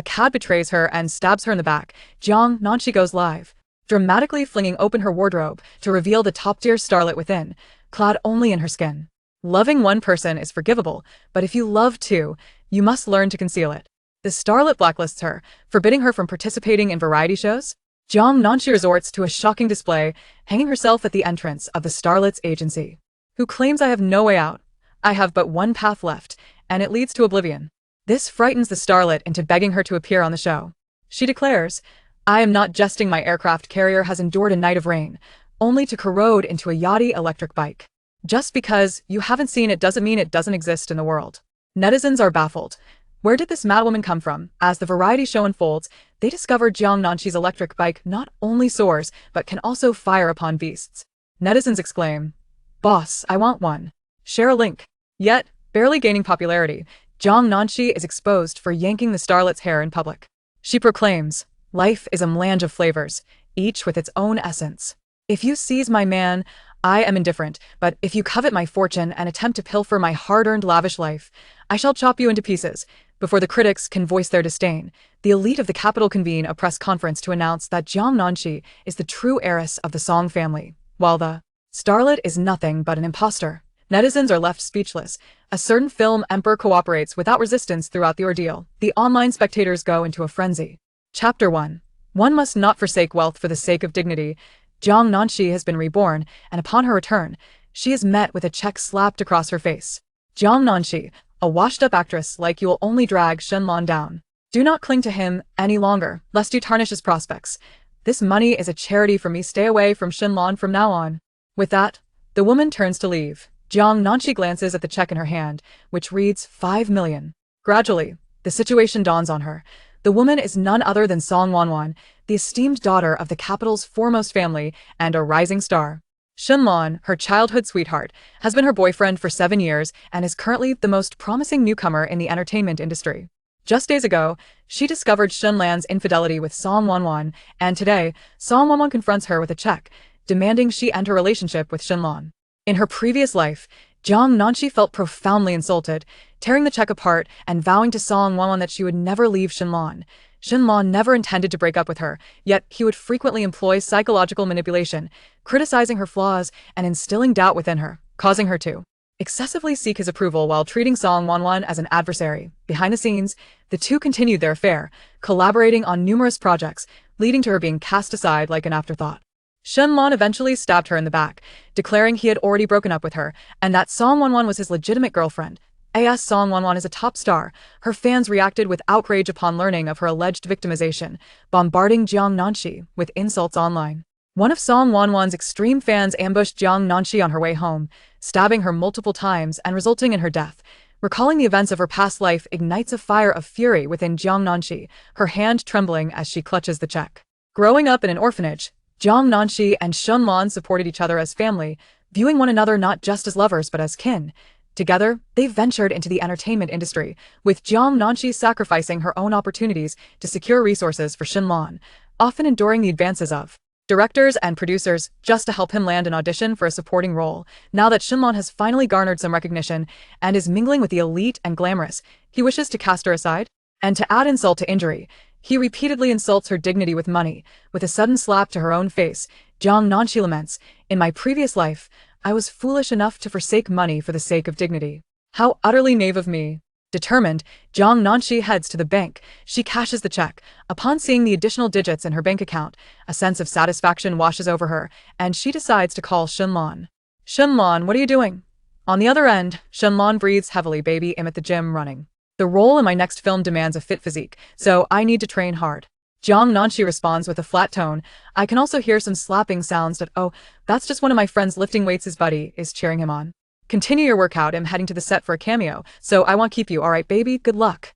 A cad betrays her and stabs her in the back. Jiang Nanxi goes live, dramatically flinging open her wardrobe to reveal the top-tier starlet within, clad only in her skin. Loving one person is forgivable, but if you love two, you must learn to conceal it. The starlet blacklists her, forbidding her from participating in variety shows. Jiang Nanxi resorts to a shocking display, hanging herself at the entrance of the starlet's agency. Who claims I have no way out? I have but one path left, and it leads to oblivion. This frightens the starlet into begging her to appear on the show. She declares, I am not jesting, my aircraft carrier has endured a night of rain, only to corrode into a yachty electric bike. Just because you haven't seen it doesn't mean it doesn't exist in the world. Netizens are baffled. Where did this madwoman come from? As the variety show unfolds, they discover Jiang Nanxi's electric bike not only soars, but can also fire upon beasts. Netizens exclaim, Boss, I want one. Share a link. Yet, barely gaining popularity, Jiang Nanxi is exposed for yanking the starlet's hair in public. She proclaims, life is a melange of flavors, each with its own essence. If you seize my man, I am indifferent, but if you covet my fortune and attempt to pilfer my hard-earned lavish life, I shall chop you into pieces. Before the critics can voice their disdain, the elite of the capital convene a press conference to announce that Jiang Nanxi is the true heiress of the Song family, while the starlet is nothing but an imposter. Netizens are left speechless. A certain film emperor cooperates without resistance throughout the ordeal. The online spectators go into a frenzy. Chapter 1. One must not forsake wealth for the sake of dignity. Jiang Nanxi has been reborn, and upon her return, she is met with a check slapped across her face. Jiang Nanxi, a washed-up actress like you, will only drag Shenlan down. Do not cling to him any longer, lest you tarnish his prospects. This money is a charity for me. Stay away from Shenlan from now on. With that, the woman turns to leave. Jiang Nanxi glances at the check in her hand, which reads 5 million. Gradually, the situation dawns on her. The woman is none other than Song Wanwan, the esteemed daughter of the capital's foremost family and a rising star. Shenlan, her childhood sweetheart, has been her boyfriend for 7 years and is currently the most promising newcomer in the entertainment industry. Just days ago, she discovered Shenlan's infidelity with Song Wanwan, and today, Song Wanwan confronts her with a check, demanding she end her relationship with Shenlan. In her previous life, Jiang Nanxi felt profoundly insulted, tearing the check apart and vowing to Song Wanwan that she would never leave Shenlan. Shenlan never intended to break up with her, yet he would frequently employ psychological manipulation, criticizing her flaws and instilling doubt within her, causing her to excessively seek his approval while treating Song Wanwan as an adversary. Behind the scenes, the two continued their affair, collaborating on numerous projects, leading to her being cast aside like an afterthought. Shenlan eventually stabbed her in the back, declaring he had already broken up with her, and that Song Wanwan was his legitimate girlfriend. As Song Wanwan is a top star, her fans reacted with outrage upon learning of her alleged victimization, bombarding Jiang Nanxi with insults online. One of Song Wanwan's extreme fans ambushed Jiang Nanxi on her way home, stabbing her multiple times and resulting in her death. Recalling the events of her past life ignites a fire of fury within Jiang Nanxi, her hand trembling as she clutches the check. Growing up in an orphanage, Jiang Nanxi and Shenlan supported each other as family, viewing one another not just as lovers but as kin. Together, they ventured into the entertainment industry, with Jiang Nanxi sacrificing her own opportunities to secure resources for Shenlan, often enduring the advances of directors and producers just to help him land an audition for a supporting role. Now that Shenlan has finally garnered some recognition and is mingling with the elite and glamorous, he wishes to cast her aside. And to add insult to injury, he repeatedly insults her dignity with money. With a sudden slap to her own face, Jiang Nanxi laments, in my previous life, I was foolish enough to forsake money for the sake of dignity. How utterly naive of me. Determined, Jiang Nanxi heads to the bank. She cashes the check. Upon seeing the additional digits in her bank account, a sense of satisfaction washes over her, and she decides to call Shenlan. Shenlan, what are you doing? On the other end, Shenlan breathes heavily. Baby, I'm at the gym running. The role in my next film demands a fit physique, so I need to train hard. Jiang Nanxi responds with a flat tone. I can also hear some slapping sounds that, oh, that's just one of my friends lifting weights. His buddy is cheering him on. Continue your workout. I'm heading to the set for a cameo, so I won't keep you. Alright, baby, good luck.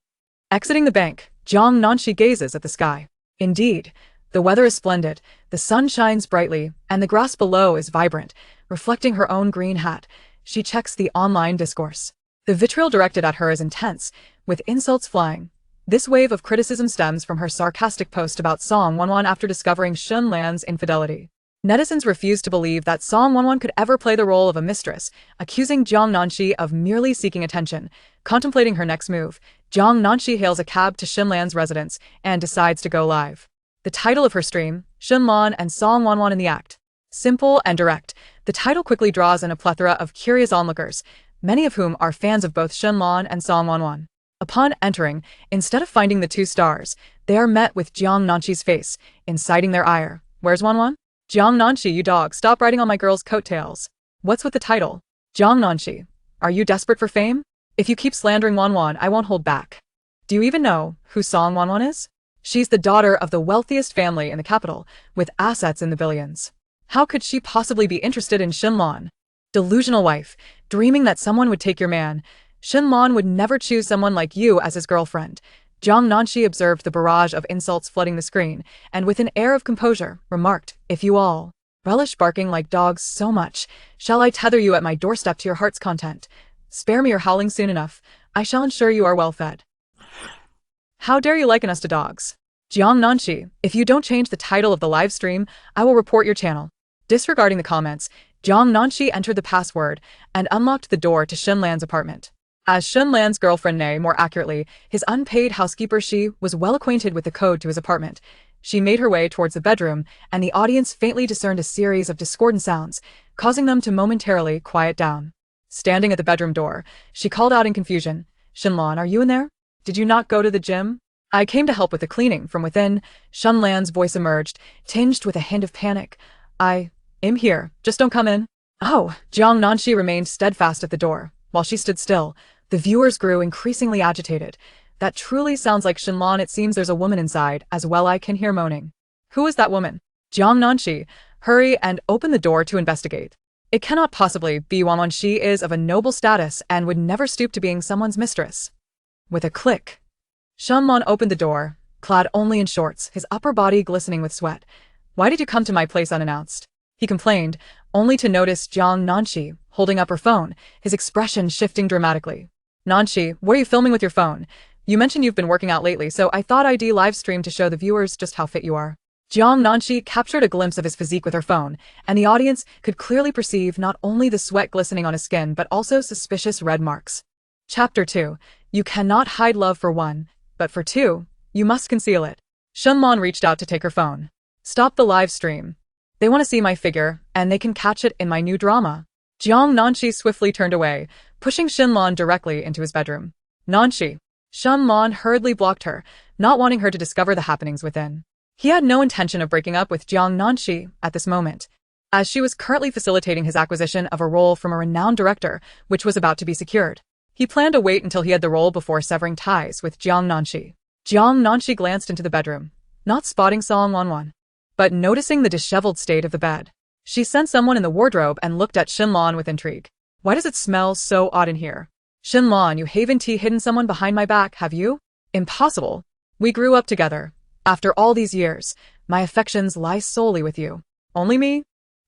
Exiting the bank, Jiang Nanxi gazes at the sky. Indeed, the weather is splendid. The sun shines brightly, and the grass below is vibrant, reflecting her own green hat. She checks the online discourse. The vitriol directed at her is intense, with insults flying. This wave of criticism stems from her sarcastic post about Song Wanwan after discovering Shenlan's infidelity. Netizens refused to believe that Song Wanwan could ever play the role of a mistress, accusing Jiang Nanxi of merely seeking attention. Contemplating her next move, Jiang Nanxi hails a cab to Xinlan's residence and decides to go live. The title of her stream, Xinlan and Song Wanwan in the Act. Simple and direct, the title quickly draws in a plethora of curious onlookers, many of whom are fans of both Xinlan and Song Wanwan. Upon entering, instead of finding the two stars, they are met with Jiang Nanxi's face, inciting their ire. Where's Wanwan? Jiang Nanxi, you dog, stop riding on my girl's coattails. What's with the title? Jiang Nanxi, are you desperate for fame? If you keep slandering Wanwan, I won't hold back. Do you even know who Song Wanwan is? She's the daughter of the wealthiest family in the capital, with assets in the billions. How could she possibly be interested in Xinlan? Delusional wife, dreaming that someone would take your man. Xinlan would never choose someone like you as his girlfriend. Jiang Nanxi observed the barrage of insults flooding the screen, and with an air of composure, remarked, if you all relish barking like dogs so much, shall I tether you at my doorstep to your heart's content? Spare me your howling soon enough, I shall ensure you are well fed. How dare you liken us to dogs? Jiang Nanxi, if you don't change the title of the live stream, I will report your channel. Disregarding the comments, Jiang Nanxi entered the password and unlocked the door to Xinlan's apartment. As Xinlan's girlfriend, nay, more accurately, his unpaid housekeeper, she was well acquainted with the code to his apartment. She made her way towards the bedroom, and the audience faintly discerned a series of discordant sounds, causing them to momentarily quiet down. Standing at the bedroom door, she called out in confusion, Xinlan, are you in there? Did you not go to the gym? I came to help with the cleaning. From within, Xinlan's voice emerged, tinged with a hint of panic. I am here, just don't come in. Oh, Jiang Nanxi remained steadfast at the door. While she stood still, the viewers grew increasingly agitated. That truly sounds like Xinlan. It seems there's a woman inside, as well. I can hear moaning. Who is that woman? Jiang Nanxi, hurry and open the door to investigate. It cannot possibly be Wanwan. She is of a noble status and would never stoop to being someone's mistress. With a click, Xinlan opened the door, clad only in shorts, his upper body glistening with sweat. Why did you come to my place unannounced? He complained, only to notice Jiang Nanxi holding up her phone, his expression shifting dramatically. Nanxi, what are you filming with your phone? You mentioned you've been working out lately, so I thought I'd live stream to show the viewers just how fit you are. Jiang Nanxi captured a glimpse of his physique with her phone, and the audience could clearly perceive not only the sweat glistening on his skin but also suspicious red marks. Chapter 2. You cannot hide love for one, but for two, you must conceal it. Xinlan reached out to take her phone. Stop the live stream. They want to see my figure, and they can catch it in my new drama. Jiang Nanxi swiftly turned away, pushing Xinlan directly into his bedroom. Nanxi. Xinlan hurriedly blocked her, not wanting her to discover the happenings within. He had no intention of breaking up with Jiang Nanxi at this moment, as she was currently facilitating his acquisition of a role from a renowned director, which was about to be secured. He planned to wait until he had the role before severing ties with Jiang Nanxi. Jiang Nanxi glanced into the bedroom, not spotting Song Wanwan, but noticing the disheveled state of the bed. She sent someone in the wardrobe and looked at Xinlan with intrigue. Why does it smell so odd in here? Xinlan, you haven't hidden someone behind my back, have you? Impossible. We grew up together. After all these years, my affections lie solely with you. Only me?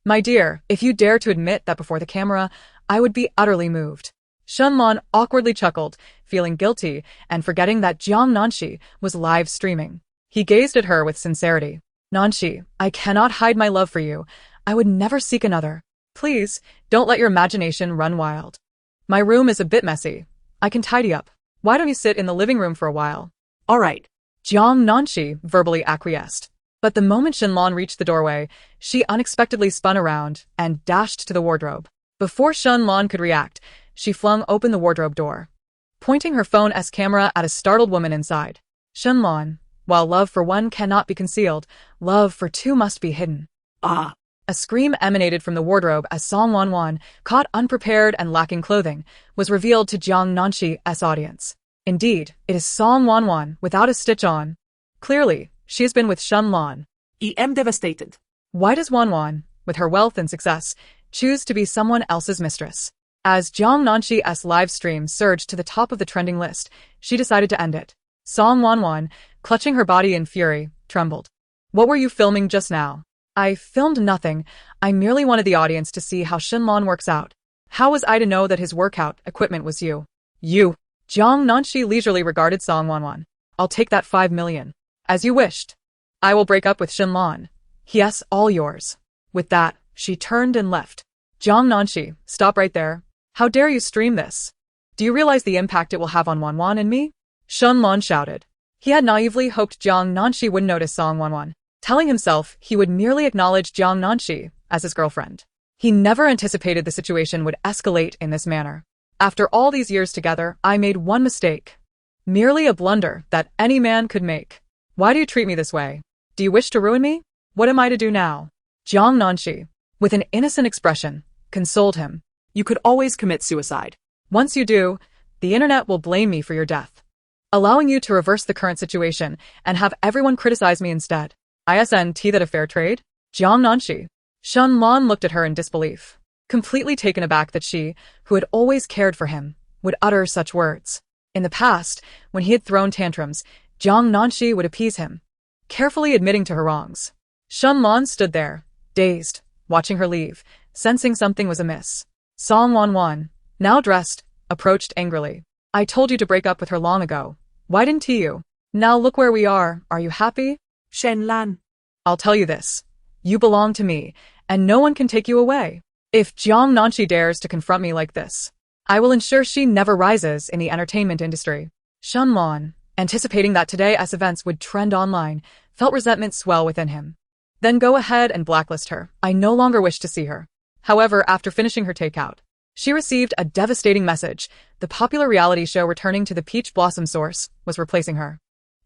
My dear, if you dare to admit that before the camera, I would be utterly moved. Xinlan awkwardly chuckled, feeling guilty and forgetting that Jiang Nanxi was live streaming. He gazed at her with sincerity. Nanxi, I cannot hide my love for you. I would never seek another. Please, don't let your imagination run wild. My room is a bit messy. I can tidy up. Why don't you sit in the living room for a while? All right. Jiang Nanxi verbally acquiesced. But the moment Xinlan reached the doorway, she unexpectedly spun around and dashed to the wardrobe. Before Xinlan could react, she flung open the wardrobe door, pointing her phone's camera at a startled woman inside. Xinlan, while love for one cannot be concealed, love for two must be hidden. Ah! A scream emanated from the wardrobe as Song Wanwan, caught unprepared and lacking clothing, was revealed to Jiang Nanxi's audience. Indeed, it is Song Wanwan, without a stitch on. Clearly, she has been with Xinlan. I am devastated. Why does Wanwan, with her wealth and success, choose to be someone else's mistress? As Jiang Nanxi's live stream surged to the top of the trending list, she decided to end it. Song Wanwan, clutching her body in fury, trembled. What were you filming just now? I filmed nothing. I merely wanted the audience to see how Xinlan works out. How was I to know that his workout equipment was you? You. Jiang Nanxi leisurely regarded Song Wanwan. I'll take that 5 million. As you wished. I will break up with Xinlan. Yes, all yours. With that, she turned and left. Jiang Nanxi, stop right there. How dare you stream this? Do you realize the impact it will have on Wanwan and me? Shen Lan shouted. He had naively hoped Jiang Nanxi wouldn't notice Song Wanwan, telling himself he would merely acknowledge Jiang Nanxi as his girlfriend. He never anticipated the situation would escalate in this manner. After all these years together, I made one mistake. Merely a blunder that any man could make. Why do you treat me this way? Do you wish to ruin me? What am I to do now? Jiang Nanxi, with an innocent expression, consoled him. You could always commit suicide. Once you do, the internet will blame me for your death, allowing you to reverse the current situation and have everyone criticize me instead. Isn't that a fair trade? Jiang Nanxi. Shen Lan looked at her in disbelief, completely taken aback that she, who had always cared for him, would utter such words. In the past, when he had thrown tantrums, Jiang Nanxi would appease him, carefully admitting to her wrongs. Shen Lan stood there, dazed, watching her leave, sensing something was amiss. Song Wanwan, now dressed, approached angrily. I told you to break up with her long ago. Why didn't you? Now look where we are you happy? Shen Lan. I'll tell you this. You belong to me, and no one can take you away. If Jiang Nanxi dares to confront me like this, I will ensure she never rises in the entertainment industry. Shen Lan, anticipating that today's events would trend online, felt resentment swell within him. Then go ahead and blacklist her. I no longer wish to see her. However, after finishing her takeout, she received a devastating message. The popular reality show returning to the Peach Blossom source was replacing her.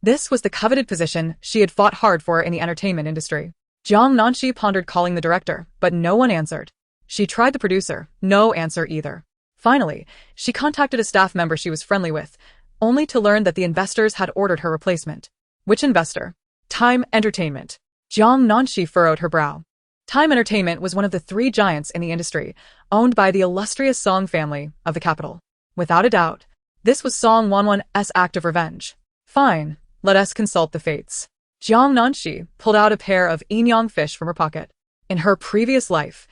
This was the coveted position she had fought hard for in the entertainment industry. Jiang Nanxi pondered calling the director, but no one answered. She tried the producer, no answer either. Finally, she contacted a staff member she was friendly with, only to learn that the investors had ordered her replacement. Which investor? Time Entertainment. Jiang Nanxi furrowed her brow. Time Entertainment was one of the three giants in the industry, owned by the illustrious Song family of the capital. Without a doubt, this was Song Wanwan's act of revenge. Fine, let us consult the fates. Jiang Nanxi pulled out a pair of yin-yang fish from her pocket. In her previous life,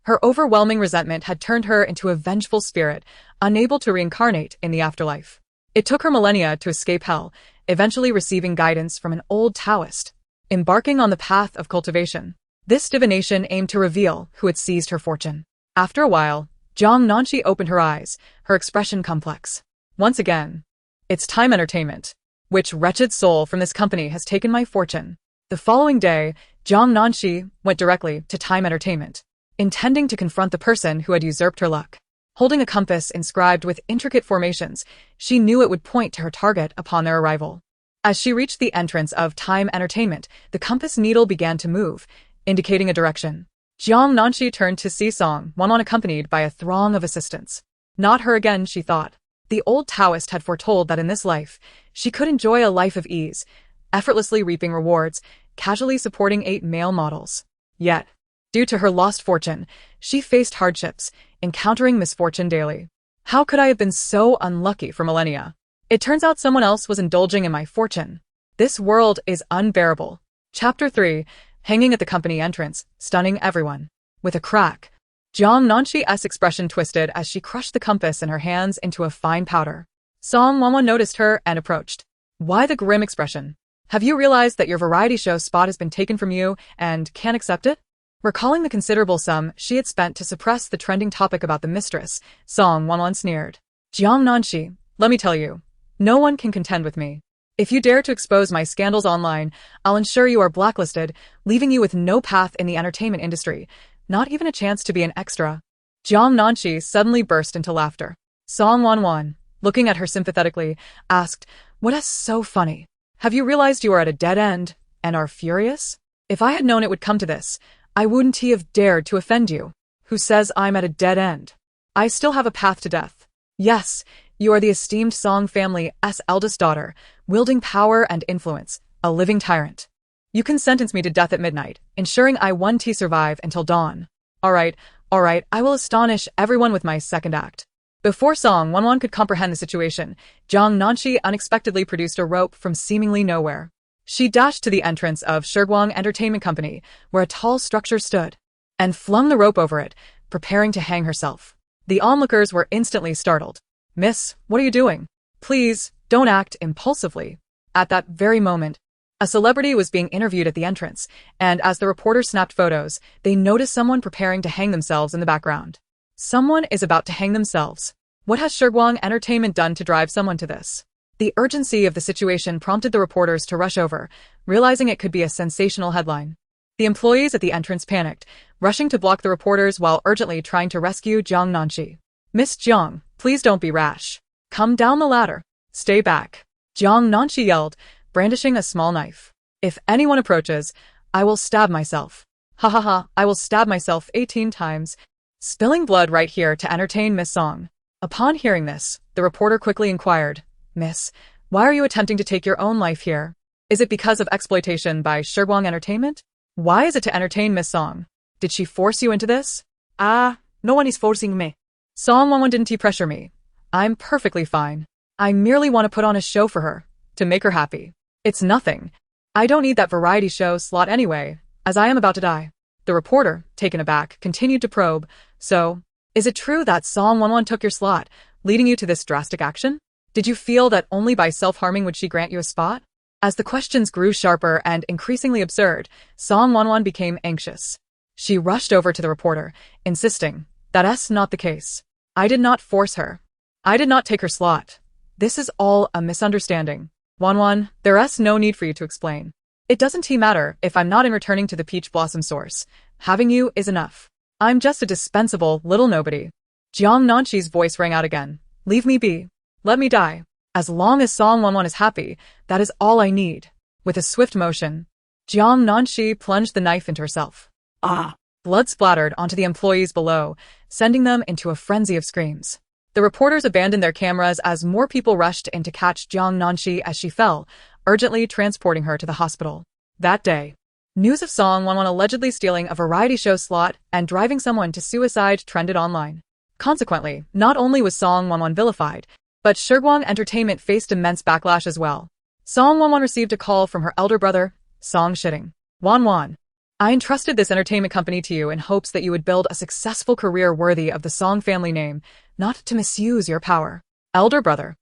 her overwhelming resentment had turned her into a vengeful spirit, unable to reincarnate in the afterlife. It took her millennia to escape hell, eventually receiving guidance from an old Taoist, embarking on the path of cultivation. This divination aimed to reveal who had seized her fortune. After a while, Jiang Nanxi opened her eyes, her expression complex. Once again, it's Time Entertainment. Which wretched soul from this company has taken my fortune? The following day, Jiang Nanxi went directly to Time Entertainment, intending to confront the person who had usurped her luck. Holding a compass inscribed with intricate formations, she knew it would point to her target upon their arrival. As she reached the entrance of Time Entertainment, the compass needle began to move, indicating a direction. Jiang Nanxi turned to see Song Wanwan accompanied by a throng of assistants. Not her again, she thought. The old Taoist had foretold that in this life, she could enjoy a life of ease, effortlessly reaping rewards, casually supporting 8 male models. Yet, due to her lost fortune, she faced hardships, encountering misfortune daily. How could I have been so unlucky for millennia? It turns out someone else was indulging in my fortune. This world is unbearable. Chapter 3, hanging at the company entrance, stunning everyone. With a crack, Jiang Nanxi's expression twisted as she crushed the compass in her hands into a fine powder. Song Wanwan noticed her and approached. Why the grim expression? Have you realized that your variety show spot has been taken from you and can't accept it? Recalling the considerable sum she had spent to suppress the trending topic about the mistress, Song Wanwan sneered. Jiang Nanxi, let me tell you, no one can contend with me. If you dare to expose my scandals online, I'll ensure you are blacklisted, leaving you with no path in the entertainment industry. Not even a chance to be an extra. Jiang Nanxi suddenly burst into laughter. Song Wanwan, looking at her sympathetically, asked, What's so funny? Have you realized you are at a dead end, and are furious? If I had known it would come to this, I wouldn't have dared to offend you. Who says I'm at a dead end? I still have a path to death. Yes, you are the esteemed Song family's eldest daughter, wielding power and influence, a living tyrant. You can sentence me to death at midnight, ensuring I won't survive until dawn. All right, I will astonish everyone with my second act. Before Song Wanwan could comprehend the situation, Jiang Nanxi unexpectedly produced a rope from seemingly nowhere. She dashed to the entrance of Shiguang Entertainment Company, where a tall structure stood, and flung the rope over it, preparing to hang herself. The onlookers were instantly startled. Miss, what are you doing? Please, don't act impulsively. At that very moment, A celebrity was being interviewed at the entrance, and as the reporters snapped photos, they noticed someone preparing to hang themselves in the background. Someone is about to hang themselves. What has Reborn Entertainment done to drive someone to this? The urgency of the situation prompted the reporters to rush over, realizing it could be a sensational headline. The employees at the entrance panicked, rushing to block the reporters while urgently trying to rescue Jiang Nanxi. "Miss Jiang, please don't be rash. Come down the ladder. Stay back," Jiang Nanxi yelled, brandishing a small knife. "If anyone approaches, I will stab myself. Ha ha ha, I will stab myself 18 times. Spilling blood right here to entertain Miss Song." Upon hearing this, the reporter quickly inquired, "Miss, why are you attempting to take your own life here? Is it because of exploitation by Reborn Entertainment? Why is it to entertain Miss Song? Did she force you into this?" "Ah, no one is forcing me. Song 11 didn't pressure me. I'm perfectly fine. I merely want to put on a show for her, to make her happy. It's nothing. I don't need that variety show slot anyway, as I am about to die." The reporter, taken aback, continued to probe. "So, is it true that Song 11 took your slot, leading you to this drastic action? Did you feel that only by self-harming would she grant you a spot?" As the questions grew sharper and increasingly absurd, Song 11 became anxious. She rushed over to the reporter, insisting, "That's not the case. I did not force her. I did not take her slot. This is all a misunderstanding. 11, there's no need for you to explain. It doesn't matter if I'm not in returning to the Peach Blossom source. Having you is enough. I'm just a dispensable little nobody." Jiang Nanxi's voice rang out again. "Leave me be. Let me die. As long as Song 11 is happy, that is all I need." With a swift motion, Jiang Nanxi plunged the knife into herself. Ah! Blood splattered onto the employees below, sending them into a frenzy of screams. The reporters abandoned their cameras as more people rushed in to catch Jiang Nanxi as she fell, urgently transporting her to the hospital. That day, news of Song 11 allegedly stealing a variety show slot and driving someone to suicide trended online. Consequently, not only was Song 11 vilified, but Reborn Entertainment faced immense backlash as well. Song 11 received a call from her elder brother, Song Shitting. "Wan, I entrusted this entertainment company to you in hopes that you would build a successful career worthy of the Song family name, not to misuse your power." "Elder brother."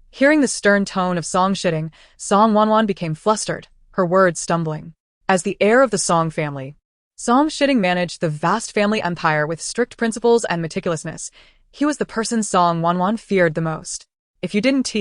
Hearing the stern tone of Song Shitting, Song 11 became flustered, her words stumbling. As the heir of the Song family, Song Shitting managed the vast family empire with strict principles and meticulousness. He was the person Song 11 feared the most. If you didn't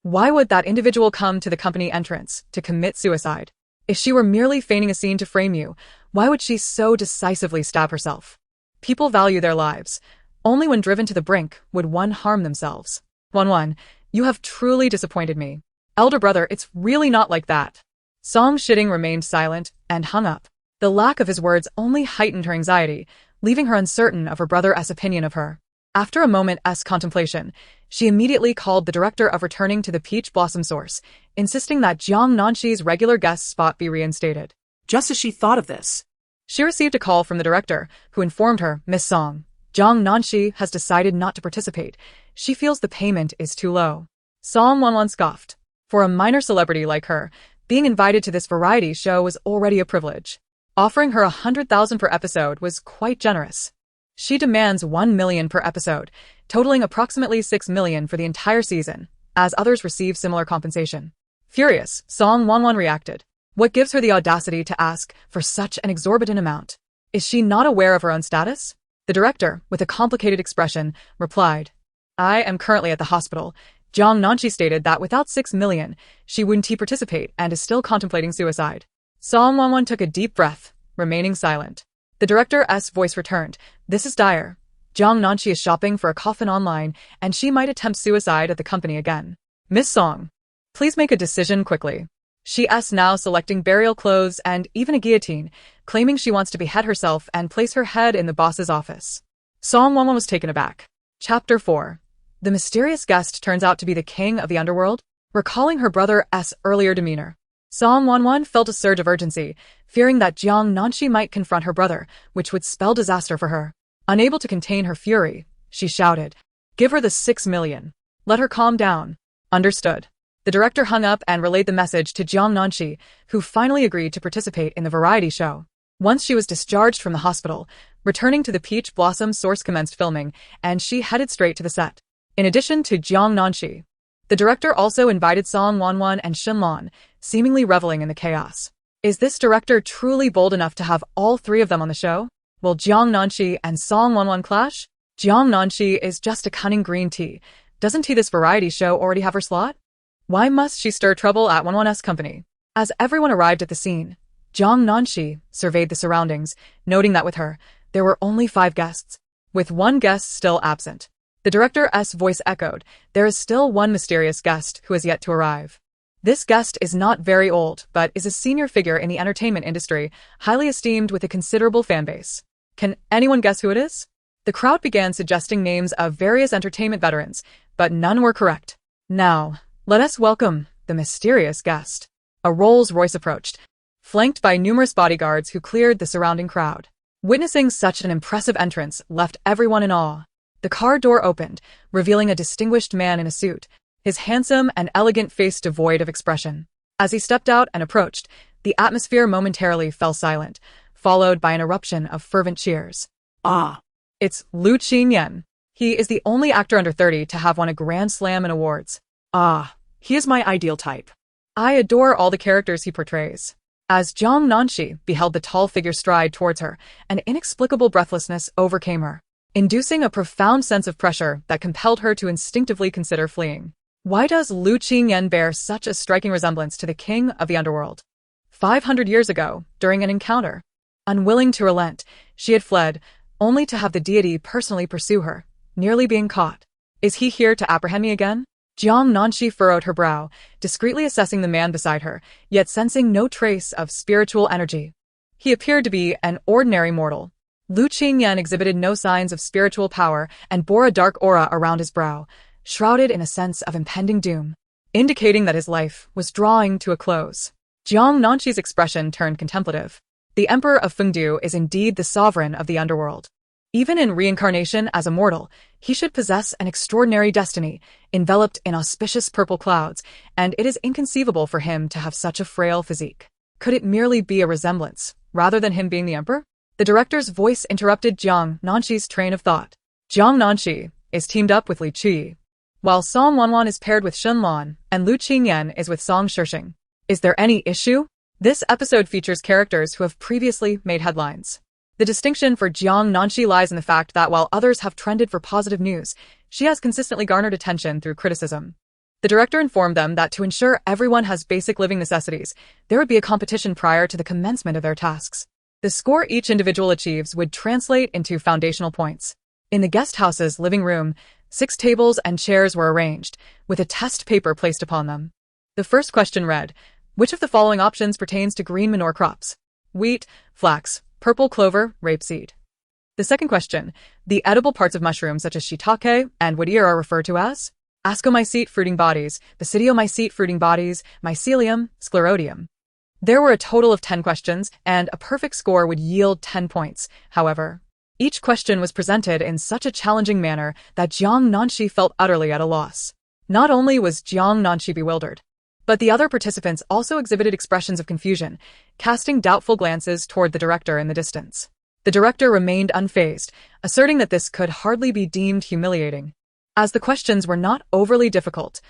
why would that individual come to the company entrance to commit suicide? If she were merely feigning a scene to frame you, why would she so decisively stab herself? People value their lives. Only when driven to the brink would one harm themselves. 11, you have truly disappointed me. Elder brother, it's really not like that." Song Shitting remained silent and hung up. The lack of his words only heightened her anxiety, leaving her uncertain of her brother's opinion of her. After a moment's contemplation, she immediately called the director of returning to the Peach Blossom source, insisting that Jiang Nanxi's regular guest spot be reinstated. Just as she thought of this, she received a call from the director, who informed her, "Miss Song, Jiang Nanxi has decided not to participate. She feels the payment is too low." Song 11 scoffed. For a minor celebrity like her, being invited to this variety show was already a privilege. Offering her 100,000 per episode was quite generous. She demands 1 million per episode, totaling approximately 6 million for the entire season, as others receive similar compensation. Furious, Song 11 reacted. What gives her the audacity to ask for such an exorbitant amount? Is she not aware of her own status? The director, with a complicated expression, replied, "I am currently at the hospital." Jiang Nanxi stated that without 6 million, she wouldn't participate and is still contemplating suicide. Song 11 took a deep breath, remaining silent. The director's voice returned. "This is dire. Jiang Nanxi is shopping for a coffin online, and she might attempt suicide at the company again. Miss Song, please make a decision quickly." She's now selecting burial clothes and even a guillotine, claiming she wants to behead herself and place her head in the boss's office. Song 11 was taken aback. Chapter 4. The mysterious guest turns out to be the king of the underworld. Recalling her brother's earlier demeanor, Song 11 felt a surge of urgency, fearing that Jiang Nanxi might confront her brother, which would spell disaster for her. Unable to contain her fury, she shouted, "Give her the 6 million. Let her calm down." Understood. The director hung up and relayed the message to Jiang Nanxi, who finally agreed to participate in the variety show. Once she was discharged from the hospital, returning to the Peach Blossom source commenced filming, and she headed straight to the set. In addition to Jiang Nanxi, The director also invited Song Wanwan and Shenlong, seemingly reveling in the chaos. Is this director truly bold enough to have all three of them on the show? Will Jiang Nanxi and Song Wanwan clash? Jiang Nanxi is just a cunning green tea. Doesn't this variety show already have her slot? Why must she stir trouble at Wanwan's company? As everyone arrived at the scene, Jiang Nanxi surveyed the surroundings, noting that with her, there were only 5 guests, with one guest still absent. The director's voice echoed, there is still one mysterious guest who has yet to arrive. This guest is not very old, but is a senior figure in the entertainment industry, highly esteemed with a considerable fanbase. Can anyone guess who it is? The crowd began suggesting names of various entertainment veterans, but none were correct. Now, let us welcome the mysterious guest. A Rolls-Royce approached, flanked by numerous bodyguards who cleared the surrounding crowd. Witnessing such an impressive entrance left everyone in awe. The car door opened, revealing a distinguished man in a suit, his handsome and elegant face devoid of expression. As he stepped out and approached, the atmosphere momentarily fell silent, followed by an eruption of fervent cheers. Ah! It's Liu Qingyan. He is the only actor under 30 to have won a Grand Slam in awards. Ah, he is my ideal type. I adore all the characters he portrays. As Jiang Nanxi beheld the tall figure stride towards her, an inexplicable breathlessness overcame her, inducing a profound sense of pressure that compelled her to instinctively consider fleeing. Why does Liu Qingyan bear such a striking resemblance to the king of the underworld? 500 years ago, during an encounter, unwilling to relent, she had fled, only to have the deity personally pursue her, nearly being caught. Is he here to apprehend me again? Jiang Nanxi furrowed her brow, discreetly assessing the man beside her, yet sensing no trace of spiritual energy. He appeared to be an ordinary mortal. Liu Qingyan exhibited no signs of spiritual power and bore a dark aura around his brow, shrouded in a sense of impending doom, indicating that his life was drawing to a close. Jiang Nanxi's expression turned contemplative. The Emperor of Fengdu is indeed the sovereign of the underworld. Even in reincarnation as a mortal, he should possess an extraordinary destiny, enveloped in auspicious purple clouds, and it is inconceivable for him to have such a frail physique. Could it merely be a resemblance, rather than him being the emperor? The director's voice interrupted Jiang Nanxi's train of thought. Jiang Nanxi is teamed up with Li Qi, while Song Wanwan is paired with Shenlong, and Liu Qingyan is with Song Shishing. Is there any issue? This episode features characters who have previously made headlines. The distinction for Jiang Nanxi lies in the fact that while others have trended for positive news, she has consistently garnered attention through criticism. The director informed them that to ensure everyone has basic living necessities, there would be a competition prior to the commencement of their tasks. The score each individual achieves would translate into foundational points. In the guest house's living room, 6 tables and chairs were arranged, with a test paper placed upon them. The first question read, which of the following options pertains to green manure crops? Wheat, flax, purple clover, rapeseed. The second question, the edible parts of mushrooms such as shiitake and wood ear are referred to as? Ascomycete fruiting bodies, basidiomycete fruiting bodies, mycelium, sclerotium. There were a total of 10 questions, and a perfect score would yield 10 points. However, each question was presented in such a challenging manner that Jiang Nanxi felt utterly at a loss. Not only was Jiang Nanxi bewildered, but the other participants also exhibited expressions of confusion, casting doubtful glances toward the director in the distance. The director remained unfazed, asserting that this could hardly be deemed humiliating. As the questions were not overly difficult,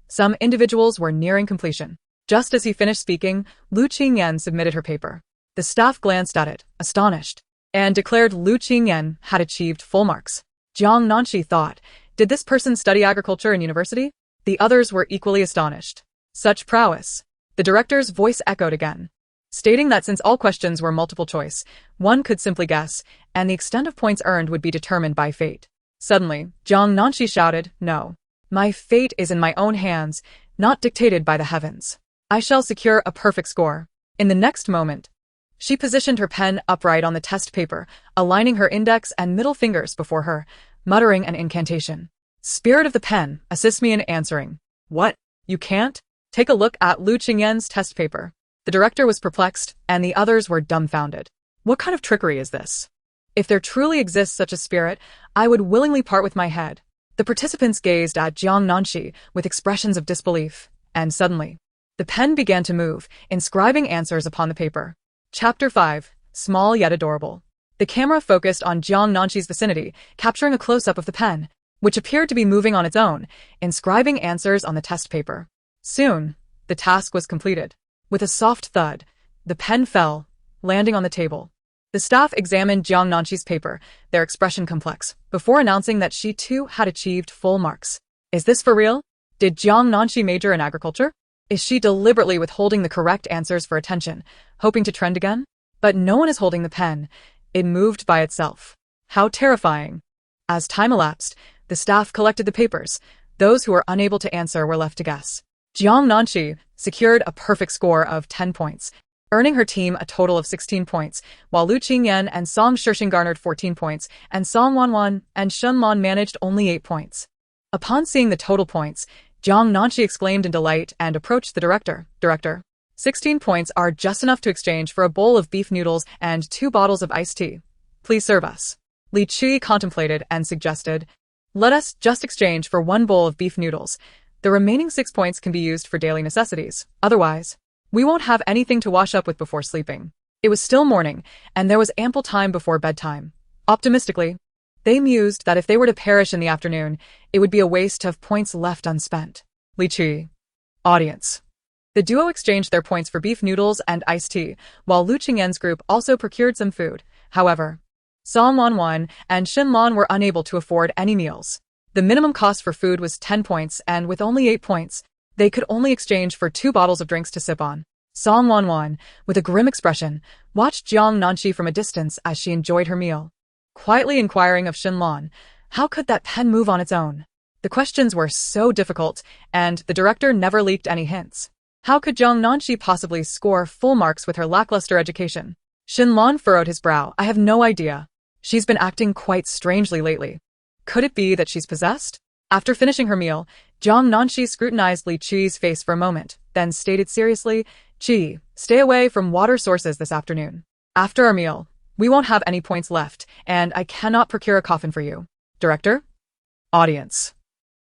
some individuals were nearing completion. Just as he finished speaking, Liu Qingyan submitted her paper. The staff glanced at it, astonished, and declared Liu Qingyan had achieved full marks. Jiang Nanxi thought, did this person study agriculture in university? The others were equally astonished. Such prowess. The director's voice echoed again, stating that since all questions were multiple choice, one could simply guess, and the extent of points earned would be determined by fate. Suddenly, Jiang Nanxi shouted, no. My fate is in my own hands, not dictated by the heavens. I shall secure a perfect score. In the next moment, she positioned her pen upright on the test paper, aligning her index and middle fingers before her, muttering an incantation. Spirit of the pen, assist me in answering. What? You can't? Take a look at Liu Qingyan's test paper. The director was perplexed, and the others were dumbfounded. What kind of trickery is this? If there truly exists such a spirit, I would willingly part with my head. The participants gazed at Jiang Nanxi with expressions of disbelief, and suddenly, the pen began to move, inscribing answers upon the paper. Chapter 5, Small Yet Adorable. The camera focused on Jiang Nanxi's vicinity, capturing a close-up of the pen. which appeared to be moving on its own, inscribing answers on the test paper. Soon, the task was completed. With a soft thud, the pen fell, landing on the table. The staff examined Jiang Nanxi's paper, their expression complex, before announcing that she too had achieved full marks. Is this for real? Did Jiang Nanxi major in agriculture? Is she deliberately withholding the correct answers for attention, hoping to trend again? But no one is holding the pen. It moved by itself. How terrifying. As time elapsed, the staff collected the papers. Those who were unable to answer were left to guess. Jiang Nanxi secured a perfect score of 10 points, earning her team a total of 16 points, while Lu Qingyan and Song Shixing garnered 14 points, and Song Wanwan and Shen Lan managed only 8 points. Upon seeing the total points, Jiang Nanxi exclaimed in delight and approached the director. Director, 16 points are just enough to exchange for a bowl of beef noodles and 2 bottles of iced tea. Please serve us. Li Chui contemplated and suggested, let us just exchange for 1 bowl of beef noodles. The remaining 6 points can be used for daily necessities. Otherwise, we won't have anything to wash up with before sleeping. It was still morning, and there was ample time before bedtime. Optimistically, they mused that if they were to perish in the afternoon, it would be a waste to have points left unspent. Li Chui. Audience. The duo exchanged their points for beef noodles and iced tea, while Lu Qingyan's group also procured some food. However, Song Wanwan and Shen Lan were unable to afford any meals. The minimum cost for food was 10 points, and with only 8 points, they could only exchange for 2 bottles of drinks to sip on. Song Wanwan, with a grim expression, watched Jiang Nanxi from a distance as she enjoyed her meal, quietly inquiring of Shen Lan, how could that pen move on its own? The questions were so difficult, and the director never leaked any hints. How could Jiang Nanxi possibly score full marks with her lackluster education? Shen Lan furrowed his brow. I have no idea. She's been acting quite strangely lately. Could it be that she's possessed? After finishing her meal, Jiang Nanxi scrutinized Li Qi's face for a moment, then stated seriously, Qi, stay away from water sources this afternoon. After our meal, we won't have any points left, and I cannot procure a coffin for you. Director? Audience.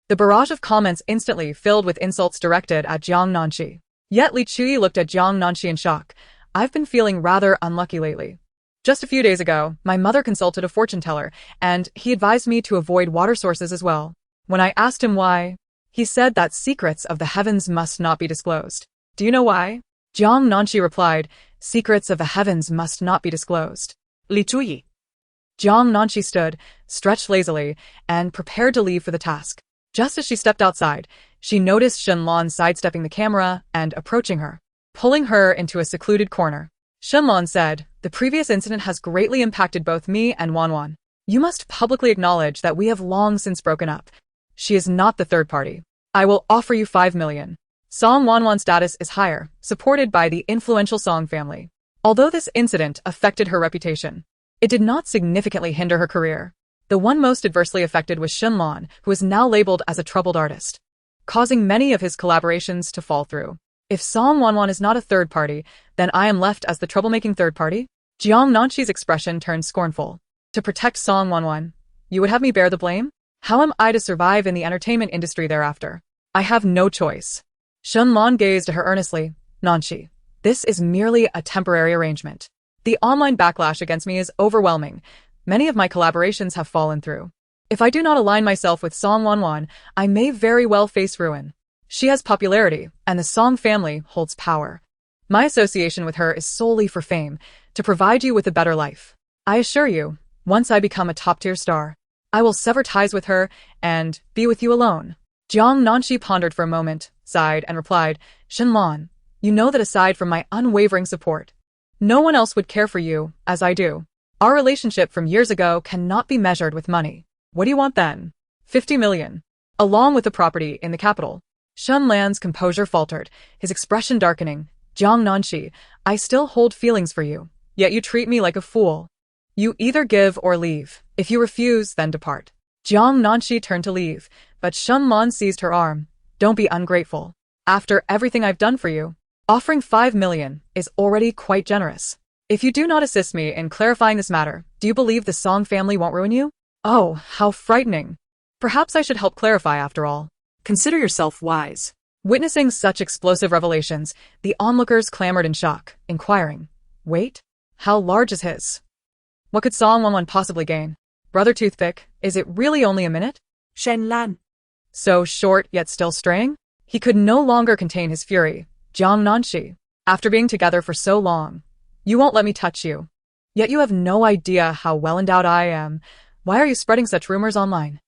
The barrage of comments instantly filled with insults directed at Jiang Nanxi. Yet Li Qi looked at Jiang Nanxi in shock. I've been feeling rather unlucky lately. Just a few days ago, my mother consulted a fortune teller, and he advised me to avoid water sources as well. When I asked him why, he said that secrets of the heavens must not be disclosed. Do you know why? Jiang Nanxi replied, secrets of the heavens must not be disclosed. Li Chui. Jiang Nanxi stood, stretched lazily, and prepared to leave for the task. Just as she stepped outside, she noticed Shen Lan sidestepping the camera and approaching her, pulling her into a secluded corner. Shen Lan said, the previous incident has greatly impacted both me and Wanwan. You must publicly acknowledge that we have long since broken up. She is not the third party. I will offer you 5 million. Song Wanwan's status is higher, supported by the influential Song family. Although this incident affected her reputation, it did not significantly hinder her career. The one most adversely affected was Shen Lan, who is now labeled as a troubled artist, causing many of his collaborations to fall through. If Song Wanwan is not a third party, then I am left as the troublemaking third party? Jiang Nanxi's expression turned scornful. To protect Song Wanwan, you would have me bear the blame? How am I to survive in the entertainment industry thereafter? I have no choice. Shen Lan gazed at her earnestly. Nanxi, this is merely a temporary arrangement. The online backlash against me is overwhelming. Many of my collaborations have fallen through. If I do not align myself with Song Wanwan, I may very well face ruin. She has popularity, and the Song family holds power. My association with her is solely for fame, to provide you with a better life. I assure you, once I become a top-tier star, I will sever ties with her and be with you alone. Jiang Nanxi pondered for a moment, sighed, and replied, Shen Lan, you know that aside from my unwavering support, no one else would care for you as I do. Our relationship from years ago cannot be measured with money. What do you want then? 50 million. Along with the property in the capital. Shen Lan's composure faltered, his expression darkening. Jiang Nanxi, I still hold feelings for you, yet you treat me like a fool. You either give or leave. If you refuse, then depart. Jiang Nanxi turned to leave, but Shen Lan seized her arm. Don't be ungrateful. After everything I've done for you, offering 5 million is already quite generous. If you do not assist me in clarifying this matter, do you believe the Song family won't ruin you? Oh, how frightening. Perhaps I should help clarify after all. Consider yourself wise. Witnessing such explosive revelations, the onlookers clamored in shock, inquiring, wait, how large is his? What could Song Wanwan possibly gain? Brother Toothpick, is it really only a minute? Shen Lan. So short yet still straying? He could no longer contain his fury. Jiang Nanxi, after being together for so long, you won't let me touch you. Yet you have no idea how well endowed I am. Why are you spreading such rumors online?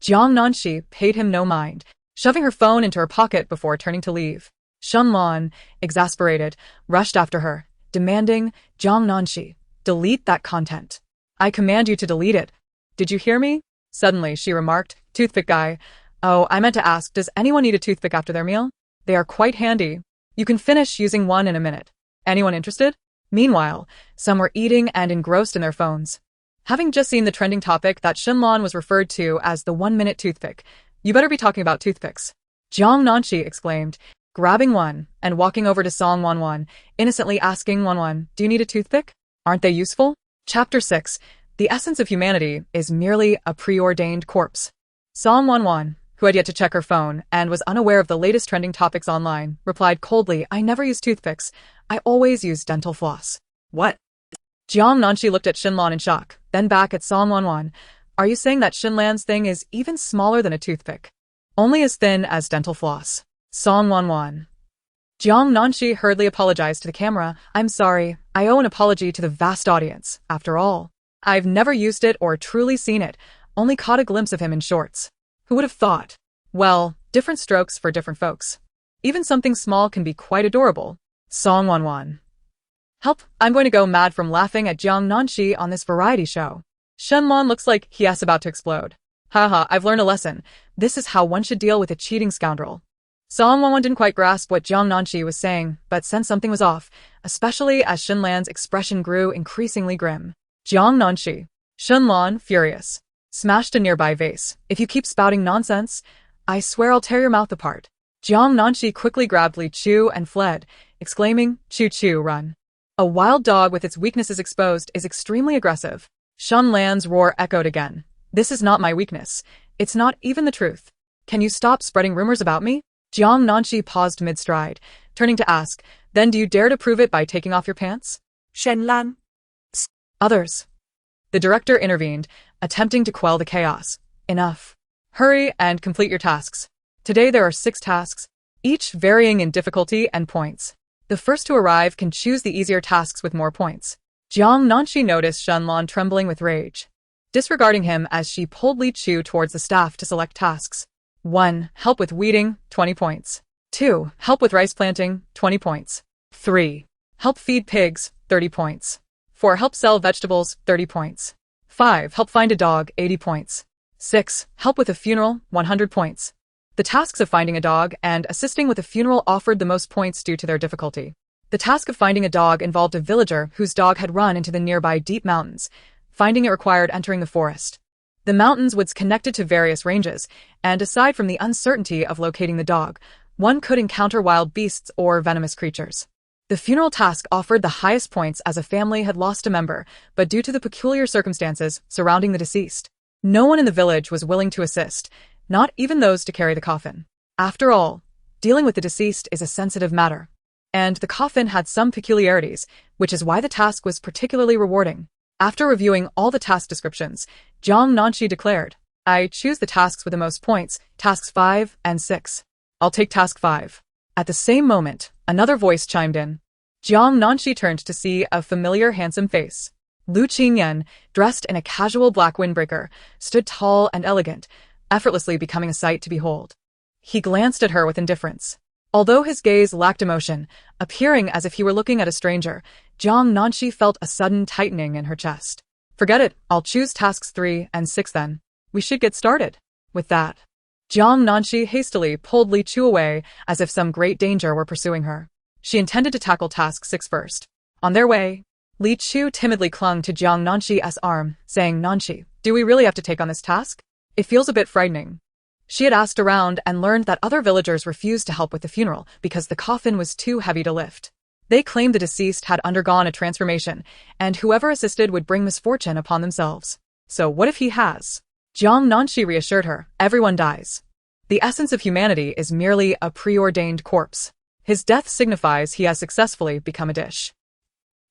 Jiang Nanxi paid him no mind, shoving her phone into her pocket before turning to leave. Shen Lan, exasperated, rushed after her, demanding, Jiang Nanxi, delete that content. I command you to delete it. Did you hear me? Suddenly, she remarked, toothpick guy. Oh, I meant to ask, does anyone need a toothpick after their meal? They are quite handy. You can finish using one in a minute. Anyone interested? Meanwhile, some were eating and engrossed in their phones. Having just seen the trending topic that Shen Lan was referred to as the 1-minute toothpick, you better be talking about toothpicks. Jiang Nanxi exclaimed, grabbing one and walking over to Song Wanwan, innocently asking Wanwan, do you need a toothpick? Aren't they useful? Chapter 6. The essence of humanity is merely a preordained corpse. Song Wanwan, who had yet to check her phone and was unaware of the latest trending topics online, replied coldly, I never use toothpicks. I always use dental floss. What? Jiang Nanxi looked at Shen Lan in shock, then back at Song Wanwan. Are you saying that Shen Lan's thing is even smaller than a toothpick? Only as thin as dental floss. Song Wanwan. Jiang Nanxi hurriedly apologized to the camera. I'm sorry, I owe an apology to the vast audience. After all, I've never used it or truly seen it, only caught a glimpse of him in shorts. Who would have thought? Well, different strokes for different folks. Even something small can be quite adorable. Song Wanwan. Help, I'm going to go mad from laughing at Jiang Nanxi on this variety show. Shen Lan looks like he's about to explode. Haha, I've learned a lesson. This is how one should deal with a cheating scoundrel. Song Wanwan didn't quite grasp what Jiang Nanxi was saying, but sensed something was off, especially as Shen Lan's expression grew increasingly grim. Jiang Nanxi. Shen Lan, furious, smashed a nearby vase. If you keep spouting nonsense, I swear I'll tear your mouth apart. Jiang Nanxi quickly grabbed Li Chu and fled, exclaiming, Chu Chu, run. A wild dog with its weaknesses exposed is extremely aggressive. Shen Lan's roar echoed again. This is not my weakness. It's not even the truth. Can you stop spreading rumors about me? Jiang Nanxi paused mid-stride, turning to ask, then do you dare to prove it by taking off your pants? Shen Lan. Others. The director intervened, attempting to quell the chaos. Enough. Hurry and complete your tasks. Today there are 6 tasks, each varying in difficulty and points. The first to arrive can choose the easier tasks with more points. Jiang Nanxi noticed Shen Lan trembling with rage, disregarding him as she pulled Li Chu towards the staff to select tasks. 1. Help with weeding, 20 points. 2. Help with rice planting, 20 points. 3. Help feed pigs, 30 points. 4. Help sell vegetables, 30 points. 5. Help find a dog, 80 points. 6. Help with a funeral, 100 points. The tasks of finding a dog and assisting with a funeral offered the most points due to their difficulty. The task of finding a dog involved a villager whose dog had run into the nearby deep mountains. Finding it required entering the forest. The mountains was connected to various ranges, and aside from the uncertainty of locating the dog, one could encounter wild beasts or venomous creatures. The funeral task offered the highest points as a family had lost a member, but due to the peculiar circumstances surrounding the deceased, no one in the village was willing to assist, not even those to carry the coffin. After all, dealing with the deceased is a sensitive matter, and the coffin had some peculiarities, which is why the task was particularly rewarding. After reviewing all the task descriptions, Jiang Nanxi declared, I choose the tasks with the most points, tasks 5 and 6. I'll take task 5. At the same moment, another voice chimed in. Jiang Nanxi turned to see a familiar handsome face. Lu Qingyan, dressed in a casual black windbreaker, stood tall and elegant, effortlessly becoming a sight to behold. He glanced at her with indifference. Although his gaze lacked emotion, appearing as if he were looking at a stranger, Jiang Nanxi felt a sudden tightening in her chest. Forget it, I'll choose tasks 3 and 6 then. We should get started. With that, Jiang Nanxi hastily pulled Li Chu away as if some great danger were pursuing her. She intended to tackle task 6 first. On their way, Li Chu timidly clung to Jiang Nanxi's arm, saying, Nanxi, do we really have to take on this task? It feels a bit frightening. She had asked around and learned that other villagers refused to help with the funeral because the coffin was too heavy to lift. They claimed the deceased had undergone a transformation, and whoever assisted would bring misfortune upon themselves. So what if he has? Jiang Nanxi reassured her, everyone dies. The essence of humanity is merely a preordained corpse. His death signifies he has successfully become a dish.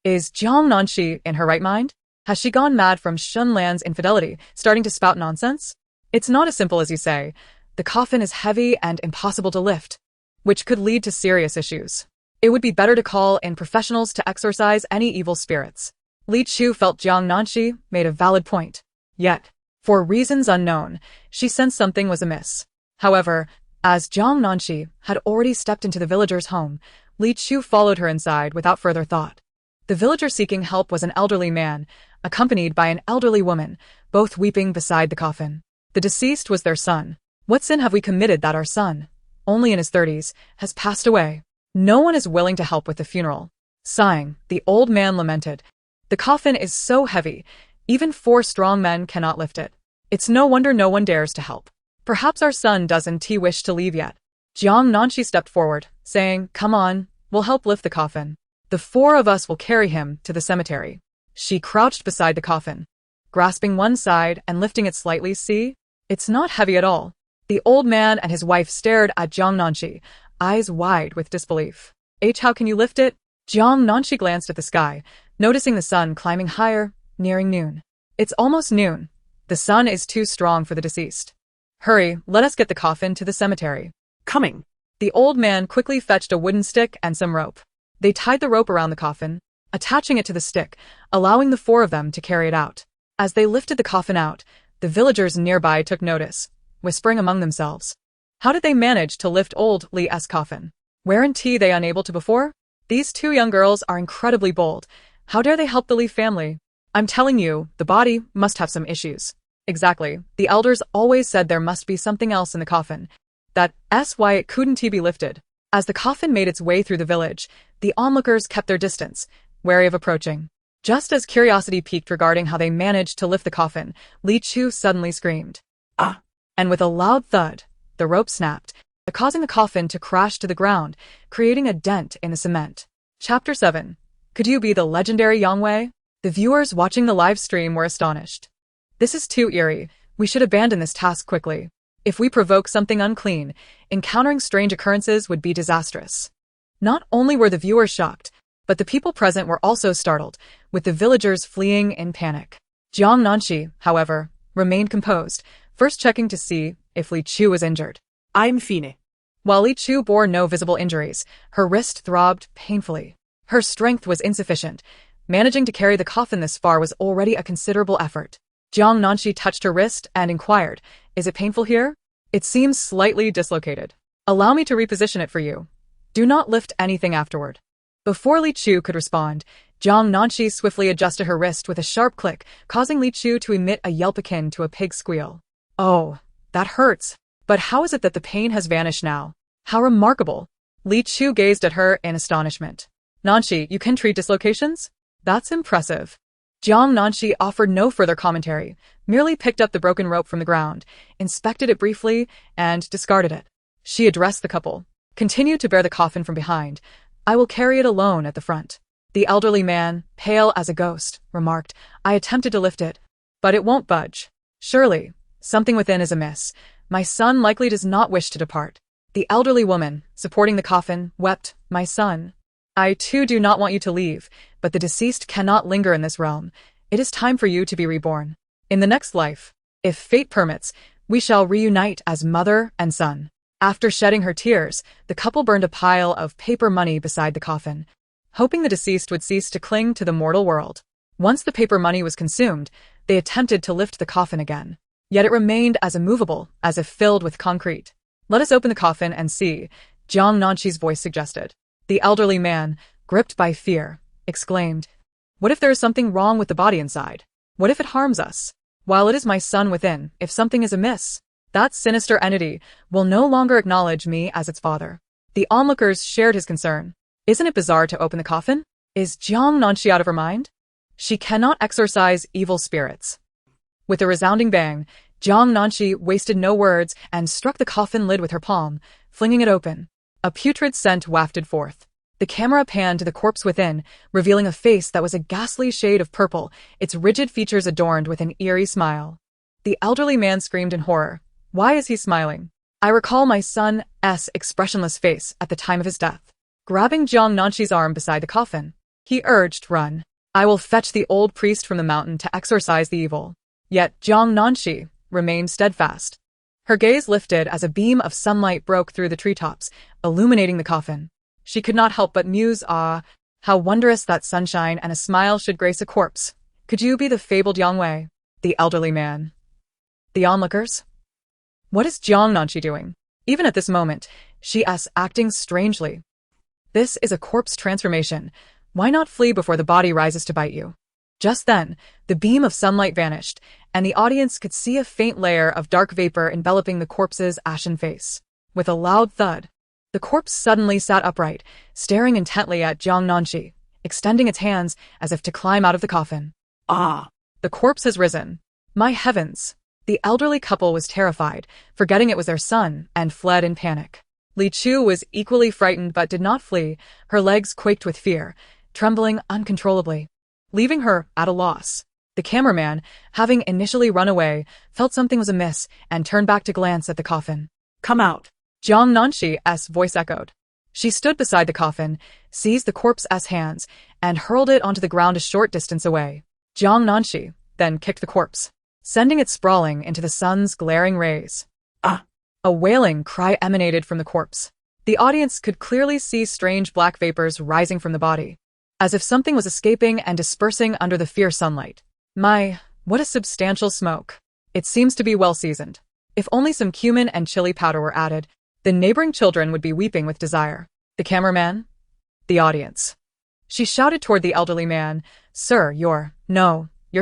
Is Jiang Nanxi in her right mind? Has she gone mad from Shen Lan's infidelity, starting to spout nonsense? It's not as simple as you say. The coffin is heavy and impossible to lift, which could lead to serious issues. It would be better to call in professionals to exorcise any evil spirits. Mixue felt Jiang Nanxi made a valid point. Yet, for reasons unknown, she sensed something was amiss. However, as Jiang Nanxi had already stepped into the villager's home, Mixue followed her inside without further thought. The villager seeking help was an elderly man, accompanied by an elderly woman, both weeping beside the coffin. The deceased was their son. What sin have we committed that our son, only in his 30s, has passed away? No one is willing to help with the funeral. Sighing, the old man lamented. The coffin is so heavy, even 4 strong men cannot lift it. It's no wonder no one dares to help. Perhaps our son doesn't wish to leave yet. Jiang Nanxi stepped forward, saying, "Come on, we'll help lift the coffin. The 4 of us will carry him to the cemetery." She crouched beside the coffin, grasping one side and lifting it slightly. "See? It's not heavy at all." The old man and his wife stared at Jiang Nanxi, eyes wide with disbelief. How can you lift it?" Jiang Nanxi glanced at the sky, noticing the sun climbing higher, nearing noon. "It's almost noon. The sun is too strong for the deceased. Hurry, let us get the coffin to the cemetery." Coming. The old man quickly fetched a wooden stick and some rope. They tied the rope around the coffin, attaching it to the stick, allowing the 4 of them to carry it out. As they lifted the coffin out, the villagers nearby took notice, whispering among themselves. How did they manage to lift old Li's coffin? Weren't they unable to before? These 2 young girls are incredibly bold. How dare they help the Li family? I'm telling you, the body must have some issues. Exactly. The elders always said there must be something else in the coffin. That's why it couldn't be lifted. As the coffin made its way through the village, the onlookers kept their distance, wary of approaching. Just as curiosity piqued regarding how they managed to lift the coffin, Mixue suddenly screamed. "Ah!" And with a loud thud, the rope snapped, causing the coffin to crash to the ground, creating a dent in the cement. Chapter 7. Could you be the legendary Yang Wei? The viewers watching the live stream were astonished. This is too eerie. We should abandon this task quickly. If we provoke something unclean, encountering strange occurrences would be disastrous. Not only were the viewers shocked, but the people present were also startled, with the villagers fleeing in panic. Jiang Nanxi, however, remained composed, first checking to see if Mixue was injured. I'm fine. While Mixue bore no visible injuries, her wrist throbbed painfully. Her strength was insufficient. Managing to carry the coffin this far was already a considerable effort. Jiang Nanxi touched her wrist and inquired, "Is it painful here?" "It seems slightly dislocated. Allow me to reposition it for you. Do not lift anything afterward." Before Mixue could respond, Jiang Nanxi swiftly adjusted her wrist with a sharp click, causing Mixue to emit a yelp akin to a pig squeal. "Oh, that hurts. But how is it that the pain has vanished now? How remarkable." Mixue gazed at her in astonishment. "Nanxi, you can treat dislocations? That's impressive." Jiang Nanxi offered no further commentary, merely picked up the broken rope from the ground, inspected it briefly, and discarded it. She addressed the couple. "Continue to bear the coffin from behind. I will carry it alone at the front." The elderly man, pale as a ghost, remarked, "I attempted to lift it, but it won't budge. Surely, something within is amiss. My son likely does not wish to depart." The elderly woman, supporting the coffin, wept, "My son. I too do not want you to leave, but the deceased cannot linger in this realm. It is time for you to be reborn. In the next life, if fate permits, we shall reunite as mother and son." After shedding her tears, the couple burned a pile of paper money beside the coffin, hoping the deceased would cease to cling to the mortal world. Once the paper money was consumed, they attempted to lift the coffin again. Yet it remained as immovable as if filled with concrete. "Let us open the coffin and see," Jiang Nanxi's voice suggested. The elderly man, gripped by fear, exclaimed, "What if there is something wrong with the body inside? What if it harms us? While it is my son within, if something is amiss, that sinister entity will no longer acknowledge me as its father." The onlookers shared his concern. "Isn't it bizarre to open the coffin? Is Jiang Nanxi out of her mind? She cannot exorcise evil spirits." With a resounding bang, Jiang Nanxi wasted no words and struck the coffin lid with her palm, flinging it open. A putrid scent wafted forth. The camera panned to the corpse within, revealing a face that was a ghastly shade of purple, its rigid features adorned with an eerie smile. The elderly man screamed in horror. "Why is he smiling? I recall my son's expressionless face at the time of his death." Grabbing Jiang Nanxi's arm beside the coffin, he urged, "Run. I will fetch the old priest from the mountain to exorcise the evil." Yet Jiang Nanxi, remained steadfast. Her gaze lifted as a beam of sunlight broke through the treetops, illuminating the coffin. She could not help but muse, ah, how wondrous that sunshine and a smile should grace a corpse. Could you be the fabled Yang Wei, the elderly man? The onlookers? What is Jiang Nanxi doing? Even at this moment, she's acting strangely. This is a corpse transformation. Why not flee before the body rises to bite you? Just then, the beam of sunlight vanished, and the audience could see a faint layer of dark vapor enveloping the corpse's ashen face. With a loud thud, the corpse suddenly sat upright, staring intently at Jiang Nanxi, extending its hands as if to climb out of the coffin. Ah! The corpse has risen. My heavens! The elderly couple was terrified, forgetting it was their son, and fled in panic. Lichue was equally frightened but did not flee. Her legs quaked with fear, trembling uncontrollably, leaving her at a loss. The cameraman, having initially run away, felt something was amiss and turned back to glance at the coffin. Come out! Jiang Nanxi's voice echoed. She stood beside the coffin, seized the corpse's hands, and hurled it onto the ground a short distance away. Jiang Nanxi then kicked the corpse, sending it sprawling into the sun's glaring rays. Ah! A wailing cry emanated from the corpse. The audience could clearly see strange black vapors rising from the body, as if something was escaping and dispersing under the fierce sunlight. My, what a substantial smoke. It seems to be well seasoned. If only some cumin and chili powder were added, the neighboring children would be weeping with desire. The cameraman? The audience. She shouted toward the elderly man, Sir, your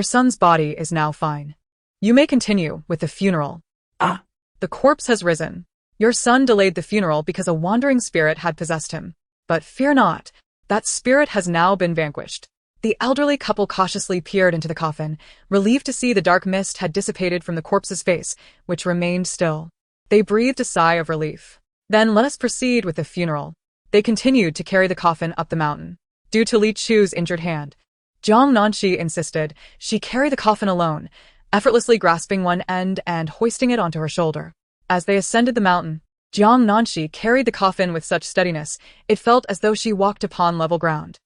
son's body is now fine. You may continue with the funeral. Ah! The corpse has risen. Your son delayed the funeral because a wandering spirit had possessed him. But fear not, that spirit has now been vanquished. The elderly couple cautiously peered into the coffin, relieved to see the dark mist had dissipated from the corpse's face, which remained still. They breathed a sigh of relief. Then let us proceed with the funeral. They continued to carry the coffin up the mountain. Due to Lichue's injured hand, Jiang Nanxi insisted she carry the coffin alone, effortlessly grasping one end and hoisting it onto her shoulder. As they ascended the mountain, Jiang Nanxi carried the coffin with such steadiness, it felt as though she walked upon level ground.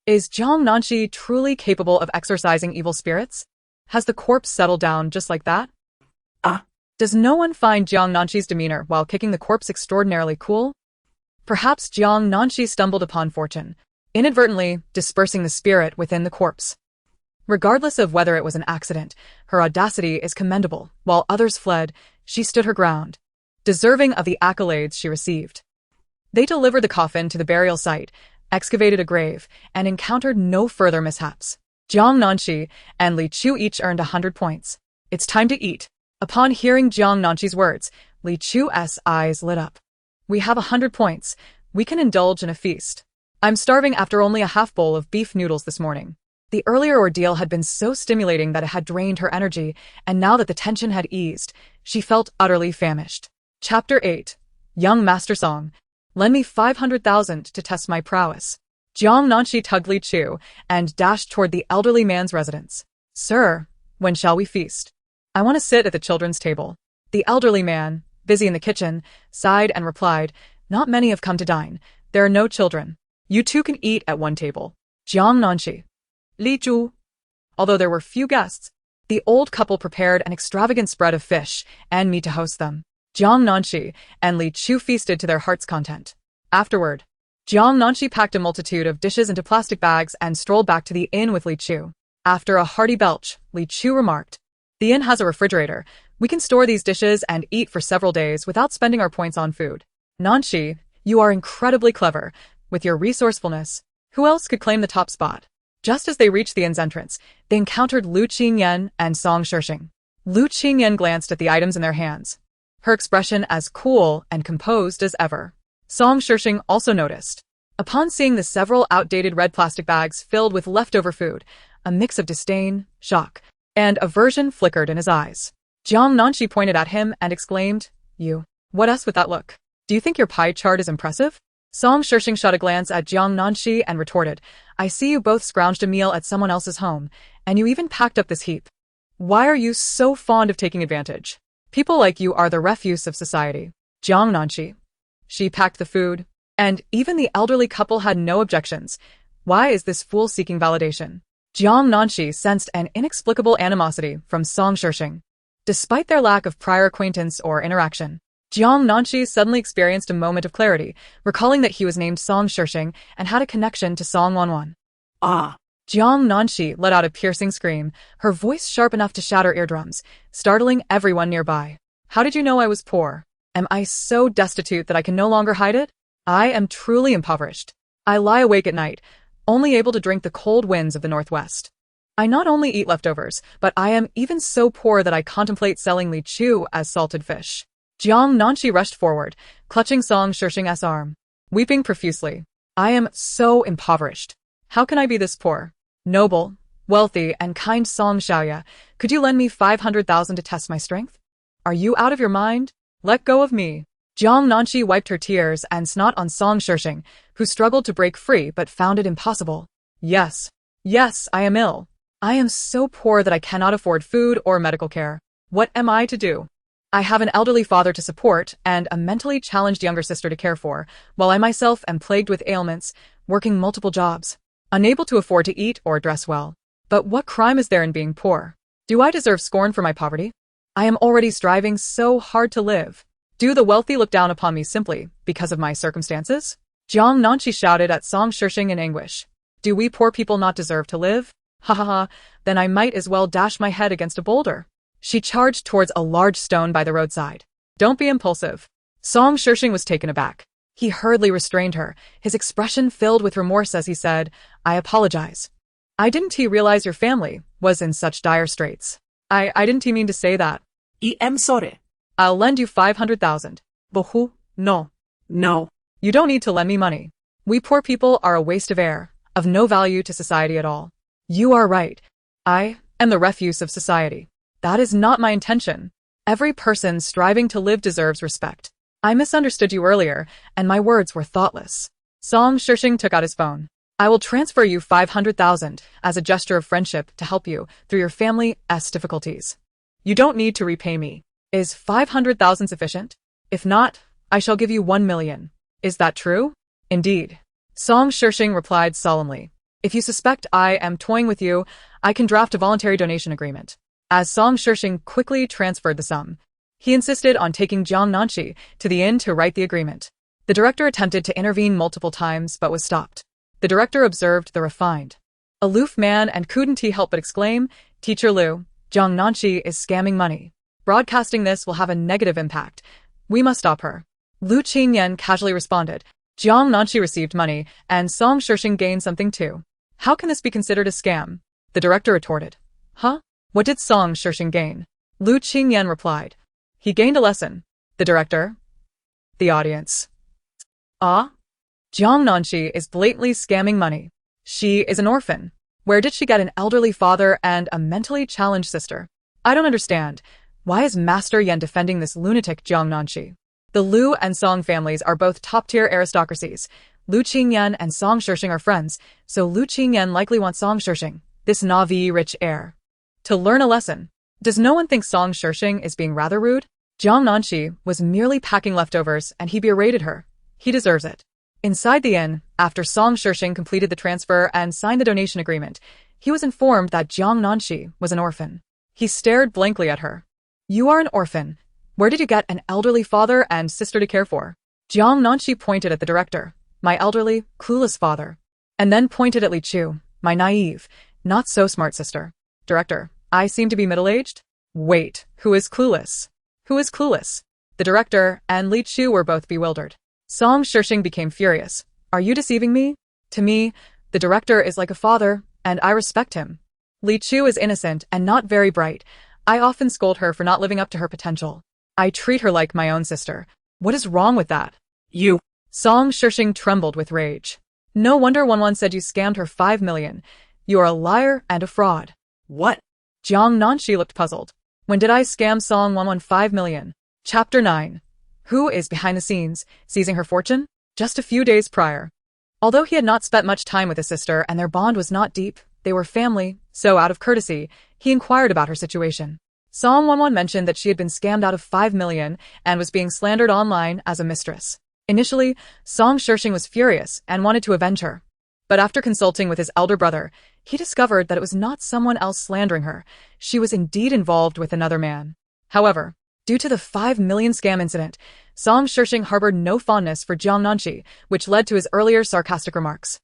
Is Jiang Nanxi truly capable of exorcising evil spirits? Has the corpse settled down just like that? Ah! Does no one find Jiang Nanxi's demeanor while kicking the corpse extraordinarily cool? Perhaps Jiang Nanxi stumbled upon fortune, inadvertently dispersing the spirit within the corpse. Regardless of whether it was an accident, her audacity is commendable. While others fled, she stood her ground, deserving of the accolades she received. They delivered the coffin to the burial site, excavated a grave, and encountered no further mishaps. Jiang Nanxi and Lichue each earned 100 points. It's time to eat. Upon hearing Jiang Nanxi's words, Lichue's eyes lit up. We have 100 points. We can indulge in a feast. I'm starving after only a half bowl of beef noodles this morning. The earlier ordeal had been so stimulating that it had drained her energy, and now that the tension had eased, she felt utterly famished. Chapter 8. Young Master Song. Lend me 500,000 to test my prowess. Jiang Nanxi tugged Lichue and dashed toward the elderly man's residence. Sir, when shall we feast? I want to sit at the children's table. The elderly man, busy in the kitchen, sighed and replied, Not many have come to dine. There are no children. You two can eat at one table. Jiang Nanxi. Lichue. Although there were few guests, the old couple prepared an extravagant spread of fish and meat to host them. Jiang Nanxi and Lichue feasted to their heart's content. Afterward, Jiang Nanxi packed a multitude of dishes into plastic bags and strolled back to the inn with Lichue. After a hearty belch, Lichue remarked, The inn has a refrigerator. We can store these dishes and eat for several days without spending our points on food. Nanxi, you are incredibly clever. With your resourcefulness, who else could claim the top spot? Just as they reached the inn's entrance, they encountered Lu Qingyan and Song Shishing. Lu Qingyan glanced at the items in their hands, her expression as cool and composed as ever. Song Shishing also noticed. Upon seeing the several outdated red plastic bags filled with leftover food, a mix of disdain, shock, and aversion flickered in his eyes. Jiang Nanxi pointed at him and exclaimed, You, what else with that look? Do you think your pie chart is impressive? Song Shishing shot a glance at Jiang Nanxi and retorted, I see you both scrounged a meal at someone else's home, and you even packed up this heap. Why are you so fond of taking advantage? People like you are the refuse of society. Jiang Nanxi. She packed the food, and even the elderly couple had no objections. Why is this fool seeking validation? Jiang Nanxi sensed an inexplicable animosity from Song Shishing. Despite their lack of prior acquaintance or interaction, Jiang Nanxi suddenly experienced a moment of clarity, recalling that he was named Song Shishing and had a connection to Song Wanwan. Ah! Jiang Nanxi let out a piercing scream, her voice sharp enough to shatter eardrums, startling everyone nearby. How did you know I was poor? Am I so destitute that I can no longer hide it? I am truly impoverished. I lie awake at night, only able to drink the cold winds of the northwest. I not only eat leftovers, but I am even so poor that I contemplate selling Mixue as salted fish. Jiang Nanxi rushed forward, clutching Song Shishing's arm, weeping profusely. I am so impoverished. How can I be this poor? Noble, wealthy, and kind Song Xiaoya, could you lend me 500,000 to test my strength? Are you out of your mind? Let go of me. Jiang Nanxi wiped her tears and snot on Song Shishing, who struggled to break free but found it impossible. Yes, I am ill. I am so poor that I cannot afford food or medical care. What am I to do? I have an elderly father to support and a mentally challenged younger sister to care for, while I myself am plagued with ailments, working multiple jobs, unable to afford to eat or dress well. But what crime is there in being poor? Do I deserve scorn for my poverty? I am already striving so hard to live. Do the wealthy look down upon me simply because of my circumstances? Jiang Nanxi shouted at Song Shishing in anguish. Do we poor people not deserve to live? Ha ha ha, then I might as well dash my head against a boulder. She charged towards a large stone by the roadside. Don't be impulsive. Song Shishing was taken aback. He hurriedly restrained her, his expression filled with remorse as he said, I apologize. I didn't realize your family was in such dire straits. I didn't mean to say that. I am sorry. I'll lend you 500,000. Bohu? No. No. You don't need to lend me money. We poor people are a waste of air, of no value to society at all. You are right. I am the refuse of society. That is not my intention. Every person striving to live deserves respect. I misunderstood you earlier, and my words were thoughtless. Song Shishing took out his phone. I will transfer you 500,000 as a gesture of friendship to help you through your family's difficulties. You don't need to repay me. Is 500,000 sufficient? If not, I shall give you 1 million. Is that true? Indeed. Song Shishing replied solemnly. If you suspect I am toying with you, I can draft a voluntary donation agreement. As Song Shishing quickly transferred the sum, he insisted on taking Jiang Nanxi to the inn to write the agreement. The director attempted to intervene multiple times but was stopped. The director observed the refined, aloof man and couldn't help but exclaim, Teacher Liu, Jiang Nanxi is scamming money. Broadcasting this will have a negative impact. We must stop her. Lu Qingyan casually responded. Jiang Nanxi received money, and Song Shishing gained something too. How can this be considered a scam? The director retorted. Huh? What did Song Shishing gain? Lu Qingyan replied. He gained a lesson. The director? The audience. Ah? Jiang Nanxi is blatantly scamming money. She is an orphan. Where did she get an elderly father and a mentally challenged sister? I don't understand. Why is Master Yan defending this lunatic Jiang Nanxi? The Lu and Song families are both top-tier aristocracies. Lu Qingyan and Song Shishing are friends, so Lu Qingyan likely wants Song Shishing, this Navi rich heir, to learn a lesson. Does no one think Song Shishing is being rather rude? Jiang Nanxi was merely packing leftovers and he berated her. He deserves it. Inside the inn, after Song Shishing completed the transfer and signed the donation agreement, he was informed that Jiang Nanxi was an orphan. He stared blankly at her. You are an orphan. Where did you get an elderly father and sister to care for? Jiang Nanxi pointed at the director. My elderly, clueless father. And then pointed at Li Chu, my naive, not so smart sister. Director, I seem to be middle-aged? Wait, who is clueless? Who is clueless? The director and Li Chu were both bewildered. Song Shishing became furious. Are you deceiving me? To me, the director is like a father, and I respect him. Li Chu is innocent and not very bright. I often scold her for not living up to her potential. I treat her like my own sister. What is wrong with that? You. Song Shishing trembled with rage. No wonder Wanwan said you scammed her 5 million. You are a liar and a fraud. What? Jiang Nanxi looked puzzled. When did I scam Song Wanwan 5 million? Chapter 9. Who is behind the scenes, seizing her fortune? Just a few days prior. Although he had not spent much time with his sister and their bond was not deep, they were family, so out of courtesy, he inquired about her situation. Song Wanwan mentioned that she had been scammed out of 5 million and was being slandered online as a mistress. Initially, Song Shishing was furious and wanted to avenge her. But after consulting with his elder brother, he discovered that it was not someone else slandering her. She was indeed involved with another man. However, due to the 5 million scam incident, Song Shishing harbored no fondness for Jiang Nanxi, which led to his earlier sarcastic remarks.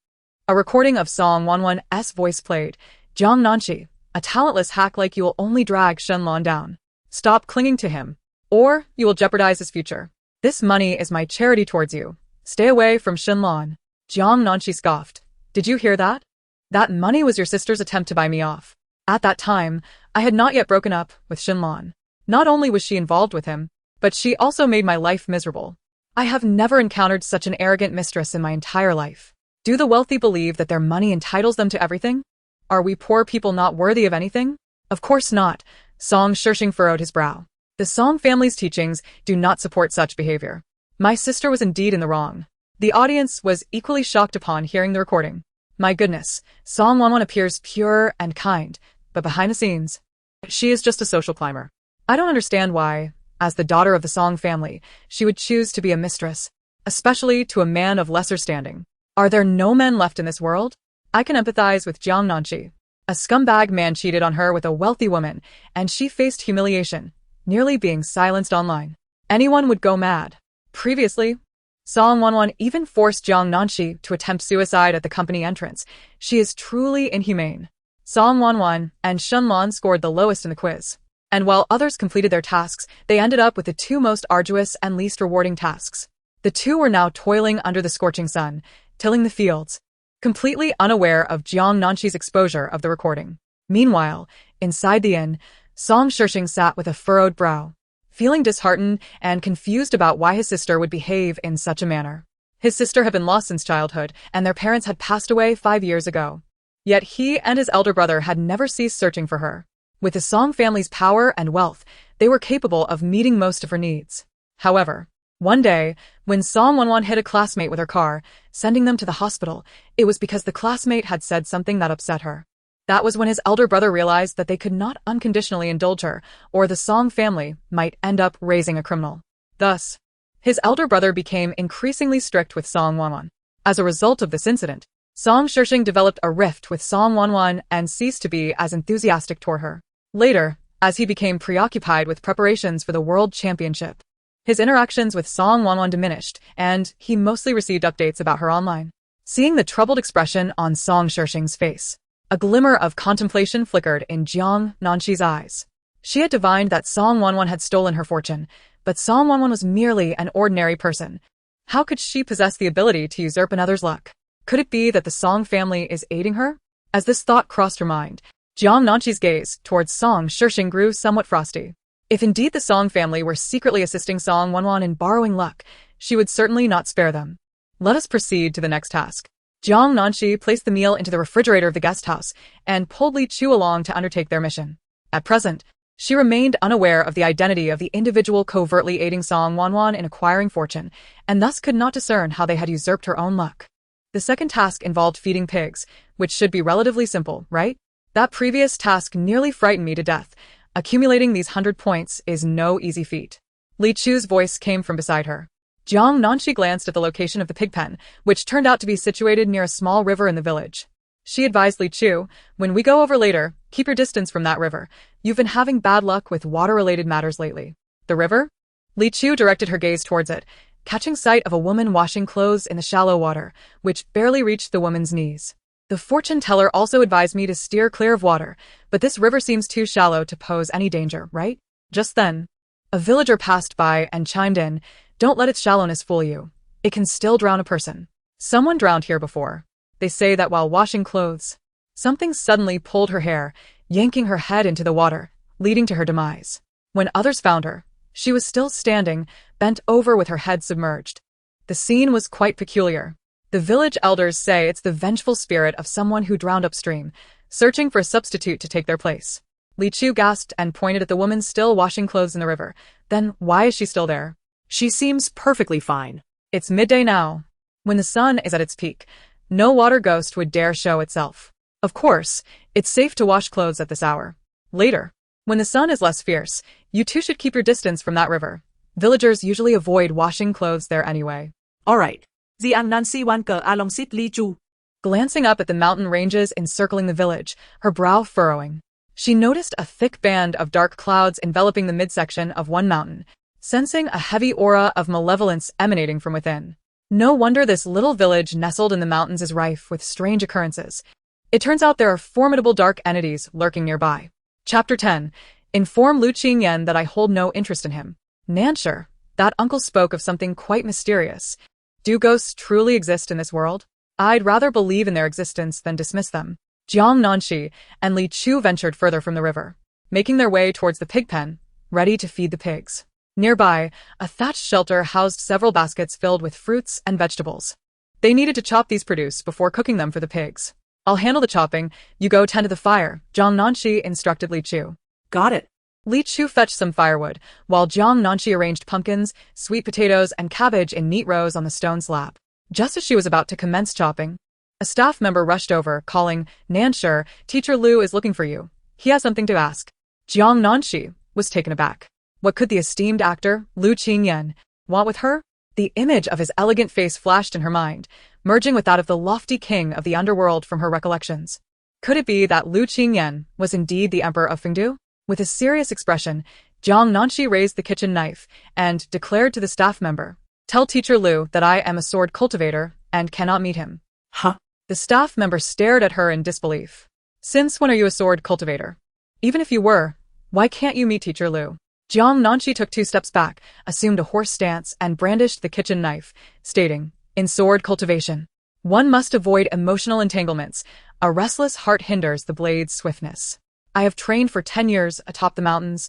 A recording of Song Wanwan's voice played. Jiang Nanxi, a talentless hack like you will only drag Shenlong down. Stop clinging to him, or you will jeopardize his future. This money is my charity towards you. Stay away from Shenlong. Jiang Nanxi scoffed. Did you hear that? That money was your sister's attempt to buy me off. At that time, I had not yet broken up with Shenlong. Not only was she involved with him, but she also made my life miserable. I have never encountered such an arrogant mistress in my entire life. Do the wealthy believe that their money entitles them to everything? Are we poor people not worthy of anything? Of course not. Song Shishing furrowed his brow. The Song family's teachings do not support such behavior. My sister was indeed in the wrong. The audience was equally shocked upon hearing the recording. My goodness, Song Wanwan appears pure and kind, but behind the scenes, she is just a social climber. I don't understand why, as the daughter of the Song family, she would choose to be a mistress, especially to a man of lesser standing. Are there no men left in this world? I can empathize with Jiang Nanxi. A scumbag man cheated on her with a wealthy woman, and she faced humiliation, nearly being silenced online. Anyone would go mad. Previously, Song Wanwan even forced Jiang Nanxi to attempt suicide at the company entrance. She is truly inhumane. Song Wanwan and Shenlong scored the lowest in the quiz. And while others completed their tasks, they ended up with the two most arduous and least rewarding tasks. The two were now toiling under the scorching sun, tilling the fields, completely unaware of Jiang Nanxi's exposure of the recording. Meanwhile, inside the inn, Song Shishing sat with a furrowed brow, feeling disheartened and confused about why his sister would behave in such a manner. His sister had been lost since childhood, and their parents had passed away 5 years ago. Yet he and his elder brother had never ceased searching for her. With the Song family's power and wealth, they were capable of meeting most of her needs. However, one day, when Song Wanwan hit a classmate with her car, sending them to the hospital, it was because the classmate had said something that upset her. That was when his elder brother realized that they could not unconditionally indulge her, or the Song family might end up raising a criminal. Thus, his elder brother became increasingly strict with Song Wanwan. As a result of this incident, Song Shishing developed a rift with Song Wanwan and ceased to be as enthusiastic toward her. Later, as he became preoccupied with preparations for the World Championship, his interactions with Song Wanwan diminished, and he mostly received updates about her online. Seeing the troubled expression on Song Shishing's face, a glimmer of contemplation flickered in Jiang Nanxi's eyes. She had divined that Song Wanwan had stolen her fortune, but Song Wanwan was merely an ordinary person. How could she possess the ability to usurp another's luck? Could it be that the Song family is aiding her? As this thought crossed her mind, Jiang Nanxi's gaze towards Song Shishing grew somewhat frosty. If indeed the Song family were secretly assisting Song Wanwan in borrowing luck, she would certainly not spare them. Let us proceed to the next task. Jiang Nanxi placed the meal into the refrigerator of the guest house and pulled Mixue along to undertake their mission. At present, she remained unaware of the identity of the individual covertly aiding Song Wanwan in acquiring fortune, and thus could not discern how they had usurped her own luck. The second task involved feeding pigs, which should be relatively simple, right? That previous task nearly frightened me to death. Accumulating these 100 points is no easy feat. Mixue's voice came from beside her. Jiang Nanxi glanced at the location of the pig pen, which turned out to be situated near a small river in the village. She advised Mixue, when we go over later, keep your distance from that river. You've been having bad luck with water-related matters lately. The river? Mixue directed her gaze towards it, catching sight of a woman washing clothes in the shallow water, which barely reached the woman's knees. The fortune teller also advised me to steer clear of water, but this river seems too shallow to pose any danger, right? Just then, a villager passed by and chimed in, don't let its shallowness fool you. It can still drown a person. Someone drowned here before. They say that while washing clothes, something suddenly pulled her hair, yanking her head into the water, leading to her demise. When others found her, she was still standing, bent over with her head submerged. The scene was quite peculiar. The village elders say it's the vengeful spirit of someone who drowned upstream, searching for a substitute to take their place. Mixue gasped and pointed at the woman still washing clothes in the river. Then why is she still there? She seems perfectly fine. It's midday now. When the sun is at its peak, no water ghost would dare show itself. Of course, it's safe to wash clothes at this hour. Later, when the sun is less fierce, you too should keep your distance from that river. Villagers usually avoid washing clothes there anyway. All right. Jiang Nanxi Wan Ke alongside Mixue. Glancing up at the mountain ranges encircling the village, her brow furrowing, She noticed a thick band of dark clouds enveloping the midsection of one mountain, sensing a heavy aura of malevolence emanating from within. No wonder this little village nestled in the mountains is rife with strange occurrences. It turns out there are formidable dark entities lurking nearby. Chapter 10. Inform Lu Qingyan that I hold no interest in him. Nanxi, that uncle spoke of something quite mysterious. Do ghosts truly exist in this world? I'd rather believe in their existence than dismiss them. Jiang Nanxi and Li Chu ventured further from the river, making their way towards the pig pen, ready to feed the pigs. Nearby, a thatched shelter housed several baskets filled with fruits and vegetables. They needed to chop these produce before cooking them for the pigs. I'll handle the chopping, you go tend to the fire, Jiang Nanxi instructed Li Chu. Got it. Li Chu fetched some firewood, while Jiang Nanxi arranged pumpkins, sweet potatoes, and cabbage in neat rows on the stone slab. Just as she was about to commence chopping, a staff member rushed over, calling, Nanxi, Teacher Lu is looking for you. He has something to ask. Jiang Nanxi was taken aback. What could the esteemed actor, Lu Qingyan, want with her? The image of his elegant face flashed in her mind, merging with that of the lofty king of the underworld from her recollections. Could it be that Lu Qingyan was indeed the emperor of Fengdu? With a serious expression, Jiang Nanxi raised the kitchen knife and declared to the staff member, Tell Teacher Lu that I am a sword cultivator and cannot meet him. Huh? The staff member stared at her in disbelief. Since when are you a sword cultivator? Even if you were, why can't you meet Teacher Lu? Jiang Nanxi took 2 steps back, assumed a hoarse stance, and brandished the kitchen knife, stating, In sword cultivation, one must avoid emotional entanglements. A restless heart hinders the blade's swiftness. I have trained for 10 years atop the mountains,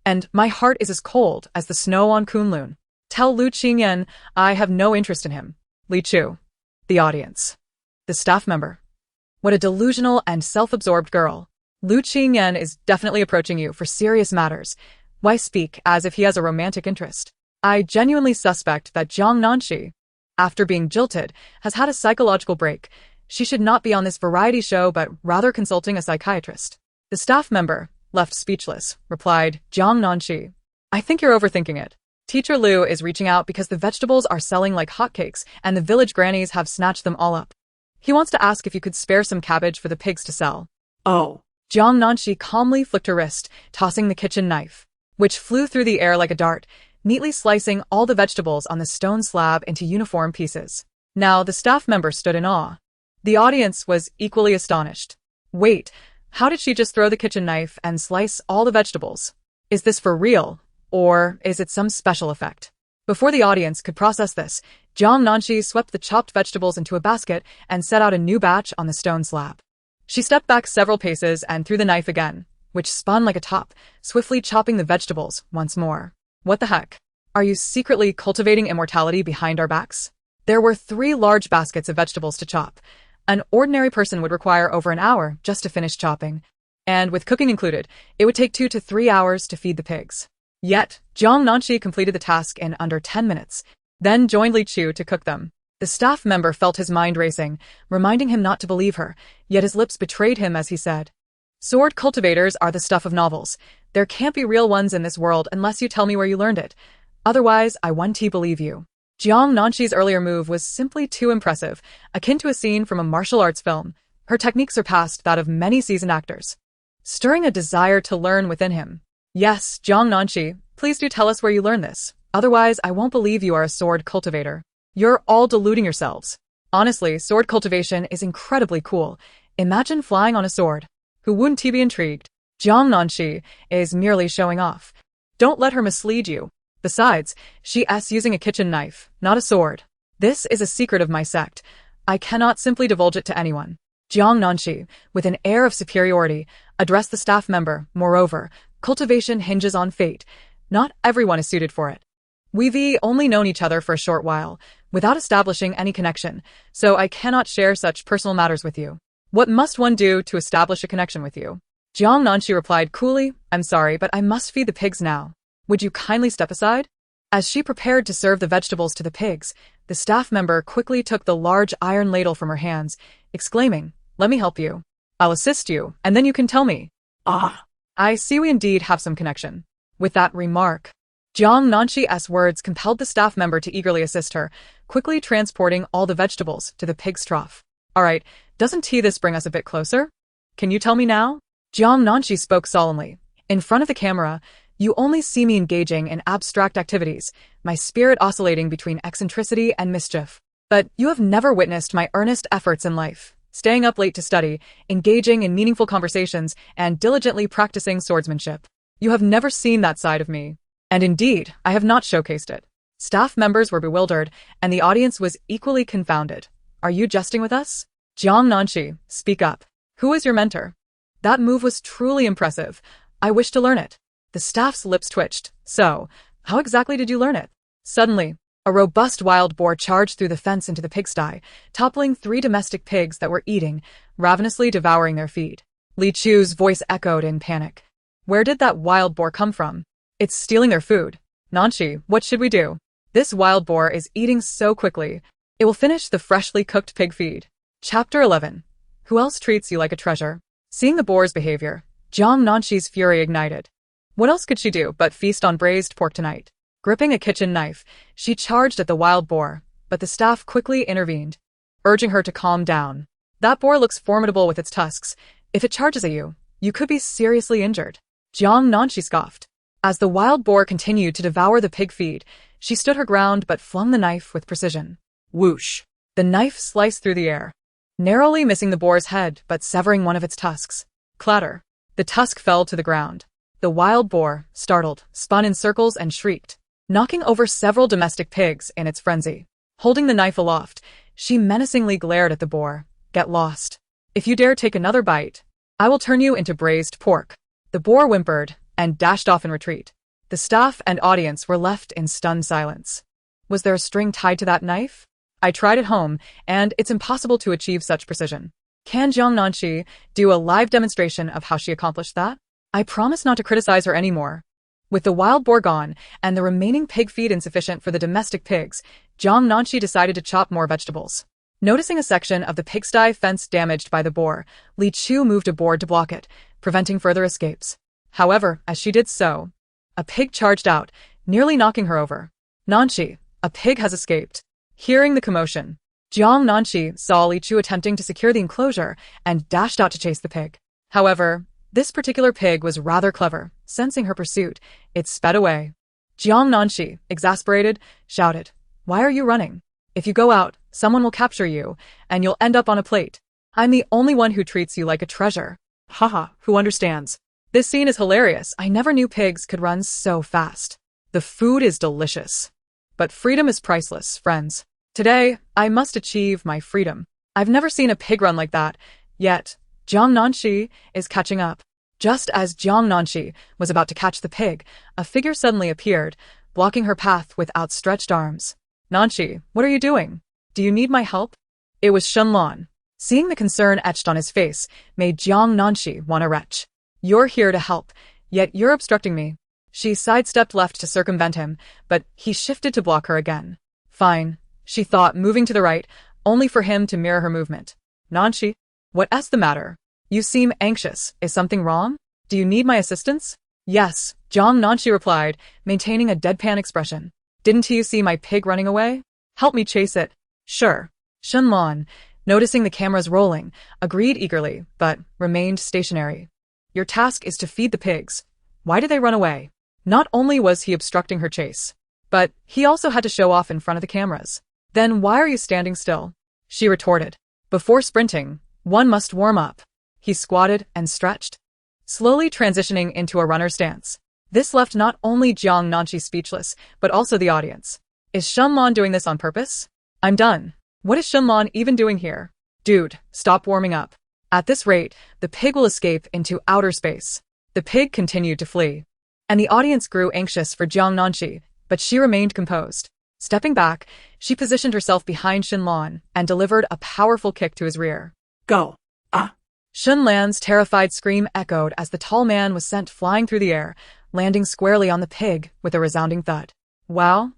and my heart is as cold as the snow on Kunlun. Tell Lu Qingyan I have no interest in him. Li Chu. The audience. The staff member. What a delusional and self-absorbed girl. Lu Qingyan is definitely approaching you for serious matters. Why speak as if he has a romantic interest? I genuinely suspect that Jiang Nanxi, after being jilted, has had a psychological break. She should not be on this variety show but rather consulting a psychiatrist. The staff member, left speechless, replied, Jiang Nanxi, I think you're overthinking it. Teacher Lu is reaching out because the vegetables are selling like hotcakes and the village grannies have snatched them all up. He wants to ask if you could spare some cabbage for the pigs to sell. Oh. Jiang Nanxi calmly flicked her wrist, tossing the kitchen knife, which flew through the air like a dart, neatly slicing all the vegetables on the stone slab into uniform pieces. Now the staff member stood in awe. The audience was equally astonished. Wait, how did she just throw the kitchen knife and slice all the vegetables? Is this for real, or is it some special effect? Before the audience could process this, Jiang Nanxi swept the chopped vegetables into a basket and set out a new batch on the stone slab. She stepped back several paces and threw the knife again, which spun like a top, swiftly chopping the vegetables once more. What the heck? Are you secretly cultivating immortality behind our backs? There were 3 large baskets of vegetables to chop. An ordinary person would require over an hour just to finish chopping, and with cooking included, it would take 2 to 3 hours to feed the pigs. Yet, Jiang Nanxi completed the task in under 10 minutes, then joined Li Chu to cook them. The staff member felt his mind racing, reminding him not to believe her, yet his lips betrayed him as he said, Sword cultivators are the stuff of novels. There can't be real ones in this world unless you tell me where you learned it. Otherwise, I won't believe you. Jiang Nanxi's earlier move was simply too impressive, akin to a scene from a martial arts film. Her technique surpassed that of many seasoned actors, stirring a desire to learn within him. Yes, Jiang Nanxi, please do tell us where you learned this. Otherwise, I won't believe you are a sword cultivator. You're all deluding yourselves. Honestly, sword cultivation is incredibly cool. Imagine flying on a sword. Who wouldn't be intrigued? Jiang Nanxi is merely showing off. Don't let her mislead you. Besides, she's using a kitchen knife, not a sword. This is a secret of my sect. I cannot simply divulge it to anyone. Jiang Nanxi, with an air of superiority, addressed the staff member. Moreover, cultivation hinges on fate. Not everyone is suited for it. We've only known each other for a short while, without establishing any connection, so I cannot share such personal matters with you. What must one do to establish a connection with you? Jiang Nanxi replied coolly, I'm sorry, but I must feed the pigs now. Would you kindly step aside? As she prepared to serve the vegetables to the pigs, the staff member quickly took the large iron ladle from her hands, exclaiming, Let me help you. I'll assist you, and then you can tell me. Ah, I see we indeed have some connection. With that remark, Jiang Nanxi's words compelled the staff member to eagerly assist her, quickly transporting all the vegetables to the pig's trough. All right, doesn't this bring us a bit closer? Can you tell me now? Jiang Nanxi spoke solemnly. In front of the camera, you only see me engaging in abstract activities, my spirit oscillating between eccentricity and mischief. But you have never witnessed my earnest efforts in life, staying up late to study, engaging in meaningful conversations, and diligently practicing swordsmanship. You have never seen that side of me. And indeed, I have not showcased it. Staff members were bewildered, and the audience was equally confounded. Are you jesting with us? Jiang Nanxi, speak up. Who is your mentor? That move was truly impressive. I wish to learn it. The staff's lips twitched. So, how exactly did you learn it? Suddenly, a robust wild boar charged through the fence into the pigsty, toppling 3 domestic pigs that were eating, ravenously devouring their feed. Li Chu's voice echoed in panic. Where did that wild boar come from? It's stealing their food. Nanxi, what should we do? This wild boar is eating so quickly. It will finish the freshly cooked pig feed. Chapter 11. Who else treats you like a treasure? Seeing the boar's behavior, Jiang Nanxi's fury ignited. What else could she do but feast on braised pork tonight? Gripping a kitchen knife, she charged at the wild boar, but the staff quickly intervened, urging her to calm down. That boar looks formidable with its tusks. If it charges at you, you could be seriously injured. Jiang Nanxi scoffed. As the wild boar continued to devour the pig feed, she stood her ground but flung the knife with precision. Whoosh! The knife sliced through the air, narrowly missing the boar's head but severing one of its tusks. Clatter! The tusk fell to the ground. The wild boar, startled, spun in circles and shrieked, knocking over several domestic pigs in its frenzy. Holding the knife aloft, she menacingly glared at the boar. Get lost. If you dare take another bite, I will turn you into braised pork. The boar whimpered and dashed off in retreat. The staff and audience were left in stunned silence. Was there a string tied to that knife? I tried at home, and it's impossible to achieve such precision. Can Jiang Nanxi do a live demonstration of how she accomplished that? I promise not to criticize her anymore. With the wild boar gone, and the remaining pig feed insufficient for the domestic pigs, Jiang Nanxi decided to chop more vegetables. Noticing a section of the pigsty fence damaged by the boar, Li Chu moved a board to block it, preventing further escapes. However, as she did so, a pig charged out, nearly knocking her over. Nanxi, a pig has escaped. Hearing the commotion, Jiang Nanxi saw Li Chu attempting to secure the enclosure and dashed out to chase the pig. However, this particular pig was rather clever. Sensing her pursuit, it sped away. Jiang Nanxi, exasperated, shouted, "Why are you running? If you go out, someone will capture you, and you'll end up on a plate. I'm the only one who treats you like a treasure." Haha, who understands? This scene is hilarious. I never knew pigs could run so fast. The food is delicious. But freedom is priceless, friends. Today, I must achieve my freedom. I've never seen a pig run like that, yet Jiang Nanxi is catching up. Just as Jiang Nanxi was about to catch the pig, a figure suddenly appeared, blocking her path with outstretched arms. Nanxi, what are you doing? Do you need my help? It was Shenlan. Seeing the concern etched on his face made Jiang Nanxi want to retch. You're here to help, yet you're obstructing me. She sidestepped left to circumvent him, but he shifted to block her again. Fine, she thought, moving to the right, only for him to mirror her movement. Nanxi, what's the matter? You seem anxious. Is something wrong? Do you need my assistance? Yes, Jiang Nanxi replied, maintaining a deadpan expression. Didn't you see my pig running away? Help me chase it. Sure. Shenlan, noticing the cameras rolling, agreed eagerly, but remained stationary. Your task is to feed the pigs. Why did they run away? Not only was he obstructing her chase, but he also had to show off in front of the cameras. Then why are you standing still? She retorted. Before sprinting, one must warm up. He squatted and stretched, slowly transitioning into a runner stance. This left not only Jiang Nanxi speechless, but also the audience. Is Shenlan doing this on purpose? I'm done. What is Shenlan even doing here? Dude, stop warming up. At this rate, the pig will escape into outer space. The pig continued to flee, and the audience grew anxious for Jiang Nanxi, but she remained composed. Stepping back, she positioned herself behind Shenlan and delivered a powerful kick to his rear. Go. Ah. Shenlan's terrified scream echoed as the tall man was sent flying through the air, landing squarely on the pig with a resounding thud. Wow!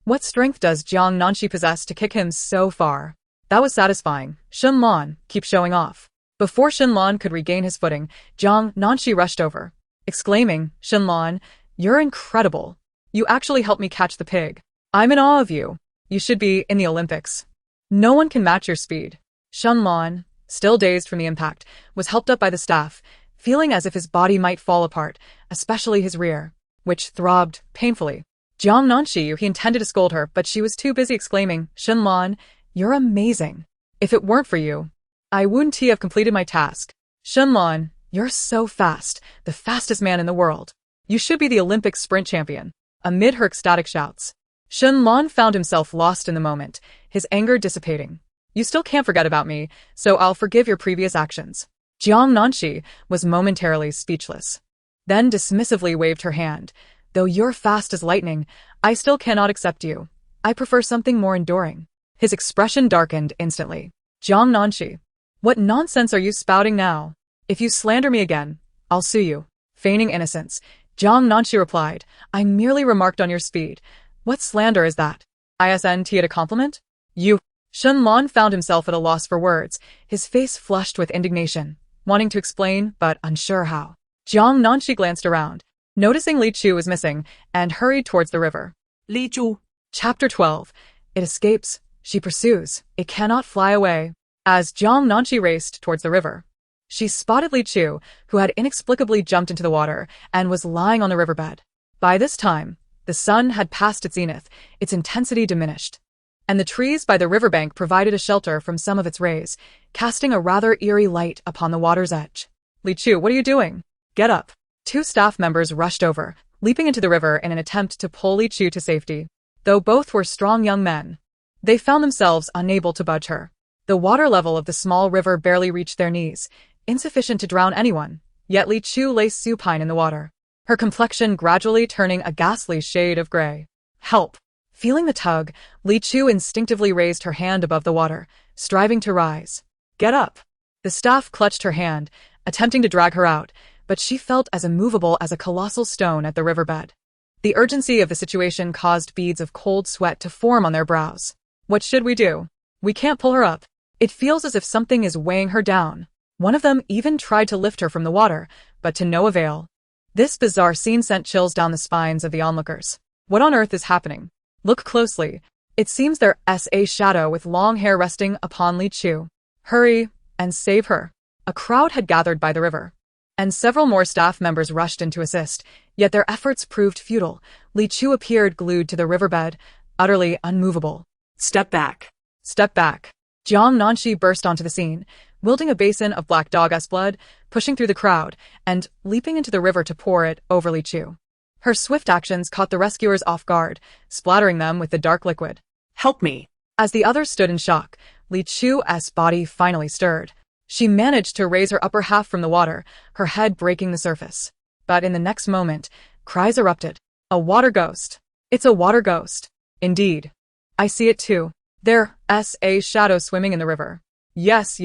What strength does Jiang Nanxi possess to kick him so far? That was satisfying. Shenlan, keep showing off. Before Shenlan could regain his footing, Jiang Nanxi rushed over, exclaiming, Shenlan, you're incredible. You actually helped me catch the pig. I'm in awe of you. You should be in the Olympics. No one can match your speed. Shenlan, still dazed from the impact, was helped up by the staff, feeling as if his body might fall apart, especially his rear, which throbbed painfully. Jiang Nanxi, he intended to scold her, but she was too busy exclaiming, Shenlan, you're amazing. If it weren't for you, I wouldn't have completed my task. Shenlan, you're so fast, the fastest man in the world. You should be the Olympic sprint champion. Amid her ecstatic shouts, Shenlan found himself lost in the moment, his anger dissipating. You still can't forget about me, so I'll forgive your previous actions. Jiang Nanxi was momentarily speechless, then dismissively waved her hand. Though you're fast as lightning, I still cannot accept you. I prefer something more enduring. His expression darkened instantly. Jiang Nanxi, what nonsense are you spouting now? If you slander me again, I'll sue you. Feigning innocence, Jiang Nanxi replied, I merely remarked on your speed. What slander is that? Isn't it a compliment? You. Shenlan found himself at a loss for words, his face flushed with indignation, wanting to explain, but unsure how. Jiang Nanxi glanced around, noticing Lichue was missing, and hurried towards the river. Lichue. Chapter 12. It escapes, she pursues, it cannot fly away. As Jiang Nanxi raced towards the river, she spotted Lichue, who had inexplicably jumped into the water and was lying on the riverbed. By this time, the sun had passed its zenith, its intensity diminished, and the trees by the riverbank provided a shelter from some of its rays, casting a rather eerie light upon the water's edge. Lichue, what are you doing? Get up. Two staff members rushed over, leaping into the river in an attempt to pull Lichue to safety. Though both were strong young men, they found themselves unable to budge her. The water level of the small river barely reached their knees, insufficient to drown anyone, yet Lichue lay supine in the water, her complexion gradually turning a ghastly shade of gray. Help! Feeling the tug, Lichue instinctively raised her hand above the water, striving to rise. Get up! The staff clutched her hand, attempting to drag her out, but she felt as immovable as a colossal stone at the riverbed. The urgency of the situation caused beads of cold sweat to form on their brows. What should we do? We can't pull her up. It feels as if something is weighing her down. One of them even tried to lift her from the water, but to no avail. This bizarre scene sent chills down the spines of the onlookers. What on earth is happening? Look closely. It seems there's a shadow with long hair resting upon Lichue. Hurry and save her. A crowd had gathered by the river, and several more staff members rushed in to assist, yet their efforts proved futile. Lichue appeared glued to the riverbed, utterly unmovable. Step back. Step back. Jiang Nanxi burst onto the scene, wielding a basin of black dog's blood, pushing through the crowd, and leaping into the river to pour it over Lichue. Her swift actions caught the rescuers off guard, splattering them with the dark liquid. Help me. As the others stood in shock, Lichue's body finally stirred. She managed to raise her upper half from the water, her head breaking the surface. But in the next moment, cries erupted. A water ghost. It's a water ghost. Indeed. I see it too. There's a shadow swimming in the river. Yes.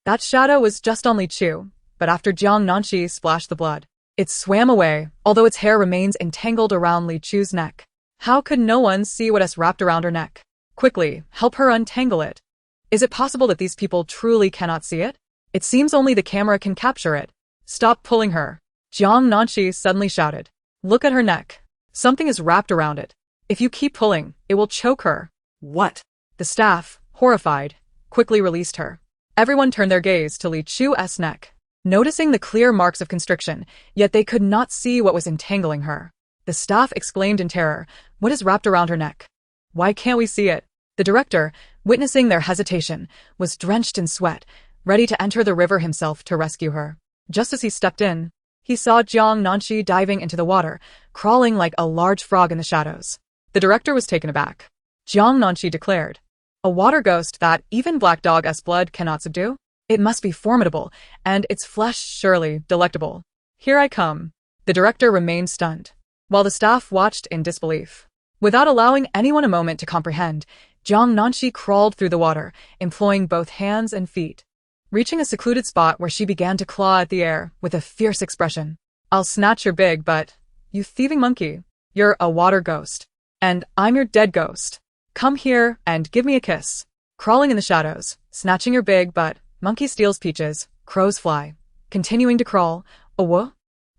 That shadow was just on Lichue, but after Jiang Nanxi splashed the blood, it swam away, although its hair remains entangled around Lichue's neck. How could no one see what's wrapped around her neck? Quickly, help her untangle it. Is it possible that these people truly cannot see it? It seems only the camera can capture it. Stop pulling her. Jiang Nanxi suddenly shouted. Look at her neck. Something is wrapped around it. If you keep pulling, it will choke her. What? The staff, horrified, quickly released her. Everyone turned their gaze to Lichue's neck, noticing the clear marks of constriction, yet they could not see what was entangling her. The staff exclaimed in terror, what is wrapped around her neck? Why can't we see it? The director, witnessing their hesitation, was drenched in sweat, ready to enter the river himself to rescue her. Just as he stepped in, he saw Jiang Nanxi diving into the water, crawling like a large frog in the shadows. The director was taken aback. Jiang Nanxi declared, a water ghost that even Black Dog's blood cannot subdue? It must be formidable, and its flesh surely delectable. Here I come. The director remained stunned, while the staff watched in disbelief. Without allowing anyone a moment to comprehend, Jiang Nanxi crawled through the water, employing both hands and feet, reaching a secluded spot where she began to claw at the air with a fierce expression. I'll snatch your big butt, you thieving monkey. You're a water ghost, and I'm your dead ghost. Come here and give me a kiss. Crawling in the shadows, snatching your big butt, monkey steals peaches, crows fly. Continuing to crawl, whoa,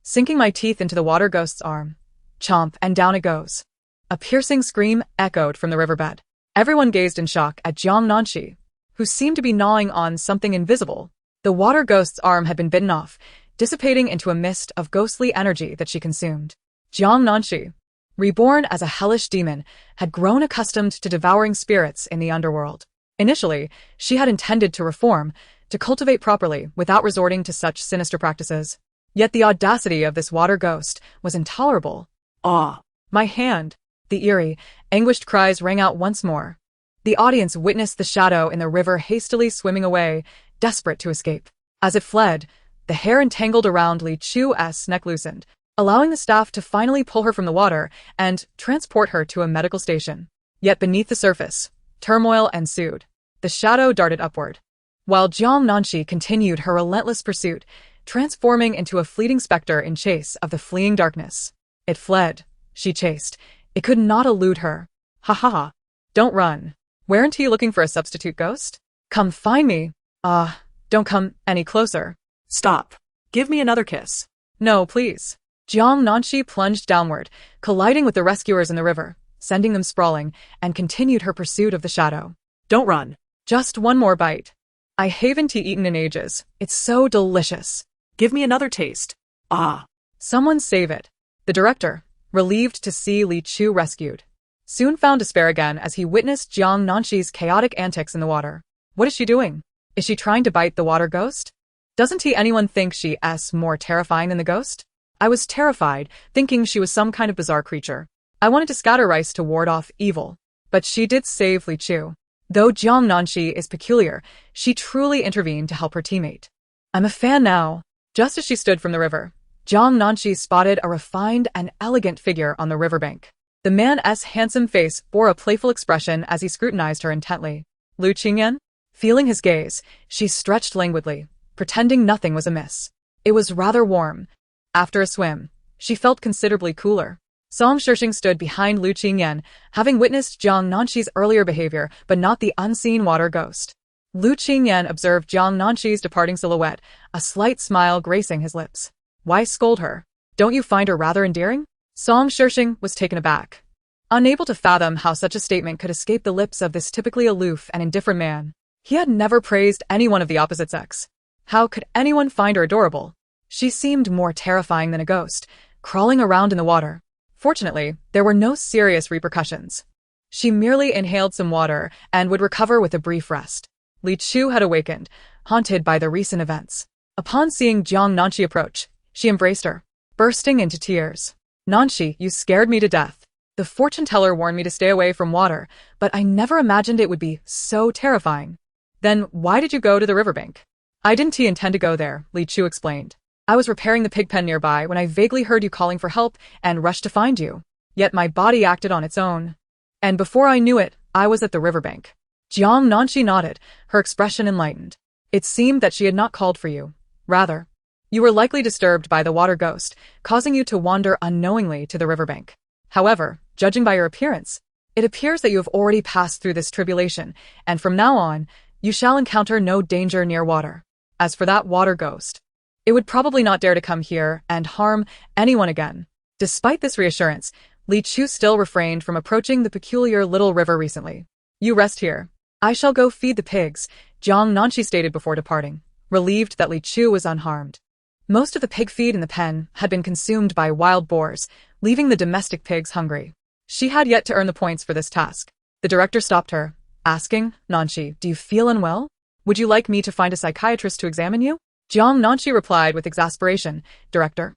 sinking my teeth into the water ghost's arm. Chomp, and down it goes. A piercing scream echoed from the riverbed. Everyone gazed in shock at Jiang Nanxi, who seemed to be gnawing on something invisible. The water ghost's arm had been bitten off, dissipating into a mist of ghostly energy that she consumed. Jiang Nanxi, reborn as a hellish demon, had grown accustomed to devouring spirits in the underworld. Initially, she had intended to reform, to cultivate properly without resorting to such sinister practices. Yet the audacity of this water ghost was intolerable. Ah! My hand! The eerie, anguished cries rang out once more. The audience witnessed the shadow in the river hastily swimming away, desperate to escape. As it fled, the hair entangled around Li Chu's neck loosened, allowing the staff to finally pull her from the water and transport her to a medical station. Yet beneath the surface, turmoil ensued. The shadow darted upward, while Jiang Nanxi continued her relentless pursuit, transforming into a fleeting specter in chase of the fleeing darkness. It fled. She chased. It could not elude her. Ha ha ha. Don't run. Weren't you looking for a substitute ghost? Come find me. Don't come any closer. Stop. Give me another kiss. No, please. Jiang Nanxi plunged downward, colliding with the rescuers in the river, sending them sprawling, and continued her pursuit of the shadow. Don't run. Just one more bite. I haven't eaten in ages. It's so delicious. Give me another taste. Ah! Someone save it. The director, relieved to see Li Chu rescued, soon found despair again as he witnessed Jiang Nanxi's chaotic antics in the water. What is she doing? Is she trying to bite the water ghost? Doesn't anyone think she's more terrifying than the ghost? I was terrified, thinking she was some kind of bizarre creature. I wanted to scatter rice to ward off evil. But she did save Li Chu. Though Jiang Nanxi is peculiar, she truly intervened to help her teammate. I'm a fan now. Just as she stood from the river, Jiang Nanxi spotted a refined and elegant figure on the riverbank. The man's handsome face bore a playful expression as he scrutinized her intently. Lu Qingyan? Feeling his gaze, she stretched languidly, pretending nothing was amiss. It was rather warm. After a swim, she felt considerably cooler. Song Shishing stood behind Lu Qingyan, having witnessed Jiang Nanxi's earlier behavior but not the unseen water ghost. Lu Qingyan observed Jiang Nanxi's departing silhouette, a slight smile gracing his lips. Why scold her? Don't you find her rather endearing? Song Shishing was taken aback, unable to fathom how such a statement could escape the lips of this typically aloof and indifferent man. He had never praised anyone of the opposite sex. How could anyone find her adorable? She seemed more terrifying than a ghost, crawling around in the water. Fortunately, there were no serious repercussions. She merely inhaled some water and would recover with a brief rest. Li Chu had awakened, haunted by the recent events. Upon seeing Jiang Nanxi approach, she embraced her, bursting into tears. Nanxi, you scared me to death. The fortune teller warned me to stay away from water, but I never imagined it would be so terrifying. Then why did you go to the riverbank? I didn't intend to go there, Li Chu explained. I was repairing the pig pen nearby when I vaguely heard you calling for help and rushed to find you. Yet my body acted on its own. And before I knew it, I was at the riverbank. Jiang Nanxi nodded, her expression enlightened. It seemed that she had not called for you. Rather, you were likely disturbed by the water ghost, causing you to wander unknowingly to the riverbank. However, judging by your appearance, it appears that you have already passed through this tribulation, and from now on, you shall encounter no danger near water. As for that water ghost, it would probably not dare to come here and harm anyone again. Despite this reassurance, Li Chu still refrained from approaching the peculiar little river recently. You rest here. I shall go feed the pigs, Jiang Nanxi stated before departing, relieved that Li Chu was unharmed. Most of the pig feed in the pen had been consumed by wild boars, leaving the domestic pigs hungry. She had yet to earn the points for this task. The director stopped her, asking, Nanxi, do you feel unwell? Would you like me to find a psychiatrist to examine you? Jiang Nanxi replied with exasperation, Director,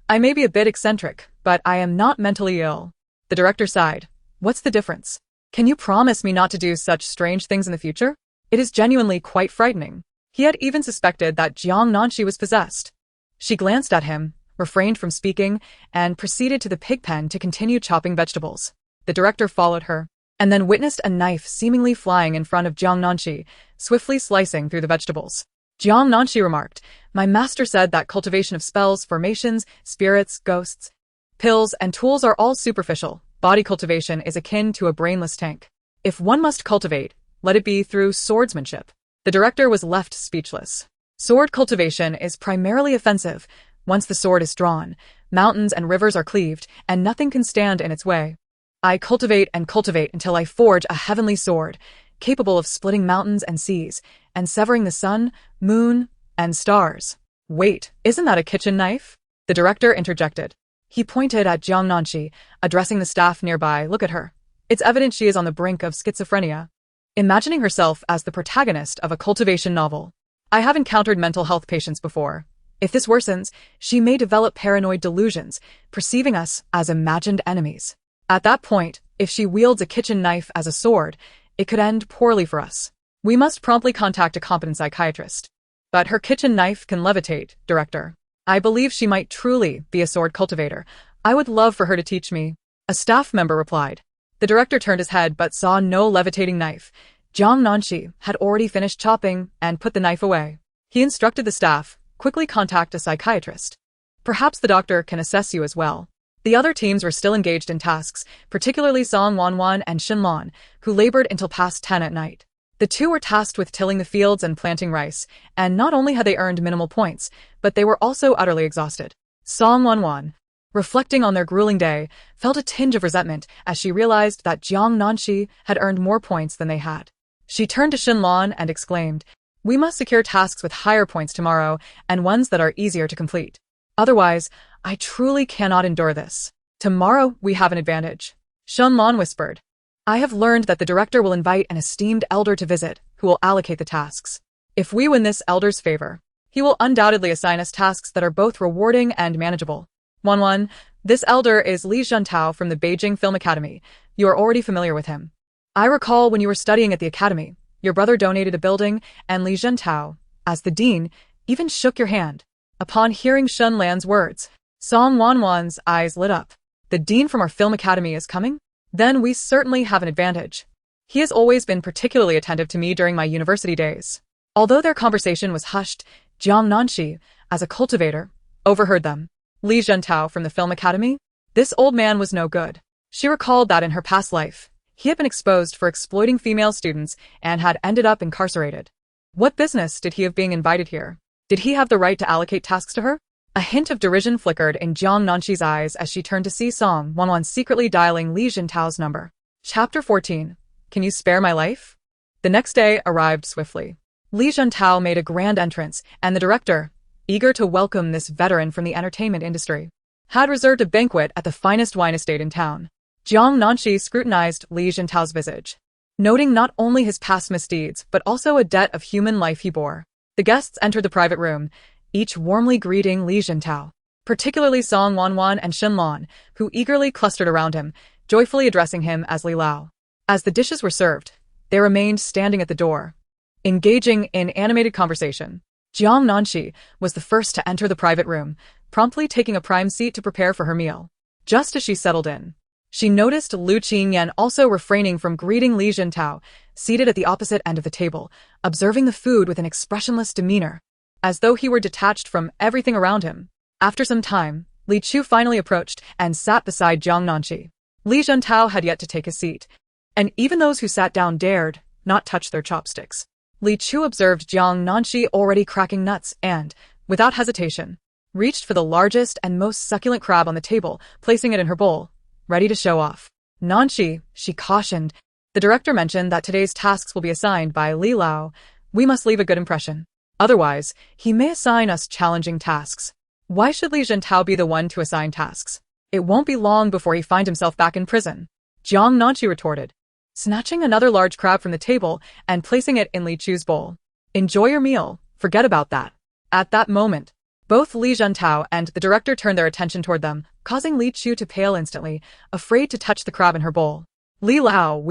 I may be a bit eccentric, but I am not mentally ill. The director sighed. What's the difference? Can you promise me not to do such strange things in the future? It is genuinely quite frightening. He had even suspected that Jiang Nanxi was possessed. She glanced at him, refrained from speaking, and proceeded to the pig pen to continue chopping vegetables. The director followed her, and then witnessed a knife seemingly flying in front of Jiang Nanxi, swiftly slicing through the vegetables. Jiang Nanxi remarked, My master said that cultivation of spells, formations, spirits, ghosts, pills, and tools are all superficial. Body cultivation is akin to a brainless tank. If one must cultivate, let it be through swordsmanship. The director was left speechless. Sword cultivation is primarily offensive. Once the sword is drawn, mountains and rivers are cleaved, and nothing can stand in its way. I cultivate and cultivate until I forge a heavenly sword, capable of splitting mountains and seas, and severing the sun, moon, and stars. Wait, isn't that a kitchen knife? The director interjected. He pointed at Jiang Nanxi, addressing the staff nearby. Look at her. It's evident she is on the brink of schizophrenia. Imagining herself as the protagonist of a cultivation novel. I have encountered mental health patients before. If this worsens, she may develop paranoid delusions, perceiving us as imagined enemies. At that point, if she wields a kitchen knife as a sword, it could end poorly for us. We must promptly contact a competent psychiatrist. But her kitchen knife can levitate, Director. I believe she might truly be a sword cultivator. I would love for her to teach me. A staff member replied. The director turned his head but saw no levitating knife. Jiang Nanxi had already finished chopping and put the knife away. He instructed the staff, quickly contact a psychiatrist. Perhaps the doctor can assess you as well. The other teams were still engaged in tasks, particularly Song Wanwan and Shinlan, who labored until past 10 at night. The two were tasked with tilling the fields and planting rice, and not only had they earned minimal points, but they were also utterly exhausted. Song Wanwan, reflecting on their grueling day, felt a tinge of resentment as she realized that Jiang Nanxi had earned more points than they had. She turned to Shinlan and exclaimed, "We must secure tasks with higher points tomorrow and ones that are easier to complete. Otherwise, I truly cannot endure this. Tomorrow we have an advantage." Shinlan whispered. I have learned that the director will invite an esteemed elder to visit, who will allocate the tasks. If we win this elder's favor, he will undoubtedly assign us tasks that are both rewarding and manageable. Wanwan, this elder is Li Zhentao from the Beijing Film Academy. You are already familiar with him. I recall when you were studying at the academy, your brother donated a building, and Li Zhentao, as the dean, even shook your hand. Upon hearing Shun Lan's words, Song Wanwan's eyes lit up. The dean from our film academy is coming? Then we certainly have an advantage. He has always been particularly attentive to me during my university days. Although their conversation was hushed, Jiang Nanxi, as a cultivator, overheard them. Li Zhentao from the film academy? This old man was no good. She recalled that in her past life, he had been exposed for exploiting female students and had ended up incarcerated. What business did he have being invited here? Did he have the right to allocate tasks to her? A hint of derision flickered in Jiang Nanxi's eyes as she turned to see Song Wanwan secretly dialing Li Zhentao's number. Chapter 14. Can you spare my life? The next day arrived swiftly. Li Zhentao made a grand entrance, and the director, eager to welcome this veteran from the entertainment industry, had reserved a banquet at the finest wine estate in town. Jiang Nanxi scrutinized Li Zhentao's visage, noting not only his past misdeeds but also a debt of human life he bore. The guests entered the private room, each warmly greeting Li Zhentao, particularly Song Wanwan and Shinlan, who eagerly clustered around him, joyfully addressing him as Li Lao. As the dishes were served, they remained standing at the door, engaging in animated conversation. Jiang Nanxi was the first to enter the private room, promptly taking a prime seat to prepare for her meal. Just as she settled in, she noticed Lu Qingyan also refraining from greeting Li Zhentao, seated at the opposite end of the table, observing the food with an expressionless demeanor, as though he were detached from everything around him. After some time, Li Chu finally approached and sat beside Jiang Nanxi. Li Zhentao had yet to take his seat, and even those who sat down dared not touch their chopsticks. Li Chu observed Jiang Nanxi already cracking nuts and, without hesitation, reached for the largest and most succulent crab on the table, placing it in her bowl, ready to show off. Nanxi, she cautioned. The director mentioned that today's tasks will be assigned by Li Lao. We must leave a good impression. Otherwise, he may assign us challenging tasks. Why should Li Zhentao be the one to assign tasks? It won't be long before he finds himself back in prison. Jiang Nanxi retorted, snatching another large crab from the table and placing it in Li Chu's bowl. Enjoy your meal, forget about that. At that moment, both Li Zhentao and the director turned their attention toward them, causing Li Chu to pale instantly, afraid to touch the crab in her bowl. Li Lao,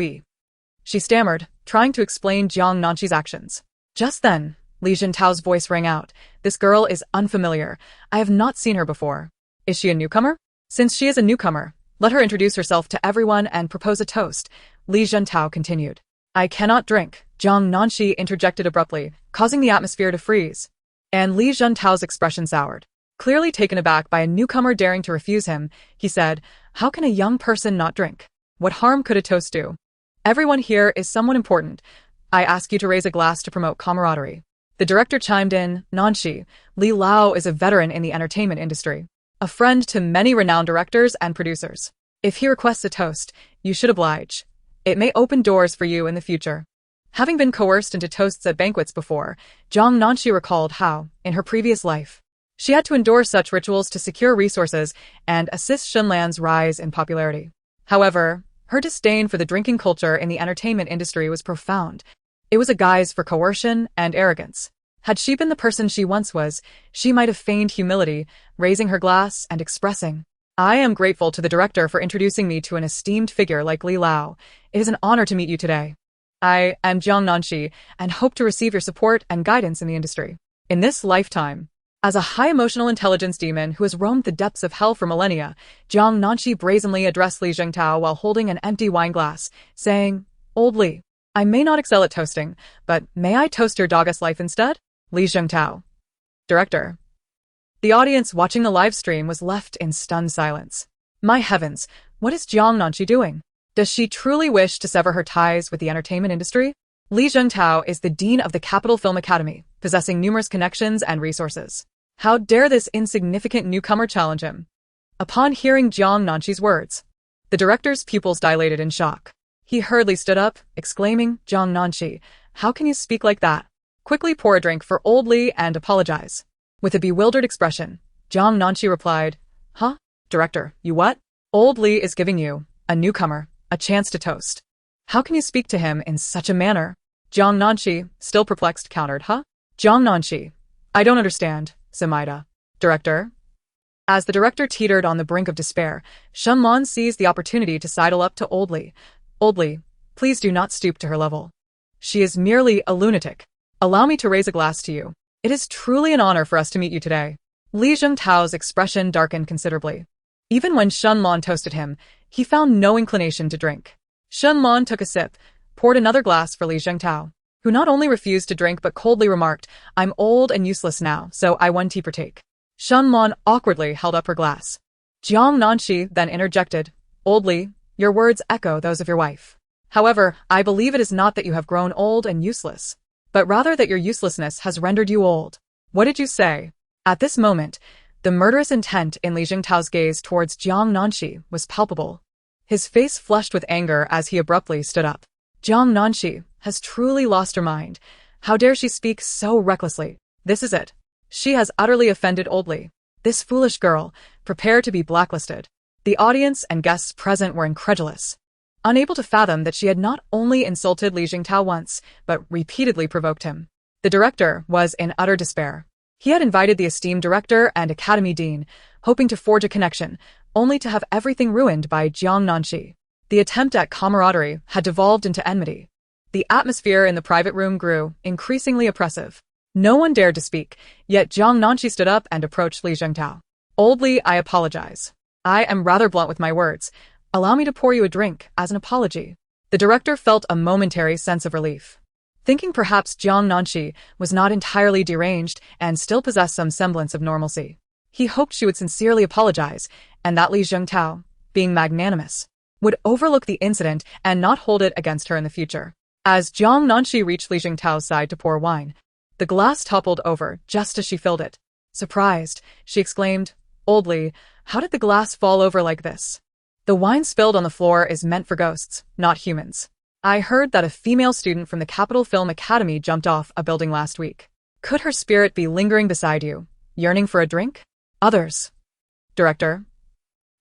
she stammered, trying to explain Jiang Nanxi's actions. Just then, Li Zhentao's voice rang out. This girl is unfamiliar. I have not seen her before. Is she a newcomer? Since she is a newcomer, let her introduce herself to everyone and propose a toast, Li Zhentao continued. I cannot drink, Jiang Nanxi interjected abruptly, causing the atmosphere to freeze. And Li Zhentao's expression soured. Clearly taken aback by a newcomer daring to refuse him, he said, how can a young person not drink? What harm could a toast do? Everyone here is someone important. I ask you to raise a glass to promote camaraderie. The director chimed in, Nanxi, Li Lao is a veteran in the entertainment industry, a friend to many renowned directors and producers. If he requests a toast, you should oblige. It may open doors for you in the future. Having been coerced into toasts at banquets before, Jiang Nanxi recalled how, in her previous life, She had to endure such rituals to secure resources and assist Xunlan's rise in popularity. However, her disdain for the drinking culture in the entertainment industry was profound. It was a guise for coercion and arrogance. Had she been the person she once was, she might have feigned humility, raising her glass and expressing, "I am grateful to the director for introducing me to an esteemed figure like Li Lao. It is an honor to meet you today. I am Jiang Nanxi and hope to receive your support and guidance in the industry. In this lifetime." As a high emotional intelligence demon who has roamed the depths of hell for millennia, Jiang Nanxi brazenly addressed Li Zhengtao while holding an empty wine glass, saying, "Old Li, I may not excel at toasting, but may I toast your dog's life instead?" Li Zhengtao. Director. The audience watching the live stream was left in stunned silence. My heavens, what is Jiang Nanxi doing? Does she truly wish to sever her ties with the entertainment industry? Li Zhengtao is the dean of the Capital Film Academy, possessing numerous connections and resources. How dare this insignificant newcomer challenge him? Upon hearing Jiang Nanxi's words, the director's pupils dilated in shock. He hurriedly stood up, exclaiming, "Jiang Nanxi, how can you speak like that? Quickly pour a drink for old Li and apologize." With a bewildered expression, Jiang Nanxi replied, "Huh? Director, you what? Old Li is giving you, a newcomer, a chance to toast. How can you speak to him in such a manner?" Jiang Nanxi, still perplexed, countered, "Huh? Jiang Nanxi, I don't understand, Samaida." Director. As the director teetered on the brink of despair, Xunlan seized the opportunity to sidle up to Old Li. "Old Li, please do not stoop to her level. She is merely a lunatic. Allow me to raise a glass to you. It is truly an honor for us to meet you today." Li Zhengtao's expression darkened considerably. Even when Xunlan toasted him, he found no inclination to drink. Xunlan took a sip, poured another glass for Li Zhengtao, who not only refused to drink but coldly remarked, "I'm old and useless now, so I want tea partake." Xunlan awkwardly held up her glass. Jiang Nanxi then interjected, "Old Li, your words echo those of your wife. However, I believe it is not that you have grown old and useless, but rather that your uselessness has rendered you old." "What did you say?" At this moment, the murderous intent in Li Zhengtao's gaze towards Jiang Nanxi was palpable. His face flushed with anger as he abruptly stood up. Jiang Nanxi has truly lost her mind. How dare she speak so recklessly? This is it. She has utterly offended Old Li. This foolish girl, prepare to be blacklisted. The audience and guests present were incredulous, unable to fathom that she had not only insulted Li Zhengtao once, but repeatedly provoked him. The director was in utter despair. He had invited the esteemed director and academy dean, hoping to forge a connection, only to have everything ruined by Jiang Nanxi. The attempt at camaraderie had devolved into enmity. The atmosphere in the private room grew increasingly oppressive. No one dared to speak, yet Jiang Nanxi stood up and approached Li Zhengtao. "Old Li, I apologize. I am rather blunt with my words. Allow me to pour you a drink as an apology." The director felt a momentary sense of relief. Thinking perhaps Jiang Nanxi was not entirely deranged and still possessed some semblance of normalcy, he hoped she would sincerely apologize, and that Li Zhengtao, being magnanimous, would overlook the incident and not hold it against her in the future. As Jiang Nanxi reached Li Zhengtao's side to pour wine, the glass toppled over just as she filled it. Surprised, she exclaimed, "Old Li, how did the glass fall over like this?" "The wine spilled on the floor is meant for ghosts, not humans. I heard that a female student from the Capital Film Academy jumped off a building last week. Could her spirit be lingering beside you, yearning for a drink?" Others. Director.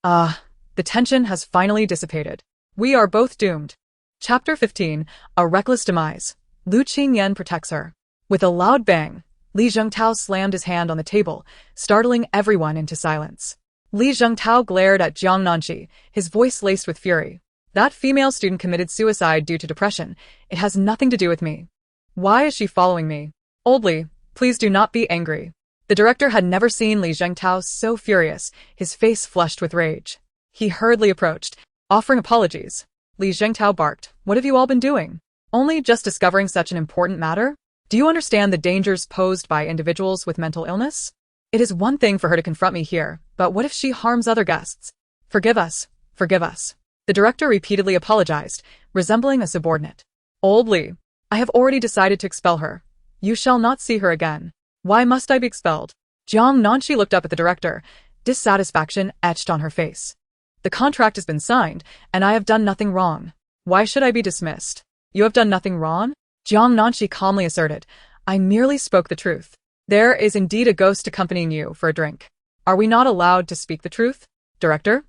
The tension has finally dissipated. We are both doomed. Chapter 15, A Reckless Demise. Lu Qingyan protects her. With a loud bang, Li Zhengtao slammed his hand on the table, startling everyone into silence. Li Zhengtao glared at Jiang Nanxi, his voice laced with fury. "That female student committed suicide due to depression. It has nothing to do with me. Why is she following me?" "Old Li, please do not be angry." The director had never seen Li Zhengtao so furious, his face flushed with rage. He hurriedly approached, offering apologies. Li Zhengtao barked, "What have you all been doing? Only just discovering such an important matter? Do you understand the dangers posed by individuals with mental illness? It is one thing for her to confront me here, but what if she harms other guests? Forgive us, forgive us." The director repeatedly apologized, resembling a subordinate. "Old Li, I have already decided to expel her. You shall not see her again." "Why must I be expelled?" Jiang Nanxi looked up at the director, dissatisfaction etched on her face. "The contract has been signed, and I have done nothing wrong. Why should I be dismissed?" "You have done nothing wrong?" Jiang Nanxi calmly asserted. "I merely spoke the truth." There is indeed a ghost accompanying you for a drink. Are we not allowed to speak the truth? Director?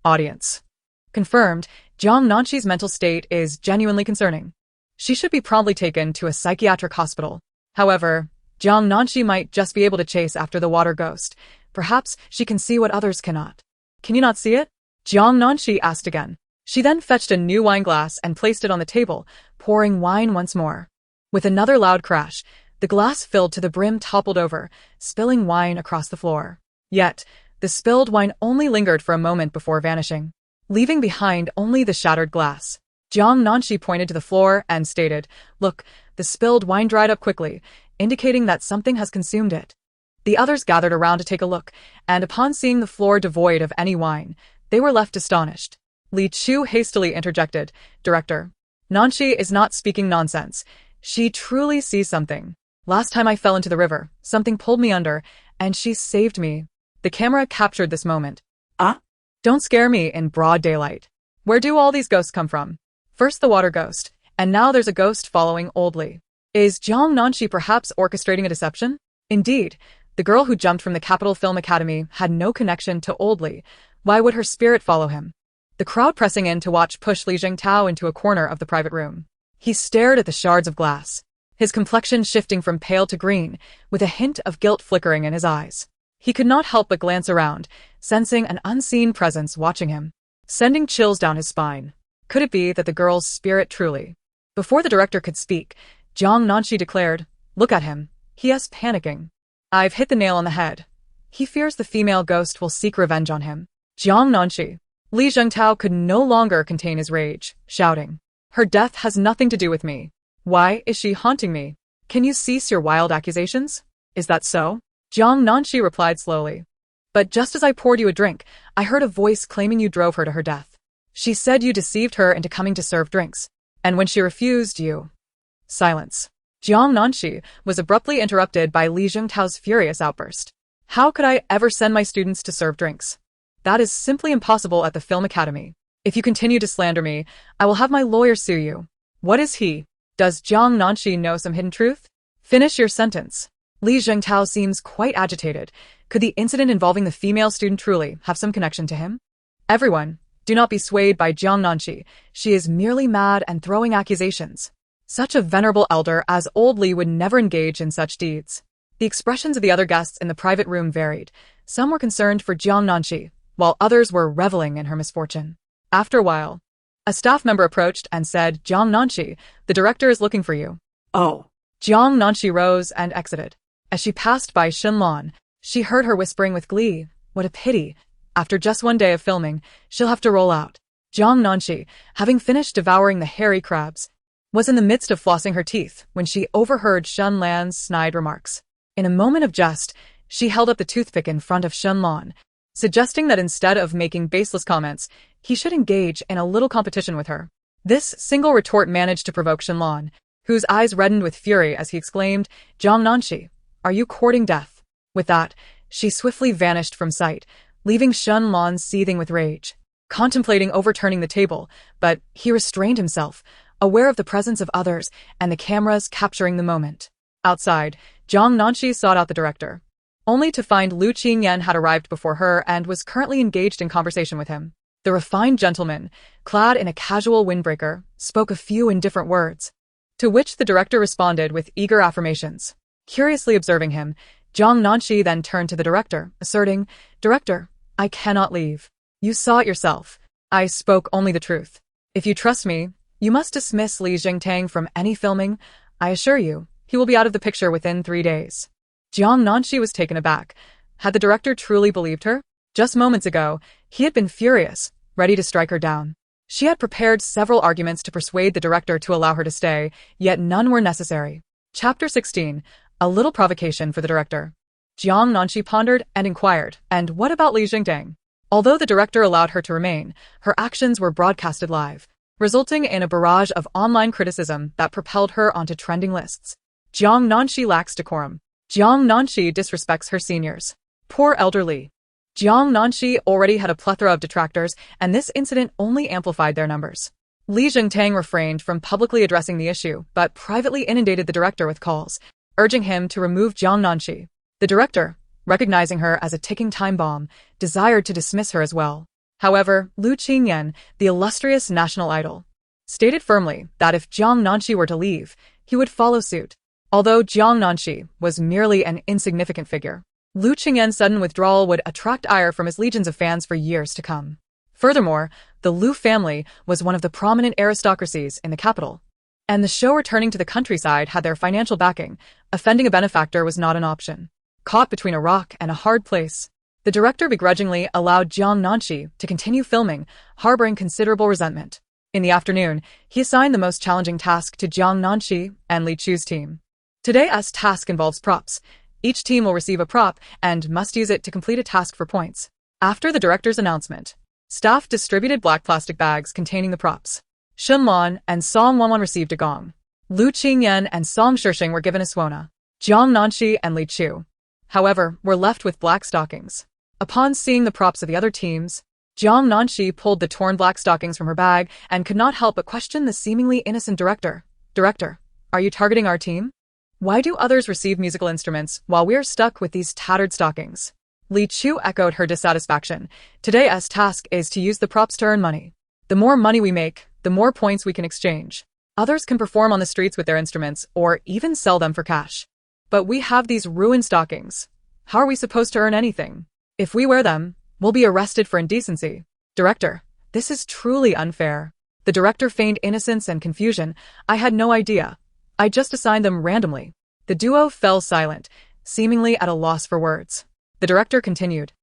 Audience. Confirmed, Jiang Nanxi's mental state is genuinely concerning. She should be promptly taken to a psychiatric hospital. However, Jiang Nanxi might just be able to chase after the water ghost. Perhaps she can see what others cannot. Can you not see it? Jiang Nanxi asked again. She then fetched a new wine glass and placed it on the table, pouring wine once more. With another loud crash, the glass filled to the brim toppled over, spilling wine across the floor. Yet, the spilled wine only lingered for a moment before vanishing, leaving behind only the shattered glass. Jiang Nanxi pointed to the floor and stated, "Look, the spilled wine dried up quickly, indicating that something has consumed it." The others gathered around to take a look, and upon seeing the floor devoid of any wine, they were left astonished. Li Chu hastily interjected, "Director, Nanxi is not speaking nonsense. She truly sees something. Last time I fell into the river, something pulled me under, and she saved me." The camera captured this moment. Ah? Don't scare me in broad daylight. Where do all these ghosts come from? First the water ghost, and now there's a ghost following Old Li. Is Jiang Nanxi perhaps orchestrating a deception? Indeed, the girl who jumped from the Capital Film Academy had no connection to Old Li. Why would her spirit follow him? The crowd pressing in to watch pushed Li Jingtao into a corner of the private room. He stared at the shards of glass, his complexion shifting from pale to green, with a hint of guilt flickering in his eyes. He could not help but glance around, sensing an unseen presence watching him, sending chills down his spine. Could it be that the girl's spirit truly? Before the director could speak, Jiang Nanxi declared, "Look at him. He is panicking. I've hit the nail on the head. He fears the female ghost will seek revenge on him." Jiang Nanxi. Li Zhengtao could no longer contain his rage, shouting, "Her death has nothing to do with me. Why is she haunting me? Can you cease your wild accusations? Is that so?" Jiang Nanxi replied slowly. "But just as I poured you a drink, I heard a voice claiming you drove her to her death. She said you deceived her into coming to serve drinks. And when she refused, you..." Silence. Jiang Nanxi was abruptly interrupted by Li Jingtao's furious outburst. "How could I ever send my students to serve drinks? That is simply impossible at the Film Academy. If you continue to slander me, I will have my lawyer sue you." What is he? Does Jiang Nanxi know some hidden truth? Finish your sentence. Li Jingtao seems quite agitated. Could the incident involving the female student truly have some connection to him? Everyone, do not be swayed by Jiang Nanxi. She is merely mad and throwing accusations. Such a venerable elder as Old Li would never engage in such deeds. The expressions of the other guests in the private room varied. Some were concerned for Jiang Nanxi, while others were reveling in her misfortune. After a while, a staff member approached and said, "Jiang Nanxi, the director is looking for you." Oh. Jiang Nanxi rose and exited. As she passed by Shenlan, she heard her whispering with glee, "What a pity. After just one day of filming, she'll have to roll out." Jiang Nanxi, having finished devouring the hairy crabs, was in the midst of flossing her teeth when she overheard Shenlan's snide remarks. In a moment of jest, she held up the toothpick in front of Shenlan, suggesting that instead of making baseless comments, he should engage in a little competition with her. This single retort managed to provoke Shenlan, whose eyes reddened with fury as he exclaimed, "Jiang Nanxi, are you courting death?" With that, she swiftly vanished from sight, leaving Shenlan seething with rage, contemplating overturning the table, but he restrained himself, aware of the presence of others and the cameras capturing the moment. Outside, Jiang Nanxi sought out the director, only to find Lu Qingyan had arrived before her and was currently engaged in conversation with him. The refined gentleman, clad in a casual windbreaker, spoke a few indifferent words, to which the director responded with eager affirmations. Curiously observing him, Jiang Nanxi then turned to the director, asserting, "Director, I cannot leave. You saw it yourself. I spoke only the truth. If you trust me, you must dismiss Li Jingtang from any filming. I assure you, he will be out of the picture within 3 days." Jiang Nanxi was taken aback. Had the director truly believed her? Just moments ago, he had been furious, ready to strike her down. She had prepared several arguments to persuade the director to allow her to stay, yet none were necessary. Chapter 16. A little provocation for the director. Jiang Nanxi pondered and inquired, "And what about Li Jingtang?" Although the director allowed her to remain, her actions were broadcasted live, resulting in a barrage of online criticism that propelled her onto trending lists. Jiang Nanxi lacks decorum. Jiang Nanxi disrespects her seniors. Poor elder Li. Jiang Nanxi already had a plethora of detractors, and this incident only amplified their numbers. Li Jingtang refrained from publicly addressing the issue, but privately inundated the director with calls, urging him to remove Jiang Nanxi. The director, recognizing her as a ticking time bomb, desired to dismiss her as well. However, Lu Qingyan, the illustrious national idol, stated firmly that if Jiang Nanxi were to leave, he would follow suit. Although Jiang Nanxi was merely an insignificant figure, Lu Qingyan's sudden withdrawal would attract ire from his legions of fans for years to come. Furthermore, the Lu family was one of the prominent aristocracies in the capital, and the show returning to the countryside had their financial backing. Offending a benefactor was not an option. Caught between a rock and a hard place, the director begrudgingly allowed Jiang Nanxi to continue filming, harboring considerable resentment. In the afternoon, he assigned the most challenging task to Jiang Nanxi and Li Chu's team. Today's task involves props. Each team will receive a prop and must use it to complete a task for points. After the director's announcement, staff distributed black plastic bags containing the props. Shen Lan and Song Wanwan received a gong. Lu Qingyan and Song Shishing were given a suona. Jiang Nanxi and Li Chu, however, were left with black stockings. Upon seeing the props of the other teams, Jiang Nanxi pulled the torn black stockings from her bag and could not help but question the seemingly innocent director. Director, are you targeting our team? Why do others receive musical instruments while we're stuck with these tattered stockings? Li Chu echoed her dissatisfaction. Today's task is to use the props to earn money. The more money we make, the more points we can exchange. Others can perform on the streets with their instruments or even sell them for cash. But we have these ruined stockings. How are we supposed to earn anything? If we wear them, we'll be arrested for indecency. Director, this is truly unfair. The director feigned innocence and confusion. I had no idea. I just assigned them randomly. The duo fell silent, seemingly at a loss for words. The director continued.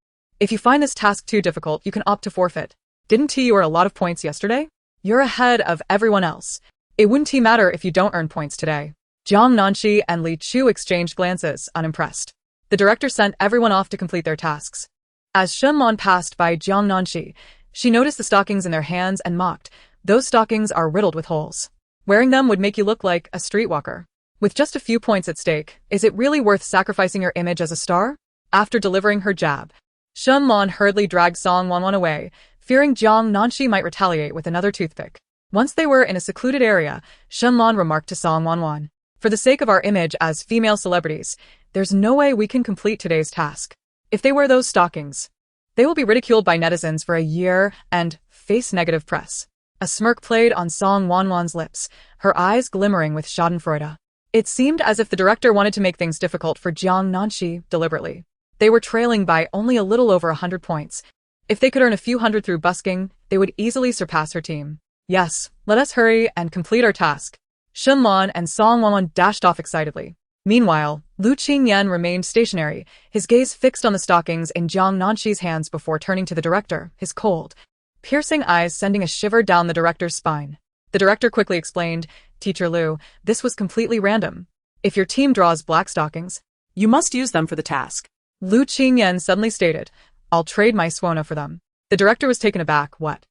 If you find this task too difficult, you can opt to forfeit. Didn't you earn a lot of points yesterday? You're ahead of everyone else. It wouldn't matter if you don't earn points today. Jiang Nanxi and Li Chu exchanged glances, unimpressed. The director sent everyone off to complete their tasks. As Shen Lan passed by Jiang Nanxi, she noticed the stockings in their hands and mocked. Those stockings are riddled with holes. Wearing them would make you look like a streetwalker. With just a few points at stake, is it really worth sacrificing your image as a star? After delivering her jab, Shen Lan hurriedly dragged Song Wanwan away, fearing Jiang Nanxi might retaliate with another toothpick. Once they were in a secluded area, Shen Lan remarked to Song Wanwan, for the sake of our image as female celebrities, there's no way we can complete today's task. If they wear those stockings, they will be ridiculed by netizens for a year and face negative press. A smirk played on Song Wanwan's lips, her eyes glimmering with schadenfreude. It seemed as if the director wanted to make things difficult for Jiang Nanxi deliberately. They were trailing by only a little over 100 points. If they could earn a few hundred through busking, they would easily surpass her team. Yes, let us hurry and complete our task. Shen Lan and Song Wanwan dashed off excitedly. Meanwhile, Lu Qingyan remained stationary, his gaze fixed on the stockings in Jiang Nanxi's hands before turning to the director, his cold, piercing eyes sending a shiver down the director's spine. The director quickly explained, Teacher Lu, this was completely random. If your team draws black stockings, You must use them for the task. Lu Qingyan suddenly stated, I'll trade my suona for them. The director was taken aback. What?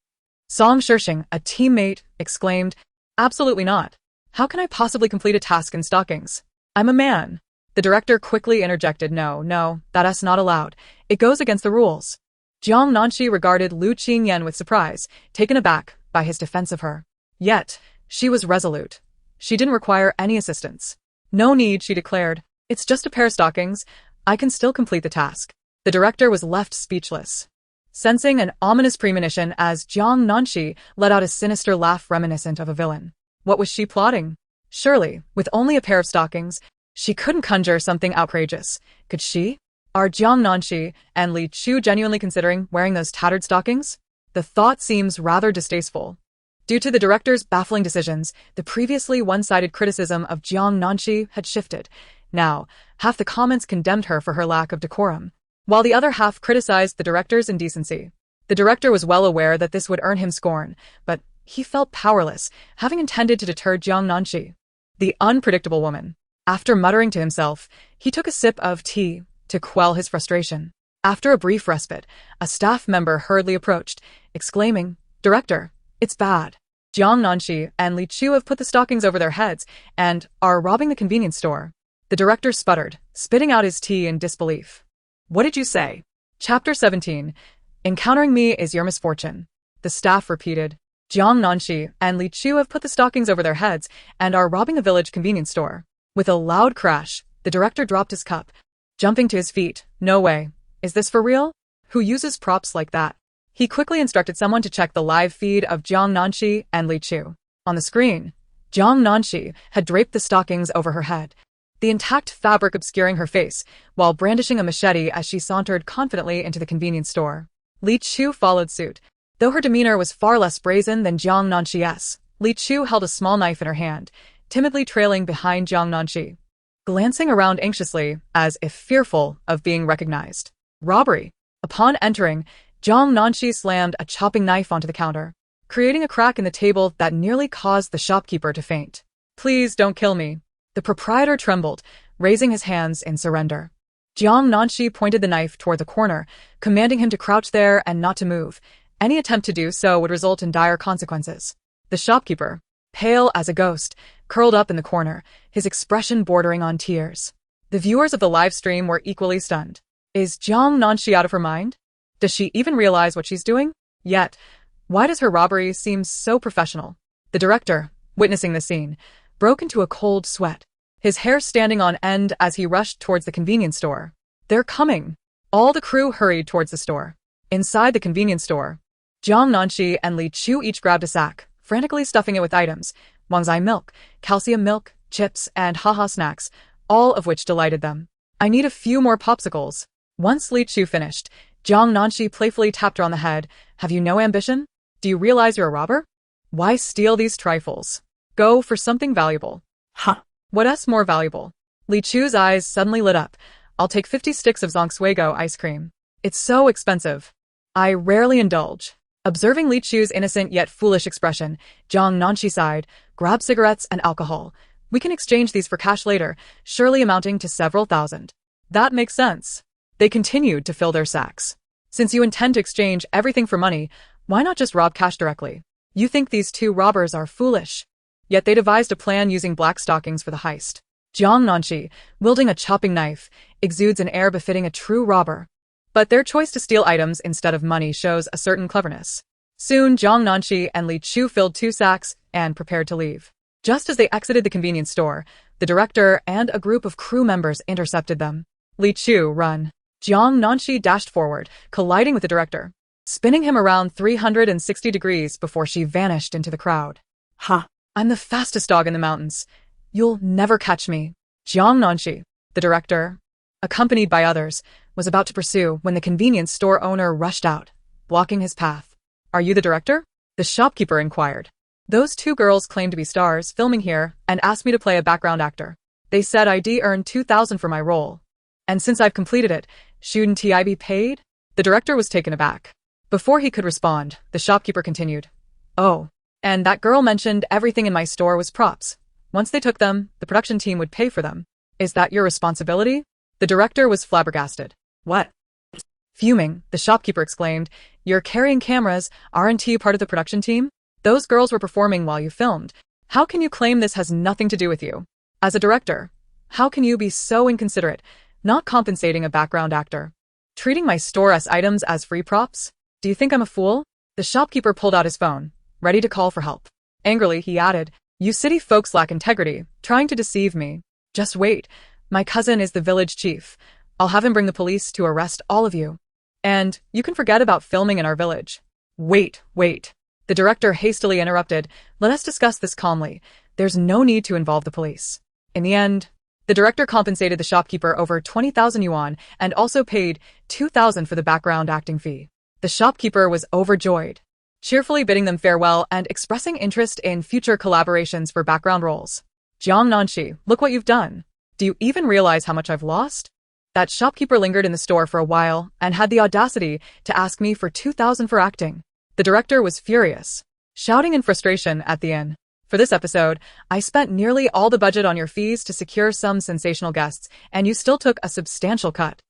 Song Shishing, a teammate, exclaimed, Absolutely not. How can I possibly complete a task in stockings? I'm a man. The director quickly interjected, No, that's not allowed. It goes against the rules. Jiang Nanxi regarded Lu Qingyan with surprise, taken aback by his defense of her. Yet, she was resolute. She didn't require any assistance. No need, she declared. It's just a pair of stockings. I can still complete the task. The director was left speechless, sensing an ominous premonition as Jiang Nanxi let out a sinister laugh reminiscent of a villain. What was she plotting? Surely, with only a pair of stockings, she couldn't conjure something outrageous. Could she? Are Jiang Nanxi and Li Chu genuinely considering wearing those tattered stockings? The thought seems rather distasteful. Due to the director's baffling decisions, the previously one-sided criticism of Jiang Nanxi had shifted. Now, half the comments condemned her for her lack of decorum, while the other half criticized the director's indecency. The director was well aware that this would earn him scorn, but he felt powerless, having intended to deter Jiang Nanxi. The unpredictable woman. After muttering to himself, he took a sip of tea to quell his frustration. After a brief respite, a staff member hurriedly approached, exclaiming, Director, it's bad. Jiang Nanxi and Li Chu have put the stockings over their heads and are robbing the convenience store. The director sputtered, spitting out his tea in disbelief. What did you say? Chapter 17. Encountering me is your misfortune. The staff repeated. Jiang Nanxi and Li Chu have put the stockings over their heads and are robbing a village convenience store. With a loud crash, The director dropped his cup, jumping to his feet. No way. Is this for real? Who uses props like that? He quickly instructed someone to check the live feed of Jiang Nanxi and Mixue. On the screen, Jiang Nanxi had draped the stockings over her head, the intact fabric obscuring her face, while brandishing a machete as she sauntered confidently into the convenience store. Mixue followed suit. Though her demeanor was far less brazen than Jiang Nanxi's, Mixue held a small knife in her hand, timidly trailing behind Jiang Nanxi, glancing around anxiously, as if fearful of being recognized. Robbery. Upon entering, Jiang Nanxi slammed a chopping knife onto the counter, creating a crack in the table that nearly caused the shopkeeper to faint. Please don't kill me. The proprietor trembled, raising his hands in surrender. Jiang Nanxi pointed the knife toward the corner, commanding him to crouch there and not to move. Any attempt to do so would result in dire consequences. The shopkeeper, pale as a ghost, curled up in the corner, his expression bordering on tears. The viewers of the live stream were equally stunned. Is Jiang Nanxi out of her mind? Does she even realize what she's doing? Yet, why does her robbery seem so professional? The director, witnessing the scene, broke into a cold sweat, his hair standing on end as he rushed towards the convenience store. They're coming! All the crew hurried towards the store. Inside the convenience store, Jiang Nanxi and Mixue each grabbed a sack, frantically stuffing it with items: Wangzai milk, calcium milk, chips, and haha snacks, all of which delighted them. I need a few more popsicles. Once Mixue finished, Jiang Nanxi playfully tapped her on the head. Have you no ambition? Do you realize you're a robber? Why steal these trifles? Go for something valuable. Huh. What's more valuable? Mixue's eyes suddenly lit up. I'll take 50 sticks of Zongsuego ice cream. It's so expensive. I rarely indulge. Observing Mixue's innocent yet foolish expression, Jiang Nanxi sighed. Grab cigarettes and alcohol. We can exchange these for cash later, surely amounting to several thousand. That makes sense. They continued to fill their sacks. Since you intend to exchange everything for money, why not just rob cash directly? You think these two robbers are foolish. Yet they devised a plan using black stockings for the heist. Jiang Nanxi, wielding a chopping knife, exudes an air befitting a true robber. But their choice to steal items instead of money shows a certain cleverness. Soon, Jiang Nanxi and Mixue filled 2 sacks and prepared to leave. Just as they exited the convenience store, the director and a group of crew members intercepted them. Mixue, run. Jiang Nanxi dashed forward, colliding with the director, spinning him around 360 degrees before she vanished into the crowd. Ha! I'm the fastest dog in the mountains. You'll never catch me. Jiang Nanxi, the director, accompanied by others, was about to pursue when the convenience store owner rushed out, blocking his path. Are you the director? The shopkeeper inquired. Those 2 girls claim to be stars filming here and asked me to play a background actor. They said I'd earn 2,000 for my role. And since I've completed it, shouldn't I be paid? The director was taken aback. Before he could respond, the shopkeeper continued. Oh, and that girl mentioned everything in my store was props. Once they took them, the production team would pay for them. Is that your responsibility? The director was flabbergasted. What? Fuming, the shopkeeper exclaimed, You're carrying cameras, aren't you part of the production team? Those girls were performing while you filmed. How can you claim this has nothing to do with you? As a director, how can you be so inconsiderate, not compensating a background actor? Treating my store-s items as free props? Do you think I'm a fool? The shopkeeper pulled out his phone, ready to call for help. Angrily, he added, You city folks lack integrity, trying to deceive me. Just wait. My cousin is the village chief. I'll have him bring the police to arrest all of you. And you can forget about filming in our village. Wait. The director hastily interrupted. Let us discuss this calmly. There's no need to involve the police. In the end, the director compensated the shopkeeper over 20,000 yuan and also paid 2,000 for the background acting fee. The shopkeeper was overjoyed, cheerfully bidding them farewell and expressing interest in future collaborations for background roles. Jiang Nanxi, look what you've done. Do you even realize how much I've lost? That shopkeeper lingered in the store for a while and had the audacity to ask me for 2,000 for acting. The director was furious, shouting in frustration at the end. For this episode, I spent nearly all the budget on your fees to secure some sensational guests, and you still took a substantial cut.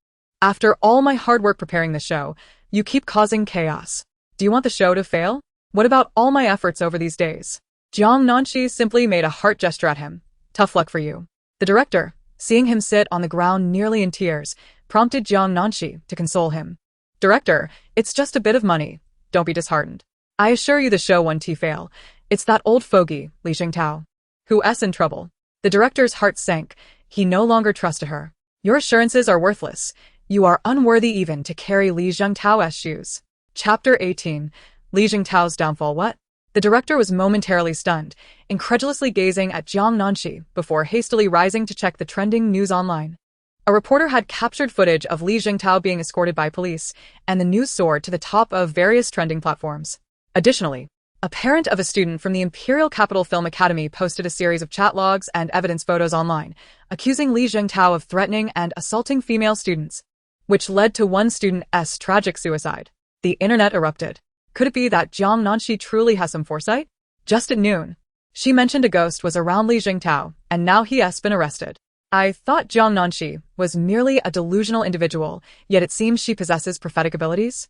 After all my hard work preparing the show, you keep causing chaos. Do you want the show to fail? What about all my efforts over these days? Jiang Nanxi simply made a heart gesture at him. Tough luck for you. The director, seeing him sit on the ground nearly in tears, prompted Jiang Nanxi to console him. Director, it's just a bit of money. Don't be disheartened. I assure you the show won't fail. It's that old fogey, Li Xingtao, who's in trouble. The director's heart sank, He no longer trusted her. Your assurances are worthless. You are unworthy even to carry Li Zhengtao's shoes. Chapter 18. Li Zhengtao's downfall. What? The director was momentarily stunned, incredulously gazing at Jiang Nanxi before hastily rising to check the trending news online. A reporter had captured footage of Li Zhengtao being escorted by police, and the news soared to the top of various trending platforms. Additionally, a parent of a student from the Imperial Capital Film Academy posted a series of chat logs and evidence photos online, accusing Li Zhengtao of threatening and assaulting female students, which led to one student's tragic suicide. The internet erupted. Could it be that Jiang Nanxi truly has some foresight? Just at noon, she mentioned a ghost was around Li Zhengtao, and now he has been arrested. I thought Jiang Nanxi was merely a delusional individual, yet it seems she possesses prophetic abilities.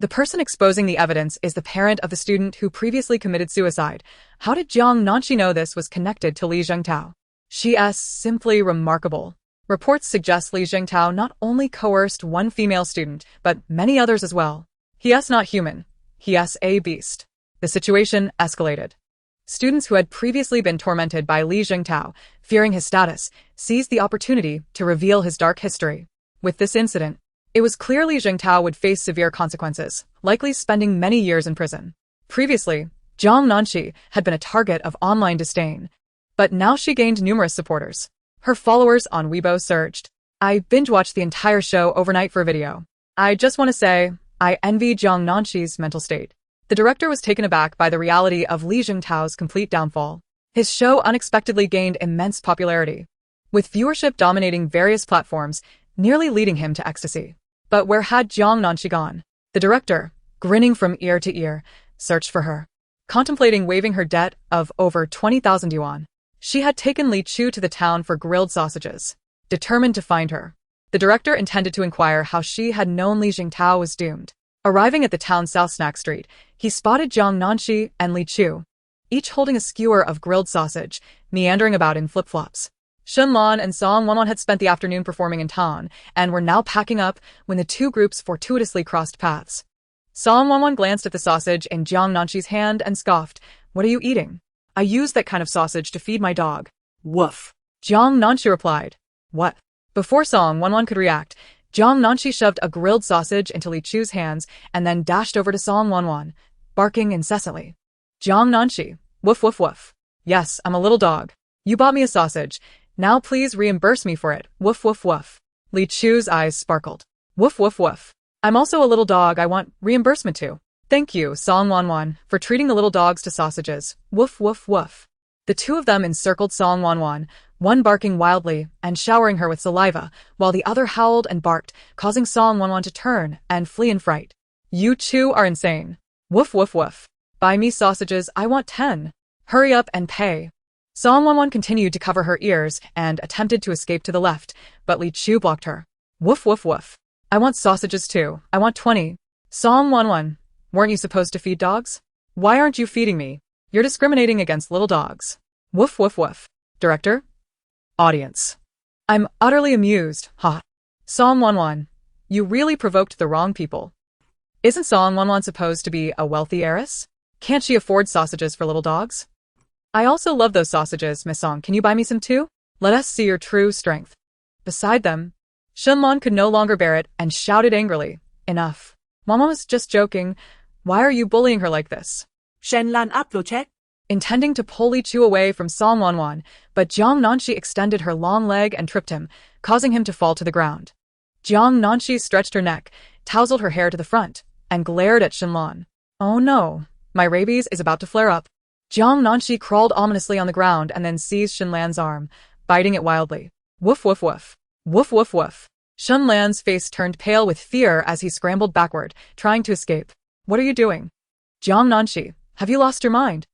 The person exposing the evidence is the parent of the student who previously committed suicide. How did Jiang Nanxi know this was connected to Li Zhengtao? She is simply remarkable. Reports suggest Li Zhengtao not only coerced one female student, but many others as well. He is not human. He is a beast. The situation escalated. Students who had previously been tormented by Li Zhengtao, fearing his status, seized the opportunity to reveal his dark history. With this incident, it was clear Li Zhengtao would face severe consequences, likely spending many years in prison. Previously, Jiang Nanxi had been a target of online disdain, but now she gained numerous supporters. Her followers on Weibo surged. I binge-watched the entire show overnight for a video. I just want to say, I envy Jiang Nanxi's mental state. The director was taken aback by the reality of Li Zhengtao's complete downfall. His show unexpectedly gained immense popularity, with viewership dominating various platforms, nearly leading him to ecstasy. But where had Jiang Nanxi gone? The director, grinning from ear to ear, searched for her, contemplating waiving her debt of over 20,000 yuan. She had taken Li Chu to the town for grilled sausages, determined to find her. The director intended to inquire how she had known Li Zhengtao was doomed. Arriving at the town's South Snack Street, he spotted Jiang Nanxi and Li Chu, each holding a skewer of grilled sausage, meandering about in flip-flops. Shenlan and Song Wanwan had spent the afternoon performing in town, and were now packing up when the two groups fortuitously crossed paths. Song Wanwan glanced at the sausage in Jiang Nanxi's hand and scoffed. What are you eating? I use that kind of sausage to feed my dog. Woof. Jiang Nanxi replied. What? Before Song Wanwan could react, Jiang Nanxi shoved a grilled sausage into Li Chu's hands and then dashed over to Song Wanwan, barking incessantly. Jiang Nanxi, woof woof woof. Yes, I'm a little dog. You bought me a sausage. Now please reimburse me for it. Woof woof woof. Li Chu's eyes sparkled. Woof woof woof. I'm also a little dog I want reimbursement to. Thank you, Song Wanwan, for treating the little dogs to sausages. Woof woof woof. The two of them encircled Song Wanwan, one barking wildly and showering her with saliva, while the other howled and barked, causing Song Wanwan to turn and flee in fright. You two are insane. Woof woof woof. Buy me sausages, I want 10. Hurry up and pay. Song Wanwan continued to cover her ears and attempted to escape to the left, but Li Chu blocked her. Woof woof woof. I want sausages too, I want 20. Song Wanwan, weren't you supposed to feed dogs? Why aren't you feeding me? You're discriminating against little dogs. Woof woof woof. Director? Audience. I'm utterly amused, ha. Song Wanwan, you really provoked the wrong people. Isn't Song Wanwan supposed to be a wealthy heiress? Can't she afford sausages for little dogs? I also love those sausages, Miss Song. Can you buy me some too? Let us see your true strength. Beside them, Shenlan could no longer bear it and shouted angrily. Enough. Mama was just joking. Why are you bullying her like this? Shenlan upload, intending to pull Li Chu away from Song Wanwan, but Jiang Nanxi extended her long leg and tripped him, causing him to fall to the ground. Jiang Nanxi stretched her neck, tousled her hair to the front, and glared at Shenlan. Oh no, my rabies is about to flare up. Jiang Nanxi crawled ominously on the ground and then seized Shenlan's arm, biting it wildly. Woof woof woof. Woof woof woof. Shenlan's face turned pale with fear as he scrambled backward, trying to escape. What are you doing? Jiang Nanxi, have you lost your mind?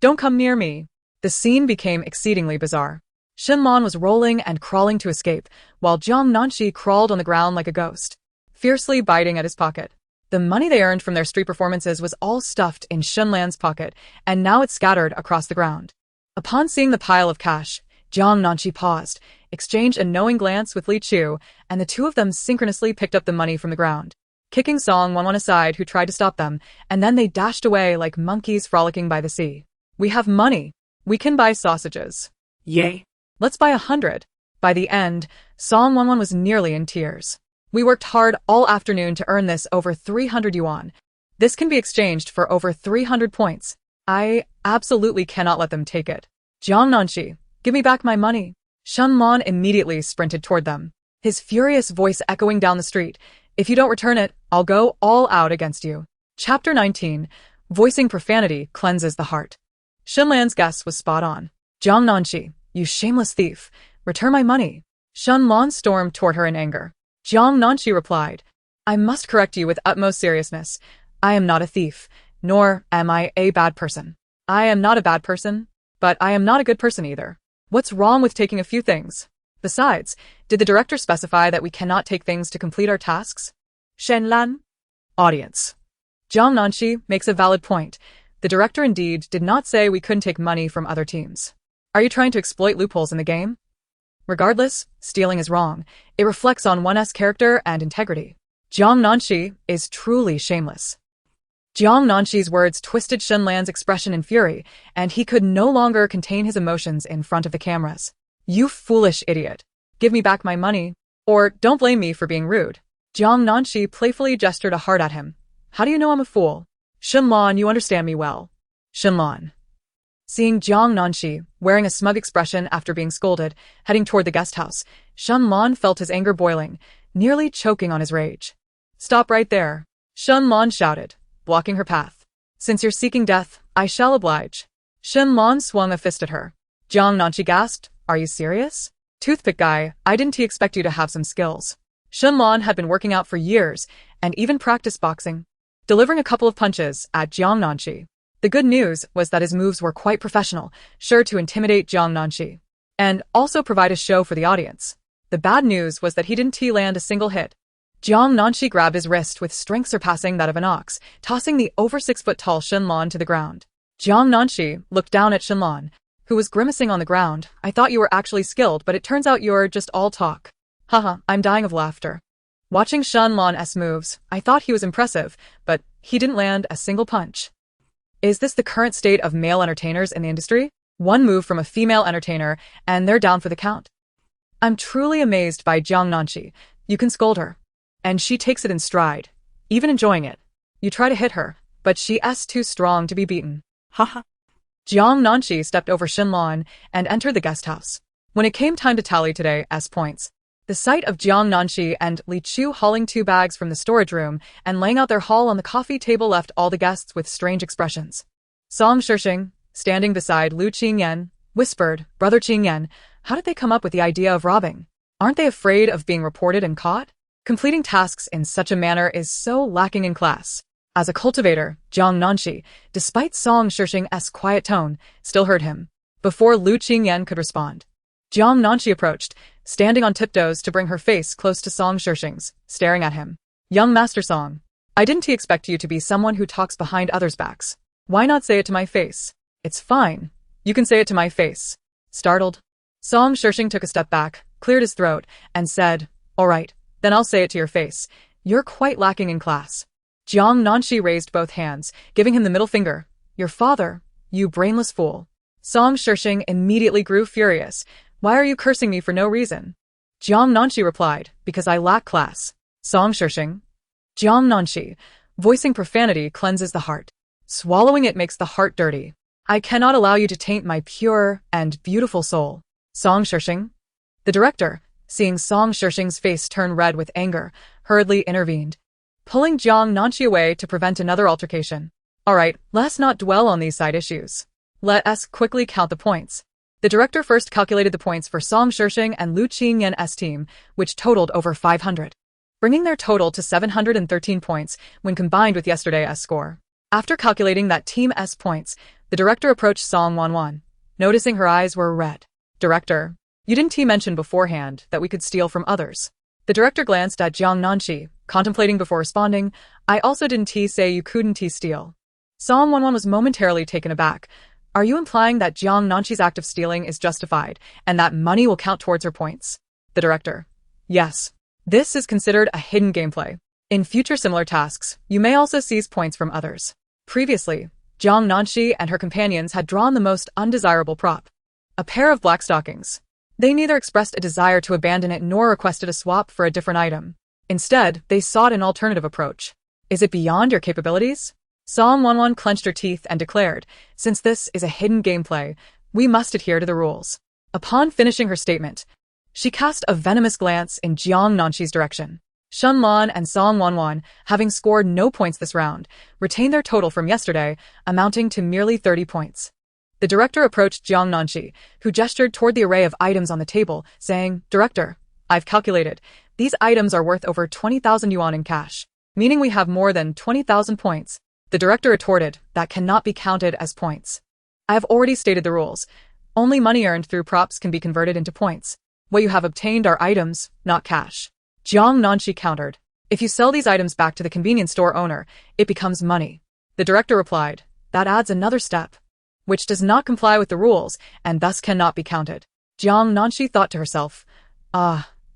Don't come near me. The scene became exceedingly bizarre. Shenlan was rolling and crawling to escape, while Jiang Nanxi crawled on the ground like a ghost, fiercely biting at his pocket. The money they earned from their street performances was all stuffed in Shenlan's pocket, and now it scattered across the ground. Upon seeing the pile of cash, Jiang Nanxi paused, exchanged a knowing glance with Li Chu, and the two of them synchronously picked up the money from the ground, kicking Song Wanwan aside, who tried to stop them, and then they dashed away like monkeys frolicking by the sea. We have money. We can buy sausages. Yay. Let's buy 100. By the end, Song Wonwon was nearly in tears. We worked hard all afternoon to earn this over 300 yuan. This can be exchanged for over 300 points. I absolutely cannot let them take it. Jiang Nanxi, give me back my money. Shen Lan immediately sprinted toward them, his furious voice echoing down the street. If you don't return it, I'll go all out against you. Chapter 19. Voicing profanity cleanses the heart. Shen Lan's guess was spot on. Jiang Nanxi, you shameless thief, return my money. Shen Lan stormed toward her in anger. Jiang Nanxi replied, I must correct you with utmost seriousness. I am not a thief, nor am I a bad person. I am not a bad person, but I am not a good person either. What's wrong with taking a few things? Besides, did the director specify that we cannot take things to complete our tasks? Shen Lan? Audience. Jiang Nanxi makes a valid point. The director indeed did not say we couldn't take money from other teams. Are you trying to exploit loopholes in the game? Regardless, stealing is wrong. It reflects on one's character and integrity. Jiang Nanxi is truly shameless. Jiang Nanxi's words twisted Shen Lan's expression in fury, and he could no longer contain his emotions in front of the cameras. You foolish idiot. Give me back my money. Or don't blame me for being rude. Jiang Nanxi playfully gestured a heart at him. How do you know I'm a fool? Shen Lan, you understand me well. Shen Lan. Seeing Jiang Nanxi, wearing a smug expression after being scolded, heading toward the guest house, Shen Lan felt his anger boiling, nearly choking on his rage. Stop right there. Shen Lan shouted, blocking her path. Since you're seeking death, I shall oblige. Shen Lan swung a fist at her. Jiang Nanxi gasped, are you serious? Toothpick guy, I didn't expect you to have some skills. Shen Lan had been working out for years, and even practiced boxing, delivering a couple of punches at Jiang Nanxi. The good news was that his moves were quite professional, sure to intimidate Jiang Nanxi, and also provide a show for the audience. The bad news was that he didn't land a single hit. Jiang Nanxi grabbed his wrist with strength surpassing that of an ox, tossing the over 6-foot-tall Shen Lan to the ground. Jiang Nanxi looked down at Shen Lan, who was grimacing on the ground. I thought you were actually skilled, but it turns out you're just all talk. Haha, I'm dying of laughter. Watching Shen Lan's moves, I thought he was impressive, but he didn't land a single punch. Is this the current state of male entertainers in the industry? One move from a female entertainer, and they're down for the count. I'm truly amazed by Jiang Nanxi. You can scold her, and she takes it in stride, even enjoying it. You try to hit her, but she's too strong to be beaten. Haha. Jiang Nanxi stepped over Shen Lan and entered the guest house. When it came time to tally today's points, the sight of Jiang Nanxi and Li Chu hauling 2 bags from the storage room and laying out their haul on the coffee table left all the guests with strange expressions. Song Shixing, standing beside Lu Qingyan, whispered, Brother Qingyan, how did they come up with the idea of robbing? Aren't they afraid of being reported and caught? Completing tasks in such a manner is so lacking in class. As a cultivator, Jiang Nanxi, despite Song Shixing's quiet tone, still heard him. Before Lu Qingyan could respond, Jiang Nanxi approached, standing on tiptoes to bring her face close to Song Shixing's, staring at him. Young Master Song, I didn't expect you to be someone who talks behind others' backs. Why not say it to my face? It's fine. You can say it to my face. Startled, Song Shixing took a step back, cleared his throat, and said, all right, then I'll say it to your face. You're quite lacking in class. Jiang Nanxi raised both hands, giving him the middle finger. Your father, you brainless fool. Song Shixing immediately grew furious. Why are you cursing me for no reason? Jiang Nanxi replied, because I lack class. Song Shixing. Jiang Nanxi, voicing profanity cleanses the heart. Swallowing it makes the heart dirty. I cannot allow you to taint my pure and beautiful soul. Song Shixing. The director, seeing Song Shixing's face turn red with anger, hurriedly intervened, pulling Jiang Nanxi away to prevent another altercation. All right, let's not dwell on these side issues. Let us quickly count the points. The director first calculated the points for Song Shixing and Lu Qingyan's team, which totaled over 500, bringing their total to 713 points when combined with yesterday's score. After calculating that team's points, the director approached Song Wonwon, noticing her eyes were red. Director, you didn't mention beforehand that we could steal from others. The director glanced at Jiang Nanxi, contemplating before responding. I also didn't say you couldn't steal. Song Wonwon was momentarily taken aback. Are you implying that Jiang Nanxi's act of stealing is justified, and that money will count towards her points? The director. Yes. This is considered a hidden gameplay. In future similar tasks, you may also seize points from others. Previously, Jiang Nanxi and her companions had drawn the most undesirable prop, a pair of black stockings. They neither expressed a desire to abandon it nor requested a swap for a different item. Instead, they sought an alternative approach. Is it beyond your capabilities? Song Wanwan clenched her teeth and declared, since this is a hidden gameplay, we must adhere to the rules. Upon finishing her statement, she cast a venomous glance in Jiang Nanxi's direction. Shun Lan and Song Wanwan, having scored no points this round, retained their total from yesterday, amounting to merely 30 points. The director approached Jiang Nanxi, who gestured toward the array of items on the table, saying, Director, I've calculated. These items are worth over 20,000 yuan in cash, meaning we have more than 20,000 points. The director retorted, that cannot be counted as points. I have already stated the rules. Only money earned through props can be converted into points. What you have obtained are items, not cash. Jiang Nanxi countered. If you sell these items back to the convenience store owner, it becomes money. The director replied, that adds another step, which does not comply with the rules and thus cannot be counted. Jiang Nanxi thought to herself,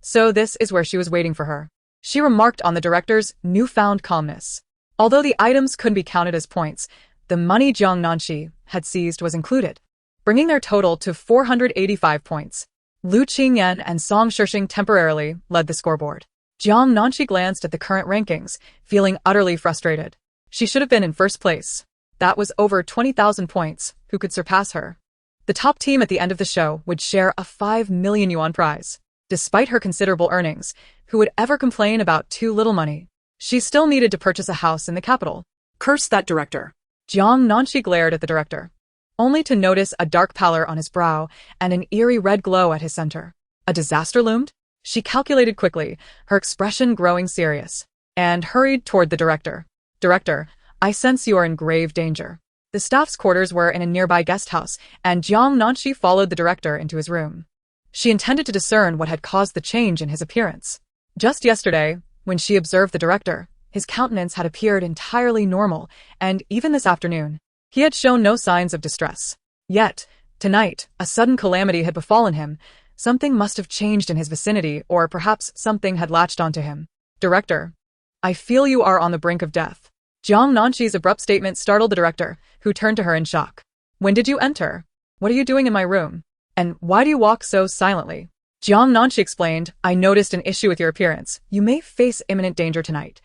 so this is where she was waiting for her. She remarked on the director's newfound calmness. Although the items couldn't be counted as points, the money Jiang Nanxi had seized was included, bringing their total to 485 points. Lu Qingyan and Song Shishing temporarily led the scoreboard. Jiang Nanxi glanced at the current rankings, feeling utterly frustrated. She should have been in first place. That was over 20,000 points. Who could surpass her? The top team at the end of the show would share a 5 million yuan prize. Despite her considerable earnings, who would ever complain about too little money? She still needed to purchase a house in the capital. Curse that director. Jiang Nanxi glared at the director, only to notice a dark pallor on his brow and an eerie red glow at his center. A disaster loomed? She calculated quickly, her expression growing serious, and hurried toward the director. Director, I sense you are in grave danger. The staff's quarters were in a nearby guest house, and Jiang Nanxi followed the director into his room. She intended to discern what had caused the change in his appearance. Just yesterday, when she observed the director, his countenance had appeared entirely normal, and even this afternoon, he had shown no signs of distress. Yet, tonight, a sudden calamity had befallen him. Something must have changed in his vicinity, or perhaps something had latched onto him. Director, I feel you are on the brink of death. Jiang Nanxi's abrupt statement startled the director, who turned to her in shock. When did you enter? What are you doing in my room? And why do you walk so silently? Jiang Nanxi explained, I noticed an issue with your appearance. You may face imminent danger tonight.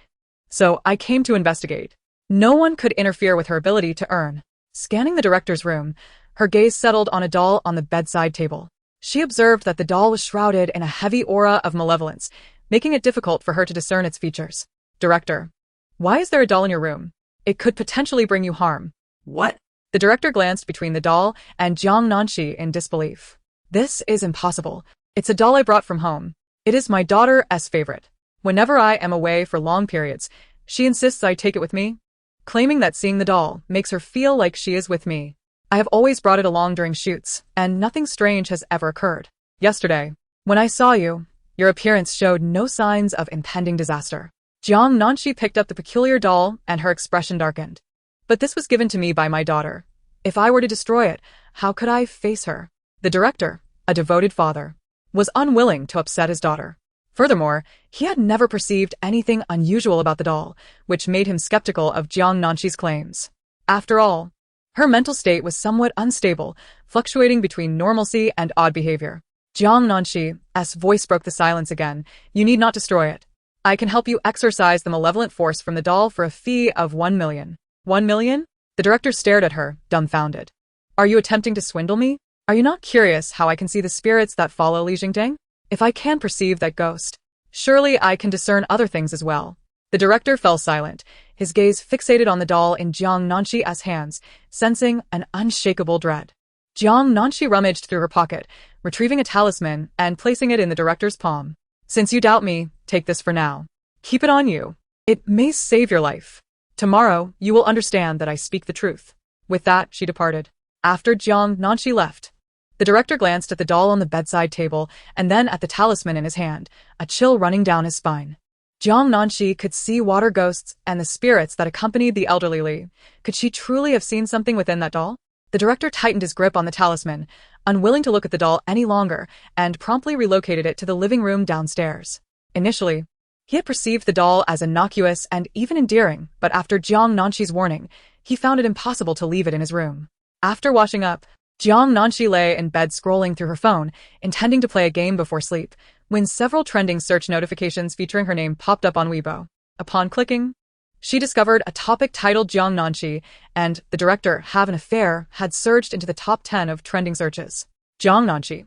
So I came to investigate. No one could interfere with her ability to earn. Scanning the director's room, her gaze settled on a doll on the bedside table. She observed that the doll was shrouded in a heavy aura of malevolence, making it difficult for her to discern its features. Director, why is there a doll in your room? It could potentially bring you harm. What? The director glanced between the doll and Jiang Nanxi in disbelief. This is impossible. It's a doll I brought from home. It is my daughter's favorite. Whenever I am away for long periods, she insists I take it with me, claiming that seeing the doll makes her feel like she is with me. I have always brought it along during shoots, and nothing strange has ever occurred. Yesterday, when I saw you, your appearance showed no signs of impending disaster. Jiang Nanxi picked up the peculiar doll, and her expression darkened. But this was given to me by my daughter. If I were to destroy it, how could I face her? The director, a devoted father, was unwilling to upset his daughter. Furthermore, he had never perceived anything unusual about the doll, which made him skeptical of Jiang Nanxi's claims. After all, her mental state was somewhat unstable, fluctuating between normalcy and odd behavior. Jiang Nanxi's voice broke the silence again. You need not destroy it. I can help you exorcise the malevolent force from the doll for a fee of 1 million. 1 million? The director stared at her, dumbfounded. Are you attempting to swindle me? Are you not curious how I can see the spirits that follow Li Jingdeng? If I can perceive that ghost, surely I can discern other things as well. The director fell silent, his gaze fixated on the doll in Jiang Nanxi's hands, sensing an unshakable dread. Jiang Nanxi rummaged through her pocket, retrieving a talisman and placing it in the director's palm. Since you doubt me, take this for now. Keep it on you. It may save your life. Tomorrow, you will understand that I speak the truth. With that, she departed. After Jiang Nanxi left, the director glanced at the doll on the bedside table and then at the talisman in his hand, a chill running down his spine. Jiang Nanxi could see water ghosts and the spirits that accompanied the elderly Li. Could she truly have seen something within that doll? The director tightened his grip on the talisman, unwilling to look at the doll any longer, and promptly relocated it to the living room downstairs. Initially, he had perceived the doll as innocuous and even endearing, but after Jiang Nanxi's warning, he found it impossible to leave it in his room. After washing up, Jiang Nanxi lay in bed scrolling through her phone, intending to play a game before sleep, when several trending search notifications featuring her name popped up on Weibo. Upon clicking, she discovered a topic titled Jiang Nanxi and the director have an affair had surged into the top 10 of trending searches. Jiang Nanxi.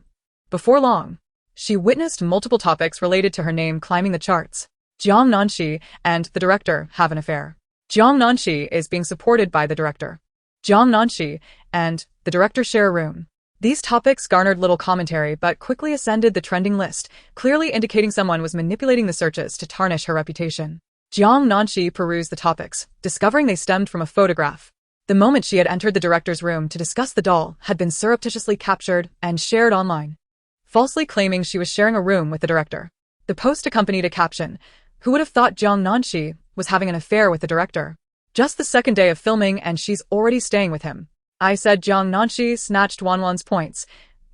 Before long, she witnessed multiple topics related to her name climbing the charts. Jiang Nanxi and the director have an affair. Jiang Nanxi is being supported by the director. Jiang Nanxi and the director share a room. These topics garnered little commentary but quickly ascended the trending list, clearly indicating someone was manipulating the searches to tarnish her reputation. Jiang Nanxi perused the topics, discovering they stemmed from a photograph. The moment she had entered the director's room to discuss the doll had been surreptitiously captured and shared online, falsely claiming she was sharing a room with the director. The post accompanied a caption, "Who would have thought Jiang Nanxi was having an affair with the director? Just the second day of filming and she's already staying with him." I said Jiang Nanxi snatched Wanwan's points.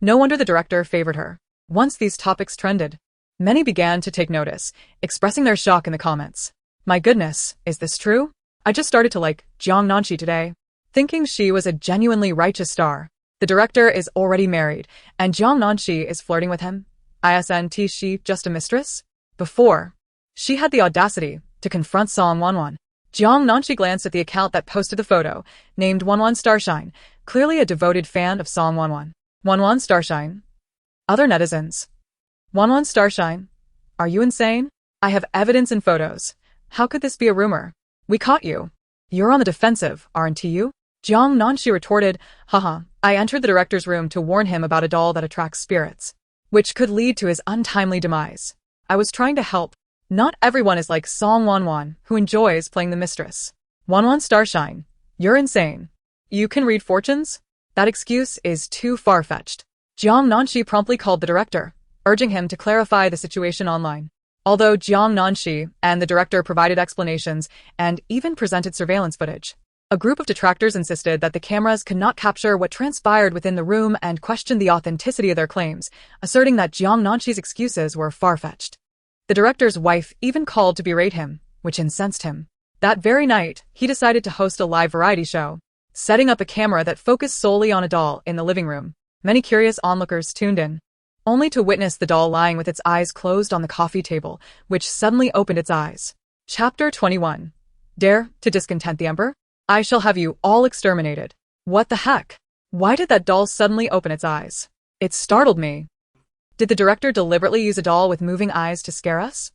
No wonder the director favored her. Once these topics trended, many began to take notice, expressing their shock in the comments. "My goodness, is this true? I just started to like Jiang Nanxi today, thinking she was a genuinely righteous star. The director is already married, and Jiang Nanxi is flirting with him. Isn't she just a mistress?" Before, she had the audacity to confront Song Wanwan. Jiang Nanxi glanced at the account that posted the photo, named Wanwan Starshine, clearly a devoted fan of Song Wanwan. Wanwan Starshine? Other netizens. Wanwan Starshine? Are you insane? I have evidence and photos. How could this be a rumor? We caught you. You're on the defensive, aren't you? Jiang Nanxi retorted, "Haha, I entered the director's room to warn him about a doll that attracts spirits, which could lead to his untimely demise. I was trying to help. Not everyone is like Song Wanwan, who enjoys playing the mistress." Wanwan Starshine, you're insane. You can read fortunes? That excuse is too far-fetched. Jiang Nanxi promptly called the director, urging him to clarify the situation online. Although Jiang Nanxi and the director provided explanations and even presented surveillance footage, a group of detractors insisted that the cameras could not capture what transpired within the room and questioned the authenticity of their claims, asserting that Jiang Nanxi's excuses were far-fetched. The director's wife even called to berate him, which incensed him. That very night, he decided to host a live variety show, setting up a camera that focused solely on a doll in the living room. Many curious onlookers tuned in, only to witness the doll lying with its eyes closed on the coffee table, which suddenly opened its eyes. Chapter 21. Dare to discontent the emperor? I shall have you all exterminated. What the heck? Why did that doll suddenly open its eyes? It startled me. Did the director deliberately use a doll with moving eyes to scare us?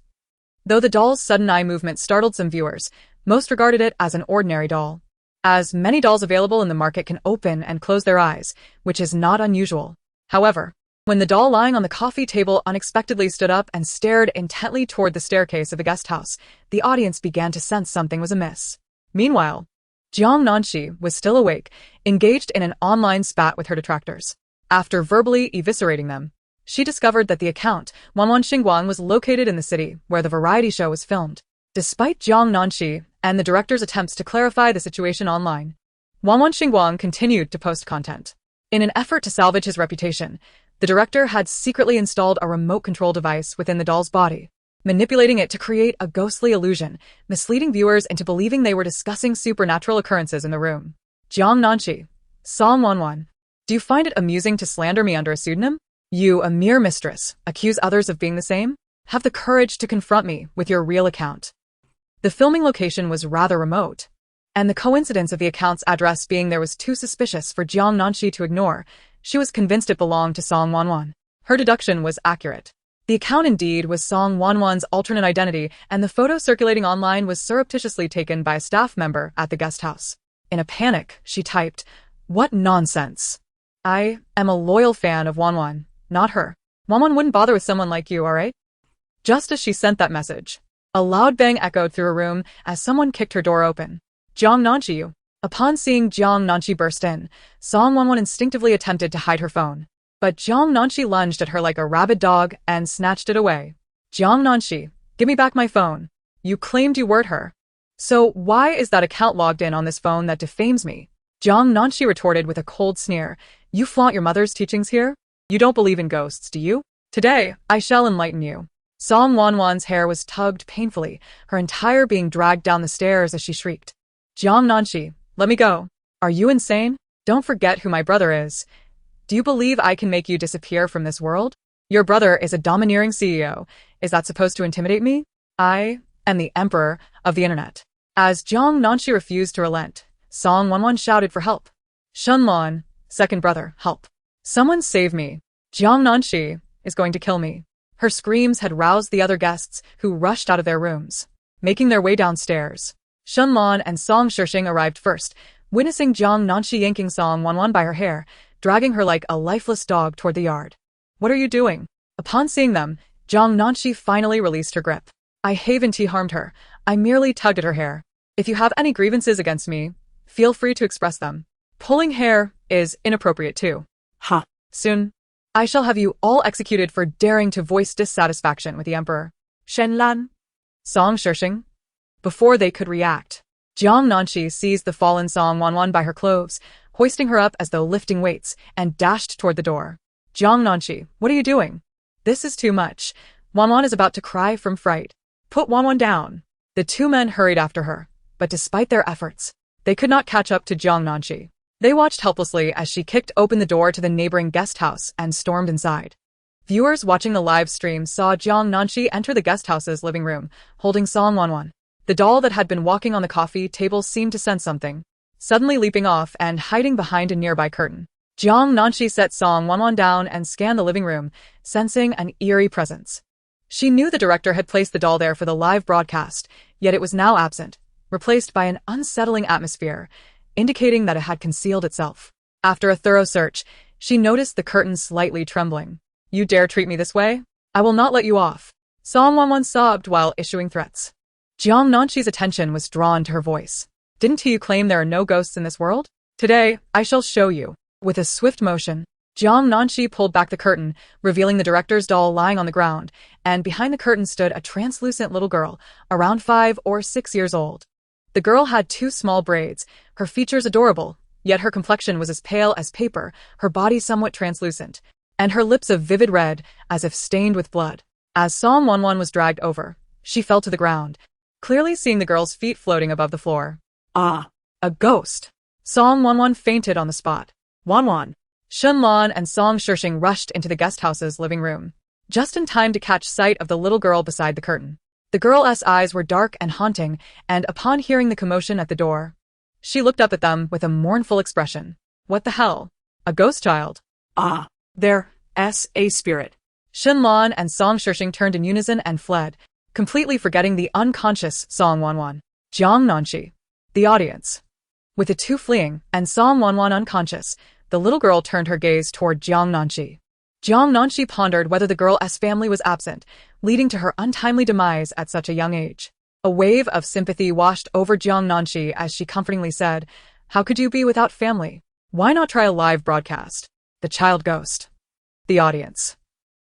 Though the doll's sudden eye movement startled some viewers, most regarded it as an ordinary doll, as many dolls available in the market can open and close their eyes, which is not unusual. However, when the doll lying on the coffee table unexpectedly stood up and stared intently toward the staircase of the guest house, the audience began to sense something was amiss. Meanwhile, Jiang Nanxi was still awake, engaged in an online spat with her detractors. After verbally eviscerating them, she discovered that the account, Wanwan Xingguang, was located in the city where the variety show was filmed. Despite Jiang Nanxi and the director's attempts to clarify the situation online, Wanwan Xingguang continued to post content. In an effort to salvage his reputation, the director had secretly installed a remote control device within the doll's body, manipulating it to create a ghostly illusion, misleading viewers into believing they were discussing supernatural occurrences in the room. Jiang Nanxi, Song Wanwan, do you find it amusing to slander me under a pseudonym? You, a mere mistress, accuse others of being the same? Have the courage to confront me with your real account. The filming location was rather remote, and the coincidence of the account's address being there was too suspicious for Jiang Nanxi to ignore. She was convinced it belonged to Song Wanwan. Her deduction was accurate. The account indeed was Song Wanwan's alternate identity, and the photo circulating online was surreptitiously taken by a staff member at the guest house. In a panic, she typed, "What nonsense. I am a loyal fan of Wanwan, not her. Wanwan wouldn't bother with someone like you, alright?" Just as she sent that message, a loud bang echoed through her room as someone kicked her door open. Jiang Nanxi, you. Upon seeing Jiang Nanxi burst in, Song Wanwan instinctively attempted to hide her phone. But Jiang Nanxi lunged at her like a rabid dog and snatched it away. "Jiang Nanxi, give me back my phone. You claimed you weren't her. So why is that account logged in on this phone that defames me?" Jiang Nanxi retorted with a cold sneer. "You flaunt your mother's teachings here? You don't believe in ghosts, do you? Today, I shall enlighten you." Song Wanwan's hair was tugged painfully, her entire being dragged down the stairs as she shrieked. "Jiang Nanxi, let me go. Are you insane? Don't forget who my brother is. Do you believe I can make you disappear from this world? Your brother is a domineering CEO. Is that supposed to intimidate me? I am the emperor of the internet. As Jiang Nanxi refused to relent, Song Wanwan shouted for help. Shunlan, second brother, help. Someone save me. Jiang Nanxi is going to kill me. Her screams had roused the other guests, who rushed out of their rooms, making their way downstairs. Shunlan and Song Shishing arrived first, witnessing Jiang Nanxi yanking Song Wanwan by her hair, dragging her like a lifeless dog toward the yard. What are you doing? Upon seeing them, Jiang Nanxi finally released her grip. I haven't harmed her. I merely tugged at her hair. If you have any grievances against me, feel free to express them. Pulling hair is inappropriate too. Ha. Soon, I shall have you all executed for daring to voice dissatisfaction with the emperor. Shenlan. Song Shishing. Before they could react, Jiang Nanxi seized the fallen Song Wanwan by her clothes, hoisting her up as though lifting weights, and dashed toward the door. Jiang Nanxi, what are you doing? This is too much. Wanwan is about to cry from fright. Put Wanwan down. The two men hurried after her, but despite their efforts, they could not catch up to Jiang Nanxi. They watched helplessly as she kicked open the door to the neighboring guest house and stormed inside. Viewers watching the live stream saw Jiang Nanxi enter the guest house's living room, holding Song Wanwan. The doll that had been walking on the coffee table seemed to sense something, suddenly leaping off and hiding behind a nearby curtain. Jiang Nanxi set Song Wanwan down and scanned the living room, sensing an eerie presence. She knew the director had placed the doll there for the live broadcast, yet it was now absent, replaced by an unsettling atmosphere, indicating that it had concealed itself. After a thorough search, she noticed the curtain slightly trembling. You dare treat me this way? I will not let you off. Song Wanwan sobbed while issuing threats. Jiang Nanxi's attention was drawn to her voice. Didn't you claim there are no ghosts in this world? Today, I shall show you. With a swift motion, Jiang Nanxi pulled back the curtain, revealing the director's doll lying on the ground, and behind the curtain stood a translucent little girl, around 5 or 6 years old. The girl had 2 small braids, her features adorable, yet her complexion was as pale as paper, her body somewhat translucent, and her lips a vivid red, as if stained with blood. As Song Wanwan was dragged over, she fell to the ground, clearly seeing the girl's feet floating above the floor. Ah. A ghost! Song Wanwan fainted on the spot. Wanwan. Shunlan and Song Shishing rushed into the guest house's living room, just in time to catch sight of the little girl beside the curtain. The girl's eyes were dark and haunting, and upon hearing the commotion at the door, she looked up at them with a mournful expression. What the hell? A ghost child? Ah. There's a spirit. Shunlan and Song Shishing turned in unison and fled, completely forgetting the unconscious Song Wanwan. Jiang Nanxi. The audience. With the two fleeing and Song Wanwan unconscious, the little girl turned her gaze toward Jiang Nanxi. Jiang Nanxi pondered whether the girl's family was absent, leading to her untimely demise at such a young age. A wave of sympathy washed over Jiang Nanxi as she comfortingly said, How could you be without family? Why not try a live broadcast? The child ghost. The audience.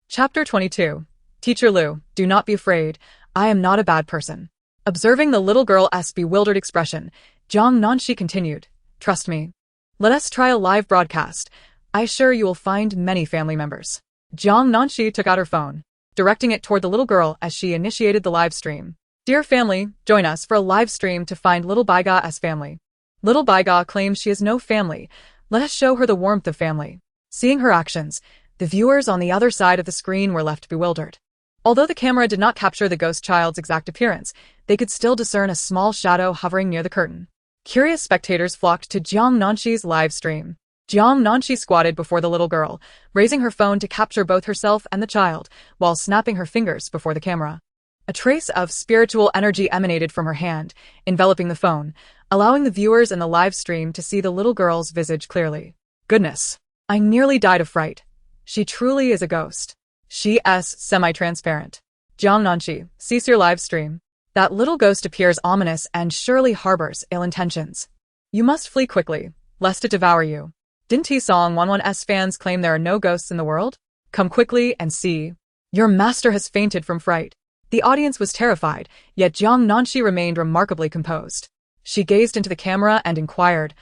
Chapter 22. Teacher Liu, do not be afraid. I am not a bad person. Observing the little girl's bewildered expression, Jiang Nanxi continued, Trust me. Let us try a live broadcast. I assure you will find many family members. Jiang Nanxi took out her phone, directing it toward the little girl as she initiated the live stream. Dear family, join us for a live stream to find little Baiga's family. Little Baiga claims she has no family. Let us show her the warmth of family. Seeing her actions, the viewers on the other side of the screen were left bewildered. Although the camera did not capture the ghost child's exact appearance, they could still discern a small shadow hovering near the curtain. Curious spectators flocked to Jiang Nanxi's live stream. Jiang Nanxi squatted before the little girl, raising her phone to capture both herself and the child, while snapping her fingers before the camera. A trace of spiritual energy emanated from her hand, enveloping the phone, allowing the viewers in the live stream to see the little girl's visage clearly. Goodness, I nearly died of fright. She truly is a ghost. She is semi-transparent. Jiang Nanxi, cease your live stream. That little ghost appears ominous and surely harbors ill intentions. You must flee quickly, lest it devour you. Didn't Song Wanwan's fans claim there are no ghosts in the world? Come quickly and see. Your master has fainted from fright. The audience was terrified, yet Jiang Nanxi remained remarkably composed. She gazed into the camera and inquired,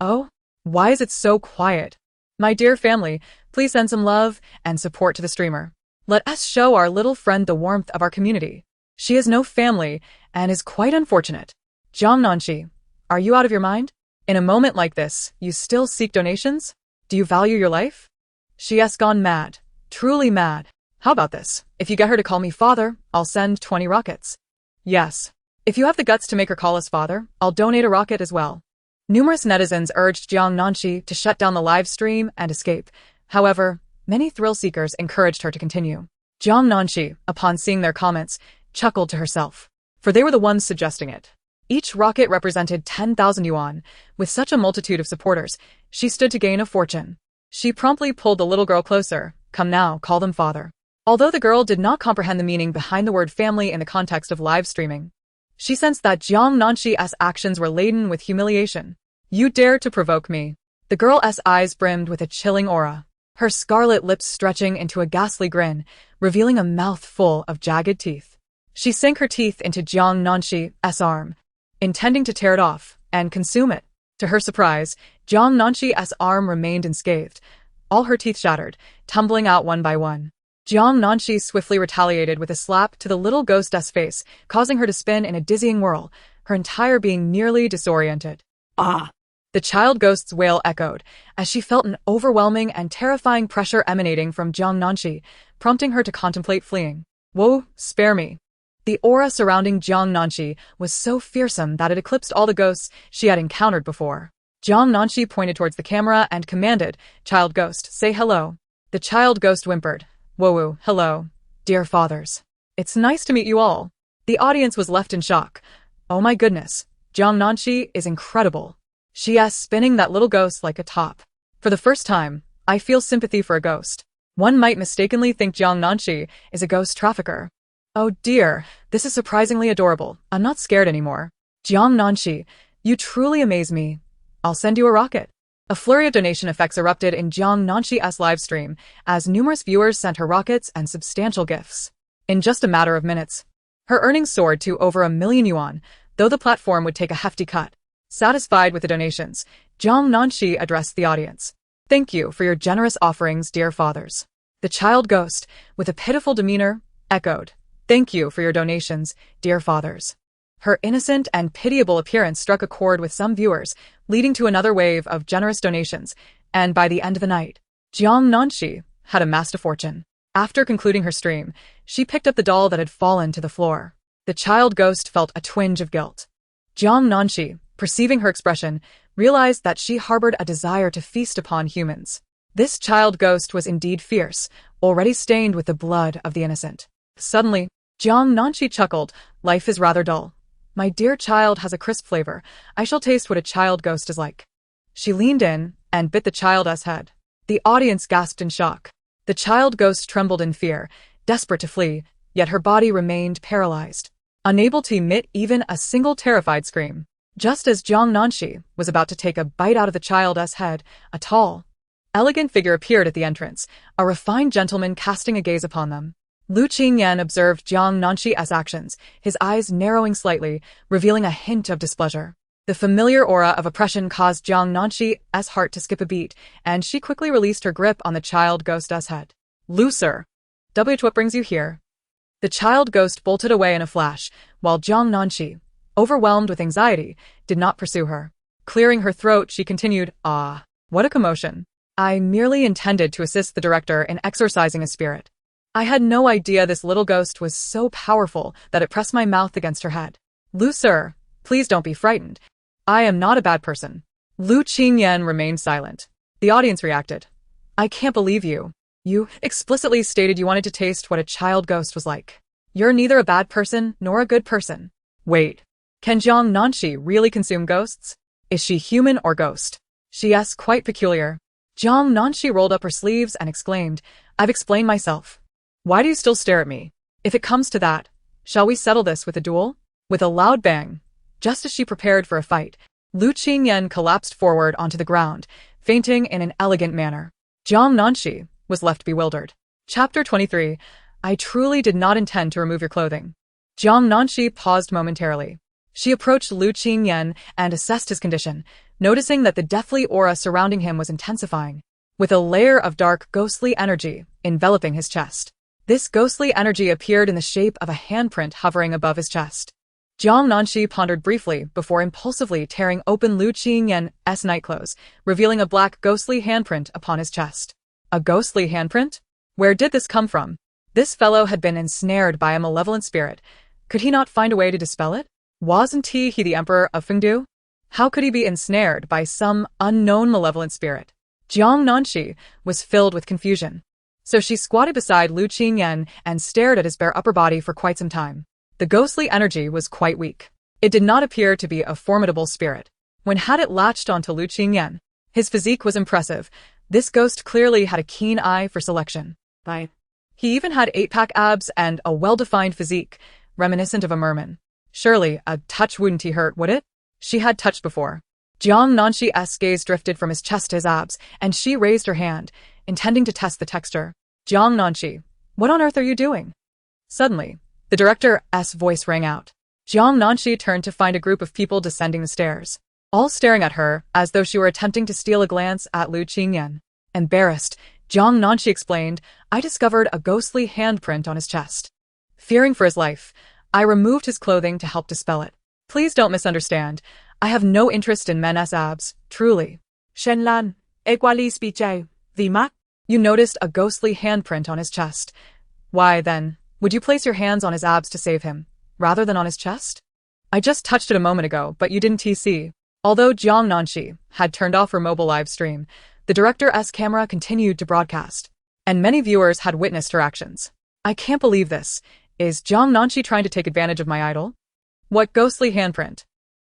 Oh, why is it so quiet? My dear family, please send some love and support to the streamer. Let us show our little friend the warmth of our community. She has no family and is quite unfortunate. Jiang Nanxi, are you out of your mind? In a moment like this, you still seek donations? Do you value your life? She's gone mad. Truly mad. How about this? If you get her to call me father, I'll send 20 rockets. Yes. If you have the guts to make her call us father, I'll donate a rocket as well. Numerous netizens urged Jiang Nanxi to shut down the live stream and escape. However, many thrill-seekers encouraged her to continue. Jiang Nanxi, upon seeing their comments, chuckled to herself, for they were the ones suggesting it. Each rocket represented 10,000 yuan. With such a multitude of supporters, she stood to gain a fortune. She promptly pulled the little girl closer. Come now, call them father. Although the girl did not comprehend the meaning behind the word family in the context of live streaming, she sensed that Jiang Nanxi's actions were laden with humiliation. You dare to provoke me. The girl's eyes brimmed with a chilling aura, her scarlet lips stretching into a ghastly grin, revealing a mouth full of jagged teeth. She sank her teeth into Jiang Nanxi's arm, intending to tear it off and consume it. To her surprise, Jiang Nanxi's arm remained unscathed, all her teeth shattered, tumbling out one by one. Jiang Nanxi swiftly retaliated with a slap to the little ghost's face, causing her to spin in a dizzying whirl, her entire being nearly disoriented. Ah! The child ghost's wail echoed, as she felt an overwhelming and terrifying pressure emanating from Jiang Nanxi, prompting her to contemplate fleeing. Whoa, spare me. The aura surrounding Jiang Nanxi was so fearsome that it eclipsed all the ghosts she had encountered before. Jiang Nanxi pointed towards the camera and commanded, Child ghost, say hello. The child ghost whimpered, Whoa, hello, dear fathers. It's nice to meet you all. The audience was left in shock. Oh my goodness, Jiang Nanxi is incredible. She's spinning that little ghost like a top. For the first time, I feel sympathy for a ghost. One might mistakenly think Jiang Nanxi is a ghost trafficker. Oh dear, this is surprisingly adorable. I'm not scared anymore. Jiang Nanxi, you truly amaze me. I'll send you a rocket. A flurry of donation effects erupted in Jiang Nanxi's livestream as numerous viewers sent her rockets and substantial gifts. In just a matter of minutes, her earnings soared to over 1 million yuan, though the platform would take a hefty cut. Satisfied with the donations, Jiang Nanxi addressed the audience. Thank you for your generous offerings, dear fathers. The child ghost, with a pitiful demeanor, echoed, Thank you for your donations, dear fathers. Her innocent and pitiable appearance struck a chord with some viewers, leading to another wave of generous donations, and by the end of the night, Jiang Nanxi had amassed a fortune. After concluding her stream, she picked up the doll that had fallen to the floor. The child ghost felt a twinge of guilt. Jiang Nanxi, perceiving her expression, realized that she harbored a desire to feast upon humans. This child ghost was indeed fierce, already stained with the blood of the innocent. Suddenly, Jiang Nanxi chuckled, Life is rather dull. My dear child has a crisp flavor. I shall taste what a child ghost is like. She leaned in and bit the child's head. The audience gasped in shock. The child ghost trembled in fear, desperate to flee, yet her body remained paralyzed, unable to emit even a single terrified scream. Just as Jiang Nanxi was about to take a bite out of the child's head, a tall, elegant figure appeared at the entrance, a refined gentleman casting a gaze upon them. Lu Qingyan observed Jiang Nanxi's actions, his eyes narrowing slightly, revealing a hint of displeasure. The familiar aura of oppression caused Jiang Nanxi's heart to skip a beat, and she quickly released her grip on the child ghost's head. Lu, sir. What brings you here? The child ghost bolted away in a flash, while Jiang Nanxi, overwhelmed with anxiety, did not pursue her. Clearing her throat, she continued, Ah, what a commotion. I merely intended to assist the director in exorcising a spirit. I had no idea this little ghost was so powerful that it pressed my mouth against her head. Lu, sir, please don't be frightened. I am not a bad person. Lu Qingyan remained silent. The audience reacted. I can't believe you. You explicitly stated you wanted to taste what a child ghost was like. You're neither a bad person nor a good person. Wait, can Jiang Nanxi really consume ghosts? Is she human or ghost? She's quite peculiar. Jiang Nanxi rolled up her sleeves and exclaimed, I've explained myself. Why do you still stare at me? If it comes to that, shall we settle this with a duel? With a loud bang, just as she prepared for a fight, Lu Qingyan collapsed forward onto the ground, fainting in an elegant manner. Jiang Nanxi was left bewildered. Chapter 23. I truly did not intend to remove your clothing. Jiang Nanxi paused momentarily. She approached Lu Qingyan and assessed his condition, noticing that the deathly aura surrounding him was intensifying, with a layer of dark, ghostly energy enveloping his chest. This ghostly energy appeared in the shape of a handprint hovering above his chest. Jiang Nanxi pondered briefly before impulsively tearing open Lu Qingyan's nightclothes, revealing a black ghostly handprint upon his chest. A ghostly handprint? Where did this come from? This fellow had been ensnared by a malevolent spirit. Could he not find a way to dispel it? Wasn't he the emperor of Fengdu? How could he be ensnared by some unknown malevolent spirit? Jiang Nanxi was filled with confusion. So she squatted beside Lu Qingyan and stared at his bare upper body for quite some time. The ghostly energy was quite weak. It did not appear to be a formidable spirit. When had it latched onto Lu Qingyan? His physique was impressive. This ghost clearly had a keen eye for selection. He even had 8-pack abs and a well-defined physique, reminiscent of a merman. Surely, a touch wouldn't hurt, would it? She had touched before. Jiang Nanxi's gaze drifted from his chest to his abs, and she raised her hand, intending to test the texture. Jiang Nanxi, what on earth are you doing? Suddenly, the director's voice rang out. Jiang Nanxi turned to find a group of people descending the stairs, all staring at her as though she were attempting to steal a glance at Lu Qingyan. Embarrassed, Jiang Nanxi explained, I discovered a ghostly handprint on his chest. Fearing for his life, I removed his clothing to help dispel it. Please don't misunderstand. I have no interest in men's abs, truly. Shenlan, equalis biche, vimak? You noticed a ghostly handprint on his chest. Why, then, would you place your hands on his abs to save him, rather than on his chest? I just touched it a moment ago, but you didn't see. Although Jiang Nanxi had turned off her mobile live stream, the director's camera continued to broadcast, and many viewers had witnessed her actions. I can't believe this. Is Jiang Nanxi trying to take advantage of my idol? What ghostly handprint?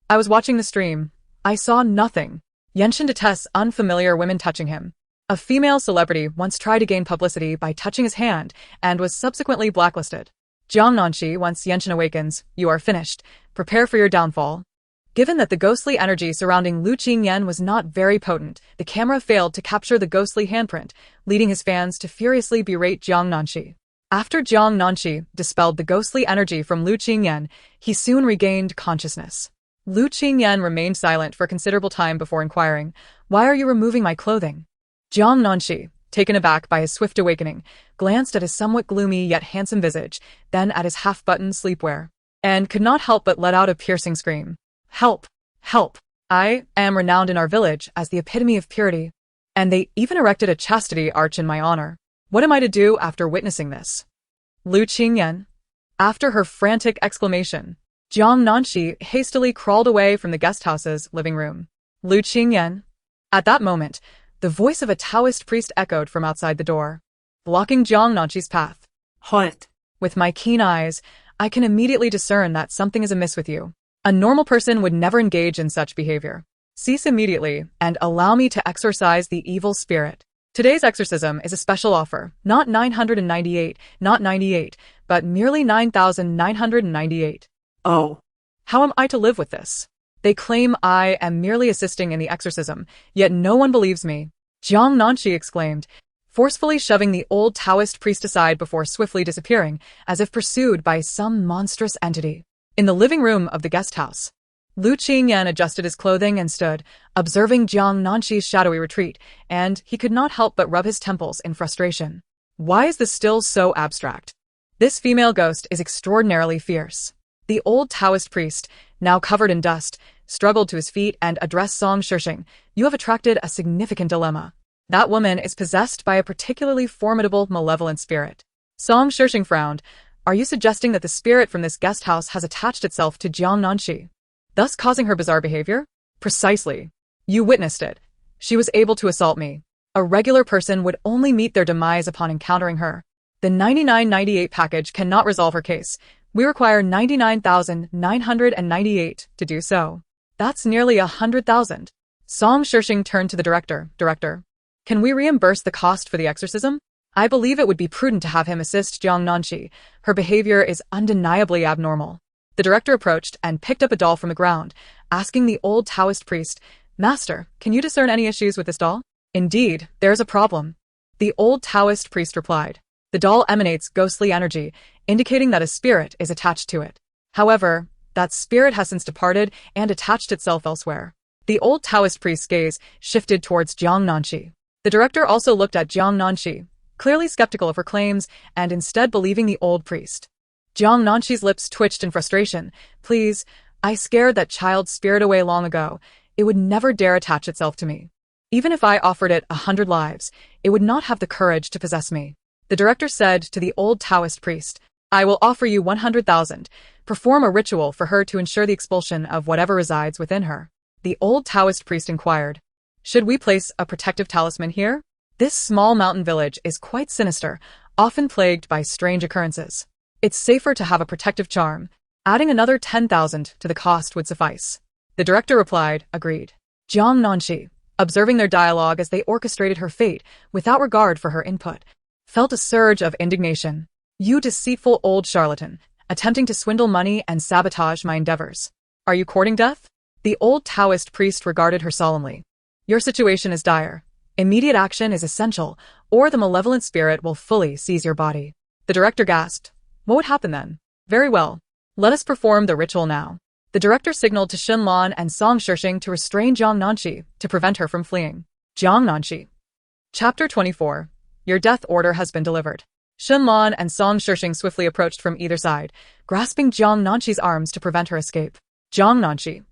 I was watching the stream. I saw nothing. Yenshin detests unfamiliar women touching him. A female celebrity once tried to gain publicity by touching his hand and was subsequently blacklisted. Jiang Nanxi, once Yenshin awakens, you are finished. Prepare for your downfall. Given that the ghostly energy surrounding Lu Qingyan was not very potent, the camera failed to capture the ghostly handprint, leading his fans to furiously berate Jiang Nanxi. After Jiang Nanxi dispelled the ghostly energy from Lu Qingyan, he soon regained consciousness. Lu Qingyan remained silent for a considerable time before inquiring, Why are you removing my clothing? Jiang Nanxi, taken aback by his swift awakening, glanced at his somewhat gloomy yet handsome visage, then at his half-buttoned sleepwear, and could not help but let out a piercing scream. Help! Help! I am renowned in our village as the epitome of purity, and they even erected a chastity arch in my honor. What am I to do after witnessing this? Lu Qingyan? After her frantic exclamation, Jiang Nanxi hastily crawled away from the guesthouse's living room. Lu Qingyan? At that moment, the voice of a Taoist priest echoed from outside the door, blocking Jiang Nanxi's path. Halt. With my keen eyes, I can immediately discern that something is amiss with you. A normal person would never engage in such behavior. Cease immediately and allow me to exorcise the evil spirit. Today's exorcism is a special offer, not 998, not 98, but merely 9,998. Oh. How am I to live with this? They claim I am merely assisting in the exorcism, yet no one believes me. Jiang Nanxi exclaimed, forcefully shoving the old Taoist priest aside before swiftly disappearing, as if pursued by some monstrous entity. In the living room of the guest house, Lu Qingyan adjusted his clothing and stood, observing Jiang Nanxi's shadowy retreat, and he could not help but rub his temples in frustration. Why is this still so abstract? This female ghost is extraordinarily fierce. The old Taoist priest, now covered in dust, struggled to his feet and addressed Song Shishing. You have attracted a significant dilemma. That woman is possessed by a particularly formidable malevolent spirit. Song Shishing frowned. Are you suggesting that the spirit from this guest house has attached itself to Jiang Nanxi, thus causing her bizarre behavior? Precisely. You witnessed it. She was able to assault me. A regular person would only meet their demise upon encountering her. The 9998 package cannot resolve her case. We require 99,998 to do so. That's nearly 100,000. Song Shishing turned to the director. Director, can we reimburse the cost for the exorcism? I believe it would be prudent to have him assist Jiang Nanxi. Her behavior is undeniably abnormal. The director approached and picked up a doll from the ground, asking the old Taoist priest, Master, can you discern any issues with this doll? Indeed, there's a problem. The old Taoist priest replied. The doll emanates ghostly energy, indicating that a spirit is attached to it. However, that spirit has since departed and attached itself elsewhere. The old Taoist priest's gaze shifted towards Jiang Nanxi. The director also looked at Jiang Nanxi, clearly skeptical of her claims and instead believing the old priest. Jiang Nanxi's lips twitched in frustration. Please, I scared that child's spirit away long ago. It would never dare attach itself to me. Even if I offered it 100 lives, it would not have the courage to possess me. The director said to the old Taoist priest, I will offer you 100,000. Perform a ritual for her to ensure the expulsion of whatever resides within her. The old Taoist priest inquired, should we place a protective talisman here? This small mountain village is quite sinister, often plagued by strange occurrences. It's safer to have a protective charm. Adding another 10,000 to the cost would suffice. The director replied, agreed. Jiang Nanxi, observing their dialogue as they orchestrated her fate without regard for her input, felt a surge of indignation. You deceitful old charlatan, attempting to swindle money and sabotage my endeavors. Are you courting death? The old Taoist priest regarded her solemnly. Your situation is dire. Immediate action is essential, or the malevolent spirit will fully seize your body. The director gasped. What would happen then? Very well. Let us perform the ritual now. The director signaled to Xinlan and Song Shishing to restrain Jiang Nanxi to prevent her from fleeing. Jiang Nanxi. Chapter 24. Your death order has been delivered. Xinlan and Song Shishing swiftly approached from either side, grasping Jiang Nanxi's arms to prevent her escape. Jiang Nanxi.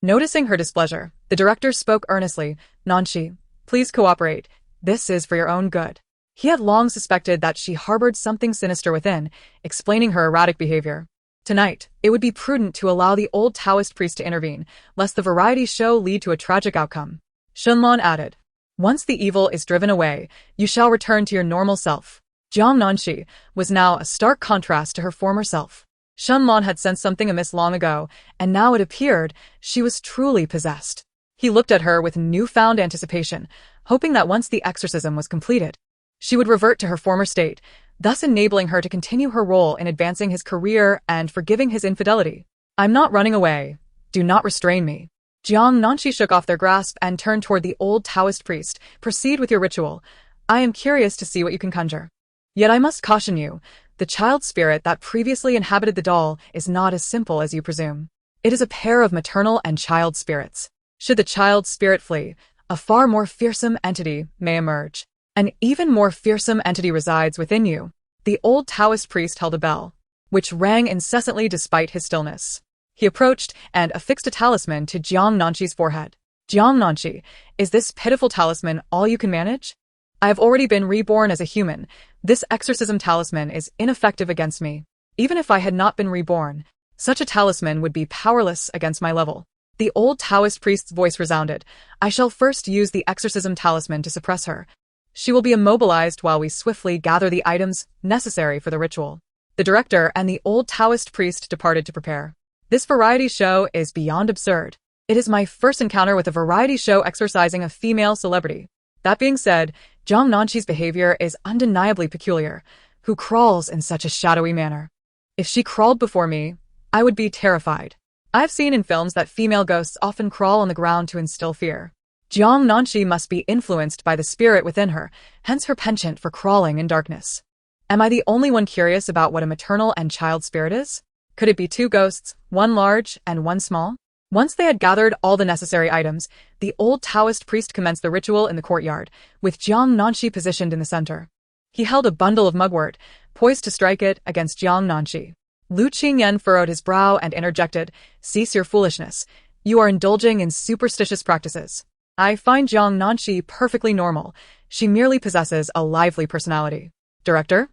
Noticing her displeasure, the director spoke earnestly. Nanxi, please cooperate. This is for your own good. He had long suspected that she harbored something sinister within, explaining her erratic behavior. Tonight, it would be prudent to allow the old Taoist priest to intervene, lest the variety show lead to a tragic outcome. Xinlan added, once the evil is driven away, you shall return to your normal self. Jiang Nanxi was now a stark contrast to her former self. Xinlan had sensed something amiss long ago, and now it appeared she was truly possessed. He looked at her with newfound anticipation, hoping that once the exorcism was completed, she would revert to her former state, thus enabling her to continue her role in advancing his career and forgiving his infidelity. I'm not running away. Do not restrain me. Jiang Nanxi shook off their grasp and turned toward the old Taoist priest. Proceed with your ritual. I am curious to see what you can conjure. Yet I must caution you, the child spirit that previously inhabited the doll is not as simple as you presume. It is a pair of maternal and child spirits. Should the child spirit flee, a far more fearsome entity may emerge. An even more fearsome entity resides within you. The old Taoist priest held a bell, which rang incessantly despite his stillness. He approached and affixed a talisman to Jiang Nanxi's forehead. Jiang Nanxi, is this pitiful talisman all you can manage? I have already been reborn as a human. This exorcism talisman is ineffective against me. Even if I had not been reborn, such a talisman would be powerless against my level. The old Taoist priest's voice resounded. I shall first use the exorcism talisman to suppress her. She will be immobilized while we swiftly gather the items necessary for the ritual. The director and the old Taoist priest departed to prepare. This variety show is beyond absurd. It is my first encounter with a variety show exorcising a female celebrity. That being said, Jiang Nanxi's behavior is undeniably peculiar. Who crawls in such a shadowy manner? If she crawled before me, I would be terrified. I've seen in films that female ghosts often crawl on the ground to instill fear. Jiang Nanxi must be influenced by the spirit within her, hence her penchant for crawling in darkness. Am I the only one curious about what a maternal and child spirit is? Could it be two ghosts, one large and one small? Once they had gathered all the necessary items, the old Taoist priest commenced the ritual in the courtyard, with Jiang Nanxi positioned in the center. He held a bundle of mugwort, poised to strike it against Jiang Nanxi. Lu Qingyan furrowed his brow and interjected, cease your foolishness. You are indulging in superstitious practices. I find Jiang Nanxi perfectly normal. She merely possesses a lively personality. Director?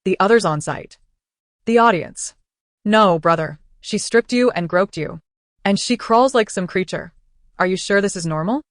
The others on site. The audience. No, brother. She stripped you and groped you. And she crawls like some creature. Are you sure this is normal?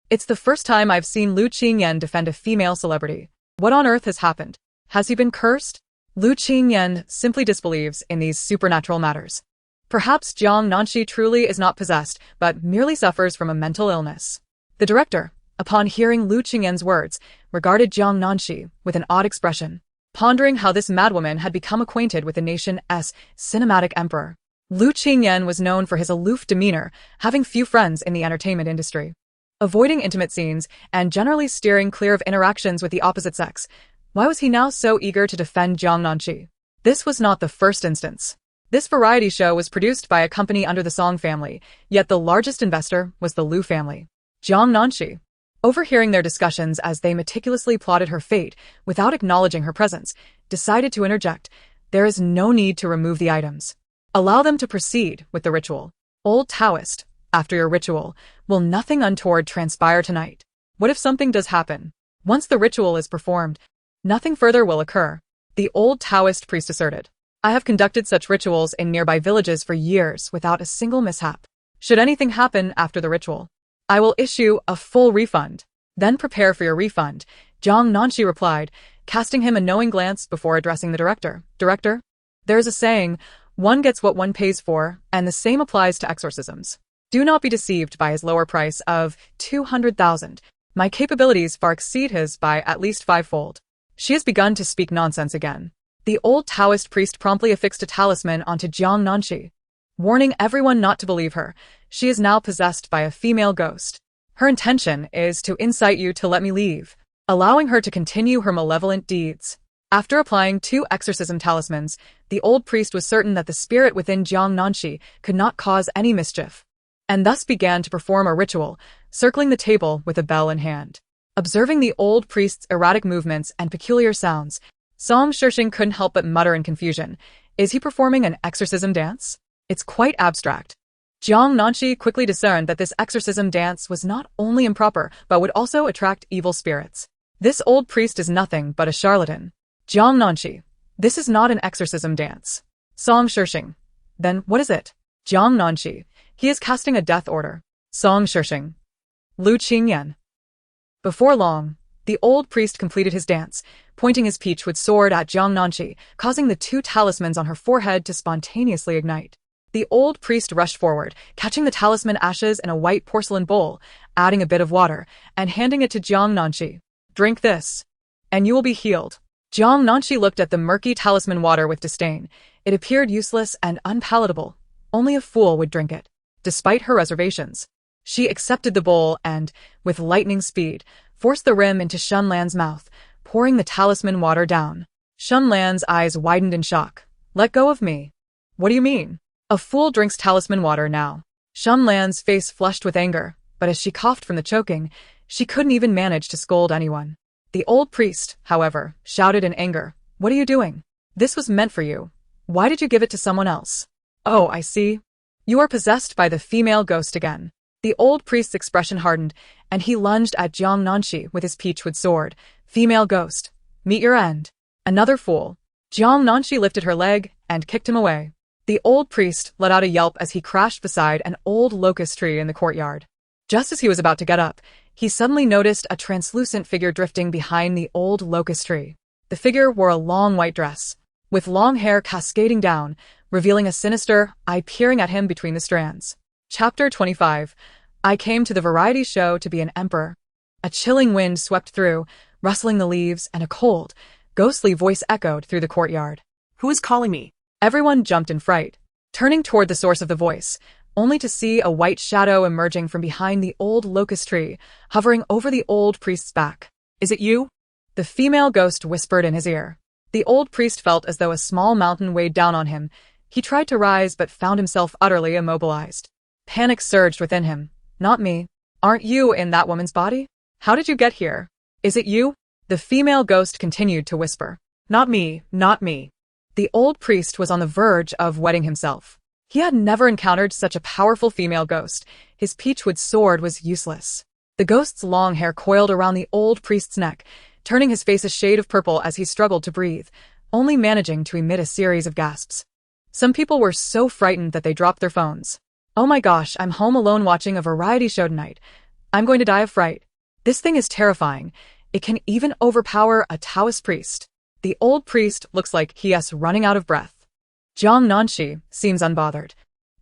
It's the first time I've seen Lu Qingyan defend a female celebrity. What on earth has happened? Has he been cursed? Lu Qingyan simply disbelieves in these supernatural matters. Perhaps Jiang Nanxi truly is not possessed, but merely suffers from a mental illness. The director, upon hearing Lu Qingyan's words, regarded Jiang Nanxi with an odd expression, pondering how this madwoman had become acquainted with the nation's cinematic emperor. Lu Qingyan was known for his aloof demeanor, having few friends in the entertainment industry. Avoiding intimate scenes and generally steering clear of interactions with the opposite sex, why was he now so eager to defend Jiang Nanxi? This was not the first instance. This variety show was produced by a company under the Song family, yet the largest investor was the Lu family. Jiang Nanxi, overhearing their discussions as they meticulously plotted her fate without acknowledging her presence, decided to interject. There is no need to remove the items. Allow them to proceed with the ritual. Old Taoist, after your ritual, will nothing untoward transpire tonight? What if something does happen? Once the ritual is performed, nothing further will occur, the old Taoist priest asserted. I have conducted such rituals in nearby villages for years without a single mishap. Should anything happen after the ritual, I will issue a full refund. Then prepare for your refund, Jiang Nanxi replied, casting him a knowing glance before addressing the director. Director? There's a saying, one gets what one pays for, and the same applies to exorcisms. Do not be deceived by his lower price of 200,000. My capabilities far exceed his by at least 5-fold. She has begun to speak nonsense again. The old Taoist priest promptly affixed a talisman onto Jiang Nanxi, warning everyone not to believe her. She is now possessed by a female ghost. Her intention is to incite you to let me leave, allowing her to continue her malevolent deeds. After applying 2 exorcism talismans, the old priest was certain that the spirit within Jiang Nanxi could not cause any mischief, and thus began to perform a ritual, circling the table with a bell in hand. Observing the old priest's erratic movements and peculiar sounds, Song Shishing couldn't help but mutter in confusion. Is he performing an exorcism dance? It's quite abstract. Jiang Nanxi quickly discerned that this exorcism dance was not only improper, but would also attract evil spirits. This old priest is nothing but a charlatan. Jiang Nanxi, this is not an exorcism dance. Song Shishing. Then what is it? Jiang Nanxi, he is casting a death order. Song Shishing. Lu Qingyan. Before long, the old priest completed his dance, pointing his peachwood sword at Jiang Nanxi, causing the 2 talismans on her forehead to spontaneously ignite. The old priest rushed forward, catching the talisman ashes in a white porcelain bowl, adding a bit of water, and handing it to Jiang Nanxi. Drink this, and you will be healed. Jiang Nanxi looked at the murky talisman water with disdain. It appeared useless and unpalatable. Only a fool would drink it. Despite her reservations, she accepted the bowl and, with lightning speed, forced the rim into Shun Lan's mouth, pouring the talisman water down. Shun Lan's eyes widened in shock. Let go of me. What do you mean? A fool drinks talisman water now. Shun Lan's face flushed with anger, but as she coughed from the choking, she couldn't even manage to scold anyone. The old priest, however, shouted in anger. What are you doing? This was meant for you. Why did you give it to someone else? Oh, I see. You are possessed by the female ghost again. The old priest's expression hardened, and he lunged at Jiang Nanxi with his peachwood sword. Female ghost, meet your end. Another fool. Jiang Nanxi lifted her leg and kicked him away. The old priest let out a yelp as he crashed beside an old locust tree in the courtyard. Just as he was about to get up, he suddenly noticed a translucent figure drifting behind the old locust tree. The figure wore a long white dress, with long hair cascading down, revealing a sinister eye peering at him between the strands. Chapter 25. I came to the variety show to be an emperor. A chilling wind swept through, rustling the leaves, and a cold, ghostly voice echoed through the courtyard. Who is calling me? Everyone jumped in fright, turning toward the source of the voice, only to see a white shadow emerging from behind the old locust tree, hovering over the old priest's back. Is it you? The female ghost whispered in his ear. The old priest felt as though a small mountain weighed down on him. He tried to rise but found himself utterly immobilized. Panic surged within him. Not me. Aren't you in that woman's body? How did you get here? Is it you? The female ghost continued to whisper. Not me, not me. The old priest was on the verge of wetting himself. He had never encountered such a powerful female ghost. His peachwood sword was useless. The ghost's long hair coiled around the old priest's neck, turning his face a shade of purple as he struggled to breathe, only managing to emit a series of gasps. Some people were so frightened that they dropped their phones. Oh my gosh, I'm home alone watching a variety show tonight. I'm going to die of fright. This thing is terrifying. It can even overpower a Taoist priest. The old priest looks like he's running out of breath. Jiang Nanxi seems unbothered.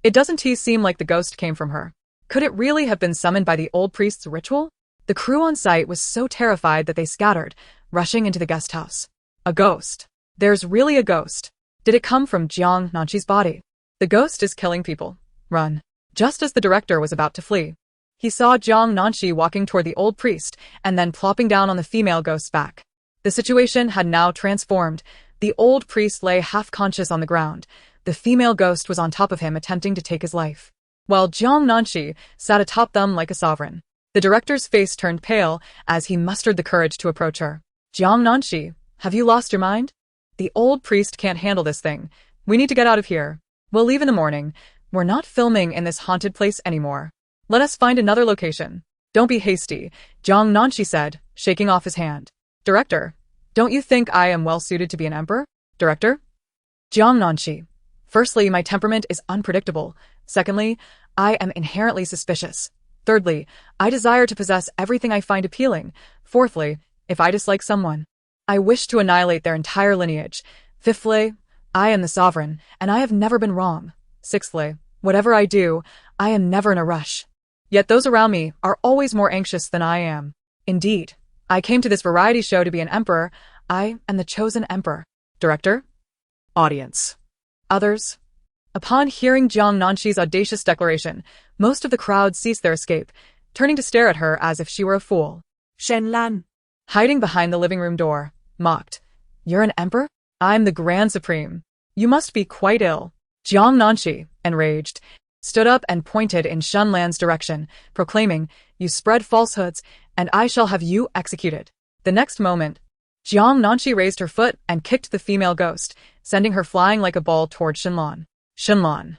It doesn't seem like the ghost came from her. Could it really have been summoned by the old priest's ritual? The crew on site was so terrified that they scattered, rushing into the guest house. A ghost. There's really a ghost. Did it come from Jiang Nanxi's body? The ghost is killing people. Run. Just as the director was about to flee, he saw Jiang Nanxi walking toward the old priest and then plopping down on the female ghost's back. The situation had now transformed. The old priest lay half-conscious on the ground. The female ghost was on top of him attempting to take his life, while Jiang Nanxi sat atop them like a sovereign. The director's face turned pale as he mustered the courage to approach her. Jiang Nanxi, have you lost your mind? The old priest can't handle this thing. We need to get out of here. We'll leave in the morning. We're not filming in this haunted place anymore. Let us find another location. Don't be hasty, Jiang Nanxi said, shaking off his hand. Director, don't you think I am well suited to be an emperor? Director? Jiang Nanxi. Firstly, my temperament is unpredictable. Secondly, I am inherently suspicious. Thirdly, I desire to possess everything I find appealing. Fourthly, if I dislike someone, I wish to annihilate their entire lineage. Fifthly, I am the sovereign, and I have never been wrong. Sixthly, whatever I do, I am never in a rush. Yet those around me are always more anxious than I am. Indeed, I came to this variety show to be an emperor. I am the chosen emperor. Director? Audience. Others. Upon hearing Jiang Nanxi's audacious declaration, most of the crowd ceased their escape, turning to stare at her as if she were a fool. Shen Lan, Hiding behind the living room door, mocked. You're an emperor? I'm the Grand Supreme. You must be quite ill. Jiang Nanxi, enraged, stood up and pointed in Shen Lan's direction, proclaiming, You spread falsehoods, and I shall have you executed. The next moment, Jiang Nanxi raised her foot and kicked the female ghost, sending her flying like a ball toward Shenlan. Shenlan.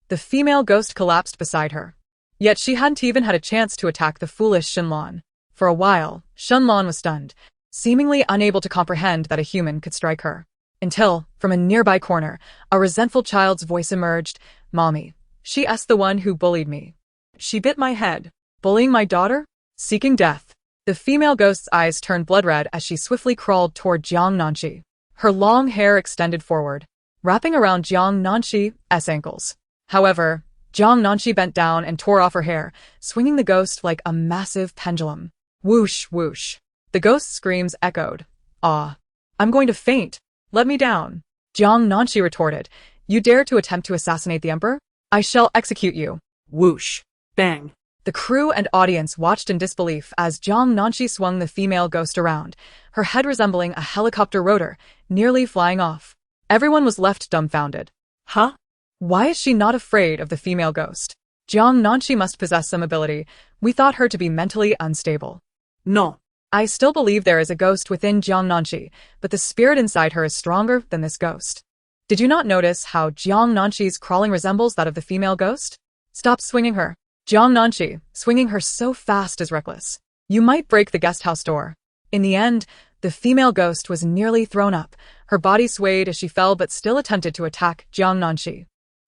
The female ghost collapsed beside her. Yet she hadn't even had a chance to attack the foolish Shenlan. For a while, Shenlan was stunned, seemingly unable to comprehend that a human could strike her. Until, from a nearby corner, a resentful child's voice emerged. Mommy, she's the one who bullied me. She bit my head. Bullying my daughter? Seeking death. The female ghost's eyes turned blood red as she swiftly crawled toward Jiang Nanxi. Her long hair extended forward, wrapping around Jiang Nanxi's ankles. However, Jiang Nanxi bent down and tore off her hair, swinging the ghost like a massive pendulum. Whoosh, whoosh. The ghost's screams echoed. Ah. I'm going to faint. Let me down. Jiang Nanxi retorted. You dare to attempt to assassinate the emperor? I shall execute you. Whoosh. Bang. The crew and audience watched in disbelief as Jiang Nanxi swung the female ghost around, her head resembling a helicopter rotor, nearly flying off. Everyone was left dumbfounded. Huh? Why is she not afraid of the female ghost? Jiang Nanxi must possess some ability. We thought her to be mentally unstable. No. I still believe there is a ghost within Jiang Nanxi, but the spirit inside her is stronger than this ghost. Did you not notice how Jiang Nanxi's crawling resembles that of the female ghost? Stop swinging her. Jiang Nanxi, swinging her so fast is reckless. You might break the guest house door. In the end, the female ghost was nearly thrown up. Her body swayed as she fell but still attempted to attack Jiang Nanxi,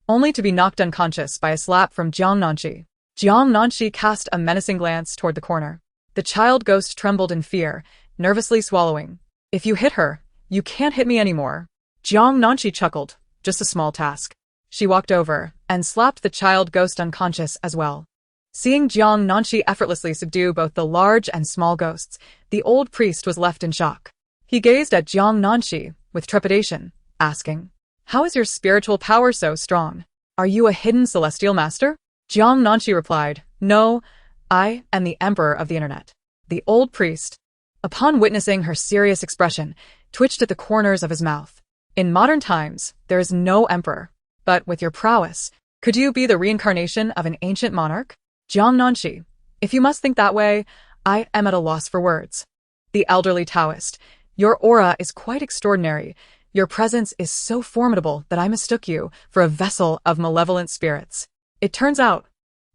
only to be knocked unconscious by a slap from Jiang Nanxi. Jiang Nanxi cast a menacing glance toward the corner. The child ghost trembled in fear, nervously swallowing. If you hit her, you can't hit me anymore. Jiang Nanxi chuckled. Just a small task. She walked over and slapped the child ghost unconscious as well. Seeing Jiang Nanxi effortlessly subdue both the large and small ghosts, the old priest was left in shock. He gazed at Jiang Nanxi with trepidation, asking, How is your spiritual power so strong? Are you a hidden celestial master? Jiang Nanxi replied, No, I am the emperor of the internet. The old priest, upon witnessing her serious expression, twitched at the corners of his mouth. In modern times, there is no emperor. But with your prowess, could you be the reincarnation of an ancient monarch? Jiang Nanxi, if you must think that way, I am at a loss for words. The elderly Taoist, your aura is quite extraordinary. Your presence is so formidable that I mistook you for a vessel of malevolent spirits. It turns out,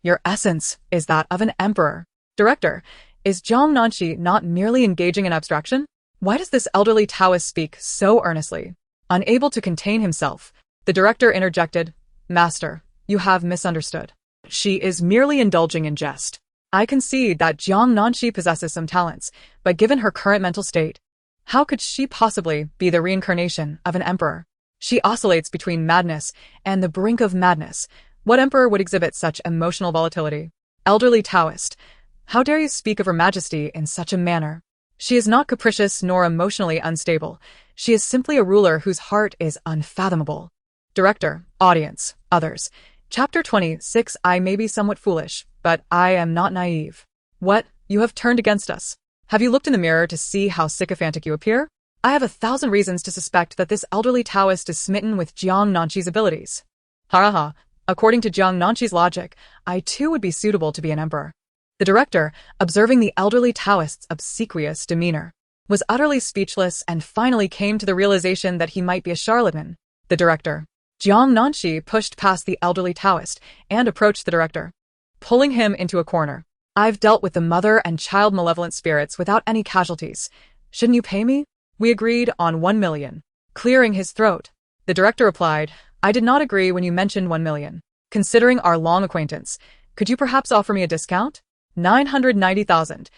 your essence is that of an emperor. Director, is Jiang Nanxi not merely engaging in abstraction? Why does this elderly Taoist speak so earnestly? Unable to contain himself, the director interjected, Master, you have misunderstood. She is merely indulging in jest. I concede that Jiang Nanxi possesses some talents, but given her current mental state, how could she possibly be the reincarnation of an emperor? She oscillates between madness and the brink of madness. What emperor would exhibit such emotional volatility? Elderly Taoist, how dare you speak of her majesty in such a manner? She is not capricious nor emotionally unstable. She is simply a ruler whose heart is unfathomable. Director, audience, others. Chapter 26. I may be somewhat foolish, but I am not naive. What? You have turned against us. Have you looked in the mirror to see how sycophantic you appear? I have 1,000 reasons to suspect that this elderly Taoist is smitten with Jiang Nanxi's abilities. Ha ha. According to Jiang Nanxi's logic, I too would be suitable to be an emperor. The director, observing the elderly Taoist's obsequious demeanor, was utterly speechless and finally came to the realization that he might be a charlatan. The director, Jiang Nanxi, pushed past the elderly Taoist and approached the director, pulling him into a corner. I've dealt with the mother and child malevolent spirits without any casualties. Shouldn't you pay me? We agreed on 1 million. Clearing his throat, the director replied, I did not agree when you mentioned 1 million. Considering our long acquaintance, could you perhaps offer me a discount? 990,000.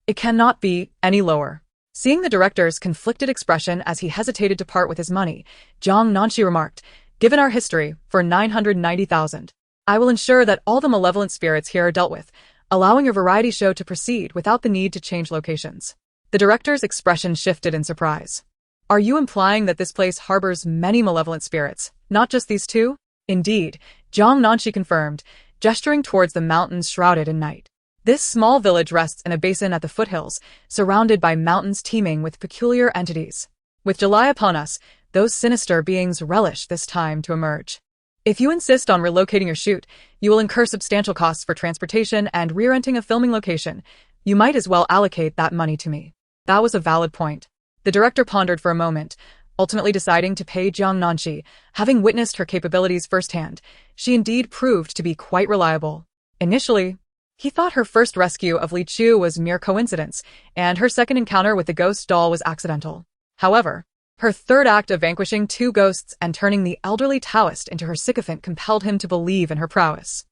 It cannot be any lower. Seeing the director's conflicted expression as he hesitated to part with his money, Jiang Nanxi remarked, given our history, for 990,000. I will ensure that all the malevolent spirits here are dealt with, allowing your variety show to proceed without the need to change locations. The director's expression shifted in surprise. Are you implying that this place harbors many malevolent spirits, not just these two? Indeed, Jiang Nanxi confirmed, gesturing towards the mountains shrouded in night. This small village rests in a basin at the foothills, surrounded by mountains teeming with peculiar entities. With July upon us, those sinister beings relish this time to emerge. If you insist on relocating your shoot, you will incur substantial costs for transportation and re-renting a filming location. You might as well allocate that money to me. That was a valid point. The director pondered for a moment, ultimately deciding to pay Jiang Nanxi. Having witnessed her capabilities firsthand, she indeed proved to be quite reliable. Initially, he thought her first rescue of Mixue was mere coincidence, and her second encounter with the ghost doll was accidental. However, her third act of vanquishing 2 ghosts and turning the elderly Taoist into her sycophant compelled him to believe in her prowess.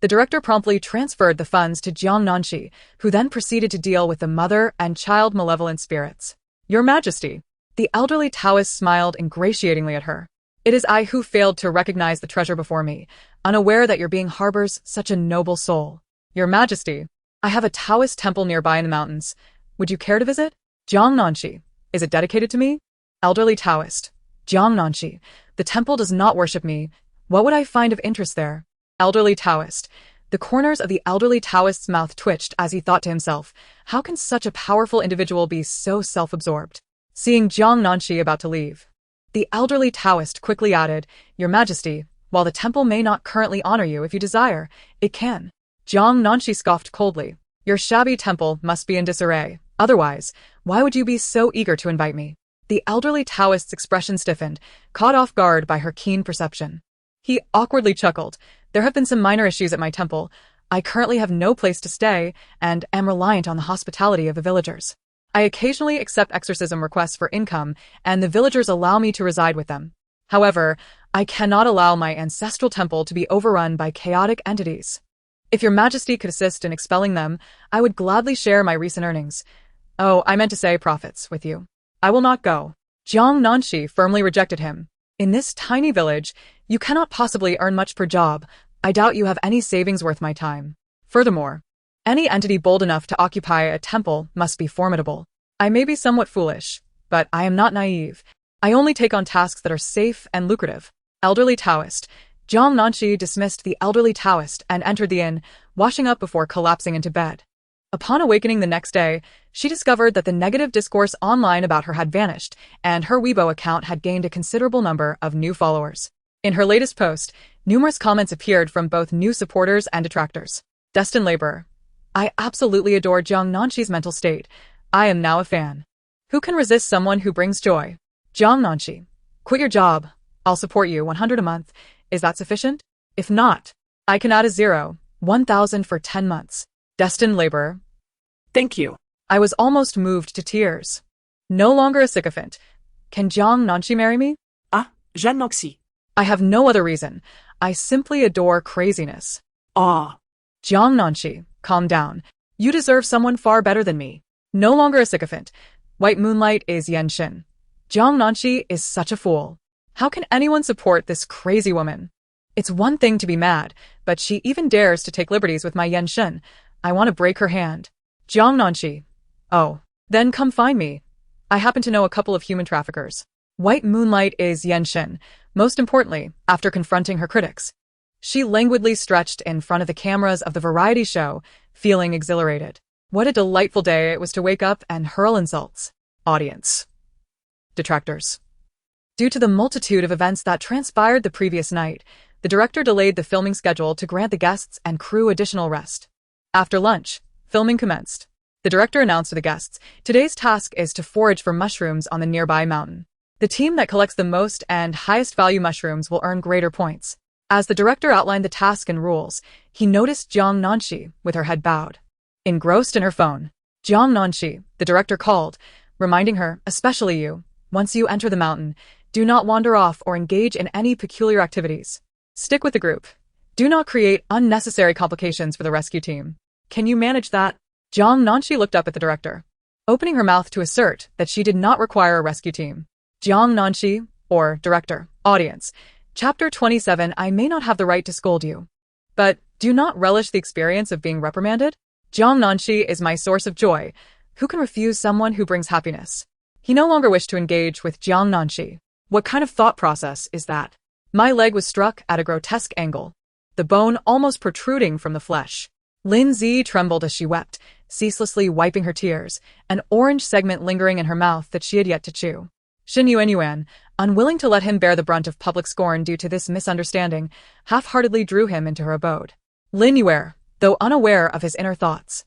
The director promptly transferred the funds to Jiang Nanxi, who then proceeded to deal with the mother and child malevolent spirits. Your Majesty, the elderly Taoist smiled ingratiatingly at her. It is I who failed to recognize the treasure before me, unaware that your being harbors such a noble soul. Your Majesty, I have a Taoist temple nearby in the mountains. Would you care to visit? Jiang Nanxi, is it dedicated to me? Elderly Taoist, Jiang Nanxi, the temple does not worship me. What would I find of interest there? Elderly Taoist, the corners of the elderly Taoist's mouth twitched as he thought to himself, how can such a powerful individual be so self-absorbed? Seeing Jiang Nanxi about to leave, the elderly Taoist quickly added, Your Majesty, while the temple may not currently honor you if you desire, it can. Jiang Nanxi scoffed coldly. Your shabby temple must be in disarray. Otherwise, why would you be so eager to invite me? The elderly Taoist's expression stiffened, caught off guard by her keen perception. He awkwardly chuckled. There have been some minor issues at my temple. I currently have no place to stay and am reliant on the hospitality of the villagers. I occasionally accept exorcism requests for income, and the villagers allow me to reside with them. However, I cannot allow my ancestral temple to be overrun by chaotic entities. If your Majesty could assist in expelling them, I would gladly share my recent earnings. Oh, I meant to say profits with you. I will not go. Jiang Nanxi firmly rejected him. In this tiny village, you cannot possibly earn much per job. I doubt you have any savings worth my time. Furthermore, any entity bold enough to occupy a temple must be formidable. I may be somewhat foolish, but I am not naive. I only take on tasks that are safe and lucrative. Elderly Taoist, Jiang Nanxi dismissed the elderly Taoist and entered the inn, washing up before collapsing into bed. Upon awakening the next day, she discovered that the negative discourse online about her had vanished, and her Weibo account had gained a considerable number of new followers. In her latest post, numerous comments appeared from both new supporters and detractors. Destined Laborer. I absolutely adore Jiang Nanxi's mental state. I am now a fan. Who can resist someone who brings joy? Jiang Nanxi. Quit your job. I'll support you 100 a month. Is that sufficient? If not, I can add a 1,000 for 10 months. Destined Laborer. Thank you. I was almost moved to tears. No longer a sycophant. Can Jiang Nanxi marry me? Ah, Jiang Nanxi. I have no other reason. I simply adore craziness. Ah. Jiang Nanxi, calm down. You deserve someone far better than me. No longer a sycophant. White moonlight is Yenshin. Jiang Nanxi is such a fool. How can anyone support this crazy woman? It's one thing to be mad, but she even dares to take liberties with my Yenshin. I want to break her hand. Jiang Nanxi. Oh, then come find me. I happen to know a couple of human traffickers. White moonlight is Yenshin. Most importantly, after confronting her critics, she languidly stretched in front of the cameras of the variety show, feeling exhilarated. What a delightful day it was to wake up and hurl insults. Audience. Detractors. Due to the multitude of events that transpired the previous night, the director delayed the filming schedule to grant the guests and crew additional rest. After lunch, filming commenced. The director announced to the guests, today's task is to forage for mushrooms on the nearby mountain. The team that collects the most and highest value mushrooms will earn greater points. As the director outlined the task and rules, he noticed Jiang Nanxi with her head bowed. Engrossed in her phone, Jiang Nanxi, the director, called, reminding her, especially you, once you enter the mountain, do not wander off or engage in any peculiar activities. Stick with the group. Do not create unnecessary complications for the rescue team. Can you manage that? Jiang Nanxi looked up at the director, opening her mouth to assert that she did not require a rescue team. Jiang Nanxi, or director, audience. Chapter 27. I may not have the right to scold you, but do not relish the experience of being reprimanded? Jiang Nanxi is my source of joy. Who can refuse someone who brings happiness? He no longer wished to engage with Jiang Nanxi. What kind of thought process is that? My leg was struck at a grotesque angle, the bone almost protruding from the flesh. Lin Zi trembled as she wept, ceaselessly wiping her tears, an orange segment lingering in her mouth that she had yet to chew. Xin Yuan, unwilling to let him bear the brunt of public scorn due to this misunderstanding, half-heartedly drew him into her abode. Lin Yuan, though unaware of his inner thoughts,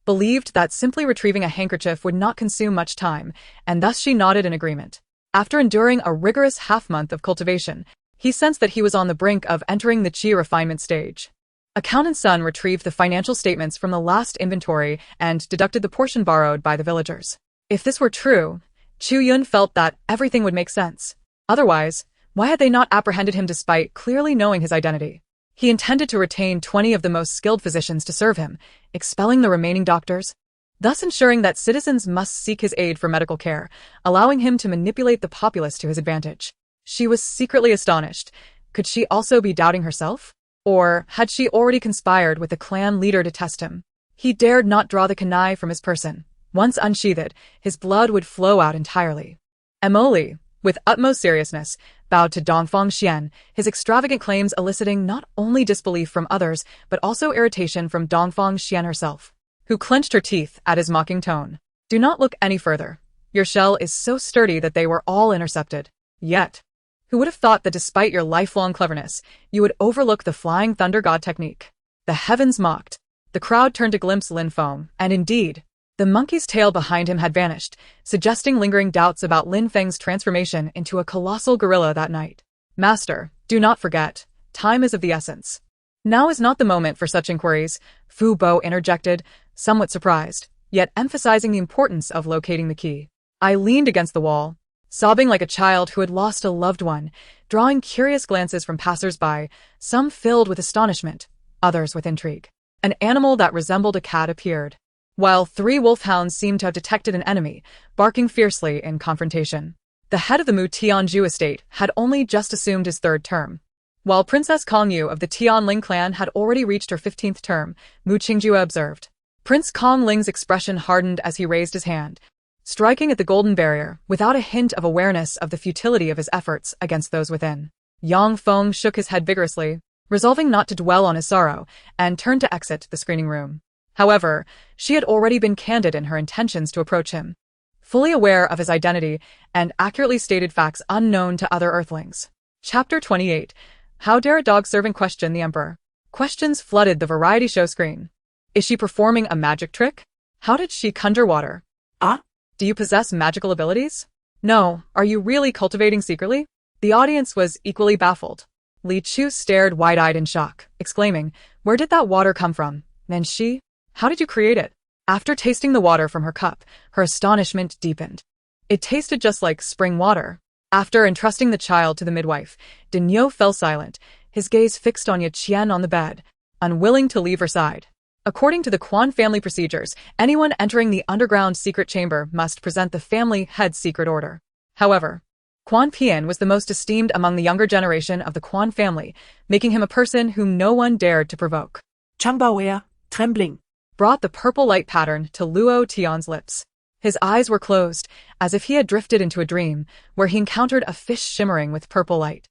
believed that simply retrieving a handkerchief would not consume much time, and thus she nodded in agreement. After enduring a rigorous half-month of cultivation, he sensed that he was on the brink of entering the qi refinement stage. Accountant Sun retrieved the financial statements from the last inventory and deducted the portion borrowed by the villagers. If this were true, Chu Yun felt that everything would make sense. Otherwise, why had they not apprehended him despite clearly knowing his identity? He intended to retain 20 of the most skilled physicians to serve him, expelling the remaining doctors, thus ensuring that citizens must seek his aid for medical care, allowing him to manipulate the populace to his advantage. She was secretly astonished. Could she also be doubting herself? Or had she already conspired with the clan leader to test him? He dared not draw the kunai from his person. Once unsheathed, his blood would flow out entirely. Emoli, with utmost seriousness, bowed to Dongfang Xian, his extravagant claims eliciting not only disbelief from others but also irritation from Dongfang Xian herself, who clenched her teeth at his mocking tone. Do not look any further. Your shell is so sturdy that they were all intercepted. Yet, who would have thought that despite your lifelong cleverness, you would overlook the flying thunder god technique? The heavens mocked. The crowd turned to glimpse Lin Feng, and indeed, the monkey's tail behind him had vanished, suggesting lingering doubts about Lin Feng's transformation into a colossal gorilla that night. Master, do not forget, time is of the essence. Now is not the moment for such inquiries, Fu Bo interjected, somewhat surprised, yet emphasizing the importance of locating the key. I leaned against the wall, sobbing like a child who had lost a loved one, drawing curious glances from passers-by, some filled with astonishment, others with intrigue. An animal that resembled a cat appeared, while 3 wolfhounds seemed to have detected an enemy, barking fiercely in confrontation. The head of the Mu Tianju estate had only just assumed his 3rd term, while Princess Kongyu of the Tianling clan had already reached her 15th term, Mu Qingjue observed. Prince Kongling's expression hardened as he raised his hand, striking at the golden barrier without a hint of awareness of the futility of his efforts against those within. Yang Feng shook his head vigorously, resolving not to dwell on his sorrow, and turned to exit the screening room. However, she had already been candid in her intentions to approach him, fully aware of his identity and accurately stated facts unknown to other Earthlings. Chapter 28. How dare a dog servant question the Emperor? Questions flooded the variety show screen. Is she performing a magic trick? How did she conjure water? Do you possess magical abilities? No, are you really cultivating secretly? The audience was equally baffled. Li Chu stared wide-eyed in shock, exclaiming, where did that water come from? Nanxi? How did you create it? After tasting the water from her cup, her astonishment deepened. It tasted just like spring water. After entrusting the child to the midwife, Dinyo fell silent, his gaze fixed on Ye Qian on the bed, unwilling to leave her side. According to the Quan family procedures, anyone entering the underground secret chamber must present the family head's secret order. However, Quan Pian was the most esteemed among the younger generation of the Quan family, making him a person whom no one dared to provoke. Chang Baoya, trembling, brought the purple light pattern to Luo Tian's lips. His eyes were closed, as if he had drifted into a dream, where he encountered a fish shimmering with purple light.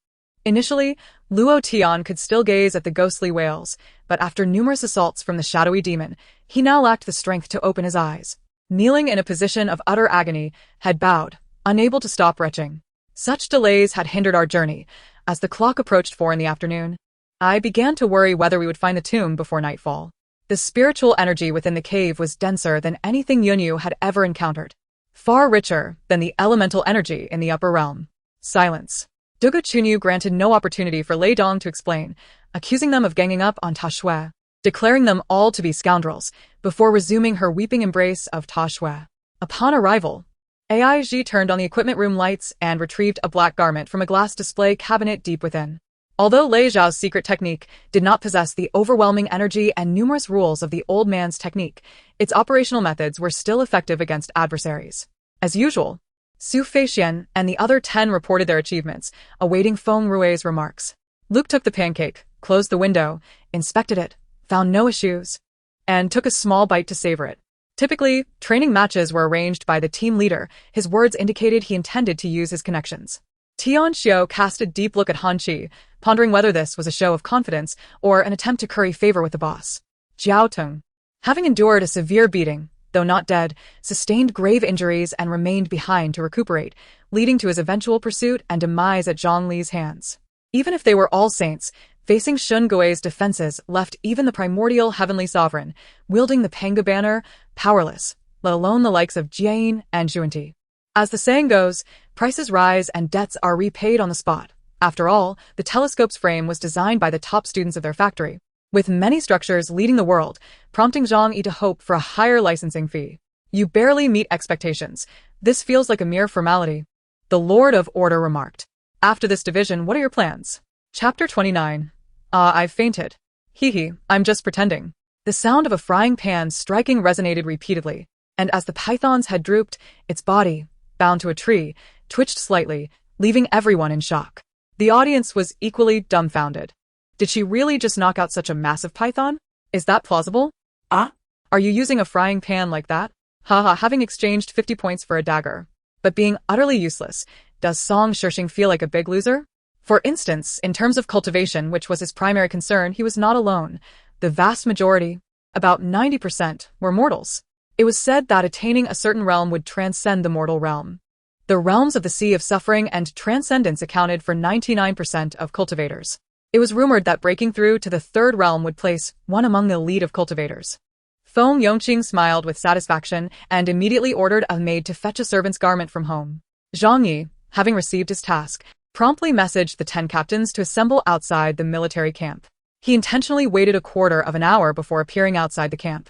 Initially, Luo Tian could still gaze at the ghostly whales, but after numerous assaults from the shadowy demon, he now lacked the strength to open his eyes. Kneeling in a position of utter agony, had bowed, unable to stop retching. Such delays had hindered our journey. As the clock approached 4 in the afternoon, I began to worry whether we would find the tomb before nightfall. The spiritual energy within the cave was denser than anything Yunyu had ever encountered, far richer than the elemental energy in the upper realm. Silence. Dugu Chunyu granted no opportunity for Lei Dong to explain, accusing them of ganging up on Ta Shui. declaring them all to be scoundrels, before resuming her weeping embrace of Ta Shui. Upon arrival, Aij turned on the equipment room lights and retrieved a black garment from a glass display cabinet deep within. Although Lei Zhao's secret technique did not possess the overwhelming energy and numerous rules of the old man's technique, its operational methods were still effective against adversaries. As usual, Su Feixian and the other 10 reported their achievements, awaiting Feng Rui's remarks. Luke took the pancake, closed the window, inspected it, found no issues, and took a small bite to savor it. Typically, training matches were arranged by the team leader. His words indicated he intended to use his connections. Tian Xiao cast a deep look at Han Qi, pondering whether this was a show of confidence or an attempt to curry favor with the boss. Jiao Teng, having endured a severe beating, though not dead, sustained grave injuries and remained behind to recuperate, leading to his eventual pursuit and demise at Zhang Li's hands. Even if they were all saints, facing Shun Gui's defenses left even the primordial heavenly sovereign, wielding the Panga banner, powerless, let alone the likes of Jiayin and Zhuanti. As the saying goes, prices rise and debts are repaid on the spot. After all, the telescope's frame was designed by the top students of their factory, with many structures leading the world, prompting Zhang Yi to hope for a higher licensing fee. You barely meet expectations. This feels like a mere formality, the Lord of Order remarked. After this division, what are your plans? Chapter 29. I've fainted. Hee, I'm just pretending. The sound of a frying pan striking resonated repeatedly, and as the python's head drooped, its body, bound to a tree, twitched slightly, leaving everyone in shock. The audience was equally dumbfounded. Did she really just knock out such a massive python? Is that plausible? Ah? Are you using a frying pan like that? Haha, having exchanged 50 points for a dagger. But being utterly useless, does Song Shishing feel like a big loser? For instance, in terms of cultivation, which was his primary concern, he was not alone. The vast majority, about 90%, were mortals. It was said that attaining a certain realm would transcend the mortal realm. The realms of the Sea of Suffering and Transcendence accounted for 99% of cultivators. It was rumored that breaking through to the third realm would place one among the elite of cultivators. Feng Yongqing smiled with satisfaction and immediately ordered a maid to fetch a servant's garment from home. Zhang Yi, having received his task, promptly messaged the 10 captains to assemble outside the military camp. He intentionally waited a quarter of an hour before appearing outside the camp,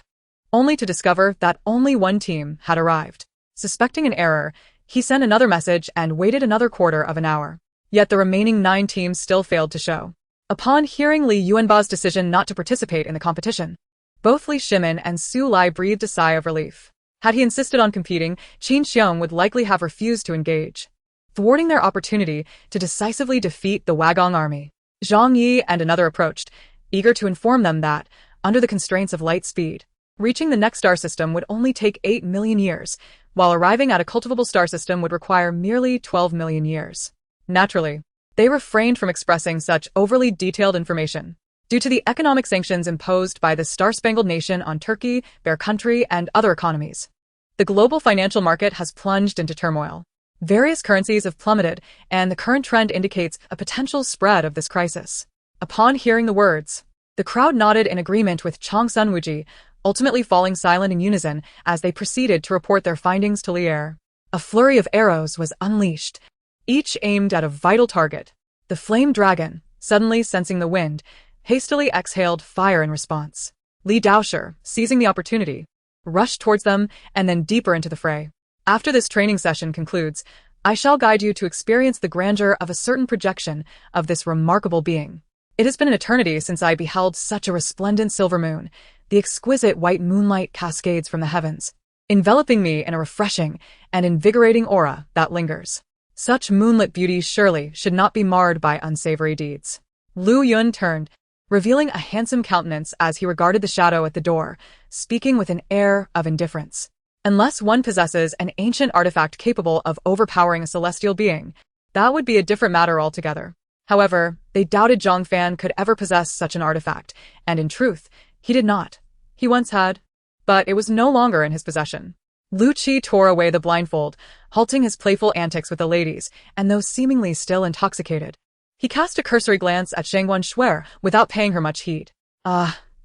only to discover that only one team had arrived. Suspecting an error, he sent another message and waited another quarter of an hour. Yet the remaining 9 teams still failed to show. Upon hearing Li Yuanba's decision not to participate in the competition, both Li Shimin and Su Lai breathed a sigh of relief. Had he insisted on competing, Qin Xiong would likely have refused to engage, thwarting their opportunity to decisively defeat the Wagong army. Zhang Yi and another approached, eager to inform them that, under the constraints of light speed, reaching the next star system would only take 8 million years, while arriving at a cultivable star system would require merely 12 million years. Naturally, they refrained from expressing such overly detailed information, due to the economic sanctions imposed by the Star-Spangled Nation on Turkey, Bear Country, and other economies. The global financial market has plunged into turmoil. Various currencies have plummeted, and the current trend indicates a potential spread of this crisis. Upon hearing the words, the crowd nodded in agreement with Chang Sun Wuji, ultimately falling silent in unison as they proceeded to report their findings to Lier. A flurry of arrows was unleashed, each aimed at a vital target. The flame dragon, suddenly sensing the wind, hastily exhaled fire in response. Li Daosher, seizing the opportunity, rushed towards them and then deeper into the fray. After this training session concludes, I shall guide you to experience the grandeur of a certain projection of this remarkable being. It has been an eternity since I beheld such a resplendent silver moon. The exquisite white moonlight cascades from the heavens, enveloping me in a refreshing and invigorating aura that lingers. Such moonlit beauty surely should not be marred by unsavory deeds. Lu Yun turned, revealing a handsome countenance as he regarded the shadow at the door, speaking with an air of indifference. Unless one possesses an ancient artifact capable of overpowering a celestial being, that would be a different matter altogether. However, they doubted Zhang Fan could ever possess such an artifact, and in truth, he did not. He once had, but it was no longer in his possession. Lu Qi tore away the blindfold, halting his playful antics with the ladies, and though seemingly still intoxicated, he cast a cursory glance at Shangguan Shuer without paying her much heed.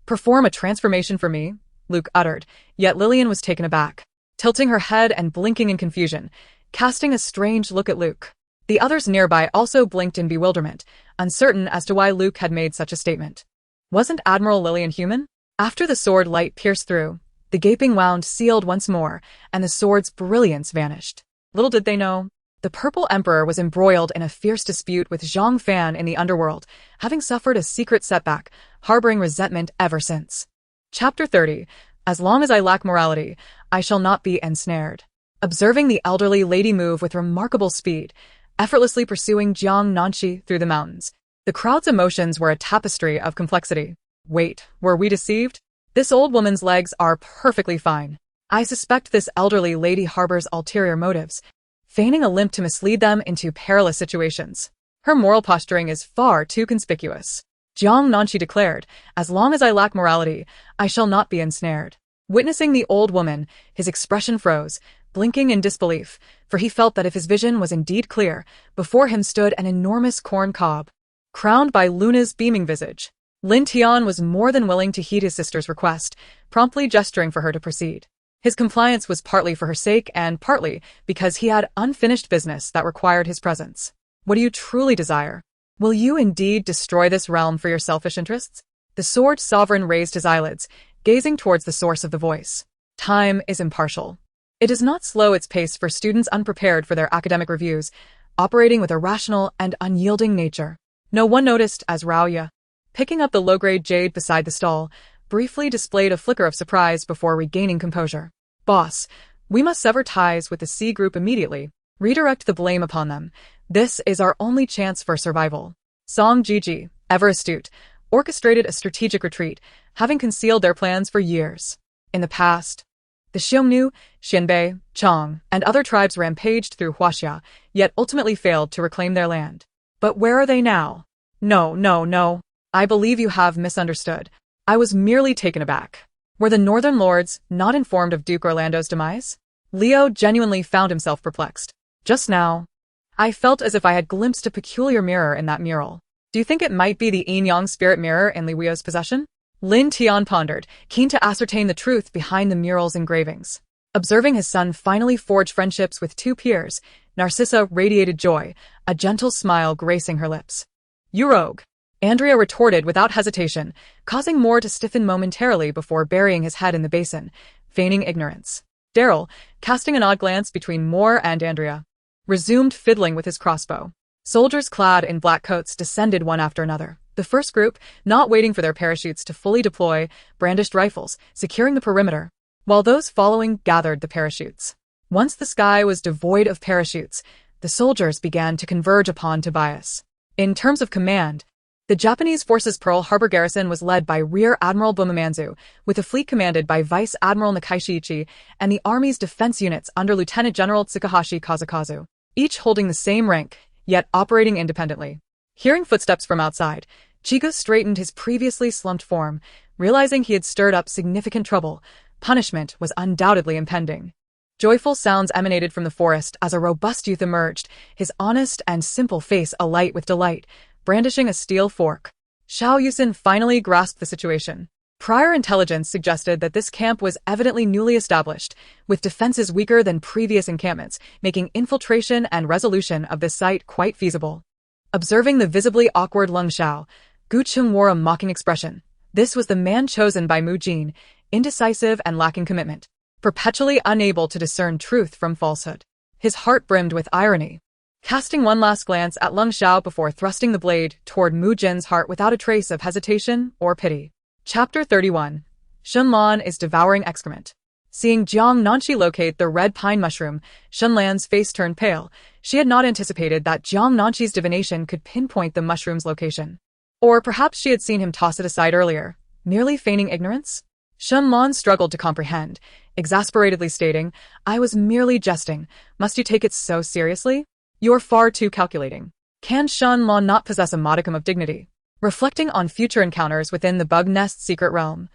Perform a transformation for me? Luke uttered, yet Lillian was taken aback, tilting her head and blinking in confusion, casting a strange look at Luke. The others nearby also blinked in bewilderment, uncertain as to why Luke had made such a statement. Wasn't Admiral Lillian human? After the sword light pierced through, the gaping wound sealed once more, and the sword's brilliance vanished. Little did they know, the Purple Emperor was embroiled in a fierce dispute with Zhang Fan in the underworld, having suffered a secret setback, harboring resentment ever since. Chapter 30. As long as I lack morality, I shall not be ensnared. Observing the elderly lady move with remarkable speed, effortlessly pursuing Jiang Nanxi through the mountains, the crowd's emotions were a tapestry of complexity. Wait, were we deceived? This old woman's legs are perfectly fine. I suspect this elderly lady harbors ulterior motives, feigning a limp to mislead them into perilous situations. Her moral posturing is far too conspicuous. Jiang Nanxi declared, as long as I lack morality, I shall not be ensnared. Witnessing the old woman, his expression froze, blinking in disbelief, for he felt that if his vision was indeed clear, before him stood an enormous corn cob, crowned by Luna's beaming visage. Lin Tian was more than willing to heed his sister's request, promptly gesturing for her to proceed. His compliance was partly for her sake and partly because he had unfinished business that required his presence. What do you truly desire? Will you indeed destroy this realm for your selfish interests? The sword sovereign raised his eyelids, gazing towards the source of the voice. Time is impartial. It does not slow its pace for students unprepared for their academic reviews, operating with a rational and unyielding nature. No one noticed as Raoya, picking up the low-grade jade beside the stall, briefly displayed a flicker of surprise before regaining composure. Boss, we must sever ties with the C group immediately. Redirect the blame upon them. This is our only chance for survival. Song Jiji, ever astute, orchestrated a strategic retreat, having concealed their plans for years. In the past, the Xiongnu, Xianbei, Chang, and other tribes rampaged through Huaxia, yet ultimately failed to reclaim their land. But where are they now? No. I believe you have misunderstood. I was merely taken aback. Were the Northern Lords not informed of Duke Orlando's demise? Leo genuinely found himself perplexed. Just now, I felt as if I had glimpsed a peculiar mirror in that mural. Do you think it might be the yin-yang spirit mirror in Li Weo's possession? Lin Tian pondered, keen to ascertain the truth behind the mural's engravings. Observing his son finally forge friendships with two peers, Narcissa radiated joy, a gentle smile gracing her lips. You rogue! Andrea retorted without hesitation, causing Moore to stiffen momentarily before burying his head in the basin, feigning ignorance. Daryl, casting an odd glance between Moore and Andrea, resumed fiddling with his crossbow. Soldiers clad in black coats descended one after another. The first group, not waiting for their parachutes to fully deploy, brandished rifles, securing the perimeter, while those following gathered the parachutes. Once the sky was devoid of parachutes, the soldiers began to converge upon Tobias. In terms of command, the Japanese forces' Pearl Harbor garrison was led by Rear Admiral Bumamanzu, with the fleet commanded by Vice Admiral Nakaishi and the Army's defense units under Lieutenant General Tsukahashi Kazukazu, each holding the same rank, yet operating independently. Hearing footsteps from outside, Chigo straightened his previously slumped form, realizing he had stirred up significant trouble. Punishment was undoubtedly impending. Joyful sounds emanated from the forest as a robust youth emerged, his honest and simple face alight with delight, brandishing a steel fork. Xiao Yusin finally grasped the situation. Prior intelligence suggested that this camp was evidently newly established, with defenses weaker than previous encampments, making infiltration and resolution of this site quite feasible. Observing the visibly awkward Leng Xiao, Gu Chung wore a mocking expression. This was the man chosen by Mu Jin, indecisive and lacking commitment, perpetually unable to discern truth from falsehood. His heart brimmed with irony. Casting one last glance at Leng Xiao before thrusting the blade toward Mu Jin's heart without a trace of hesitation or pity. Chapter 31. Shunlan is devouring excrement. Seeing Jiang Nanxi locate the red pine mushroom, Shunlan's face turned pale. She had not anticipated that Jiang Nanxi's divination could pinpoint the mushroom's location. Or perhaps she had seen him toss it aside earlier, merely feigning ignorance? Shunlan struggled to comprehend, exasperatedly stating, I was merely jesting. Must you take it so seriously? You're far too calculating. Can Shunlan not possess a modicum of dignity? Reflecting on future encounters within the bug nest's secret realm,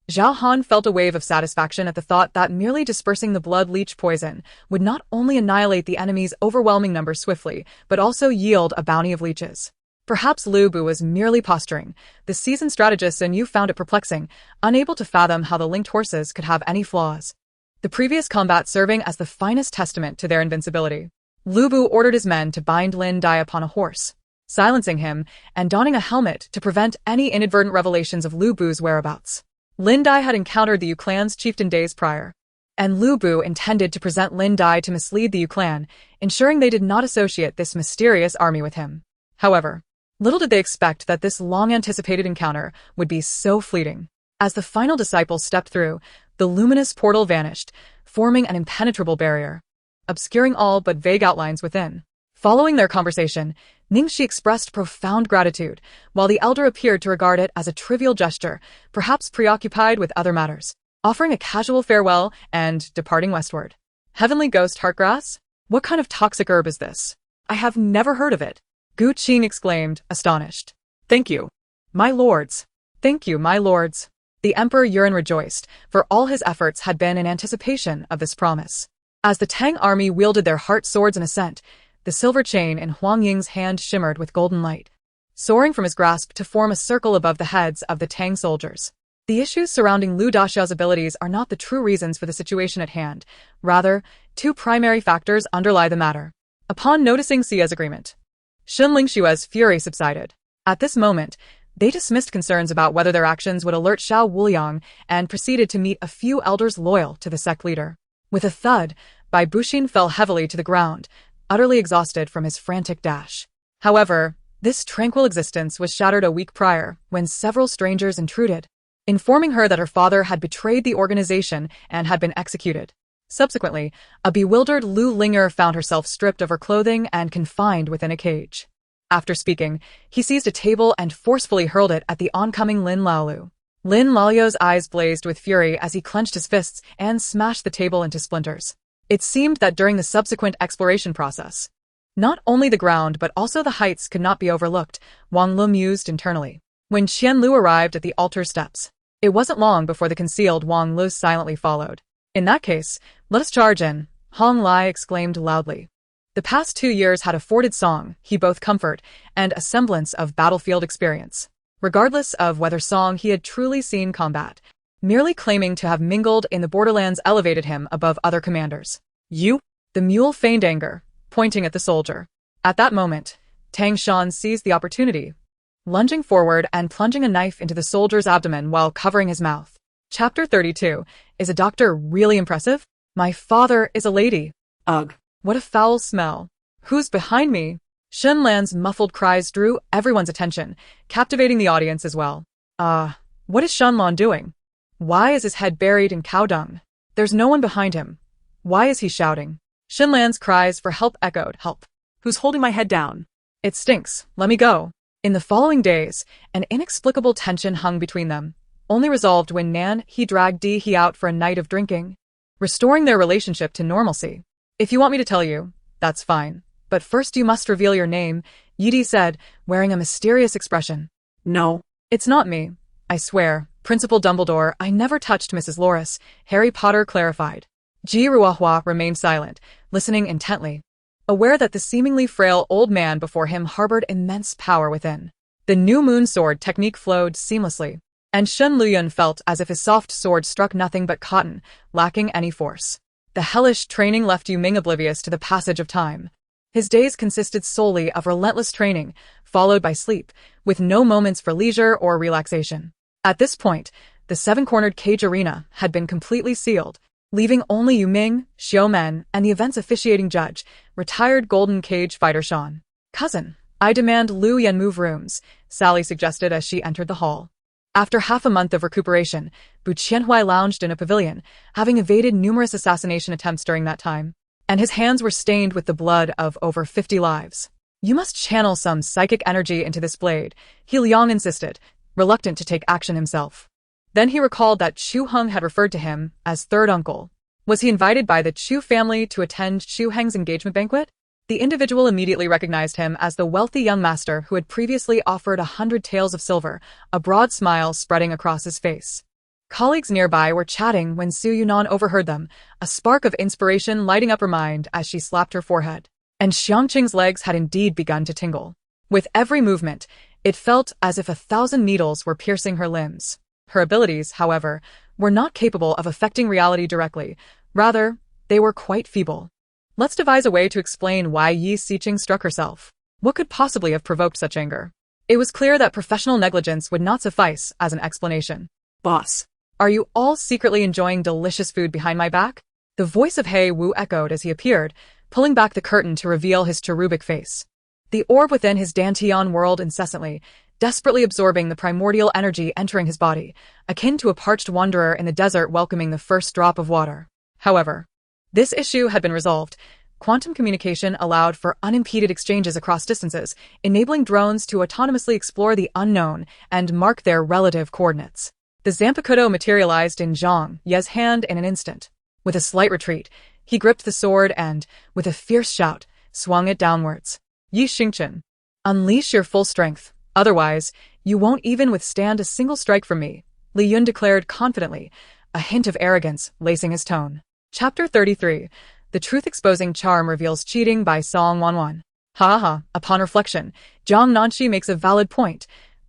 Zhao Han felt a wave of satisfaction at the thought that merely dispersing the blood leech poison would not only annihilate the enemy's overwhelming numbers swiftly, but also yield a bounty of leeches. Perhaps Lu Bu was merely posturing. The seasoned strategist and you found it perplexing, unable to fathom how the linked horses could have any flaws. The previous combat serving as the finest testament to their invincibility. Lu Bu ordered his men to bind Lin Dai upon a horse, silencing him and donning a helmet to prevent any inadvertent revelations of Lu Bu's whereabouts. Lin Dai had encountered the Yu clan's chieftain days prior, and Lu Bu intended to present Lin Dai to mislead the Yu clan, ensuring they did not associate this mysterious army with him. However, little did they expect that this long-anticipated encounter would be so fleeting. As the final disciple stepped through, the luminous portal vanished, forming an impenetrable barrier, obscuring all but vague outlines within. Following their conversation, Ningxi expressed profound gratitude, while the elder appeared to regard it as a trivial gesture, perhaps preoccupied with other matters, offering a casual farewell and departing westward. Heavenly ghost heartgrass? What kind of toxic herb is this? I have never heard of it. Gu Qing exclaimed, astonished. Thank you, my lords. Thank you, my lords. The Emperor Yuan rejoiced, for all his efforts had been in anticipation of this promise. As the Tang army wielded their heart swords in ascent, the silver chain in Huang Ying's hand shimmered with golden light, soaring from his grasp to form a circle above the heads of the Tang soldiers. The issues surrounding Lu Daxiao's abilities are not the true reasons for the situation at hand. Rather, two primary factors underlie the matter. Upon noticing Xia's agreement, Xun Lingshua's fury subsided. At this moment, they dismissed concerns about whether their actions would alert Xiao Wuliang and proceeded to meet a few elders loyal to the sect leader. With a thud, Bai Buxin fell heavily to the ground, utterly exhausted from his frantic dash. However, this tranquil existence was shattered a week prior when several strangers intruded, informing her that her father had betrayed the organization and had been executed. Subsequently, a bewildered Lu Linger found herself stripped of her clothing and confined within a cage. After speaking, he seized a table and forcefully hurled it at the oncoming Lin Laolu. Lin Lao's eyes blazed with fury as he clenched his fists and smashed the table into splinters. It seemed that during the subsequent exploration process, not only the ground but also the heights could not be overlooked, Wang Lu mused internally. When Qian Lu arrived at the altar steps, it wasn't long before the concealed Wang Lu silently followed. In that case, let us charge in, Hong Lai exclaimed loudly. The past 2 years had afforded Song he both comfort and a semblance of battlefield experience. Regardless of whether Song he had truly seen combat, merely claiming to have mingled in the borderlands elevated him above other commanders. You? The mule feigned anger, pointing at the soldier. At that moment, Tang Shan seized the opportunity, lunging forward and plunging a knife into the soldier's abdomen while covering his mouth. Chapter 32. Is a doctor really impressive? My father is a lady. Ugh. What a foul smell. Who's behind me? Shen Lan's muffled cries drew everyone's attention, captivating the audience as well. What is Shen Lan doing? Why is his head buried in cow dung? There's no one behind him. Why is he shouting? Shen Lan's cries for help echoed. Help. Who's holding my head down? It stinks. Let me go. In the following days, an inexplicable tension hung between them, only resolved when Nan he dragged Di He out for a night of drinking, restoring their relationship to normalcy. If you want me to tell you, that's fine. But first you must reveal your name, Yidi said, wearing a mysterious expression. No. It's not me. I swear, Principal Dumbledore, I never touched Mrs. Loris, Harry Potter clarified. Ji Ruahua remained silent, listening intently, aware that the seemingly frail old man before him harbored immense power within. The new moon sword technique flowed seamlessly, and Shen Luyun felt as if his soft sword struck nothing but cotton, lacking any force. The hellish training left Yu Ming oblivious to the passage of time. His days consisted solely of relentless training, followed by sleep, with no moments for leisure or relaxation. At this point, the seven-cornered cage arena had been completely sealed, leaving only Yu Ming, Xiao Men, and the event's officiating judge, retired Golden Cage fighter Shan. Cousin, I demand Lu Yan move rooms, Sally suggested as she entered the hall. After half a month of recuperation, Bu Qianhui lounged in a pavilion, having evaded numerous assassination attempts during that time, and his hands were stained with the blood of over 50 lives. You must channel some psychic energy into this blade, He Liang insisted, reluctant to take action himself. Then he recalled that Chu Heng had referred to him as third uncle. Was he invited by the Chu family to attend Chu Heng's engagement banquet? The individual immediately recognized him as the wealthy young master who had previously offered 100 taels of silver, a broad smile spreading across his face. Colleagues nearby were chatting when Su Yunan overheard them, a spark of inspiration lighting up her mind as she slapped her forehead. And Xiangqing's legs had indeed begun to tingle. With every movement, it felt as if 1,000 needles were piercing her limbs. Her abilities, however, were not capable of affecting reality directly. Rather, they were quite feeble. Let's devise a way to explain why Yi Siqing struck herself. What could possibly have provoked such anger? It was clear that professional negligence would not suffice as an explanation. Boss. Are you all secretly enjoying delicious food behind my back? The voice of He Wu echoed as he appeared, pulling back the curtain to reveal his cherubic face. The orb within his Dantian whirled incessantly, desperately absorbing the primordial energy entering his body, akin to a parched wanderer in the desert welcoming the first drop of water. However, this issue had been resolved. Quantum communication allowed for unimpeded exchanges across distances, enabling drones to autonomously explore the unknown and mark their relative coordinates. The Zanpakuto materialized in Zhang Ye's hand in an instant. With a slight retreat, he gripped the sword and, with a fierce shout, swung it downwards. Yi Xingchen, unleash your full strength, otherwise, you won't even withstand a single strike from me, Li Yun declared confidently, a hint of arrogance lacing his tone. Chapter 33. The truth-exposing charm reveals cheating by Song Wanwan. Ha ha, upon reflection, Jiang Nanxi makes a valid point.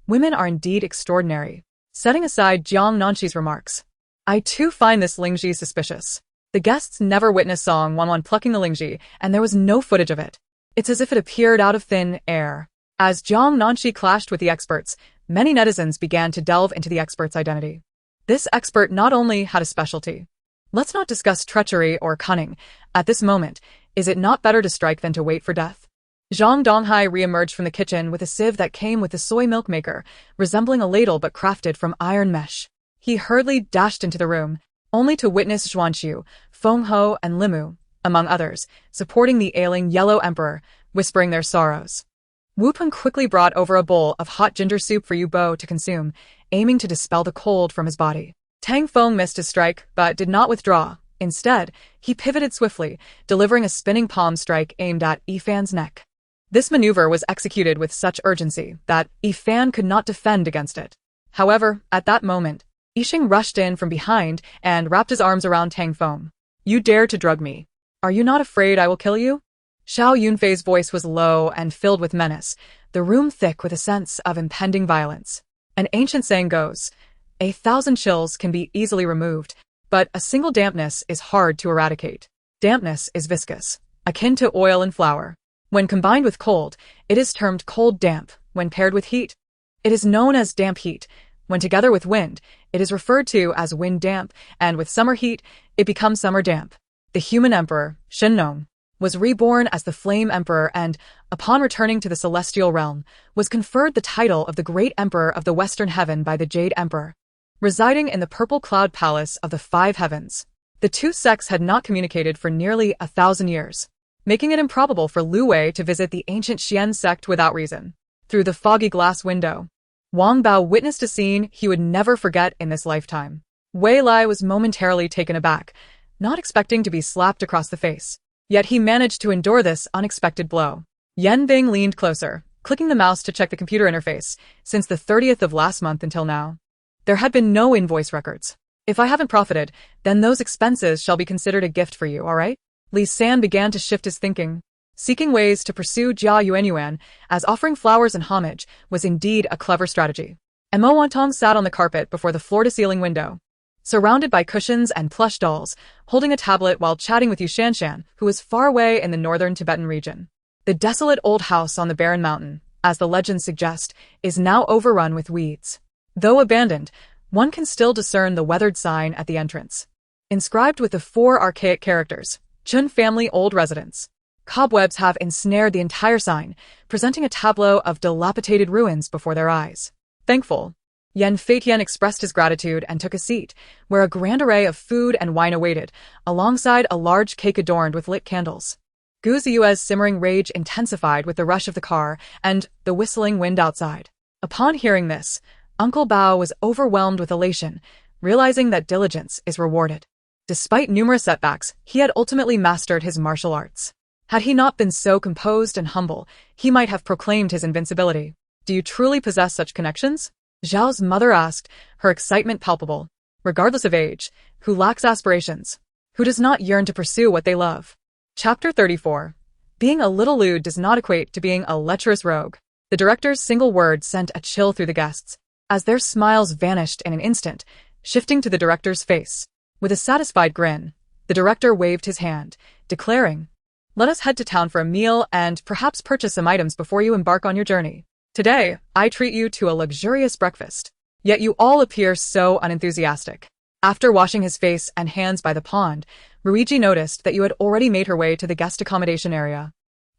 Women are indeed extraordinary. Setting aside Jiang Nanxi's remarks, I too find this Lingji suspicious. The guests never witnessed Song Wanwan plucking the Lingji, and there was no footage of it. It's as if it appeared out of thin air. As Jiang Nanxi clashed with the experts, many netizens began to delve into the expert's identity. This expert not only had a specialty. Let's not discuss treachery or cunning. At this moment, is it not better to strike than to wait for death? Zhang Donghai re-emerged from the kitchen with a sieve that came with the soy milk maker, resembling a ladle but crafted from iron mesh. He hurriedly dashed into the room, only to witness Xuanqiu, Feng Ho, and Limu, among others, supporting the ailing Yellow Emperor, whispering their sorrows. Wu Peng quickly brought over a bowl of hot ginger soup for Yu Bo to consume, aiming to dispel the cold from his body. Tang Feng missed his strike, but did not withdraw. Instead, he pivoted swiftly, delivering a spinning palm strike aimed at Yifan's neck. This maneuver was executed with such urgency that Yifan could not defend against it. However, at that moment, Yixing rushed in from behind and wrapped his arms around Tang Feng. You dare to drug me. Are you not afraid I will kill you? Xiao Yunfei's voice was low and filled with menace, the room thick with a sense of impending violence. An ancient saying goes, 1,000 chills can be easily removed, but a single dampness is hard to eradicate. Dampness is viscous, akin to oil and flour. When combined with cold, it is termed cold damp. When paired with heat, it is known as damp heat. When together with wind, it is referred to as wind damp, and with summer heat, it becomes summer damp. The human emperor, Shen was reborn as the Flame Emperor and, upon returning to the celestial realm, was conferred the title of the Great Emperor of the Western Heaven by the Jade Emperor. Residing in the Purple Cloud Palace of the Five Heavens, the two sects had not communicated for nearly 1,000 years, making it improbable for Lu Wei to visit the ancient Xian sect without reason. Through the foggy glass window, Wang Bao witnessed a scene he would never forget in this lifetime. Wei Lai was momentarily taken aback, not expecting to be slapped across the face. Yet he managed to endure this unexpected blow. Yan Bing leaned closer, clicking the mouse to check the computer interface. Since the 30th of last month until now, there had been no invoice records. If I haven't profited, then those expenses shall be considered a gift for you, all right? Li San began to shift his thinking, seeking ways to pursue Jia Yuanyuan, as offering flowers and homage was indeed a clever strategy. Mo Wantong sat on the carpet before the floor-to-ceiling window, surrounded by cushions and plush dolls, holding a tablet while chatting with Yu Shanshan, who was far away in the northern Tibetan region. The desolate old house on the barren mountain, as the legends suggest, is now overrun with weeds. Though abandoned, one can still discern the weathered sign at the entrance, inscribed with the 4 archaic characters, Chun family old residence. Cobwebs have ensnared the entire sign, presenting a tableau of dilapidated ruins before their eyes. Thankful, Yan Feitian expressed his gratitude and took a seat, where a grand array of food and wine awaited, alongside a large cake adorned with lit candles. Gu Ziyue's simmering rage intensified with the rush of the car and the whistling wind outside. Upon hearing this, Uncle Bao was overwhelmed with elation, realizing that diligence is rewarded. Despite numerous setbacks, he had ultimately mastered his martial arts. Had he not been so composed and humble, he might have proclaimed his invincibility. Do you truly possess such connections? Zhao's mother asked, her excitement palpable. Regardless of age, who lacks aspirations? Who does not yearn to pursue what they love? Chapter 34. Being a little lewd does not equate to being a lecherous rogue. The director's single word sent a chill through the guests, as their smiles vanished in an instant, shifting to the director's face. With a satisfied grin, the director waved his hand, declaring, "Let us head to town for a meal and perhaps purchase some items before you embark on your journey. Today, I treat you to a luxurious breakfast. Yet you all appear so unenthusiastic. After washing his face and hands by the pond, Ruiji noticed that you had already made her way to the guest accommodation area.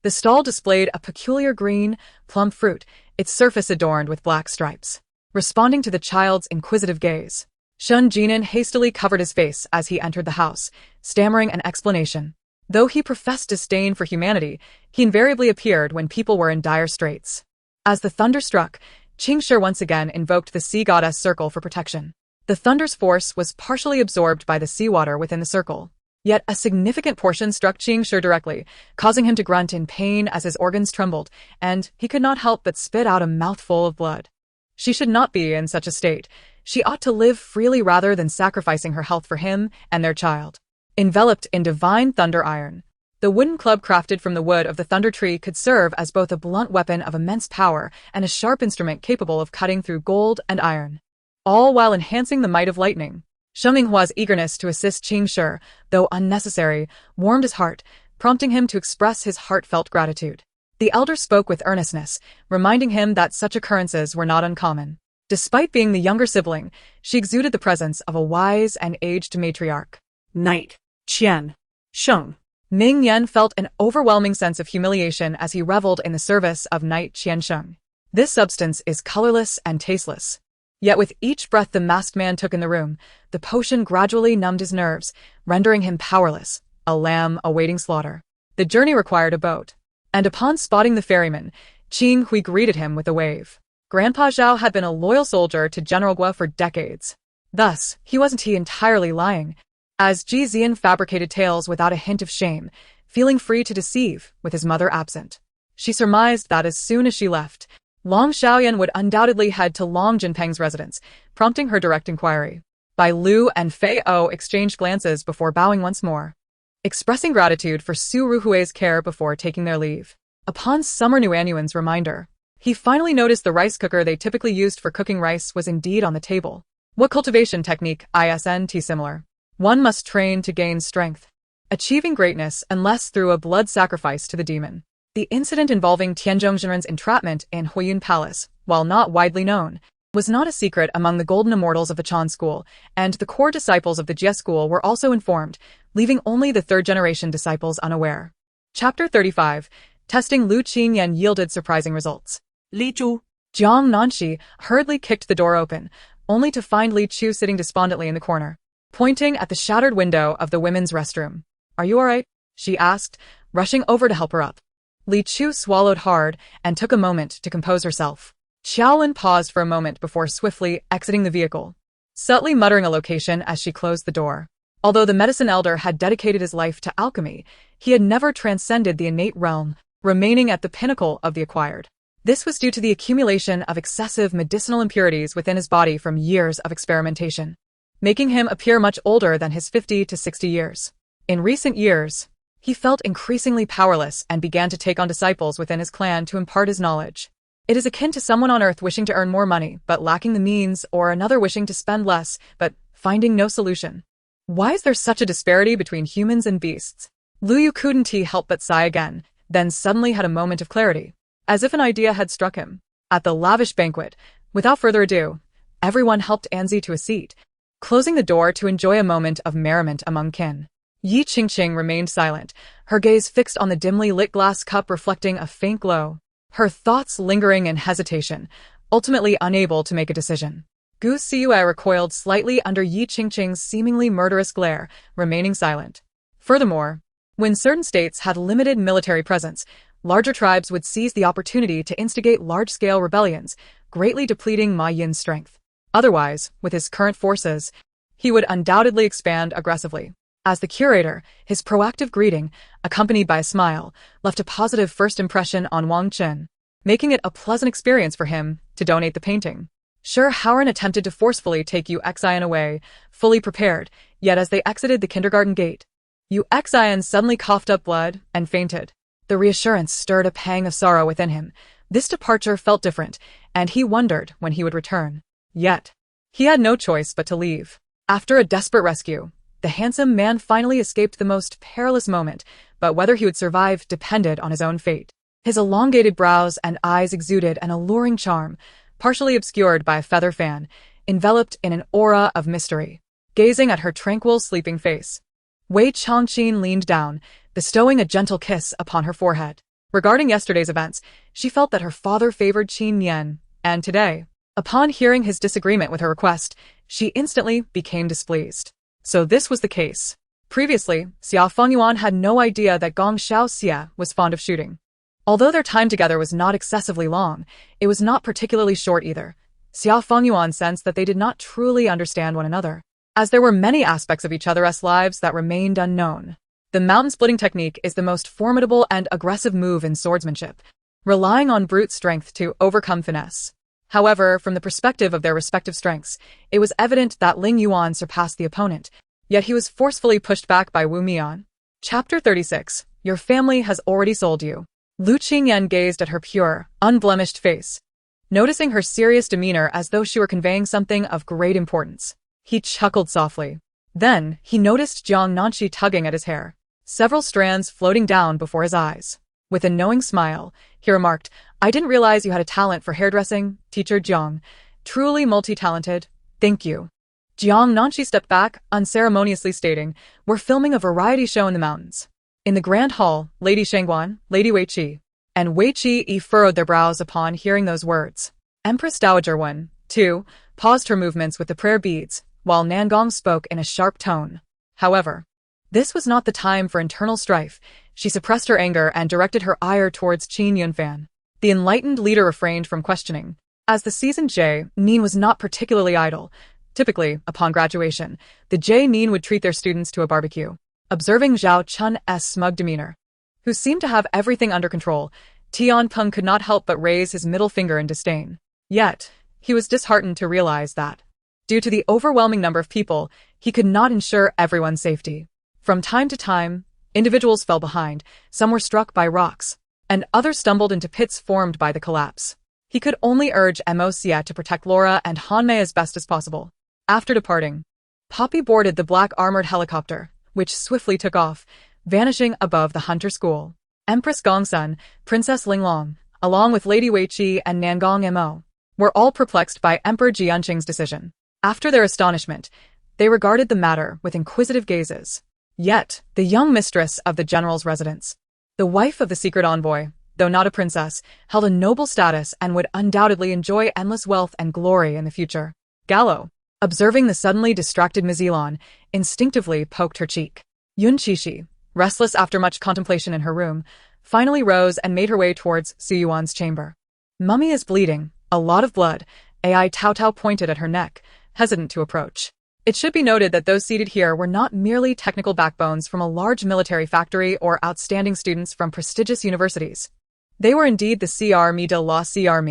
The stall displayed a peculiar green, plum fruit, its surface adorned with black stripes. Responding to the child's inquisitive gaze, Shun Jinan hastily covered his face as he entered the house, stammering an explanation. Though he professed disdain for humanity, he invariably appeared when people were in dire straits. As the thunder struck, Qingshi once again invoked the sea goddess circle for protection. The thunder's force was partially absorbed by the seawater within the circle. Yet a significant portion struck Qingshi directly, causing him to grunt in pain as his organs trembled, and he could not help but spit out a mouthful of blood. She should not be in such a state. She ought to live freely rather than sacrificing her health for him and their child. Enveloped in divine thunder iron, the wooden club crafted from the wood of the thunder tree could serve as both a blunt weapon of immense power and a sharp instrument capable of cutting through gold and iron, all while enhancing the might of lightning. Sheng Minghua's eagerness to assist Qingshi, though unnecessary, warmed his heart, prompting him to express his heartfelt gratitude. The elder spoke with earnestness, reminding him that such occurrences were not uncommon. Despite being the younger sibling, she exuded the presence of a wise and aged matriarch. Knight, Qian, Sheng. Ming Yan felt an overwhelming sense of humiliation as he reveled in the service of Knight Qiansheng. This substance is colorless and tasteless. Yet with each breath the masked man took in the room, the potion gradually numbed his nerves, rendering him powerless, a lamb awaiting slaughter. The journey required a boat, and upon spotting the ferryman, Qing Hui greeted him with a wave. Grandpa Zhao had been a loyal soldier to General Guo for decades. Thus, he wasn't entirely lying, as Ji Zian fabricated tales without a hint of shame, feeling free to deceive with his mother absent. She surmised that as soon as she left, Long Xiaoyan would undoubtedly head to Long Jinpeng's residence, prompting her direct inquiry. Bai Lu and Fei O exchanged glances before bowing once more, expressing gratitude for Su Ruhui's care before taking their leave. Upon Summer Nuanyuan's reminder, he finally noticed the rice cooker they typically used for cooking rice was indeed on the table. What cultivation technique isn't similar? One must train to gain strength, achieving greatness unless through a blood sacrifice to the demon. The incident involving Tianzhong Jinren's entrapment in Huiyun Palace, while not widely known, was not a secret among the golden immortals of the Chan school, and the core disciples of the Jie school were also informed, leaving only the third-generation disciples unaware. Chapter 35. Testing Lu Qingyan yielded surprising results. Li Zhu. Jiang Nanxi hurriedly kicked the door open, only to find Li Chu sitting despondently in the corner, pointing at the shattered window of the women's restroom. "Are you all right?" she asked, rushing over to help her up. Li Chu swallowed hard and took a moment to compose herself. Xiaolin paused for a moment before swiftly exiting the vehicle, subtly muttering a location as she closed the door. Although the medicine elder had dedicated his life to alchemy, he had never transcended the innate realm, remaining at the pinnacle of the acquired. This was due to the accumulation of excessive medicinal impurities within his body from years of experimentation, making him appear much older than his 50 to 60 years. In recent years, he felt increasingly powerless and began to take on disciples within his clan to impart his knowledge. It is akin to someone on Earth wishing to earn more money but lacking the means, or another wishing to spend less but finding no solution. Why is there such a disparity between humans and beasts? Lu Yu couldn't help but sigh again, then suddenly had a moment of clarity, as if an idea had struck him. At the lavish banquet, without further ado, everyone helped Anzi to a seat, closing the door to enjoy a moment of merriment among kin. Yi Qingqing remained silent, her gaze fixed on the dimly lit glass cup reflecting a faint glow, her thoughts lingering in hesitation, ultimately unable to make a decision. Gu Siyue recoiled slightly under Yi Qingqing's seemingly murderous glare, remaining silent. Furthermore, when certain states had limited military presence, larger tribes would seize the opportunity to instigate large-scale rebellions, greatly depleting Ma Yin's strength. Otherwise, with his current forces, he would undoubtedly expand aggressively. As the curator, his proactive greeting, accompanied by a smile, left a positive first impression on Wang Chen, making it a pleasant experience for him to donate the painting. Sure, Howren attempted to forcefully take Yu Xian away, fully prepared, yet as they exited the kindergarten gate, Yu Xian suddenly coughed up blood and fainted. The reassurance stirred a pang of sorrow within him. This departure felt different, and he wondered when he would return. Yet, he had no choice but to leave. After a desperate rescue, the handsome man finally escaped the most perilous moment, but whether he would survive depended on his own fate. His elongated brows and eyes exuded an alluring charm, partially obscured by a feather fan, enveloped in an aura of mystery. gazing at her tranquil, sleeping face. Wei Changqin leaned down, bestowing a gentle kiss upon her forehead. Regarding yesterday's events, she felt that her father favored Qin Yan, and today, upon hearing his disagreement with her request, she instantly became displeased. So this was the case. Previously, Xia Fengyuan had no idea that Gong Xiaoxia was fond of shooting. Although their time together was not excessively long, it was not particularly short either. Xia Fengyuan sensed that they did not truly understand one another, as there were many aspects of each other's lives that remained unknown. The mountain-splitting technique is the most formidable and aggressive move in swordsmanship, relying on brute strength to overcome finesse. However, from the perspective of their respective strengths, it was evident that Ling Yuan surpassed the opponent, yet he was forcefully pushed back by Wu Mian. Chapter 36. Your family has already sold you. Lu Qingyan gazed at her pure, unblemished face, noticing her serious demeanor as though she were conveying something of great importance. He chuckled softly. Then, he noticed Jiang Nanxi tugging at his hair, several strands floating down before his eyes. With a knowing smile, he remarked, I didn't realize you had a talent for hairdressing, teacher Jiang. Truly multi-talented. Thank you. Jiang Nanxi stepped back, unceremoniously stating, we're filming a variety show in the mountains. In the grand hall, Lady Shangguan, Lady Weiqi, and Weiqi furrowed their brows upon hearing those words. Empress Dowager Wen, too, paused her movements with the prayer beads, while Nangong spoke in a sharp tone. However, this was not the time for internal strife. She suppressed her anger and directed her ire towards Qin Yunfan. The enlightened leader refrained from questioning. As the seasoned Nin was not particularly idle. Typically, upon graduation, the Nin would treat their students to a barbecue. Observing Zhao Chun's smug demeanor, who seemed to have everything under control, Tian Peng could not help but raise his middle finger in disdain. Yet, he was disheartened to realize that, due to the overwhelming number of people, he could not ensure everyone's safety. From time to time, individuals fell behind, some were struck by rocks, and others stumbled into pits formed by the collapse. He could only urge Mo Xia to protect Laura and Hanmei as best as possible. After departing, Poppy boarded the black armored helicopter, which swiftly took off, vanishing above the Hunter School. Empress Gongsun, Princess Linglong, along with Lady Weiqi and Nangong Mo, were all perplexed by Emperor Jianqing's decision. After their astonishment, they regarded the matter with inquisitive gazes. Yet, the young mistress of the general's residence, the wife of the secret envoy, though not a princess, held a noble status and would undoubtedly enjoy endless wealth and glory in the future. Gallo, observing the suddenly distracted Ms. Elon, instinctively poked her cheek. Yun Qishi, restless after much contemplation in her room, finally rose and made her way towards Su Yuan's chamber. Mummy is bleeding, a lot of blood. Ai Tao Tao pointed at her neck, hesitant to approach. It should be noted that those seated here were not merely technical backbones from a large military factory or outstanding students from prestigious universities. They were indeed the CR de la CR,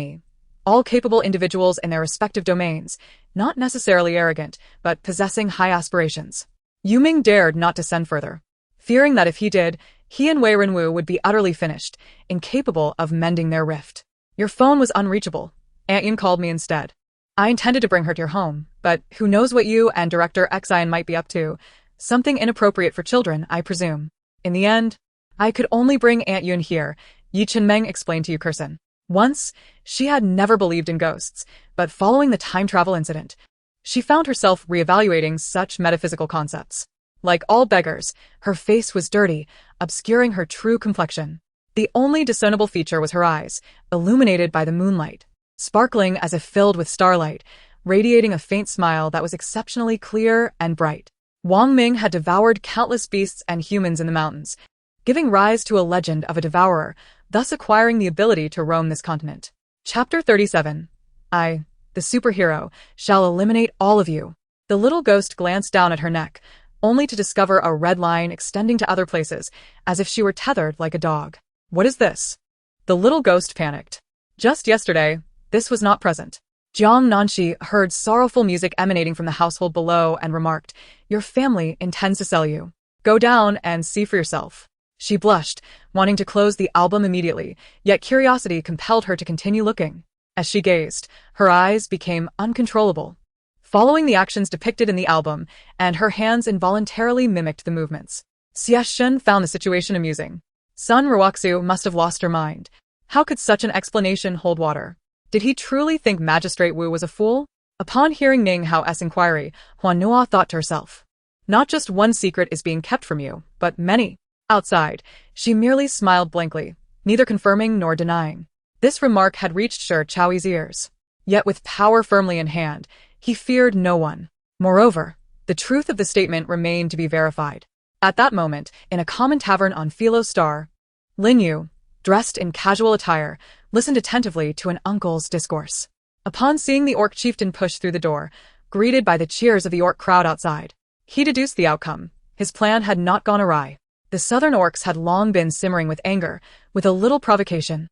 all capable individuals in their respective domains, not necessarily arrogant, but possessing high aspirations. Yu Ming dared not descend further, fearing that if he did, he and Wei Renwu would be utterly finished, incapable of mending their rift. Your phone was unreachable. Aunt Yun called me instead. I intended to bring her to your home, but who knows what you and Director Xian might be up to. Something inappropriate for children, I presume. In the end, I could only bring Aunt Yun here, Yi Chenmeng explained to Yu Kursin. Once, she had never believed in ghosts, but following the time travel incident, she found herself reevaluating such metaphysical concepts. Like all beggars, her face was dirty, obscuring her true complexion. The only discernible feature was her eyes, illuminated by the moonlight, sparkling as if filled with starlight, radiating a faint smile that was exceptionally clear and bright. Wang Ming had devoured countless beasts and humans in the mountains, giving rise to a legend of a devourer, thus acquiring the ability to roam this continent. Chapter 37. I, the superhero, shall eliminate all of you. The little ghost glanced down at her neck, only to discover a red line extending to other places, as if she were tethered like a dog. What is this? The little ghost panicked. Just yesterday, this was not present. Jiang Nanxi heard sorrowful music emanating from the household below and remarked, Your family intends to sell you. Go down and see for yourself. She blushed, wanting to close the album immediately, yet curiosity compelled her to continue looking. As she gazed, her eyes became uncontrollable, following the actions depicted in the album, and her hands involuntarily mimicked the movements. Xia Shun found the situation amusing. Sun Ruoxu must have lost her mind. How could such an explanation hold water? Did he truly think Magistrate Wu was a fool? Upon hearing Ning Hao's inquiry, Huanhua thought to herself, not just one secret is being kept from you, but many. Outside, she merely smiled blankly, neither confirming nor denying. This remark had reached Shi Chaoyi's ears. Yet with power firmly in hand, he feared no one. Moreover, the truth of the statement remained to be verified. At that moment, in a common tavern on Philo Star, Lin Yu, dressed in casual attire, listened attentively to an uncle's discourse. Upon seeing the orc chieftain push through the door, greeted by the cheers of the orc crowd outside, he deduced the outcome. His plan had not gone awry. The southern orcs had long been simmering with anger, with a little provocation.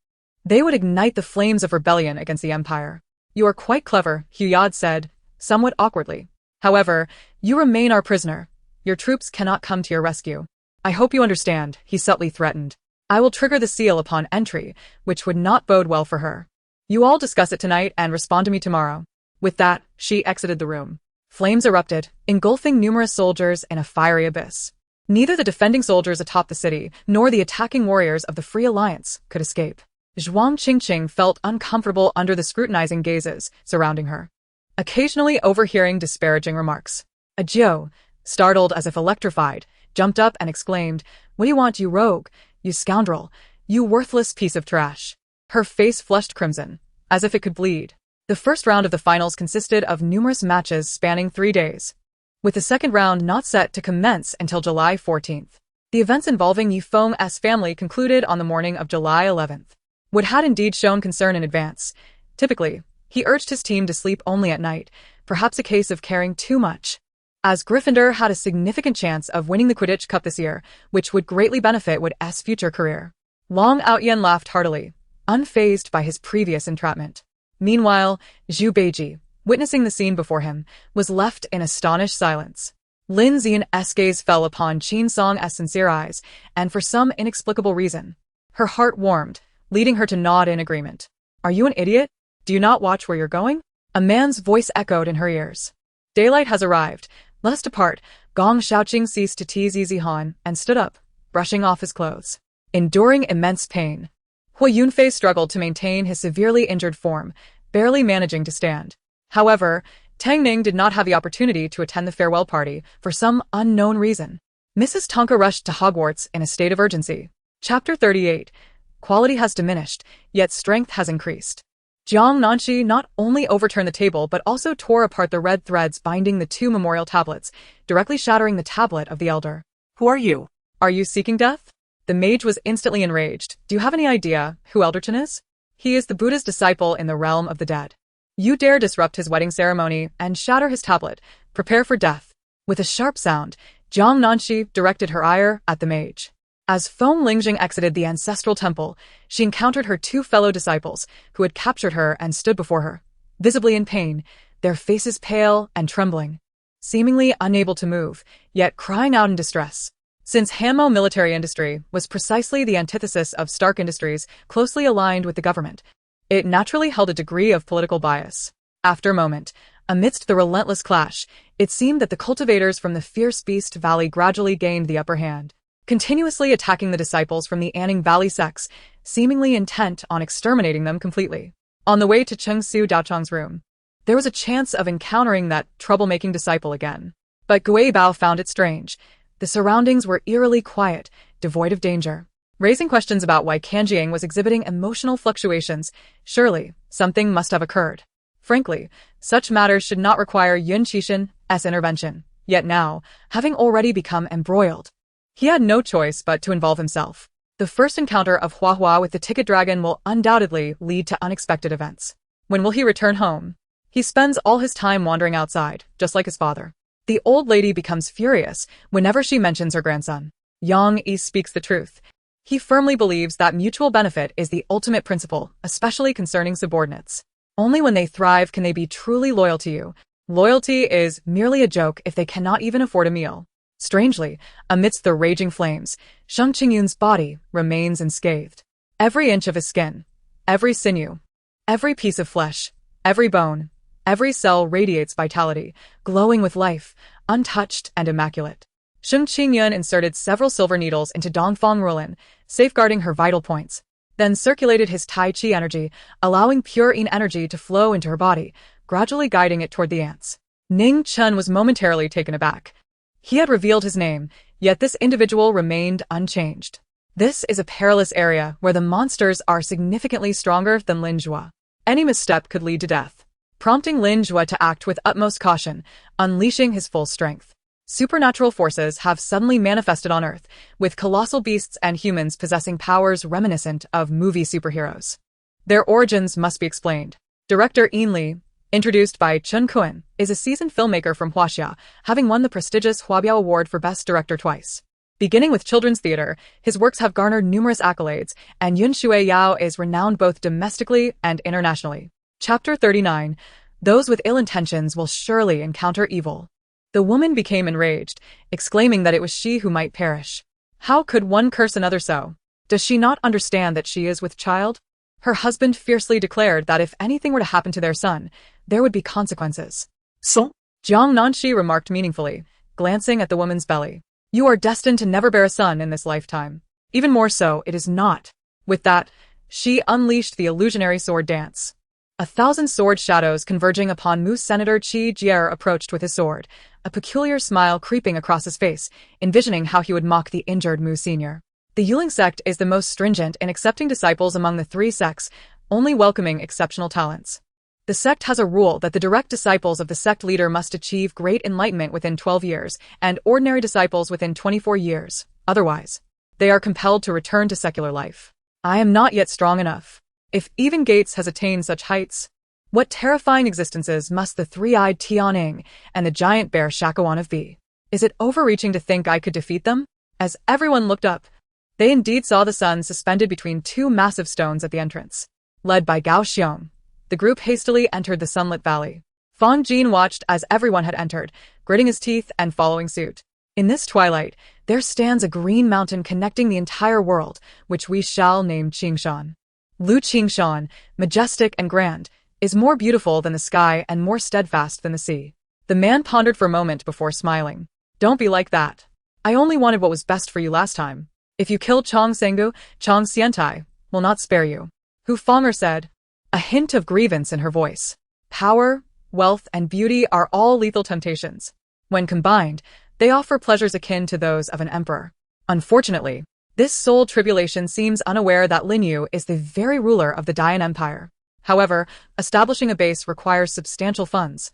They would ignite the flames of rebellion against the empire. You are quite clever, Huyad said, somewhat awkwardly. However, you remain our prisoner. Your troops cannot come to your rescue. I hope you understand, he subtly threatened. I will trigger the seal upon entry, which would not bode well for her. You all discuss it tonight and respond to me tomorrow. With that, she exited the room. Flames erupted, engulfing numerous soldiers in a fiery abyss. Neither the defending soldiers atop the city, nor the attacking warriors of the Free Alliance could escape. Zhuang Qingqing felt uncomfortable under the scrutinizing gazes surrounding her, occasionally overhearing disparaging remarks. Jiao, startled as if electrified, jumped up and exclaimed, "What do you want, you rogue? You scoundrel! You worthless piece of trash!" Her face flushed crimson, as if it could bleed. The first round of the finals consisted of numerous matches spanning 3 days, with the second round not set to commence until July 14th. The events involving Yifeng's family concluded on the morning of July 11th. Wood had indeed shown concern in advance. Typically, he urged his team to sleep only at night, perhaps a case of caring too much. As Gryffindor had a significant chance of winning the Quidditch Cup this year, which would greatly benefit Wood's future career. Long Outyen laughed heartily, unfazed by his previous entrapment. Meanwhile, Zhu Beiji, witnessing the scene before him, was left in astonished silence. Lin Xian's gaze fell upon Qin Song's sincere eyes, and for some inexplicable reason, her heart warmed, leading her to nod in agreement. Are you an idiot? Do you not watch where you're going? A man's voice echoed in her ears. Daylight has arrived. Let us depart. Gong Shaoqing ceased to tease Zihan and stood up, brushing off his clothes. Enduring immense pain, Hui Yunfei struggled to maintain his severely injured form, barely managing to stand. However, Tang Ning did not have the opportunity to attend the farewell party for some unknown reason. Mrs. Tonka rushed to Hogwarts in a state of urgency. Chapter 38. Quality has diminished, yet strength has increased. Jiang Nanxi not only overturned the table but also tore apart the red threads binding the 2 memorial tablets, directly shattering the tablet of the elder. Who are you? Are you seeking death? The mage was instantly enraged. Do you have any idea who Elderton is? He is the Buddha's disciple in the realm of the dead. You dare disrupt his wedding ceremony and shatter his tablet. Prepare for death. With a sharp sound, Jiang Nanxi directed her ire at the mage. As Feng Lingjing exited the ancestral temple, she encountered her 2 fellow disciples, who had captured her and stood before her, visibly in pain, their faces pale and trembling, seemingly unable to move, yet crying out in distress. Since Hanmo Military Industry was precisely the antithesis of Stark Industries, closely aligned with the government, it naturally held a degree of political bias. After a moment, amidst the relentless clash, it seemed that the cultivators from the Fierce Beast Valley gradually gained the upper hand, continuously attacking the disciples from the Anning Valley sects, seemingly intent on exterminating them completely. On the way to Chengsu Daochang's room, there was a chance of encountering that troublemaking disciple again. But Gui Bao found it strange. The surroundings were eerily quiet, devoid of danger. Raising questions about why Kanjiang was exhibiting emotional fluctuations, surely something must have occurred. Frankly, such matters should not require Yun Qishan's intervention. Yet now, having already become embroiled, he had no choice but to involve himself. The first encounter of Hua Hua with the Ticket Dragon will undoubtedly lead to unexpected events. When will he return home? He spends all his time wandering outside, just like his father. The old lady becomes furious whenever she mentions her grandson. Yang Yi speaks the truth. He firmly believes that mutual benefit is the ultimate principle, especially concerning subordinates. Only when they thrive can they be truly loyal to you. Loyalty is merely a joke if they cannot even afford a meal. Strangely, amidst the raging flames, Sheng Qingyun's body remains unscathed. Every inch of his skin, every sinew, every piece of flesh, every bone, every cell radiates vitality, glowing with life, untouched and immaculate. Sheng Qingyun inserted several silver needles into Dongfang Rulin, safeguarding her vital points, then circulated his Tai Chi energy, allowing pure Yin energy to flow into her body, gradually guiding it toward the ants. Ning Chun was momentarily taken aback. He had revealed his name, yet this individual remained unchanged. This is a perilous area where the monsters are significantly stronger than Lin Zhua. Any misstep could lead to death, prompting Lin Zhua to act with utmost caution, unleashing his full strength. Supernatural forces have suddenly manifested on Earth, with colossal beasts and humans possessing powers reminiscent of movie superheroes. Their origins must be explained. Director Yin Li, introduced by Chun Kun, is a seasoned filmmaker from Huaxia, having won the prestigious Huabiao Award for Best Director twice. Beginning with children's theater, his works have garnered numerous accolades, and Yun Shui Yao is renowned both domestically and internationally. Chapter 39. Those with ill intentions will surely encounter evil. The woman became enraged, exclaiming that it was she who might perish. How could one curse another so? Does she not understand that she is with child? Her husband fiercely declared that if anything were to happen to their son, there would be consequences. So? Jiang Nanxi remarked meaningfully, glancing at the woman's belly. You are destined to never bear a son in this lifetime. Even more so, it is not. With that, she unleashed the illusionary sword dance. 1,000 sword shadows converging upon Moose Senator Qi Jier approached with his sword, a peculiar smile creeping across his face, envisioning how he would mock the injured Mu Senior. The Yuling sect is the most stringent in accepting disciples among the 3 sects, only welcoming exceptional talents. The sect has a rule that the direct disciples of the sect leader must achieve great enlightenment within 12 years, and ordinary disciples within 24 years. Otherwise, they are compelled to return to secular life. I am not yet strong enough. If even Gates has attained such heights, what terrifying existences must the 3-eyed Tianing and the giant bear Shakawanov be? Is it overreaching to think I could defeat them? As everyone looked up, they indeed saw the sun suspended between 2 massive stones at the entrance. Led by Gao Xiong, the group hastily entered the sunlit valley. Fang Jin watched as everyone had entered, gritting his teeth and following suit. In this twilight, there stands a green mountain connecting the entire world, which we shall name Qingshan. Lu Qingshan, majestic and grand, is more beautiful than the sky and more steadfast than the sea. The man pondered for a moment before smiling. Don't be like that. I only wanted what was best for you last time. If you kill Chong Sengu, Chong Xiantai will not spare you. Hu Fanger said, a hint of grievance in her voice. Power, wealth, and beauty are all lethal temptations. When combined, they offer pleasures akin to those of an emperor. Unfortunately, this soul tribulation seems unaware that Lin Yu is the very ruler of the Dian Empire. However, establishing a base requires substantial funds,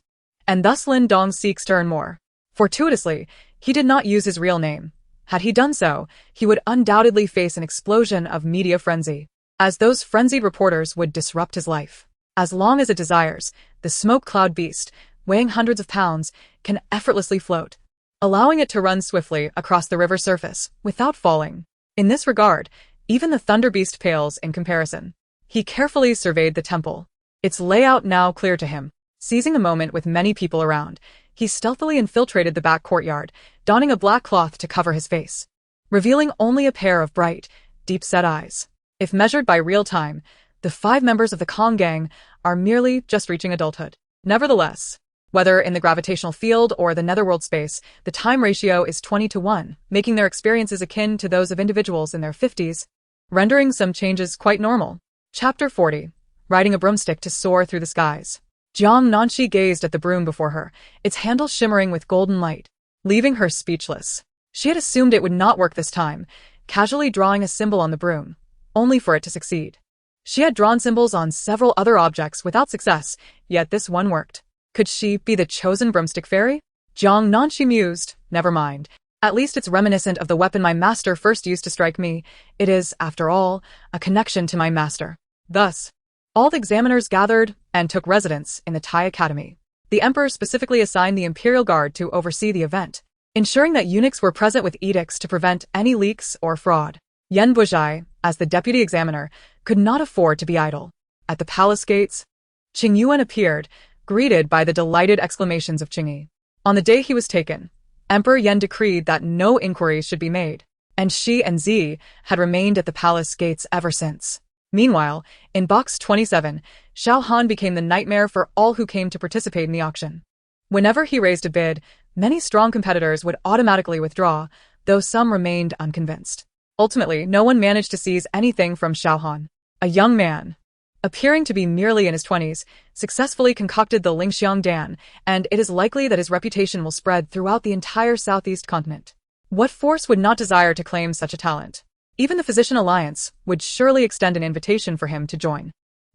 and thus Lin Dong seeks to earn more. Fortuitously, he did not use his real name. Had he done so, he would undoubtedly face an explosion of media frenzy, as those frenzied reporters would disrupt his life. As long as it desires, the smoke cloud beast, weighing hundreds of pounds, can effortlessly float, allowing it to run swiftly across the river surface without falling. In this regard, even the thunder beast pales in comparison. He carefully surveyed the temple, its layout now clear to him. Seizing a moment with many people around, he stealthily infiltrated the back courtyard, donning a black cloth to cover his face, revealing only a pair of bright, deep-set eyes. If measured by real time, the 5 members of the Kong gang are merely just reaching adulthood. Nevertheless, whether in the gravitational field or the netherworld space, the time ratio is 20-1, making their experiences akin to those of individuals in their 50s, rendering some changes quite normal. Chapter 40. Riding a broomstick to soar through the skies. Jiang Nanxi gazed at the broom before her, its handle shimmering with golden light, leaving her speechless. She had assumed it would not work this time, casually drawing a symbol on the broom, only for it to succeed. She had drawn symbols on several other objects without success, yet this one worked. Could she be the chosen broomstick fairy? Jiang Nanxi mused. Never mind. At least it's reminiscent of the weapon my master first used to strike me. It is, after all, a connection to my master. Thus, all the examiners gathered and took residence in the Tai Academy. The emperor specifically assigned the Imperial Guard to oversee the event, ensuring that eunuchs were present with edicts to prevent any leaks or fraud. Yen Buzhai, as the deputy examiner, could not afford to be idle. At the palace gates, Qing Yuan appeared, greeted by the delighted exclamations of Qingyi. On the day he was taken, Emperor Yen decreed that no inquiries should be made, and she and Zi had remained at the palace gates ever since. Meanwhile, in Box 27, Xiao Han became the nightmare for all who came to participate in the auction. Whenever he raised a bid, many strong competitors would automatically withdraw, though some remained unconvinced. Ultimately, no one managed to seize anything from Xiao Han. A young man, appearing to be merely in his 20s, successfully concocted the Lingxiang Dan, and it is likely that his reputation will spread throughout the entire southeast continent. What force would not desire to claim such a talent? Even the Physician Alliance would surely extend an invitation for him to join.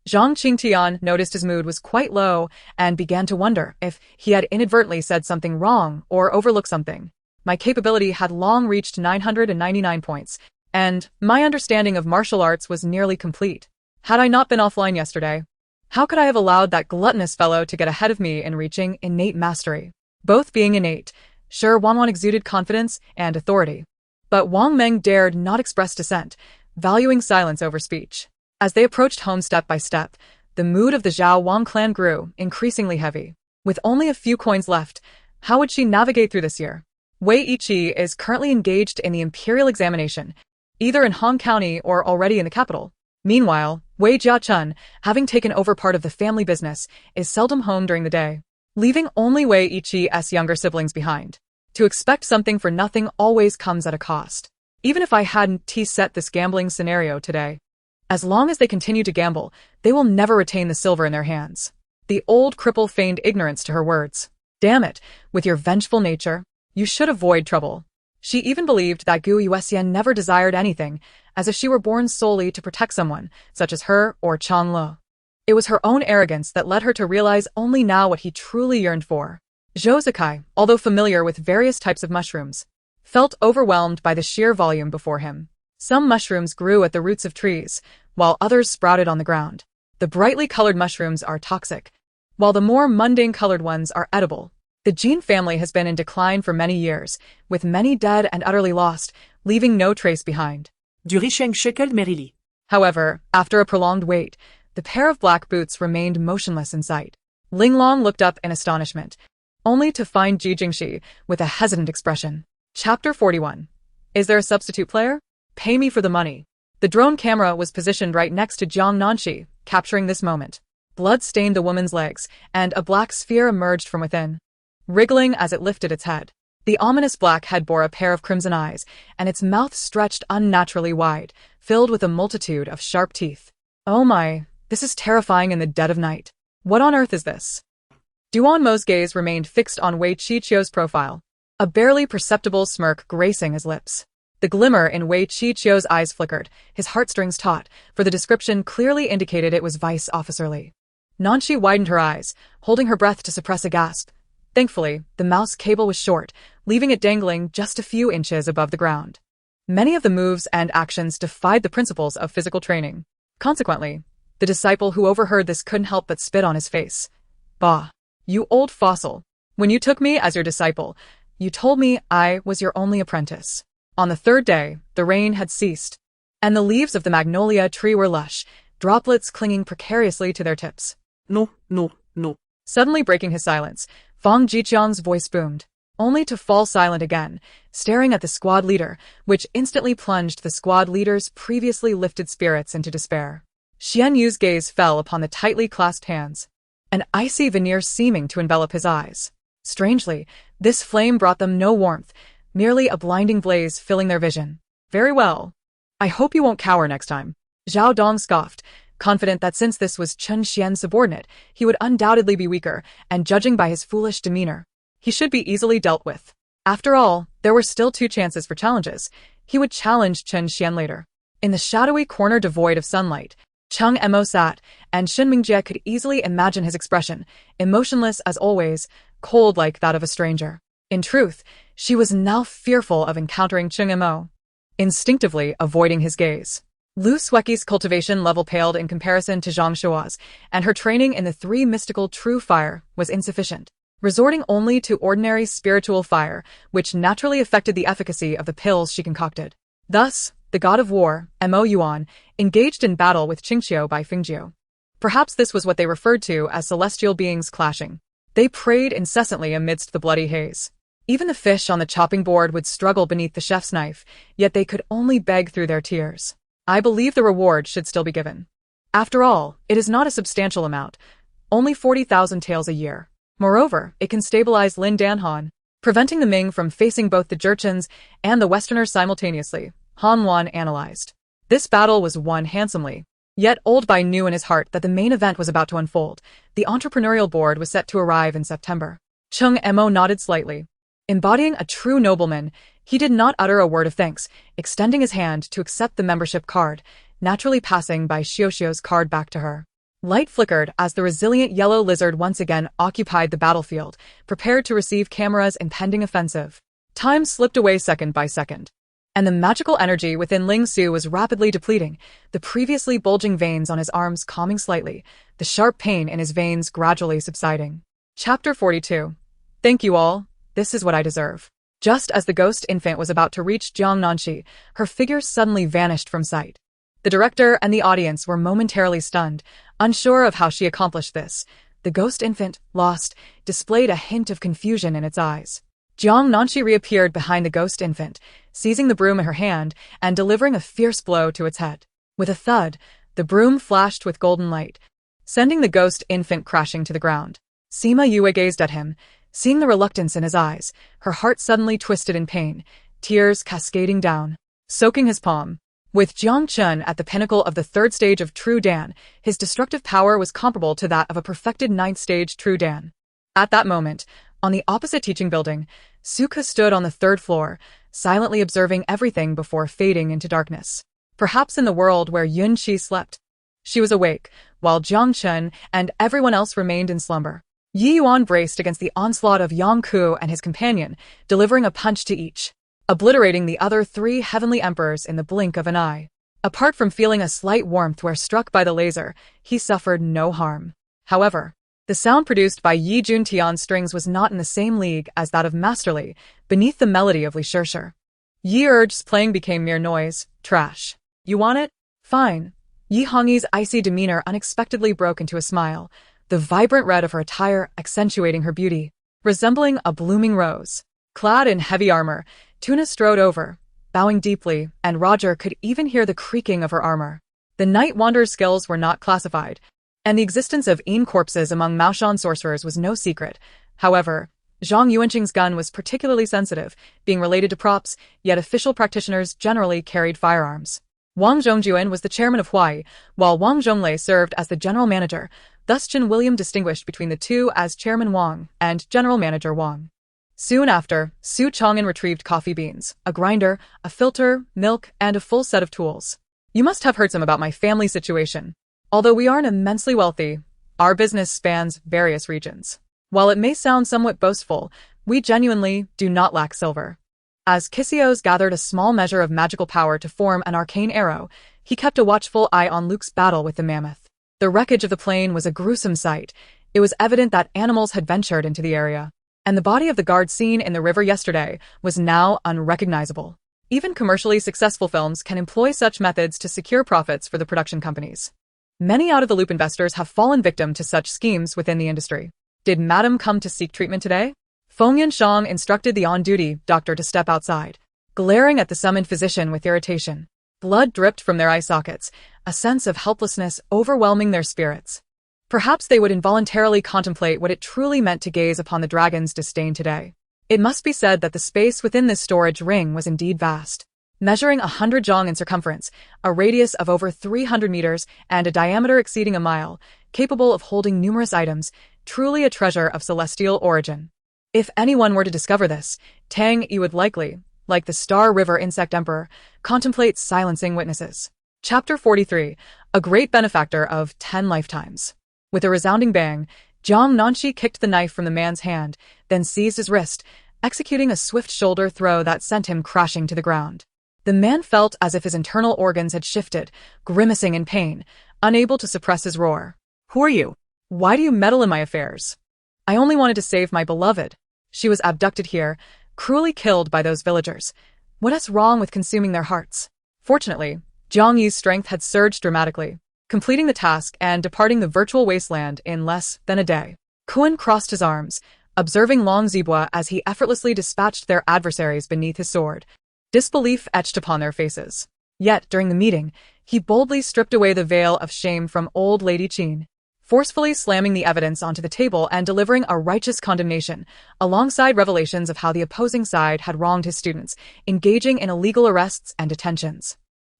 Zhang Qingtian noticed his mood was quite low and began to wonder if he had inadvertently said something wrong or overlooked something. My capability had long reached 999 points, and my understanding of martial arts was nearly complete. Had I not been offline yesterday, how could I have allowed that gluttonous fellow to get ahead of me in reaching innate mastery? Both being innate, sure, Wang exuded confidence and authority. But Wang Meng dared not express dissent, valuing silence over speech. As they approached home step by step, the mood of the Zhao Wang clan grew increasingly heavy. With only a few coins left, how would she navigate through this year? Wei Yiqi is currently engaged in the imperial examination, either in Hong County or already in the capital. Meanwhile, Wei Jiachun, having taken over part of the family business, is seldom home during the day, leaving only Wei Yiqi's younger siblings behind. To expect something for nothing always comes at a cost. Even if I hadn't set this gambling scenario today, as long as they continue to gamble, they will never retain the silver in their hands. The old cripple feigned ignorance to her words. Damn it, with your vengeful nature, you should avoid trouble. She even believed that Gu Yuxian never desired anything, as if she were born solely to protect someone, such as her or Chang Lo. It was her own arrogance that led her to realize only now what he truly yearned for. Zhou Zikai, although familiar with various types of mushrooms, felt overwhelmed by the sheer volume before him. Some mushrooms grew at the roots of trees, while others sprouted on the ground. The brightly colored mushrooms are toxic, while the more mundane colored ones are edible. The Jin family has been in decline for many years, with many dead and utterly lost, leaving no trace behind. Du Richeng Shekel Merili. However, after a prolonged wait, the pair of black boots remained motionless in sight. Linglong looked up in astonishment, only to find Ji Jingxi with a hesitant expression. Chapter 41. Is there a substitute player? Pay me for the money. The drone camera was positioned right next to Jiang Nanxi, capturing this moment. Blood stained the woman's legs, and a black sphere emerged from within, wriggling as it lifted its head. The ominous black head bore a pair of crimson eyes, and its mouth stretched unnaturally wide, filled with a multitude of sharp teeth. Oh my, this is terrifying in the dead of night. What on earth is this? Duan Mo's gaze remained fixed on Wei Qiqiu's profile, a barely perceptible smirk gracing his lips. The glimmer in Wei Qiqiu's eyes flickered, his heartstrings taut, for the description clearly indicated it was vice officerly. Nanxi widened her eyes, holding her breath to suppress a gasp. Thankfully, the mouse cable was short, leaving it dangling just a few inches above the ground. Many of the moves and actions defied the principles of physical training. Consequently, the disciple who overheard this couldn't help but spit on his face. Bah! You old fossil. When you took me as your disciple, you told me I was your only apprentice. On the third day, the rain had ceased, and the leaves of the magnolia tree were lush, droplets clinging precariously to their tips. No. Suddenly breaking his silence, Fang Jiqiang's voice boomed, only to fall silent again, staring at the squad leader, which instantly plunged the squad leader's previously lifted spirits into despair. Xian Yu's gaze fell upon the tightly clasped hands, an icy veneer seeming to envelop his eyes. Strangely, this flame brought them no warmth, merely a blinding blaze filling their vision. Very well. I hope you won't cower next time. Zhao Dong scoffed, confident that since this was Chen Xian's subordinate, he would undoubtedly be weaker, and judging by his foolish demeanor, he should be easily dealt with. After all, there were still 2 chances for challenges. He would challenge Chen Xian later. In the shadowy corner devoid of sunlight, Cheng Mo sat, and Shen Mingjie could easily imagine his expression, emotionless as always, cold like that of a stranger. In truth, she was now fearful of encountering Cheng Mo, instinctively avoiding his gaze. Lu Sueki's cultivation level paled in comparison to Zhang Shua's, and her training in the 3 mystical true fire was insufficient, resorting only to ordinary spiritual fire, which naturally affected the efficacy of the pills she concocted. Thus, the god of war, Mo Yuan, engaged in battle with Qingqiu by Fingjiu. Perhaps this was what they referred to as celestial beings clashing. They prayed incessantly amidst the bloody haze. Even the fish on the chopping board would struggle beneath the chef's knife, yet they could only beg through their tears. I believe the reward should still be given. After all, it is not a substantial amount, only 40,000 taels a year. Moreover, it can stabilize Lin Danhan, preventing the Ming from facing both the Jurchens and the Westerners simultaneously, Han Wan analyzed. This battle was won handsomely. Yet Old Bai knew in his heart that the main event was about to unfold. The entrepreneurial board was set to arrive in September. Chung Mo nodded slightly. Embodying a true nobleman, he did not utter a word of thanks, extending his hand to accept the membership card, naturally passing by Xiuxiu's card back to her. Light flickered as the resilient yellow lizard once again occupied the battlefield, prepared to receive Camera's impending offensive. Time slipped away second by second, and the magical energy within Ling Su was rapidly depleting, the previously bulging veins on his arms calming slightly, the sharp pain in his veins gradually subsiding. Chapter 42. Thank you all, this is what I deserve. Just as the ghost infant was about to reach Jiang Nanxi, her figure suddenly vanished from sight. The director and the audience were momentarily stunned, unsure of how she accomplished this. The ghost infant, lost, displayed a hint of confusion in its eyes. Jiang Nanxi reappeared behind the ghost infant, seizing the broom in her hand and delivering a fierce blow to its head. With a thud, the broom flashed with golden light, sending the ghost infant crashing to the ground. Sima Yue gazed at him, seeing the reluctance in his eyes, her heart suddenly twisted in pain, tears cascading down, soaking his palm. With Jiang Chun at the pinnacle of the third stage of True Dan, his destructive power was comparable to that of a perfected ninth stage True Dan. At that moment, on the opposite teaching building, Suka stood on the third floor, silently observing everything before fading into darkness. Perhaps in the world where Yun Qi slept. She was awake, while Jiang Chun and everyone else remained in slumber. Yi Yuan braced against the onslaught of Yang Ku and his companion, delivering a punch to each, obliterating the other three heavenly emperors in the blink of an eye. Apart from feeling a slight warmth where struck by the laser, he suffered no harm. However, the sound produced by Yi Juntian's strings was not in the same league as that of Master Li, beneath the melody of Li Shirshir. Yi Urge's playing became mere noise, trash. You want it? Fine. Yi Hongyi's icy demeanor unexpectedly broke into a smile, the vibrant red of her attire accentuating her beauty. Resembling a blooming rose. Clad in heavy armor, Tuna strode over, bowing deeply, and Roger could even hear the creaking of her armor. The Night Wanderer's skills were not classified, and the existence of corpses among Maoshan sorcerers was no secret. However, Zhang Yuanqing's gun was particularly sensitive, being related to props, yet official practitioners generally carried firearms. Wang Zhongjuan was the chairman of Huai, while Wang Zhonglei served as the general manager, thus Chen William distinguished between the two as Chairman Wang and General Manager Wang. Soon after, Su Chang'an retrieved coffee beans, a grinder, a filter, milk, and a full set of tools. You must have heard some about my family situation. Although we aren't immensely wealthy, our business spans various regions. While it may sound somewhat boastful, we genuinely do not lack silver. As Kissios gathered a small measure of magical power to form an arcane arrow, he kept a watchful eye on Luke's battle with the mammoth. The wreckage of the plane was a gruesome sight. It was evident that animals had ventured into the area, and the body of the guard seen in the river yesterday was now unrecognizable. Even commercially successful films can employ such methods to secure profits for the production companies. Many out-of-the-loop investors have fallen victim to such schemes within the industry. Did Madam come to seek treatment today? Feng Yanshang instructed the on-duty doctor to step outside, glaring at the summoned physician with irritation. Blood dripped from their eye sockets, a sense of helplessness overwhelming their spirits. Perhaps they would involuntarily contemplate what it truly meant to gaze upon the dragon's disdain today. It must be said that the space within this storage ring was indeed vast. Measuring 100 zhang in circumference, a radius of over 300 meters, and a diameter exceeding a mile, capable of holding numerous items, truly a treasure of celestial origin. If anyone were to discover this, Tang Yi would likely, like the Star River Insect Emperor, contemplate silencing witnesses. Chapter 43. A great benefactor of 10 lifetimes. With a resounding bang, Jiang Nanxi kicked the knife from the man's hand, then seized his wrist, executing a swift shoulder throw that sent him crashing to the ground. The man felt as if his internal organs had shifted, grimacing in pain, unable to suppress his roar. Who are you? Why do you meddle in my affairs? I only wanted to save my beloved. She was abducted here, cruelly killed by those villagers. What is wrong with consuming their hearts? Fortunately, Jiang Yi's strength had surged dramatically, completing the task and departing the virtual wasteland in less than a day. Kuan crossed his arms, observing Long Zibua as he effortlessly dispatched their adversaries beneath his sword. Disbelief etched upon their faces. Yet, during the meeting, he boldly stripped away the veil of shame from old Lady Qin, forcefully slamming the evidence onto the table and delivering a righteous condemnation, alongside revelations of how the opposing side had wronged his students, engaging in illegal arrests and detentions.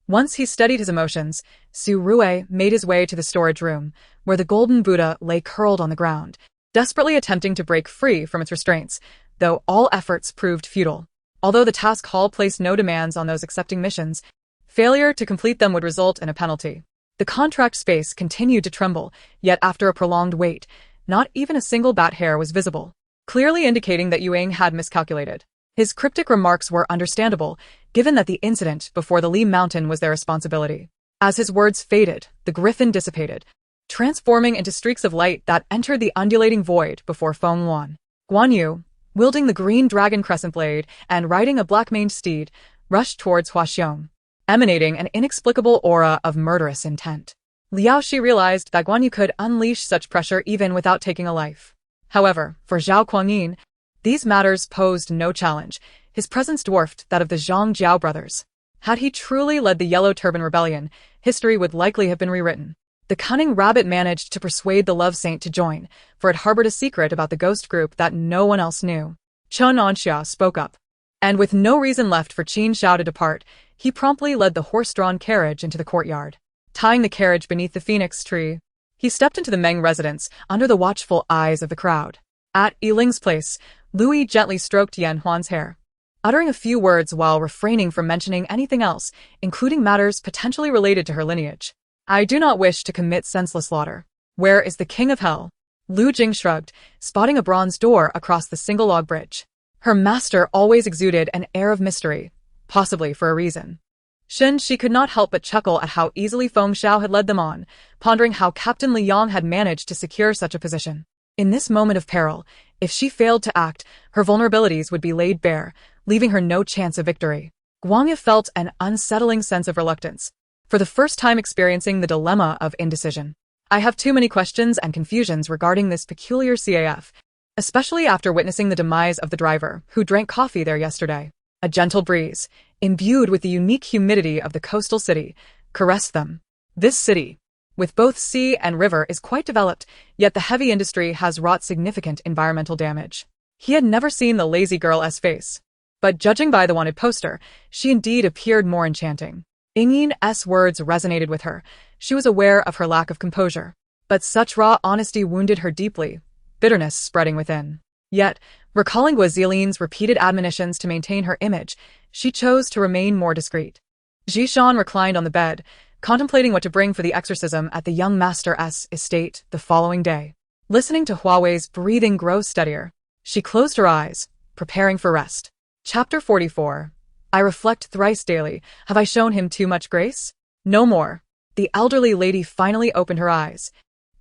Once he steadied his emotions, Su Rue made his way to the storage room, where the golden Buddha lay curled on the ground, desperately attempting to break free from its restraints, though all efforts proved futile. Although the task hall placed no demands on those accepting missions, failure to complete them would result in a penalty. The contract space continued to tremble, yet after a prolonged wait, not even a single bat hair was visible, clearly indicating that Yuang had miscalculated. His cryptic remarks were understandable, given that the incident before the Li Mountain was their responsibility. As his words faded, the griffin dissipated, transforming into streaks of light that entered the undulating void before Feng Luan. Guan Yu, wielding the green dragon crescent blade and riding a black-maned steed, rushed towards Hua Xiong, emanating an inexplicable aura of murderous intent. Liao Shi realized that Guan Yu could unleash such pressure even without taking a life. However, for Zhao Kuangyin, these matters posed no challenge. His presence dwarfed that of the Zhang Jiao brothers. Had he truly led the Yellow Turban Rebellion, history would likely have been rewritten. The cunning rabbit managed to persuade the Love Saint to join, for it harbored a secret about the ghost group that no one else knew. Chen Anxia spoke up. And with no reason left for Qin Xiao to depart, he promptly led the horse-drawn carriage into the courtyard. Tying the carriage beneath the phoenix tree, he stepped into the Meng residence under the watchful eyes of the crowd. At Yiling's place, Louis gently stroked Yan Huan's hair, uttering a few words while refraining from mentioning anything else, including matters potentially related to her lineage. I do not wish to commit senseless slaughter. Where is the king of hell? Lu Jing shrugged, spotting a bronze door across the single log bridge. Her master always exuded an air of mystery, possibly for a reason. She could not help but chuckle at how easily Feng Xiao had led them on, pondering how Captain Li Yang had managed to secure such a position. In this moment of peril, if she failed to act, her vulnerabilities would be laid bare, leaving her no chance of victory. Guang Yu felt an unsettling sense of reluctance, for the first time experiencing the dilemma of indecision. I have too many questions and confusions regarding this peculiar CAF, especially after witnessing the demise of the driver who drank coffee there yesterday. A gentle breeze, imbued with the unique humidity of the coastal city, caressed them. This city, with both sea and river, is quite developed, yet the heavy industry has wrought significant environmental damage. He had never seen the lazy girl's face, but judging by the wanted poster, she indeed appeared more enchanting. Ying's words resonated with her. She was aware of her lack of composure, but such raw honesty wounded her deeply, bitterness spreading within. Yet, recalling Guazilin's repeated admonitions to maintain her image, she chose to remain more discreet. Zhishan reclined on the bed, contemplating what to bring for the exorcism at the young master's estate the following day. Listening to Huawei's breathing grow steadier, she closed her eyes, preparing for rest. Chapter 44. I reflect thrice daily. Have I shown him too much grace? No more. The elderly lady finally opened her eyes,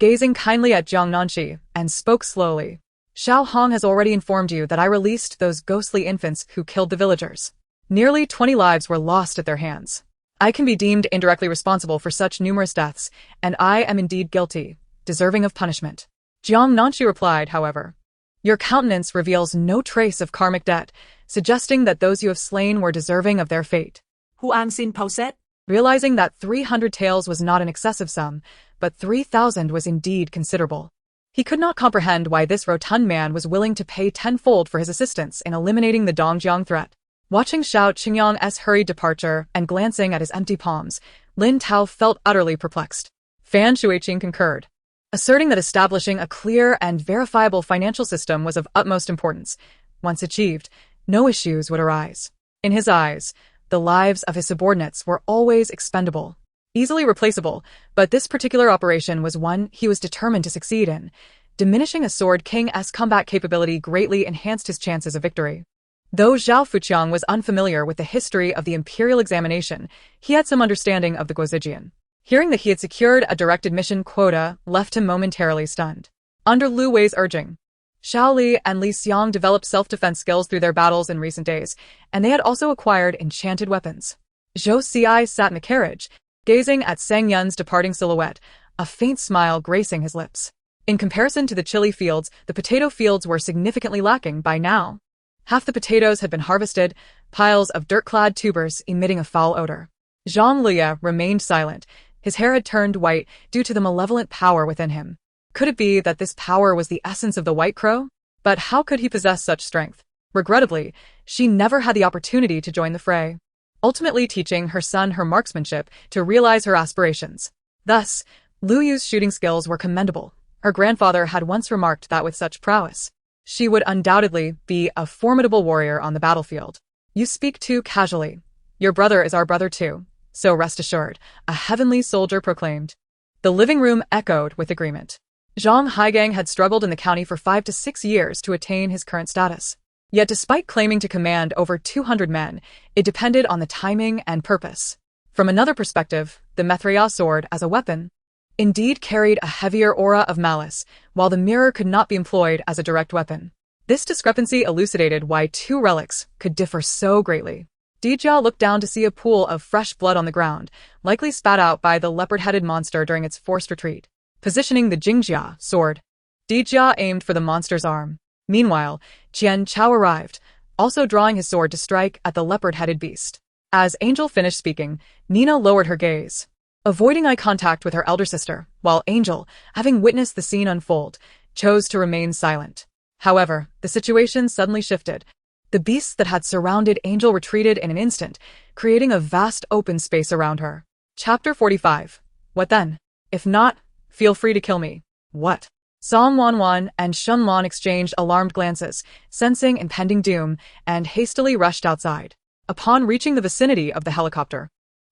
gazing kindly at Jiang Nanxi, and spoke slowly. Xiao Hong has already informed you that I released those ghostly infants who killed the villagers. Nearly 20 lives were lost at their hands. I can be deemed indirectly responsible for such numerous deaths, and I am indeed guilty, deserving of punishment. Jiang Nanxi replied, however. Your countenance reveals no trace of karmic debt, suggesting that those you have slain were deserving of their fate. Huan Xin Poset? Realizing that 300 taels was not an excessive sum, but 3,000 was indeed considerable. He could not comprehend why this rotund man was willing to pay tenfold for his assistance in eliminating the Dongjiang threat. Watching Xiao Qingyang's hurried departure and glancing at his empty palms, Lin Tao felt utterly perplexed. Fan Shuiqing concurred, asserting that establishing a clear and verifiable financial system was of utmost importance. Once achieved, no issues would arise. In his eyes, the lives of his subordinates were always expendable, easily replaceable, but this particular operation was one he was determined to succeed in. Diminishing a Sword King's combat capability greatly enhanced his chances of victory. Though Zhao Fuqiang was unfamiliar with the history of the imperial examination, he had some understanding of the Guozijian. Hearing that he had secured a direct admission quota left him momentarily stunned. Under Lu Wei's urging, Xiao Li and Li Xiang developed self-defense skills through their battles in recent days, and they had also acquired enchanted weapons. Zhou Xi sat in the carriage, gazing at Sang Yun's departing silhouette, a faint smile gracing his lips. In comparison to the chili fields, the potato fields were significantly lacking by now. Half the potatoes had been harvested, piles of dirt-clad tubers emitting a foul odor. Zhang Liya remained silent. His hair had turned white due to the malevolent power within him. Could it be that this power was the essence of the White Crow? But how could he possess such strength? Regrettably, she never had the opportunity to join the fray. ultimately teaching her son her marksmanship to realize her aspirations. Thus, Lu Yu's shooting skills were commendable. Her grandfather had once remarked that with such prowess, she would undoubtedly be a formidable warrior on the battlefield. You speak too casually. Your brother is our brother too, so rest assured, a heavenly soldier proclaimed. The living room echoed with agreement. Zhang Haigang had struggled in the county for 5 to 6 years to attain his current status. Yet despite claiming to command over 200 men, it depended on the timing and purpose. From another perspective, the Mithria sword as a weapon indeed carried a heavier aura of malice, while the mirror could not be employed as a direct weapon. This discrepancy elucidated why two relics could differ so greatly. Dijia looked down to see a pool of fresh blood on the ground, likely spat out by the leopard-headed monster during its forced retreat. Positioning the Jingjia sword, Dijia aimed for the monster's arm. Meanwhile, Qian Chao arrived, also drawing his sword to strike at the leopard-headed beast. As Angel finished speaking, Nina lowered her gaze, avoiding eye contact with her elder sister, while Angel, having witnessed the scene unfold, chose to remain silent. However, the situation suddenly shifted. The beasts that had surrounded Angel retreated in an instant, creating a vast open space around her. Chapter 45. What then? If not, feel free to kill me. What? Song Wanwan and Shun Lan exchanged alarmed glances, sensing impending doom, and hastily rushed outside. Upon reaching the vicinity of the helicopter,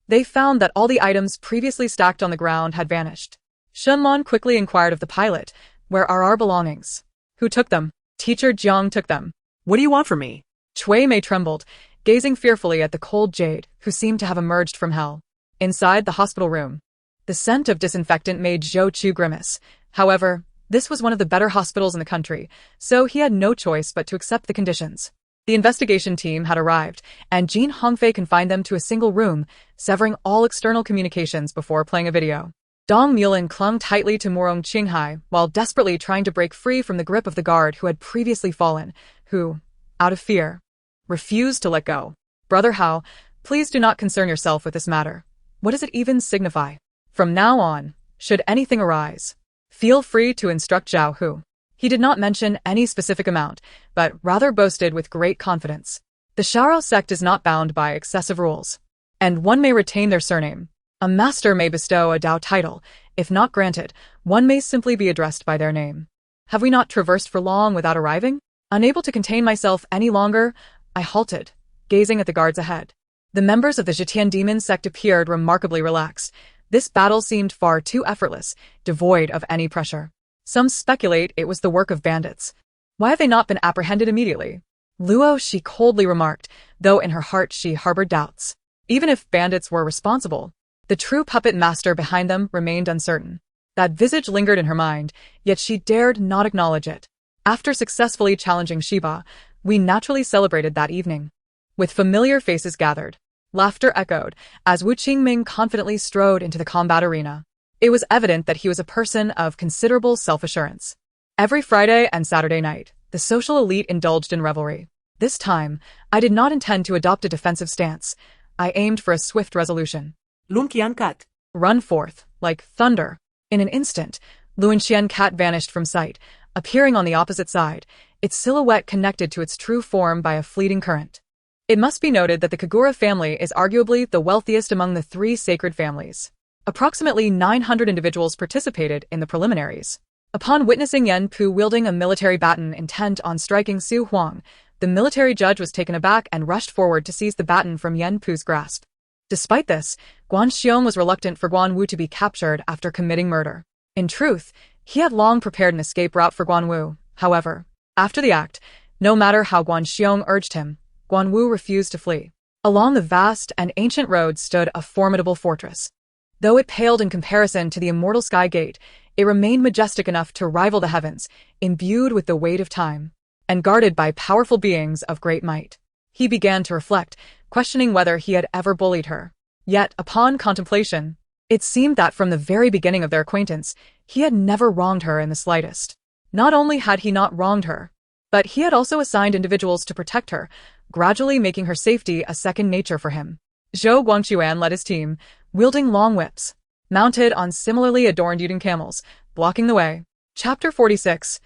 they found that all the items previously stacked on the ground had vanished. Shun Lan quickly inquired of the pilot, "Where are our belongings?" "Who took them?" "Teacher Jiang took them." What do you want from me? Cui Mei trembled, gazing fearfully at the cold jade, who seemed to have emerged from hell. Inside the hospital room, the scent of disinfectant made Zhou Chu grimace. However, this was one of the better hospitals in the country, so he had no choice but to accept the conditions. The investigation team had arrived, and Jean Hongfei confined them to a single room, severing all external communications before playing a video. Dong Mulan clung tightly to Morong Qinghai while desperately trying to break free from the grip of the guard who had previously fallen, who, out of fear, refused to let go. "Brother Hao, please do not concern yourself with this matter. What does it even signify? From now on, should anything arise, feel free to instruct Zhao Hu." He did not mention any specific amount, but rather boasted with great confidence. The Shao sect is not bound by excessive rules, and one may retain their surname. A master may bestow a Dao title. If not granted, one may simply be addressed by their name. Have we not traversed for long without arriving? Unable to contain myself any longer, I halted, gazing at the guards ahead. The members of the Zhetian demon sect appeared remarkably relaxed. This battle seemed far too effortless, devoid of any pressure. Some speculate it was the work of bandits. Why have they not been apprehended immediately? Luo, she coldly remarked, though in her heart she harbored doubts. Even if bandits were responsible, the true puppet master behind them remained uncertain. That visage lingered in her mind, yet she dared not acknowledge it. After successfully challenging Shiba, we naturally celebrated that evening. With familiar faces gathered, laughter echoed as Wu Qingming confidently strode into the combat arena. It was evident that he was a person of considerable self-assurance. Every Friday and Saturday night, the social elite indulged in revelry. This time, I did not intend to adopt a defensive stance. I aimed for a swift resolution. Lun Qian Kat. Run forth, like thunder. In an instant, Lun Qian Cat vanished from sight, appearing on the opposite side, its silhouette connected to its true form by a fleeting current. It must be noted that the Kagura family is arguably the wealthiest among the 3 sacred families. Approximately 900 individuals participated in the preliminaries. Upon witnessing Yan Pu wielding a military baton intent on striking Su Huang, the military judge was taken aback and rushed forward to seize the baton from Yan Pu's grasp. Despite this, Guan Xiong was reluctant for Guan Wu to be captured after committing murder. In truth, he had long prepared an escape route for Guan Wu. However, after the act, no matter how Guan Xiong urged him, Guan Wu refused to flee. Along the vast and ancient road stood a formidable fortress. Though it paled in comparison to the immortal Sky Gate, it remained majestic enough to rival the heavens, imbued with the weight of time, and guarded by powerful beings of great might. He began to reflect, questioning whether he had ever bullied her. Yet, upon contemplation, it seemed that from the very beginning of their acquaintance, he had never wronged her in the slightest. Not only had he not wronged her, but he had also assigned individuals to protect her, gradually making her safety a second nature for him. Zhou Guangquan led his team, wielding long whips, mounted on similarly adorned Yudin camels, blocking the way. Chapter 46.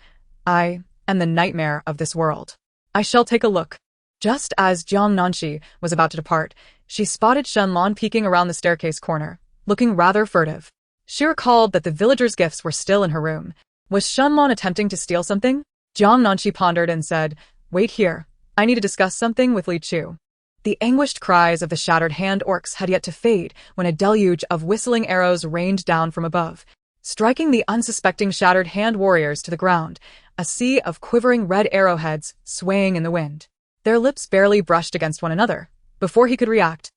I am the nightmare of this world. I shall take a look. Just as Jiang Nanxi was about to depart, she spotted Shenlong peeking around the staircase corner, looking rather furtive. She recalled that the villagers' gifts were still in her room. Was Shenlong attempting to steal something? Jiang Nanxi pondered and said, "Wait here. I need to discuss something with Li Chu." The anguished cries of the shattered hand orcs had yet to fade when a deluge of whistling arrows rained down from above, striking the unsuspecting shattered hand warriors to the ground, a sea of quivering red arrowheads swaying in the wind. Their lips barely brushed against one another before he could react.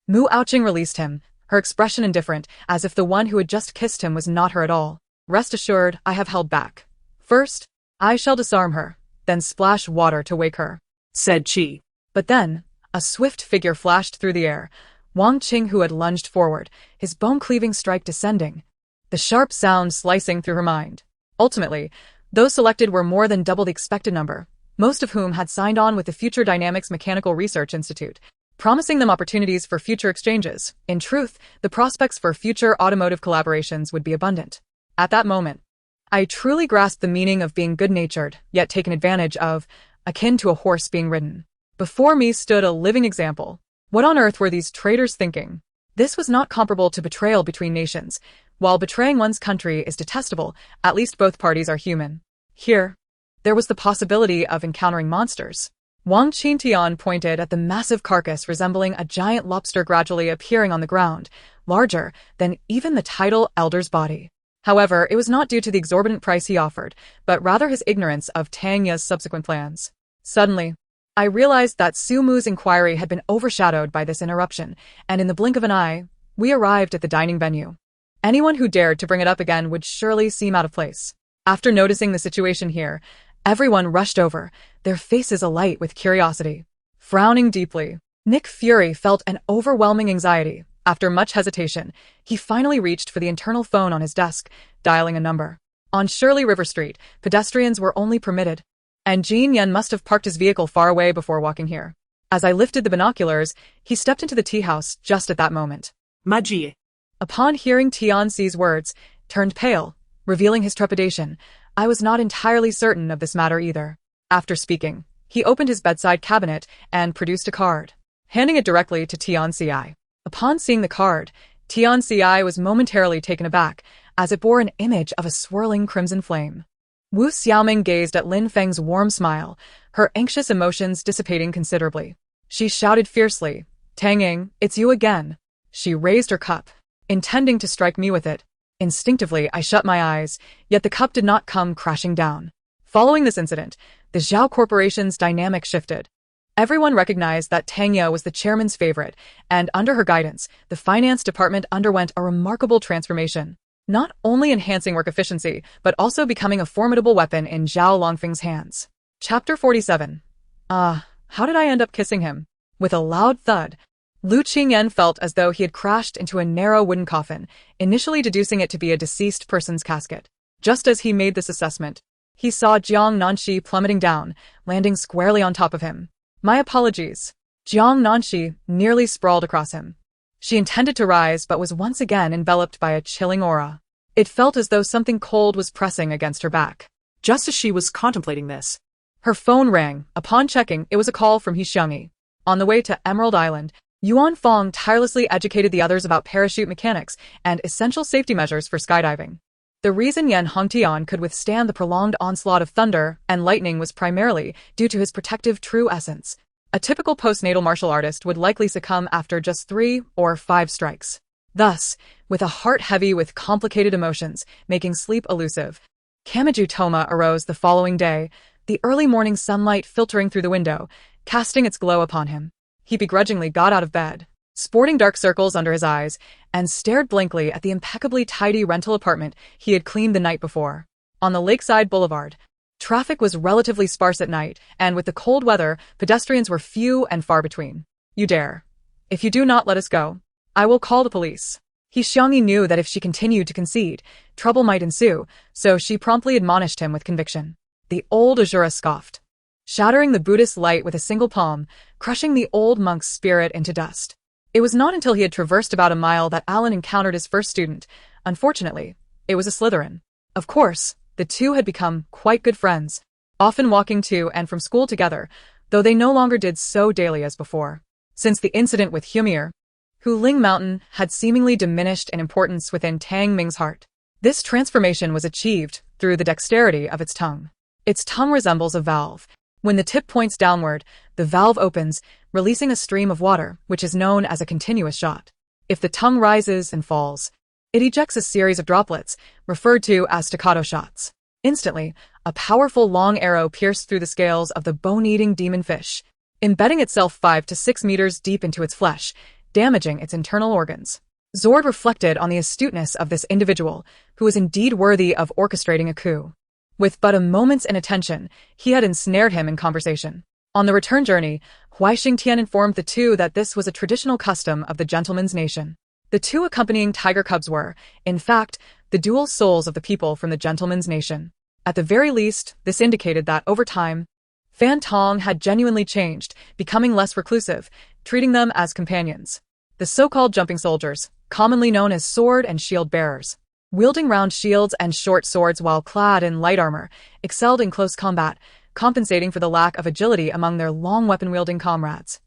Mu Ouching released him, her expression indifferent, as if the one who had just kissed him was not her at all. "Rest assured, I have held back. First, I shall disarm her, then splash water to wake her," said Qi. But then, a swift figure flashed through the air, Wang Qing, who had lunged forward, his bone-cleaving strike descending, the sharp sound slicing through her mind. Ultimately, those selected were more than double the expected number, most of whom had signed on with the Future Dynamics Mechanical Research Institute, promising them opportunities for future exchanges. In truth, the prospects for future automotive collaborations would be abundant. At that moment, I truly grasped the meaning of being good-natured, yet taken advantage of, akin to a horse being ridden. Before me stood a living example. What on earth were these traitors thinking? This was not comparable to betrayal between nations. While betraying one's country is detestable, at least both parties are human. Here, there was the possibility of encountering monsters. Wang Qingtian pointed at the massive carcass resembling a giant lobster gradually appearing on the ground, larger than even the title elder's body. However, it was not due to the exorbitant price he offered, but rather his ignorance of Tang Ye's subsequent plans. Suddenly, I realized that Su Mu's inquiry had been overshadowed by this interruption, and in the blink of an eye, we arrived at the dining venue. Anyone who dared to bring it up again would surely seem out of place. After noticing the situation here, everyone rushed over, their faces alight with curiosity. Frowning deeply, Nick Fury felt an overwhelming anxiety. After much hesitation, he finally reached for the internal phone on his desk, dialing a number. On Shirley River Street, pedestrians were only permitted, and Jin Yen must have parked his vehicle far away before walking here. As I lifted the binoculars, he stepped into the tea house just at that moment. Mixue. Upon hearing Tianxi's words, turned pale, revealing his trepidation. I was not entirely certain of this matter either. After speaking, he opened his bedside cabinet and produced a card, handing it directly to Tianxi. Upon seeing the card, Tianxi was momentarily taken aback, as it bore an image of a swirling crimson flame. Wu Xiaoming gazed at Lin Feng's warm smile, her anxious emotions dissipating considerably. She shouted fiercely, "Tang Ying, it's you again." She raised her cup, intending to strike me with it. Instinctively, I shut my eyes, yet the cup did not come crashing down. Following this incident, the Zhao Corporation's dynamic shifted. Everyone recognized that Tang Ye was the chairman's favorite, and under her guidance, the finance department underwent a remarkable transformation, not only enhancing work efficiency, but also becoming a formidable weapon in Zhao Longfeng's hands. Chapter 47. How did I end up kissing him? With a loud thud, Lu Qingyan felt as though he had crashed into a narrow wooden coffin, initially deducing it to be a deceased person's casket. Just as he made this assessment, he saw Jiang Nanxi plummeting down, landing squarely on top of him. My apologies. Jiang Nanxi nearly sprawled across him. She intended to rise but was once again enveloped by a chilling aura. It felt as though something cold was pressing against her back. Just as she was contemplating this, her phone rang. Upon checking, it was a call from He Xiangyi. On the way to Emerald Island, Yuan Fong tirelessly educated the others about parachute mechanics and essential safety measures for skydiving. The reason Yan Hongtian could withstand the prolonged onslaught of thunder and lightning was primarily due to his protective true essence. A typical postnatal martial artist would likely succumb after just 3 or 5 strikes. Thus, with a heart heavy with complicated emotions, making sleep elusive, Kamiju Toma arose the following day, the early morning sunlight filtering through the window, casting its glow upon him. He begrudgingly got out of bed, sporting dark circles under his eyes, and stared blankly at the impeccably tidy rental apartment he had cleaned the night before. On the lakeside boulevard, traffic was relatively sparse at night, and with the cold weather, pedestrians were few and far between. You dare. If you do not let us go, I will call the police. He Xiangyi knew that if she continued to concede, trouble might ensue, so she promptly admonished him with conviction. The old Azura scoffed, shattering the Buddhist light with a single palm, crushing the old monk's spirit into dust. It was not until he had traversed about a mile that Alan encountered his first student. Unfortunately, it was a Slytherin. Of course, the two had become quite good friends, often walking to and from school together, though they no longer did so daily as before. Since the incident with Humir, Hu Ling Mountain had seemingly diminished in importance within Tang Ming's heart. This transformation was achieved through the dexterity of its tongue. Its tongue resembles a valve. When the tip points downward, the valve opens, releasing a stream of water, which is known as a continuous shot. If the tongue rises and falls, it ejects a series of droplets, referred to as staccato shots. Instantly, a powerful long arrow pierced through the scales of the bone-eating demon fish, embedding itself 5 to 6 meters deep into its flesh, damaging its internal organs. Zord reflected on the astuteness of this individual, who was indeed worthy of orchestrating a coup. With but a moment's inattention, he had ensnared him in conversation. On the return journey, Huai Xingtian informed the two that this was a traditional custom of the gentleman's nation. The two accompanying tiger cubs were, in fact, the dual souls of the people from the gentleman's nation. At the very least, this indicated that, over time, Fan Tong had genuinely changed, becoming less reclusive, treating them as companions. The so-called jumping soldiers, commonly known as sword and shield bearers, wielding round shields and short swords while clad in light armor, excelled in close combat, compensating for the lack of agility among their long weapon-wielding comrades,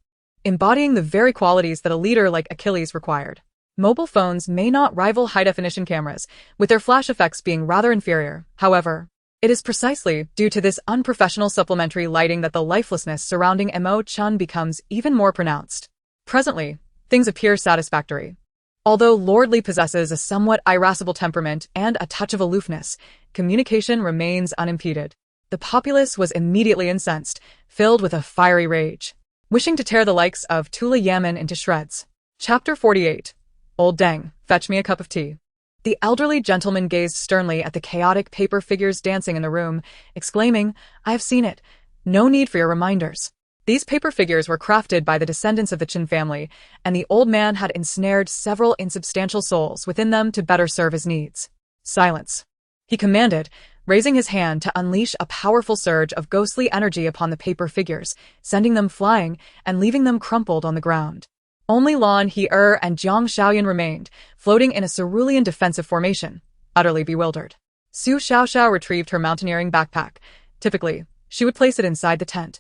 embodying the very qualities that a leader like Achilles required. Mobile phones may not rival high-definition cameras, with their flash effects being rather inferior. However, it is precisely due to this unprofessional supplementary lighting that the lifelessness surrounding Mo Chun becomes even more pronounced. Presently, things appear satisfactory. Although Lord Li possesses a somewhat irascible temperament and a touch of aloofness, communication remains unimpeded. The populace was immediately incensed, filled with a fiery rage, wishing to tear the likes of Tula Yamen into shreds. Chapter 48. Old Deng, fetch me a cup of tea. The elderly gentleman gazed sternly at the chaotic paper figures dancing in the room, exclaiming, I have seen it. No need for your reminders. These paper figures were crafted by the descendants of the Qin family, and the old man had ensnared several insubstantial souls within them to better serve his needs. Silence, he commanded, raising his hand to unleash a powerful surge of ghostly energy upon the paper figures, sending them flying and leaving them crumpled on the ground. Only Lan He and Jiang Shaoyan remained, floating in a cerulean defensive formation, utterly bewildered. Su Xiaoxiao retrieved her mountaineering backpack. Typically, she would place it inside the tent,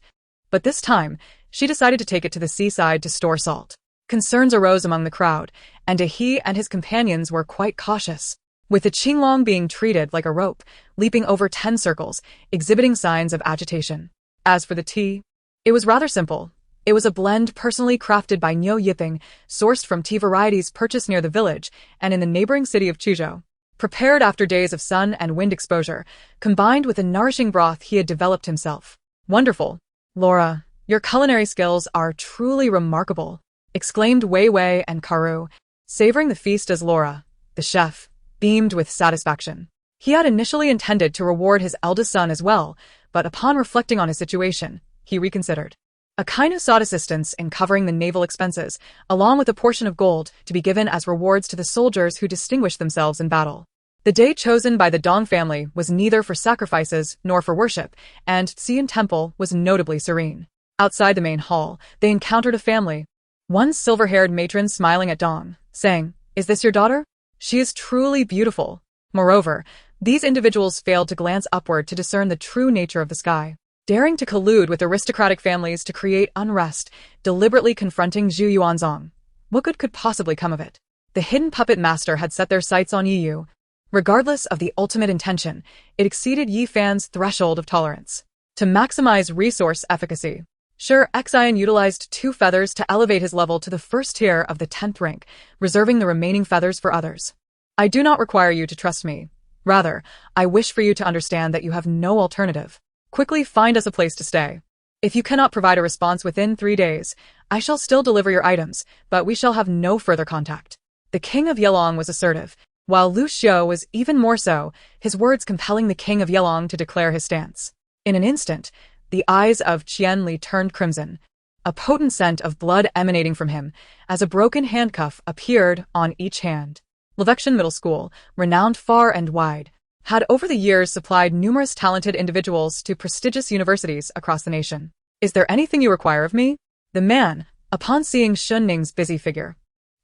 but this time, she decided to take it to the seaside to store salt. Concerns arose among the crowd, and he and his companions were quite cautious, with the Qinglong being treated like a rope, leaping over 10 circles, exhibiting signs of agitation. As for the tea, it was rather simple. It was a blend personally crafted by Niu Yiping, sourced from tea varieties purchased near the village and in the neighboring city of Chuzhou. Prepared after days of sun and wind exposure, combined with a nourishing broth he had developed himself. Wonderful. Laura, your culinary skills are truly remarkable, exclaimed Wei Wei and Karu, savoring the feast as Laura, the chef, beamed with satisfaction. He had initially intended to reward his eldest son as well, but upon reflecting on his situation, he reconsidered. Akainu sought assistance in covering the naval expenses, along with a portion of gold to be given as rewards to the soldiers who distinguished themselves in battle. The day chosen by the Dong family was neither for sacrifices nor for worship, and Xian Temple was notably serene. Outside the main hall, they encountered a family. One silver-haired matron smiling at Dong, saying, "Is this your daughter? She is truly beautiful." Moreover, these individuals failed to glance upward to discern the true nature of the sky. Daring to collude with aristocratic families to create unrest, deliberately confronting Zhu Yuanzong. What good could possibly come of it? The hidden puppet master had set their sights on Yi Yu. Regardless of the ultimate intention, it exceeded Yi Fan's threshold of tolerance. To maximize resource efficacy, Sure Xian utilized 2 feathers to elevate his level to the first tier of the 10th rank, reserving the remaining feathers for others. I do not require you to trust me. Rather, I wish for you to understand that you have no alternative. Quickly find us a place to stay. If you cannot provide a response within 3 days, I shall still deliver your items, but we shall have no further contact. The king of Yelong was assertive, while Lu Xiu was even more so, his words compelling the king of Yelong to declare his stance. In an instant, the eyes of Qian Li turned crimson, a potent scent of blood emanating from him, as a broken handcuff appeared on each hand. Levection Middle School, renowned far and wide, had over the years supplied numerous talented individuals to prestigious universities across the nation. Is there anything you require of me? The man, upon seeing Shun Ning's busy figure,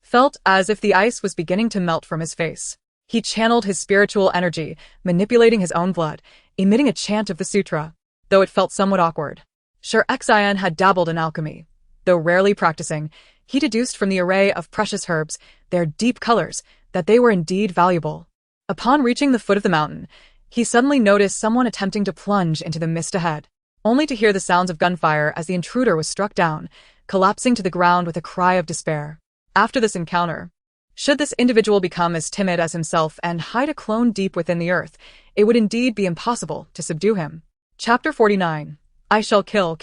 felt as if the ice was beginning to melt from his face. He channeled his spiritual energy, manipulating his own blood, emitting a chant of the sutra, though it felt somewhat awkward. Sure Xian had dabbled in alchemy, Though rarely practicing, he deduced from the array of precious herbs, their deep colors, that they were indeed valuable. Upon reaching the foot of the mountain, he suddenly noticed someone attempting to plunge into the mist ahead, only to hear the sounds of gunfire as the intruder was struck down, collapsing to the ground with a cry of despair. After this encounter, should this individual become as timid as himself and hide a clone deep within the earth, it would indeed be impossible to subdue him. Chapter 49. I shall kill,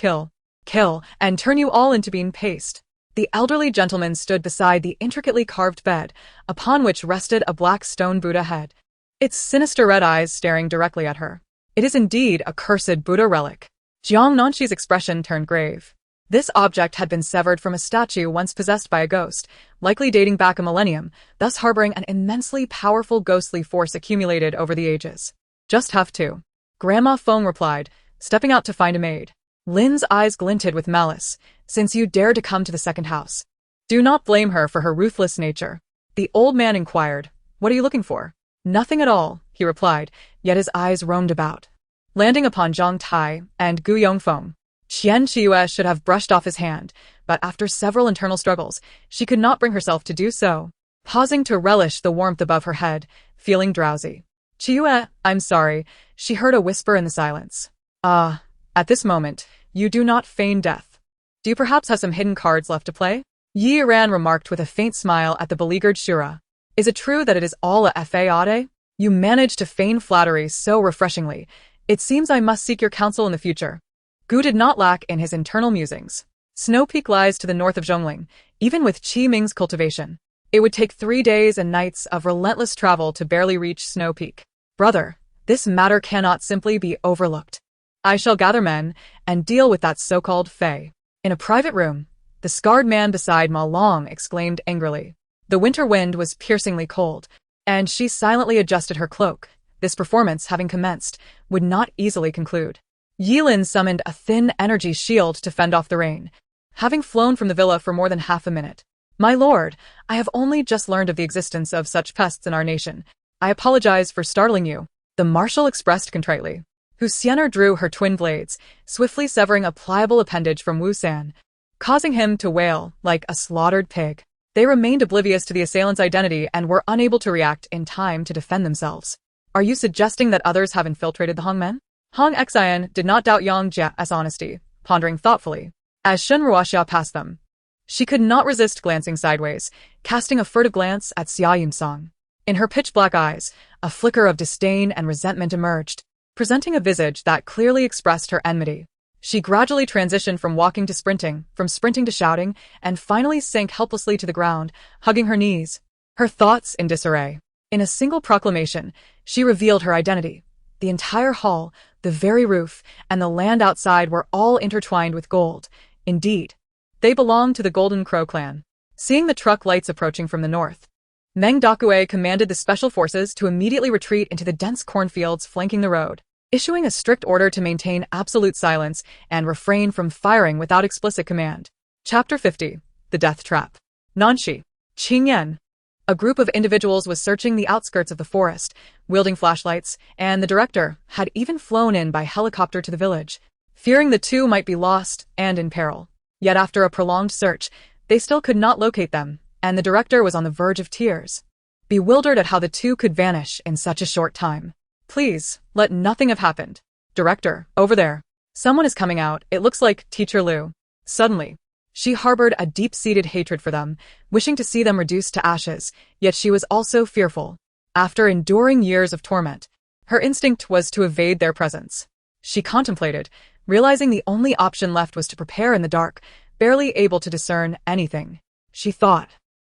and turn you all into bean paste. The elderly gentleman stood beside the intricately carved bed, upon which rested a black stone Buddha head, its sinister red eyes staring directly at her. It is indeed a cursed Buddha relic. Jiang Nanxi's expression turned grave. This object had been severed from a statue once possessed by a ghost, likely dating back a millennium, thus harboring an immensely powerful ghostly force accumulated over the ages. Just have to. Grandma Feng replied, stepping out to find a maid. Lin's eyes glinted with malice, since you dared to come to the second house. Do not blame her for her ruthless nature. The old man inquired, what are you looking for? Nothing at all, he replied, yet his eyes roamed about, landing upon Zhang Tai and Gu Yongfeng. Qian Qiuyue should have brushed off his hand, but after several internal struggles, she could not bring herself to do so, pausing to relish the warmth above her head, feeling drowsy. Qiuyue, I'm sorry, she heard a whisper in the silence. At this moment, you do not feign death. Do you perhaps have some hidden cards left to play? Yi Ran remarked with a faint smile at the beleaguered Shura. Is it true that it is all a fade? You manage to feign flattery so refreshingly. It seems I must seek your counsel in the future. Gu did not lack in his internal musings. Snow Peak lies to the north of Zhongling, even with Qi Ming's cultivation. It would take 3 days and nights of relentless travel to barely reach Snow Peak. Brother, this matter cannot simply be overlooked. I shall gather men and deal with that so-called Fae. In a private room, the scarred man beside Ma Long exclaimed angrily. The winter wind was piercingly cold, and she silently adjusted her cloak. This performance, having commenced, would not easily conclude. Yilin summoned a thin energy shield to fend off the rain, having flown from the villa for more than half a minute. My lord, I have only just learned of the existence of such pests in our nation. I apologize for startling you, the marshal expressed contritely. Hu Xianer drew her twin blades, swiftly severing a pliable appendage from Wu San, causing him to wail like a slaughtered pig. They remained oblivious to the assailant's identity and were unable to react in time to defend themselves. Are you suggesting that others have infiltrated the Hongmen? Hong Xian did not doubt Yang Jia's honesty, pondering thoughtfully. As Shen Ruoxia passed them, she could not resist glancing sideways, casting a furtive glance at Xia Yunsong. In her pitch-black eyes, a flicker of disdain and resentment emerged, presenting a visage that clearly expressed her enmity. She gradually transitioned from walking to sprinting, from sprinting to shouting, and finally sank helplessly to the ground, hugging her knees, her thoughts in disarray. In a single proclamation, she revealed her identity. The entire hall, the very roof, and the land outside were all intertwined with gold. Indeed, they belonged to the Golden Crow clan. Seeing the truck lights approaching from the north, Meng Dakue commanded the special forces to immediately retreat into the dense cornfields flanking the road, issuing a strict order to maintain absolute silence and refrain from firing without explicit command. Chapter 50. The Death Trap. Nanxi. Qingyan. A group of individuals was searching the outskirts of the forest, wielding flashlights, and the director had even flown in by helicopter to the village, fearing the two might be lost and in peril. Yet after a prolonged search, they still could not locate them, and the director was on the verge of tears, bewildered at how the two could vanish in such a short time. Please, let nothing have happened. Director, over there. Someone is coming out, it looks like Teacher Liu. Suddenly, she harbored a deep-seated hatred for them, wishing to see them reduced to ashes, yet she was also fearful. After enduring years of torment, her instinct was to evade their presence. She contemplated, realizing the only option left was to prepare in the dark, barely able to discern anything. She thought,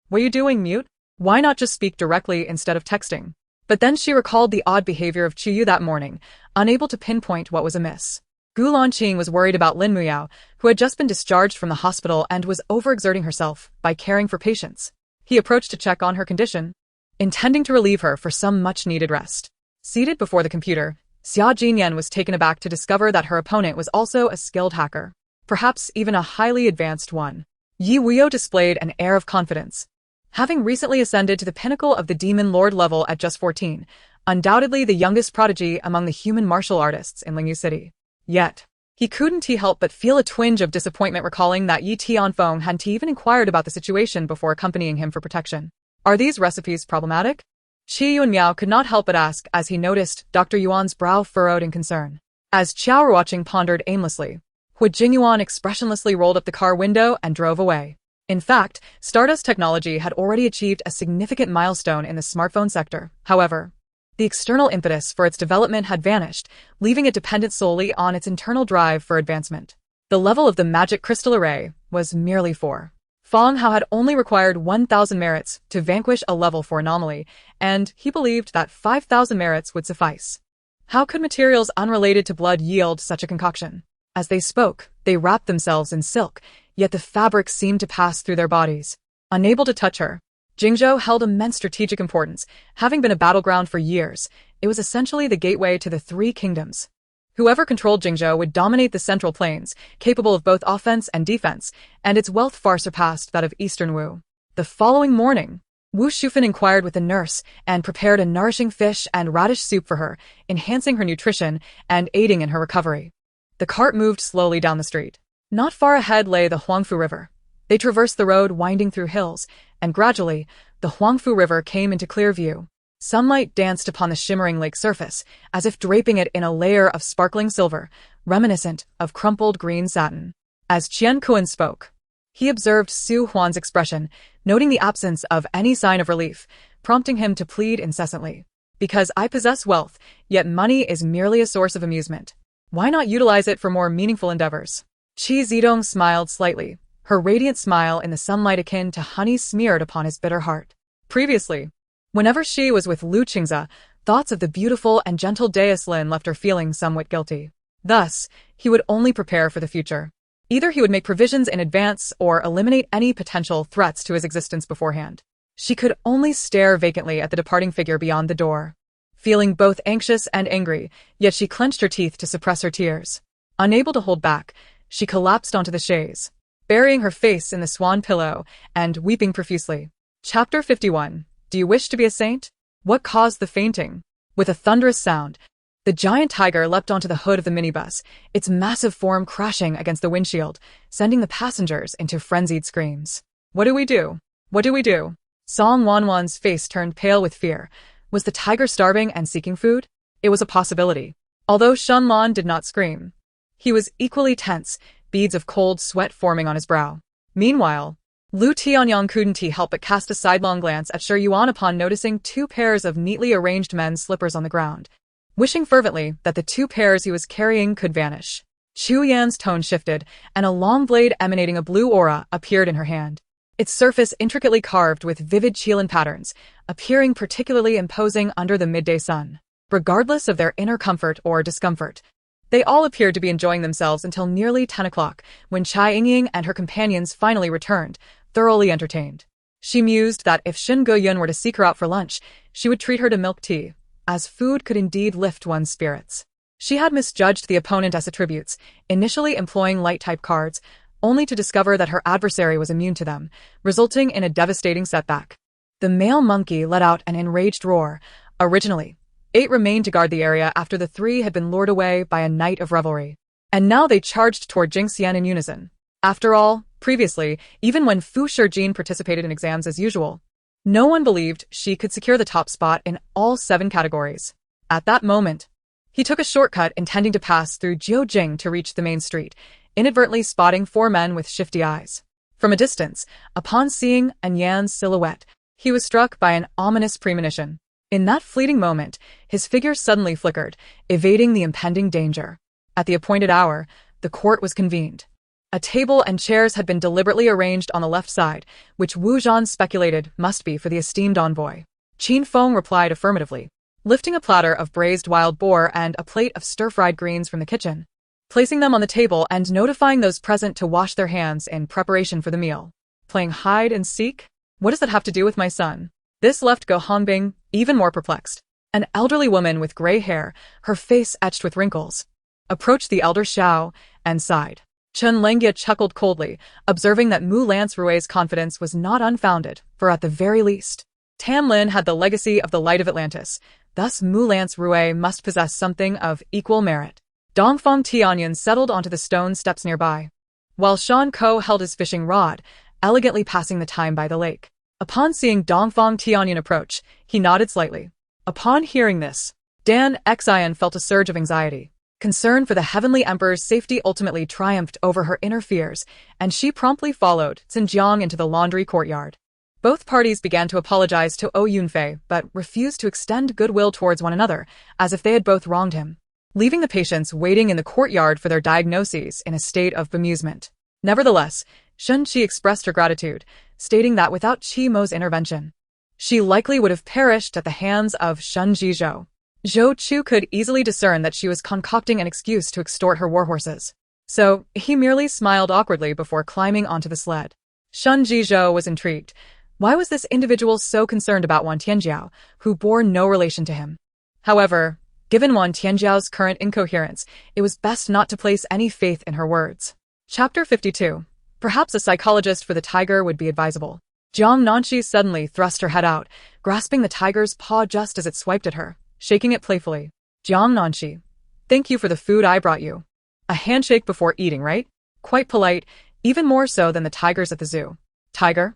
what are you doing, mute? Why not just speak directly instead of texting? But then she recalled the odd behavior of Qiyu that morning, unable to pinpoint what was amiss. Gu Lanqing was worried about Lin Muyao, who had just been discharged from the hospital and was overexerting herself by caring for patients. He approached to check on her condition, intending to relieve her for some much-needed rest. Seated before the computer, Xia Jinyan was taken aback to discover that her opponent was also a skilled hacker, perhaps even a highly advanced one. Yi Wuyo displayed an air of confidence. Having recently ascended to the pinnacle of the Demon Lord level at just 14, undoubtedly the youngest prodigy among the human martial artists in Lingyu City. Yet, He couldn't help but feel a twinge of disappointment recalling that Yi Tianfeng hadn't even inquired about the situation before accompanying him for protection. Are these recipes problematic? Qi Yunmiao could not help but ask as he noticed Dr. Yuan's brow furrowed in concern. As Qiao Ruoqing pondered aimlessly, Hu Jingyuan expressionlessly rolled up the car window and drove away. In fact, Stardust technology had already achieved a significant milestone in the smartphone sector. However, the external impetus for its development had vanished, leaving it dependent solely on its internal drive for advancement. The level of the magic crystal array was merely 4. Feng Hao had only required 1,000 merits to vanquish a level 4 anomaly, and he believed that 5,000 merits would suffice. How could materials unrelated to blood yield such a concoction? As they spoke, they wrapped themselves in silk, yet the fabric seemed to pass through their bodies. Unable to touch her, Jingzhou held immense strategic importance. Having been a battleground for years, it was essentially the gateway to the 3 kingdoms. Whoever controlled Jingzhou would dominate the central plains, capable of both offense and defense, and its wealth far surpassed that of Eastern Wu. The following morning, Wu Shufan inquired with the nurse and prepared a nourishing fish and radish soup for her, enhancing her nutrition and aiding in her recovery. The cart moved slowly down the street. Not far ahead lay the Huangfu River. They traversed the road winding through hills, and gradually, the Huangfu River came into clear view. Sunlight danced upon the shimmering lake surface, as if draping it in a layer of sparkling silver, reminiscent of crumpled green satin. As Qian Kuan spoke, he observed Su Huan's expression, noting the absence of any sign of relief, prompting him to plead incessantly. Because I possess wealth, yet money is merely a source of amusement. Why not utilize it for more meaningful endeavors? Qi Zidong smiled slightly, her radiant smile in the sunlight akin to honey smeared upon his bitter heart. Previously, whenever she was with Lu Qingze, thoughts of the beautiful and gentle Deus Lin left her feeling somewhat guilty. Thus, he would only prepare for the future. Either he would make provisions in advance or eliminate any potential threats to his existence beforehand. She could only stare vacantly at the departing figure beyond the door. Feeling both anxious and angry, yet she clenched her teeth to suppress her tears. Unable to hold back, she collapsed onto the chaise, burying her face in the swan pillow and weeping profusely. Chapter 51. Do you wish to be a saint? What caused the fainting? With a thunderous sound, the giant tiger leapt onto the hood of the minibus, its massive form crashing against the windshield, sending the passengers into frenzied screams. What do we do? What do we do? Song Wanwan's face turned pale with fear. Was the tiger starving and seeking food? It was a possibility. Although Shenlan did not scream, he was equally tense, beads of cold sweat forming on his brow. Meanwhile, Lu Tianyang couldn't help but cast a sidelong glance at Shi Yuan upon noticing 2 pairs of neatly arranged men's slippers on the ground, wishing fervently that the 2 pairs he was carrying could vanish. Chu Yan's tone shifted, and a long blade emanating a blue aura appeared in her hand. Its surface intricately carved with vivid Qilin patterns, appearing particularly imposing under the midday sun. Regardless of their inner comfort or discomfort, they all appeared to be enjoying themselves until nearly 10 o'clock, when Chai Yingying and her companions finally returned, thoroughly entertained. She mused that if Shin Guoyun were to seek her out for lunch, she would treat her to milk tea, as food could indeed lift one's spirits. She had misjudged the opponent's attributes, initially employing light-type cards, only to discover that her adversary was immune to them, resulting in a devastating setback. The male monkey let out an enraged roar. Originally, 8 remained to guard the area after the 3 had been lured away by a night of revelry. And now they charged toward Jingxian in unison. After all, previously, even when Fu Shijin participated in exams as usual, no one believed she could secure the top spot in all 7 categories. At that moment, he took a shortcut intending to pass through Jiujing to reach the main street, inadvertently spotting 4 men with shifty eyes. From a distance, upon seeing Anyan's silhouette, he was struck by an ominous premonition. In that fleeting moment, his figure suddenly flickered, evading the impending danger. At the appointed hour, the court was convened. A table and chairs had been deliberately arranged on the left side, which Wu Zhan speculated must be for the esteemed envoy. Qin Feng replied affirmatively, lifting a platter of braised wild boar and a plate of stir-fried greens from the kitchen, placing them on the table and notifying those present to wash their hands in preparation for the meal. Playing hide and seek? What does that have to do with my son? This left Go Hongbing even more perplexed. An elderly woman with gray hair, her face etched with wrinkles, approached the elder Xiao and sighed. Chen Lengia chuckled coldly, observing that Mu Lance Rui's confidence was not unfounded, for at the very least, Tan Lin had the legacy of the Light of Atlantis, thus Mu Lance Rui must possess something of equal merit. Dongfang Tianyan settled onto the stone steps nearby, while Shan Ko held his fishing rod, elegantly passing the time by the lake. Upon seeing Dongfang Tianyan approach, he nodded slightly. Upon hearing this, Dan Xian felt a surge of anxiety. Concern for the Heavenly Emperor's safety ultimately triumphed over her inner fears, and she promptly followed Xinjiang into the laundry courtyard. Both parties began to apologize to O Yunfei, but refused to extend goodwill towards one another, as if they had both wronged him, leaving the patients waiting in the courtyard for their diagnoses in a state of bemusement. Nevertheless, Shen Qi expressed her gratitude, stating that without Qi Mo's intervention, she likely would have perished at the hands of Shen Jizhou. Zhou Chu could easily discern that she was concocting an excuse to extort her warhorses, so he merely smiled awkwardly before climbing onto the sled. Shen Jizhou was intrigued. Why was this individual so concerned about Wan Tianjiao, who bore no relation to him? However, given Wan Tianjiao's current incoherence, it was best not to place any faith in her words. Chapter 52. Perhaps a psychologist for the tiger would be advisable. Jiang Nanxi suddenly thrust her head out, grasping the tiger's paw just as it swiped at her, shaking it playfully. Jiang Nanxi, thank you for the food I brought you. A handshake before eating, right? Quite polite, even more so than the tigers at the zoo. Tiger?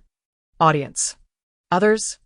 Audience. Others?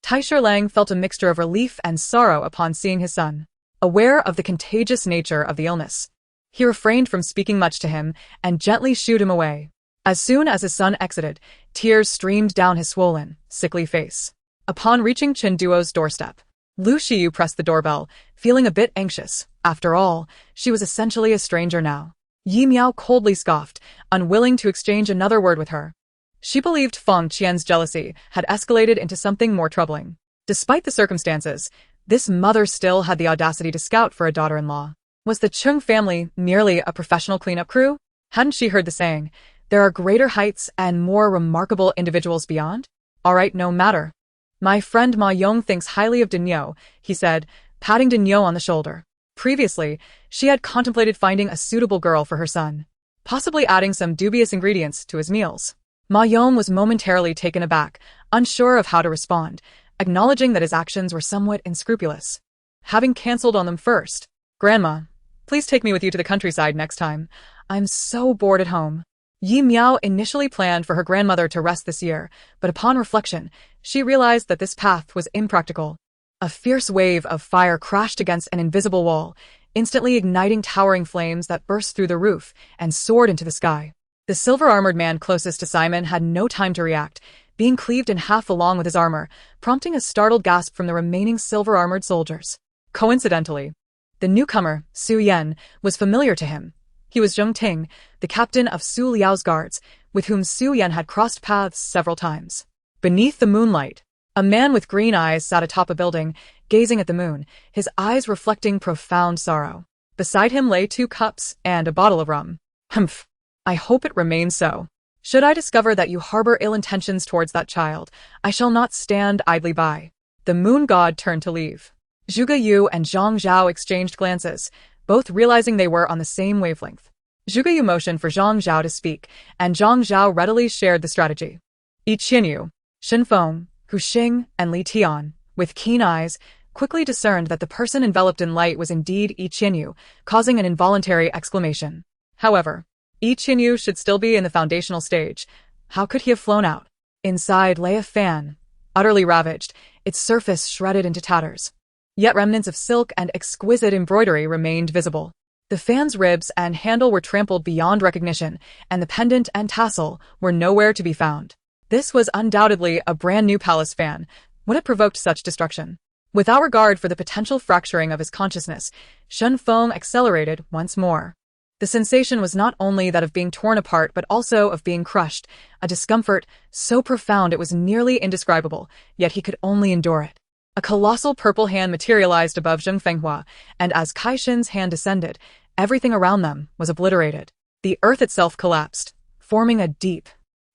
Tai Lang felt a mixture of relief and sorrow upon seeing his son. Aware of the contagious nature of the illness, he refrained from speaking much to him and gently shooed him away. As soon as his son exited, tears streamed down his swollen, sickly face. Upon reaching Chen Duo's doorstep, Lu Xiyu pressed the doorbell, feeling a bit anxious. After all, she was essentially a stranger now. Yi Miao coldly scoffed, unwilling to exchange another word with her. She believed Feng Qian's jealousy had escalated into something more troubling. Despite the circumstances, this mother still had the audacity to scout for a daughter-in-law. Was the Chung family merely a professional cleanup crew? Hadn't she heard the saying, there are greater heights and more remarkable individuals beyond? All right, no matter. My friend Ma Yong thinks highly of Dinyo, he said, patting Dinyo on the shoulder. Previously, she had contemplated finding a suitable girl for her son, possibly adding some dubious ingredients to his meals. Ma Yong was momentarily taken aback, unsure of how to respond, acknowledging that his actions were somewhat unscrupulous. Having cancelled on them first, Grandma, please take me with you to the countryside next time. I'm so bored at home. Yi Miao initially planned for her grandmother to rest this year, but upon reflection, she realized that this path was impractical. A fierce wave of fire crashed against an invisible wall, instantly igniting towering flames that burst through the roof and soared into the sky. The silver-armored man closest to Simon had no time to react, being cleaved in half along with his armor, prompting a startled gasp from the remaining silver-armored soldiers. Coincidentally, the newcomer, Su Yan, was familiar to him. He was Zheng Ting, the captain of Su Liao's guards, with whom Su Yan had crossed paths several times. Beneath the moonlight, a man with green eyes sat atop a building, gazing at the moon, his eyes reflecting profound sorrow. Beside him lay 2 cups and a bottle of rum. Humph. I hope it remains so. Should I discover that you harbor ill intentions towards that child, I shall not stand idly by. The moon god turned to leave. Zhuge Yu and Zhang Zhao exchanged glances, both realizing they were on the same wavelength. Zhuge Yu motioned for Zhang Zhao to speak, and Zhang Zhao readily shared the strategy. Yi Qianyu, Shen Feng, Hu Xing, and Li Tian, with keen eyes, quickly discerned that the person enveloped in light was indeed Yi Qianyu, causing an involuntary exclamation. However, Yi Qianyu should still be in the foundational stage. How could he have flown out? Inside lay a fan, utterly ravaged, its surface shredded into tatters. Yet remnants of silk and exquisite embroidery remained visible. The fan's ribs and handle were trampled beyond recognition, and the pendant and tassel were nowhere to be found. This was undoubtedly a brand new palace fan. What had provoked such destruction? Without regard for the potential fracturing of his consciousness, Shen Feng accelerated once more. The sensation was not only that of being torn apart but also of being crushed, a discomfort so profound it was nearly indescribable, yet he could only endure it. A colossal purple hand materialized above Zheng Fenghua, and as Kai Shen's hand descended, everything around them was obliterated. The earth itself collapsed, forming a deep,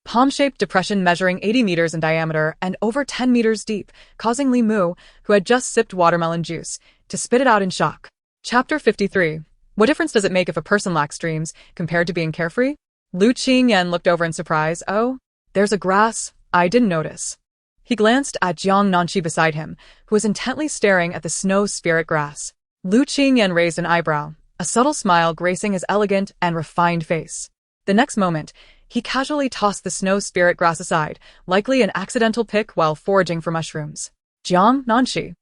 palm-shaped depression measuring 80 meters in diameter and over 10 meters deep, causing Li Mu, who had just sipped watermelon juice, to spit it out in shock. Chapter 53. What difference does it make if a person lacks dreams, compared to being carefree? Lu Qingyan looked over in surprise. Oh, there's a grass. I didn't notice. He glanced at Jiang Nanxi beside him, who was intently staring at the snow spirit grass. Lu Qingyan raised an eyebrow, a subtle smile gracing his elegant and refined face. The next moment, he casually tossed the snow spirit grass aside, likely an accidental pick while foraging for mushrooms. Jiang Nanxi.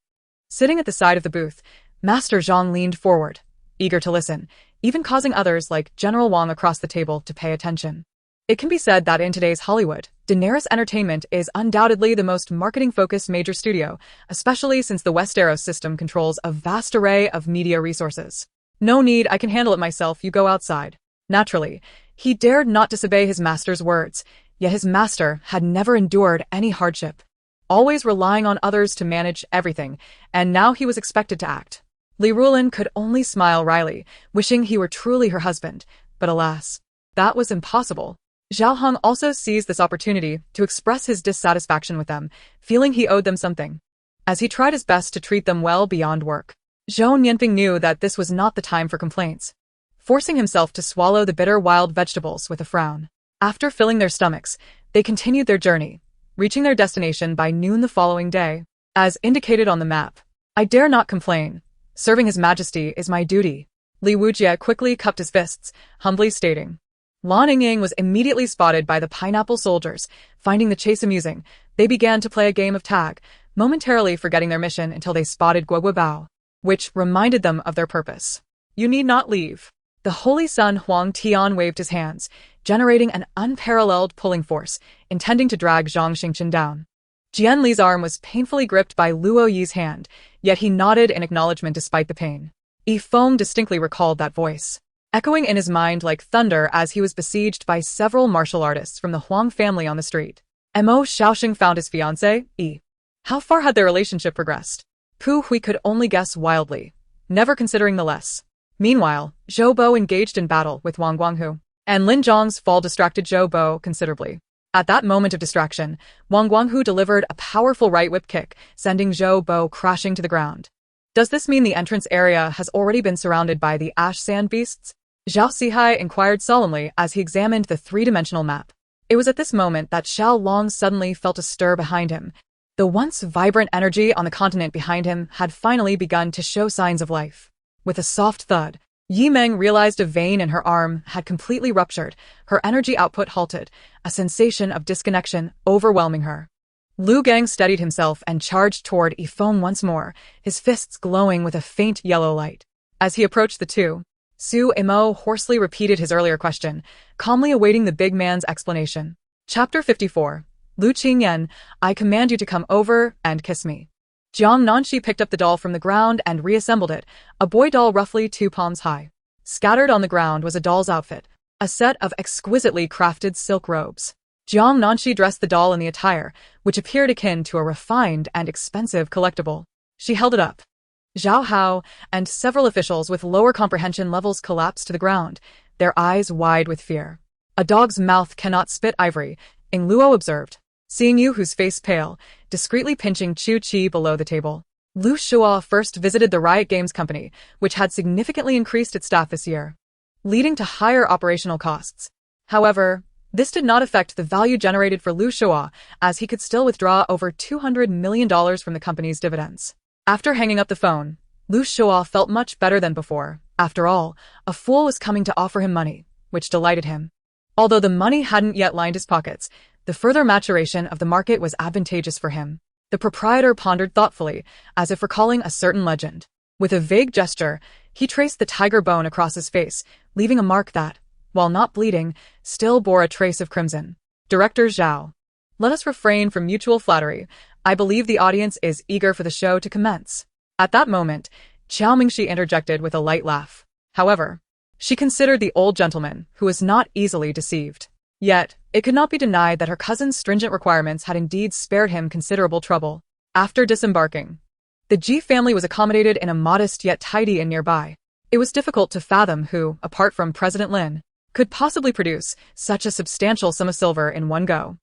Sitting at the side of the booth, Master Zhang leaned forward, eager to listen, even causing others like General Wang across the table to pay attention. It can be said that in today's Hollywood, Daenerys Entertainment is undoubtedly the most marketing-focused major studio, especially since the Westeros system controls a vast array of media resources. No need, I can handle it myself, you go outside. Naturally, he dared not disobey his master's words, yet his master had never endured any hardship, always relying on others to manage everything, and now he was expected to act. Li Rulin could only smile wryly, wishing he were truly her husband, but alas, that was impossible. Zhao Hong also seized this opportunity to express his dissatisfaction with them, feeling he owed them something, as he tried his best to treat them well beyond work. Zhou Nianping knew that this was not the time for complaints, forcing himself to swallow the bitter wild vegetables with a frown. After filling their stomachs, they continued their journey, reaching their destination by noon the following day. As indicated on the map, I dare not complain. Serving His Majesty is my duty. Li Wujie quickly cupped his fists, humbly stating. Lan Yingying was immediately spotted by the pineapple soldiers. Finding the chase amusing, they began to play a game of tag, momentarily forgetting their mission until they spotted Guo Bao, which reminded them of their purpose. You need not leave. The Holy Sun Huang Tian waved his hands, generating an unparalleled pulling force, intending to drag Zhang Xingchen down. Jian Li's arm was painfully gripped by Luo Yi's hand, yet he nodded in acknowledgement despite the pain. Yi Feng distinctly recalled that voice, echoing in his mind like thunder as he was besieged by several martial artists from the Huang family on the street. Mo Shaoxing found his fiancée, Yi. How far had their relationship progressed? Pu Hui could only guess wildly, never considering the less. Meanwhile, Zhou Bo engaged in battle with Wang Guanghu, and Lin Zhang's fall distracted Zhou Bo considerably. At that moment of distraction, Wang Guanghu delivered a powerful right whip kick, sending Zhou Bo crashing to the ground. Does this mean the entrance area has already been surrounded by the ash sand beasts? Zhao Sihai inquired solemnly as he examined the three-dimensional map. It was at this moment that Xiao Long suddenly felt a stir behind him. The once vibrant energy on the continent behind him had finally begun to show signs of life. With a soft thud, Yi Meng realized a vein in her arm had completely ruptured, her energy output halted, a sensation of disconnection overwhelming her. Lu Gang steadied himself and charged toward Yi Feng once more, his fists glowing with a faint yellow light. As he approached the two, Su Emo hoarsely repeated his earlier question, calmly awaiting the big man's explanation. Chapter 54. Lu Qingyan, I command you to come over and kiss me. Jiang Nanxi picked up the doll from the ground and reassembled it, a boy doll roughly 2 palms high. Scattered on the ground was a doll's outfit, a set of exquisitely crafted silk robes. Jiang Nanxi dressed the doll in the attire, which appeared akin to a refined and expensive collectible. She held it up. Zhao Hao and several officials with lower comprehension levels collapsed to the ground, their eyes wide with fear. A dog's mouth cannot spit ivory, Ing Luo observed, seeing Yu Hu's face pale, discreetly pinching Chu Qi below the table. Lu Shua first visited the Riot Games company, which had significantly increased its staff this year, leading to higher operational costs. However, this did not affect the value generated for Lu Shua, as he could still withdraw over $200 million from the company's dividends. After hanging up the phone, Lu Shua felt much better than before. After all, a fool was coming to offer him money, which delighted him. Although the money hadn't yet lined his pockets, the further maturation of the market was advantageous for him. The proprietor pondered thoughtfully, as if recalling a certain legend. With a vague gesture, he traced the tiger bone across his face, leaving a mark that, while not bleeding, still bore a trace of crimson. Director Zhao. Let us refrain from mutual flattery. I believe the audience is eager for the show to commence. At that moment, Qiao Mingxi interjected with a light laugh. However, she considered the old gentleman, who was not easily deceived. Yet, it could not be denied that her cousin's stringent requirements had indeed spared him considerable trouble. After disembarking, the Ji family was accommodated in a modest yet tidy inn nearby. It was difficult to fathom who, apart from President Lin, could possibly produce such a substantial sum of silver in one go.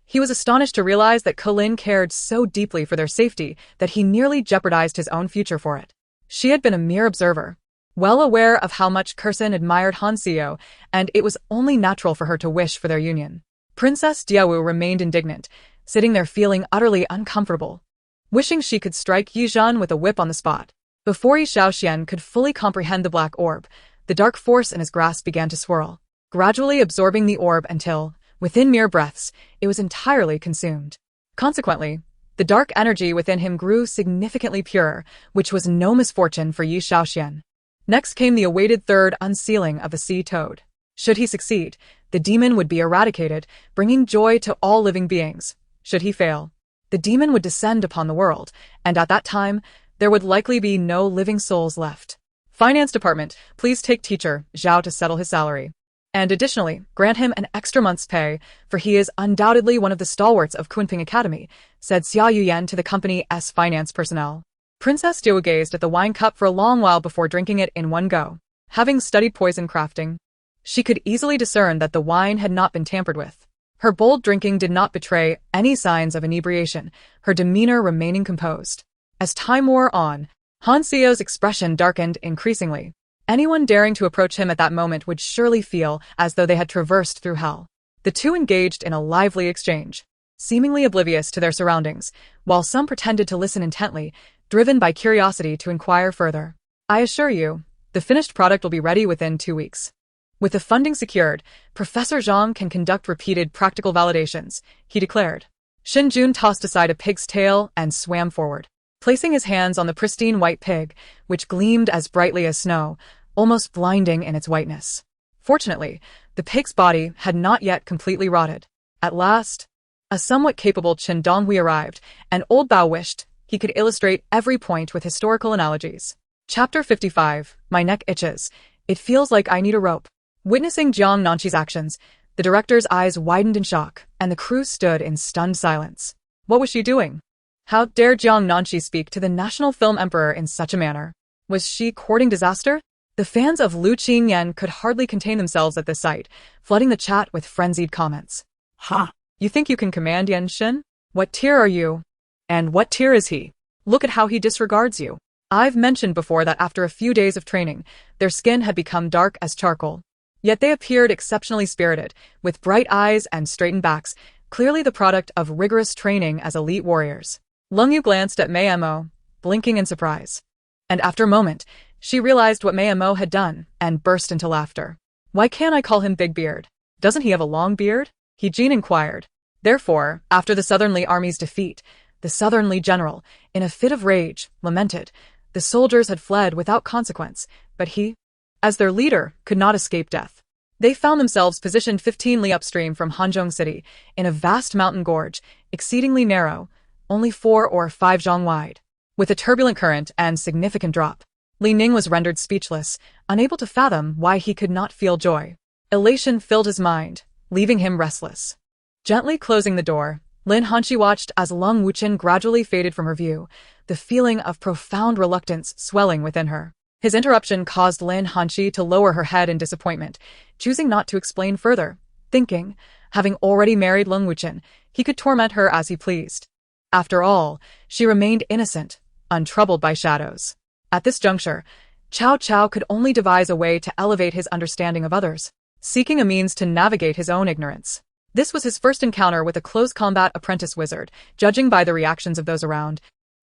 He was astonished to realize that Colin cared so deeply for their safety that he nearly jeopardized his own future for it. She had been a mere observer, well aware of how much Kursin admired Han Xiao, and it was only natural for her to wish for their union. Princess Diawu remained indignant, sitting there feeling utterly uncomfortable, wishing she could strike Yizhan with a whip on the spot. Before Yi Shaoxian could fully comprehend the black orb, the dark force in his grasp began to swirl, gradually absorbing the orb until, within mere breaths, it was entirely consumed. Consequently, the dark energy within him grew significantly purer, which was no misfortune for Yi Shaoxian. Next came the awaited third unsealing of the sea toad. Should he succeed, the demon would be eradicated, bringing joy to all living beings. Should he fail, the demon would descend upon the world, and at that time, there would likely be no living souls left. Finance department, please take teacher Zhao to settle his salary. And additionally, grant him an extra month's pay, for he is undoubtedly one of the stalwarts of Kunping Academy, said Xia Yuyan to the company's finance personnel. Princess Jue gazed at the wine cup for a long while before drinking it in one go. Having studied poison crafting, she could easily discern that the wine had not been tampered with. Her bold drinking did not betray any signs of inebriation, her demeanor remaining composed. As time wore on, Han Xiao's expression darkened increasingly. Anyone daring to approach him at that moment would surely feel as though they had traversed through hell. The two engaged in a lively exchange, seemingly oblivious to their surroundings, while some pretended to listen intently, driven by curiosity to inquire further. I assure you, the finished product will be ready within 2 weeks. With the funding secured, Professor Zhang can conduct repeated practical validations, he declared. Shin Jun tossed aside a pig's tail and swam forward, placing his hands on the pristine white pig, which gleamed as brightly as snow, almost blinding in its whiteness. Fortunately, the pig's body had not yet completely rotted. At last, a somewhat capable Chen Donghui arrived, and old Bao wished he could illustrate every point with historical analogies. Chapter 55, My neck itches. It feels like I need a rope. Witnessing Jiang Nanxi's actions, the director's eyes widened in shock, and the crew stood in stunned silence. What was she doing? How dare Jiang Nanxi speak to the national film emperor in such a manner? Was she courting disaster? The fans of Lu Qingyan could hardly contain themselves at this sight, flooding the chat with frenzied comments. Ha! You think you can command Yan Shin? What tier are you? And what tier is he? Look at how he disregards you. I've mentioned before that after a few days of training, their skin had become dark as charcoal. Yet they appeared exceptionally spirited, with bright eyes and straightened backs, clearly the product of rigorous training as elite warriors. Lung Yu glanced at Mei Mo, blinking in surprise. And after a moment, she realized what Mei Mo had done, and burst into laughter. Why can't I call him Big Beard? Doesn't he have a long beard? He Jean inquired. Therefore, after the Southern Li Army's defeat, the Southern Li general, in a fit of rage, lamented. The soldiers had fled without consequence, but he, as their leader, could not escape death. They found themselves positioned 15 li upstream from Hanzhong City, in a vast mountain gorge, exceedingly narrow, only 4 or 5 zhang wide, with a turbulent current and significant drop. Li Ning was rendered speechless, unable to fathom why he could not feel joy. Elation filled his mind, leaving him restless. Gently closing the door, Lin Hanxi watched as Lung Wuchen gradually faded from her view, the feeling of profound reluctance swelling within her. His interruption caused Lin Hanxi to lower her head in disappointment, choosing not to explain further, thinking, having already married Lung Wuchen, he could torment her as he pleased. After all, she remained innocent, untroubled by shadows. At this juncture, Cao Cao could only devise a way to elevate his understanding of others, seeking a means to navigate his own ignorance. This was his first encounter with a close combat apprentice wizard, judging by the reactions of those around.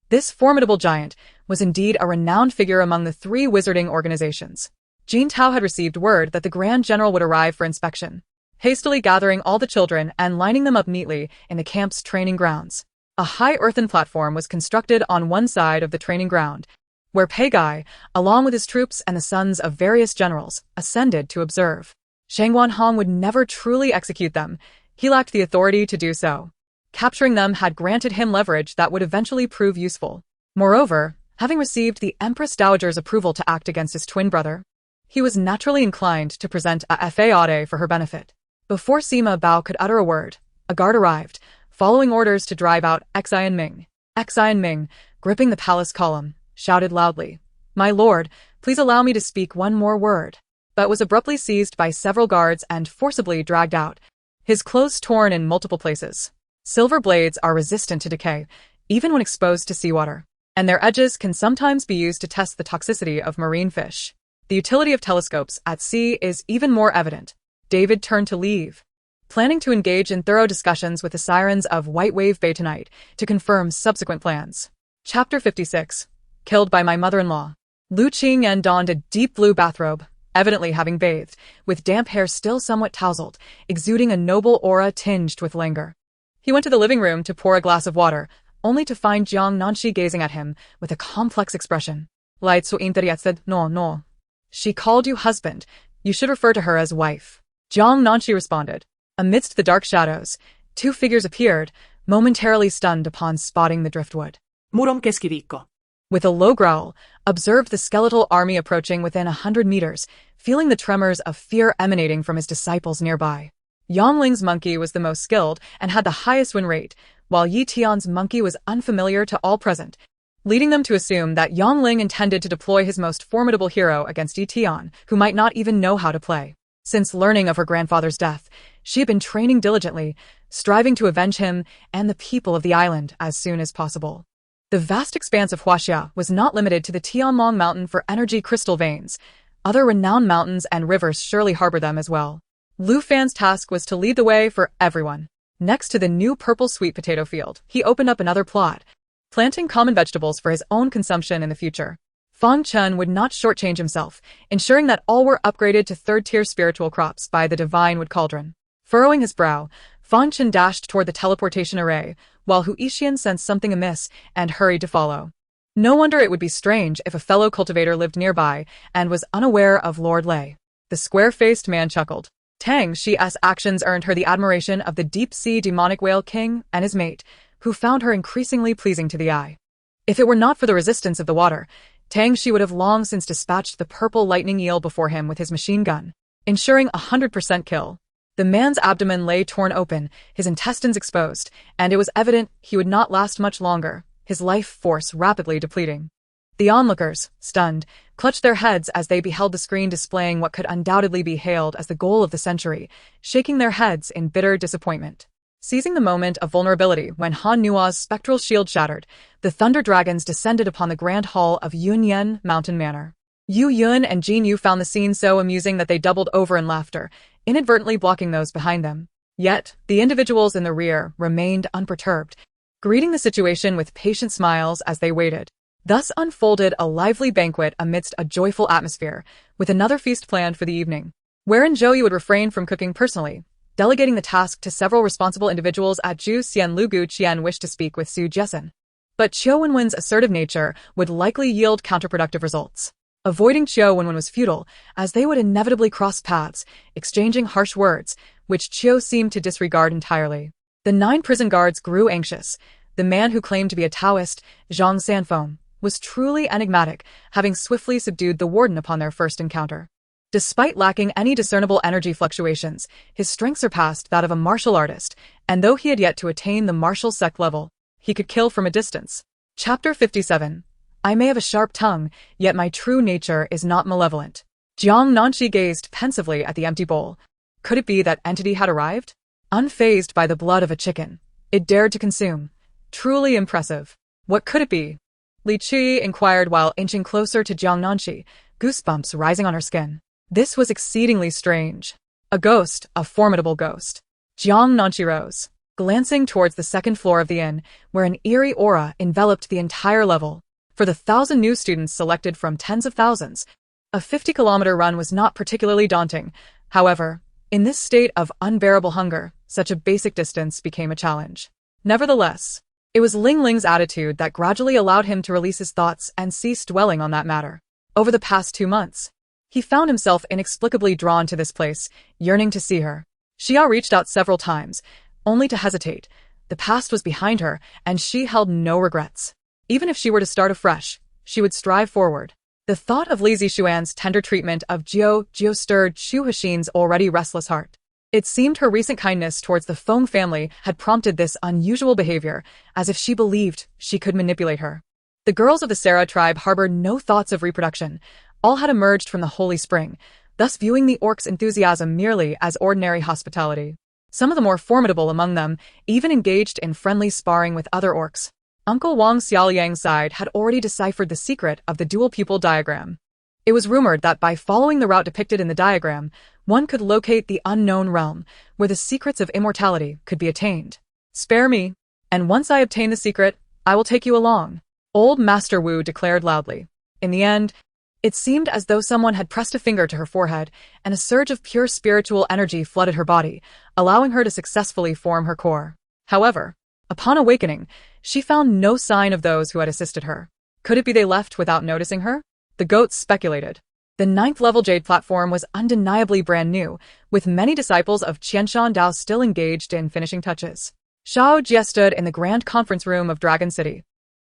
This formidable giant was indeed a renowned figure among the 3 wizarding organizations. Jin Tao had received word that the Grand General would arrive for inspection, hastily gathering all the children and lining them up neatly in the camp's training grounds. A high earthen platform was constructed on one side of the training ground, where Pei Gai, along with his troops and the sons of various generals, ascended to observe. Shang Wanhong would never truly execute them. He lacked the authority to do so. Capturing them had granted him leverage that would eventually prove useful. Moreover, having received the Empress Dowager's approval to act against his twin brother, he was naturally inclined to present a fade for her benefit. Before Sima Bao could utter a word, a guard arrived, following orders to drive out Xian Ming. Xian Ming, gripping the palace column, shouted loudly, "My lord, please allow me to speak one more word," but was abruptly seized by several guards and forcibly dragged out, his clothes torn in multiple places. Silver blades are resistant to decay, even when exposed to seawater, and their edges can sometimes be used to test the toxicity of marine fish. The utility of telescopes at sea is even more evident. David turned to leave, planning to engage in thorough discussions with the sirens of White Wave Bay tonight to confirm subsequent plans. Chapter 56. killed by my mother-in-law. Lu Qingyan donned a deep blue bathrobe, evidently having bathed, with damp hair still somewhat tousled, exuding a noble aura tinged with languor. He went to the living room to pour a glass of water, only to find Jiang Nanxi gazing at him with a complex expression. Light so interior said, "No, no. She called you husband. You should refer to her as wife." Jiang Nanxi responded. Amidst the dark shadows, two figures appeared, momentarily stunned upon spotting the driftwood. Murom keskiviko. With a low growl, observed the skeletal army approaching within 100 meters, feeling the tremors of fear emanating from his disciples nearby. Yang Ling's monkey was the most skilled and had the highest win rate, while Yi Tian's monkey was unfamiliar to all present, leading them to assume that Yang Ling intended to deploy his most formidable hero against Yi Tian, who might not even know how to play. Since learning of her grandfather's death, she had been training diligently, striving to avenge him and the people of the island as soon as possible. The vast expanse of Huaxia was not limited to the Tianlong Mountain for energy crystal veins. Other renowned mountains and rivers surely harbor them as well. Lu Fan's task was to lead the way for everyone. Next to the new purple sweet potato field, he opened up another plot, planting common vegetables for his own consumption in the future. Fang Chen would not shortchange himself, ensuring that all were upgraded to third-tier spiritual crops by the divine wood cauldron. Furrowing his brow, Fang Chen dashed toward the teleportation array, while Hu Yixian sensed something amiss and hurried to follow. No wonder it would be strange if a fellow cultivator lived nearby and was unaware of Lord Lei. The square-faced man chuckled. Tang Shi's actions earned her the admiration of the deep-sea demonic whale king and his mate, who found her increasingly pleasing to the eye. If it were not for the resistance of the water, Tang Shi would have long since dispatched the purple lightning eel before him with his machine gun, ensuring 100% kill. The man's abdomen lay torn open, his intestines exposed, and it was evident he would not last much longer, his life force rapidly depleting. The onlookers, stunned, clutched their heads as they beheld the screen displaying what could undoubtedly be hailed as the goal of the century, shaking their heads in bitter disappointment. Seizing the moment of vulnerability when Han Nua's spectral shield shattered, the Thunder Dragons descended upon the grand hall of Yunyan Mountain Manor. Yu Yun and Jin Yu found the scene so amusing that they doubled over in laughter, inadvertently blocking those behind them. Yet, the individuals in the rear remained unperturbed, greeting the situation with patient smiles as they waited. Thus unfolded a lively banquet amidst a joyful atmosphere, with another feast planned for the evening, wherein Zhou Yu would refrain from cooking personally, delegating the task to several responsible individuals at Zhu Xian. Lu Gu Qian wished to speak with Su Jessen. But Qiu Wenwen's assertive nature would likely yield counterproductive results. Avoiding Qiu Wenwen was futile, as they would inevitably cross paths, exchanging harsh words, which Qiu seemed to disregard entirely. The 9 prison guards grew anxious. The man who claimed to be a Taoist, Zhang Sanfeng, was truly enigmatic, having swiftly subdued the warden upon their first encounter. Despite lacking any discernible energy fluctuations, his strength surpassed that of a martial artist, and though he had yet to attain the martial sect level, he could kill from a distance. Chapter 57. I may have a sharp tongue, yet my true nature is not malevolent. Jiang Nanxi gazed pensively at the empty bowl. Could it be that entity had arrived? Unfazed by the blood of a chicken, it dared to consume. Truly impressive. What could it be? Li Qi inquired while inching closer to Jiang Nanxi, goosebumps rising on her skin. This was exceedingly strange. A ghost, a formidable ghost. Jiang Nanxi rose, glancing towards the second floor of the inn, where an eerie aura enveloped the entire level. For the 1,000 new students selected from tens of thousands, a 50-kilometer run was not particularly daunting. However, in this state of unbearable hunger, such a basic distance became a challenge. Nevertheless, it was Ling Ling's attitude that gradually allowed him to release his thoughts and cease dwelling on that matter. Over the past 2 months, he found himself inexplicably drawn to this place, yearning to see her. Xia reached out several times, only to hesitate. The past was behind her, and she held no regrets. Even if she were to start afresh, she would strive forward. The thought of Li Zixuan's tender treatment of Jiao stirred Xu Hexin's already restless heart. It seemed her recent kindness towards the Feng family had prompted this unusual behavior, as if she believed she could manipulate her. The girls of the Sarah tribe harbored no thoughts of reproduction. All had emerged from the Holy Spring, thus viewing the orcs' enthusiasm merely as ordinary hospitality. Some of the more formidable among them even engaged in friendly sparring with other orcs. Uncle Wang Xiaoliang's side had already deciphered the secret of the dual pupil diagram. It was rumored that by following the route depicted in the diagram, one could locate the unknown realm, where the secrets of immortality could be attained. Spare me, and once I obtain the secret, I will take you along. Old Master Wu declared loudly. In the end, it seemed as though someone had pressed a finger to her forehead, and a surge of pure spiritual energy flooded her body, allowing her to successfully form her core. However, upon awakening, she found no sign of those who had assisted her. Could it be they left without noticing her? The goats speculated. The 9th-level Jade platform was undeniably brand new, with many disciples of Qianshan Dao still engaged in finishing touches. Xiao Jie stood in the grand conference room of Dragon City,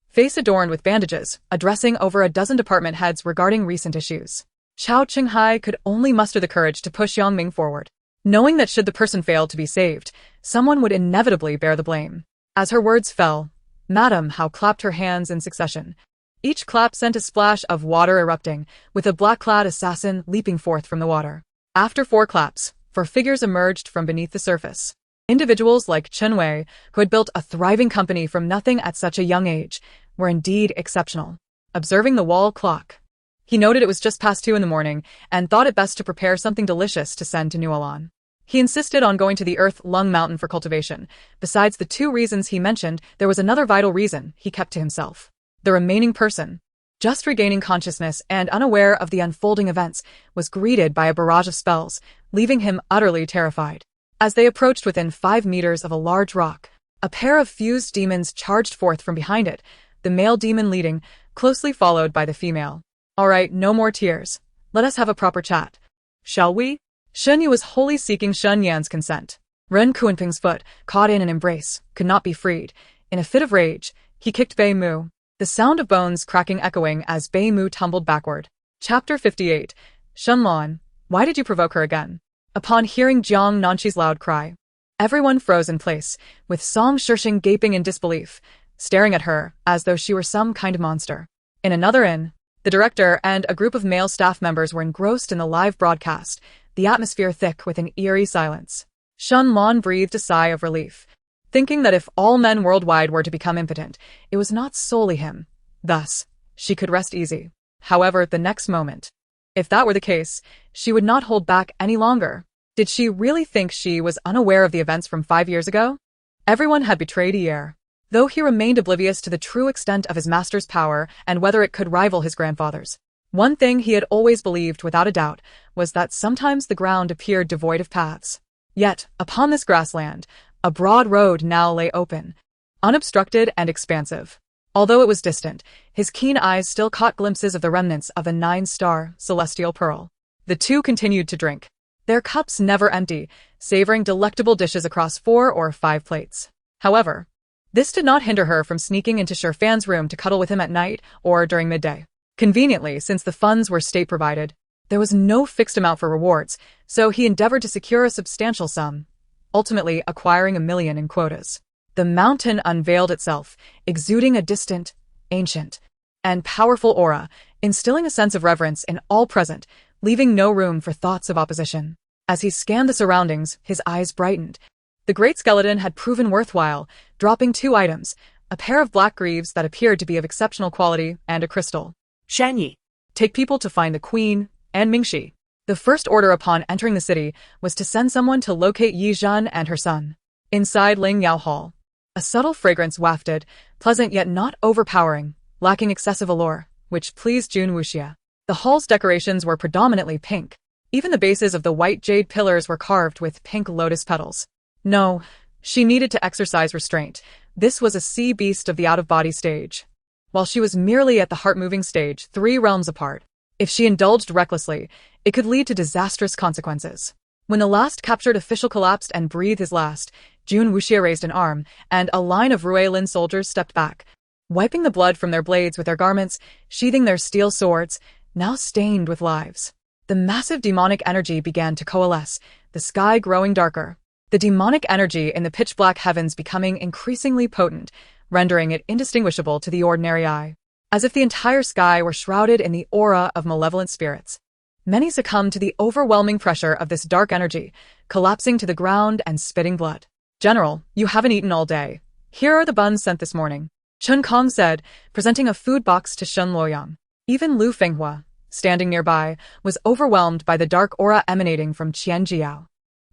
face adorned with bandages, addressing over a dozen department heads regarding recent issues. Qiao Qinghai could only muster the courage to push Yang Ming forward, knowing that should the person fail to be saved, someone would inevitably bear the blame. As her words fell, Madame Hao clapped her hands in succession. Each clap sent a splash of water erupting, with a black-clad assassin leaping forth from the water. After 4 claps, 4 figures emerged from beneath the surface. Individuals like Chen Wei, who had built a thriving company from nothing at such a young age, were indeed exceptional. Observing the wall clock, he noted it was just past 2 in the morning and thought it best to prepare something delicious to send to Nualan. He insisted on going to the Earth Lung Mountain for cultivation. Besides the 2 reasons he mentioned, there was another vital reason he kept to himself. The remaining person, just regaining consciousness and unaware of the unfolding events, was greeted by a barrage of spells, leaving him utterly terrified. As they approached within 5 meters of a large rock, a pair of fused demons charged forth from behind it, the male demon leading, closely followed by the female. All right, no more tears. Let us have a proper chat. Shall we? Shen Yu was wholly seeking Shen Yan's consent. Ren Kuanping's foot, caught in an embrace, could not be freed. In a fit of rage, he kicked Bei Mu, the sound of bones cracking echoing as Bei Mu tumbled backward. Chapter 58. Shen Lan, why did you provoke her again? Upon hearing Jiang Nanxi's loud cry, everyone froze in place, with Song Shishing gaping in disbelief, staring at her as though she were some kind of monster. In another inn, the director and a group of male staff members were engrossed in the live broadcast, the atmosphere thick with an eerie silence. Shen Lan breathed a sigh of relief, thinking that if all men worldwide were to become impotent, it was not solely him. Thus, she could rest easy. However, the next moment, if that were the case, she would not hold back any longer. Did she really think she was unaware of the events from 5 years ago? Everyone had betrayed Hier, though he remained oblivious to the true extent of his master's power and whether it could rival his grandfather's. One thing he had always believed without a doubt was that sometimes the ground appeared devoid of paths. Yet, upon this grassland, a broad road now lay open, unobstructed and expansive. Although it was distant, his keen eyes still caught glimpses of the remnants of a 9-star celestial pearl. The two continued to drink, their cups never empty, savoring delectable dishes across 4 or 5 plates. However, this did not hinder her from sneaking into Shirfan's room to cuddle with him at night or during midday. Conveniently, since the funds were state-provided, there was no fixed amount for rewards, so he endeavored to secure a substantial sum, ultimately acquiring 1 million in quotas. The mountain unveiled itself, exuding a distant, ancient, and powerful aura, instilling a sense of reverence in all present, leaving no room for thoughts of opposition. As he scanned the surroundings, his eyes brightened. The great skeleton had proven worthwhile, dropping 2 items, a pair of black greaves that appeared to be of exceptional quality, and a crystal. Shanyi, Take people to find the queen, and Mingxi. The first order upon entering the city was to send someone to locate Yi Zhan and her son. Inside Ling Yao Hall, a subtle fragrance wafted, pleasant yet not overpowering, lacking excessive allure, which pleased Jun Wuxia. The hall's decorations were predominantly pink. Even the bases of the white jade pillars were carved with pink lotus petals. No, she needed to exercise restraint. This was a sea beast of the out-of-body stage, while she was merely at the heart-moving stage 3 realms apart. If she indulged recklessly, it could lead to disastrous consequences. When the last captured official collapsed and breathed his last, Jun Wuxia raised an arm, and a line of Ruelin soldiers stepped back, wiping the blood from their blades with their garments, sheathing their steel swords, now stained with lives. The massive demonic energy began to coalesce, the sky growing darker. The demonic energy in the pitch-black heavens becoming increasingly potent, rendering it indistinguishable to the ordinary eye, as if the entire sky were shrouded in the aura of malevolent spirits. Many succumbed to the overwhelming pressure of this dark energy, collapsing to the ground and spitting blood. General, you haven't eaten all day. Here are the buns sent this morning, Chen Kong said, presenting a food box to Shen Luoyang. Even Lu Fenghua, standing nearby, was overwhelmed by the dark aura emanating from Qian Jiao.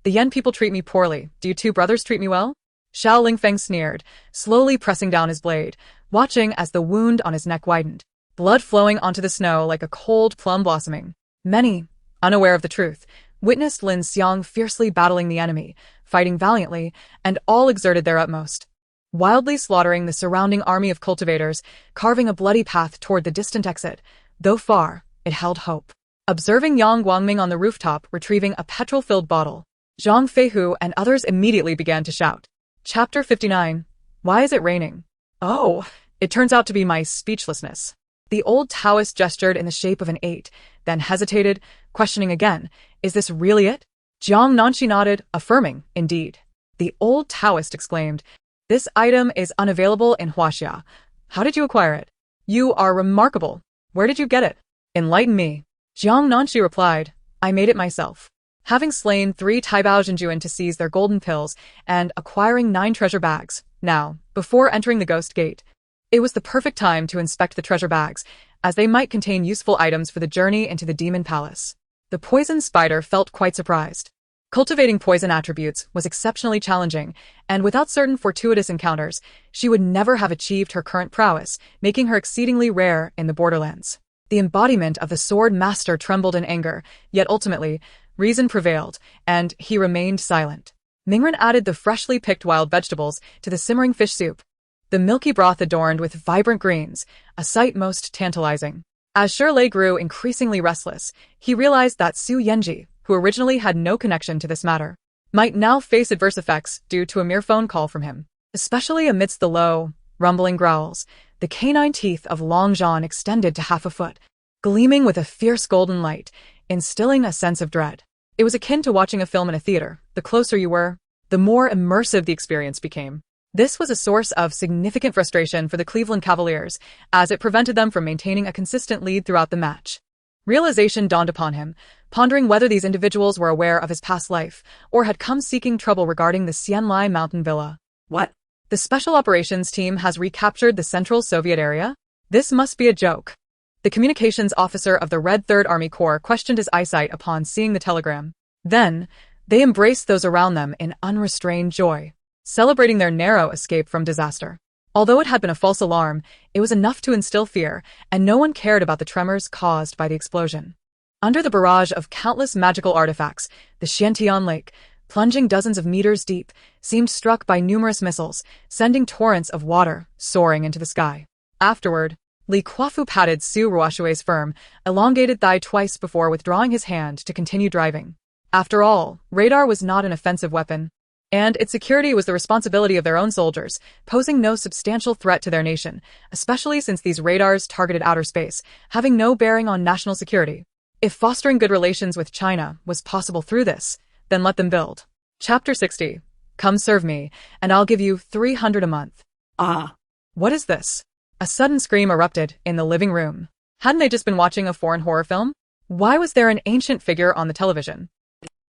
The Yen people treat me poorly. Do you 2 brothers treat me well? Xiao Lingfeng sneered, slowly pressing down his blade, watching as the wound on his neck widened, blood flowing onto the snow like a cold plum blossoming. Many, unaware of the truth, witnessed Lin Xiang fiercely battling the enemy, fighting valiantly, and all exerted their utmost, wildly slaughtering the surrounding army of cultivators, carving a bloody path toward the distant exit. Though far, it held hope. Observing Yang Guangming on the rooftop retrieving a petrol-filled bottle, Zhang Feihu and others immediately began to shout. Chapter 59. Why is it raining? Oh, it turns out to be my speechlessness. The old Taoist gestured in the shape of an 8, then hesitated, questioning again, is this really it? Jiang Nanxi nodded, affirming, indeed. The old Taoist exclaimed, this item is unavailable in Huaxia. How did you acquire it? You are remarkable. Where did you get it? Enlighten me. Jiang Nanxi replied, I made it myself. Having slain 3 Taibao Jinjuan to seize their golden pills and acquiring 9 treasure bags, now, before entering the ghost gate, it was the perfect time to inspect the treasure bags, as they might contain useful items for the journey into the demon palace. The poison spider felt quite surprised. Cultivating poison attributes was exceptionally challenging, and without certain fortuitous encounters, she would never have achieved her current prowess, making her exceedingly rare in the borderlands. The embodiment of the sword master trembled in anger, yet ultimately, reason prevailed, and he remained silent. Mingren added the freshly picked wild vegetables to the simmering fish soup, the milky broth adorned with vibrant greens, a sight most tantalizing. As Shirley grew increasingly restless, he realized that Su Yenji, who originally had no connection to this matter, might now face adverse effects due to a mere phone call from him. Especially amidst the low, rumbling growls, the canine teeth of Long Zhan extended to half a foot, gleaming with a fierce golden light, instilling a sense of dread. It was akin to watching a film in a theater. The closer you were, the more immersive the experience became. This was a source of significant frustration for the Cleveland Cavaliers, as it prevented them from maintaining a consistent lead throughout the match. Realization dawned upon him, pondering whether these individuals were aware of his past life, or had come seeking trouble regarding the Xianlai Mountain Villa. What? The Special Operations Team has recaptured the Central Soviet area? This must be a joke. The communications officer of the Red Third Army Corps questioned his eyesight upon seeing the telegram. Then, they embraced those around them in unrestrained joy, celebrating their narrow escape from disaster. Although it had been a false alarm, it was enough to instill fear, and no one cared about the tremors caused by the explosion. Under the barrage of countless magical artifacts, the Xiantian Lake, plunging dozens of meters deep, seemed struck by numerous missiles, sending torrents of water soaring into the sky. Afterward, Li Kuafu patted Su Ruoshui's firm, elongated thigh twice before withdrawing his hand to continue driving. After all, radar was not an offensive weapon, and its security was the responsibility of their own soldiers, posing no substantial threat to their nation, especially since these radars targeted outer space, having no bearing on national security. If fostering good relations with China was possible through this, then let them build. Chapter 60. Come serve me, and I'll give you 300 a month. Ah. What is this? A sudden scream erupted in the living room. Hadn't they just been watching a foreign horror film? Why was there an ancient figure on the television?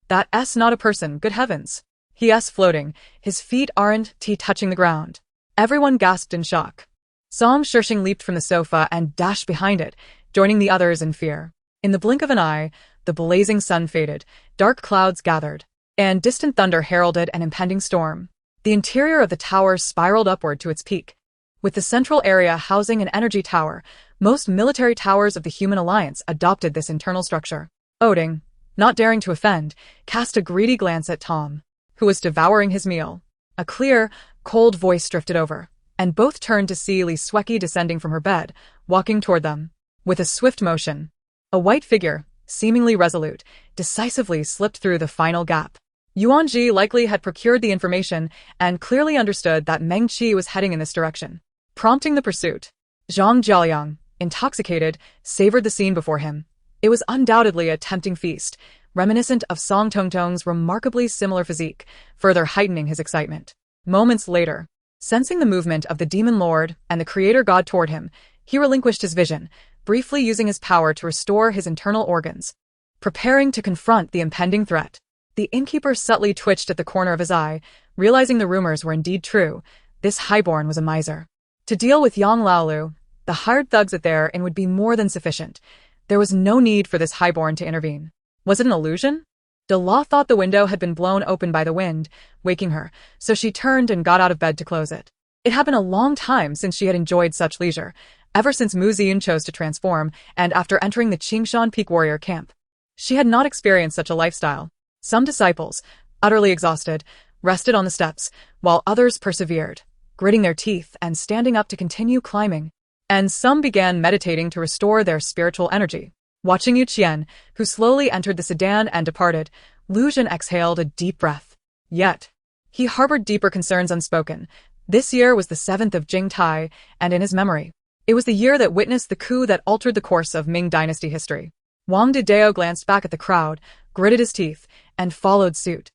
That's not a person, good heavens. He*s floating, his feet aren't touching the ground. Everyone gasped in shock. Song Shirshing leaped from the sofa and dashed behind it, joining the others in fear. In the blink of an eye, the blazing sun faded, dark clouds gathered, and distant thunder heralded an impending storm. The interior of the tower spiraled upward to its peak, with the central area housing an energy tower. Most military towers of the Human Alliance adopted this internal structure. Oding, not daring to offend, cast a greedy glance at Tom, who was devouring his meal. A clear, cold voice drifted over, and both turned to see Li Sweki descending from her bed, walking toward them. With a swift motion, a white figure, seemingly resolute, decisively slipped through the final gap. Yuan Ji likely had procured the information and clearly understood that Meng Qi was heading in this direction, prompting the pursuit. Zhang Jiaoliang, intoxicated, savored the scene before him. It was undoubtedly a tempting feast, reminiscent of Song Tongtong's remarkably similar physique, further heightening his excitement. Moments later, sensing the movement of the demon lord and the creator god toward him, he relinquished his vision, briefly using his power to restore his internal organs, preparing to confront the impending threat. The innkeeper subtly twitched at the corner of his eye, realizing the rumors were indeed true. This highborn was a miser. To deal with Yang Laolu, the hired thugs at their inn would be more than sufficient. There was no need for this highborn to intervene. Was it an illusion? De La thought the window had been blown open by the wind, waking her, so she turned and got out of bed to close it. It had been a long time since she had enjoyed such leisure, ever since Mu Ziyun chose to transform, and after entering the Qingshan Peak Warrior camp. She had not experienced such a lifestyle. Some disciples, utterly exhausted, rested on the steps, while others persevered, gritting their teeth and standing up to continue climbing. And some began meditating to restore their spiritual energy. Watching Yu Qian, who slowly entered the sedan and departed, Lu Zhen exhaled a deep breath. Yet, he harbored deeper concerns unspoken. This year was the 7th of Jing Tai, and in his memory, it was the year that witnessed the coup that altered the course of Ming dynasty history. Wang Didao glanced back at the crowd, gritted his teeth, and followed suit.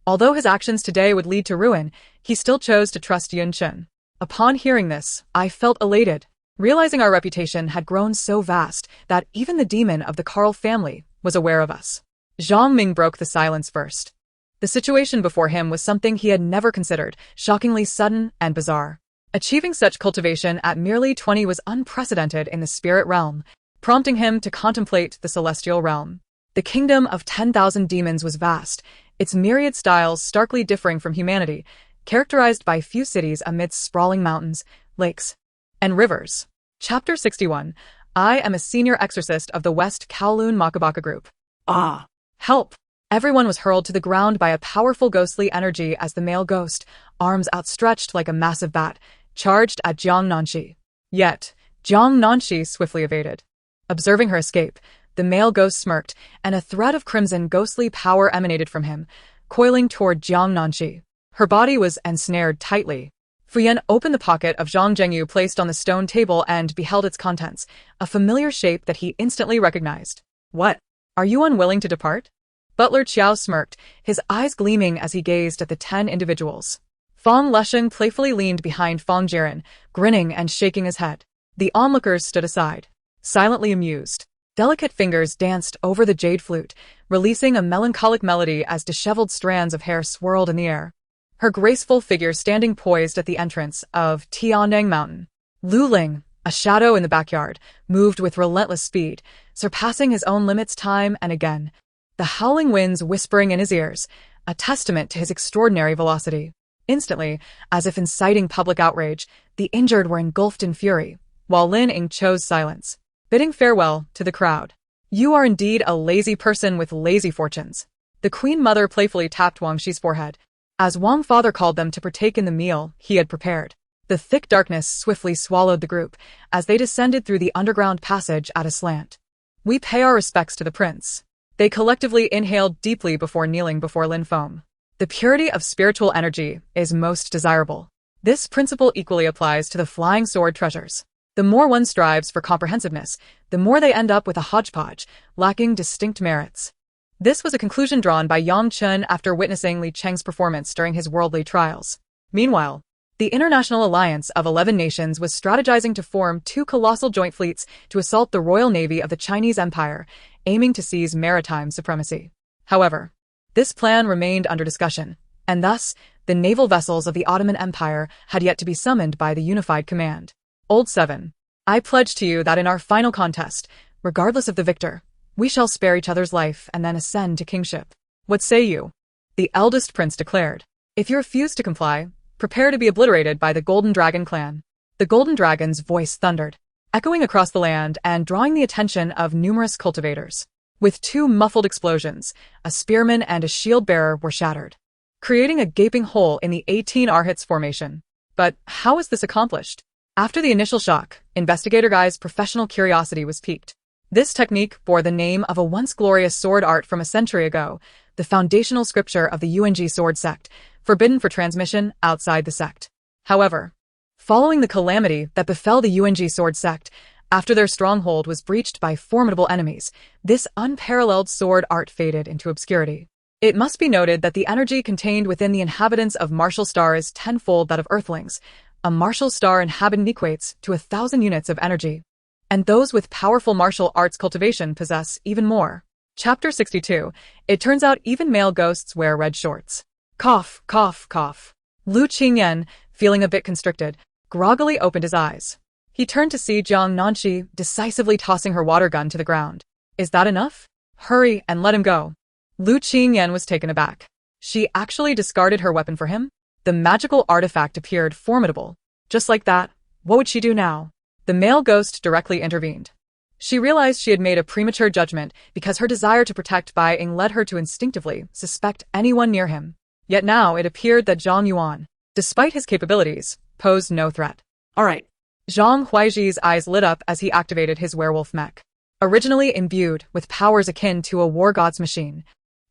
Although his actions today would lead to ruin, he still chose to trust Yun Chen. Upon hearing this, I felt elated, realizing our reputation had grown so vast that even the demon of the Karl family was aware of us. Zhang Ming broke the silence first. The situation before him was something he had never considered, shockingly sudden and bizarre. Achieving such cultivation at merely 20 was unprecedented in the spirit realm, prompting him to contemplate the celestial realm. The kingdom of 10,000 demons was vast, its myriad styles starkly differing from humanity, characterized by few cities amidst sprawling mountains, lakes, and rivers. Chapter 61. I am a senior exorcist of the West Kowloon Makabaka group. Ah. Help! Everyone was hurled to the ground by a powerful ghostly energy as the male ghost, arms outstretched like a massive bat, charged at Jiang Nanxi. Yet, Jiang Nanxi swiftly evaded. Observing her escape, the male ghost smirked, and a thread of crimson ghostly power emanated from him, coiling toward Jiang Nanxi. Her body was ensnared tightly. Fuyan opened the pocket of Zhang Zhengyu placed on the stone table and beheld its contents, a familiar shape that he instantly recognized. What? Are you unwilling to depart? Butler Qiao smirked, his eyes gleaming as he gazed at the 10 individuals. Fong Lesheng playfully leaned behind Fong Jiren, grinning and shaking his head. The onlookers stood aside, silently amused. Delicate fingers danced over the jade flute, releasing a melancholic melody as disheveled strands of hair swirled in the air. Her graceful figure standing poised at the entrance of Tiandang Mountain. Lu Ling, a shadow in the backyard, moved with relentless speed, surpassing his own limits time and again, the howling winds whispering in his ears, a testament to his extraordinary velocity. Instantly, as if inciting public outrage, the injured were engulfed in fury, while Lin Ying chose silence, bidding farewell to the crowd. You are indeed a lazy person with lazy fortunes. The Queen Mother playfully tapped Wang Shi's forehead, as Wang Father called them to partake in the meal he had prepared. The thick darkness swiftly swallowed the group, as they descended through the underground passage at a slant. We pay our respects to the prince. They collectively inhaled deeply before kneeling before Lin Feng. The purity of spiritual energy is most desirable. This principle equally applies to the flying sword treasures. The more one strives for comprehensiveness, the more they end up with a hodgepodge, lacking distinct merits. This was a conclusion drawn by Yang Chen after witnessing Li Cheng's performance during his worldly trials. Meanwhile, the International Alliance of 11 nations was strategizing to form 2 colossal joint fleets to assault the Royal Navy of the Chinese Empire, aiming to seize maritime supremacy. However, this plan remained under discussion, and thus, the naval vessels of the Ottoman Empire had yet to be summoned by the unified command. Old 7. I pledge to you that in our final contest, regardless of the victor, we shall spare each other's life and then ascend to kingship. What say you? The eldest prince declared. If you refuse to comply, prepare to be obliterated by the Golden Dragon clan. The Golden Dragon's voice thundered, echoing across the land and drawing the attention of numerous cultivators. With 2 muffled explosions, a spearman and a shield-bearer were shattered, creating a gaping hole in the 18 Arhats formation. But how was this accomplished? After the initial shock, Investigator Guy's professional curiosity was piqued. This technique bore the name of a once glorious sword art from a century ago, the foundational scripture of the UNG sword sect, forbidden for transmission outside the sect. However, following the calamity that befell the UNG sword sect, after their stronghold was breached by formidable enemies, this unparalleled sword art faded into obscurity. It must be noted that the energy contained within the inhabitants of Martial Star is tenfold that of Earthlings. A Martial Star inhabitant equates to 1,000 units of energy, and those with powerful martial arts cultivation possess even more. Chapter 62. It turns out even male ghosts wear red shorts. Cough, cough, cough. Lu Qingyan, feeling a bit constricted, groggily opened his eyes. He turned to see Jiang Nanxi decisively tossing her water gun to the ground. Is that enough? Hurry and let him go. Lu Qingyan was taken aback. She actually discarded her weapon for him? The magical artifact appeared formidable. Just like that, what would she do now? The male ghost directly intervened. She realized she had made a premature judgment because her desire to protect Bai Ying led her to instinctively suspect anyone near him. Yet now it appeared that Zhang Yuan, despite his capabilities, posed no threat. All right. Zhang Huaiji's eyes lit up as he activated his werewolf mech. Originally imbued with powers akin to a war god's machine,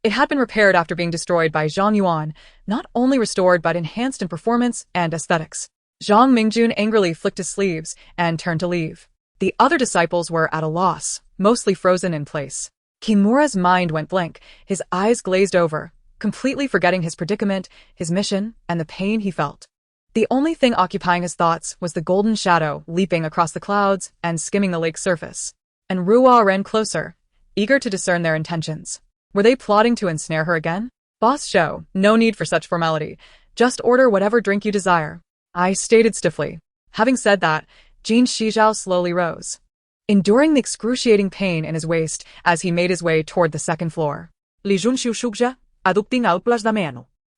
it had been repaired after being destroyed by Zhang Yuan, not only restored but enhanced in performance and aesthetics. Zhang Mingjun angrily flicked his sleeves and turned to leave. The other disciples were at a loss, mostly frozen in place. Kimura's mind went blank, his eyes glazed over, completely forgetting his predicament, his mission, and the pain he felt. The only thing occupying his thoughts was the golden shadow leaping across the clouds and skimming the lake's surface. And Ruwa ran closer, eager to discern their intentions. Were they plotting to ensnare her again? Boss Zhou, no need for such formality. Just order whatever drink you desire. I stated stiffly. Having said that, Jin Shizhao slowly rose, enduring the excruciating pain in his waist as he made his way toward the second floor.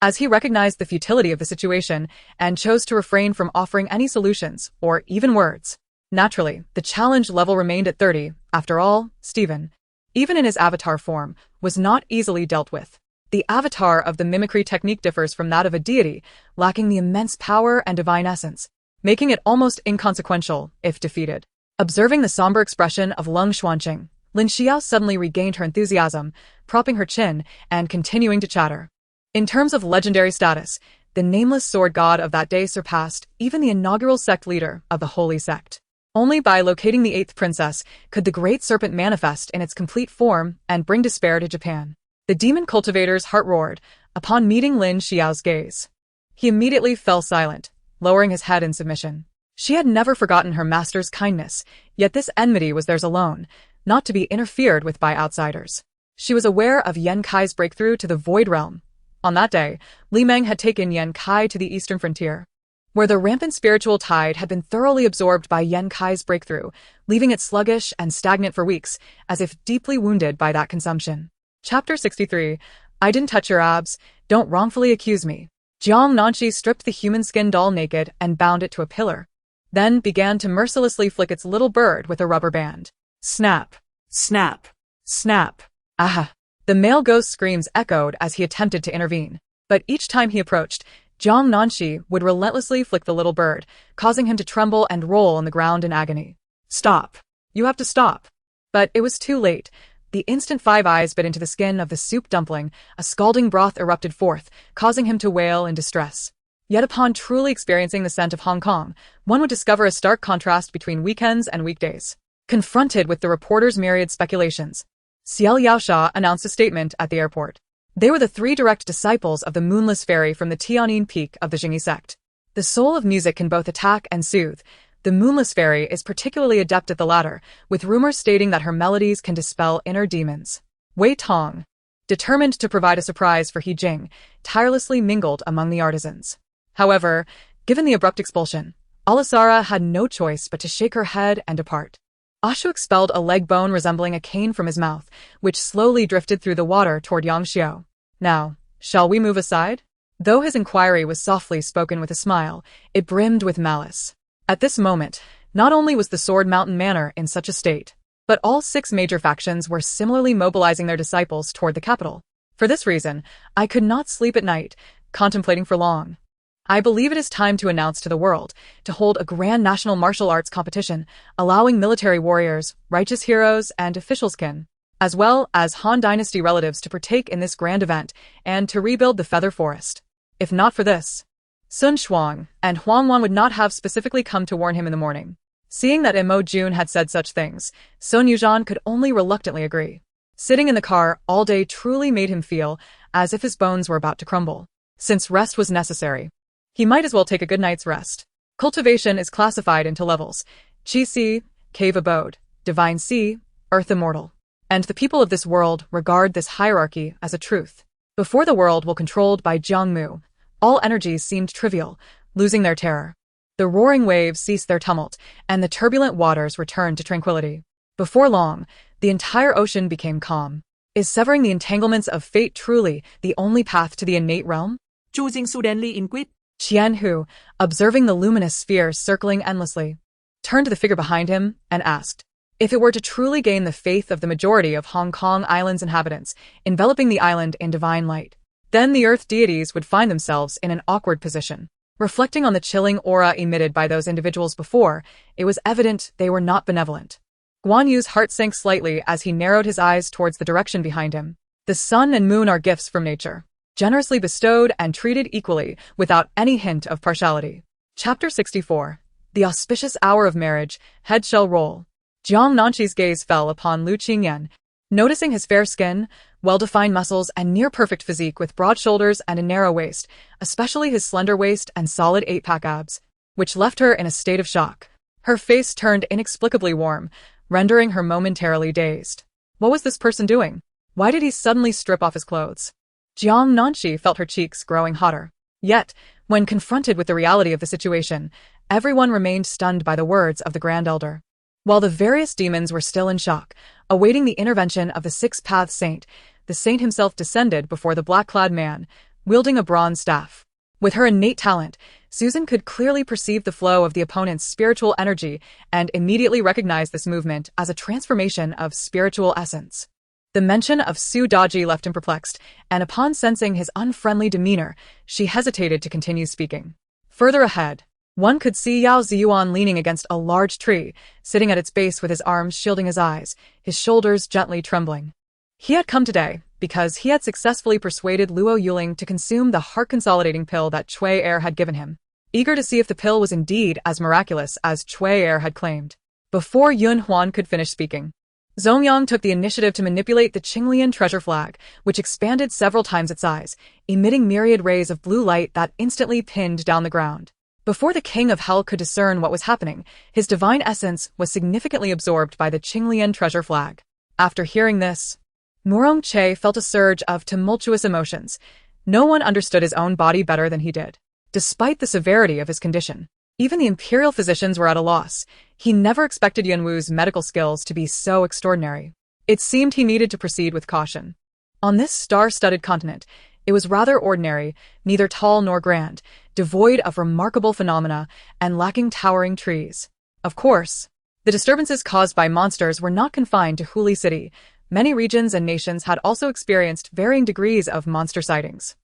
As he recognized the futility of the situation and chose to refrain from offering any solutions or even words. Naturally, the challenge level remained at 30. After all, Stephen, even in his avatar form, was not easily dealt with. The avatar of the mimicry technique differs from that of a deity, lacking the immense power and divine essence, making it almost inconsequential if defeated. Observing the somber expression of Lung Xuanqing, Lin Xiao suddenly regained her enthusiasm, propping her chin and continuing to chatter. In terms of legendary status, the nameless sword god of that day surpassed even the inaugural sect leader of the holy sect. Only by locating the 8th princess could the great serpent manifest in its complete form and bring despair to Japan. The demon cultivator's heart roared upon meeting Lin Xiao's gaze. He immediately fell silent, lowering his head in submission. She had never forgotten her master's kindness, yet this enmity was theirs alone, not to be interfered with by outsiders. She was aware of Yan Kai's breakthrough to the Void Realm. On that day, Li Meng had taken Yan Kai to the eastern frontier, where the rampant spiritual tide had been thoroughly absorbed by Yan Kai's breakthrough, leaving it sluggish and stagnant for weeks, as if deeply wounded by that consumption. Chapter 63. I didn't touch your abs, don't wrongfully accuse me. Jiang Nanxi stripped the human skin doll naked and bound it to a pillar, then began to mercilessly flick its little bird with a rubber band. Snap, snap, snap. Ah! The male ghost's screams echoed as he attempted to intervene, but each time he approached, Jiang Nanxi would relentlessly flick the little bird, causing him to tremble and roll on the ground in agony. Stop. You have to stop. But it was too late. The instant Five Eyes bit into the skin of the soup dumpling, a scalding broth erupted forth, causing him to wail in distress. Yet upon truly experiencing the scent of Hong Kong, one would discover a stark contrast between weekends and weekdays. Confronted with the reporter's myriad speculations, Xiao Yaosha announced a statement at the airport. They were the 3 direct disciples of the Moonless Fairy from the Tianyin Peak of the Jingyi sect. The soul of music can both attack and soothe. The Moonless Fairy is particularly adept at the latter, with rumors stating that her melodies can dispel inner demons. Wei Tong, determined to provide a surprise for He Jing, tirelessly mingled among the artisans. However, given the abrupt expulsion, Alisara had no choice but to shake her head and depart. Ashu expelled a leg bone resembling a cane from his mouth, which slowly drifted through the water toward Yang Xiao. Now, shall we move aside? Though his inquiry was softly spoken with a smile, it brimmed with malice. At this moment, not only was the Sword Mountain Manor in such a state, but all 6 major factions were similarly mobilizing their disciples toward the capital. For this reason, I could not sleep at night, contemplating for long. I believe it is time to announce to the world to hold a grand national martial arts competition, allowing military warriors, righteous heroes, and officialskin, as well as Han Dynasty relatives to partake in this grand event and to rebuild the Feather Forest. If not for this, Sun Shuang and Huang Wan would not have specifically come to warn him in the morning. Seeing that Imo Jun had said such things, Sun Yuzhan could only reluctantly agree. Sitting in the car all day truly made him feel as if his bones were about to crumble. Since rest was necessary, he might as well take a good night's rest. Cultivation is classified into levels: Qi Si, Cave Abode, Divine Sea, Earth Immortal. And the people of this world regard this hierarchy as a truth. Before the world was controlled by Jiangmu, all energies seemed trivial, losing their terror. The roaring waves ceased their tumult, and the turbulent waters returned to tranquility. Before long, the entire ocean became calm. Is severing the entanglements of fate truly the only path to the innate realm? Choosing suddenly in quit. Qian Hu, observing the luminous sphere circling endlessly, turned to the figure behind him and asked, if it were to truly gain the faith of the majority of Hong Kong Island's inhabitants, enveloping the island in divine light, then the Earth deities would find themselves in an awkward position. Reflecting on the chilling aura emitted by those individuals before, it was evident they were not benevolent. Guan Yu's heart sank slightly as he narrowed his eyes towards the direction behind him. The sun and moon are gifts from nature, generously bestowed and treated equally, without any hint of partiality. Chapter 64. The auspicious hour of marriage, head shall roll. Jiang Nanxi's gaze fell upon Lu Qingyan, noticing his fair skin, well-defined muscles, and near-perfect physique with broad shoulders and a narrow waist, especially his slender waist and solid 8-pack abs, which left her in a state of shock. Her face turned inexplicably warm, rendering her momentarily dazed. What was this person doing? Why did he suddenly strip off his clothes? Jiang Nanxi felt her cheeks growing hotter. Yet, when confronted with the reality of the situation, everyone remained stunned by the words of the Grand Elder. While the various demons were still in shock, awaiting the intervention of the six-path saint, the saint himself descended before the black-clad man, wielding a bronze staff. With her innate talent, Susan could clearly perceive the flow of the opponent's spiritual energy and immediately recognized this movement as a transformation of spiritual essence. The mention of Su Daji left him perplexed, and upon sensing his unfriendly demeanor, she hesitated to continue speaking. Further ahead, one could see Yao Ziyuan leaning against a large tree, sitting at its base with his arms shielding his eyes, his shoulders gently trembling. He had come today because he had successfully persuaded Luo Yuling to consume the heart-consolidating pill that Cui Er had given him, eager to see if the pill was indeed as miraculous as Cui Er had claimed. Before Yun Huan could finish speaking, Zongyang took the initiative to manipulate the Qinglian treasure flag, which expanded several times its size, emitting myriad rays of blue light that instantly pinned down the ground. Before the King of Hell could discern what was happening, his divine essence was significantly absorbed by the Qinglian treasure flag. After hearing this, Murong Che felt a surge of tumultuous emotions. No one understood his own body better than he did. Despite the severity of his condition, even the imperial physicians were at a loss. He never expected Yun Wu's medical skills to be so extraordinary. It seemed he needed to proceed with caution. On this star-studded continent, it was rather ordinary, neither tall nor grand, devoid of remarkable phenomena, and lacking towering trees. Of course, the disturbances caused by monsters were not confined to Huli City. Many regions and nations had also experienced varying degrees of monster sightings.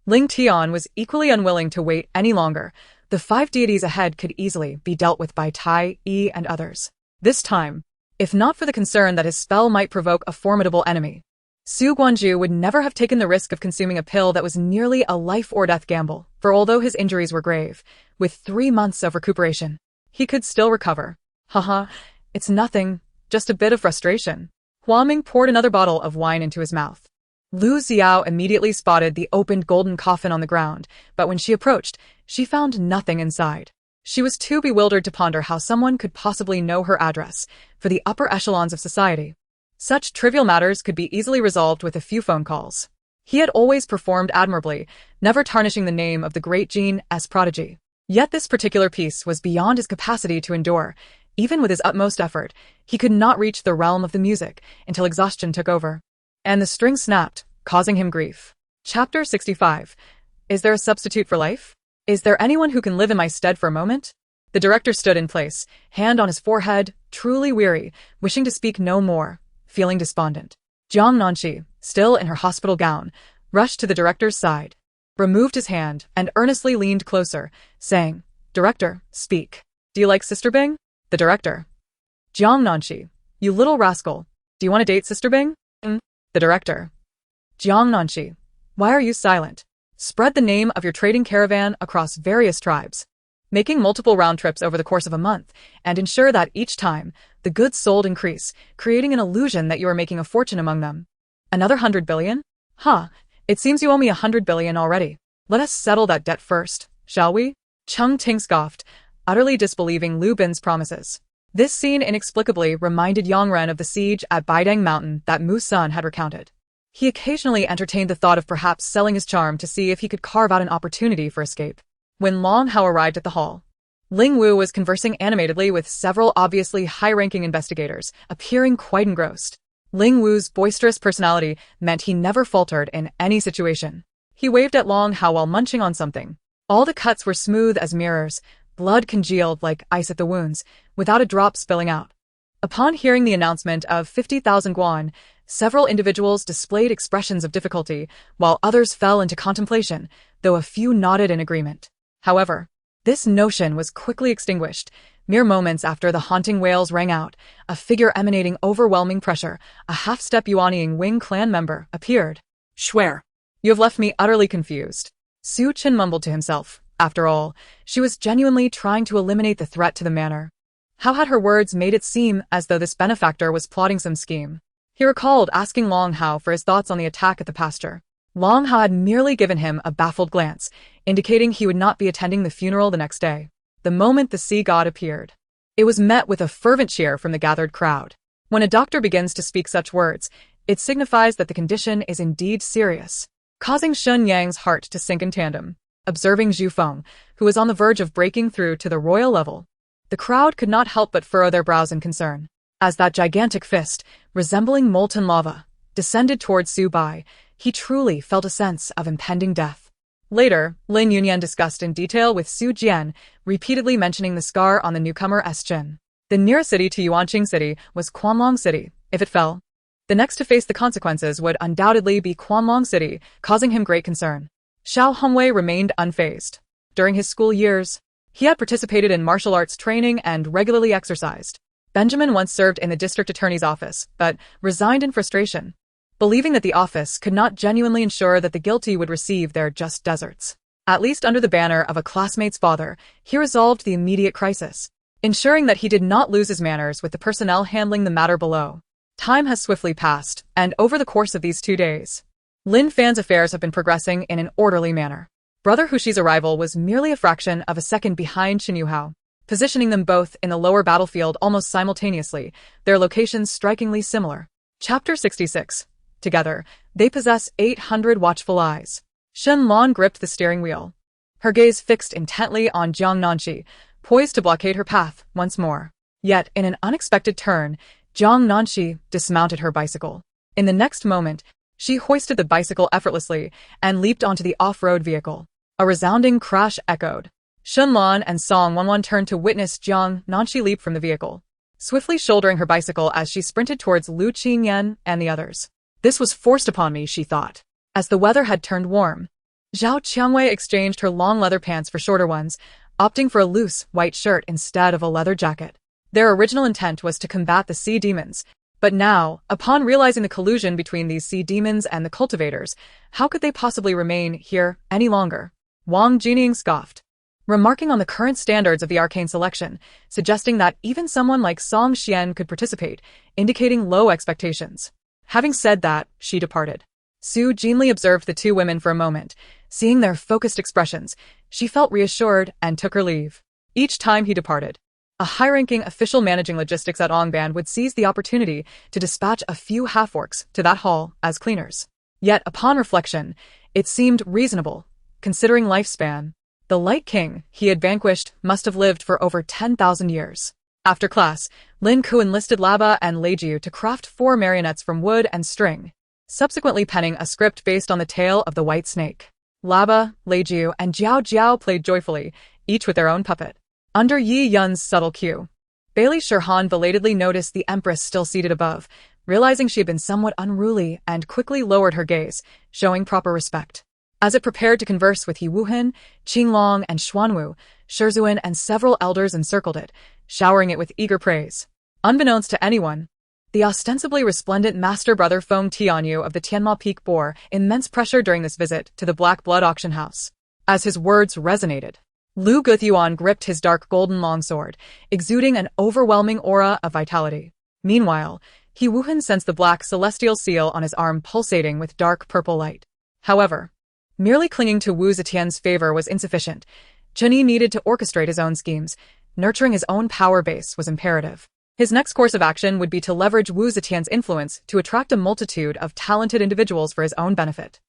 Ling Tian was equally unwilling to wait any longer. The 5 deities ahead could easily be dealt with by Tai, Yi, and others. This time, if not for the concern that his spell might provoke a formidable enemy, Su Guanju would never have taken the risk of consuming a pill that was nearly a life-or-death gamble, for although his injuries were grave, with 3 months of recuperation, he could still recover. Haha, it's nothing, just a bit of frustration. Hua Ming poured another bottle of wine into his mouth. Lu Xiao immediately spotted the opened golden coffin on the ground, but when she approached, she found nothing inside. She was too bewildered to ponder how someone could possibly know her address for the upper echelons of society. Such trivial matters could be easily resolved with a few phone calls. He had always performed admirably, never tarnishing the name of the great Jean S. prodigy. Yet this particular piece was beyond his capacity to endure. Even with his utmost effort, he could not reach the realm of the music until exhaustion took over, and the string snapped, causing him grief. Chapter 65. Is there a substitute for life? Is there anyone who can live in my stead for a moment? The director stood in place, hand on his forehead, truly weary, wishing to speak no more, feeling despondent. Jiang Nanxi, still in her hospital gown, rushed to the director's side, removed his hand, and earnestly leaned closer, saying, "Director, speak. Do you like Sister Bing?" The director. Jiang Nanxi, you little rascal. Do you want to date Sister Bing? The director. Jiang Nanxi, why are you silent? Spread the name of your trading caravan across various tribes, making multiple round trips over the course of a month, and ensure that each time, the goods sold increase, creating an illusion that you are making a fortune among them. Another 100 billion? It seems you owe me 100 billion already. Let us settle that debt first, shall we? Cheng Ting scoffed, utterly disbelieving Lu Bin's promises. This scene inexplicably reminded Yang Ren of the siege at Baidang Mountain that Mu Sun had recounted. He occasionally entertained the thought of perhaps selling his charm to see if he could carve out an opportunity for escape. When Long Hao arrived at the hall, Ling Wu was conversing animatedly with several obviously high-ranking investigators, appearing quite engrossed. Ling Wu's boisterous personality meant he never faltered in any situation. He waved at Long Hao while munching on something, All the cuts were smooth as mirrors, blood congealed like ice at the wounds, without a drop spilling out. Upon hearing the announcement of 50,000 guan, several individuals displayed expressions of difficulty, while others fell into contemplation, though a few nodded in agreement. However, this notion was quickly extinguished. Mere moments after the haunting wails rang out, a figure emanating overwhelming pressure, a half-step Yuanying Wing clan member, appeared. Schwer. You have left me utterly confused. Su Chen mumbled to himself. After all, she was genuinely trying to eliminate the threat to the manor. How had her words made it seem as though this benefactor was plotting some scheme? He recalled asking Long Hao for his thoughts on the attack at the pasture. Long Hao had merely given him a baffled glance, indicating he would not be attending the funeral the next day. The moment the sea god appeared, it was met with a fervent cheer from the gathered crowd. When a doctor begins to speak such words, it signifies that the condition is indeed serious, causing Shun Yang's heart to sink in tandem. Observing Zhu Feng, who was on the verge of breaking through to the royal level, the crowd could not help but furrow their brows in concern. As that gigantic fist, resembling molten lava, descended towards Su Bai, he truly felt a sense of impending death. Later, Lin Yunyan discussed in detail with Su Jian, repeatedly mentioning the scar on the newcomer's chin. The nearest city to Yuanqing City was Quanlong City. If it fell, the next to face the consequences would undoubtedly be Quanlong City, causing him great concern. Xiao Hongwei remained unfazed. During his school years, he had participated in martial arts training and regularly exercised. Benjamin once served in the district attorney's office, but resigned in frustration, believing that the office could not genuinely ensure that the guilty would receive their just deserts. At least under the banner of a classmate's father, he resolved the immediate crisis, ensuring that he did not lose his manners with the personnel handling the matter below. Time has swiftly passed, and over the course of these 2 days, Lin Fan's affairs have been progressing in an orderly manner. Brother Hushi's arrival was merely a fraction of a second behind Shen Yuhao, positioning them both in the lower battlefield almost simultaneously, their locations strikingly similar. Chapter 66. Together, they possess 800 watchful eyes. Shen Lan gripped the steering wheel, her gaze fixed intently on Jiang Nanxi, poised to blockade her path once more. Yet, in an unexpected turn, Jiang Nanxi dismounted her bicycle. In the next moment, she hoisted the bicycle effortlessly and leaped onto the off-road vehicle. A resounding crash echoed. Shen Lan and Song Wanwan turned to witness Jiang Nanxi leap from the vehicle, swiftly shouldering her bicycle as she sprinted towards Lu Qingyan and the others. This was forced upon me, she thought. As the weather had turned warm, Zhao Qiangwei exchanged her long leather pants for shorter ones, opting for a loose, white shirt instead of a leather jacket. Their original intent was to combat the sea demons, but now, upon realizing the collusion between these sea demons and the cultivators, how could they possibly remain here any longer? Wang Jining scoffed, remarking on the current standards of the arcane selection, suggesting that even someone like Song Xian could participate, indicating low expectations. Having said that, she departed. Su Jinli observed the two women for a moment. Seeing their focused expressions, she felt reassured and took her leave. Each time he departed, a high-ranking official managing logistics at Ongband would seize the opportunity to dispatch a few half-orcs to that hall as cleaners. Yet, upon reflection, it seemed reasonable, considering lifespan. The Light King he had vanquished must have lived for over 10,000 years. After class, Lin Ku enlisted Laba and Leijiu to craft 4 marionettes from wood and string, subsequently penning a script based on the tale of the White Snake. Laba, Leijiu, and Jiao Jiao played joyfully, each with their own puppet. Under Yi Yun's subtle cue, Bailey Shirhan belatedly noticed the Empress still seated above, realizing she had been somewhat unruly and quickly lowered her gaze, showing proper respect. As it prepared to converse with He Wuhan, Qinglong, and Xuanwu, Shizuan and several elders encircled it, showering it with eager praise. Unbeknownst to anyone, the ostensibly resplendent master brother Feng Tianyu of the Tianma Peak bore immense pressure during this visit to the Black Blood Auction House. As his words resonated, Lu Guthyuan gripped his dark golden longsword, exuding an overwhelming aura of vitality. Meanwhile, He Wuhan sensed the black celestial seal on his arm pulsating with dark purple light. However, merely clinging to Wu Zetian's favor was insufficient. Chunyi needed to orchestrate his own schemes. Nurturing his own power base was imperative. His next course of action would be to leverage Wu Zetian's influence to attract a multitude of talented individuals for his own benefit.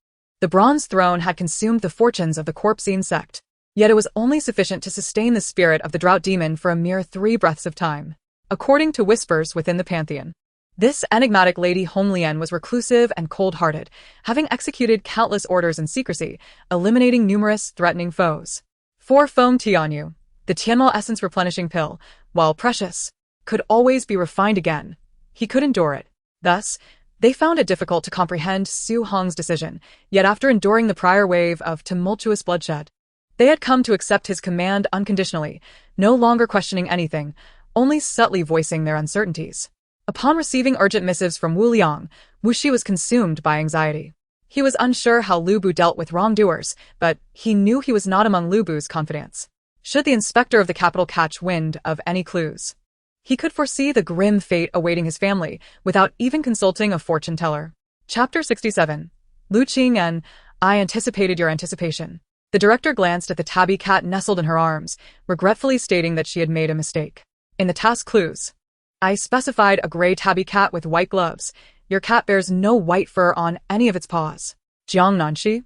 The Bronze Throne had consumed the fortunes of the Corpsine sect, yet it was only sufficient to sustain the spirit of the Drought Demon for a mere 3 breaths of time. According to whispers within the Pantheon, this enigmatic Lady Honglian was reclusive and cold-hearted, having executed countless orders in secrecy, eliminating numerous threatening foes. 4 foam tea on you. The Tianmo essence replenishing pill, while precious, could always be refined again. He could endure it. Thus, they found it difficult to comprehend Su Hong's decision, yet after enduring the prior wave of tumultuous bloodshed, they had come to accept his command unconditionally, no longer questioning anything, only subtly voicing their uncertainties. Upon receiving urgent missives from Wu Liang, Wu Shi was consumed by anxiety. He was unsure how Lu Bu dealt with wrongdoers, but he knew he was not among Lu Bu's confidants. Should the inspector of the capital catch wind of any clues, he could foresee the grim fate awaiting his family without even consulting a fortune-teller. Chapter 67. Lu Qing and I anticipated your anticipation. The director glanced at the tabby cat nestled in her arms, regretfully stating that she had made a mistake. In the task clues, I specified a gray tabby cat with white gloves. Your cat bears no white fur on any of its paws. Jiang Nanxi?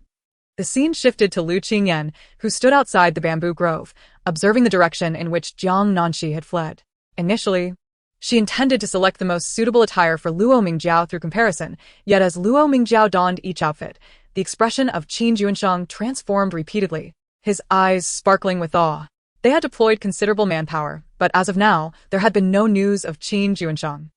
The scene shifted to Lu Qingyan, who stood outside the bamboo grove, observing the direction in which Jiang Nanxi had fled. Initially, she intended to select the most suitable attire for Luo Mingjiao through comparison, yet as Luo Mingjiao donned each outfit, the expression of Qin Juansheng transformed repeatedly, his eyes sparkling with awe. They had deployed considerable manpower, but as of now, there had been no news of Qin Juansheng.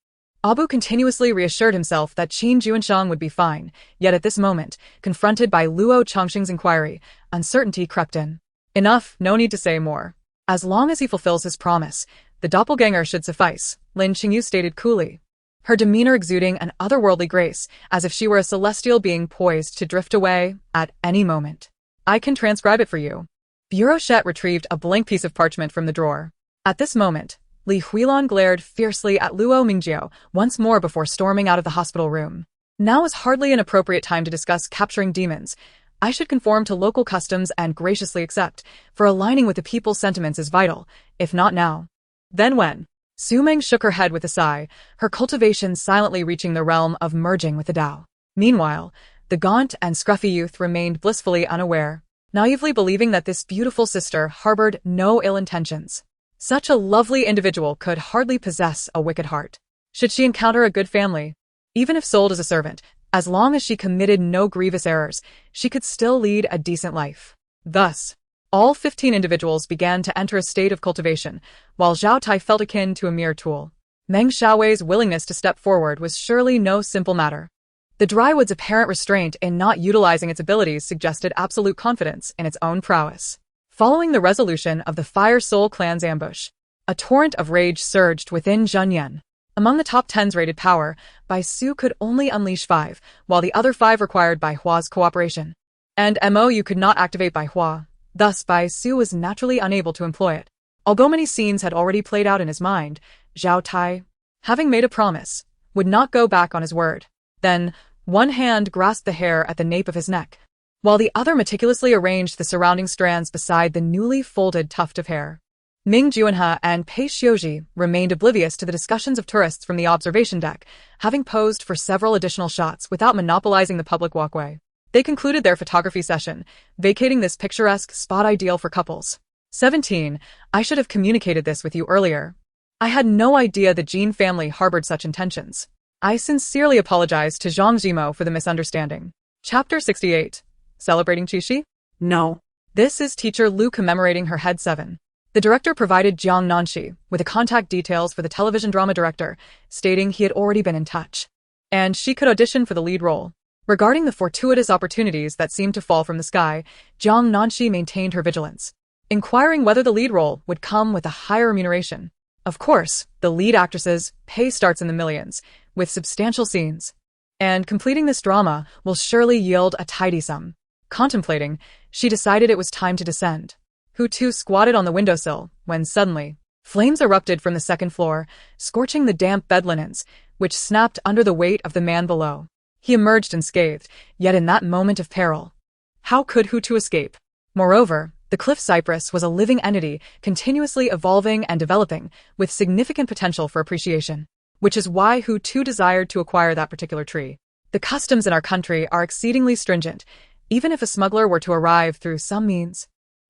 Abu continuously reassured himself that Qin Juansheng would be fine, yet at this moment, confronted by Luo Chongqing's inquiry, uncertainty crept in. Enough, no need to say more. As long as he fulfills his promise, the doppelganger should suffice, Lin Qingyu stated coolly, her demeanor exuding an otherworldly grace, as if she were a celestial being poised to drift away at any moment. I can transcribe it for you. Bureauchet retrieved a blank piece of parchment from the drawer. At this moment, Li Huilon glared fiercely at Luo Mingjiao once more before storming out of the hospital room. Now is hardly an appropriate time to discuss capturing demons. I should conform to local customs and graciously accept, for aligning with the people's sentiments is vital, if not now, then when? Su Meng shook her head with a sigh, her cultivation silently reaching the realm of merging with the Tao. Meanwhile, the gaunt and scruffy youth remained blissfully unaware, naively believing that this beautiful sister harbored no ill intentions. Such a lovely individual could hardly possess a wicked heart. Should she encounter a good family, even if sold as a servant, as long as she committed no grievous errors, she could still lead a decent life. Thus, all 15 individuals began to enter a state of cultivation, while Zhao Tai felt akin to a mere tool. Meng Xiaowei's willingness to step forward was surely no simple matter. The Drywood's apparent restraint in not utilizing its abilities suggested absolute confidence in its own prowess. Following the resolution of the Fire Soul clan's ambush, a torrent of rage surged within Zhen Yan. Among the top 10's rated power, Bai Su could only unleash 5, while the other 5 required Bai Hua's cooperation. And MOU could not activate Bai Hua. Thus, Bai Su was naturally unable to employ it. Although many scenes had already played out in his mind, Zhao Tai, having made a promise, would not go back on his word. Then, one hand grasped the hair at the nape of his neck, while the other meticulously arranged the surrounding strands beside the newly folded tuft of hair. Ming Juanhe and Pei Xiuji remained oblivious to the discussions of tourists from the observation deck, having posed for several additional shots without monopolizing the public walkway. They concluded their photography session, vacating this picturesque spot ideal for couples. 17. I should have communicated this with you earlier. I had no idea the Jin family harbored such intentions. I sincerely apologize to Zhang Jimo for the misunderstanding. Chapter 68. Celebrating Qixi? No. This is Teacher Lu commemorating her head 7. The director provided Jiang Nanxi with the contact details for the television drama director, stating he had already been in touch, and she could audition for the lead role. Regarding the fortuitous opportunities that seemed to fall from the sky, Jiang Nanxi maintained her vigilance, inquiring whether the lead role would come with a higher remuneration. Of course, the lead actress's pay starts in the millions, with substantial scenes, and completing this drama will surely yield a tidy sum. Contemplating, she decided it was time to descend. Hu Tu squatted on the windowsill, when suddenly, flames erupted from the second floor, scorching the damp bed linens, which snapped under the weight of the man below. He emerged unscathed, yet in that moment of peril, how could Hu Tu escape? Moreover, the cliff cypress was a living entity, continuously evolving and developing, with significant potential for appreciation, which is why Hu Tu desired to acquire that particular tree. The customs in our country are exceedingly stringent. Even if a smuggler were to arrive through some means,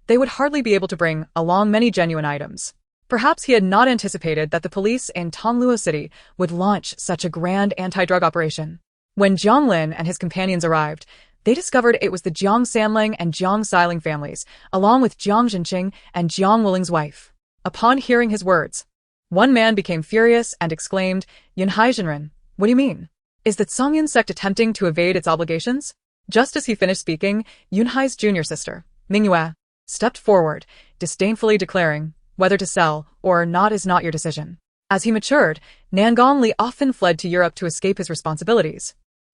they would hardly be able to bring along many genuine items. Perhaps he had not anticipated that the police in Tongluo City would launch such a grand anti-drug operation. When Jiang Lin and his companions arrived, They discovered it was the Jiang Sanling and Jiang Xiling families, along with Jiang Zhenqing and Jiang Wuling's wife. Upon hearing his words, one man became furious and exclaimed, "Yunhai Zhenren, what do you mean? Is the Songyun sect attempting to evade its obligations?" Just as he finished speaking, Yunhai's junior sister, Mingyu, stepped forward, disdainfully declaring, "Whether to sell or not is not your decision." As he matured, Nangong Li often fled to Europe to escape his responsibilities,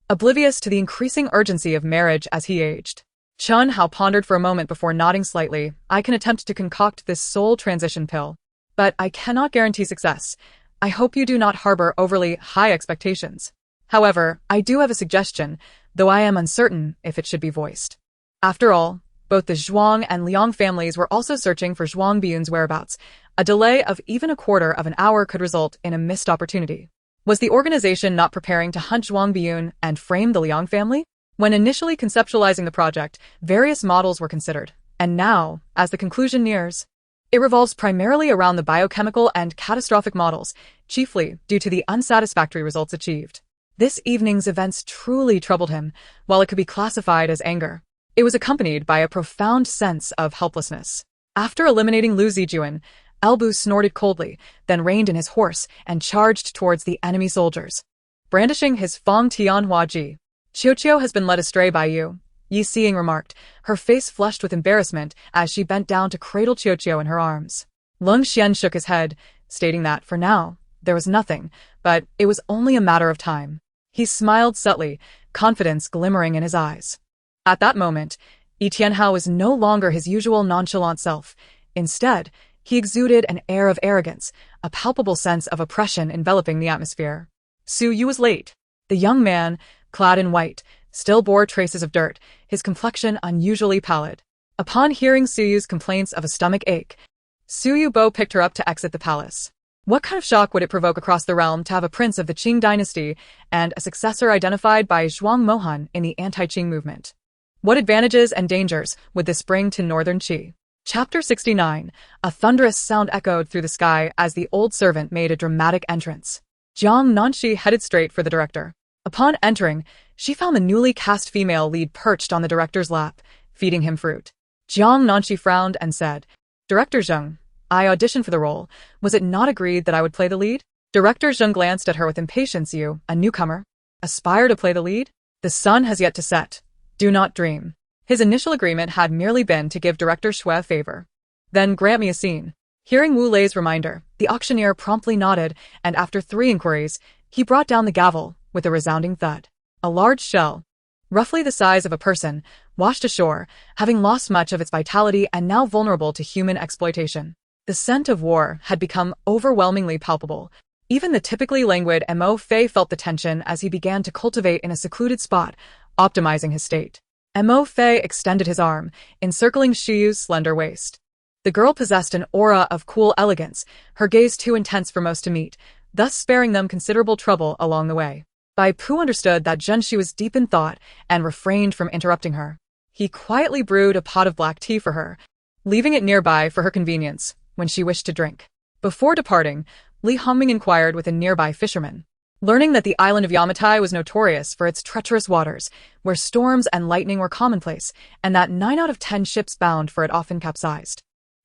oblivious to the increasing urgency of marriage as he aged. Chun Hao pondered for a moment before nodding slightly. "I can attempt to concoct this soul transition pill, but I cannot guarantee success. I hope you do not harbor overly high expectations. However, I do have a suggestion, though I am uncertain if it should be voiced." After all, both the Zhuang and Liang families were also searching for Zhuang Biyun's whereabouts. A delay of even a quarter of an hour could result in a missed opportunity. Was the organization not preparing to hunt Zhuang Biyun and frame the Liang family? When initially conceptualizing the project, various models were considered, and now, as the conclusion nears, it revolves primarily around the biochemical and catastrophic models, chiefly due to the unsatisfactory results achieved. This evening's events truly troubled him, while it could be classified as anger. It was accompanied by a profound sense of helplessness. After eliminating Lu Zijuan, Elbu snorted coldly, then reined in his horse and charged towards the enemy soldiers. Brandishing his Fong Tianhua Ji, "Qiuqiu has been led astray by you," Yi Xiying remarked, her face flushed with embarrassment as she bent down to cradle Qiuqiu in her arms. Leng Xian shook his head, stating that, for now, there was nothing, but it was only a matter of time. He smiled subtly, confidence glimmering in his eyes. At that moment, Yi Tianhao was no longer his usual nonchalant self. Instead, he exuded an air of arrogance, a palpable sense of oppression enveloping the atmosphere. Su Yu was late. The young man, clad in white, still bore traces of dirt, his complexion unusually pallid. Upon hearing Su Yu's complaints of a stomach ache, Su Yu Bo picked her up to exit the palace. What kind of shock would it provoke across the realm to have a prince of the Qing dynasty and a successor identified by Zhuang Mohan in the anti-Qing movement? What advantages and dangers would this bring to northern Qi? Chapter 69. A thunderous sound echoed through the sky as the old servant made a dramatic entrance. Jiang Nanxi headed straight for the director. Upon entering, she found the newly cast female lead perched on the director's lap, feeding him fruit. Jiang Nanxi frowned and said, "Director Zheng, I auditioned for the role. Was it not agreed that I would play the lead?" Director Zheng glanced at her with impatience. "You, a newcomer, aspire to play the lead? The sun has yet to set. Do not dream." His initial agreement had merely been to give Director Xue a favor. "Then grant me a scene." Hearing Wu Lei's reminder, the auctioneer promptly nodded, and after 3 inquiries, he brought down the gavel with a resounding thud. A large shell, roughly the size of a person, washed ashore, having lost much of its vitality and now vulnerable to human exploitation. The scent of war had become overwhelmingly palpable. Even the typically languid Mo Fei felt the tension as he began to cultivate in a secluded spot, optimizing his state. Mo Fei extended his arm, encircling Shiyu's slender waist. The girl possessed an aura of cool elegance, her gaze too intense for most to meet, thus sparing them considerable trouble along the way. Bai Pu understood that Zhenxi was deep in thought and refrained from interrupting her. He quietly brewed a pot of black tea for her, leaving it nearby for her convenience when she wished to drink. Before departing, Li Hongming inquired with a nearby fisherman. Learning that the island of Yamatai was notorious for its treacherous waters, where storms and lightning were commonplace, and that 9 out of 10 ships bound for it often capsized.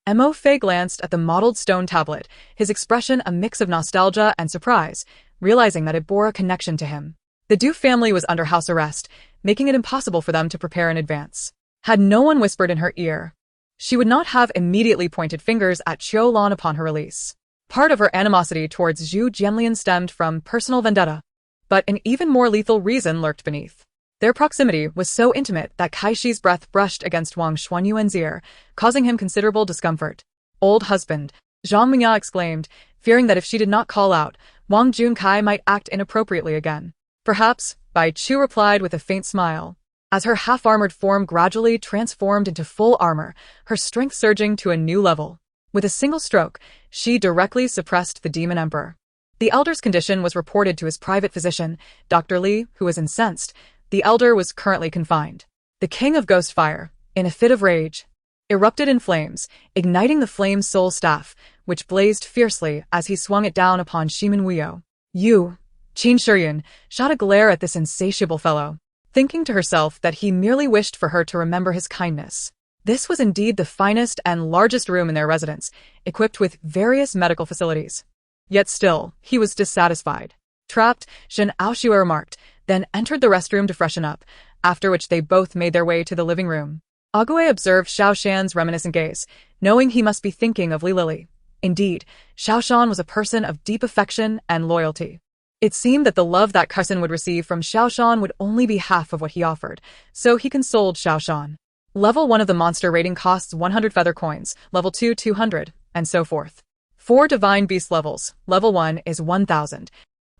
Mo Fei glanced at the mottled stone tablet, his expression a mix of nostalgia and surprise, realizing that it bore a connection to him. The Du family was under house arrest, making it impossible for them to prepare in advance. Had no one whispered in her ear, she would not have immediately pointed fingers at Qiu Lan upon her release. Part of her animosity towards Zhu Jianlian stemmed from personal vendetta, but an even more lethal reason lurked beneath. Their proximity was so intimate that Kaishi's breath brushed against Wang Xuanyuan's ear, causing him considerable discomfort. "Old husband," Zhang Mingya exclaimed, fearing that if she did not call out, Wang Junkai might act inappropriately again. "Perhaps," Bai Chu replied with a faint smile. As her half-armored form gradually transformed into full armor, her strength surging to a new level. With a single stroke, she directly suppressed the Demon Emperor. The elder's condition was reported to his private physician, Dr. Li, who was incensed. The elder was currently confined. The king of Ghostfire, in a fit of rage, erupted in flames, igniting the flame's soul staff, which blazed fiercely as he swung it down upon Shimin Wuyo. "You," Qin Shiyun shot a glare at this insatiable fellow. thinking to herself that he merely wished for her to remember his kindness. This was indeed the finest and largest room in their residence, equipped with various medical facilities. Yet still, he was dissatisfied. Trapped, Shen Aoshue remarked, then entered the restroom to freshen up, after which they both made their way to the living room. Ague observed Xiao Shan's reminiscent gaze, knowing he must be thinking of Li Lily. Indeed, Xiao Shan was a person of deep affection and loyalty. It seemed that the love that cousin would receive from Xiao Shan would only be half of what he offered, so he consoled Xiao Shan. Level 1 of the monster rating costs 100 feather coins, level 2 200, and so forth. 4 divine beast levels, level 1 is 1000,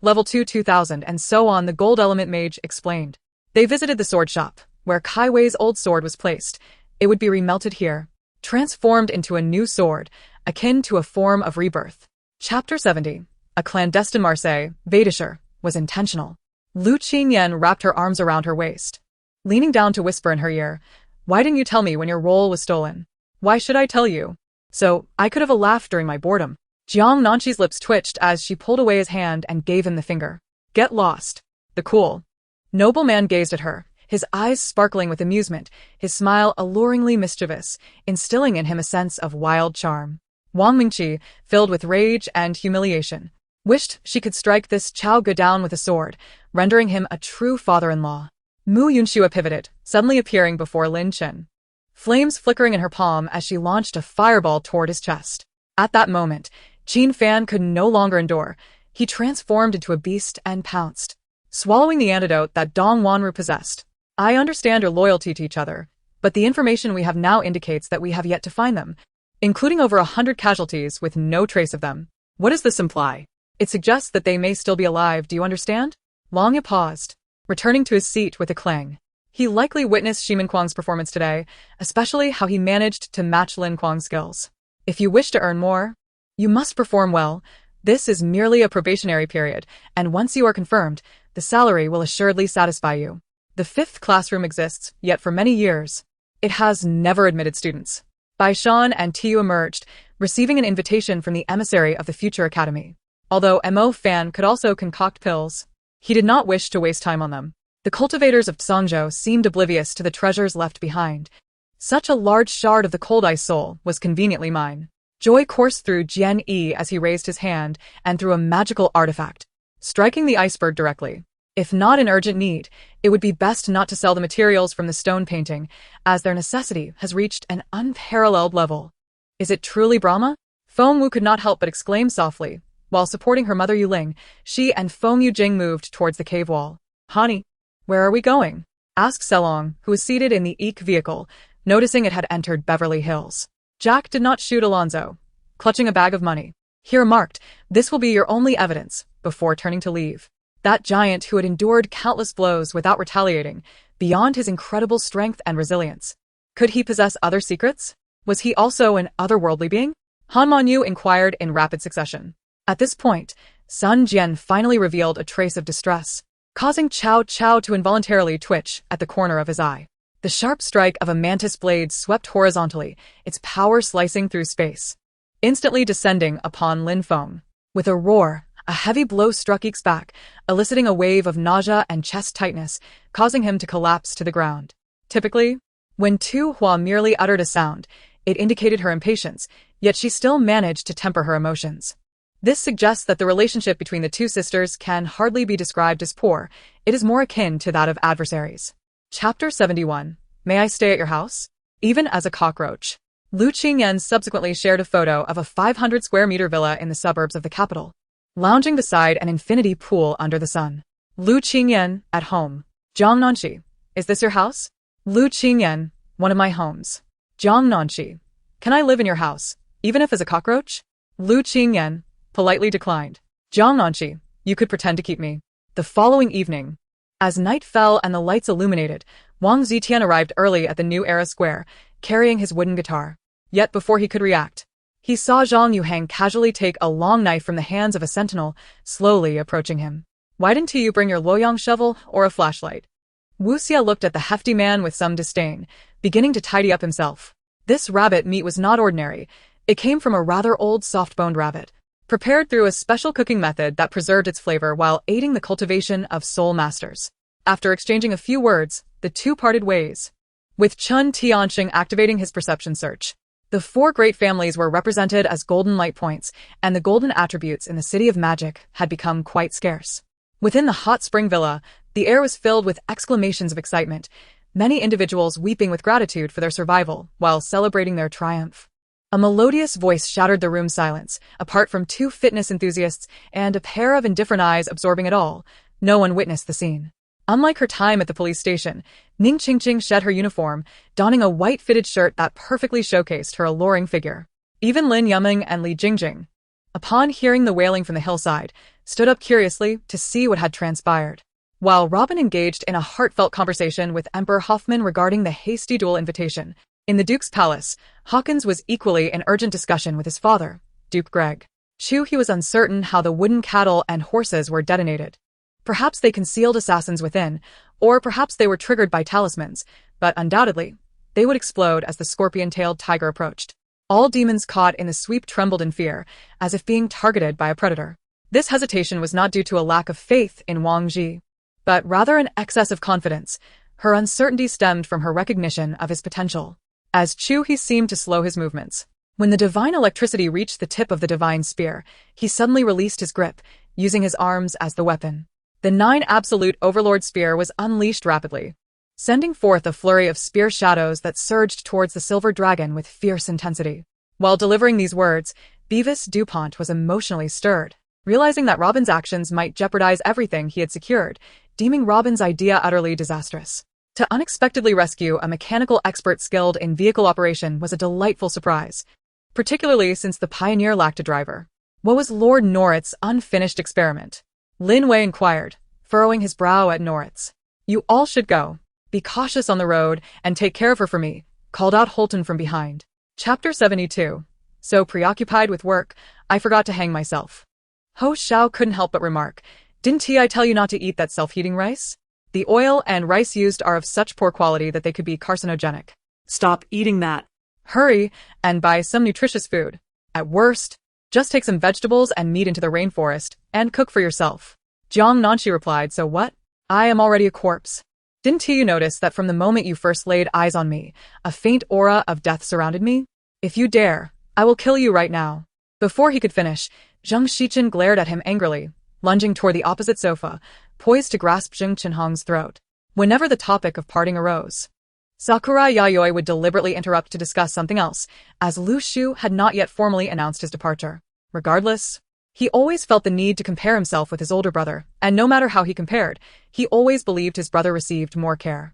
level 2 2000, and so on, the gold element mage explained. They visited the sword shop, where Kai Wei's old sword was placed. It would be remelted here, transformed into a new sword, akin to a form of rebirth. Chapter 70. A clandestine Marseille, Vadisher, was intentional. Lu Qingyan wrapped her arms around her waist, leaning down to whisper in her ear, "Why didn't you tell me when your role was stolen?" "Why should I tell you?" "So I could have a laugh during my boredom." Jiang Nanxi's lips twitched as she pulled away his hand and gave him the finger. "Get lost." The cool nobleman gazed at her, his eyes sparkling with amusement, his smile alluringly mischievous, instilling in him a sense of wild charm. Wang Mingqi, filled with rage and humiliation, wished she could strike this Chao Ge down with a sword, rendering him a true father-in-law. Mu Yunxue pivoted, suddenly appearing before Lin Chen, flames flickering in her palm as she launched a fireball toward his chest. At that moment, Qin Fan could no longer endure. He transformed into a beast and pounced, swallowing the antidote that Dong Wanru possessed. "I understand your loyalty to each other, but the information we have now indicates that we have yet to find them, including over 100 casualties with no trace of them." What does this imply? "It suggests that they may still be alive, do you understand?" Long Ye paused, returning to his seat with a clang. He likely witnessed Shimin Kuang's performance today, especially how he managed to match Lin Kuang's skills. "If you wish to earn more, you must perform well. This is merely a probationary period, and once you are confirmed, the salary will assuredly satisfy you. The 5th classroom exists, yet for many years, it has never admitted students." Bai Shan and Tiu emerged, receiving an invitation from the emissary of the future academy. Although Mo Fan could also concoct pills, he did not wish to waste time on them. The cultivators of Tsangzhou seemed oblivious to the treasures left behind. Such a large shard of the cold ice soul was conveniently mine. Joy coursed through Jian Yi as he raised his hand and threw a magical artifact, striking the iceberg directly. If not in urgent need, it would be best not to sell the materials from the stone painting, as their necessity has reached an unparalleled level. "Is it truly Brahma?" Feng Wu could not help but exclaim softly. While supporting her mother Yuling, she and Feng Yujing moved towards the cave wall. "Honey, where are we going?" asked Selong, who was seated in the Eek vehicle, noticing it had entered Beverly Hills. Jack did not shoot Alonzo, clutching a bag of money. He remarked, "This will be your only evidence," before turning to leave. That giant who had endured countless blows without retaliating, beyond his incredible strength and resilience. Could he possess other secrets? Was he also an otherworldly being? Han Manyu inquired in rapid succession. At this point, Sun Jian finally revealed a trace of distress, causing Chao Chao to involuntarily twitch at the corner of his eye. The sharp strike of a mantis blade swept horizontally, its power slicing through space, instantly descending upon Lin Feng. With a roar, a heavy blow struck Eek's back, eliciting a wave of nausea and chest tightness, causing him to collapse to the ground. Typically, when Tu Hua merely uttered a sound, it indicated her impatience, yet she still managed to temper her emotions. This suggests that the relationship between the two sisters can hardly be described as poor. It is more akin to that of adversaries. Chapter 71. May I stay at your house? Even as a cockroach. Lu Qingyan subsequently shared a photo of a 500 square meter villa in the suburbs of the capital, lounging beside an infinity pool under the sun. Lu Qingyan, at home. Jiang Nanxi, is this your house? Lu Qingyan, one of my homes. Jiang Nanxi, can I live in your house, even if as a cockroach? Lu Qingyan politely declined. Jiang Nanxi, you could pretend to keep me. The following evening, as night fell and the lights illuminated, Wang Zitian arrived early at the New Era Square, carrying his wooden guitar. Yet before he could react, he saw Zhang Yuhang casually take a long knife from the hands of a sentinel, slowly approaching him. Why didn't you bring your Luoyang shovel or a flashlight? Wu Xia looked at the hefty man with some disdain, beginning to tidy up himself. This rabbit meat was not ordinary. It came from a rather old soft-boned rabbit, prepared through a special cooking method that preserved its flavor while aiding the cultivation of soul masters. After exchanging a few words, the two parted ways, with Chun Tianxing activating his perception search. The four great families were represented as golden light points, and the golden attributes in the City of Magic had become quite scarce. Within the hot spring villa, the air was filled with exclamations of excitement, many individuals weeping with gratitude for their survival while celebrating their triumph. A melodious voice shattered the room's silence. Apart from two fitness enthusiasts and a pair of indifferent eyes absorbing it all, no one witnessed the scene. Unlike her time at the police station, Ning Qingqing shed her uniform, donning a white fitted shirt that perfectly showcased her alluring figure. Even Lin Yuming and Li Jingjing, upon hearing the wailing from the hillside, stood up curiously to see what had transpired. While Robin engaged in a heartfelt conversation with Emperor Hoffman regarding the hasty duel invitation, in the Duke's palace, Hawkins was equally in urgent discussion with his father, Duke Greg. He was uncertain how the wooden cattle and horses were detonated. Perhaps they concealed assassins within, or perhaps they were triggered by talismans, but undoubtedly, they would explode as the scorpion-tailed tiger approached. All demons caught in the sweep trembled in fear, as if being targeted by a predator. This hesitation was not due to a lack of faith in Wang Ji, but rather an excess of confidence. Her uncertainty stemmed from her recognition of his potential. As he seemed to slow his movements. When the divine electricity reached the tip of the divine spear, he suddenly released his grip, using his arms as the weapon. The 9 absolute overlord spear was unleashed rapidly, sending forth a flurry of spear shadows that surged towards the silver dragon with fierce intensity. While delivering these words, Beavis DuPont was emotionally stirred, realizing that Robin's actions might jeopardize everything he had secured, deeming Robin's idea utterly disastrous. To unexpectedly rescue a mechanical expert skilled in vehicle operation was a delightful surprise, particularly since the pioneer lacked a driver. What was Lord Norritz's unfinished experiment? Lin Wei inquired, furrowing his brow at Norritz. You all should go. Be cautious on the road and take care of her for me, called out Holton from behind. Chapter 72. So preoccupied with work, I forgot to hang myself. Ho Xiao couldn't help but remark, didn't I tell you not to eat that self-heating rice? The oil and rice used are of such poor quality that they could be carcinogenic. Stop eating that. Hurry and buy some nutritious food. At worst, just take some vegetables and meat into the rainforest and cook for yourself. Jiang Nanxi replied, so what? I am already a corpse. Didn't you notice that from the moment you first laid eyes on me, a faint aura of death surrounded me? If you dare, I will kill you right now. Before he could finish, Zheng Shichen glared at him angrily, lunging toward the opposite sofa, poised to grasp Zheng Chenhong's throat. Whenever the topic of parting arose, Sakurai Yayoi would deliberately interrupt to discuss something else, as Lu Shu had not yet formally announced his departure. Regardless, he always felt the need to compare himself with his older brother, and no matter how he compared, he always believed his brother received more care.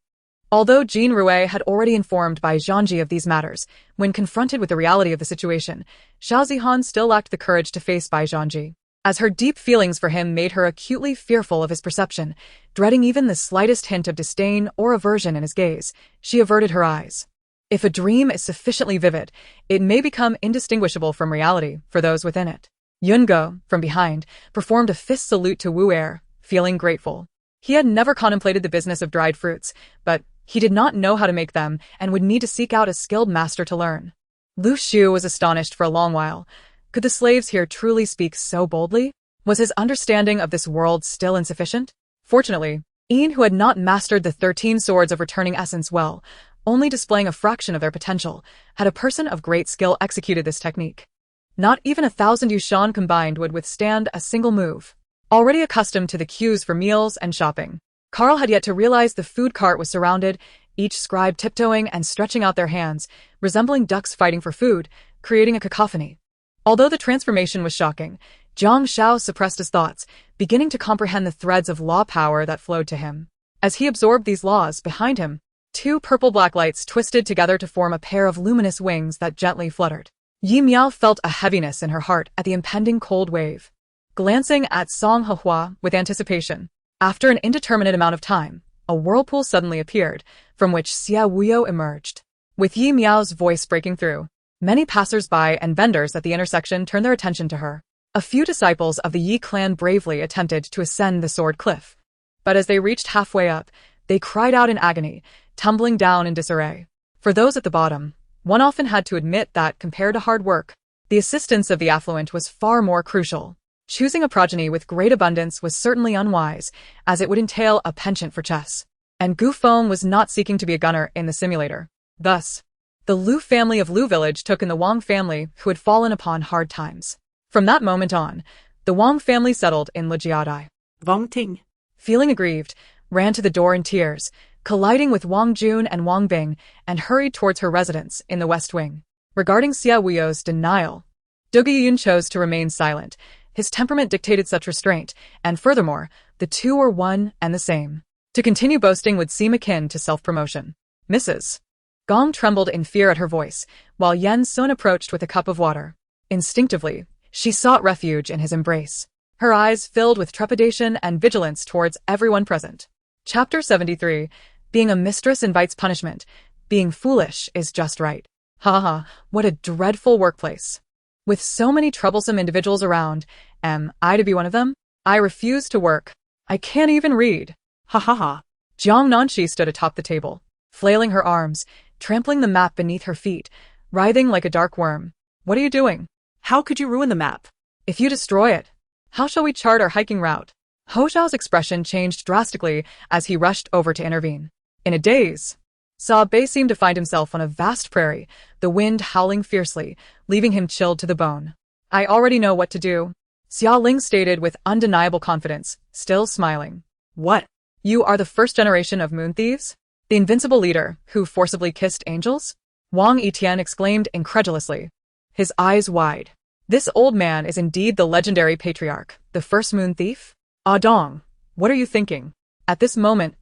Although Jean Rouet had already informed Bai Zhangji of these matters, when confronted with the reality of the situation, Xiao Zihan still lacked the courage to face Bai Zhangji, as her deep feelings for him made her acutely fearful of his perception. Dreading even the slightest hint of disdain or aversion in his gaze, she averted her eyes. If a dream is sufficiently vivid, it may become indistinguishable from reality for those within it. Yungo, from behind, performed a fist salute to Wu Er, feeling grateful. He had never contemplated the business of dried fruits, but he did not know how to make them and would need to seek out a skilled master to learn. Lu Shu was astonished for a long while. Could the slaves here truly speak so boldly? Was his understanding of this world still insufficient? Fortunately, Ian, who had not mastered the 13 swords of returning essence well, only displaying a fraction of their potential, had a person of great skill executed this technique. Not even 1,000 Yushan combined would withstand a single move. Already accustomed to the queues for meals and shopping, Carl had yet to realize the food cart was surrounded, each scribe tiptoeing and stretching out their hands, resembling ducks fighting for food, creating a cacophony. Although the transformation was shocking, Zhang Xiao suppressed his thoughts, beginning to comprehend the threads of law power that flowed to him. As he absorbed these laws, behind him, 2 purple-black lights twisted together to form a pair of luminous wings that gently fluttered. Yi Miao felt a heaviness in her heart at the impending cold wave. Glancing at Song Hehua with anticipation, after an indeterminate amount of time, a whirlpool suddenly appeared, from which Xia Wuyo emerged. With Yi Miao's voice breaking through, many passers-by and vendors at the intersection turned their attention to her. A few disciples of the Yi clan bravely attempted to ascend the sword cliff, but as they reached halfway up, they cried out in agony, tumbling down in disarray. For those at the bottom, one often had to admit that, compared to hard work, the assistance of the affluent was far more crucial. Choosing a progeny with great abundance was certainly unwise, as it would entail a penchant for chess. And Gu Feng was not seeking to be a gunner in the simulator. Thus, the Lu family of Lu village took in the Wong family who had fallen upon hard times. From that moment on, the Wong family settled in Lighthearted. Wong Ting. Feeling aggrieved, ran to the door in tears, colliding with Wang Jun and Wang Bing, and hurried towards her residence in the West Wing. Regarding Xia Wuyo's denial, Du Guiyun chose to remain silent. His temperament dictated such restraint, and furthermore, the two were one and the same. To continue boasting would seem akin to self-promotion. Mrs. Gong trembled in fear at her voice, while Yen Sun approached with a cup of water. Instinctively, she sought refuge in his embrace, her eyes filled with trepidation and vigilance towards everyone present. Chapter 73. Being a mistress invites punishment. Being foolish is just right. Ha ha, what a dreadful workplace. With so many troublesome individuals around, am I to be one of them? I refuse to work. I can't even read. Ha ha ha. Jiang Nanxi stood atop the table, flailing her arms, trampling the map beneath her feet, writhing like a dark worm. What are you doing? How could you ruin the map? If you destroy it, how shall we chart our hiking route? Ho Xiao's expression changed drastically as he rushed over to intervene. In a daze, Sa Bei seemed to find himself on a vast prairie, the wind howling fiercely, leaving him chilled to the bone. I already know what to do, Xia Ling stated with undeniable confidence, still smiling. What? You are the first generation of moon thieves? The invincible leader who forcibly kissed angels? Wang Etian exclaimed incredulously, his eyes wide. This old man is indeed the legendary patriarch, the first moon thief? Ah Dong, what are you thinking? At this moment,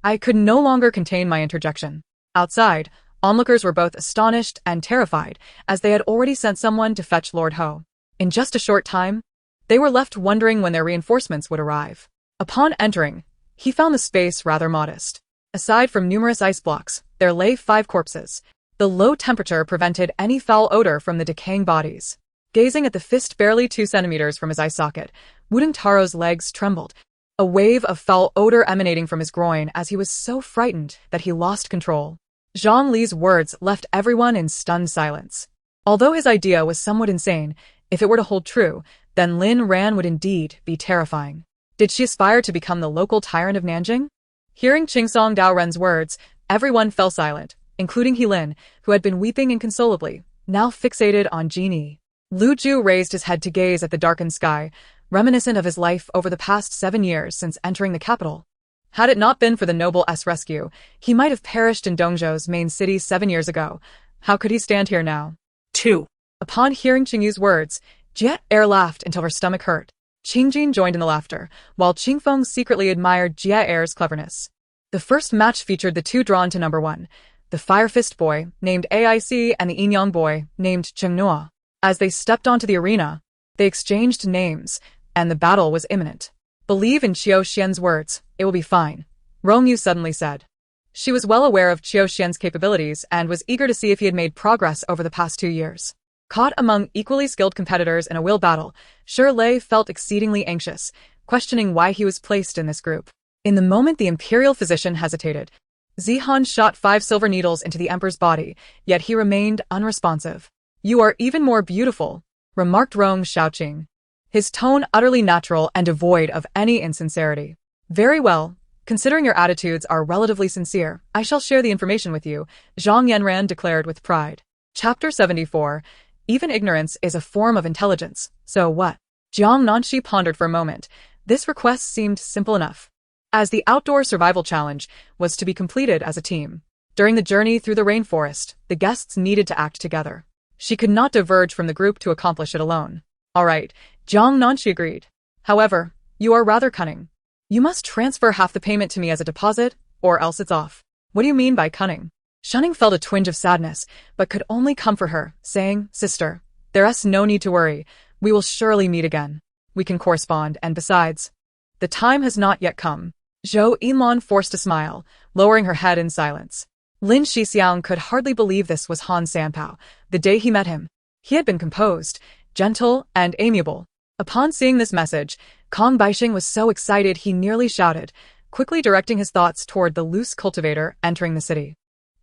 I could no longer contain my interjection. Outside, onlookers were both astonished and terrified, as they had already sent someone to fetch Lord Ho. In just a short time, they were left wondering when their reinforcements would arrive. Upon entering, he found the space rather modest. Aside from numerous ice blocks, there lay 5 corpses. The low temperature prevented any foul odor from the decaying bodies. Gazing at the fist barely 2 centimeters from his eye socket, Wudong Taro's legs trembled, a wave of foul odor emanating from his groin as he was so frightened that he lost control. Zhang Li's words left everyone in stunned silence. Although his idea was somewhat insane, if it were to hold true, then Lin Ran would indeed be terrifying. Did she aspire to become the local tyrant of Nanjing? Hearing Qingsong Daoren's words, everyone fell silent, including He Lin, who had been weeping inconsolably, now fixated on Genie. Lu Ju raised his head to gaze at the darkened sky, reminiscent of his life over the past 7 years since entering the capital. Had it not been for the noble rescue, he might have perished in Dongzhou's main city 7 years ago. How could he stand here now? 2. Upon hearing Qingyu's words, Jie Er laughed until her stomach hurt. Qingjin joined in the laughter, while Qingfeng secretly admired Jie Er's cleverness. The first match featured the 2 drawn to number 1, the Fire Fist boy, named AIC, and the Yinyang boy, named Chengnua. As they stepped onto the arena, they exchanged names, and the battle was imminent. Believe in Qiu Xian's words, it will be fine, Rong Yu suddenly said. She was well aware of Qiu Xian's capabilities and was eager to see if he had made progress over the past 2 years. Caught among equally skilled competitors in a will battle, Shi Lei felt exceedingly anxious, questioning why he was placed in this group. In the moment the imperial physician hesitated, Zihan shot 5 silver needles into the emperor's body, yet he remained unresponsive. You are even more beautiful, remarked Rong Xiaoqing, his tone utterly natural and devoid of any insincerity. Very well, considering your attitudes are relatively sincere, I shall share the information with you, Zhang Yanran declared with pride. Chapter 74. Even ignorance is a form of intelligence, so what? Jiang Nanxi pondered for a moment. This request seemed simple enough, as the outdoor survival challenge was to be completed as a team. During the journey through the rainforest, the guests needed to act together. She could not diverge from the group to accomplish it alone. All right, Jiang Nanxi agreed. However, you are rather cunning. You must transfer half the payment to me as a deposit, or else it's off. What do you mean by cunning? Shunning felt a twinge of sadness, but could only comfort her, saying, Sister, there's no need to worry. We will surely meet again. We can correspond, and besides, the time has not yet come. Zhou Yinlan forced a smile, lowering her head in silence. Lin Shixiang could hardly believe this was Han Sanpao. The day he met him, he had been composed, gentle, and amiable. Upon seeing this message, Kong Baixing was so excited he nearly shouted, quickly directing his thoughts toward the loose cultivator entering the city.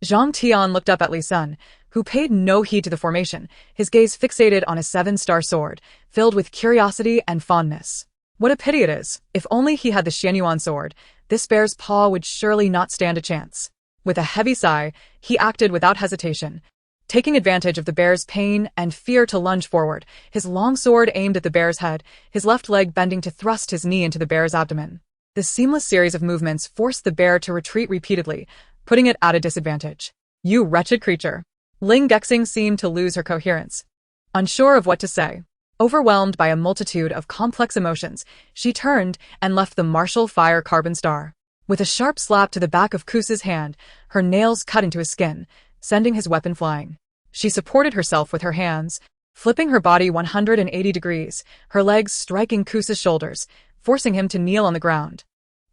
Zhang Tian looked up at Li Sun, who paid no heed to the formation, his gaze fixated on a 7-star sword, filled with curiosity and fondness. What a pity it is. If only he had the Xianyuan sword, this bear's paw would surely not stand a chance. With a heavy sigh, he acted without hesitation, taking advantage of the bear's pain and fear to lunge forward, his long sword aimed at the bear's head, his left leg bending to thrust his knee into the bear's abdomen. The seamless series of movements forced the bear to retreat repeatedly, putting it at a disadvantage. You wretched creature. Ling Gexing seemed to lose her coherence. Unsure of what to say, overwhelmed by a multitude of complex emotions, she turned and left the martial fire carbon star. With a sharp slap to the back of Kusa's hand, her nails cut into his skin, sending his weapon flying. She supported herself with her hands, flipping her body 180 degrees, her legs striking Kusa's shoulders, forcing him to kneel on the ground.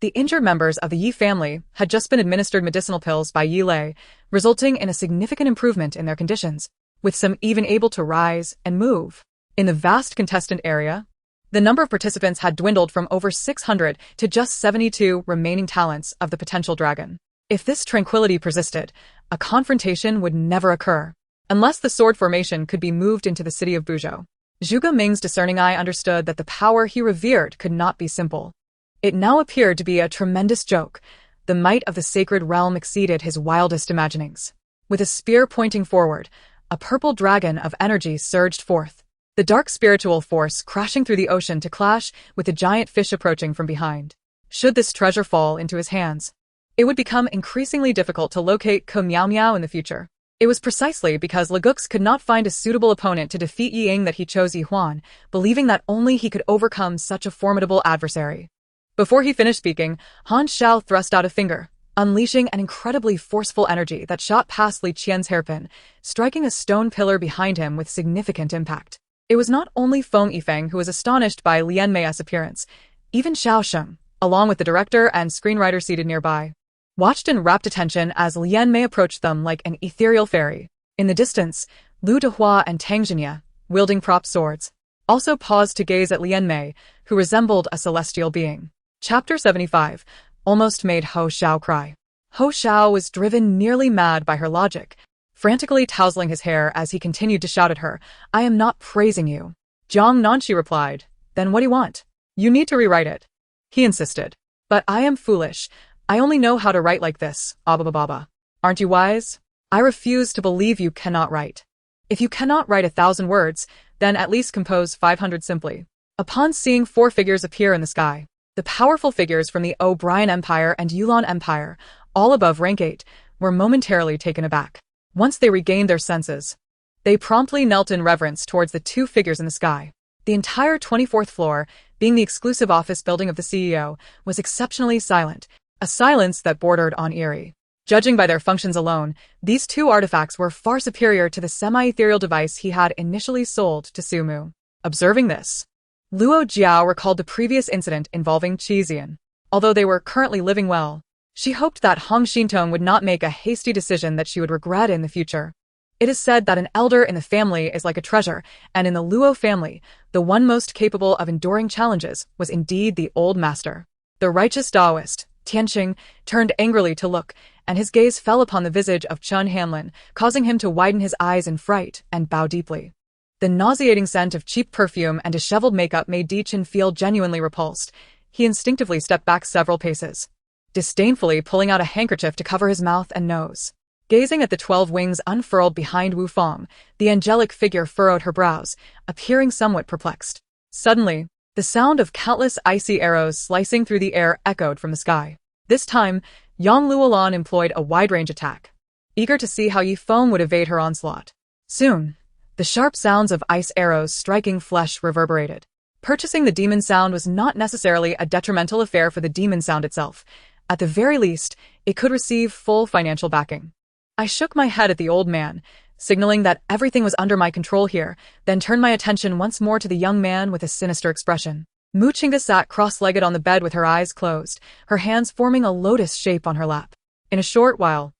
The injured members of the Yi family had just been administered medicinal pills by Yi Lei, resulting in a significant improvement in their conditions, with some even able to rise and move. In the vast contestant area, the number of participants had dwindled from over 600 to just 72 remaining talents of the potential dragon. If this tranquility persisted, a confrontation would never occur, unless the sword formation could be moved into the city of Buzhou. Zhuge Ming's discerning eye understood that the power he revered could not be simple. It now appeared to be a tremendous joke. The might of the sacred realm exceeded his wildest imaginings. With a spear pointing forward, a purple dragon of energy surged forth, the dark spiritual force crashing through the ocean to clash with the giant fish approaching from behind. Should this treasure fall into his hands, it would become increasingly difficult to locate Ko Miao Miao in the future. It was precisely because Legux could not find a suitable opponent to defeat Yi Ying that he chose Yi Huan, believing that only he could overcome such a formidable adversary. Before he finished speaking, Han Xiao thrust out a finger, unleashing an incredibly forceful energy that shot past Li Qian's hairpin, striking a stone pillar behind him with significant impact. It was not only Feng Yifeng who was astonished by Lian Mei's appearance. Even Xiao Sheng, along with the director and screenwriter seated nearby, watched in rapt attention as Lian Mei approached them like an ethereal fairy. In the distance, Lu Dehua and Tang Zhinya, wielding prop swords, also paused to gaze at Lian Mei, who resembled a celestial being. Chapter 75 almost made Ho Xiao cry. Ho Xiao was driven nearly mad by her logic, frantically tousling his hair as he continued to shout at her, "I am not praising you." Jiang Nanxi replied, "Then what do you want? You need to rewrite it." He insisted, "But I am foolish. I only know how to write like this, Ababa. Aren't you wise? I refuse to believe you cannot write. If you cannot write 1,000 words, then at least compose 500 simply." Upon seeing 4 figures appear in the sky, the powerful figures from the O'Brien Empire and Yulan Empire, all above rank 8, were momentarily taken aback. Once they regained their senses, they promptly knelt in reverence towards the 2 figures in the sky. The entire 24th floor, being the exclusive office building of the CEO, was exceptionally silent, a silence that bordered on eerie. Judging by their functions alone, these 2 artifacts were far superior to the semi-ethereal device he had initially sold to Sumu. Observing this, Luo Jiao recalled the previous incident involving Qi Xian. Although they were currently living well, she hoped that Hong Xintong would not make a hasty decision that she would regret in the future. It is said that an elder in the family is like a treasure, and in the Luo family, the one most capable of enduring challenges was indeed the old master. The righteous Taoist, Tianqing, turned angrily to look, and his gaze fell upon the visage of Chun Hanlin, causing him to widen his eyes in fright and bow deeply. The nauseating scent of cheap perfume and disheveled makeup made Di-Chin feel genuinely repulsed. He instinctively stepped back several paces, disdainfully pulling out a handkerchief to cover his mouth and nose. Gazing at the 12 wings unfurled behind Wu Fong, the angelic figure furrowed her brows, appearing somewhat perplexed. Suddenly, the sound of countless icy arrows slicing through the air echoed from the sky. This time, Yang Luolan employed a wide-range attack, eager to see how Yi Feng would evade her onslaught. Soon, the sharp sounds of ice arrows striking flesh reverberated. Purchasing the demon sound was not necessarily a detrimental affair for the demon sound itself. At the very least, it could receive full financial backing. I shook my head at the old man, signaling that everything was under my control here, then turned my attention once more to the young man with a sinister expression. Mu Chinga sat cross-legged on the bed with her eyes closed, her hands forming a lotus shape on her lap. In a short while,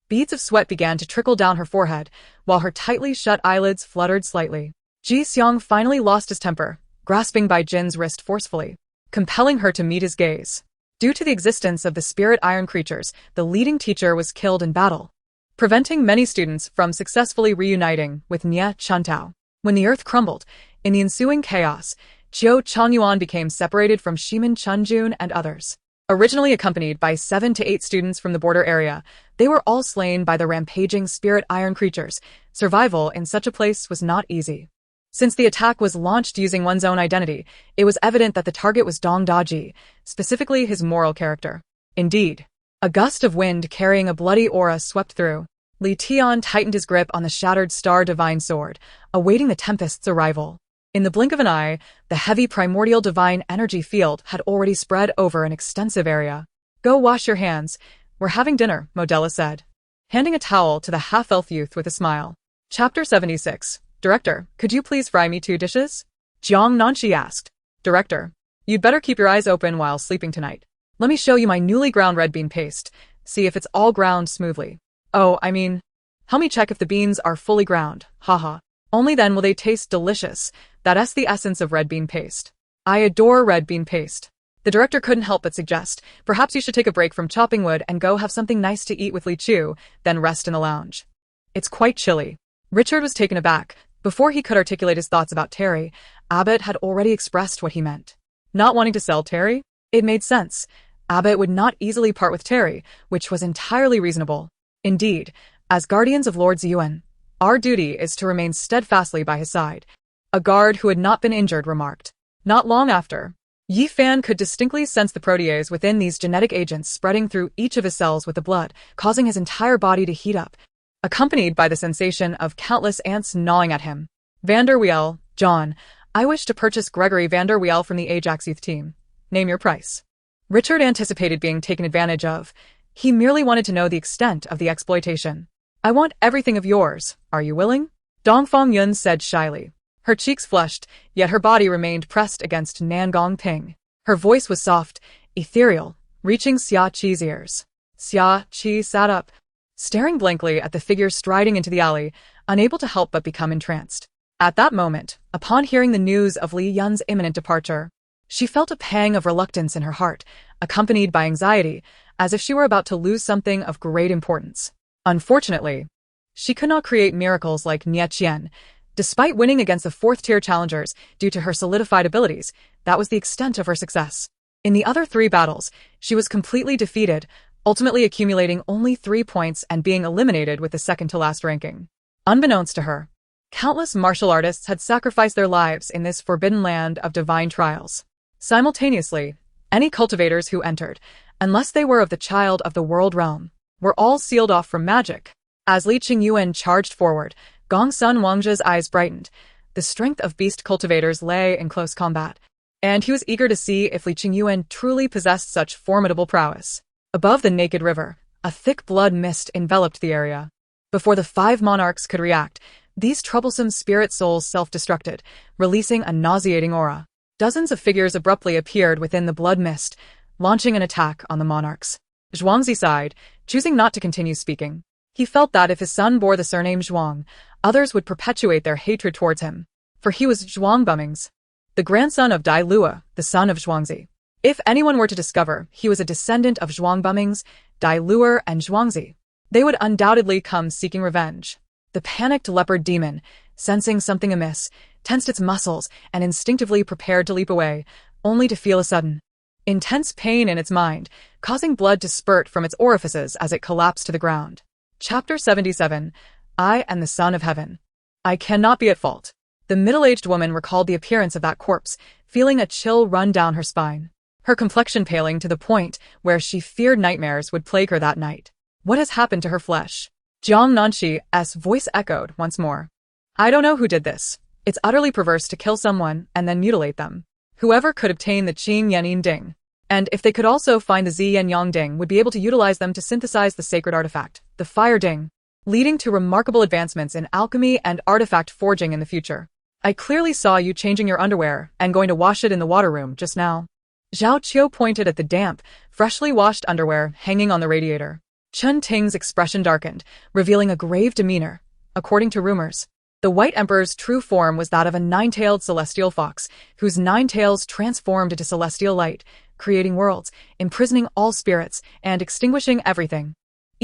beads of sweat began to trickle down her forehead, while her tightly shut eyelids fluttered slightly. Ji Xiang finally lost his temper, grasping Bai Jin's wrist forcefully, compelling her to meet his gaze. Due to the existence of the spirit iron creatures, the leading teacher was killed in battle. preventing many students from successfully reuniting with Nie Chuntao. When the earth crumbled, in the ensuing chaos, Chiu Changyuan became separated from Shimin Chunjun and others. Originally accompanied by 7 to 8 students from the border area, they were all slain by the rampaging spirit iron creatures. Survival in such a place was not easy. Since the attack was launched using one's own identity, it was evident that the target was Dong Daji, specifically his moral character. Indeed, a gust of wind carrying a bloody aura swept through. Li Tian tightened his grip on the shattered star divine sword, awaiting the tempest's arrival. In the blink of an eye, the heavy primordial divine energy field had already spread over an extensive area. "Go wash your hands. We're having dinner," Modella said, handing a towel to the half-elf youth with a smile. Chapter 76. Director, could you please fry me 2 dishes? Jiang Nanxi asked. Director, you'd better keep your eyes open while sleeping tonight. Let me show you my newly ground red bean paste. See if it's all ground smoothly. Oh, I mean, help me check if the beans are fully ground. Haha. Only then will they taste delicious. That's the essence of red bean paste. I adore red bean paste. The director couldn't help but suggest, perhaps you should take a break from chopping wood and go have something nice to eat with Li Chu, then rest in the lounge. It's quite chilly. Richard was taken aback. Before he could articulate his thoughts about Terry, Abbott had already expressed what he meant. Not wanting to sell Terry? It made sense. Abbott would not easily part with Terry, which was entirely reasonable. Indeed, as guardians of Lord Ziyuan, our duty is to remain steadfastly by his side. A guard who had not been injured remarked. Not long after, Yi Fan could distinctly sense the protease within these genetic agents spreading through each of his cells with the blood, causing his entire body to heat up, accompanied by the sensation of countless ants gnawing at him. Vander Wiel, John, I wish to purchase Gregory Vander Wiel from the Ajax youth team. Name your price. Richard anticipated being taken advantage of. He merely wanted to know the extent of the exploitation. I want everything of yours. Are you willing? Dongfang Yun said shyly. Her cheeks flushed, yet her body remained pressed against Nangong Ping. Her voice was soft, ethereal, reaching Xia Qi's ears. Xia Qi sat up, staring blankly at the figure striding into the alley, unable to help but become entranced. At that moment, upon hearing the news of Li Yun's imminent departure, she felt a pang of reluctance in her heart, accompanied by anxiety, as if she were about to lose something of great importance. Unfortunately, she could not create miracles like Nie Qian. Despite winning against the 4th-tier challengers due to her solidified abilities, that was the extent of her success. In the other 3 battles, she was completely defeated, ultimately accumulating only 3 points and being eliminated with the second-to-last ranking. Unbeknownst to her, countless martial artists had sacrificed their lives in this forbidden land of divine trials. Simultaneously, any cultivators who entered, unless they were of the child of the world realm, were all sealed off from magic. As Li Qingyuan charged forward, Gong Sun Wangzhe's eyes brightened. The strength of beast cultivators lay in close combat, and he was eager to see if Li Qingyuan truly possessed such formidable prowess. Above the naked river, a thick blood mist enveloped the area. Before the 5 monarchs could react, these troublesome spirit souls self-destructed, releasing a nauseating aura. Dozens of figures abruptly appeared within the blood mist, launching an attack on the monarchs. Zhuangzi sighed, choosing not to continue speaking. He felt that if his son bore the surname Zhuang, others would perpetuate their hatred towards him. For he was Zhuang Bummings, the grandson of Dai Lua, the son of Zhuangzi. If anyone were to discover he was a descendant of Zhuang Bummings, Dai Lua, and Zhuangzi, they would undoubtedly come seeking revenge. The panicked leopard demon, sensing something amiss, tensed its muscles and instinctively prepared to leap away, only to feel a sudden, intense pain in its mind, causing blood to spurt from its orifices as it collapsed to the ground. Chapter 77. I and the Son of Heaven. I cannot be at fault. The middle-aged woman recalled the appearance of that corpse, feeling a chill run down her spine. Her complexion paling to the point where she feared nightmares would plague her that night. What has happened to her flesh? Jiang Nanxi's voice echoed once more. I don't know who did this. It's utterly perverse to kill someone and then mutilate them. Whoever could obtain the Qing Yanin Ding, and if they could also find the Zi Yan Yang Ding, would be able to utilize them to synthesize the sacred artifact, the Fire Ding, leading to remarkable advancements in alchemy and artifact forging in the future. I clearly saw you changing your underwear and going to wash it in the water room just now. Zhao Qiu pointed at the damp, freshly washed underwear hanging on the radiator. Chen Ting's expression darkened, revealing a grave demeanor. According to rumors, the White Emperor's true form was that of a 9-tailed celestial fox, whose 9 tails transformed into celestial light, creating worlds, imprisoning all spirits, and extinguishing everything.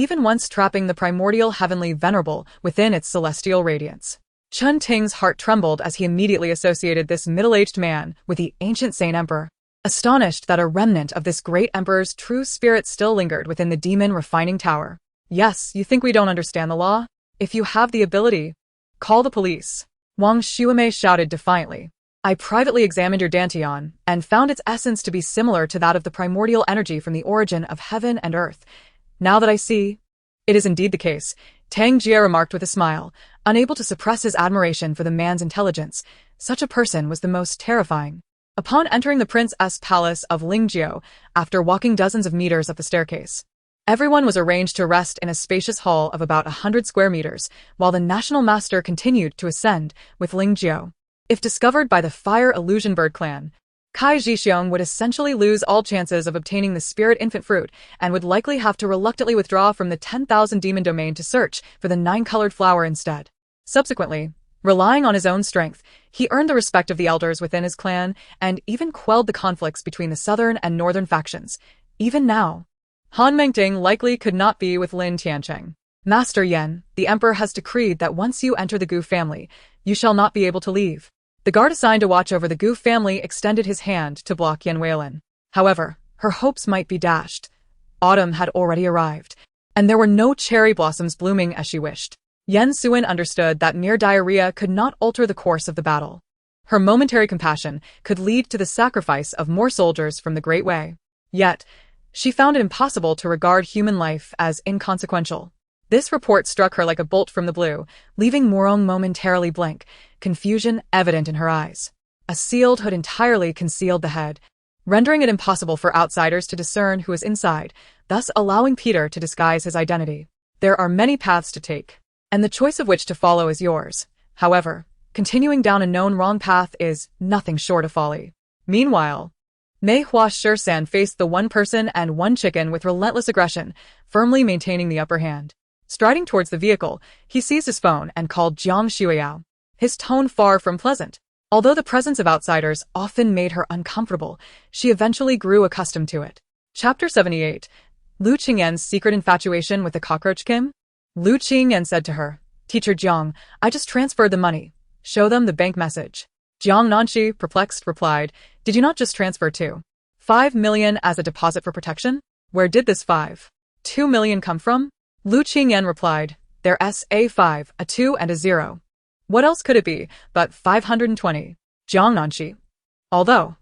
even once trapping the primordial heavenly venerable within its celestial radiance. Chun Ting's heart trembled as he immediately associated this middle-aged man with the ancient Saint Emperor, astonished that a remnant of this great emperor's true spirit still lingered within the demon refining tower. Yes, you think we don't understand the law? If you have the ability, call the police. Wang Shuimei shouted defiantly. I privately examined your dantian and found its essence to be similar to that of the primordial energy from the origin of heaven and earth. Now that I see, it is indeed the case, Tang Jie remarked with a smile, unable to suppress his admiration for the man's intelligence. Such a person was the most terrifying. Upon entering the Prince's palace of Lingjiu, after walking dozens of meters up the staircase, everyone was arranged to rest in a spacious hall of about 100 square meters, while the national master continued to ascend with Lingjiu. If discovered by the Fire Illusion Bird clan, Kai Jixiong would essentially lose all chances of obtaining the spirit infant fruit and would likely have to reluctantly withdraw from the 10,000 demon domain to search for the 9-colored flower instead. Subsequently, relying on his own strength, he earned the respect of the elders within his clan and even quelled the conflicts between the southern and northern factions. Even now, Han Mengting likely could not be with Lin Tiancheng. Master Yen, the emperor has decreed that once you enter the Gu family, you shall not be able to leave. The guard assigned to watch over the Gu family extended his hand to block Yan Weilin. However, her hopes might be dashed. Autumn had already arrived, and there were no cherry blossoms blooming as she wished. Yen Suin understood that mere diarrhea could not alter the course of the battle. Her momentary compassion could lead to the sacrifice of more soldiers from the Great Way. Yet, she found it impossible to regard human life as inconsequential. This report struck her like a bolt from the blue, leaving Morong momentarily blank, confusion evident in her eyes. A sealed hood entirely concealed the head, rendering it impossible for outsiders to discern who was inside, thus allowing Peter to disguise his identity. There are many paths to take, and the choice of which to follow is yours. However, continuing down a known wrong path is nothing short of folly. Meanwhile, Mei Hua Shersan faced the one person and one chicken with relentless aggression, firmly maintaining the upper hand. Striding towards the vehicle, he seized his phone and called Jiang Shuiyao. His tone far from pleasant. Although the presence of outsiders often made her uncomfortable, she eventually grew accustomed to it. Chapter 78. Lu Qingyan's secret infatuation with the cockroach Kim? Lu Qingyan said to her, Teacher Jiang, I just transferred the money. Show them the bank message. Jiang Nanxi, perplexed, replied, Did you not just transfer 5 million as a deposit for protection? Where did this 2 million come from? Lu Qingyan replied, There's a 5, a 2 and a 0. What else could it be but 520? Jiang Nanxi. Although,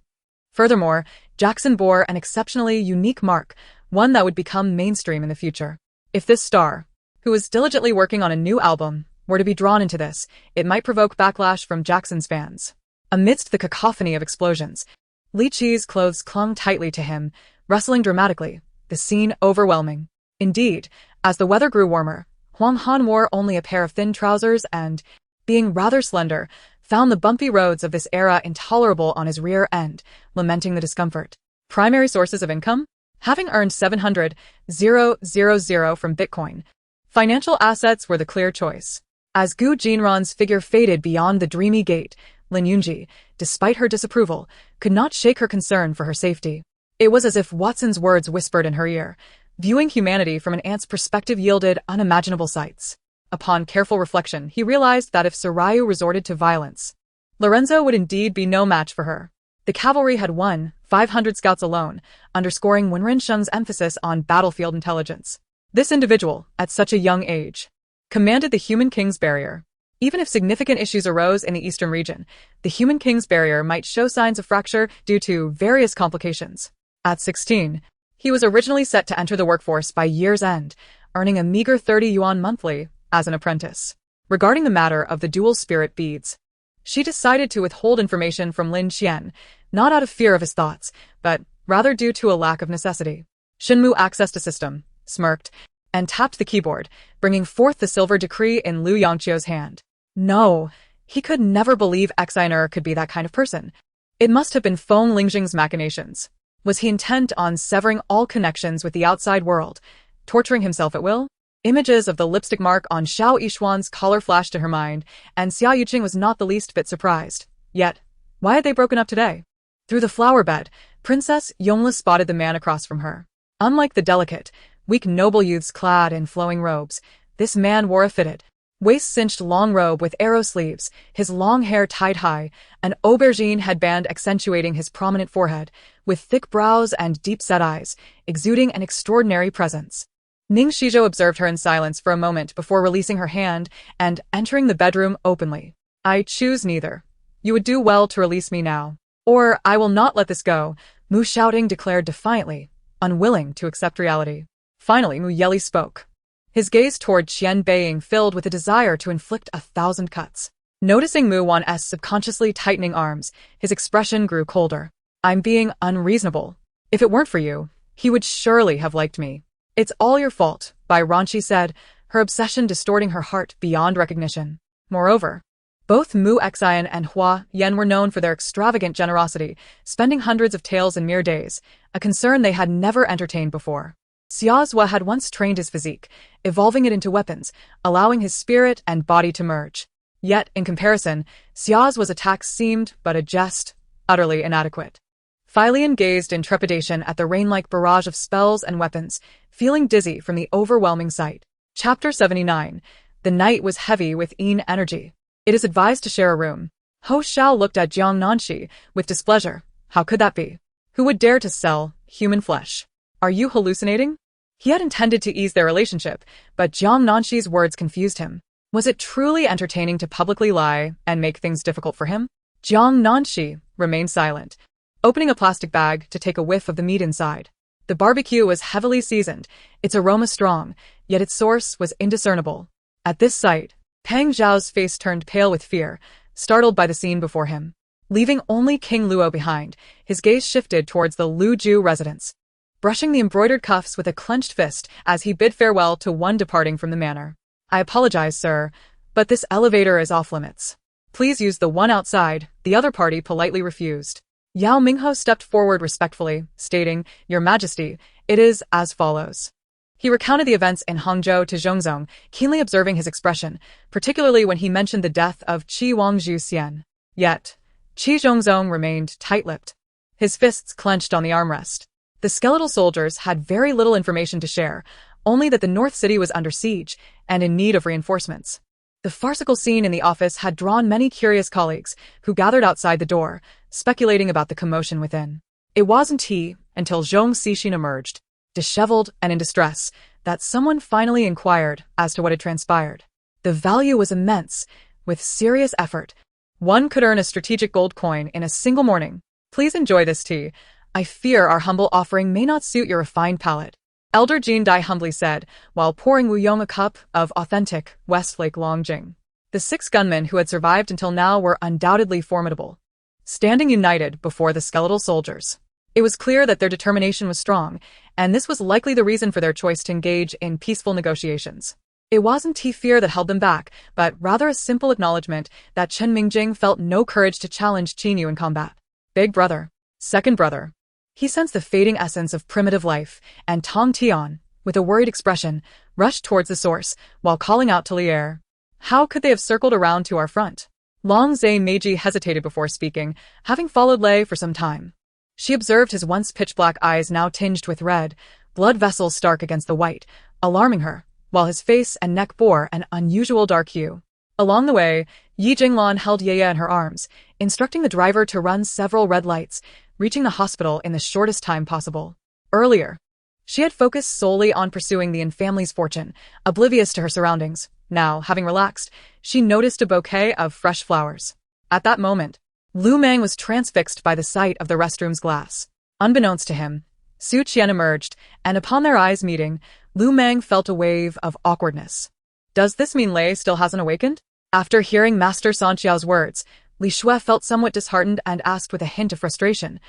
furthermore, Jackson bore an exceptionally unique mark, one that would become mainstream in the future. If this star, who was diligently working on a new album, were to be drawn into this, it might provoke backlash from Jackson's fans. Amidst the cacophony of explosions, Li Qi's clothes clung tightly to him, rustling dramatically, the scene overwhelming. Indeed, as the weather grew warmer, Huang Han wore only a pair of thin trousers and, being rather slender, found the bumpy roads of this era intolerable on his rear end, lamenting the discomfort. Primary sources of income? Having earned 700,000 from Bitcoin, financial assets were the clear choice. As Gu Jinran's figure faded beyond the dreamy gate, Lin Yunji, despite her disapproval, could not shake her concern for her safety. It was as if Watson's words whispered in her ear. Viewing humanity from an ant's perspective yielded unimaginable sights. Upon careful reflection, he realized that if Sarayu resorted to violence, Lorenzo would indeed be no match for her. The cavalry had won 500 scouts alone, underscoring Wenren Sheng's emphasis on battlefield intelligence. This individual, at such a young age, commanded the Human King's Barrier. Even if significant issues arose in the eastern region, the Human King's Barrier might show signs of fracture due to various complications. At 16, he was originally set to enter the workforce by year's end, earning a meager 30 yuan monthly as an apprentice. Regarding the matter of the dual spirit beads, she decided to withhold information from Lin Qian, not out of fear of his thoughts, but rather due to a lack of necessity. Shenmu accessed a system, smirked, and tapped the keyboard, bringing forth the silver decree in Liu Yangqiu's hand. No, he could never believe Exiner could be that kind of person. It must have been Feng Lingjing's machinations. Was he intent on severing all connections with the outside world, torturing himself at will? Images of the lipstick mark on Xiao Yishuan's collar flashed in her mind, and Xia Yuqing was not the least bit surprised. Yet, why had they broken up today? Through the flower bed, Princess Yongla spotted the man across from her. Unlike the delicate, Weak noble youths clad in flowing robes. This man wore a fitted, waist-cinched long robe with arrow sleeves, his long hair tied high, an aubergine headband accentuating his prominent forehead, with thick brows and deep-set eyes, exuding an extraordinary presence. Ning Shizhou observed her in silence for a moment before releasing her hand and entering the bedroom openly. I choose neither. You would do well to release me now, or I will not let this go, Mu Shouting declared defiantly, unwilling to accept reality. Finally, Mu Yeli spoke. His gaze toward Qian Beiying filled with a desire to inflict 1,000 cuts. Noticing Mu Wan's subconsciously tightening arms, his expression grew colder. I'm being unreasonable. If it weren't for you, he would surely have liked me. It's all your fault, Bai Ranqi said, her obsession distorting her heart beyond recognition. Moreover, both Mu Xian and Hua Yan were known for their extravagant generosity, spending hundreds of taels in mere days, a concern they had never entertained before. Xiaozhua had once trained his physique, evolving it into weapons, allowing his spirit and body to merge. Yet, in comparison, Xiaozhua's attacks seemed but a jest, utterly inadequate. Filian gazed in trepidation at the rain-like barrage of spells and weapons, feeling dizzy from the overwhelming sight. Chapter 79. The night was heavy with Yin energy. It is advised to share a room. Ho Xiao looked at Jiang Nanxi with displeasure. How could that be? Who would dare to sell human flesh? Are you hallucinating? He had intended to ease their relationship, but Jiang Nanxi's words confused him. Was it truly entertaining to publicly lie and make things difficult for him? Jiang Nanxi remained silent, opening a plastic bag to take a whiff of the meat inside. The barbecue was heavily seasoned, its aroma strong, yet its source was indiscernible. At this sight, Pang Zhao's face turned pale with fear, startled by the scene before him. Leaving only King Luo behind, his gaze shifted towards the Lu Ju residence, brushing the embroidered cuffs with a clenched fist as he bid farewell to one departing from the manor. I apologize, sir, but this elevator is off limits. Please use the one outside, the other party politely refused. Yao Mingho stepped forward respectfully, stating, Your Majesty, it is as follows. He recounted the events in Hangzhou to Zhongzong, keenly observing his expression, particularly when he mentioned the death of Qi Wangzhu Xian. Yet, Qi Zhongzong remained tight-lipped, his fists clenched on the armrest. The skeletal soldiers had very little information to share, only that the North City was under siege and in need of reinforcements. The farcical scene in the office had drawn many curious colleagues who gathered outside the door, speculating about the commotion within. It wasn't until Zhong Xixin emerged, disheveled and in distress, that someone finally inquired as to what had transpired. The value was immense. With serious effort, one could earn a strategic gold coin in a single morning. Please enjoy this tea. I fear our humble offering may not suit your refined palate, Elder Jean Dai humbly said, while pouring Wu Yong a cup of authentic Westlake Longjing. The 6 gunmen who had survived until now were undoubtedly formidable, standing united before the skeletal soldiers. It was clear that their determination was strong, and this was likely the reason for their choice to engage in peaceful negotiations. It wasn't fear that held them back, but rather a simple acknowledgement that Chen Mingjing felt no courage to challenge Qin Yu in combat. Big brother. Second brother. He sensed the fading essence of primitive life, and Tong Tian, with a worried expression, rushed towards the source, while calling out to Lier. How could they have circled around to our front? Long Zhe Meiji hesitated before speaking, having followed Lei for some time. She observed his once pitch-black eyes now tinged with red, blood vessels stark against the white, alarming her, while his face and neck bore an unusual dark hue. Along the way, Yi Jinglan held Yaya in her arms, instructing the driver to run several red lights, reaching the hospital in the shortest time possible. Earlier, she had focused solely on pursuing the Yin family's fortune, oblivious to her surroundings. Now, having relaxed, she noticed a bouquet of fresh flowers. At that moment, Lu Meng was transfixed by the sight of the restroom's glass. Unbeknownst to him, Su Qian emerged, and upon their eyes meeting, Lu Meng felt a wave of awkwardness. Does this mean Lei still hasn't awakened? After hearing Master Sanqiao's words, Li Shui felt somewhat disheartened and asked with a hint of frustration,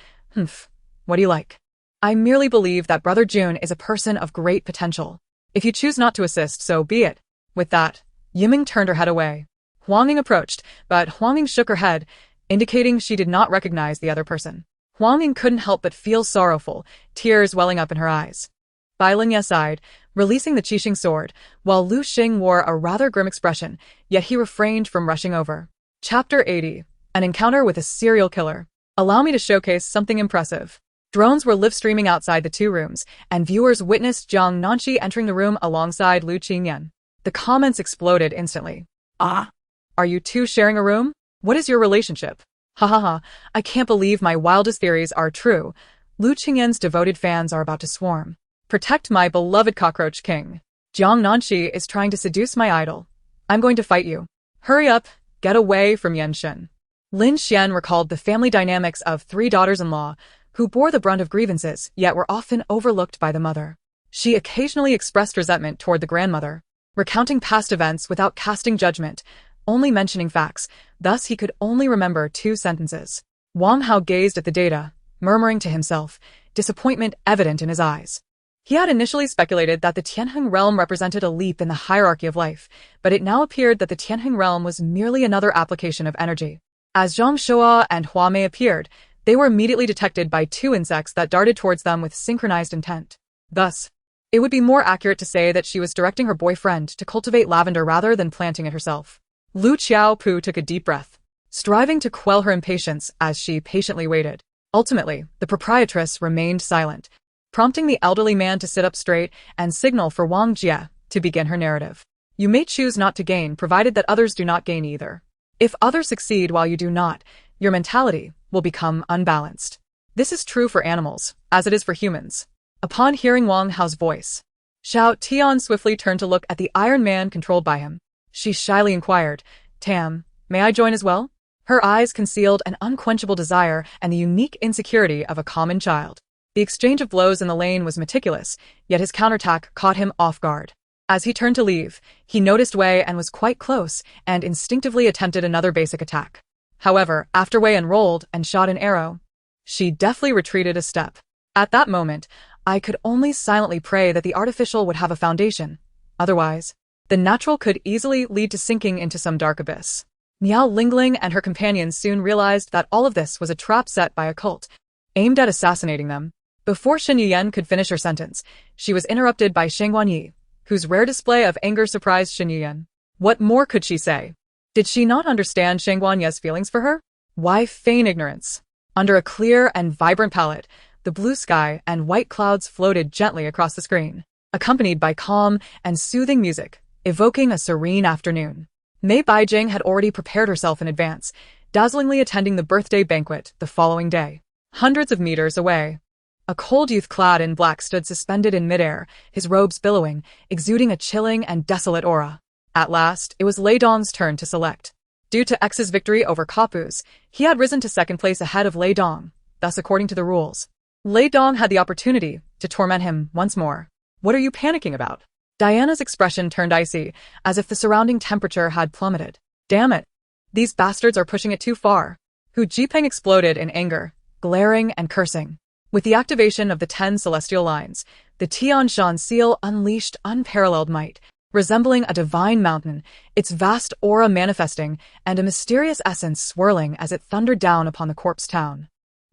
what do you like? I merely believe that Brother Jun is a person of great potential. If you choose not to assist, so be it. With that, Yiming turned her head away. Huangning approached, but Huangning shook her head, indicating she did not recognize the other person. Huangning couldn't help but feel sorrowful, tears welling up in her eyes. Bai Lingye sighed, releasing the Qixing sword, while Lu Xing wore a rather grim expression, yet he refrained from rushing over. Chapter 80. An encounter with a serial killer. Allow me to showcase something impressive. Drones were live streaming outside the two rooms, and viewers witnessed Jiang Nanxi entering the room alongside Lu Qingyan. The comments exploded instantly. Ah, Are you two sharing a room? What is your relationship? Ha ha ha, I can't believe my wildest theories are true. Lu Qingyan's devoted fans are about to swarm. Protect my beloved cockroach king. Jiang Nanxi is trying to seduce my idol. I'm going to fight you. Hurry up, get away from Yan Shen. Lin Xian recalled the family dynamics of three daughters-in-law, who bore the brunt of grievances, yet were often overlooked by the mother. She occasionally expressed resentment toward the grandmother, recounting past events without casting judgment, only mentioning facts, thus he could only remember 2 sentences. Wang Hao gazed at the data, murmuring to himself, disappointment evident in his eyes. He had initially speculated that the Tianheng realm represented a leap in the hierarchy of life, but it now appeared that the Tianheng realm was merely another application of energy. As Zhang Shoa and Hua Mei appeared, they were immediately detected by 2 insects that darted towards them with synchronized intent. Thus, it would be more accurate to say that she was directing her boyfriend to cultivate lavender rather than planting it herself. Lu Qiaopu took a deep breath, striving to quell her impatience as she patiently waited. Ultimately, the proprietress remained silent, prompting the elderly man to sit up straight and signal for Wang Jie to begin her narrative. You may choose not to gain, provided that others do not gain either. If others succeed while you do not, your mentality will become unbalanced. This is true for animals, as it is for humans. Upon hearing Wang Hao's voice, Xiao Tian swiftly turned to look at the Iron Man controlled by him. She shyly inquired, Tam, may I join as well? Her eyes concealed an unquenchable desire and the unique insecurity of a common child. The exchange of blows in the lane was meticulous, yet his counterattack caught him off guard. As he turned to leave, he noticed Wei and was quite close and instinctively attempted another basic attack. However, after Wei unrolled and shot an arrow, she deftly retreated a step. At that moment, I could only silently pray that the artificial would have a foundation. Otherwise, the natural could easily lead to sinking into some dark abyss. Miao Lingling and her companions soon realized that all of this was a trap set by a cult, aimed at assassinating them. Before Shen Yuyan could finish her sentence, she was interrupted by Sheng Guanyi, whose rare display of anger surprised Shen Yuyan. What more could she say? Did she not understand Sheng Guanyi's feelings for her? Why feign ignorance? Under a clear and vibrant palette, the blue sky and white clouds floated gently across the screen, accompanied by calm and soothing music, evoking a serene afternoon. Mei Beijing had already prepared herself in advance, dazzlingly attending the birthday banquet the following day. Hundreds of meters away, a cold youth clad in black stood suspended in midair, his robes billowing, exuding a chilling and desolate aura. At last, it was Lei Dong's turn to select. Due to X's victory over Kapu's, he had risen to second place ahead of Lei Dong, thus according to the rules. Lei Dong had the opportunity to torment him once more. What are you panicking about? Diana's expression turned icy, as if the surrounding temperature had plummeted. Damn it. These bastards are pushing it too far. Hu Jipeng exploded in anger, glaring and cursing. With the activation of the 10 celestial lines, the Tianshan seal unleashed unparalleled might, resembling a divine mountain, its vast aura manifesting and a mysterious essence swirling as it thundered down upon the corpse town.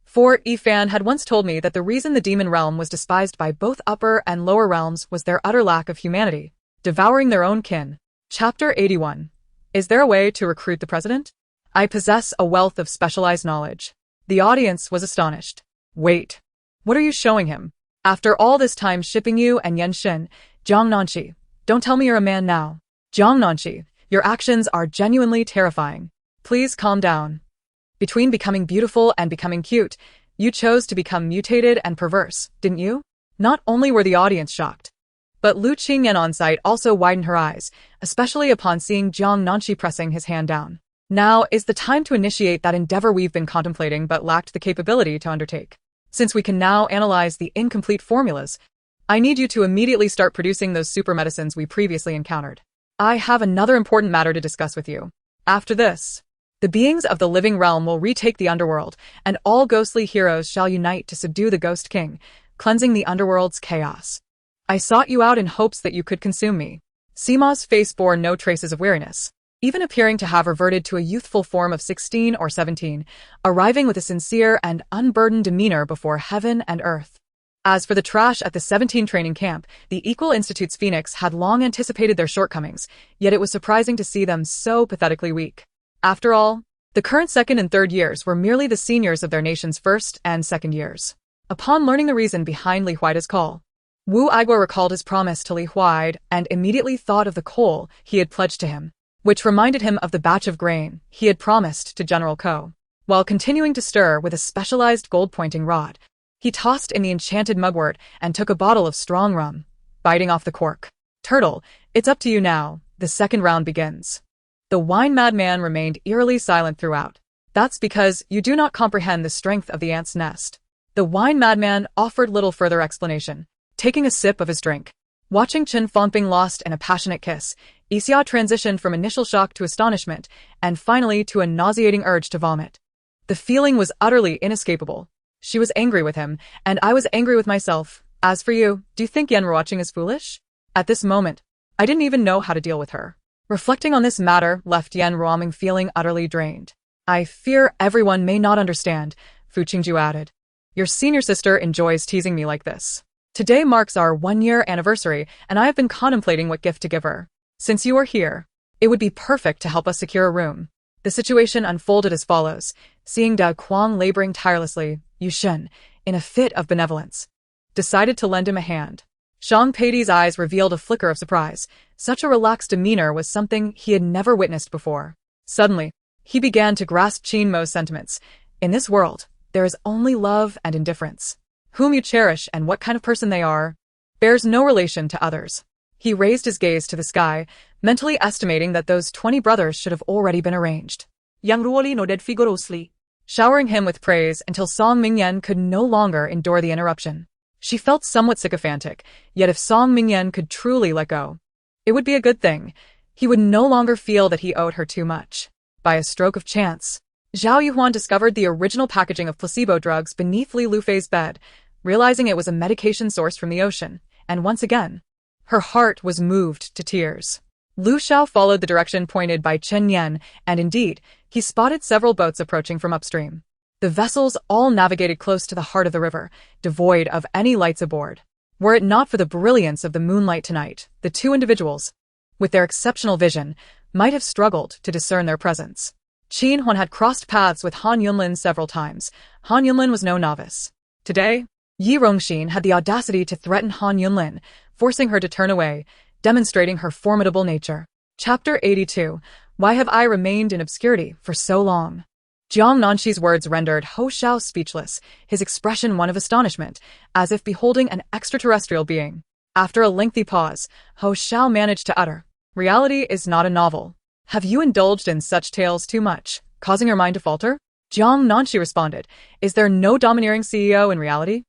For Yifan had once told me that the reason the demon realm was despised by both upper and lower realms was their utter lack of humanity, devouring their own kin. Chapter 81. Is there a way to recruit the president? I possess a wealth of specialized knowledge. The audience was astonished. Wait. What are you showing him? After all this time shipping you and Yan Shen, Jiang Nanxi, don't tell me you're a man now. Jiang Nanxi, your actions are genuinely terrifying. Please calm down. Between becoming beautiful and becoming cute, you chose to become mutated and perverse, didn't you? Not only were the audience shocked, but Lu Qingyan on site also widened her eyes, especially upon seeing Jiang Nanxi pressing his hand down. Now is the time to initiate that endeavor we've been contemplating but lacked the capability to undertake. Since we can now analyze the incomplete formulas, I need you to immediately start producing those super medicines we previously encountered. I have another important matter to discuss with you. After this, the beings of the living realm will retake the underworld, and all ghostly heroes shall unite to subdue the Ghost King, cleansing the underworld's chaos. I sought you out in hopes that you could consume me. Sima's face bore no traces of weariness, even appearing to have reverted to a youthful form of 16 or 17, arriving with a sincere and unburdened demeanor before heaven and earth. As for the trash at the 17 training camp, the Equal Institute's Phoenix had long anticipated their shortcomings, yet it was surprising to see them so pathetically weak. After all, the current second and third years were merely the seniors of their nation's first and second years. Upon learning the reason behind Lighthearted's call, Wu Aiguo recalled his promise to Lighthearted and immediately thought of the coal he had pledged to him, which reminded him of the batch of grain he had promised to General Ko. While continuing to stir with a specialized gold-pointing rod, he tossed in the enchanted mugwort and took a bottle of strong rum, biting off the cork. "Turtle, it's up to you now. The second round begins." The wine madman remained eerily silent throughout. "That's because you do not comprehend the strength of the ant's nest." The wine madman offered little further explanation, taking a sip of his drink. Watching Chen Fangping lost in a passionate kiss, Xia transitioned from initial shock to astonishment, and finally to a nauseating urge to vomit. The feeling was utterly inescapable. She was angry with him, and I was angry with myself. As for you, do you think Yen watching is foolish? At this moment, I didn't even know how to deal with her. Reflecting on this matter left Yen Ruoming feeling utterly drained. "I fear everyone may not understand," Fu Qingju added. "Your senior sister enjoys teasing me like this. Today marks our 1-year anniversary, and I have been contemplating what gift to give her. Since you are here, it would be perfect to help us secure a room." The situation unfolded as follows. Seeing Da Kuang laboring tirelessly, Yu Shen, in a fit of benevolence, decided to lend him a hand. Zhang Peidi's eyes revealed a flicker of surprise. Such a relaxed demeanor was something he had never witnessed before. Suddenly, he began to grasp Qin Mo's sentiments. In this world, there is only love and indifference. Whom you cherish and what kind of person they are bears no relation to others. He raised his gaze to the sky, mentally estimating that those 20 brothers should have already been arranged. Yang Ruoli nodded vigorously, showering him with praise until Song Mingyan could no longer endure the interruption. She felt somewhat sycophantic, yet if Song Mingyan could truly let go, it would be a good thing. He would no longer feel that he owed her too much. By a stroke of chance, Zhao Yuhuan discovered the original packaging of placebo drugs beneath Li Lufei's bed, realizing it was a medication sourced from the ocean, and once again, her heart was moved to tears. Lu Xiao followed the direction pointed by Chen Yan, and indeed, he spotted several boats approaching from upstream. The vessels all navigated close to the heart of the river, devoid of any lights aboard. Were it not for the brilliance of the moonlight tonight, the two individuals, with their exceptional vision, might have struggled to discern their presence. Qin Huan had crossed paths with Han Yunlin several times. Han Yunlin was no novice. Today, Yi Rongxin had the audacity to threaten Han Yunlin, forcing her to turn away, demonstrating her formidable nature. Chapter 82. Why have I remained in obscurity for so long? Jiang Nanxi's words rendered Ho Xiao speechless, his expression one of astonishment, as if beholding an extraterrestrial being. After a lengthy pause, Ho Xiao managed to utter, "Reality is not a novel. Have you indulged in such tales too much, causing your mind to falter?" Jiang Nanxi responded, "Is there no domineering CEO in reality?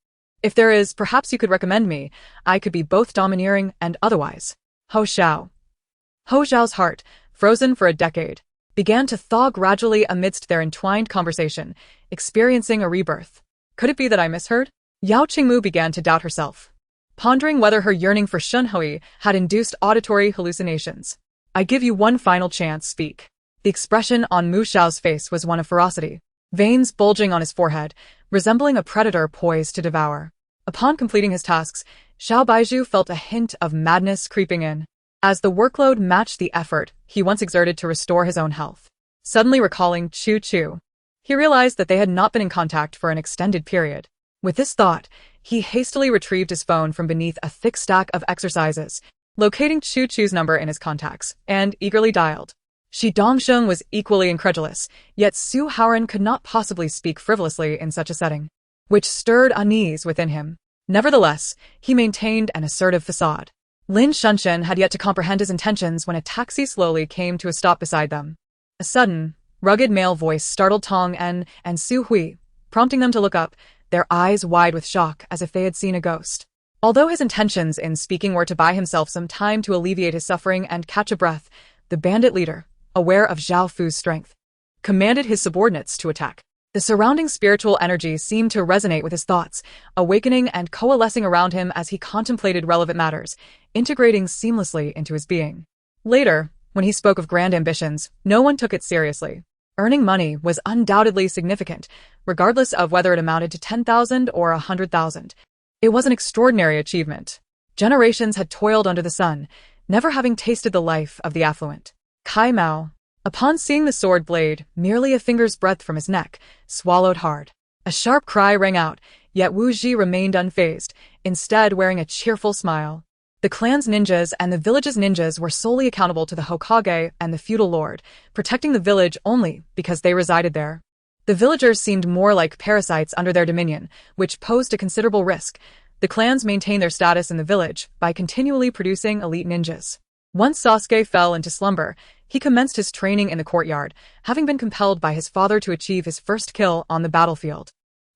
If there is, perhaps you could recommend me. I could be both domineering and otherwise." Ho Xiao's heart, frozen for a decade, began to thaw gradually amidst their entwined conversation, experiencing a rebirth. Could it be that I misheard? Yao Qingmu began to doubt herself, pondering whether her yearning for Shunhui had induced auditory hallucinations. "I give you one final chance, speak." The expression on Mu Xiao's face was one of ferocity, veins bulging on his forehead, resembling a predator poised to devour. Upon completing his tasks, Xiao Baizhu felt a hint of madness creeping in, as the workload matched the effort he once exerted to restore his own health. Suddenly recalling Chu Chu, he realized that they had not been in contact for an extended period. With this thought, he hastily retrieved his phone from beneath a thick stack of exercises, locating Chu Chu's number in his contacts, and eagerly dialed. Shi Dongsheng was equally incredulous, yet Su Haoren could not possibly speak frivolously in such a setting, which stirred unease within him. Nevertheless, he maintained an assertive facade. Lin Shunshen had yet to comprehend his intentions when a taxi slowly came to a stop beside them. A sudden, rugged male voice startled Tong and Su Hui, prompting them to look up, their eyes wide with shock as if they had seen a ghost. Although his intentions in speaking were to buy himself some time to alleviate his suffering and catch a breath, the bandit leader, aware of Zhao Fu's strength, commanded his subordinates to attack. The surrounding spiritual energy seemed to resonate with his thoughts, awakening and coalescing around him as he contemplated relevant matters, integrating seamlessly into his being. Later, when he spoke of grand ambitions, no one took it seriously. Earning money was undoubtedly significant, regardless of whether it amounted to 10,000 or 100,000. It was an extraordinary achievement. Generations had toiled under the sun, never having tasted the life of the affluent. Kai Mao, upon seeing the sword blade merely a finger's breadth from his neck, swallowed hard. A sharp cry rang out, yet Wu Ji remained unfazed, instead wearing a cheerful smile. The clan's ninjas and the village's ninjas were solely accountable to the Hokage and the feudal lord, protecting the village only because they resided there. The villagers seemed more like parasites under their dominion, which posed a considerable risk. The clans maintained their status in the village by continually producing elite ninjas. Once Sasuke fell into slumber, he commenced his training in the courtyard, having been compelled by his father to achieve his first kill on the battlefield.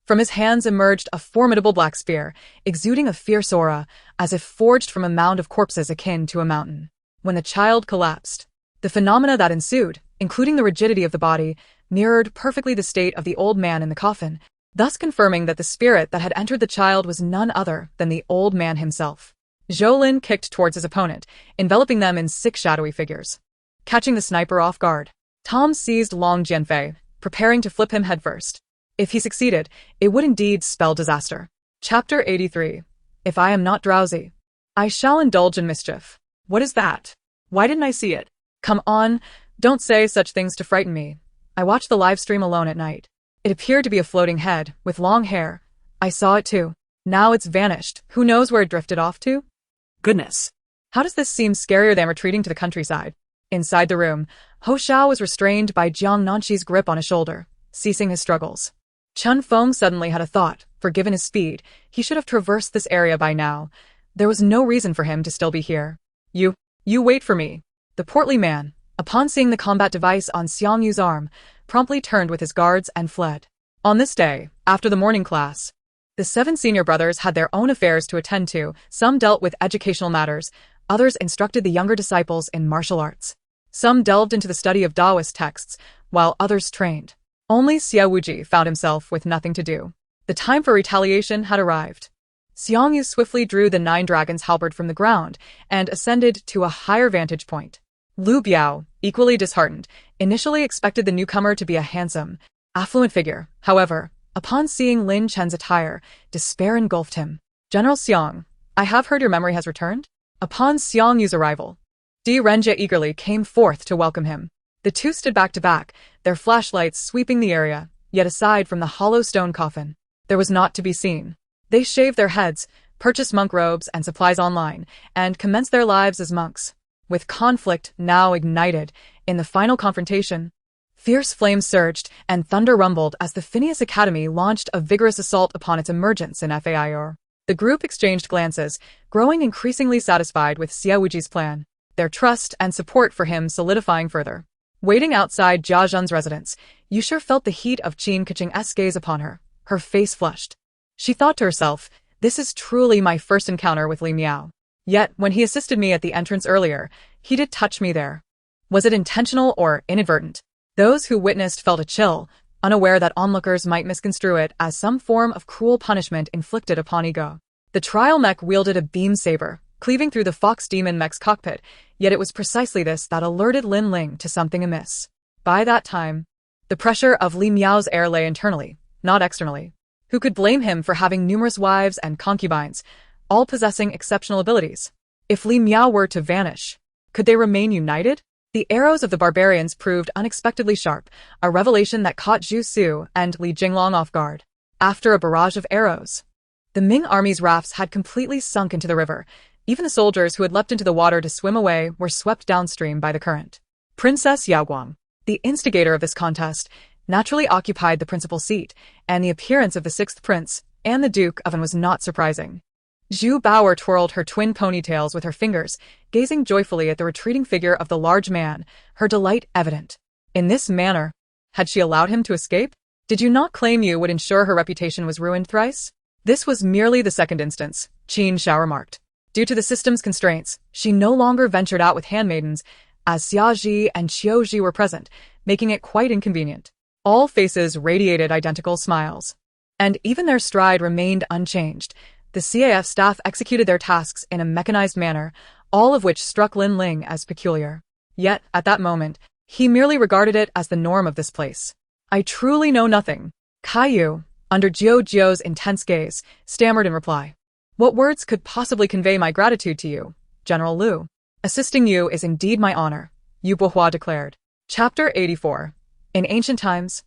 From his hands emerged a formidable black spear, exuding a fierce aura, as if forged from a mound of corpses akin to a mountain. When the child collapsed, the phenomena that ensued, including the rigidity of the body, mirrored perfectly the state of the old man in the coffin, thus confirming that the spirit that had entered the child was none other than the old man himself. Zhou Lin kicked towards his opponent, enveloping them in 6 shadowy figures. Catching the sniper off guard, Tom seized Long Jianfei, preparing to flip him headfirst. If he succeeded, it would indeed spell disaster. Chapter 83. If I am not drowsy, I shall indulge in mischief. What is that? Why didn't I see it? Come on, don't say such things to frighten me. I watched the live stream alone at night. It appeared to be a floating head, with long hair. I saw it too. Now it's vanished. Who knows where it drifted off to? Goodness. How does this seem scarier than retreating to the countryside? Inside the room, Ho Xiao was restrained by Jiang Nanxi's grip on his shoulder, ceasing his struggles. Chun Feng suddenly had a thought, for given his speed, he should have traversed this area by now. There was no reason for him to still be here. You wait for me. The portly man, upon seeing the combat device on Xiang Yu's arm, promptly turned with his guards and fled. On this day, after the morning class, the 7 senior brothers had their own affairs to attend to. Some dealt with educational matters, others instructed the younger disciples in martial arts. Some delved into the study of Taoist texts, while others trained. Only Xia Wuji found himself with nothing to do. The time for retaliation had arrived. Xiang Yu swiftly drew the 9 dragons halberd from the ground and ascended to a higher vantage point. Lu Biao, equally disheartened, initially expected the newcomer to be a handsome, affluent figure. However, upon seeing Lin Chen's attire, despair engulfed him. General Xiang, I have heard your memory has returned? Upon Xiang Yu's arrival, Di Renjie eagerly came forth to welcome him. The two stood back to back, their flashlights sweeping the area, yet aside from the hollow stone coffin, there was naught to be seen. They shaved their heads, purchased monk robes and supplies online, and commenced their lives as monks. With conflict now ignited, in the final confrontation, fierce flames surged and thunder rumbled as the Phineas Academy launched a vigorous assault upon its emergence in Fair. The group exchanged glances, growing increasingly satisfied with Xia Wuji's plan, their trust and support for him solidifying further. Waiting outside Jia Zhen's residence, Yusher felt the heat of Qin Keqing's gaze upon her. Her face flushed. She thought to herself, this is truly my first encounter with Li Miao. Yet, when he assisted me at the entrance earlier, he did touch me there. Was it intentional or inadvertent? Those who witnessed felt a chill, unaware that onlookers might misconstrue it as some form of cruel punishment inflicted upon ego. The trial mech wielded a beam saber, cleaving through the Fox Demon mech's cockpit, yet it was precisely this that alerted Lin Ling to something amiss. By that time, the pressure of Li Miao's heir lay internally, not externally. Who could blame him for having numerous wives and concubines, all possessing exceptional abilities? If Li Miao were to vanish, could they remain united? The arrows of the barbarians proved unexpectedly sharp, a revelation that caught Zhu Su and Li Jinglong off guard. After a barrage of arrows, the Ming army's rafts had completely sunk into the river. Even the soldiers who had leapt into the water to swim away were swept downstream by the current. Princess Yaoguang, the instigator of this contest, naturally occupied the principal seat, and the appearance of the 6th prince and the Duke of An was not surprising. Zhu Bauer twirled her twin ponytails with her fingers, gazing joyfully at the retreating figure of the large man, her delight evident. In this manner, had she allowed him to escape? Did you not claim you would ensure her reputation was ruined thrice? This was merely the second instance, Qin Shao remarked. Due to the system's constraints, she no longer ventured out with handmaidens, as Xia Ji and Qiu Ji were present, making it quite inconvenient. All faces radiated identical smiles. And even their stride remained unchanged. The CAF staff executed their tasks in a mechanized manner, all of which struck Lin Ling as peculiar. Yet, at that moment, he merely regarded it as the norm of this place. I truly know nothing. Caillou, under Jiao Jiao's intense gaze, stammered in reply. What words could possibly convey my gratitude to you, General Liu? Assisting you is indeed my honor, Yu Bohua declared. Chapter 84. In ancient times,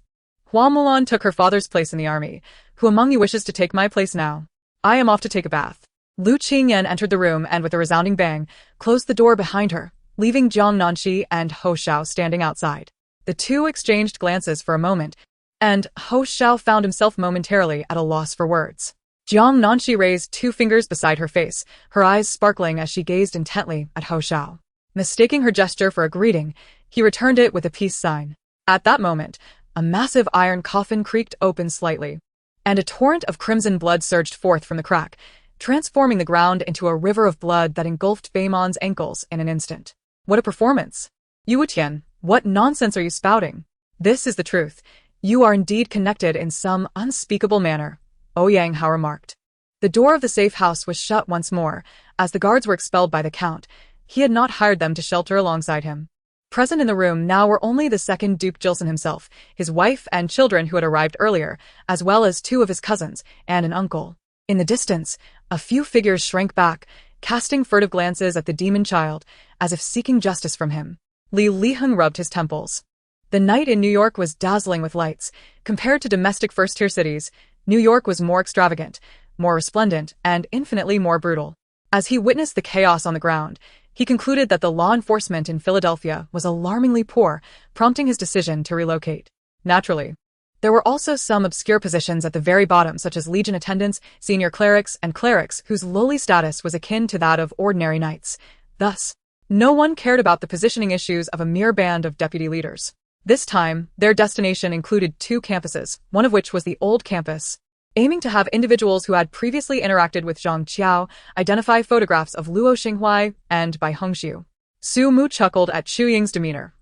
Hua Mulan took her father's place in the army, Who among you wishes to take my place now? I am off to take a bath. Lu Qingyan entered the room and with a resounding bang, closed the door behind her, leaving Jiang Nanxi and Ho Xiao standing outside. The two exchanged glances for a moment, and Ho Xiao found himself momentarily at a loss for words. Jiang Nanxi raised 2 fingers beside her face, her eyes sparkling as she gazed intently at Ho Xiao. Mistaking her gesture for a greeting, he returned it with a peace sign. At that moment, a massive iron coffin creaked open slightly, and a torrent of crimson blood surged forth from the crack, transforming the ground into a river of blood that engulfed Beimon's ankles in an instant. What a performance! Yu Tian, what nonsense are you spouting? This is the truth. You are indeed connected in some unspeakable manner, Ouyang Hao remarked. The door of the safe house was shut once more, as the guards were expelled by the Count. He had not hired them to shelter alongside him. Present in the room now were only the second Duke Jilson himself, his wife and children who had arrived earlier, as well as 2 of his cousins, and an uncle. In the distance, a few figures shrank back, casting furtive glances at the demon child, as if seeking justice from him. Li Liheng rubbed his temples. The night in New York was dazzling with lights. Compared to domestic first-tier cities, New York was more extravagant, more resplendent, and infinitely more brutal. As he witnessed the chaos on the ground, he concluded that the law enforcement in Philadelphia was alarmingly poor, prompting his decision to relocate. Naturally, there were also some obscure positions at the very bottom, such as legion attendants, senior clerics, and clerics whose lowly status was akin to that of ordinary knights. Thus, no one cared about the positioning issues of a mere band of deputy leaders. This time, their destination included 2 campuses, one of which was the old campus, aiming to have individuals who had previously interacted with Zhang Qiao identify photographs of Luo Xinghuai and Bai Hongxiu. Su Mu chuckled at Chu Ying's demeanor,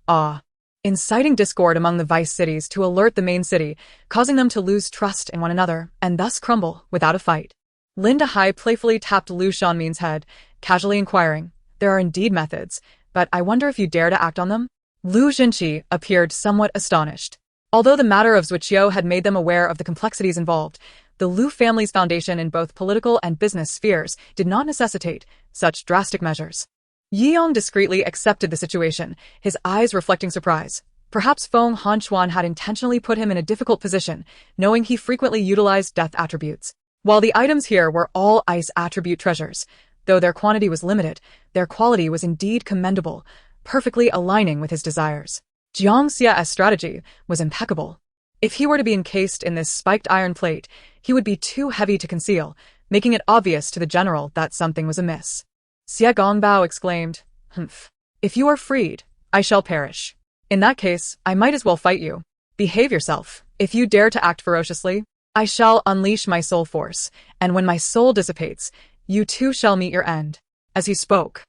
inciting discord among the vice cities to alert the main city, causing them to lose trust in one another and thus crumble without a fight. Linda Hai playfully tapped Lu Shanmin's head, casually inquiring, "There are indeed methods, but I wonder if you dare to act on them?" Lu Zhenqi appeared somewhat astonished. Although the matter of Zhuqiu had made them aware of the complexities involved, the Lu family's foundation in both political and business spheres did not necessitate such drastic measures. Yi Yong discreetly accepted the situation, his eyes reflecting surprise. Perhaps Feng Hanchuan had intentionally put him in a difficult position, knowing he frequently utilized death attributes. While the items here were all ice attribute treasures, though their quantity was limited, their quality was indeed commendable, perfectly aligning with his desires. Jiang Xia's strategy was impeccable. If he were to be encased in this spiked iron plate, he would be too heavy to conceal, making it obvious to the general that something was amiss. Xie Gongbao exclaimed, "Humph. If you are freed, I shall perish. In that case, I might as well fight you. Behave yourself. If you dare to act ferociously, I shall unleash my soul force, and when my soul dissipates, you too shall meet your end." As he spoke,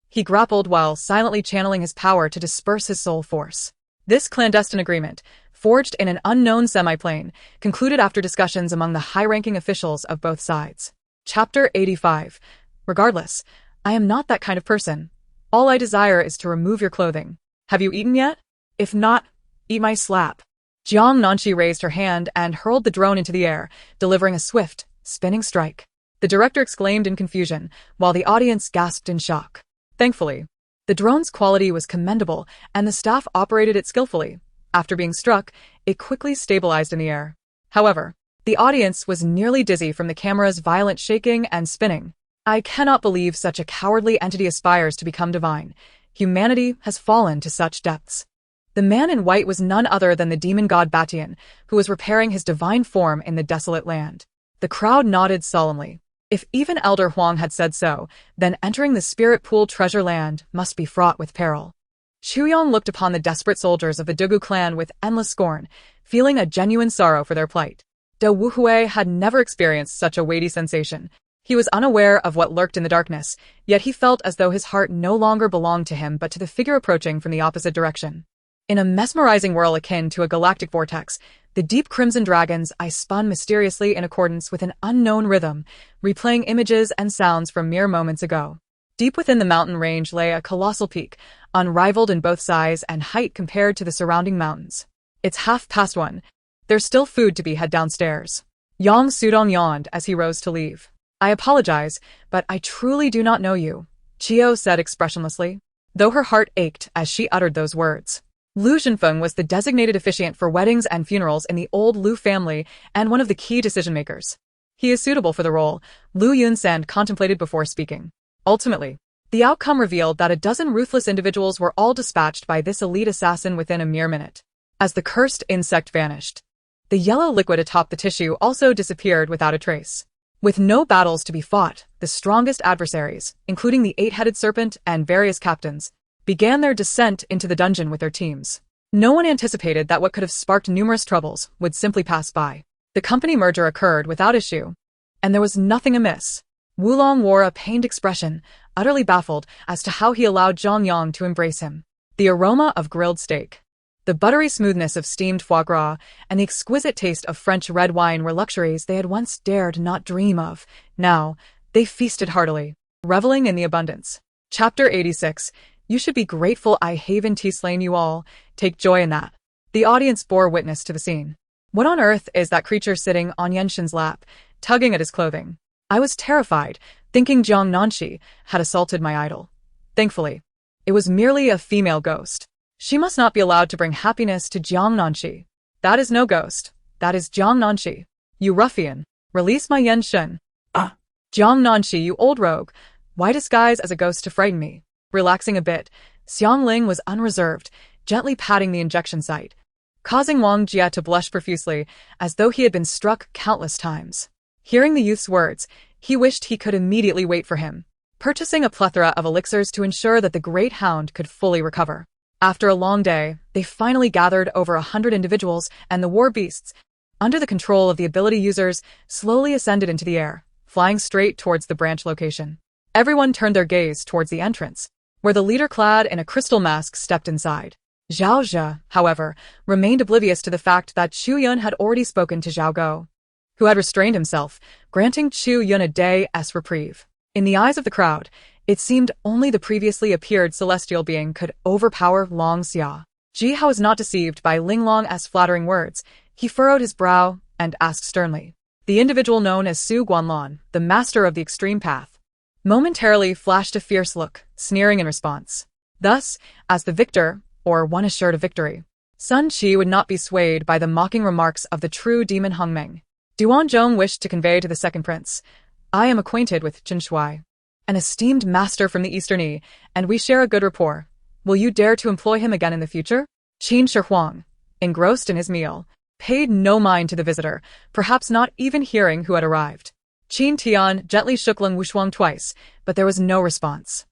he grappled while silently channeling his power to disperse his soul force. This clandestine agreement, forged in an unknown semiplane, concluded after discussions among the high-ranking officials of both sides. Chapter 85. Regardless, I am not that kind of person. All I desire is to remove your clothing. Have you eaten yet? If not, eat my slap. Jiang Nanxi raised her hand and hurled the drone into the air, delivering a swift, spinning strike. The director exclaimed in confusion, while the audience gasped in shock. Thankfully, the drone's quality was commendable, and the staff operated it skillfully. After being struck, it quickly stabilized in the air. However, the audience was nearly dizzy from the camera's violent shaking and spinning. I cannot believe such a cowardly entity aspires to become divine. Humanity has fallen to such depths. The man in white was none other than the demon god Batian, who was repairing his divine form in the desolate land. The crowd nodded solemnly. If even Elder Huang had said so, then entering the spirit pool treasure land must be fraught with peril. Chuyong looked upon the desperate soldiers of the Dugu clan with endless scorn, feeling a genuine sorrow for their plight. De Wuhui had never experienced such a weighty sensation. He was unaware of what lurked in the darkness, yet he felt as though his heart no longer belonged to him but to the figure approaching from the opposite direction. In a mesmerizing whirl akin to a galactic vortex, the deep crimson dragon's eyes spun mysteriously in accordance with an unknown rhythm, replaying images and sounds from mere moments ago. Deep within the mountain range lay a colossal peak, unrivaled in both size and height compared to the surrounding mountains. It's 1:30. There's still food to be had downstairs. Yang Sudong yawned as he rose to leave. I apologize, but I truly do not know you, Chio said expressionlessly, though her heart ached as she uttered those words. Lu Zhenfeng was the designated officiant for weddings and funerals in the old Lu family and one of the key decision-makers. He is suitable for the role, Lu Yunsand contemplated before speaking. Ultimately, the outcome revealed that a dozen ruthless individuals were all dispatched by this elite assassin within a mere minute. As the cursed insect vanished, the yellow liquid atop the tissue also disappeared without a trace. With no battles to be fought, the strongest adversaries, including the eight-headed serpent and various captains, began their descent into the dungeon with their teams. No one anticipated that what could have sparked numerous troubles would simply pass by. The company merger occurred without issue, and there was nothing amiss. Wulong wore a pained expression, utterly baffled as to how he allowed Zhang Yang to embrace him. The aroma of grilled steak, the buttery smoothness of steamed foie gras, and the exquisite taste of French red wine were luxuries they had once dared not dream of. Now, they feasted heartily, reveling in the abundance. Chapter 86. You should be grateful I haven't slain you all. Take joy in that. The audience bore witness to the scene. What on earth is that creature sitting on Yenshin's lap, tugging at his clothing? I was terrified, thinking Jiang Nanxi had assaulted my idol. Thankfully, it was merely a female ghost. She must not be allowed to bring happiness to Jiang Nanxi. That is no ghost. That is Jiang Nanxi. You ruffian. Release my Yenshin. Jiang Nanxi, you old rogue. Why disguise as a ghost to frighten me? Relaxing a bit, Xiang Ling was unreserved, gently patting the injection site, causing Wang Jie to blush profusely, as though he had been struck countless times. Hearing the youth's words, he wished he could immediately wait for him, purchasing a plethora of elixirs to ensure that the great hound could fully recover. After a long day, they finally gathered over 100 individuals, and the war beasts, under the control of the ability users, slowly ascended into the air, flying straight towards the branch location. Everyone turned their gaze towards the entrance, where the leader clad in a crystal mask stepped inside. Zhao Zhe, however, remained oblivious to the fact that Chu Yun had already spoken to Zhao Go, who had restrained himself, granting Chu Yun a day's reprieve. In the eyes of the crowd, it seemed only the previously appeared celestial being could overpower Long Xia. Ji Hao was not deceived by Ling Long's flattering words. He furrowed his brow and asked sternly. The individual known as Su Guanlan, the master of the extreme path, momentarily flashed a fierce look, sneering in response. Thus, as the victor, or one assured of victory, Sun Qi would not be swayed by the mocking remarks of the true demon Hung Meng. Duan Zhong wished to convey to the second prince, I am acquainted with Jin Shuai, an esteemed master from the Eastern Yi, and we share a good rapport. Will you dare to employ him again in the future? Qin Shi Huang, engrossed in his meal, paid no mind to the visitor, perhaps not even hearing who had arrived. Qin Tian gently shook Leng Wushuang twice, but there was no response.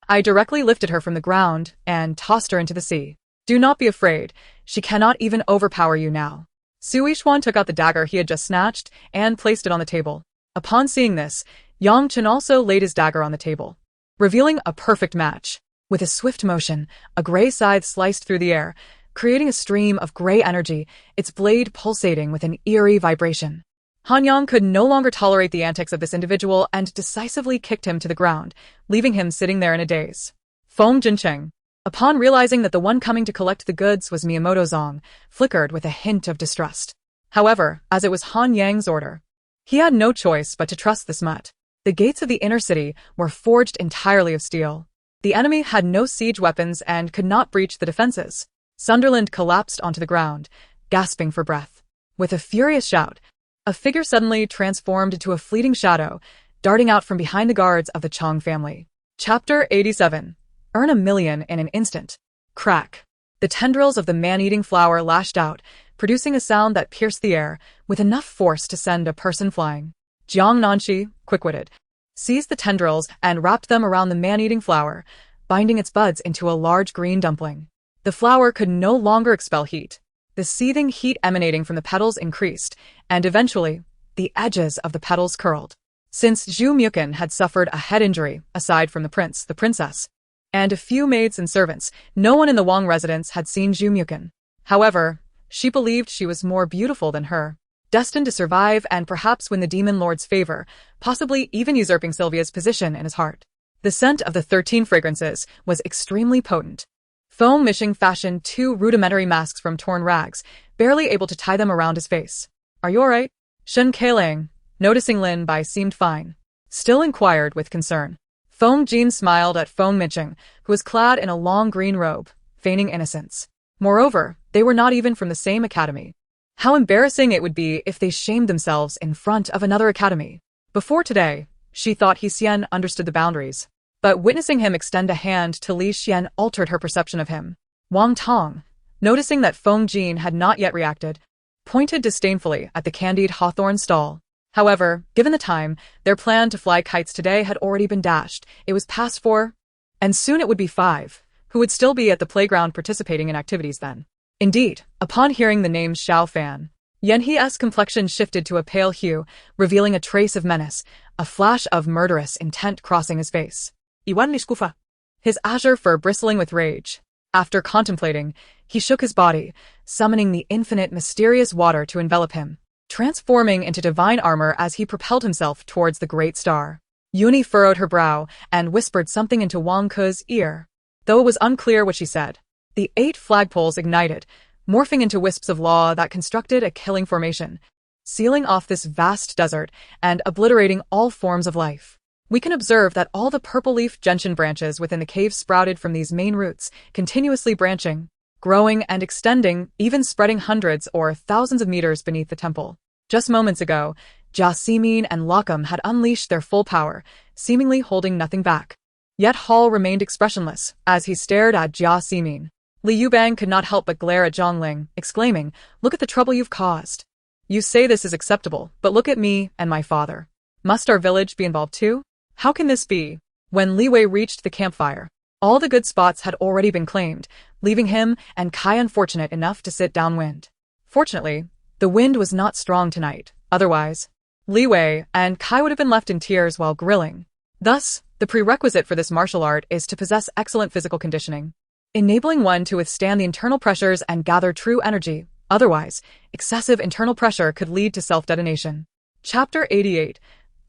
I directly lifted her from the ground and tossed her into the sea. Do not be afraid, she cannot even overpower you now. Su Yishuan took out the dagger he had just snatched and placed it on the table. Upon seeing this, Yang Chen also laid his dagger on the table, revealing a perfect match. With a swift motion, a gray scythe sliced through the air, creating a stream of gray energy, its blade pulsating with an eerie vibration. Han Yang could no longer tolerate the antics of this individual and decisively kicked him to the ground, leaving him sitting there in a daze. Feng Jincheng, upon realizing that the one coming to collect the goods was Miyamoto Zong, flickered with a hint of distrust. However, as it was Han Yang's order, he had no choice but to trust the smut. The gates of the inner city were forged entirely of steel. The enemy had no siege weapons and could not breach the defenses. Sunderland collapsed onto the ground, gasping for breath. With a furious shout, a figure suddenly transformed into a fleeting shadow, darting out from behind the guards of the Chong family. Chapter 87. Earn 1,000,000 in an instant. Crack. The tendrils of the man-eating flower lashed out, producing a sound that pierced the air, with enough force to send a person flying. Jiang Nanxi, quick-witted, seized the tendrils and wrapped them around the man-eating flower, binding its buds into a large green dumpling. The flower could no longer expel heat. The seething heat emanating from the petals increased, and eventually, the edges of the petals curled. Since Zhu Mukin had suffered a head injury, aside from the prince, the princess, and a few maids and servants, no one in the Wang residence had seen Zhu Mukin. However, she believed she was more beautiful than her, destined to survive and perhaps win the demon lord's favor, possibly even usurping Sylvia's position in his heart. The scent of the 13 fragrances was extremely potent. Foam Mishing fashioned 2 rudimentary masks from torn rags, barely able to tie them around his face. Are you alright? Shen Keilang, noticing Lin Bai seemed fine, still inquired with concern. Foam Jean smiled at Foam Miching, who was clad in a long green robe, feigning innocence. Moreover, they were not even from the same academy. How embarrassing it would be if they shamed themselves in front of another academy. Before today, she thought He Xian understood the boundaries. But witnessing him extend a hand to Li Xian altered her perception of him. Wang Tong, noticing that Feng Jin had not yet reacted, pointed disdainfully at the candied hawthorn stall. However, given the time, their plan to fly kites today had already been dashed. It was past 4, and soon it would be 5, who would still be at the playground participating in activities then. Indeed, upon hearing the name Xiao Fan, Yanhe's complexion shifted to a pale hue, revealing a trace of menace, a flash of murderous intent crossing his face. Iwan Liskufa. His azure fur bristling with rage. After contemplating, he shook his body, summoning the infinite mysterious water to envelop him, transforming into divine armor as he propelled himself towards the great star. Yuni furrowed her brow and whispered something into Wang Ke's ear. Though it was unclear what she said, the 8 flagpoles ignited, morphing into wisps of law that constructed a killing formation, sealing off this vast desert and obliterating all forms of life. We can observe that all the purple-leaf gentian branches within the cave sprouted from these main roots, continuously branching, growing and extending, even spreading hundreds or thousands of meters beneath the temple. Just moments ago, Jia Ximin and Lockham had unleashed their full power, seemingly holding nothing back. Yet Hall remained expressionless as he stared at Jia Ximin. Li Yubang could not help but glare at Zhang Ling, exclaiming, "Look at the trouble you've caused. You say this is acceptable, but look at me and my father. Must our village be involved too? How can this be?" When Li Wei reached the campfire, all the good spots had already been claimed, leaving him and Kai unfortunate enough to sit downwind. Fortunately, the wind was not strong tonight. Otherwise, Li Wei and Kai would have been left in tears while grilling. Thus, the prerequisite for this martial art is to possess excellent physical conditioning, enabling one to withstand the internal pressures and gather true energy. Otherwise, excessive internal pressure could lead to self-detonation. Chapter 88.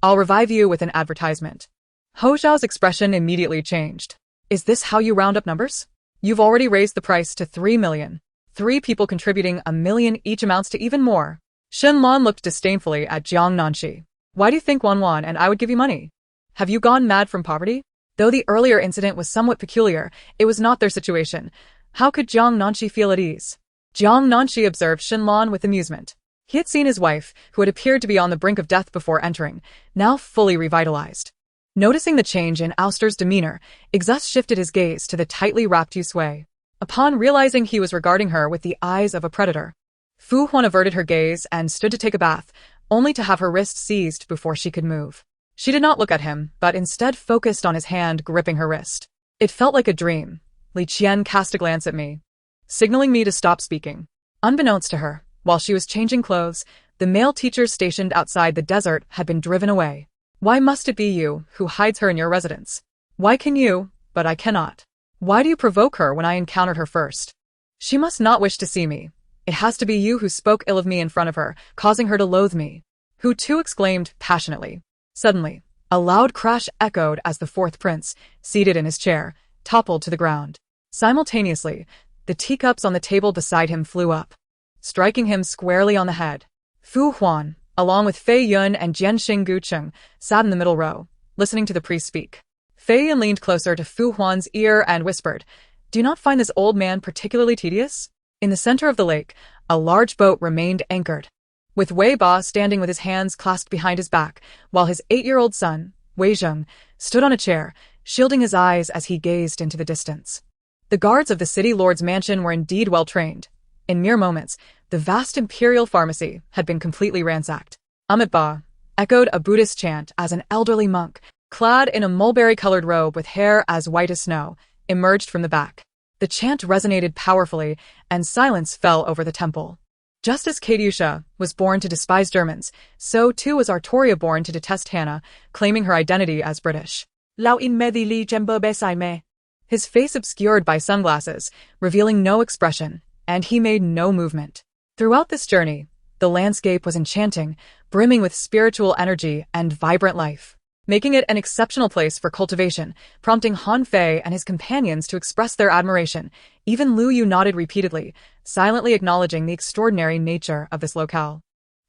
I'll revive you with an advertisement. Ho Xiao's expression immediately changed. Is this how you round up numbers? You've already raised the price to 3 million. 3 people contributing 1 million each amounts to even more. Shen Lan looked disdainfully at Jiang Nanxi. Why do you think Wan and I would give you money? Have you gone mad from poverty? Though the earlier incident was somewhat peculiar, it was not their situation. How could Jiang Nanxi feel at ease? Jiang Nanxi observed Shen Lan with amusement. He had seen his wife, who had appeared to be on the brink of death before entering, now fully revitalized. Noticing the change in Ouster's demeanor, Exus shifted his gaze to the tightly wrapped Yusui. Upon realizing he was regarding her with the eyes of a predator, Fu Huan averted her gaze and stood to take a bath, only to have her wrist seized before she could move. She did not look at him, but instead focused on his hand gripping her wrist. It felt like a dream. Li Qian cast a glance at me, signaling me to stop speaking. Unbeknownst to her, while she was changing clothes, the male teachers stationed outside the desert had been driven away. Why must it be you who hides her in your residence? Why can you, but I cannot? Why do you provoke her when I encountered her first? She must not wish to see me. It has to be you who spoke ill of me in front of her, causing her to loathe me. Hu Tu exclaimed passionately. Suddenly, a loud crash echoed as the 4th prince, seated in his chair, toppled to the ground. Simultaneously, the teacups on the table beside him flew up, striking him squarely on the head. Fu Huan, along with Fei Yun and Jianxing Gucheng, sat in the middle row, listening to the priest speak. Fei Yun leaned closer to Fu Huan's ear and whispered, "Do you not find this old man particularly tedious?" In the center of the lake, a large boat remained anchored, with Wei Ba standing with his hands clasped behind his back, while his 8-year-old son, Wei Zheng, stood on a chair, shielding his eyes as he gazed into the distance. The guards of the city lord's mansion were indeed well trained. In mere moments, the vast imperial pharmacy had been completely ransacked. Amit Ba echoed a Buddhist chant as an elderly monk, clad in a mulberry-colored robe with hair as white as snow, emerged from the back. The chant resonated powerfully, and silence fell over the temple. Just as Katyusha was born to despise Germans, so too was Artoria born to detest Hannah, claiming her identity as British. Lao in me li jembo besai me. His face obscured by sunglasses, revealing no expression, and he made no movement. Throughout this journey, the landscape was enchanting, brimming with spiritual energy and vibrant life, making it an exceptional place for cultivation, prompting Han Fei and his companions to express their admiration. Even Lu Yu nodded repeatedly, silently acknowledging the extraordinary nature of this locale.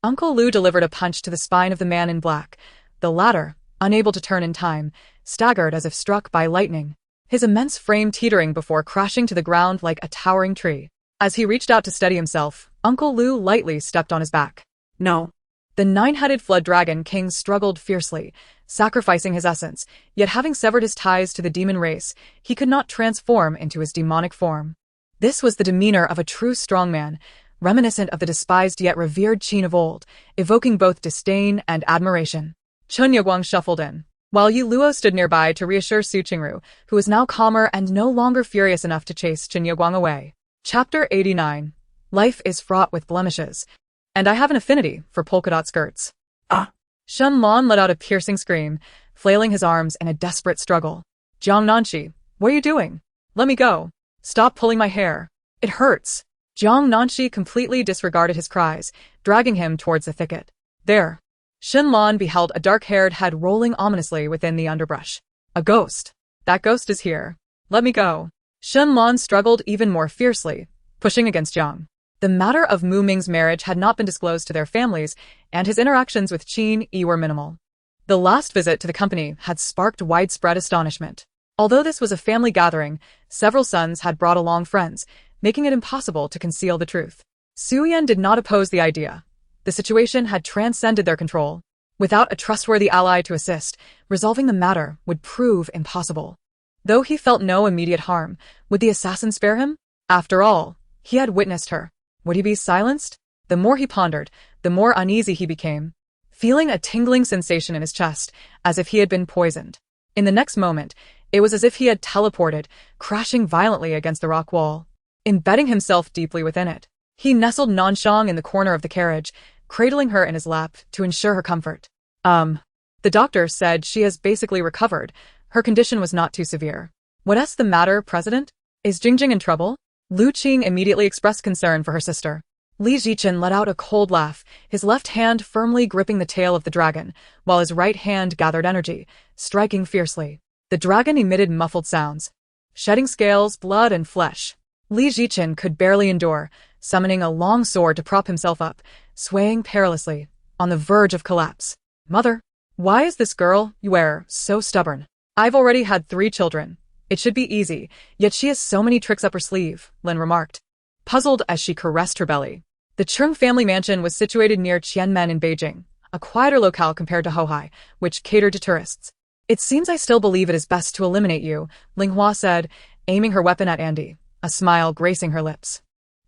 Uncle Lu delivered a punch to the spine of the man in black. The latter, unable to turn in time, staggered as if struck by lightning, his immense frame teetering before crashing to the ground like a towering tree. As he reached out to steady himself, Uncle Lu lightly stepped on his back. No. The nine-headed flood dragon king struggled fiercely, sacrificing his essence, yet having severed his ties to the demon race, he could not transform into his demonic form. This was the demeanor of a true strongman, reminiscent of the despised yet revered Qin of old, evoking both disdain and admiration. Chun Yaguang shuffled in, while Yu Luo stood nearby to reassure Su Qingru, who was now calmer and no longer furious enough to chase Chen Yaguang away. Chapter 89. Life is fraught with blemishes, and I have an affinity for polka-dot skirts. Ah! Shen Lan let out a piercing scream, flailing his arms in a desperate struggle. Jiang Nanxi, what are you doing? Let me go. Stop pulling my hair. It hurts. Jiang Nanxi completely disregarded his cries, dragging him towards the thicket. There. Shen Lan beheld a dark-haired head rolling ominously within the underbrush. A ghost. That ghost is here. Let me go. Shen Lan struggled even more fiercely, pushing against Jiang. The matter of Mu Ming's marriage had not been disclosed to their families, and his interactions with Qin Yi were minimal. The last visit to the company had sparked widespread astonishment. Although this was a family gathering, several sons had brought along friends, making it impossible to conceal the truth. Su Yan did not oppose the idea. The situation had transcended their control. Without a trustworthy ally to assist, resolving the matter would prove impossible. Though he felt no immediate harm, would the assassin spare him? After all, he had witnessed her. Would he be silenced? The more he pondered, the more uneasy he became, feeling a tingling sensation in his chest, as if he had been poisoned. In the next moment, it was as if he had teleported, crashing violently against the rock wall, embedding himself deeply within it. He nestled Nanshang in the corner of the carriage, cradling her in his lap to ensure her comfort. The doctor said she has basically recovered. Her condition was not too severe. What's the matter, President? Is Jingjing in trouble? Lu Qing immediately expressed concern for her sister. Li Zichen let out a cold laugh, his left hand firmly gripping the tail of the dragon, while his right hand gathered energy, striking fiercely. The dragon emitted muffled sounds, shedding scales, blood, and flesh. Li Zichen could barely endure, summoning a long sword to prop himself up, swaying perilously, on the verge of collapse. Mother, why is this girl, Yue, so stubborn? I've already had 3 children. It should be easy, yet she has so many tricks up her sleeve, Lin remarked, puzzled as she caressed her belly. The Chung family mansion was situated near Qianmen in Beijing, a quieter locale compared to Hohai, which catered to tourists. It seems I still believe it is best to eliminate you, Linghua said, aiming her weapon at Andy, a smile gracing her lips.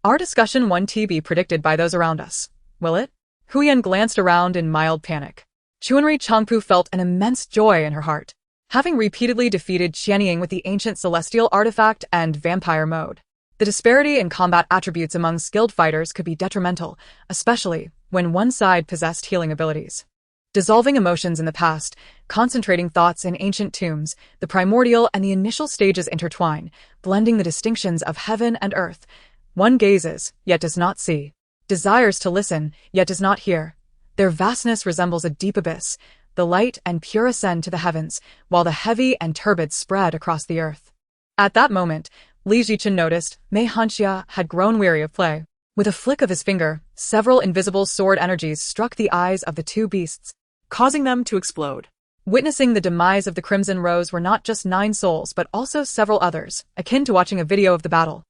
Our discussion won't be predicted by those around us, will it? Huyan glanced around in mild panic. Chuanri Changpu felt an immense joy in her heart, having repeatedly defeated Qianying with the ancient celestial artifact and vampire mode. The disparity in combat attributes among skilled fighters could be detrimental, especially when one side possessed healing abilities. Dissolving emotions in the past, concentrating thoughts in ancient tombs, the primordial and the initial stages intertwine, blending the distinctions of heaven and earth. One gazes, yet does not see, desires to listen, yet does not hear. Their vastness resembles a deep abyss. The light and pure ascend to the heavens, while the heavy and turbid spread across the earth. At that moment, Li Zichen noticed Mei Hanxia had grown weary of play. With a flick of his finger, several invisible sword energies struck the eyes of the 2 beasts, causing them to explode. Witnessing the demise of the Crimson Rose were not just 9 souls but also several others, akin to watching a video of the battle,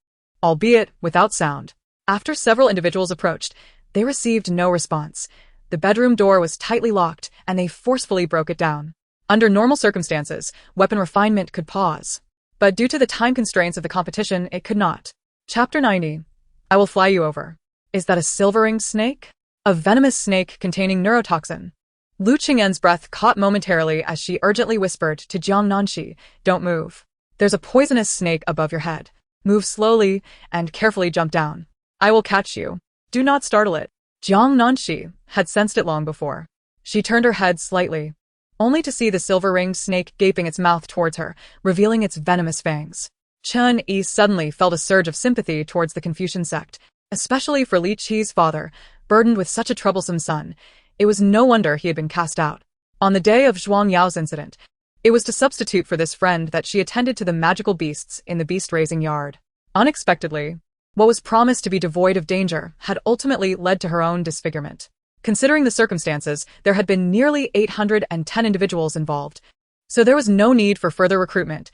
albeit without sound. After several individuals approached, they received no response. The bedroom door was tightly locked, and they forcefully broke it down. Under normal circumstances, weapon refinement could pause. But due to the time constraints of the competition, it could not. Chapter 90. I will fly you over. Is that a silver-ringed snake? A venomous snake containing neurotoxin. Lu Qingyan's breath caught momentarily as she urgently whispered to Jiang Nanxi, don't move. There's a poisonous snake above your head. Move slowly and carefully jump down. I will catch you. Do not startle it. Jiang Nanxi had sensed it long before. She turned her head slightly, only to see the silver-ringed snake gaping its mouth towards her, revealing its venomous fangs. Chen Yi suddenly felt a surge of sympathy towards the Confucian sect, especially for Li Qi's father, burdened with such a troublesome son. It was no wonder he had been cast out. On the day of Zhuang Yao's incident, it was to substitute for this friend that she attended to the magical beasts in the beast-raising yard. Unexpectedly, what was promised to be devoid of danger had ultimately led to her own disfigurement. Considering the circumstances, there had been nearly 810 individuals involved, so there was no need for further recruitment.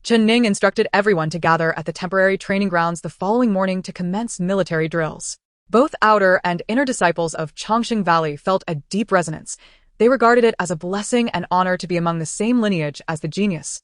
Chen Ning instructed everyone to gather at the temporary training grounds the following morning to commence military drills. Both outer and inner disciples of Chongqing Valley felt a deep resonance. They regarded it as a blessing and honor to be among the same lineage as the genius.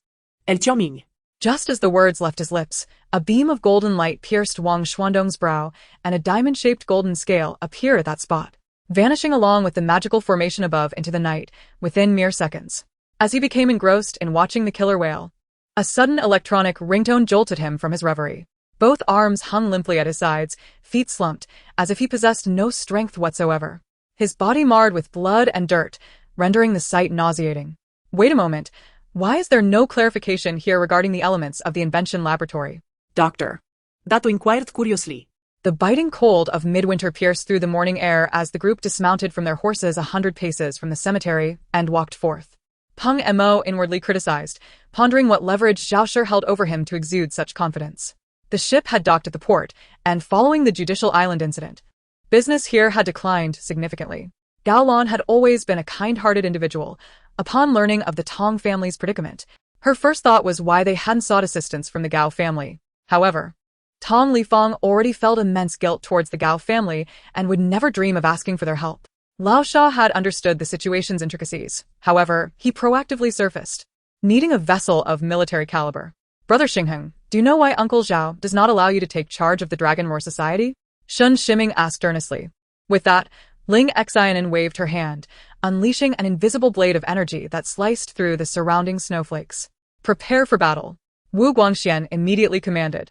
El Xiaoming. Just as the words left his lips, a beam of golden light pierced Wang Xuandong's brow, and a diamond-shaped golden scale appeared at that spot, vanishing along with the magical formation above into the night within mere seconds. As he became engrossed in watching the killer whale, a sudden electronic ringtone jolted him from his reverie. Both arms hung limply at his sides, feet slumped, as if he possessed no strength whatsoever. His body marred with blood and dirt, rendering the sight nauseating. Wait a moment. Why is there no clarification here regarding the elements of the invention laboratory? Doctor. Dato inquired curiously. The biting cold of midwinter pierced through the morning air as the group dismounted from their horses 100 paces from the cemetery and walked forth. Peng Mo inwardly criticized, pondering what leverage Zhao Shi held over him to exude such confidence. The ship had docked at the port, and following the Judicial Island incident, business here had declined significantly. Gao Lan had always been a kind-hearted individual. Upon learning of the Tong family's predicament, her first thought was why they hadn't sought assistance from the Gao family. However, Tong Lifeng already felt immense guilt towards the Gao family and would never dream of asking for their help. Lao Sha had understood the situation's intricacies. However, he proactively surfaced, needing a vessel of military caliber. Brother Xingheng, do you know why Uncle Zhao does not allow you to take charge of the Dragon Roar Society? Shun Shiming asked earnestly. With that, Ling Xiaonan waved her hand, unleashing an invisible blade of energy that sliced through the surrounding snowflakes. Prepare for battle, Wu Guangxian immediately commanded.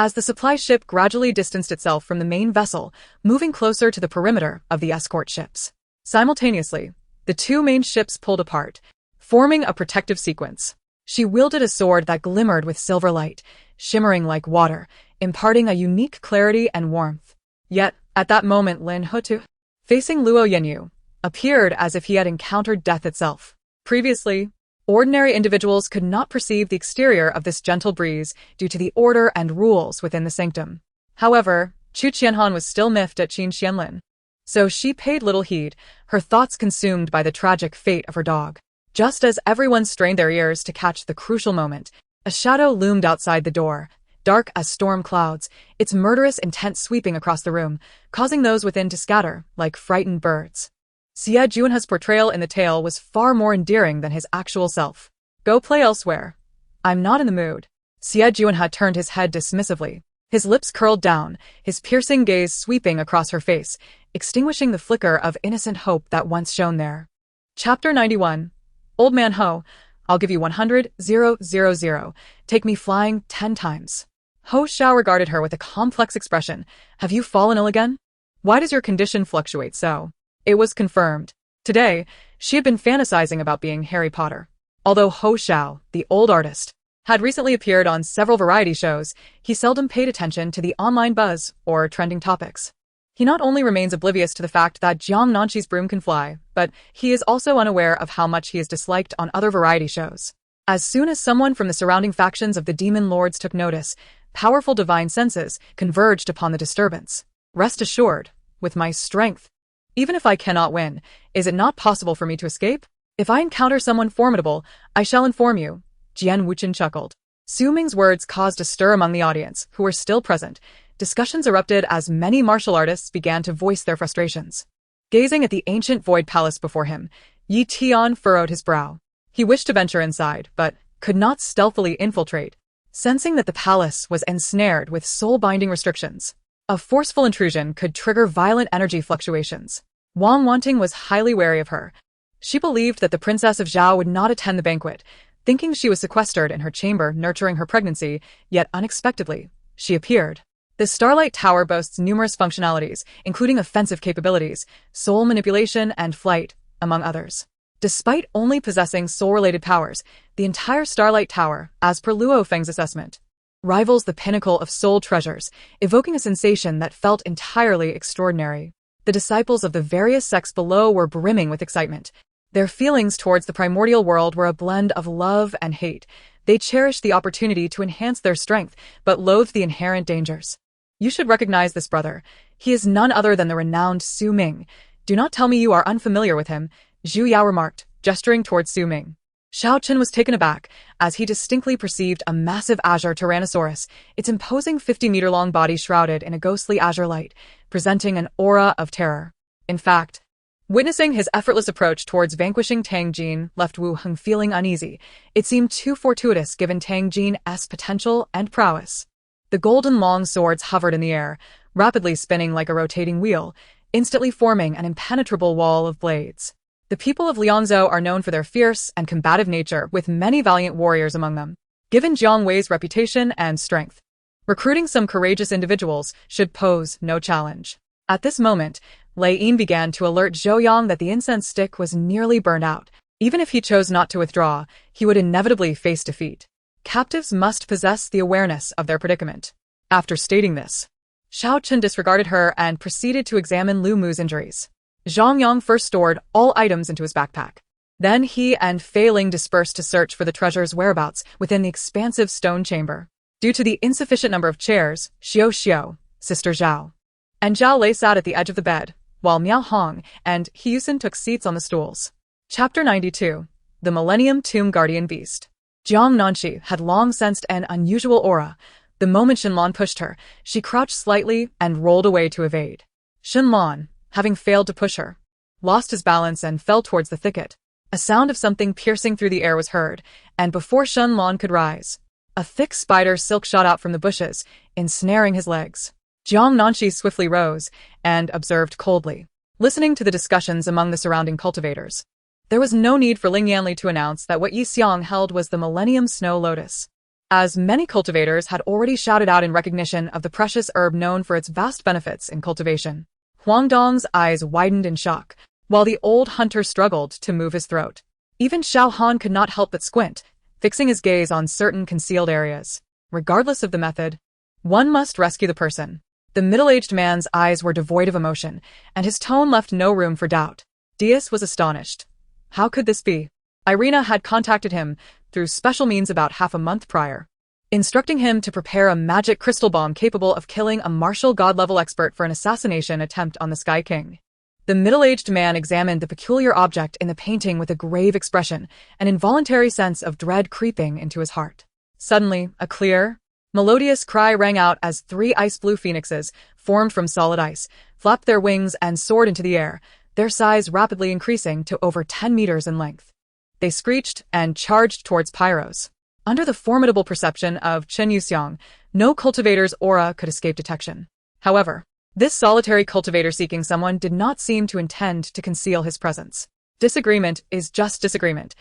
As the supply ship gradually distanced itself from the main vessel, moving closer to the perimeter of the escort ships. Simultaneously, the two main ships pulled apart, forming a protective sequence. She wielded a sword that glimmered with silver light, shimmering like water, imparting a unique clarity and warmth. Yet, at that moment Lin Hutu, facing Luo Yanyu, appeared as if he had encountered death itself. Previously, ordinary individuals could not perceive the exterior of this gentle breeze due to the order and rules within the sanctum. However, Chu Qianhan was still miffed at Qin Xianlin. So she paid little heed, her thoughts consumed by the tragic fate of her dog. Just as everyone strained their ears to catch the crucial moment, a shadow loomed outside the door, dark as storm clouds, its murderous intent sweeping across the room, causing those within to scatter like frightened birds. Xie Juanhe's portrayal in the tale was far more endearing than his actual self. Go play elsewhere. I'm not in the mood. Xie Juanhe turned his head dismissively. His lips curled down, his piercing gaze sweeping across her face, extinguishing the flicker of innocent hope that once shone there. Chapter 91. Old Man Ho, I'll give you 100,000. Take me flying 10 times. Ho Xiao regarded her with a complex expression. Have you fallen ill again? Why does your condition fluctuate so? It was confirmed. Today, she had been fantasizing about being Harry Potter. Although Ho Xiao, the old artist, had recently appeared on several variety shows, he seldom paid attention to the online buzz or trending topics. He not only remains oblivious to the fact that Jiang Nanxi's broom can fly, but he is also unaware of how much he is disliked on other variety shows. As soon as someone from the surrounding factions of the Demon Lords took notice, powerful divine senses converged upon the disturbance. Rest assured, with my strength, even if I cannot win, is it not possible for me to escape? If I encounter someone formidable, I shall inform you. Jian Wuchen chuckled. Su Ming's words caused a stir among the audience, who were still present. Discussions erupted as many martial artists began to voice their frustrations. Gazing at the ancient void palace before him, Yi Tian furrowed his brow. He wished to venture inside, but could not stealthily infiltrate, sensing that the palace was ensnared with soul-binding restrictions. A forceful intrusion could trigger violent energy fluctuations. Wang Wanting was highly wary of her. She believed that the Princess of Zhao would not attend the banquet, thinking she was sequestered in her chamber nurturing her pregnancy, yet unexpectedly, she appeared. The Starlight Tower boasts numerous functionalities, including offensive capabilities, soul manipulation, and flight, among others. Despite only possessing soul-related powers, the entire Starlight Tower, as per Luo Feng's assessment, rivals the pinnacle of soul treasures, evoking a sensation that felt entirely extraordinary. The disciples of the various sects below were brimming with excitement. Their feelings towards the primordial world were a blend of love and hate. They cherished the opportunity to enhance their strength, but loathed the inherent dangers. You should recognize this brother. He is none other than the renowned Su Ming. Do not tell me you are unfamiliar with him, Zhu Yao remarked, gesturing towards Su Ming. Xiao Chen was taken aback as he distinctly perceived a massive azure tyrannosaurus, its imposing 50-meter-long body shrouded in a ghostly azure light, presenting an aura of terror. In fact, witnessing his effortless approach towards vanquishing Tang Jin left Wu Heng feeling uneasy. It seemed too fortuitous given Tang Jin's potential and prowess. The golden long swords hovered in the air, rapidly spinning like a rotating wheel, instantly forming an impenetrable wall of blades. The people of Liangzhou are known for their fierce and combative nature, with many valiant warriors among them. Given Jiang Wei's reputation and strength, recruiting some courageous individuals should pose no challenge. At this moment, Lei Yin began to alert Zhou Yang that the incense stick was nearly burned out. Even if he chose not to withdraw, he would inevitably face defeat. Captives must possess the awareness of their predicament. After stating this, Xiao Chen disregarded her and proceeded to examine Lu Mu's injuries. Zhang Yang first stored all items into his backpack. Then he and Fei Ling dispersed to search for the treasure's whereabouts within the expansive stone chamber. Due to the insufficient number of chairs, Xiao, Sister Zhao, and Zhao Lei sat at the edge of the bed, while Miao Hong and Hyusen took seats on the stools. Chapter 92. The Millennium Tomb Guardian Beast. Jiang Nanxi had long sensed an unusual aura. The moment Shenlan pushed her, she crouched slightly and rolled away to evade. Shenlan, having failed to push her, lost his balance and fell towards the thicket. A sound of something piercing through the air was heard, and before Shenlan could rise, a thick spider silk shot out from the bushes, ensnaring his legs. Jiang Nanxi swiftly rose and observed coldly, listening to the discussions among the surrounding cultivators. There was no need for Ling Yanli to announce that what Yi Xiang held was the Millennium Snow Lotus, as many cultivators had already shouted out in recognition of the precious herb known for its vast benefits in cultivation. Huang Dong's eyes widened in shock, while the old hunter struggled to move his throat. Even Xiao Han could not help but squint, fixing his gaze on certain concealed areas. Regardless of the method, one must rescue the person. The middle-aged man's eyes were devoid of emotion, and his tone left no room for doubt. Diaz was astonished. How could this be? Irina had contacted him through special means about half a month prior, instructing him to prepare a magic crystal bomb capable of killing a martial god-level expert for an assassination attempt on the Sky King. The middle-aged man examined the peculiar object in the painting with a grave expression, an involuntary sense of dread creeping into his heart. Suddenly, a clear, melodious cry rang out as 3 ice-blue phoenixes, formed from solid ice, flapped their wings and soared into the air, their size rapidly increasing to over 10 meters in length. They screeched and charged towards Pyros. Under the formidable perception of Chen Yuxiang, no cultivator's aura could escape detection. However, this solitary cultivator seeking someone did not seem to intend to conceal his presence. Disagreement is just disagreement.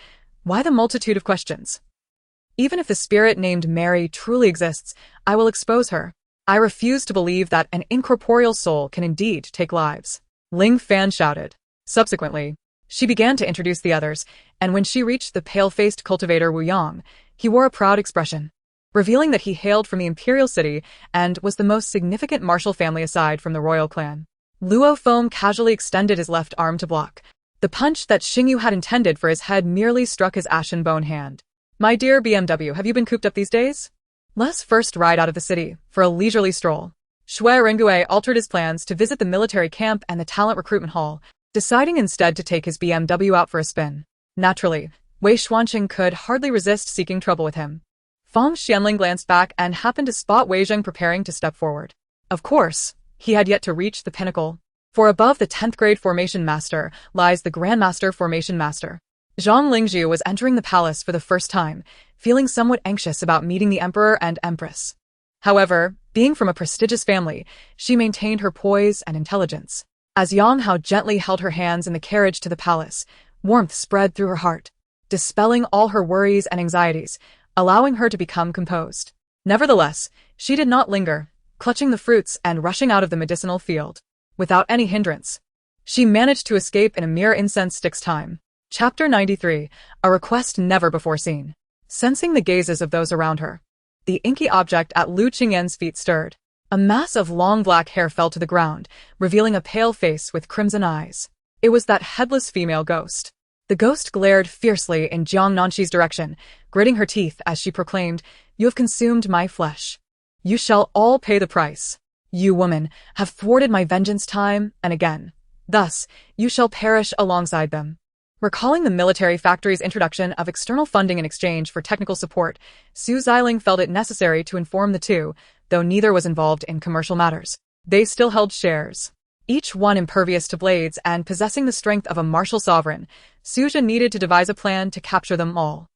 Why the multitude of questions? Even if the spirit named Mary truly exists, I will expose her. I refuse to believe that an incorporeal soul can indeed take lives. Ling Fan shouted. Subsequently, she began to introduce the others, and when she reached the pale-faced cultivator Wu Yang, he wore a proud expression, revealing that he hailed from the imperial city and was the most significant martial family aside from the royal clan. Luo Foam casually extended his left arm to block. The punch that Xingyu had intended for his head merely struck his ashen bone hand. My dear BMW, have you been cooped up these days? Let's first ride out of the city for a leisurely stroll. Shui Rengue altered his plans to visit the military camp and the talent recruitment hall, deciding instead to take his BMW out for a spin. Naturally, Wei Xuanqing could hardly resist seeking trouble with him. Fang Xianling glanced back and happened to spot Wei Zheng preparing to step forward. Of course, he had yet to reach the pinnacle, for above the 10th grade formation master lies the Grandmaster Formation Master. Zhang Lingzhu was entering the palace for the first time, feeling somewhat anxious about meeting the Emperor and Empress. However, being from a prestigious family, she maintained her poise and intelligence. As Yang Hao gently held her hands in the carriage to the palace, warmth spread through her heart, dispelling all her worries and anxieties, allowing her to become composed. Nevertheless, she did not linger, clutching the fruits and rushing out of the medicinal field. Without any hindrance, she managed to escape in a mere incense stick's time. Chapter 93. A request never before seen. Sensing the gazes of those around her, the inky object at Lu Qingyan's feet stirred. A mass of long black hair fell to the ground, revealing a pale face with crimson eyes. It was that headless female ghost. The ghost glared fiercely in Jiang Nanxi's direction, gritting her teeth as she proclaimed, "You have consumed my flesh. You shall all pay the price. You, woman, have thwarted my vengeance time and again. Thus, you shall perish alongside them." Recalling the military factory's introduction of external funding in exchange for technical support, Su Xiling felt it necessary to inform the two, though neither was involved in commercial matters. They still held shares, each one impervious to blades and possessing the strength of a martial sovereign. Suja needed to devise a plan to capture them all.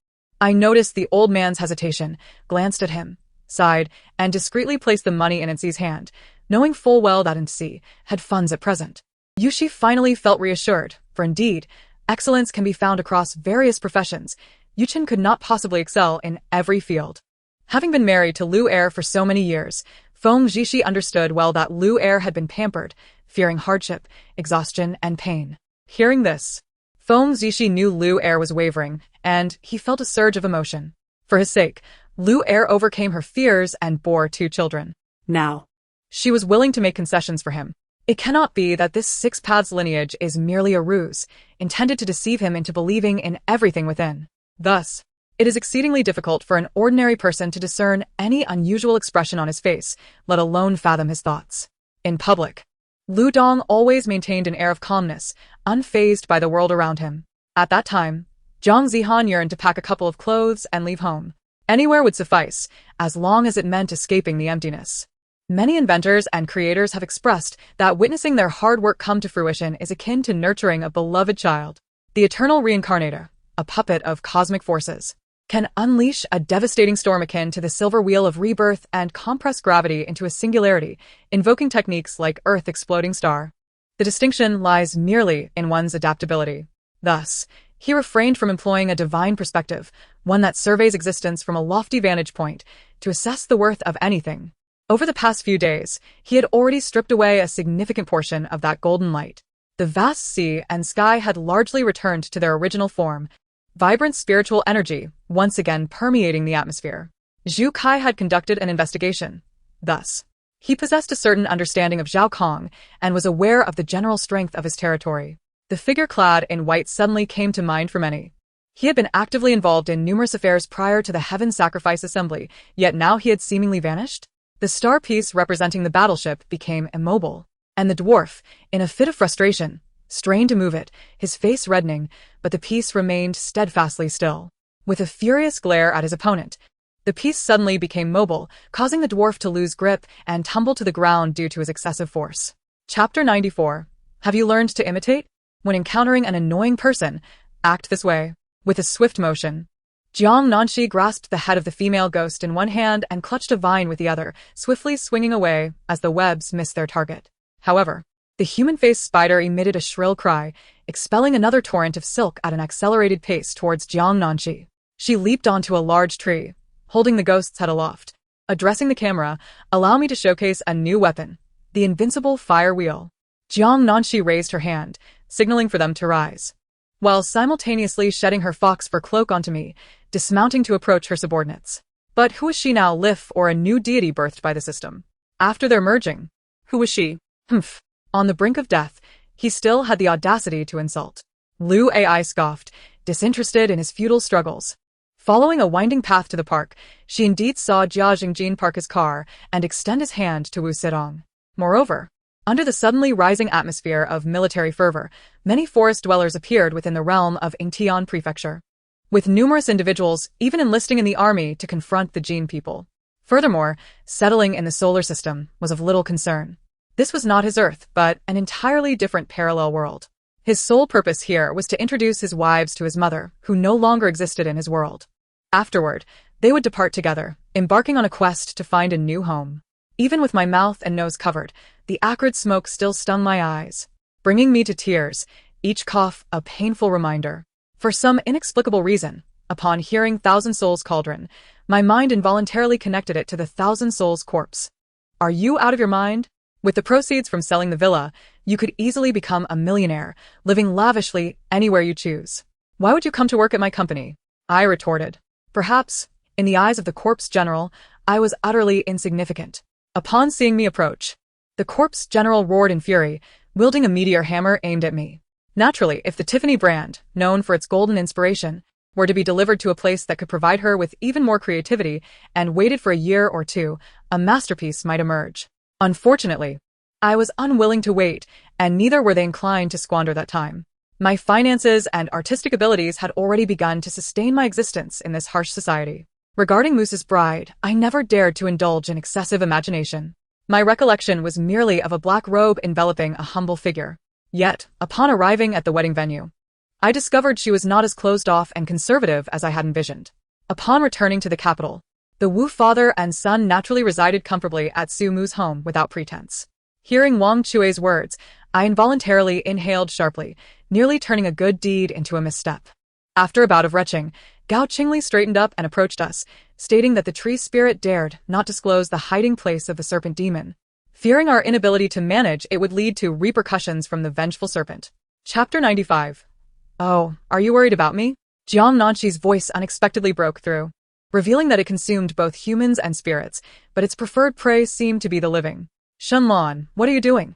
I noticed the old man's hesitation, glanced at him, sighed, and discreetly placed the money in Nanxi's hand, knowing full well that Nanxi had funds at present. Yushi finally felt reassured, for indeed, excellence can be found across various professions. Yuchen could not possibly excel in every field. Having been married to Lu Er for so many years, Feng Zhishi understood well that Lu Er had been pampered, fearing hardship, exhaustion, and pain. Hearing this, Feng Zhishi knew Lu Er was wavering, and he felt a surge of emotion. For his sake, Lu Er overcame her fears and bore 2 children. Now, she was willing to make concessions for him. It cannot be that this 6 paths lineage is merely a ruse, intended to deceive him into believing in everything within. Thus, it is exceedingly difficult for an ordinary person to discern any unusual expression on his face, let alone fathom his thoughts. In public, Lu Dong always maintained an air of calmness, unfazed by the world around him. At that time, Zhang Zihan yearned to pack a couple of clothes and leave home. Anywhere would suffice, as long as it meant escaping the emptiness. Many inventors and creators have expressed that witnessing their hard work come to fruition is akin to nurturing a beloved child. The eternal reincarnator, a puppet of cosmic forces, can unleash a devastating storm akin to the silver wheel of rebirth and compress gravity into a singularity, invoking techniques like Earth exploding star. The distinction lies merely in one's adaptability. Thus, he refrained from employing a divine perspective, one that surveys existence from a lofty vantage point, to assess the worth of anything. Over the past few days, he had already stripped away a significant portion of that golden light. The vast sea and sky had largely returned to their original form, vibrant spiritual energy once again permeating the atmosphere. Zhu Kai had conducted an investigation. Thus, he possessed a certain understanding of Zhao Kong and was aware of the general strength of his territory. The figure clad in white suddenly came to mind for many. He had been actively involved in numerous affairs prior to the Heaven Sacrifice Assembly, yet now he had seemingly vanished. The star piece representing the battleship became immobile, and the dwarf, in a fit of frustration, strained to move it, his face reddening, but the piece remained steadfastly still. With a furious glare at his opponent, the piece suddenly became mobile, causing the dwarf to lose grip and tumble to the ground due to his excessive force. Chapter 94. Have you learned to imitate? When encountering an annoying person, act this way. With a swift motion, Jiang Nanxi grasped the head of the female ghost in one hand and clutched a vine with the other, swiftly swinging away as the webs missed their target. However, the human-faced spider emitted a shrill cry, expelling another torrent of silk at an accelerated pace towards Jiang Nanxi. She leaped onto a large tree, holding the ghost's head aloft. Addressing the camera, allow me to showcase a new weapon, the invincible fire wheel. Jiang Nanxi raised her hand, signaling for them to rise, while simultaneously shedding her fox fur cloak onto me, dismounting to approach her subordinates. But who was she now, Lif or a new deity birthed by the system? After their merging, who was she? Humph. On the brink of death, he still had the audacity to insult. Lu Ai scoffed, disinterested in his futile struggles. Following a winding path to the park, she indeed saw Jia Jingjin park his car and extend his hand to Wu Sidong. Moreover, under the suddenly rising atmosphere of military fervor, many forest dwellers appeared within the realm of Yingtian Prefecture, with numerous individuals even enlisting in the army to confront the Jin people. Furthermore, settling in the solar system was of little concern. This was not his Earth, but an entirely different parallel world. His sole purpose here was to introduce his wives to his mother, who no longer existed in his world. Afterward, they would depart together, embarking on a quest to find a new home. Even with my mouth and nose covered, the acrid smoke still stung my eyes, bringing me to tears, each cough a painful reminder. For some inexplicable reason, upon hearing Thousand Souls Cauldron, my mind involuntarily connected it to the Thousand Souls corpse. Are you out of your mind? With the proceeds from selling the villa, you could easily become a millionaire, living lavishly anywhere you choose. Why would you come to work at my company? I retorted. Perhaps, in the eyes of the corpse general, I was utterly insignificant. Upon seeing me approach, the corpse general roared in fury, wielding a meteor hammer aimed at me. Naturally, if the Tiffany brand, known for its golden inspiration, were to be delivered to a place that could provide her with even more creativity and waited for a year or two, a masterpiece might emerge. Unfortunately, I was unwilling to wait, and neither were they inclined to squander that time. My finances and artistic abilities had already begun to sustain my existence in this harsh society. Regarding Moose's bride, I never dared to indulge in excessive imagination. My recollection was merely of a black robe enveloping a humble figure. Yet, upon arriving at the wedding venue, I discovered she was not as closed off and conservative as I had envisioned. Upon returning to the capital, the Wu father and son naturally resided comfortably at Su Mu's home without pretense. Hearing Wang Chue's words, I involuntarily inhaled sharply, nearly turning a good deed into a misstep. After a bout of retching, Gao Qingli straightened up and approached us, stating that the tree spirit dared not disclose the hiding place of the serpent demon, fearing our inability to manage it would lead to repercussions from the vengeful serpent. Chapter 95. Oh, are you worried about me? Jiang Nanxi's voice unexpectedly broke through, revealing that it consumed both humans and spirits, but its preferred prey seemed to be the living. Shenlan, what are you doing?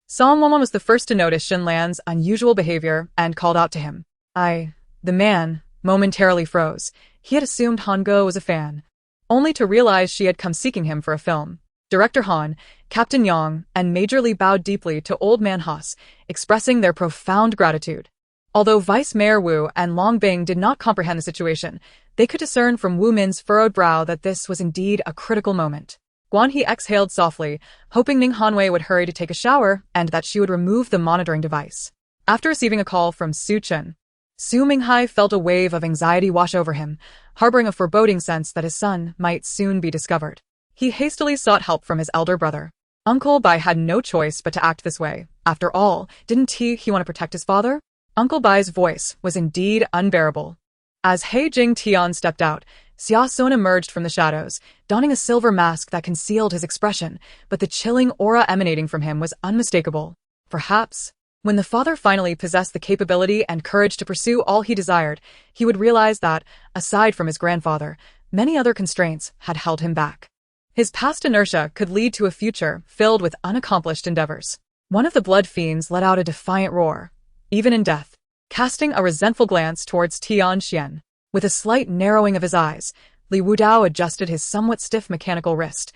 Song Wanwan was the first to notice Shenlan's unusual behavior and called out to him. The man momentarily froze. He had assumed Han Ge was a fan, only to realize she had come seeking him for a film. Director Han, Captain Yang, and Major Li bowed deeply to Old Man Haas, expressing their profound gratitude. Although Vice Mayor Wu and Long Bing did not comprehend the situation, they could discern from Wu Min's furrowed brow that this was indeed a critical moment. Guan He exhaled softly, hoping Ning Hanwei would hurry to take a shower and that she would remove the monitoring device. After receiving a call from Su Chen, Su Minghai felt a wave of anxiety wash over him, harboring a foreboding sense that his son might soon be discovered. He hastily sought help from his elder brother. Uncle Bai had no choice but to act this way. After all, didn't he want to protect his father? Uncle Bai's voice was indeed unbearable. As He Jing Tian stepped out, Xia Sun emerged from the shadows, donning a silver mask that concealed his expression, but the chilling aura emanating from him was unmistakable. Perhaps, when the father finally possessed the capability and courage to pursue all he desired, he would realize that, aside from his grandfather, many other constraints had held him back. His past inertia could lead to a future filled with unaccomplished endeavors. One of the blood fiends let out a defiant roar, even in death, casting a resentful glance towards Tian Xian. With a slight narrowing of his eyes, Li Wudao adjusted his somewhat stiff mechanical wrist,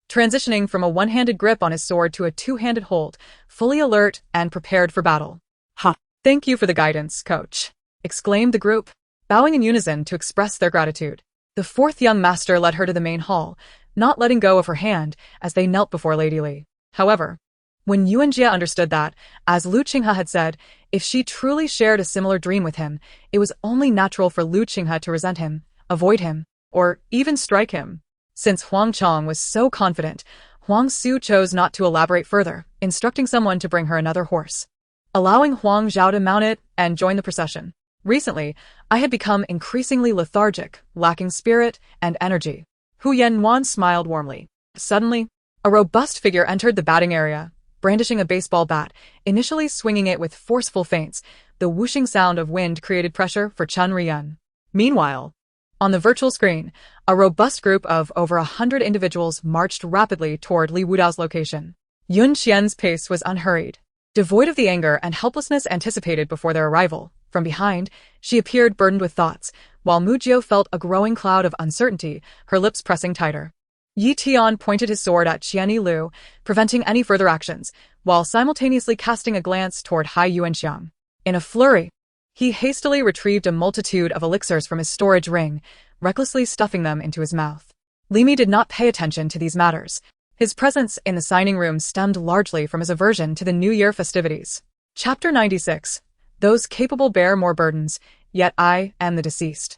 transitioning from a one-handed grip on his sword to a two-handed hold, fully alert and prepared for battle. Ha! Thank you for the guidance, coach, exclaimed the group, bowing in unison to express their gratitude. The fourth young master led her to the main hall, not letting go of her hand as they knelt before Lady Li. However, when Yuan Jia understood that, as Lu Qinghe had said, if she truly shared a similar dream with him, it was only natural for Lu Qinghe to resent him, avoid him, or even strike him. Since Huang Chong was so confident, Huang Su chose not to elaborate further, instructing someone to bring her another horse, allowing Huang Zhao to mount it and join the procession. Recently, I had become increasingly lethargic, lacking spirit and energy. Hu Yanwan smiled warmly. Suddenly, a robust figure entered the batting area, brandishing a baseball bat, initially swinging it with forceful feints. The whooshing sound of wind created pressure for Chen Riyun. Meanwhile, on the virtual screen, a robust group of over 100 individuals marched rapidly toward Li Wudao's location. Yun Xian's pace was unhurried, devoid of the anger and helplessness anticipated before their arrival. From behind, she appeared burdened with thoughts, while Mu Jiu felt a growing cloud of uncertainty, her lips pressing tighter. Yi Tian pointed his sword at Qianyi Lu, preventing any further actions, while simultaneously casting a glance toward Hai Yuanxiang. In a flurry, he hastily retrieved a multitude of elixirs from his storage ring, recklessly stuffing them into his mouth. Li Mi did not pay attention to these matters. His presence in the signing room stemmed largely from his aversion to the New Year festivities. Chapter 96. Those capable bear more burdens, yet I am the deceased.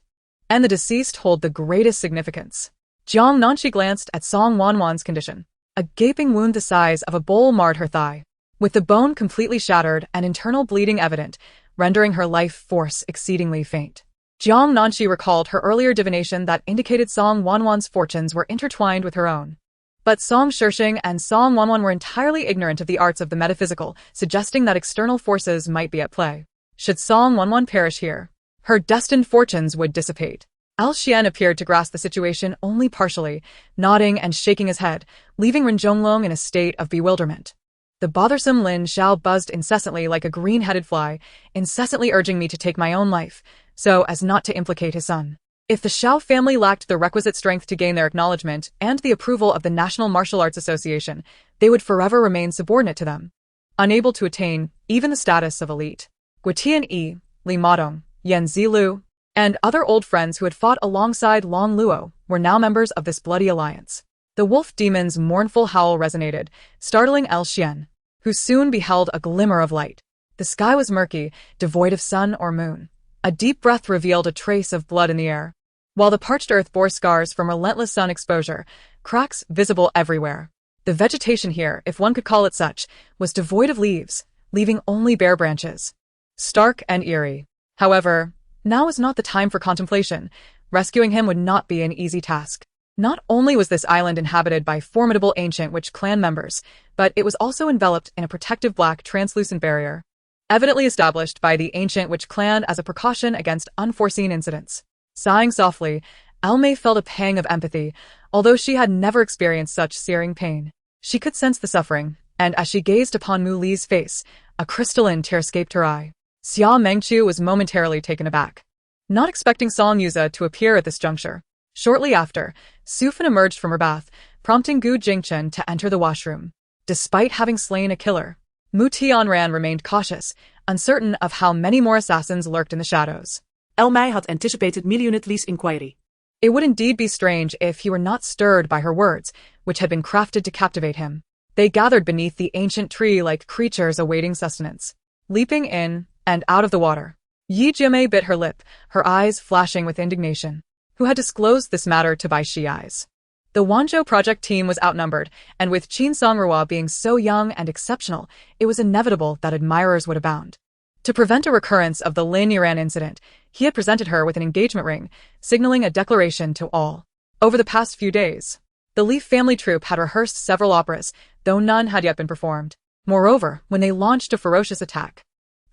And the deceased hold the greatest significance. Jiang Nanxi glanced at Song Wanwan's condition. A gaping wound the size of a bowl marred her thigh, with the bone completely shattered and internal bleeding evident, rendering her life force exceedingly faint. Jiang Nanxi recalled her earlier divination that indicated Song Wanwan's fortunes were intertwined with her own. But Song Shishing and Song Wanwan were entirely ignorant of the arts of the metaphysical, suggesting that external forces might be at play. Should Song Wanwan perish here, her destined fortunes would dissipate. Al Xian appeared to grasp the situation only partially, nodding and shaking his head, leaving Ren Zhonglong in a state of bewilderment. The bothersome Lin Xiao buzzed incessantly like a green-headed fly, incessantly urging me to take my own life, so as not to implicate his son. If the Xiao family lacked the requisite strength to gain their acknowledgement and the approval of the National Martial Arts Association, they would forever remain subordinate to them, unable to attain even the status of elite. Guotian Yi, Li Madong, Yan Zilu, and other old friends who had fought alongside Long Luo were now members of this bloody alliance. The wolf demon's mournful howl resonated, startling El Xian, who soon beheld a glimmer of light. The sky was murky, devoid of sun or moon. A deep breath revealed a trace of blood in the air, while the parched earth bore scars from relentless sun exposure, cracks visible everywhere. The vegetation here, if one could call it such, was devoid of leaves, leaving only bare branches. Stark and eerie. However, now was not the time for contemplation. Rescuing him would not be an easy task. Not only was this island inhabited by formidable ancient witch clan members, but it was also enveloped in a protective black translucent barrier, evidently established by the ancient witch clan as a precaution against unforeseen incidents. Sighing softly, Almei felt a pang of empathy, although she had never experienced such searing pain. She could sense the suffering, and as she gazed upon Mu Li's face, a crystalline tear escaped her eye. Xia Mengqiu was momentarily taken aback, not expecting Song Yuza to appear at this juncture. Shortly after, Su Fan emerged from her bath, prompting Gu Jingchen to enter the washroom. Despite having slain a killer, Mu Tianran remained cautious, uncertain of how many more assassins lurked in the shadows. Elmei had anticipated Li's inquiry. It would indeed be strange if he were not stirred by her words, which had been crafted to captivate him. They gathered beneath the ancient tree like creatures awaiting sustenance, leaping in and out of the water. Yi Jiamei bit her lip, her eyes flashing with indignation. Who had disclosed this matter to Bai Shi's? The Wanzhou project team was outnumbered, and with Qin Songrua being so young and exceptional, it was inevitable that admirers would abound. To prevent a recurrence of the Lin Yuran incident, he had presented her with an engagement ring, signaling a declaration to all. Over the past few days, the Li family troupe had rehearsed several operas, though none had yet been performed. Moreover, when they launched a ferocious attack,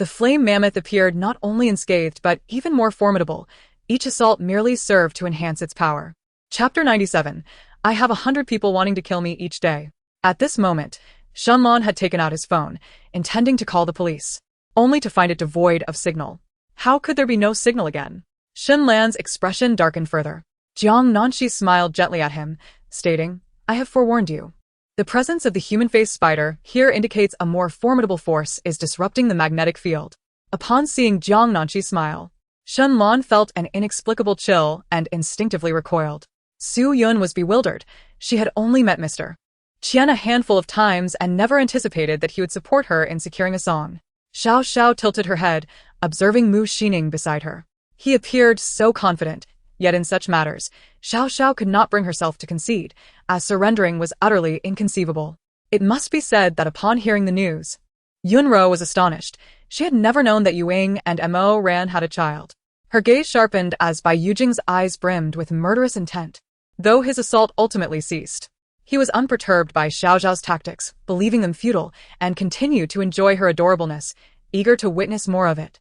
the flame mammoth appeared not only unscathed but even more formidable. Each assault merely served to enhance its power. Chapter 97. I have 100 people wanting to kill me each day. At this moment, Shenlan had taken out his phone, intending to call the police, only to find it devoid of signal. How could there be no signal again? Shenlan's expression darkened further. Jiang Nanxi smiled gently at him, stating, I have forewarned you. The presence of the human-faced spider here indicates a more formidable force is disrupting the magnetic field. Upon seeing Jiang Nanxi smile, Shenlan felt an inexplicable chill and instinctively recoiled. Su Yun was bewildered. She had only met Mr. Qian a handful of times and never anticipated that he would support her in securing a song. Xiao Xiao tilted her head, observing Mu Xining beside her. He appeared so confident, yet in such matters, Xiao Xiao could not bring herself to concede, as surrendering was utterly inconceivable. It must be said that upon hearing the news, Yunro was astonished. She had never known that Yuing and Mo Ran had a child. Her gaze sharpened as Bai Yujing's eyes brimmed with murderous intent. Though his assault ultimately ceased, he was unperturbed by Xiao Zhao's tactics, believing them futile, and continued to enjoy her adorableness, eager to witness more of it.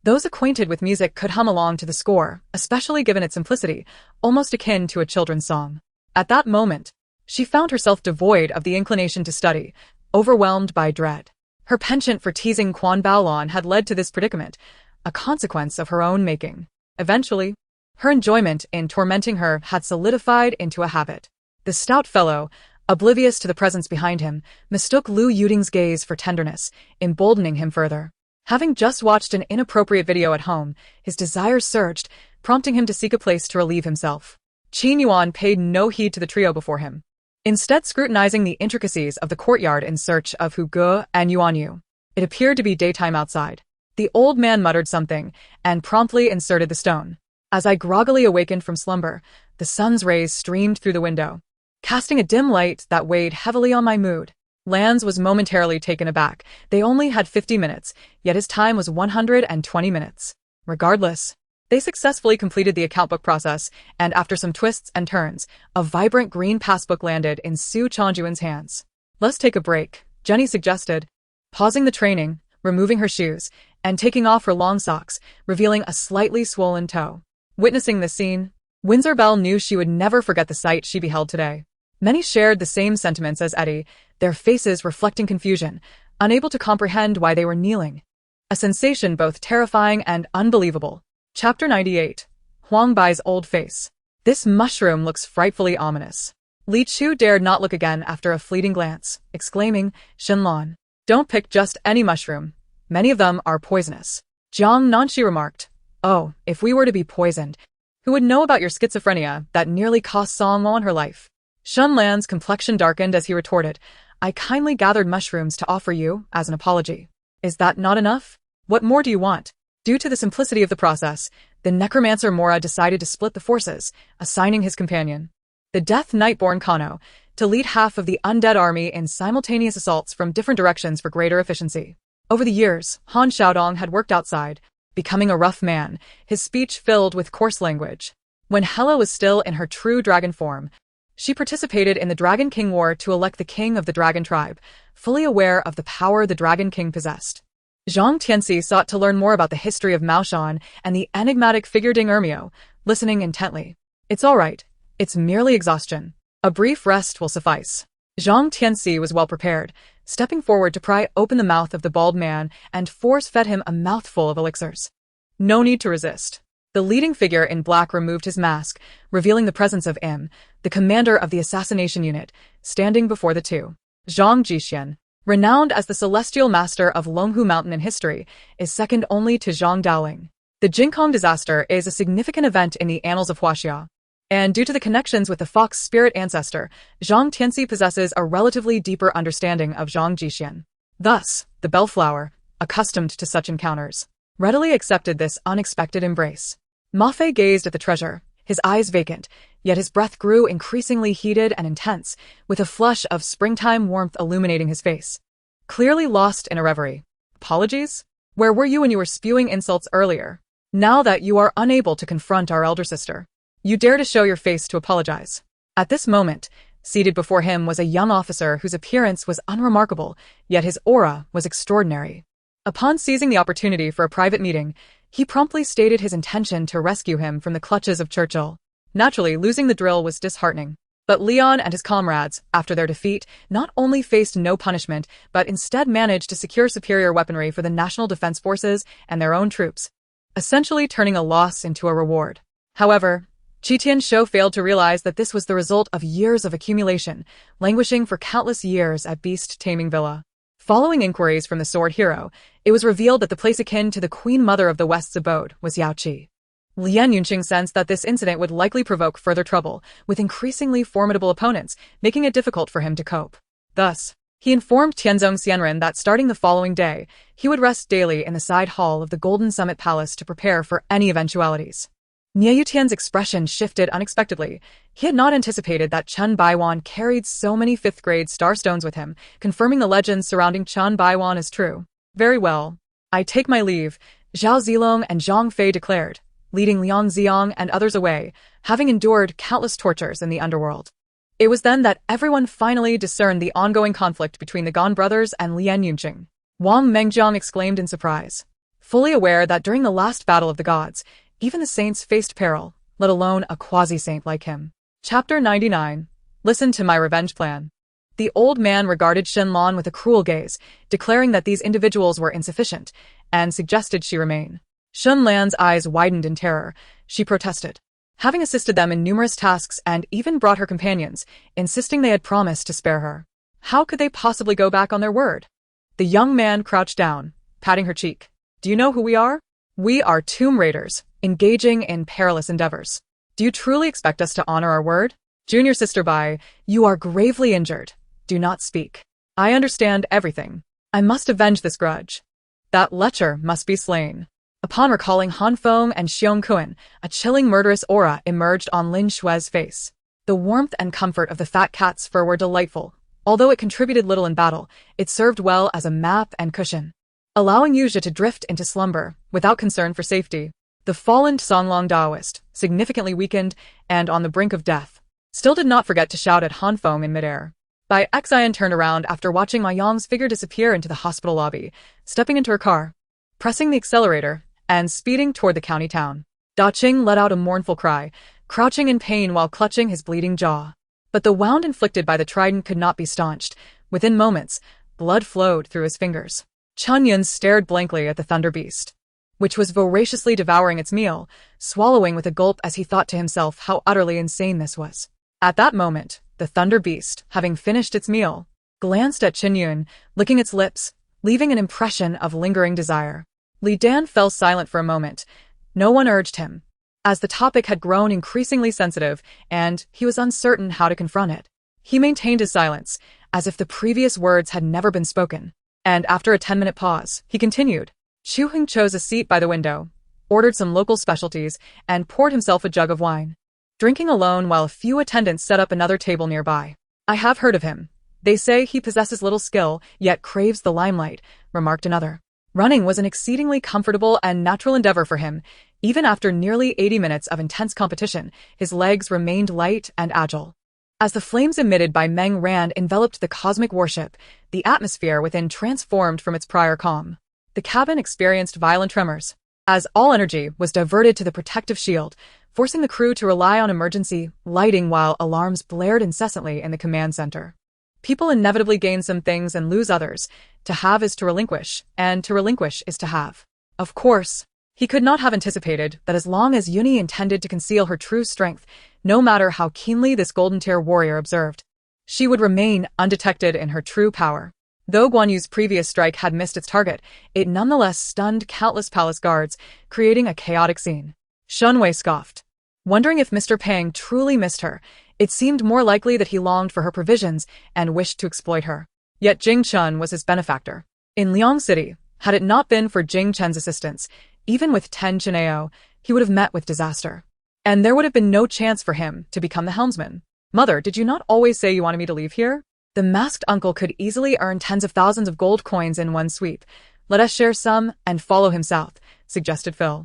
Those acquainted with music could hum along to the score, especially given its simplicity, almost akin to a children's song. At that moment, she found herself devoid of the inclination to study, overwhelmed by dread. Her penchant for teasing Quan Baolon had led to this predicament, a consequence of her own making. Eventually, her enjoyment in tormenting her had solidified into a habit. The stout fellow, oblivious to the presence behind him, mistook Lu Yuding's gaze for tenderness, emboldening him further. Having just watched an inappropriate video at home, his desires surged, prompting him to seek a place to relieve himself. Qin Yuan paid no heed to the trio before him, instead scrutinizing the intricacies of the courtyard in search of Hu Ge and Yuan Yu. It appeared to be daytime outside. The old man muttered something, and promptly inserted the stone. As I groggily awakened from slumber, the sun's rays streamed through the window, casting a dim light that weighed heavily on my mood. Lanz was momentarily taken aback. They only had 50 minutes, yet his time was 120 minutes. Regardless, they successfully completed the account book process, and after some twists and turns, a vibrant green passbook landed in Su Changjuan's hands. Let's take a break, Jenny suggested, pausing the training, removing her shoes, and taking off her long socks, revealing a slightly swollen toe. Witnessing this scene, Windsor Belle knew she would never forget the sight she beheld today. Many shared the same sentiments as Eddie, their faces reflecting confusion, unable to comprehend why they were kneeling. A sensation both terrifying and unbelievable. Chapter 98. Huang Bai's old face. This mushroom looks frightfully ominous. Li Chu dared not look again after a fleeting glance, exclaiming, Shenlan, don't pick just any mushroom. Many of them are poisonous. Jiang Nanxi remarked. Oh, if we were to be poisoned, who would know about your schizophrenia that nearly cost Song Won her life? Shun Lan's complexion darkened as he retorted, I kindly gathered mushrooms to offer you as an apology. Is that not enough? What more do you want? Due to the simplicity of the process, the necromancer Mora decided to split the forces, assigning his companion, the Death Knight-born Kano, to lead half of the undead army in simultaneous assaults from different directions for greater efficiency. Over the years, Han Xiaodong had worked outside, becoming a rough man, his speech filled with coarse language. When Hela was still in her true dragon form, she participated in the Dragon King War to elect the king of the dragon tribe, fully aware of the power the Dragon King possessed. Zhang Tianxi sought to learn more about the history of Mao Shan and the enigmatic figure Ding Ermio, listening intently. It's all right. It's merely exhaustion. A brief rest will suffice. Zhang Tianxi was well prepared, stepping forward to pry open the mouth of the bald man and force-fed him a mouthful of elixirs. No need to resist. The leading figure in black removed his mask, revealing the presence of Im, the commander of the assassination unit, standing before the two. Zhang Jixian, renowned as the celestial master of Longhu Mountain in history, is second only to Zhang Daoling. The Jingkong disaster is a significant event in the annals of Huaxia, and due to the connections with the fox spirit ancestor, Zhang Tianxi possesses a relatively deeper understanding of Zhang Jixian. Thus, the bellflower, accustomed to such encounters, readily accepted this unexpected embrace. Ma Fei gazed at the treasure, his eyes vacant, yet his breath grew increasingly heated and intense, with a flush of springtime warmth illuminating his face. Clearly lost in a reverie. Apologies? Where were you when you were spewing insults earlier? Now that you are unable to confront our elder sister, you dare to show your face to apologize. At this moment, seated before him was a young officer whose appearance was unremarkable, yet his aura was extraordinary. Upon seizing the opportunity for a private meeting, he promptly stated his intention to rescue him from the clutches of Churchill. Naturally, losing the drill was disheartening. But Leon and his comrades, after their defeat, not only faced no punishment, but instead managed to secure superior weaponry for the National Defense Forces and their own troops, essentially turning a loss into a reward. However, Qi Tianshou failed to realize that this was the result of years of accumulation, languishing for countless years at beast-taming villa. Following inquiries from the sword hero, it was revealed that the place akin to the Queen Mother of the West's abode was Yaoqi. Lian Yunqing sensed that this incident would likely provoke further trouble, with increasingly formidable opponents, making it difficult for him to cope. Thus, he informed Tianzong Xianren that starting the following day, he would rest daily in the side hall of the Golden Summit Palace to prepare for any eventualities. Nie Yutian's expression shifted unexpectedly. He had not anticipated that Chen Baiwan carried so many fifth-grade starstones with him, confirming the legends surrounding Chen Baiwan as true. Very well. I take my leave, Zhao Zilong and Zhang Fei declared, leading Liang Xiang and others away, having endured countless tortures in the underworld. It was then that everyone finally discerned the ongoing conflict between the Gan brothers and Lian Yunqing. Wang Mengjiang exclaimed in surprise, fully aware that during the last battle of the gods, even the saints faced peril, let alone a quasi-saint like him. Chapter 99. Listen to my revenge plan. The old man regarded Shenlong with a cruel gaze, declaring that these individuals were insufficient, and suggested she remain. Shenlan's eyes widened in terror. She protested, having assisted them in numerous tasks and even brought her companions, insisting they had promised to spare her. How could they possibly go back on their word? The young man crouched down, patting her cheek. Do you know who we are? We are tomb raiders, engaging in perilous endeavors. Do you truly expect us to honor our word? Junior Sister Bai, you are gravely injured. Do not speak. I understand everything. I must avenge this grudge. That lecher must be slain. Upon recalling Han Feng and Xiong Kun, a chilling murderous aura emerged on Lin Shue's face. The warmth and comfort of the fat cat's fur were delightful. Although it contributed little in battle, it served well as a map and cushion, allowing Yuzha to drift into slumber without concern for safety. The fallen Songlong Daoist, significantly weakened and on the brink of death, still did not forget to shout at Han Feng in midair. Bai Xian turned around after watching Ma Yang's figure disappear into the hospital lobby, stepping into her car, pressing the accelerator, and speeding toward the county town. Da Qing let out a mournful cry, crouching in pain while clutching his bleeding jaw. But the wound inflicted by the trident could not be staunched. Within moments, blood flowed through his fingers. Chun Yun stared blankly at the thunder beast, which was voraciously devouring its meal, swallowing with a gulp as he thought to himself how utterly insane this was. At that moment, the thunder beast, having finished its meal, glanced at Qin Yun, licking its lips, leaving an impression of lingering desire. Li Dan fell silent for a moment. No one urged him, as the topic had grown increasingly sensitive, and he was uncertain how to confront it. He maintained his silence, as if the previous words had never been spoken. And after a 10-minute pause, he continued. Chu Hing chose a seat by the window, ordered some local specialties, and poured himself a jug of wine, drinking alone while a few attendants set up another table nearby. I have heard of him. They say he possesses little skill, yet craves the limelight, remarked another. Running was an exceedingly comfortable and natural endeavor for him. Even after nearly 80 minutes of intense competition, his legs remained light and agile. As the flames emitted by Meng Rand enveloped the cosmic warship, the atmosphere within transformed from its prior calm. The cabin experienced violent tremors, as all energy was diverted to the protective shield, forcing the crew to rely on emergency lighting while alarms blared incessantly in the command center. People inevitably gain some things and lose others. To have is to relinquish, and to relinquish is to have. Of course, he could not have anticipated that as long as Uni intended to conceal her true strength, no matter how keenly this golden tier warrior observed, she would remain undetected in her true power. Though Guan Yu's previous strike had missed its target, it nonetheless stunned countless palace guards, creating a chaotic scene. Shun Wei scoffed. Wondering if Mr. Pang truly missed her, it seemed more likely that he longed for her provisions and wished to exploit her. Yet Jing Chun was his benefactor. In Liang City, had it not been for Jing Chen's assistance, even with 10 Chineo, he would have met with disaster. And there would have been no chance for him to become the helmsman. Mother, did you not always say you wanted me to leave here? The masked uncle could easily earn tens of thousands of gold coins in one sweep. Let us share some and follow him south, suggested Phil.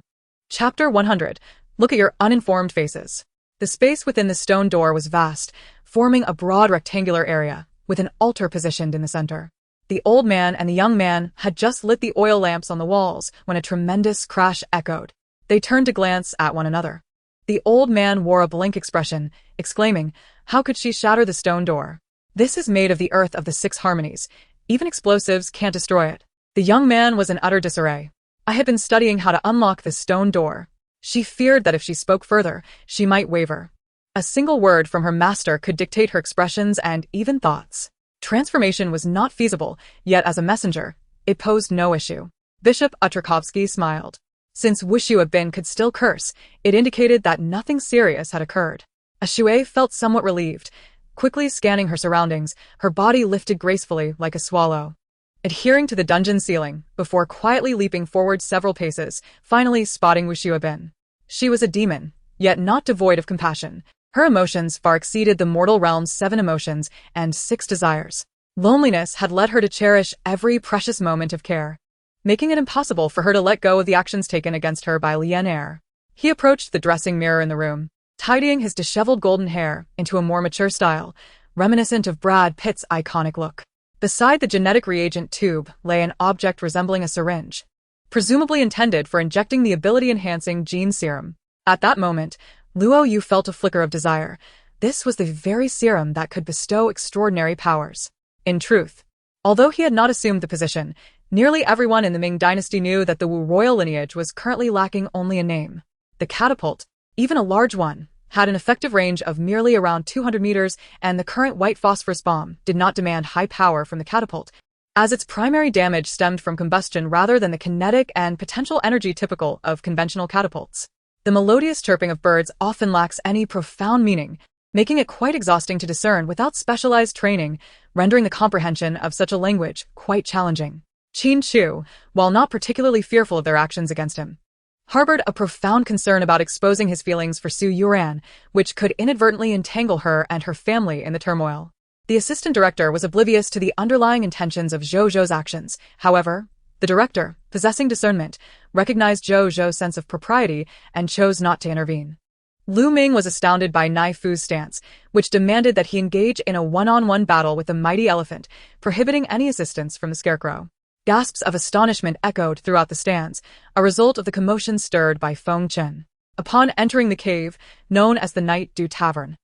Chapter 100. Look at your uninformed faces. The space within the stone door was vast, forming a broad rectangular area, with an altar positioned in the center. The old man and the young man had just lit the oil lamps on the walls when a tremendous crash echoed. They turned to glance at one another. The old man wore a blank expression, exclaiming, "How could she shatter the stone door? This is made of the earth of the 6 harmonies. Even explosives can't destroy it." The young man was in utter disarray. I had been studying how to unlock the stone door. She feared that if she spoke further, she might waver. A single word from her master could dictate her expressions and even thoughts. Transformation was not feasible, yet as a messenger, it posed no issue. Bishop Utrakovsky smiled. Since Wushu Bin could still curse, it indicated that nothing serious had occurred. Ashue felt somewhat relieved. Quickly scanning her surroundings, her body lifted gracefully like a swallow, adhering to the dungeon ceiling, before quietly leaping forward several paces, finally spotting Wushu Bin. She was a demon, yet not devoid of compassion. Her emotions far exceeded the mortal realm's 7 emotions and 6 desires. Loneliness had led her to cherish every precious moment of care, making it impossible for her to let go of the actions taken against her by Lian'er. He approached the dressing mirror in the room, tidying his disheveled golden hair into a more mature style, reminiscent of Brad Pitt's iconic look. Beside the genetic reagent tube lay an object resembling a syringe, presumably intended for injecting the ability-enhancing gene serum. At that moment, Luo Yu felt a flicker of desire. This was the very serum that could bestow extraordinary powers. In truth, although he had not assumed the position, nearly everyone in the Ming dynasty knew that the Wu royal lineage was currently lacking only a name. The catapult, even a large one, had an effective range of merely around 200 meters, and the current white phosphorus bomb did not demand high power from the catapult, as its primary damage stemmed from combustion rather than the kinetic and potential energy typical of conventional catapults. The melodious chirping of birds often lacks any profound meaning, making it quite exhausting to discern without specialized training, rendering the comprehension of such a language quite challenging. Qin Chu, while not particularly fearful of their actions against him, harbored a profound concern about exposing his feelings for Su Yuran, which could inadvertently entangle her and her family in the turmoil. The assistant director was oblivious to the underlying intentions of Zhou Zhou's actions. However, the director, possessing discernment, recognized Zhou Zhou's sense of propriety and chose not to intervene. Lu Ming was astounded by Nai Fu's stance, which demanded that he engage in a one-on-one battle with the mighty elephant, prohibiting any assistance from the scarecrow. Gasps of astonishment echoed throughout the stands, a result of the commotion stirred by Feng Chen. Upon entering the cave, known as the Night Dew Tavern,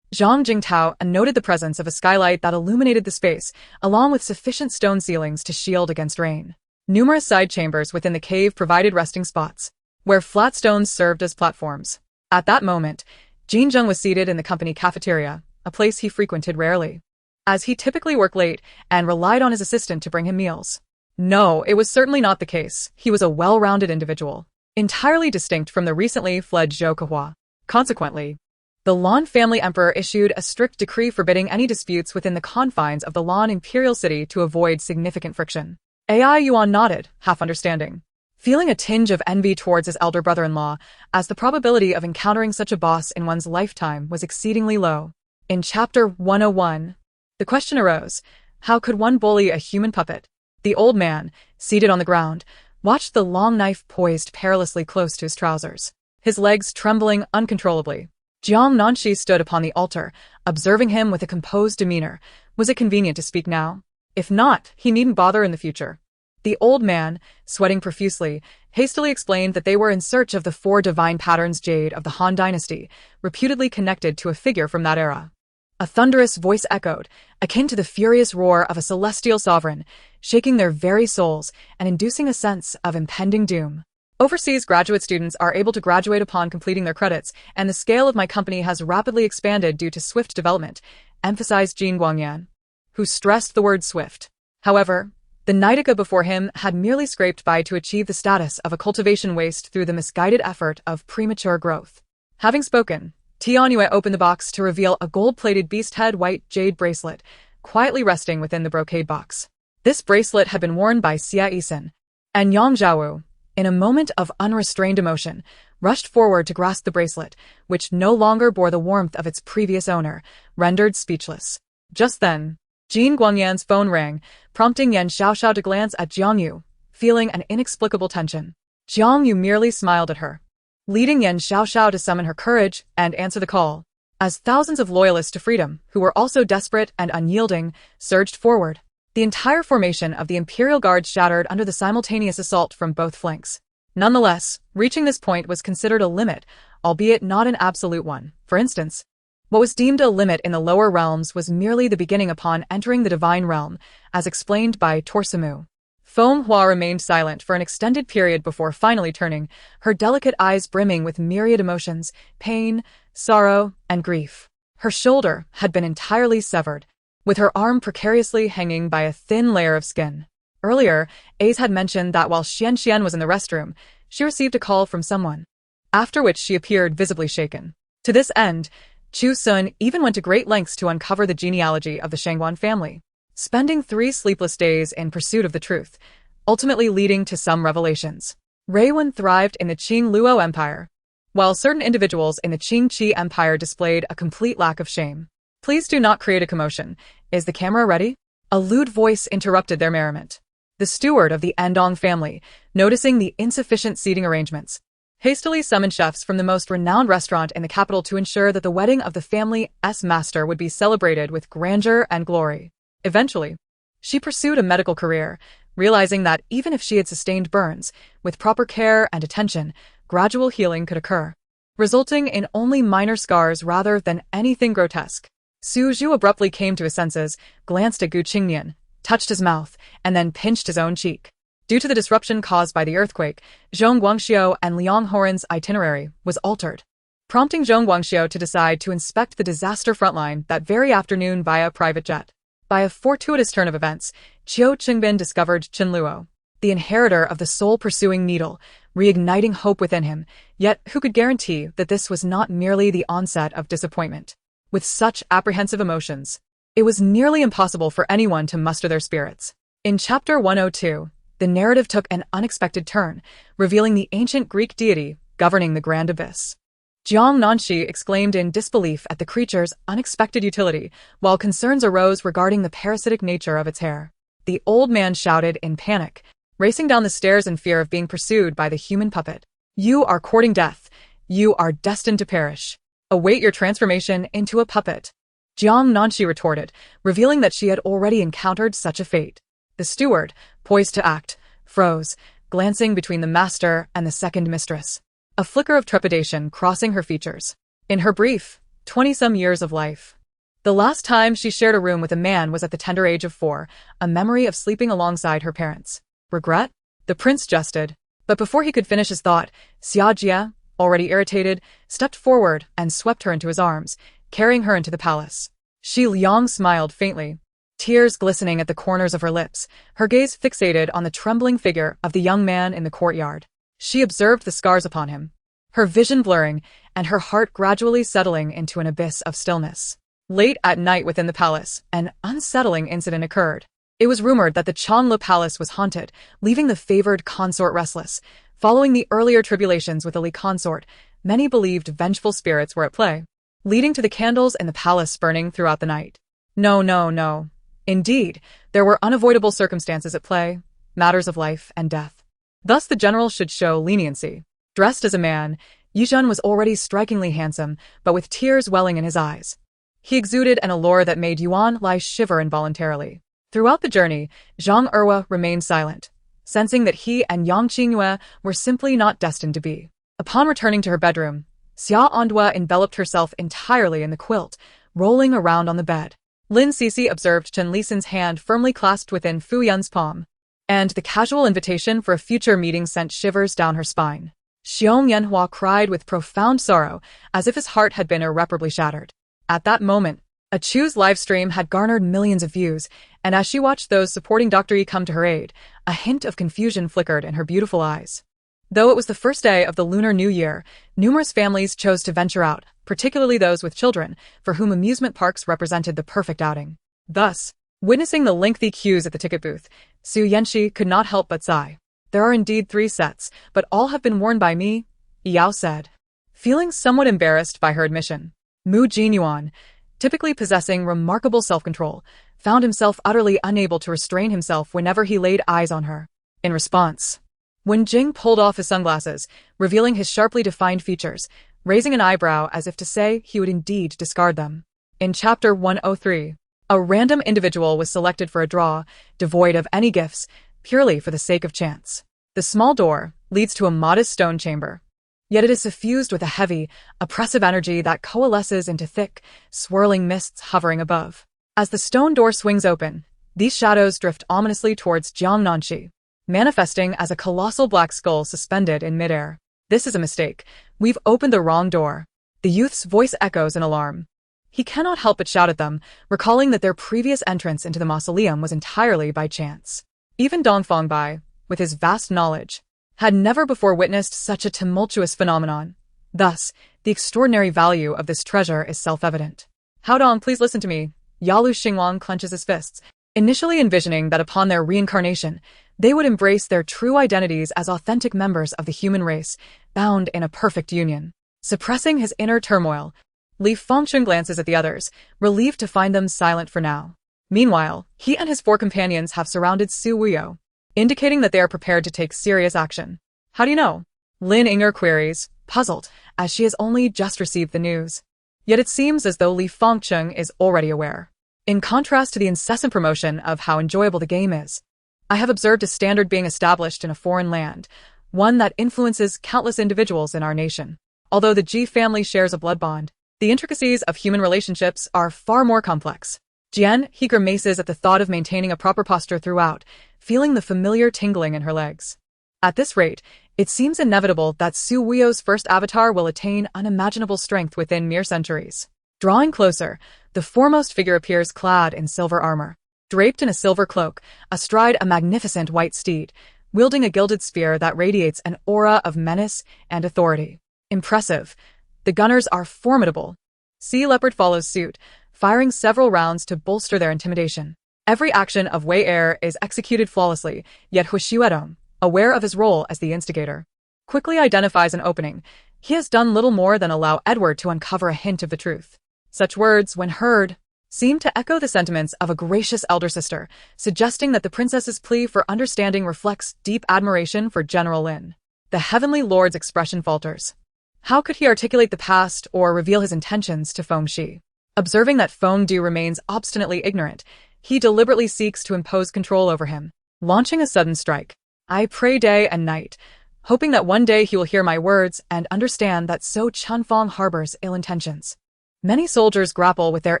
Zhang Jingtao noted the presence of a skylight that illuminated the space, along with sufficient stone ceilings to shield against rain. Numerous side chambers within the cave provided resting spots, where flat stones served as platforms. At that moment, Jin Zheng was seated in the company cafeteria, a place he frequented rarely, as he typically worked late and relied on his assistant to bring him meals. No, it was certainly not the case. He was a well-rounded individual, entirely distinct from the recently fled Zhou Kehua. Consequently, the Lan family emperor issued a strict decree forbidding any disputes within the confines of the Lan imperial city to avoid significant friction. Ai Yuan nodded, half understanding, feeling a tinge of envy towards his elder brother-in-law, as the probability of encountering such a boss in one's lifetime was exceedingly low. In Chapter 101, the question arose, how could one bully a human puppet? The old man, seated on the ground, watched the long knife poised perilously close to his trousers, his legs trembling uncontrollably. Jiang Nanxi stood upon the altar, observing him with a composed demeanor. Was it convenient to speak now? If not, he needn't bother in the future. The old man, sweating profusely, hastily explained that they were in search of the 4 divine patterns jade of the Han dynasty, reputedly connected to a figure from that era. A thunderous voice echoed, akin to the furious roar of a celestial sovereign, shaking their very souls and inducing a sense of impending doom. Overseas graduate students are able to graduate upon completing their credits, and the scale of my company has rapidly expanded due to swift development, emphasized Jin Guangyan, who stressed the word swift. However, the Nidica before him had merely scraped by to achieve the status of a cultivation waste through the misguided effort of premature growth. Having spoken, Tianyue opened the box to reveal a gold-plated beast-head white jade bracelet, quietly resting within the brocade box. This bracelet had been worn by Xia Yisen, and Yang Zhaowu, in a moment of unrestrained emotion, rushed forward to grasp the bracelet, which no longer bore the warmth of its previous owner, rendered speechless. Just then, Jin Guangyan's phone rang, prompting Yan Xiaoxiao to glance at Jiang Yu, feeling an inexplicable tension. Jiang Yu merely smiled at her, leading Yan Xiaoxiao to summon her courage and answer the call. As thousands of loyalists to freedom, who were also desperate and unyielding, surged forward, the entire formation of the Imperial Guard shattered under the simultaneous assault from both flanks. Nonetheless, reaching this point was considered a limit, albeit not an absolute one. For instance, what was deemed a limit in the lower realms was merely the beginning upon entering the divine realm, as explained by Torsamu. Feng Hua remained silent for an extended period before finally turning, her delicate eyes brimming with myriad emotions, pain, sorrow, and grief. Her shoulder had been entirely severed, with her arm precariously hanging by a thin layer of skin. Earlier, Ace had mentioned that while Xian was in the restroom, she received a call from someone, after which she appeared visibly shaken. To this end, Chu Sun even went to great lengths to uncover the genealogy of the Shangguan family, spending 3 sleepless days in pursuit of the truth, ultimately leading to some revelations. Reiwen thrived in the Qing Luo Empire, while certain individuals in the Qing Qi Empire displayed a complete lack of shame. Please do not create a commotion. Is the camera ready? A lewd voice interrupted their merriment. The steward of the Endong family, noticing the insufficient seating arrangements, hastily summoned chefs from the most renowned restaurant in the capital to ensure that the wedding of the family's master would be celebrated with grandeur and glory. Eventually, she pursued a medical career, realizing that even if she had sustained burns, with proper care and attention, gradual healing could occur, resulting in only minor scars rather than anything grotesque. Su Zhu abruptly came to his senses, glanced at Gu Qingnian, touched his mouth, and then pinched his own cheek. Due to the disruption caused by the earthquake, Zhong Guangxiu and Liang Horan's itinerary was altered, prompting Zhong Guangxiu to decide to inspect the disaster frontline that very afternoon via private jet. By a fortuitous turn of events, Qiu Qingbin discovered Qin Luo, the inheritor of the soul-pursuing needle, reigniting hope within him, yet who could guarantee that this was not merely the onset of disappointment? With such apprehensive emotions, it was nearly impossible for anyone to muster their spirits. In Chapter 102, the narrative took an unexpected turn, revealing the ancient Greek deity governing the Grand Abyss. Jiang Nanxi exclaimed in disbelief at the creature's unexpected utility, while concerns arose regarding the parasitic nature of its hair. The old man shouted in panic, racing down the stairs in fear of being pursued by the human puppet. You are courting death. You are destined to perish. Await your transformation into a puppet. Jiang Nanxi retorted, revealing that she had already encountered such a fate. The steward, poised to act, froze, glancing between the master and the second mistress, a flicker of trepidation crossing her features. In her brief, 20-some years of life, the last time she shared a room with a man was at the tender age of 4, a memory of sleeping alongside her parents. Regret? The prince jested, but before he could finish his thought, Xia Jia, already irritated, stepped forward and swept her into his arms, carrying her into the palace. Shi Liang smiled faintly, tears glistening at the corners of her lips, her gaze fixated on the trembling figure of the young man in the courtyard. She observed the scars upon him, her vision blurring and her heart gradually settling into an abyss of stillness. Late at night within the palace, an unsettling incident occurred. It was rumored that the Changlu Palace was haunted, leaving the favored consort restless. Following the earlier tribulations with the Li consort, many believed vengeful spirits were at play, leading to the candles in the palace burning throughout the night. No. Indeed, there were unavoidable circumstances at play, matters of life and death. Thus the general should show leniency. Dressed as a man, Yizhen was already strikingly handsome, but with tears welling in his eyes. He exuded an allure that made Yuan Lai shiver involuntarily. Throughout the journey, Zhang Erwa remained silent, sensing that he and Yang Qingyue were simply not destined to be. Upon returning to her bedroom, Xia Andua enveloped herself entirely in the quilt, rolling around on the bed. Lin Cixi observed Chen Lisan's hand firmly clasped within Fu Yun's palm, and the casual invitation for a future meeting sent shivers down her spine. Xiong Yanhua cried with profound sorrow, as if his heart had been irreparably shattered. At that moment, a Chu's livestream had garnered millions of views, and as she watched those supporting Dr. Yi come to her aid, a hint of confusion flickered in her beautiful eyes. Though it was the first day of the Lunar New Year, numerous families chose to venture out, particularly those with children, for whom amusement parks represented the perfect outing. Thus, witnessing the lengthy queues at the ticket booth, Su Yanxi could not help but sigh. There are indeed 3 sets, but all have been worn by me, Yao said. Feeling somewhat embarrassed by her admission, Mu Jinyuan, typically possessing remarkable self-control, found himself utterly unable to restrain himself whenever he laid eyes on her. In response, when Jing pulled off his sunglasses, revealing his sharply defined features, raising an eyebrow as if to say he would indeed discard them. In Chapter 103, a random individual was selected for a draw, devoid of any gifts, purely for the sake of chance. The small door leads to a modest stone chamber, yet it is suffused with a heavy, oppressive energy that coalesces into thick, swirling mists hovering above. As the stone door swings open, these shadows drift ominously towards Jiang Nanxi, manifesting as a colossal black skull suspended in midair. This is a mistake. We've opened the wrong door. The youth's voice echoes in alarm. He cannot help but shout at them, recalling that their previous entrance into the mausoleum was entirely by chance. Even Dongfang Bai, with his vast knowledge, had never before witnessed such a tumultuous phenomenon. Thus, the extraordinary value of this treasure is self-evident. Haodong, please listen to me. Yalu Xingwang clenches his fists, initially envisioning that upon their reincarnation, they would embrace their true identities as authentic members of the human race, bound in a perfect union. Suppressing his inner turmoil, Li Fangchun glances at the others, relieved to find them silent for now. Meanwhile, he and his 4 companions have surrounded Su Wuyo, indicating that they are prepared to take serious action. How do you know? Lin Inger queries, puzzled, as she has only just received the news. Yet it seems as though Li Fangchun is already aware. In contrast to the incessant promotion of how enjoyable the game is, I have observed a standard being established in a foreign land, one that influences countless individuals in our nation. Although the Ji family shares a blood bond, the intricacies of human relationships are far more complex. Jian, he grimaces at the thought of maintaining a proper posture throughout, feeling the familiar tingling in her legs. At this rate, it seems inevitable that Su Wuyo's first avatar will attain unimaginable strength within mere centuries. Drawing closer, the foremost figure appears clad in silver armor, draped in a silver cloak, astride a magnificent white steed, wielding a gilded spear that radiates an aura of menace and authority. Impressive. The gunners are formidable. Sea Leopard follows suit, firing several rounds to bolster their intimidation. Every action of Wei Er is executed flawlessly, yet Hu Xuedong, aware of his role as the instigator, quickly identifies an opening. He has done little more than allow Edward to uncover a hint of the truth. Such words, when heard, seem to echo the sentiments of a gracious elder sister, suggesting that the princess's plea for understanding reflects deep admiration for General Lin. The Heavenly Lord's expression falters. How could he articulate the past or reveal his intentions to Feng Shi? Observing that Feng Du remains obstinately ignorant, he deliberately seeks to impose control over him, launching a sudden strike. I pray day and night, hoping that one day he will hear my words and understand that So Chunfang harbors ill intentions. Many soldiers grapple with their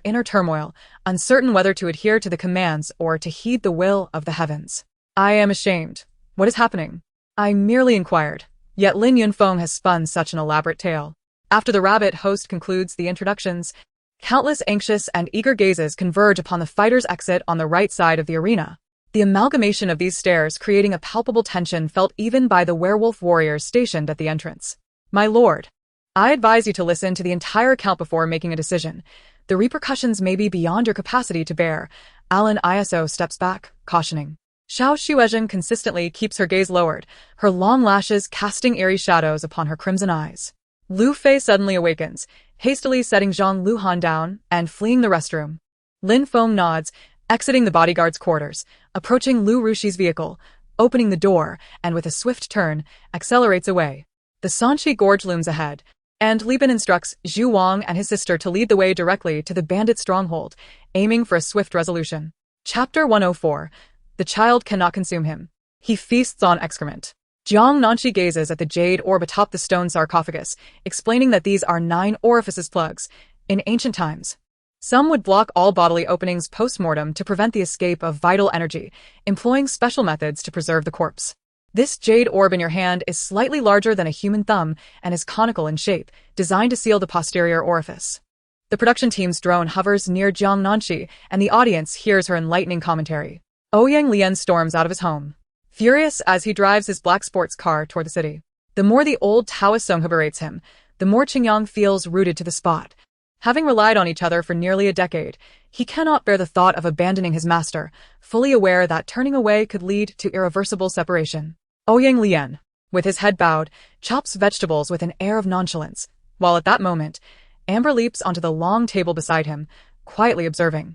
inner turmoil, uncertain whether to adhere to the commands or to heed the will of the heavens. I am ashamed. What is happening? I merely inquired. Yet Lin Yunfeng has spun such an elaborate tale. After the rabbit host concludes the introductions, Countless anxious and eager gazes converge upon the fighter's exit on the right side of the arena. The amalgamation of these stares creating a palpable tension felt even by the werewolf warriors stationed at the entrance. My lord, I advise you to listen to the entire account before making a decision. The repercussions may be beyond your capacity to bear. Alan ISO steps back, cautioning. Xiao Shuezhen consistently keeps her gaze lowered, her long lashes casting eerie shadows upon her crimson eyes. Lu Fei suddenly awakens, hastily setting Zhang Luhan down and fleeing the restroom. Lin Feng nods, exiting the bodyguard's quarters, approaching Lu Rushi's vehicle, opening the door, and with a swift turn, accelerates away. The Sanchi Gorge looms ahead, and Li Bin instructs Zhu Wang and his sister to lead the way directly to the bandit stronghold, aiming for a swift resolution. Chapter 104. The child cannot consume him. He feasts on excrement. Jiang Nanxi gazes at the jade orb atop the stone sarcophagus, explaining that these are 9 orifices plugs. In ancient times, some would block all bodily openings post-mortem to prevent the escape of vital energy, employing special methods to preserve the corpse. This jade orb in your hand is slightly larger than a human thumb and is conical in shape, designed to seal the posterior orifice. The production team's drone hovers near Jiang Nanxi, and the audience hears her enlightening commentary. Ouyang Lian storms out of his home, furious as he drives his black sports car toward the city. The more the old Taoist Songhe berates him, the more Qingyang feels rooted to the spot. Having relied on each other for nearly a decade, he cannot bear the thought of abandoning his master, fully aware that turning away could lead to irreversible separation. Ouyang Lian, with his head bowed, chops vegetables with an air of nonchalance, while at that moment, Amber leaps onto the long table beside him, quietly observing.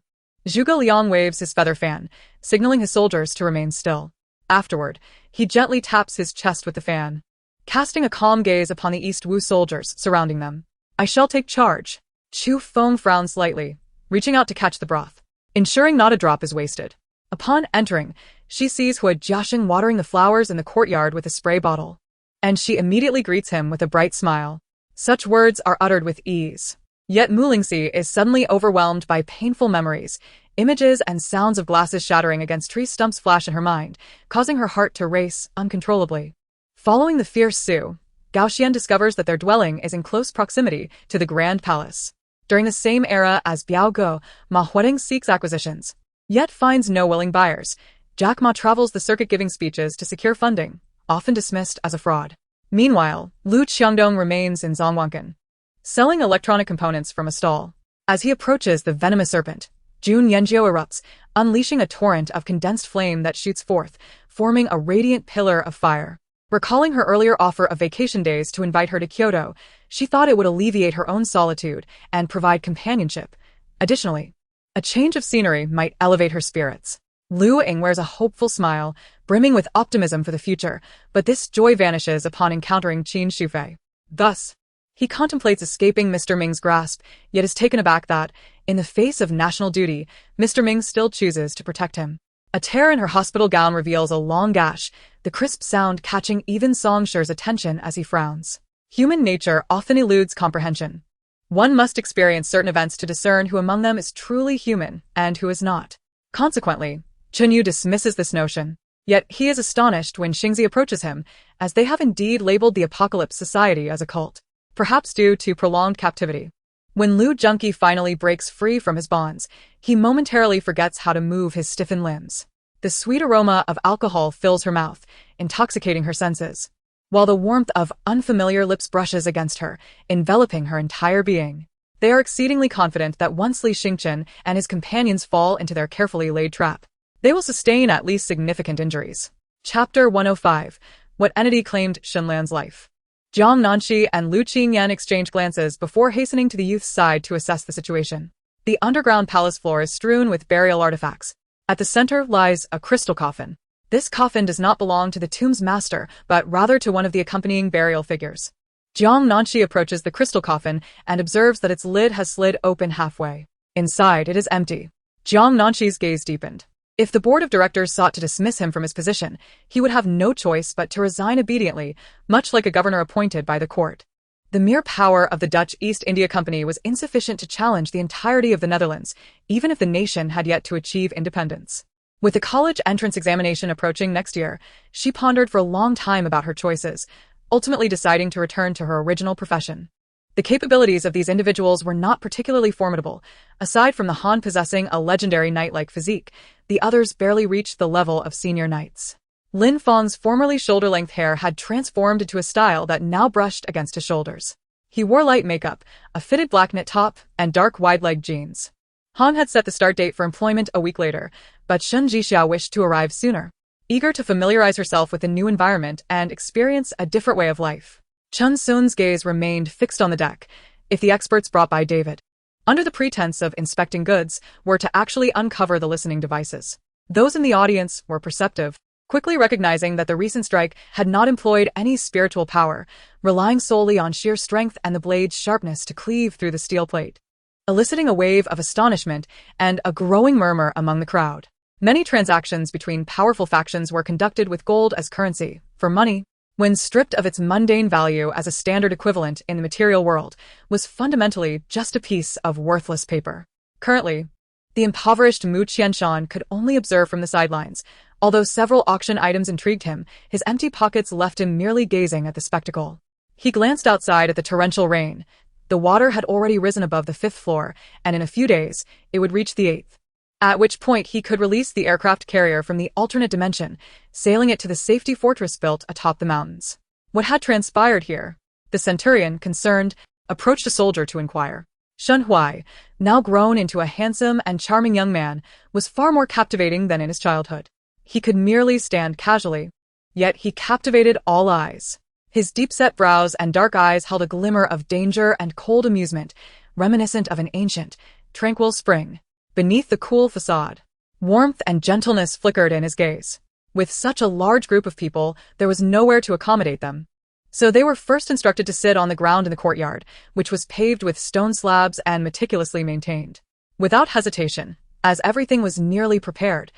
Zhuge Liang waves his feather fan, signaling his soldiers to remain still. Afterward, he gently taps his chest with the fan, casting a calm gaze upon the East Wu soldiers surrounding them. I shall take charge. Chu Feng frowns slightly, reaching out to catch the broth, ensuring not a drop is wasted. Upon entering, she sees Hua Jiaxing watering the flowers in the courtyard with a spray bottle, and she immediately greets him with a bright smile. Such words are uttered with ease. Yet Mulingxi is suddenly overwhelmed by painful memories. Images and sounds of glasses shattering against tree stumps flash in her mind, causing her heart to race uncontrollably. Following the fierce Su, Gao Xian discovers that their dwelling is in close proximity to the Grand Palace. During the same era as Biao Ge, Ma Huading seeks acquisitions, yet finds no willing buyers. Jack Ma travels the circuit giving speeches to secure funding, often dismissed as a fraud. Meanwhile, Lu Qiangdong remains in Zhongwankan, selling electronic components from a stall. As he approaches the venomous serpent, Jun Yanjiu erupts, unleashing a torrent of condensed flame that shoots forth, forming a radiant pillar of fire. Recalling her earlier offer of vacation days to invite her to Kyoto, she thought it would alleviate her own solitude and provide companionship. Additionally, a change of scenery might elevate her spirits. Lu Ying wears a hopeful smile, brimming with optimism for the future, but this joy vanishes upon encountering Qin Shufei. Thus, he contemplates escaping Mr. Ming's grasp, yet is taken aback that, in the face of national duty, Mr. Ming still chooses to protect him. A tear in her hospital gown reveals a long gash, the crisp sound catching even Song Shi's attention as he frowns. Human nature often eludes comprehension. One must experience certain events to discern who among them is truly human and who is not. Consequently, Chen Yu dismisses this notion. Yet he is astonished when Xingzi approaches him, as they have indeed labeled the Apocalypse Society as a cult, perhaps due to prolonged captivity. When Lu Junqi finally breaks free from his bonds, he momentarily forgets how to move his stiffened limbs. The sweet aroma of alcohol fills her mouth, intoxicating her senses, while the warmth of unfamiliar lips brushes against her, enveloping her entire being. They are exceedingly confident that once Li Xingchen and his companions fall into their carefully laid trap, they will sustain at least significant injuries. Chapter 105. What entity claimed Shenlan's life? Jiang Nanxi and Lu Qingyan exchange glances before hastening to the youth's side to assess the situation. The underground palace floor is strewn with burial artifacts. At the center lies a crystal coffin. This coffin does not belong to the tomb's master, but rather to one of the accompanying burial figures. Jiang Nanxi approaches the crystal coffin and observes that its lid has slid open halfway. Inside, it is empty. Jiang Nanxi's gaze deepened. If the board of directors sought to dismiss him from his position, he would have no choice but to resign obediently, much like a governor appointed by the court. The mere power of the Dutch East India Company was insufficient to challenge the entirety of the Netherlands, even if the nation had yet to achieve independence. With the college entrance examination approaching next year, she pondered for a long time about her choices, ultimately deciding to return to her original profession. The capabilities of these individuals were not particularly formidable. Aside from the Han possessing a legendary knight-like physique, the others barely reached the level of senior knights. Lin Feng's formerly shoulder-length hair had transformed into a style that now brushed against his shoulders. He wore light makeup, a fitted black knit top, and dark wide-legged jeans. Han had set the start date for employment a week later, but Shen Jixiao wished to arrive sooner, eager to familiarize herself with a new environment and experience a different way of life. Chun Sun's gaze remained fixed on the deck, if the experts brought by David, under the pretense of inspecting goods, were to actually uncover the listening devices. Those in the audience were perceptive, quickly recognizing that the recent strike had not employed any spiritual power, relying solely on sheer strength and the blade's sharpness to cleave through the steel plate, eliciting a wave of astonishment and a growing murmur among the crowd. Many transactions between powerful factions were conducted with gold as currency, for money, when stripped of its mundane value as a standard equivalent in the material world, was fundamentally just a piece of worthless paper. Currently, the impoverished Mu Qianshan could only observe from the sidelines. Although several auction items intrigued him, his empty pockets left him merely gazing at the spectacle. He glanced outside at the torrential rain. The water had already risen above the 5th floor, and in a few days, it would reach the 8th. At which point he could release the aircraft carrier from the alternate dimension, sailing it to the safety fortress built atop the mountains. What had transpired here? The centurion, concerned, approached a soldier to inquire. Shen Huai, now grown into a handsome and charming young man, was far more captivating than in his childhood. He could merely stand casually, yet he captivated all eyes. His deep-set brows and dark eyes held a glimmer of danger and cold amusement, reminiscent of an ancient, tranquil spring. Beneath the cool facade, warmth and gentleness flickered in his gaze. With such a large group of people, there was nowhere to accommodate them. So they were first instructed to sit on the ground in the courtyard, which was paved with stone slabs and meticulously maintained. Without hesitation, as everything was nearly prepared,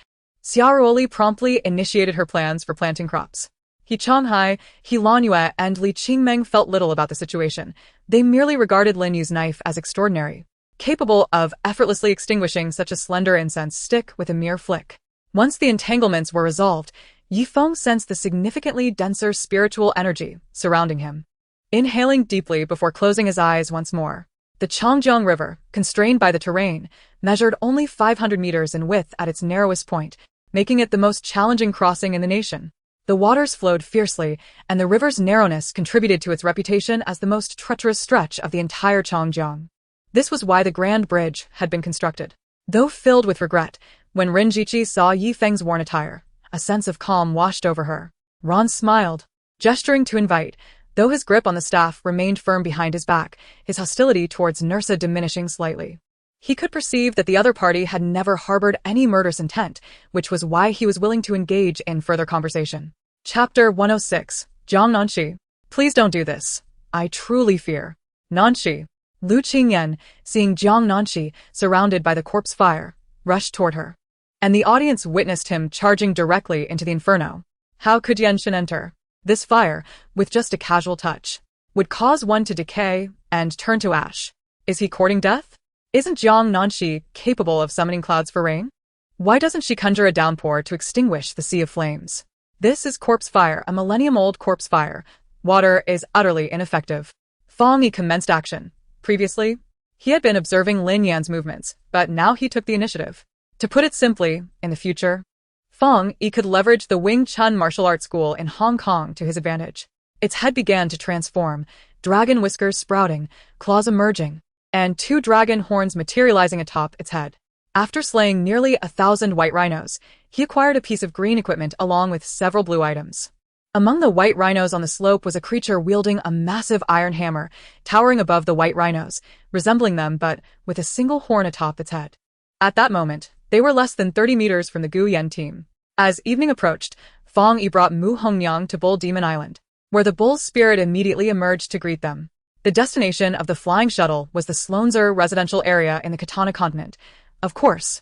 Xiaoruoli promptly initiated her plans for planting crops. He Changhai, He Lanyue, and Li Qingmeng felt little about the situation. They merely regarded Lin Yu's knife as extraordinary, capable of effortlessly extinguishing such a slender incense stick with a mere flick. Once the entanglements were resolved, Yi Feng sensed the significantly denser spiritual energy surrounding him. Inhaling deeply before closing his eyes once more, the Changjiang River, constrained by the terrain, measured only 500 meters in width at its narrowest point, making it the most challenging crossing in the nation. The waters flowed fiercely, and the river's narrowness contributed to its reputation as the most treacherous stretch of the entire Changjiang. This was why the Grand Bridge had been constructed. Though filled with regret, when Rin Jiqi saw Yi Feng's worn attire, a sense of calm washed over her. Ron smiled, gesturing to invite, though his grip on the staff remained firm behind his back, his hostility towards Nursa diminishing slightly. He could perceive that the other party had never harbored any murderous intent, which was why he was willing to engage in further conversation. Chapter 106, Jiang Nanxi. Please don't do this. I truly fear. Nanxi. Lu Qingyan, seeing Jiang Nanxi surrounded by the corpse fire, rushed toward her. And the audience witnessed him charging directly into the inferno. How could Yenshin enter? This fire, with just a casual touch, would cause one to decay and turn to ash. Is he courting death? Isn't Jiang Nanxi capable of summoning clouds for rain? Why doesn't she conjure a downpour to extinguish the sea of flames? This is corpse fire, a millennium-old corpse fire. Water is utterly ineffective. Feng Yi commenced action. Previously, he had been observing Lin Yan's movements, but now he took the initiative. To put it simply, in the future, Feng Yi could leverage the Wing Chun martial arts school in Hong Kong to his advantage. Its head began to transform, dragon whiskers sprouting, claws emerging, and 2 dragon horns materializing atop its head. After slaying nearly 1,000 white rhinos, he acquired a piece of green equipment along with several blue items. Among the white rhinos on the slope was a creature wielding a massive iron hammer, towering above the white rhinos, resembling them but with a single horn atop its head. At that moment, they were less than 30 meters from the Gu Yan team. As evening approached, Feng Yi brought Mu Hongyang to Bull Demon Island, where the bull's spirit immediately emerged to greet them. The destination of the flying shuttle was the Sloanzer residential area in the Katana continent. Of course,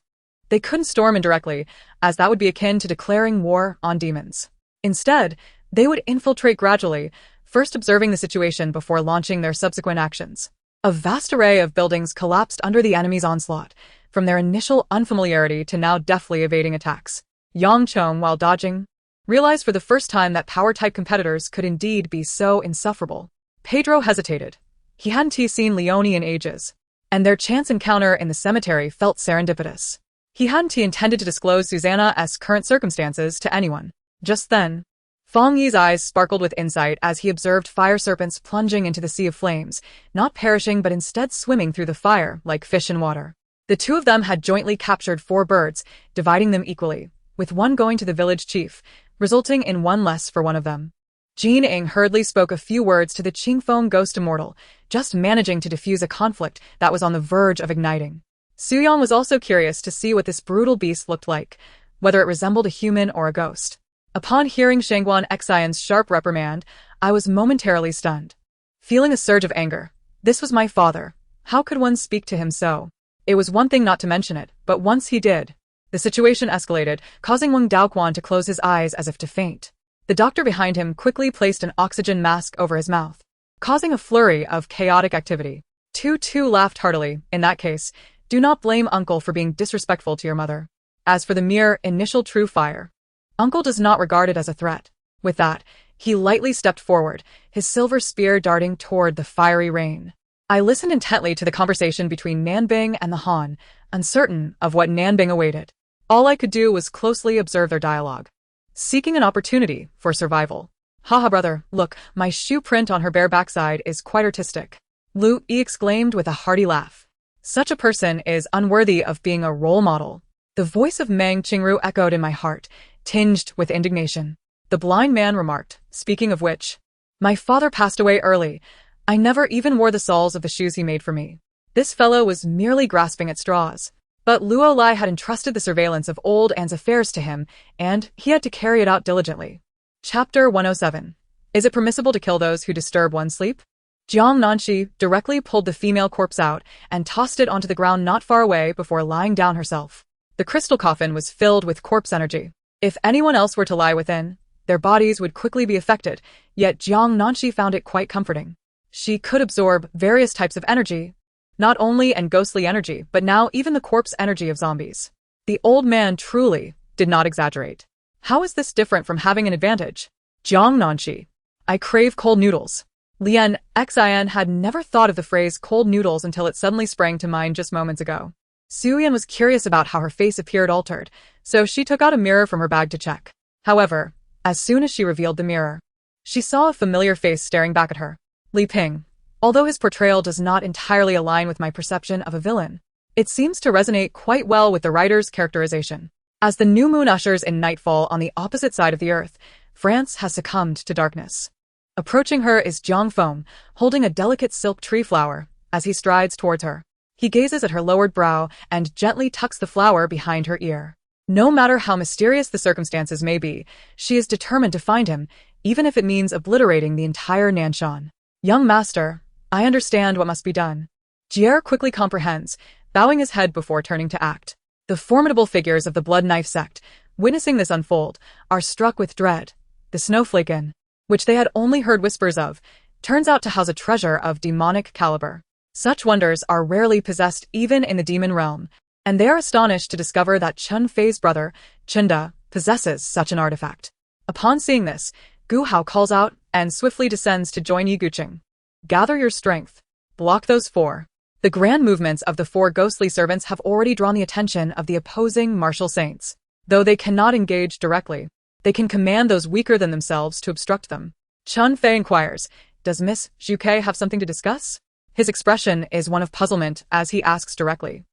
they couldn't storm in directly, as that would be akin to declaring war on demons. Instead, they would infiltrate gradually, first observing the situation before launching their subsequent actions. A vast array of buildings collapsed under the enemy's onslaught, from their initial unfamiliarity to now deftly evading attacks. Yang Chong, while dodging, realized for the first time that power-type competitors could indeed be so insufferable. Pedro hesitated. He hadn't seen Leone in ages, and their chance encounter in the cemetery felt serendipitous. He hadn't intended to disclose Susanna's current circumstances to anyone. Just then, Feng Yi's eyes sparkled with insight as he observed fire serpents plunging into the sea of flames, not perishing but instead swimming through the fire like fish in water. The two of them had jointly captured 4 birds, dividing them equally, with one going to the village chief, resulting in one less for one of them. Jin Ing hurriedly spoke a few words to the Qingfeng ghost immortal, just managing to defuse a conflict that was on the verge of igniting. Suyan was also curious to see what this brutal beast looked like, whether it resembled a human or a ghost. Upon hearing Shangguan Xian's sharp reprimand, I was momentarily stunned. Feeling a surge of anger. This was my father. How could one speak to him so? It was one thing not to mention it, but once he did. The situation escalated, causing Wang Daoquan to close his eyes as if to faint. The doctor behind him quickly placed an oxygen mask over his mouth, causing a flurry of chaotic activity. Tu laughed heartily. In that case, do not blame Uncle for being disrespectful to your mother. As for the mere initial true fire, Uncle does not regard it as a threat. With that, he lightly stepped forward, his silver spear darting toward the fiery rain. I listened intently to the conversation between Nanbing and the Han, uncertain of what Nanbing awaited. All I could do was closely observe their dialogue, seeking an opportunity for survival. Haha brother, look, my shoe print on her bare backside is quite artistic. Lu Yi exclaimed with a hearty laugh. Such a person is unworthy of being a role model. The voice of Meng Qingru echoed in my heart, tinged with indignation. The blind man remarked, speaking of which, my father passed away early. I never even wore the soles of the shoes he made for me. This fellow was merely grasping at straws. But Luo Lai had entrusted the surveillance of old Anne's affairs to him, and he had to carry it out diligently. Chapter 107. Is it permissible to kill those who disturb one's sleep? Jiang Nanxi directly pulled the female corpse out and tossed it onto the ground not far away before lying down herself. The crystal coffin was filled with corpse energy. If anyone else were to lie within, their bodies would quickly be affected, yet Jiang Nanxi found it quite comforting. She could absorb various types of energy, not only and ghostly energy, but now even the corpse energy of zombies. The old man truly did not exaggerate. How is this different from having an advantage? Jiang Nanxi. I crave cold noodles. Lian Xian had never thought of the phrase cold noodles until it suddenly sprang to mind just moments ago. Suyan was curious about how her face appeared altered, so she took out a mirror from her bag to check. However, as soon as she revealed the mirror, she saw a familiar face staring back at her. Li Ping. Although his portrayal does not entirely align with my perception of a villain, it seems to resonate quite well with the writer's characterization. As the new moon ushers in nightfall on the opposite side of the earth, France has succumbed to darkness. Approaching her is Jiang Feng, holding a delicate silk tree flower, as he strides towards her. He gazes at her lowered brow and gently tucks the flower behind her ear. No matter how mysterious the circumstances may be, she is determined to find him, even if it means obliterating the entire Nanshan. Young master, I understand what must be done. Jier quickly comprehends, bowing his head before turning to act. The formidable figures of the Blood Knife sect, witnessing this unfold, are struck with dread. The Snowflake Inn, which they had only heard whispers of, turns out to house a treasure of demonic caliber. Such wonders are rarely possessed even in the demon realm, and they are astonished to discover that Chun Fei's brother, Chunda, possesses such an artifact. Upon seeing this, Gu Hao calls out and swiftly descends to join Yi Guqing. Gather your strength. Block those 4. The grand movements of the 4 ghostly servants have already drawn the attention of the opposing martial saints. Though they cannot engage directly, they can command those weaker than themselves to obstruct them. Chun Fei inquires, does Miss Zhuke have something to discuss? His expression is one of puzzlement as he asks directly.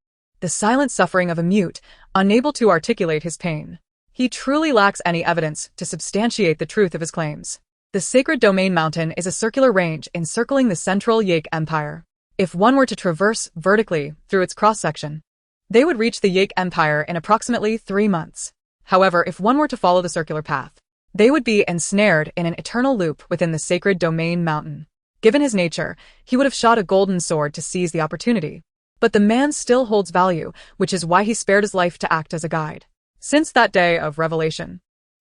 The silent suffering of a mute, unable to articulate his pain. He truly lacks any evidence to substantiate the truth of his claims. The Sacred Domain Mountain is a circular range encircling the central Yake Empire. If one were to traverse vertically through its cross-section, they would reach the Yake Empire in approximately 3 months. However, if one were to follow the circular path, they would be ensnared in an eternal loop within the Sacred Domain Mountain. Given his nature, he would have shot a golden sword to seize the opportunity. But the man still holds value, which is why he spared his life to act as a guide. Since that day of revelation,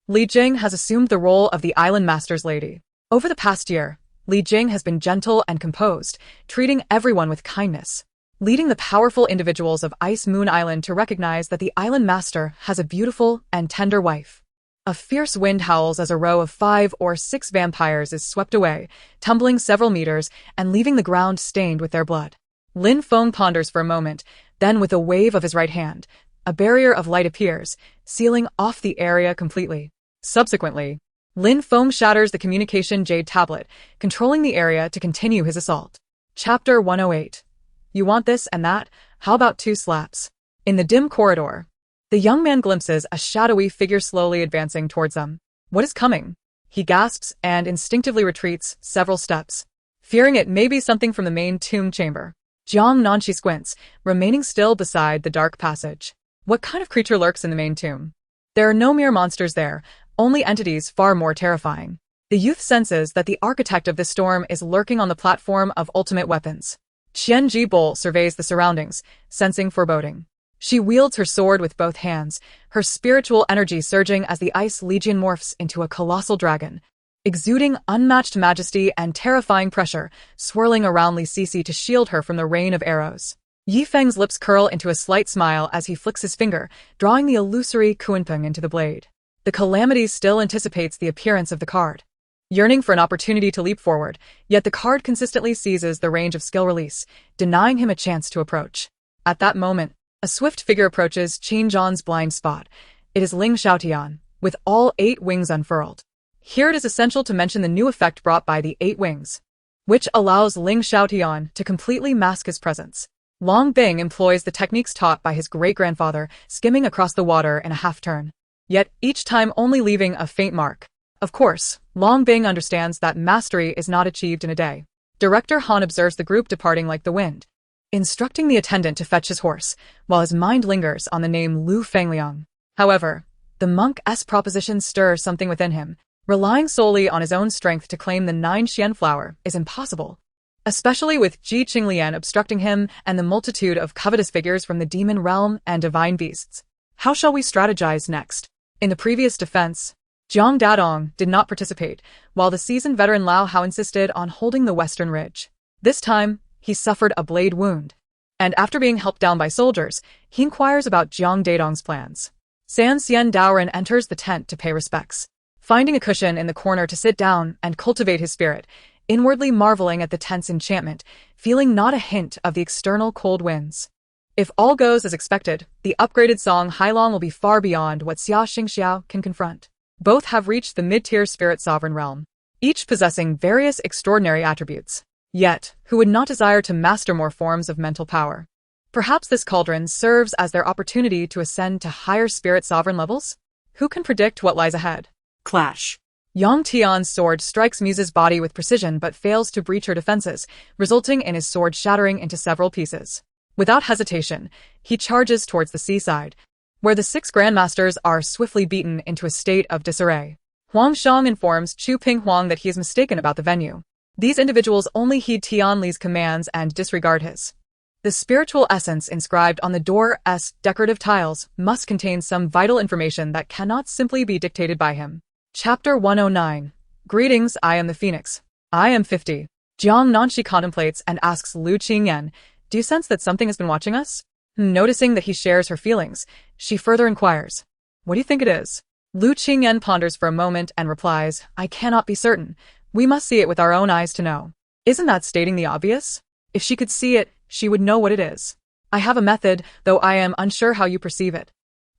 Li Jing has assumed the role of the Island Master's lady. Over the past year, Li Jing has been gentle and composed, treating everyone with kindness, leading the powerful individuals of Ice Moon Island to recognize that the Island Master has a beautiful and tender wife. A fierce wind howls as a row of 5 or 6 vampires is swept away, tumbling several meters and leaving the ground stained with their blood. Lin Feng ponders for a moment, then with a wave of his right hand, a barrier of light appears, sealing off the area completely. Subsequently, Lin Feng shatters the communication jade tablet, controlling the area to continue his assault. Chapter 108. You want this and that? How about 2 slaps? In the dim corridor, the young man glimpses a shadowy figure slowly advancing towards them. What is coming? He gasps and instinctively retreats several steps, fearing it may be something from the main tomb chamber. Jiang Nanxi squints, remaining still beside the dark passage. What kind of creature lurks in the main tomb? There are no mere monsters there, only entities far more terrifying. The youth senses that the architect of this storm is lurking on the platform of ultimate weapons. Qian Ji-bol surveys the surroundings, sensing foreboding. She wields her sword with both hands, her spiritual energy surging as the Ice Legion morphs into a colossal dragon, exuding unmatched majesty and terrifying pressure, swirling around Li Sisi to shield her from the rain of arrows. Yi Feng's lips curl into a slight smile as he flicks his finger, drawing the illusory Kuanpeng into the blade. The calamity still anticipates the appearance of the card, yearning for an opportunity to leap forward, yet the card consistently seizes the range of skill release, denying him a chance to approach. At that moment, a swift figure approaches Qin Zhan's blind spot. It is Ling Xiaotian, with all 8 wings unfurled. Here it is essential to mention the new effect brought by the 8 wings, which allows Ling Xiaotian to completely mask his presence. Long Bing employs the techniques taught by his great-grandfather, skimming across the water in a half-turn, yet each time only leaving a faint mark. Of course, Long Bing understands that mastery is not achieved in a day. Director Han observes the group departing like the wind, instructing the attendant to fetch his horse, while his mind lingers on the name Lu Fengliang. However, the monk's proposition stirs something within him. Relying solely on his own strength to claim the 9 Xian flower is impossible, especially with Ji Qinglian obstructing him and the multitude of covetous figures from the demon realm and divine beasts. How shall we strategize next? In the previous defense, Jiang Dadong did not participate, while the seasoned veteran Lao Hao insisted on holding the western ridge. This time, he suffered a blade wound, and after being helped down by soldiers, he inquires about Jiang Dadong's plans. San Xian Daoren enters the tent to pay respects, finding a cushion in the corner to sit down and cultivate his spirit, inwardly marveling at the tent's enchantment, feeling not a hint of the external cold winds. If all goes as expected, the upgraded song Hailong will be far beyond what Xia Xingxiao can confront. Both have reached the mid-tier spirit sovereign realm, each possessing various extraordinary attributes. Yet, who would not desire to master more forms of mental power? Perhaps this cauldron serves as their opportunity to ascend to higher spirit sovereign levels? Who can predict what lies ahead? Clash. Yang Tian's sword strikes Muse's body with precision but fails to breach her defenses, resulting in his sword shattering into several pieces. Without hesitation, he charges towards the seaside, where the 6 grandmasters are swiftly beaten into a state of disarray. Huang Shang informs Chu Pinghuang that he is mistaken about the venue. These individuals only heed Tian Li's commands and disregard his. The spiritual essence inscribed on the door's decorative tiles must contain some vital information that cannot simply be dictated by him. Chapter 109. Greetings, I am the Phoenix. I am 50. Jiang Nanxi contemplates and asks Lu Qingyan, do you sense that something has been watching us? Noticing that he shares her feelings, she further inquires, what do you think it is? Lu Qingyan ponders for a moment and replies, I cannot be certain. We must see it with our own eyes to know. Isn't that stating the obvious? If she could see it, she would know what it is. I have a method, though I am unsure how you perceive it.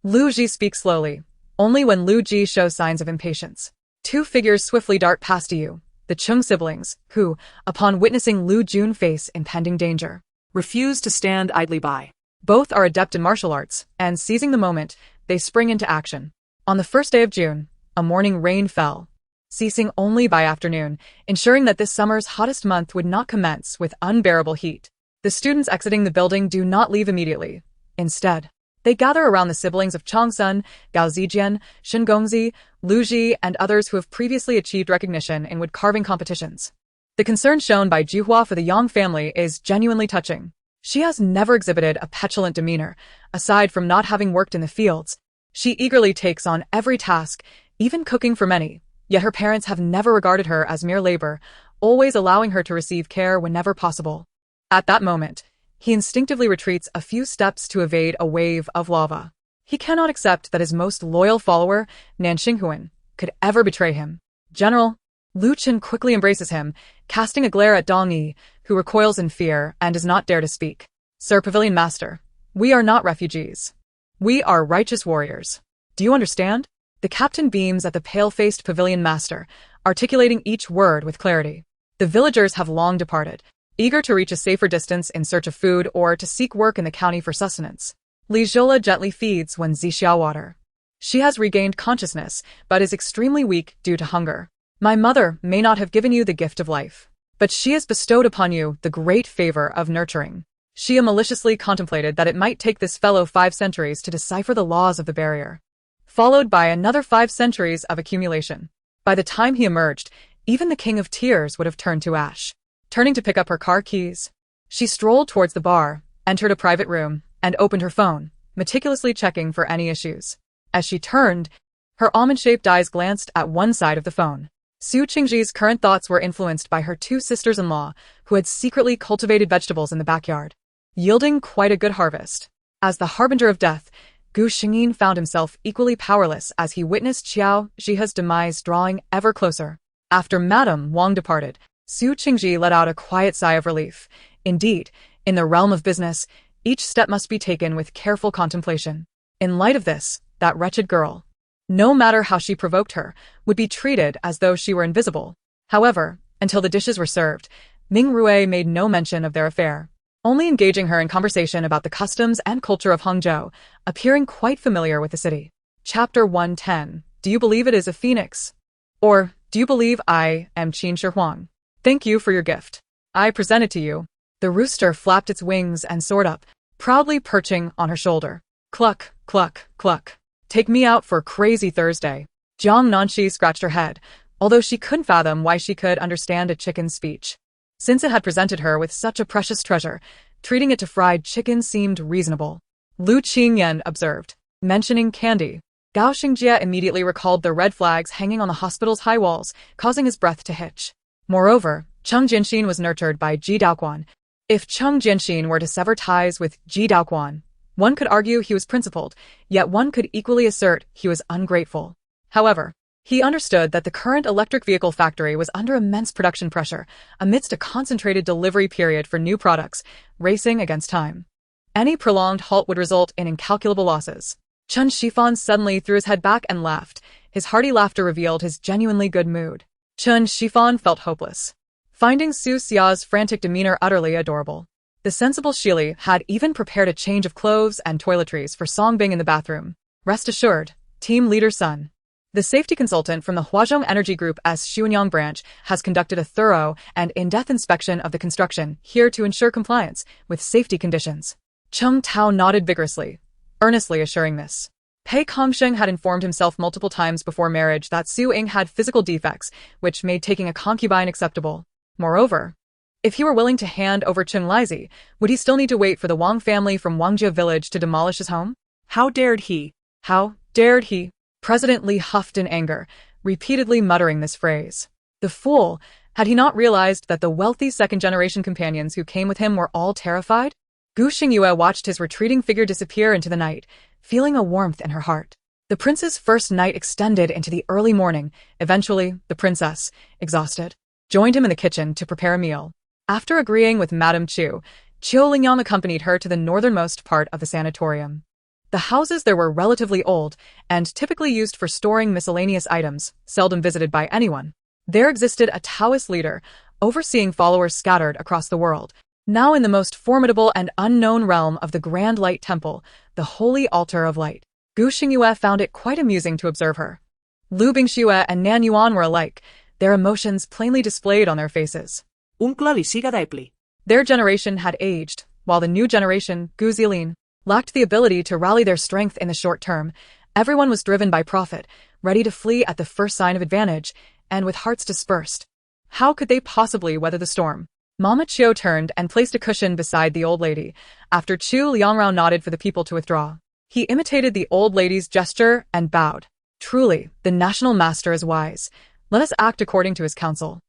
Lu Ji speaks slowly, only when Lu Ji shows signs of impatience. 2 figures swiftly dart past you, the Chung siblings, who, upon witnessing Lu Jun face impending danger, Refuse to stand idly by. Both are adept in martial arts, and seizing the moment, they spring into action. On the first day of June, a morning rain fell, ceasing only by afternoon, ensuring that this summer's hottest month would not commence with unbearable heat. The students exiting the building do not leave immediately. Instead, they gather around the siblings of Changsun, Gao Zijian, Shen Gongzi, Lu Ji, and others who have previously achieved recognition in wood carving competitions. The concern shown by Jihua for the Yang family is genuinely touching. She has never exhibited a petulant demeanor, aside from not having worked in the fields. She eagerly takes on every task, even cooking for many, yet her parents have never regarded her as mere labor, always allowing her to receive care whenever possible. At that moment, he instinctively retreats a few steps to evade a wave of lava. He cannot accept that his most loyal follower, Nanxinghuan, could ever betray him. General, Lu Chen quickly embraces him, casting a glare at Dong Yi, who recoils in fear and does not dare to speak. Sir Pavilion Master, we are not refugees. We are righteous warriors. Do you understand? The captain beams at the pale-faced Pavilion Master, articulating each word with clarity. The villagers have long departed, eager to reach a safer distance in search of food or to seek work in the county for sustenance. Li Zhola gently feeds Wen Zixia water. She has regained consciousness, but is extremely weak due to hunger. My mother may not have given you the gift of life, but she has bestowed upon you the great favor of nurturing. Xia maliciously contemplated that it might take this fellow 5 centuries to decipher the laws of the barrier, followed by another 5 centuries of accumulation. By the time he emerged, even the King of Tears would have turned to ash. Turning to pick up her car keys, she strolled towards the bar, entered a private room, and opened her phone, meticulously checking for any issues. As she turned, her almond-shaped eyes glanced at one side of the phone. Su Qingji's current thoughts were influenced by her 2 sisters-in-law, who had secretly cultivated vegetables in the backyard, yielding quite a good harvest. As the harbinger of death, Gu Xingyin found himself equally powerless as he witnessed Xiao Zhihe's demise drawing ever closer. After Madame Wang departed, Su Qingji let out a quiet sigh of relief. Indeed, in the realm of business, each step must be taken with careful contemplation. In light of this, that wretched girl, no matter how she provoked her, would be treated as though she were invisible. However, until the dishes were served, Mingrue made no mention of their affair, only engaging her in conversation about the customs and culture of Hangzhou, appearing quite familiar with the city. Chapter 110. Do you believe it is a phoenix? Or, do you believe I am Qin Shi Huang? Thank you for your gift. I present it to you. The rooster flapped its wings and soared up, proudly perching on her shoulder. Cluck, cluck, cluck. Take me out for Crazy Thursday. Jiang Nanxi scratched her head, although she couldn't fathom why she could understand a chicken's speech. Since it had presented her with such a precious treasure, treating it to fried chicken seemed reasonable. Lu Qingyan observed, mentioning candy. Gao Xingjie immediately recalled the red flags hanging on the hospital's high walls, causing his breath to hitch. Moreover, Cheng Jianxin was nurtured by Ji Daoquan. If Cheng Jianxin were to sever ties with Ji Daoquan, one could argue he was principled, yet one could equally assert he was ungrateful. However, he understood that the current electric vehicle factory was under immense production pressure, amidst a concentrated delivery period for new products, racing against time. Any prolonged halt would result in incalculable losses. Chen Shifan suddenly threw his head back and laughed. His hearty laughter revealed his genuinely good mood. Chen Shifan felt hopeless, finding Su Xia's frantic demeanor utterly adorable. The sensible Shili had even prepared a change of clothes and toiletries for Songbing in the bathroom. Rest assured, team leader Sun, the safety consultant from the Huazhong Energy Group's Xuanyang branch, has conducted a thorough and in-depth inspection of the construction here to ensure compliance with safety conditions. Cheng Tao nodded vigorously, earnestly assuring this. Pei Kongsheng had informed himself multiple times before marriage that Su Ying had physical defects, which made taking a concubine acceptable. Moreover, if he were willing to hand over Chen Lizi, would he still need to wait for the Wang family from Wangjia village to demolish his home? How dared he? How dared he? President Li huffed in anger, repeatedly muttering this phrase. The fool, had he not realized that the wealthy second-generation companions who came with him were all terrified? Gu Xingyue watched his retreating figure disappear into the night, feeling a warmth in her heart. The prince's first night extended into the early morning. Eventually, the princess, exhausted, joined him in the kitchen to prepare a meal. After agreeing with Madame Chu, Qiu Lingyang accompanied her to the northernmost part of the sanatorium. The houses there were relatively old and typically used for storing miscellaneous items, seldom visited by anyone. There existed a Taoist leader, overseeing followers scattered across the world, now in the most formidable and unknown realm of the Grand Light Temple, the Holy Altar of Light. Gu Xingyue found it quite amusing to observe her. Lu Bingxue and Nan Yuan were alike, their emotions plainly displayed on their faces. Their generation had aged, while the new generation, Gu Zilin, lacked the ability to rally their strength in the short term. Everyone was driven by profit, ready to flee at the first sign of advantage, and with hearts dispersed. How could they possibly weather the storm? Mama Chiu turned and placed a cushion beside the old lady, after Chu Liangrao nodded for the people to withdraw. He imitated the old lady's gesture and bowed. Truly, the national master is wise. Let us act according to his counsel.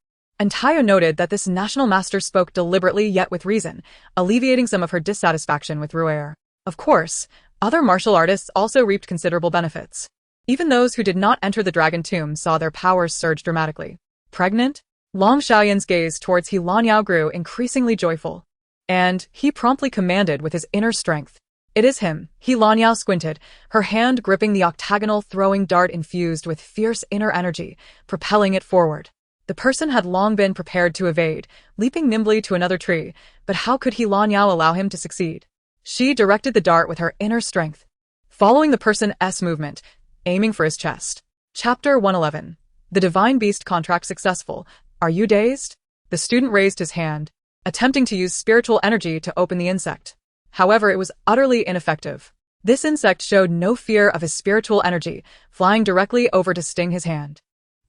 Antayo noted that this national master spoke deliberately yet with reason, alleviating some of her dissatisfaction with Ruer. Of course, Other martial artists also reaped considerable benefits. Even those who did not enter the dragon tomb saw their powers surge dramatically. Pregnant? Long Xiaoyan's gaze towards He Lanyao grew increasingly joyful. And he promptly commanded with his inner strength. It is him. He Lanyao squinted, her hand gripping the octagonal throwing dart infused with fierce inner energy, propelling it forward. The person had long been prepared to evade, leaping nimbly to another tree, but how could He Lanyao allow him to succeed? She directed the dart with her inner strength, following the person's movement, aiming for his chest. Chapter 111. The Divine Beast Contract Successful. Are you dazed? The student raised his hand, attempting to use spiritual energy to open the insect. However, it was utterly ineffective. This insect showed no fear of his spiritual energy, flying directly over to sting his hand.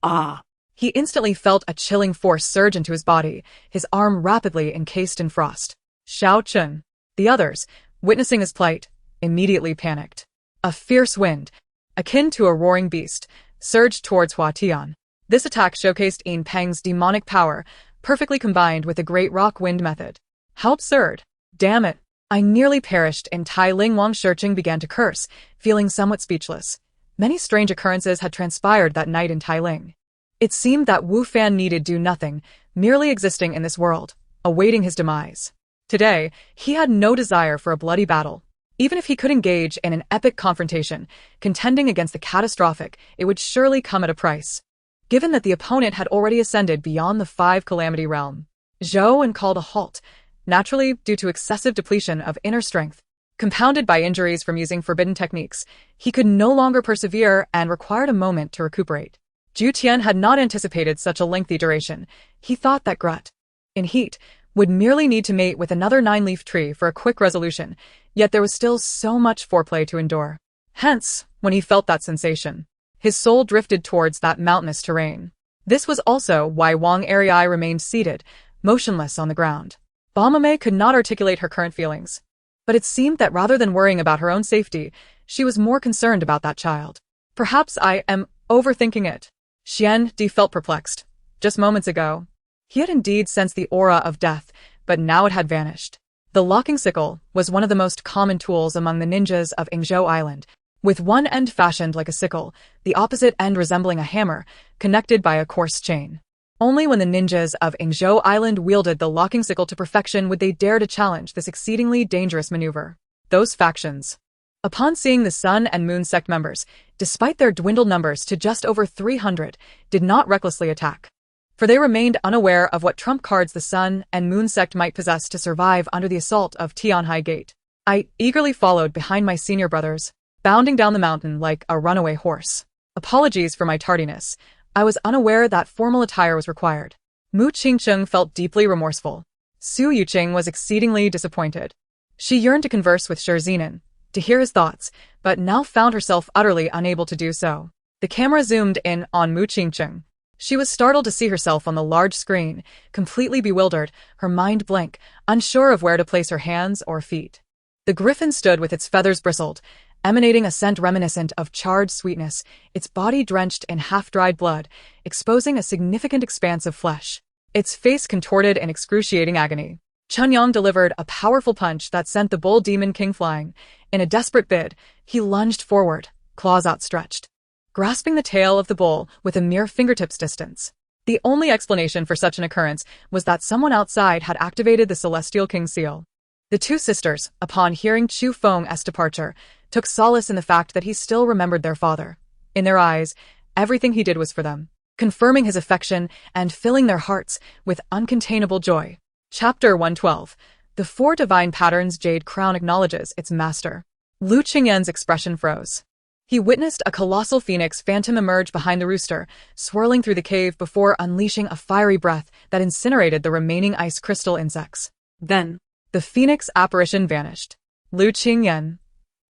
Ah! He instantly felt a chilling force surge into his body, his arm rapidly encased in frost. Xiao Chun. The others, witnessing his plight, immediately panicked. A fierce wind, akin to a roaring beast, surged towards Hua Tian. This attack showcased Yin Peng's demonic power, perfectly combined with the Great Rock Wind method. How absurd! Damn it! I nearly perished, and Tai Ling Wang Shiqing began to curse, feeling somewhat speechless. Many strange occurrences had transpired that night in Tai Ling. It seemed that Wu Fan needed do nothing, merely existing in this world, awaiting his demise. Today, he had no desire for a bloody battle. Even if he could engage in an epic confrontation, contending against the catastrophic, it would surely come at a price. Given that the opponent had already ascended beyond the 5 calamity realm, Zhou called a halt, naturally due to excessive depletion of inner strength. Compounded by injuries from using forbidden techniques, he could no longer persevere and required a moment to recuperate. Zhu Tian had not anticipated such a lengthy duration. He thought that Grut, in heat, would merely need to mate with another 9-leaf tree for a quick resolution, yet there was still so much foreplay to endure. Hence, when he felt that sensation, his soul drifted towards that mountainous terrain. This was also why Wang Kar-wai remained seated, motionless on the ground. Bamame could not articulate her current feelings, but it seemed that rather than worrying about her own safety, she was more concerned about that child. Perhaps I am overthinking it. Xian Di felt perplexed. Just moments ago, he had indeed sensed the aura of death, but now it had vanished. The locking sickle was one of the most common tools among the ninjas of Yingzhou Island, with one end fashioned like a sickle, the opposite end resembling a hammer, connected by a coarse chain. Only when the ninjas of Yingzhou Island wielded the locking sickle to perfection would they dare to challenge this exceedingly dangerous maneuver. Those factions, upon seeing the Sun and Moon sect members, despite their dwindled numbers to just over 300, did not recklessly attack. For they remained unaware of what trump cards the Sun and Moon sect might possess to survive under the assault of Tianhai Gate. I eagerly followed behind my senior brothers, bounding down the mountain like a runaway horse. Apologies for my tardiness. I was unaware that formal attire was required. Mu Qingcheng felt deeply remorseful. Su Yuqing was exceedingly disappointed. She yearned to converse with Shirzinen, to hear his thoughts, but now found herself utterly unable to do so. The camera zoomed in on Mu Qingcheng. She was startled to see herself on the large screen, completely bewildered, her mind blank, unsure of where to place her hands or feet. The griffin stood with its feathers bristled, emanating a scent reminiscent of charred sweetness, its body drenched in half-dried blood, exposing a significant expanse of flesh. Its face contorted in excruciating agony. Chunyang delivered a powerful punch that sent the bull demon king flying. In a desperate bid, he lunged forward, claws outstretched, grasping the tail of the bull with a mere fingertips distance. The only explanation for such an occurrence was that someone outside had activated the Celestial King's seal. The two sisters, upon hearing Chu Feng's departure, took solace in the fact that he still remembered their father. In their eyes, everything he did was for them, confirming his affection and filling their hearts with uncontainable joy. Chapter 112. The 4 Divine Patterns Jade Crown acknowledges its master. Lu Qingyan's expression froze. He witnessed a colossal phoenix phantom emerge behind the rooster, swirling through the cave before unleashing a fiery breath that incinerated the remaining ice crystal insects. Then, the phoenix apparition vanished. Lu Qingyan.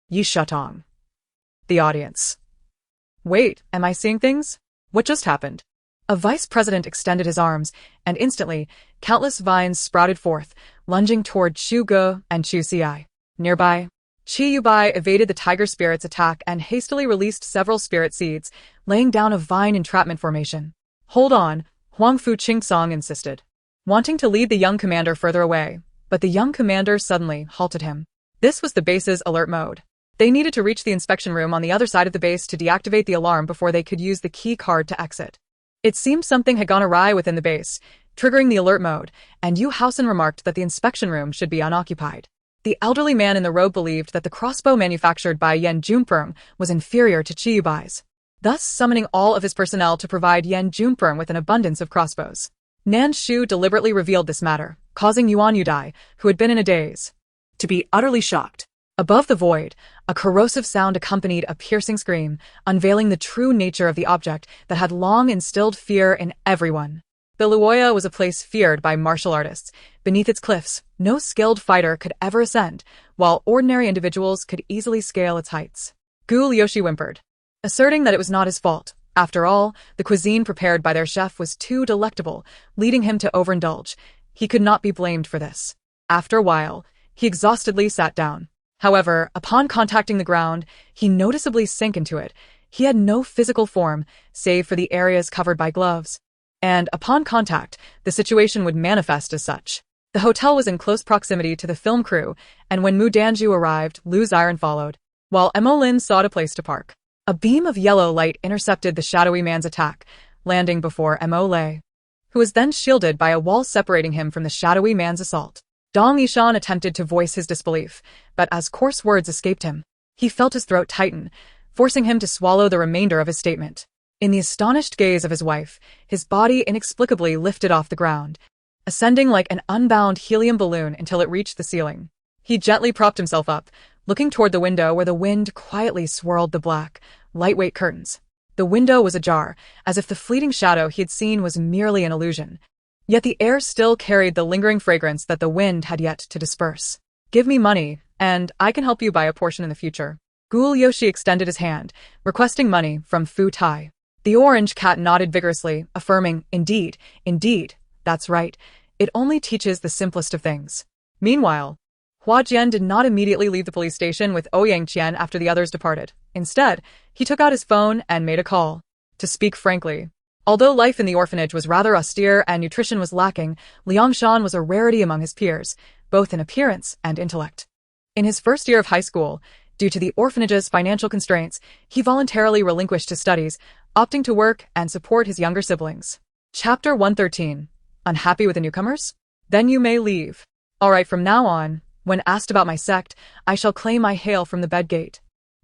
Yi Shutong. The audience. Wait, am I seeing things? What just happened? A vice president extended his arms, and instantly, countless vines sprouted forth, lunging toward Chu Ge and Chu Xiai. Nearby, Qi Yubai evaded the tiger spirit's attack and hastily released several spirit seeds, laying down a vine entrapment formation. Hold on, Huang Fu Qingsong insisted, wanting to lead the young commander further away, but the young commander suddenly halted him. This was the base's alert mode. They needed to reach the inspection room on the other side of the base to deactivate the alarm before they could use the key card to exit. It seemed something had gone awry within the base, triggering the alert mode, and Yu Haosen remarked that the inspection room should be unoccupied. The elderly man in the robe believed that the crossbow manufactured by Yan Junpeng was inferior to Chiyubai's, thus summoning all of his personnel to provide Yan Junpeng with an abundance of crossbows. Nanshu deliberately revealed this matter, causing Yuan Yudai, who had been in a daze, to be utterly shocked. Above the void, a corrosive sound accompanied a piercing scream, unveiling the true nature of the object that had long instilled fear in everyone. The Luoya was a place feared by martial artists. Beneath its cliffs, no skilled fighter could ever ascend, while ordinary individuals could easily scale its heights. Gu Liushi whimpered, asserting that it was not his fault. After all, the cuisine prepared by their chef was too delectable, leading him to overindulge. He could not be blamed for this. After a while, he exhaustedly sat down. However, upon contacting the ground, he noticeably sank into it. He had no physical form, save for the areas covered by gloves. And upon contact, the situation would manifest as such. The hotel was in close proximity to the film crew, and when Mu Danju arrived, Lu Ziren followed, while Mo Lin sought a place to park. A beam of yellow light intercepted the shadowy man's attack, landing before Mo Lei, who was then shielded by a wall separating him from the shadowy man's assault. Dong Yishan attempted to voice his disbelief, but as coarse words escaped him, he felt his throat tighten, forcing him to swallow the remainder of his statement. In the astonished gaze of his wife, his body inexplicably lifted off the ground, ascending like an unbound helium balloon until it reached the ceiling. He gently propped himself up, looking toward the window where the wind quietly swirled the black, lightweight curtains. The window was ajar, as if the fleeting shadow he had seen was merely an illusion. Yet the air still carried the lingering fragrance that the wind had yet to disperse. Give me money, and I can help you buy a portion in the future. Gul Yoshi extended his hand, requesting money from Fu Tai. The orange cat nodded vigorously, affirming, indeed, that's right. It only teaches the simplest of things. Meanwhile, Hua Jian did not immediately leave the police station with Ouyang Qian after the others departed. Instead, he took out his phone and made a call. To speak frankly, although life in the orphanage was rather austere and nutrition was lacking, Liang Shan was a rarity among his peers, both in appearance and intellect. In his first year of high school, due to the orphanage's financial constraints, he voluntarily relinquished his studies, opting to work and support his younger siblings. Chapter 113. Unhappy with the newcomers? Then you may leave. Alright, from now on, when asked about my sect, I shall claim I hail from the Bedgate,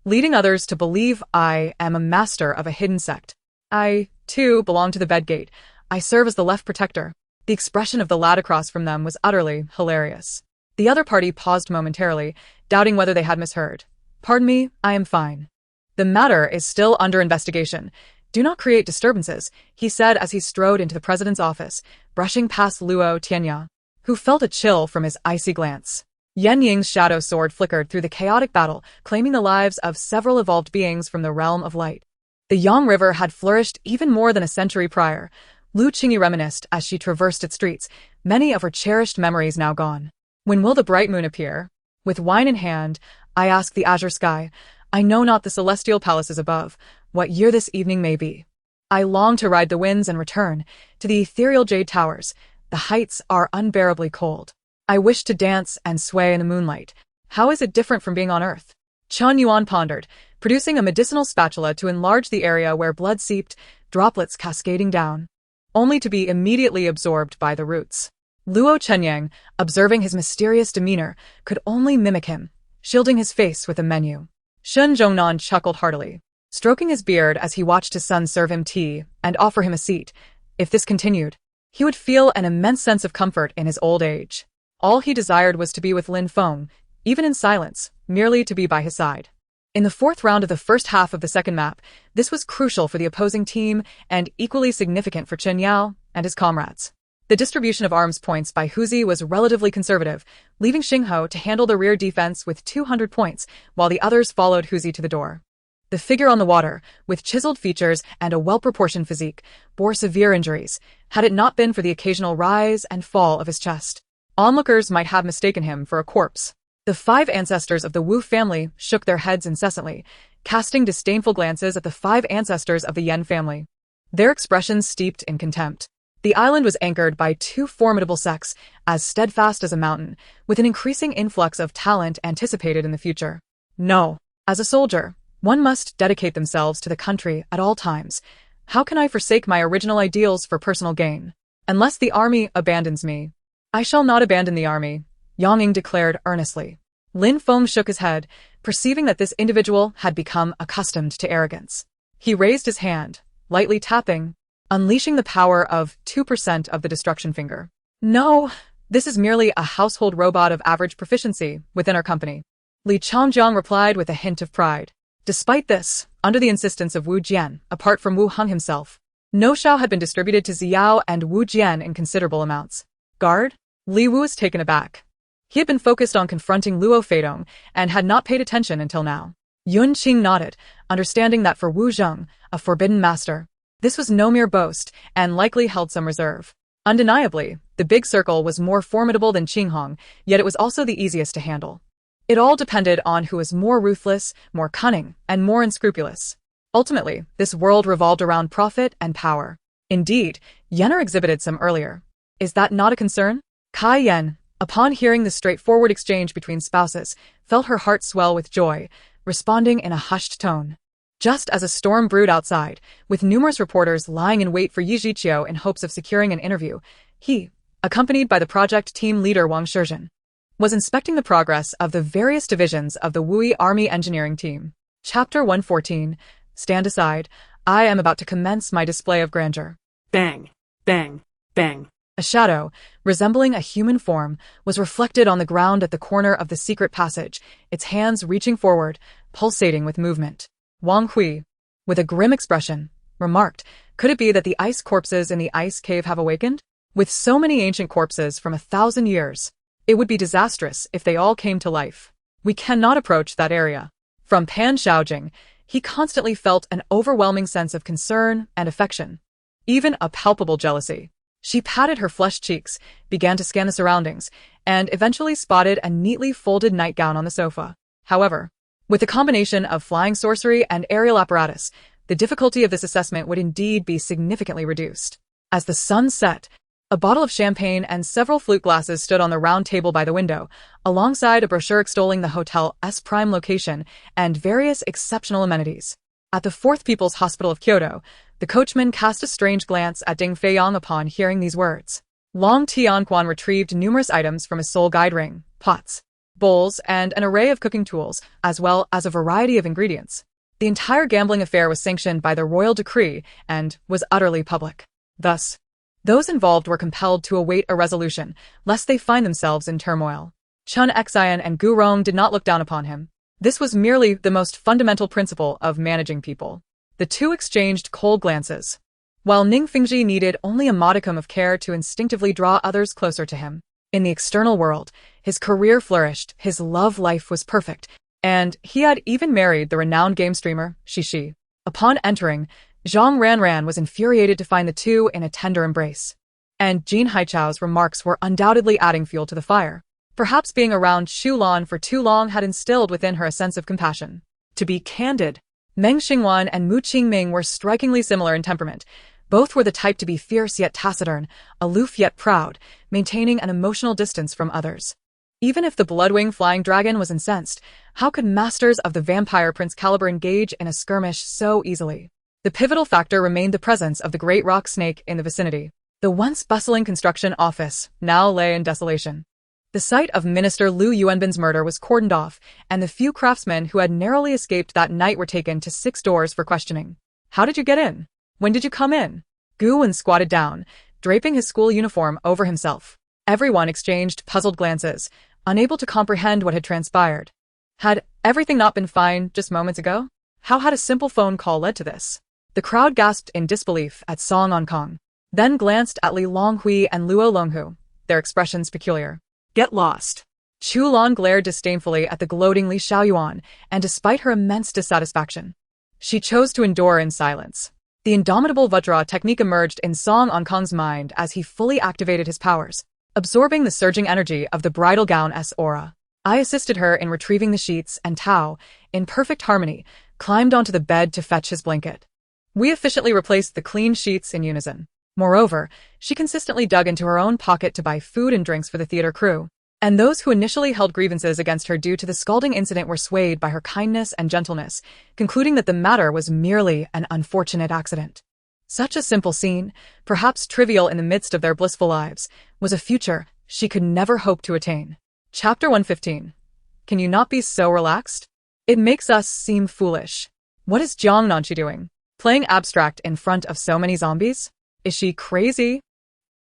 leading others to believe I am a master of a hidden sect. I, too, belong to the Bedgate. I serve as the left protector. The expression of the lad across from them was utterly hilarious. The other party paused momentarily, doubting whether they had misheard. Pardon me, I am fine. The matter is still under investigation. Do not create disturbances, he said as he strode into the president's office, brushing past Luo Tianya, who felt a chill from his icy glance. Yan Ying's shadow sword flickered through the chaotic battle, claiming the lives of several evolved beings from the realm of light. The Yang River had flourished even more than a century prior. Lu Qingyi reminisced as she traversed its streets, many of her cherished memories now gone. When will the bright moon appear? With wine in hand, I ask the azure sky. I know not the celestial palaces above, what year this evening may be. I long to ride the winds and return to the ethereal jade towers. The heights are unbearably cold. I wish to dance and sway in the moonlight. How is it different from being on Earth? Chun Yuan pondered, producing a medicinal spatula to enlarge the area where blood seeped, droplets cascading down, only to be immediately absorbed by the roots. Luo Chenyang, observing his mysterious demeanor, could only mimic him, shielding his face with a menu. Shun Zhongnan chuckled heartily, stroking his beard as he watched his son serve him tea and offer him a seat. If this continued, he would feel an immense sense of comfort in his old age. All he desired was to be with Lin Feng, even in silence, merely to be by his side. In the fourth round of the first half of the second map, this was crucial for the opposing team and equally significant for Chen Yao and his comrades. The distribution of arms points by Huzi was relatively conservative, leaving Xingho to handle the rear defense with 200 points, while the others followed Huzi to the door. The figure on the water, with chiseled features and a well-proportioned physique, bore severe injuries, had it not been for the occasional rise and fall of his chest. Onlookers might have mistaken him for a corpse. The 5 ancestors of the Wu family shook their heads incessantly, casting disdainful glances at the 5 ancestors of the Yen family, their expressions steeped in contempt. The island was anchored by 2 formidable sects, as steadfast as a mountain, with an increasing influx of talent anticipated in the future. No. As a soldier, one must dedicate themselves to the country at all times. How can I forsake my original ideals for personal gain? Unless the army abandons me. I shall not abandon the army, Yang Ying declared earnestly. Lin Feng shook his head, perceiving that this individual had become accustomed to arrogance. He raised his hand, lightly tapping, unleashing the power of 2% of the destruction finger. No, this is merely a household robot of average proficiency within our company. Li Changjiang replied with a hint of pride. Despite this, under the insistence of Wu Jian, apart from Wu Heng himself, no Shao had been distributed to Xiao and Wu Jian in considerable amounts. Guard? Li Wu was taken aback. He had been focused on confronting Luo Feidong and had not paid attention until now. Yun Qing nodded, understanding that for Wu Zheng, a forbidden master, this was no mere boast and likely held some reserve. Undeniably, the big circle was more formidable than Qinghong, yet it was also the easiest to handle. It all depended on who was more ruthless, more cunning, and more unscrupulous. Ultimately, this world revolved around profit and power. Indeed, Yenner exhibited some earlier. Is that not a concern? Kai Yen, upon hearing the straightforward exchange between spouses, felt her heart swell with joy, responding in a hushed tone. Just as a storm brewed outside, with numerous reporters lying in wait for Yi Zhiqiu in hopes of securing an interview, he, accompanied by the project team leader Wang Shizhen, was inspecting the progress of the various divisions of the Wui Army Engineering Team. Chapter 114, Stand aside, I am about to commence my display of grandeur. Bang, bang, bang. A shadow, resembling a human form, was reflected on the ground at the corner of the secret passage, its hands reaching forward, pulsating with movement. Wang Hui, with a grim expression, remarked, could it be that the ice corpses in the ice cave have awakened? With so many ancient corpses from 1,000 years, it would be disastrous if they all came to life. We cannot approach that area. From Pan Xiaojing, he constantly felt an overwhelming sense of concern and affection, even a palpable jealousy. She patted her flushed cheeks, began to scan the surroundings, and eventually spotted a neatly folded nightgown on the sofa. However, with the combination of flying sorcery and aerial apparatus, the difficulty of this assessment would indeed be significantly reduced. As the sun set, a bottle of champagne and several flute glasses stood on the round table by the window, alongside a brochure extolling the hotel's prime location and various exceptional amenities. At the Fourth People's Hospital of Kyoto, the coachman cast a strange glance at Ding Feiyang upon hearing these words. Long Tianquan retrieved numerous items from his soul guide ring, pots, bowls, and an array of cooking tools, as well as a variety of ingredients. The entire gambling affair was sanctioned by the royal decree and was utterly public. Thus, those involved were compelled to await a resolution, lest they find themselves in turmoil. Chun Xian and Gu Rong did not look down upon him. This was merely the most fundamental principle of managing people. The two exchanged cold glances, while Ning Fingji needed only a modicum of care to instinctively draw others closer to him. In the external world, his career flourished, his love life was perfect, and he had even married the renowned game streamer, Shishi. Upon entering, Zhang Ranran was infuriated to find the two in a tender embrace. And Jin Haichao's remarks were undoubtedly adding fuel to the fire. Perhaps being around Shulan for too long had instilled within her a sense of compassion. To be candid, Meng Xingwan and Mu Qingming were strikingly similar in temperament. Both were the type to be fierce yet taciturn, aloof yet proud, maintaining an emotional distance from others. Even if the Bloodwing flying dragon was incensed, how could masters of the vampire prince caliber engage in a skirmish so easily? The pivotal factor remained the presence of the great rock snake in the vicinity. The once bustling construction office now lay in desolation. The site of Minister Liu Yuanbin's murder was cordoned off, and the few craftsmen who had narrowly escaped that night were taken to 6 doors for questioning. How did you get in? When did you come in? Gu Wen squatted down, draping his school uniform over himself. Everyone exchanged puzzled glances, unable to comprehend what had transpired. Had everything not been fine just moments ago? How had a simple phone call led to this? The crowd gasped in disbelief at Song Onkong, then glanced at Li Longhui and Luo Longhu, their expressions peculiar. Get lost. Chu Lan glared disdainfully at the gloating Li Xiaoyuan, and despite her immense dissatisfaction, she chose to endure in silence. The indomitable Vajra technique emerged in Song Onkong's mind as he fully activated his powers, absorbing the surging energy of the bridal gown's aura. I assisted her in retrieving the sheets, and Tao, in perfect harmony, climbed onto the bed to fetch his blanket. We efficiently replaced the clean sheets in unison. Moreover, she consistently dug into her own pocket to buy food and drinks for the theater crew. And those who initially held grievances against her due to the scalding incident were swayed by her kindness and gentleness, concluding that the matter was merely an unfortunate accident. Such a simple scene, perhaps trivial in the midst of their blissful lives, was a future she could never hope to attain. Chapter 115. Can you not be so relaxed? It makes us seem foolish. What is Jiang Nanxi doing? Playing abstract in front of so many zombies? Is she crazy?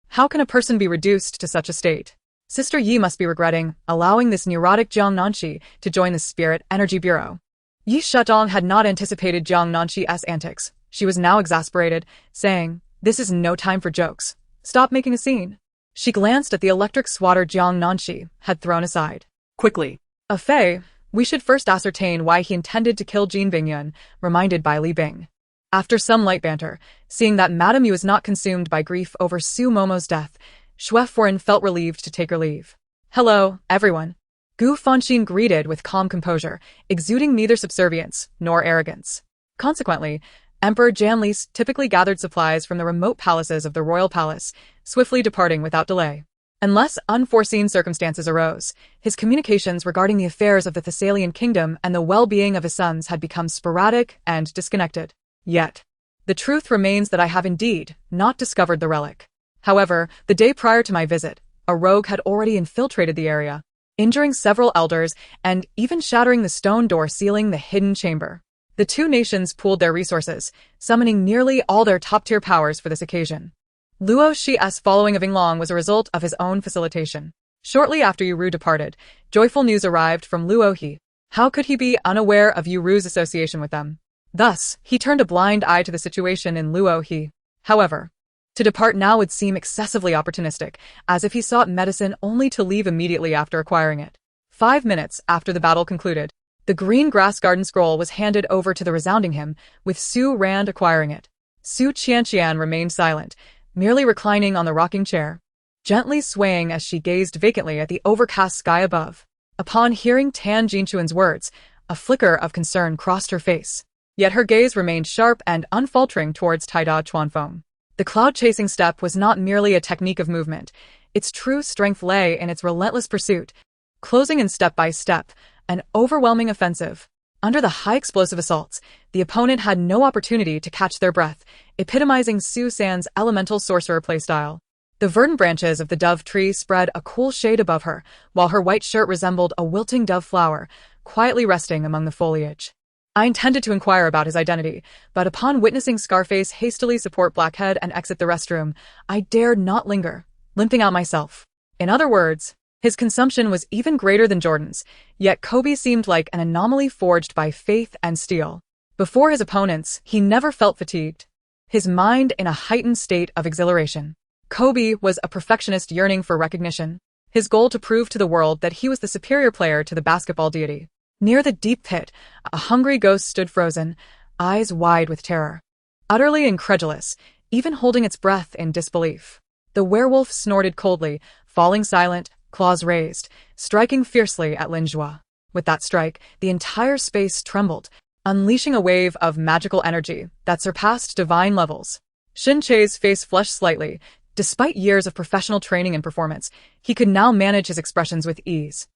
How can a person be reduced to such a state? Sister Yi must be regretting allowing this neurotic Jiang Nanxi to join the Spirit Energy Bureau. Yi Shedong had not anticipated Jiang Nanxi's antics. She was now exasperated, saying, "This is no time for jokes. Stop making a scene." She glanced at the electric swatter Jiang Nanxi had thrown aside. Quickly. Fei, we should first ascertain why he intended to kill Jin Bingyun, reminded by Li Bing. After some light banter, seeing that Madame Yu was not consumed by grief over Su Momo's death, Xue Foran felt relieved to take her leave. "Hello, everyone." Gu Fanxin greeted with calm composure, exuding neither subservience nor arrogance. Consequently, Emperor Janlis typically gathered supplies from the remote palaces of the royal palace, swiftly departing without delay. Unless unforeseen circumstances arose, his communications regarding the affairs of the Thessalian kingdom and the well-being of his sons had become sporadic and disconnected. Yet, the truth remains that I have indeed not discovered the relic. However, the day prior to my visit, a rogue had already infiltrated the area, injuring several elders and even shattering the stone door sealing the hidden chamber. The two nations pooled their resources, summoning nearly all their top-tier powers for this occasion. Luo Shi's following of Yinglong was a result of his own facilitation. Shortly after Yuru departed, joyful news arrived from Luo He. How could he be unaware of Yuru's association with them? Thus, he turned a blind eye to the situation in Luo He. However, to depart now would seem excessively opportunistic, as if he sought medicine only to leave immediately after acquiring it. 5 minutes after the battle concluded, the green grass garden scroll was handed over to the resounding hymn, with Su Rand acquiring it. Su Qianqian remained silent, merely reclining on the rocking chair, gently swaying as she gazed vacantly at the overcast sky above. Upon hearing Tan Jinchuan's words, a flicker of concern crossed her face. Yet her gaze remained sharp and unfaltering towards Taida Chuanfeng. The cloud-chasing step was not merely a technique of movement. Its true strength lay in its relentless pursuit, closing in step by step, an overwhelming offensive. Under the high explosive assaults, the opponent had no opportunity to catch their breath, epitomizing Su San's elemental sorcerer playstyle. The verdant branches of the dove tree spread a cool shade above her, while her white shirt resembled a wilting dove flower, quietly resting among the foliage. I intended to inquire about his identity, but upon witnessing Scarface hastily support Blackhead and exit the restroom, I dared not linger, limping out myself. In other words, his consumption was even greater than Jordan's, yet Kobe seemed like an anomaly forged by faith and steel. Before his opponents, he never felt fatigued, his mind in a heightened state of exhilaration. Kobe was a perfectionist yearning for recognition, his goal to prove to the world that he was the superior player to the basketball deity. Near the deep pit, a hungry ghost stood frozen, eyes wide with terror. Utterly incredulous, even holding its breath in disbelief. The werewolf snorted coldly, falling silent, claws raised, striking fiercely at Linjua. With that strike, the entire space trembled, unleashing a wave of magical energy that surpassed divine levels. Shin Che's face flushed slightly. Despite years of professional training and performance, he could now manage his expressions with ease.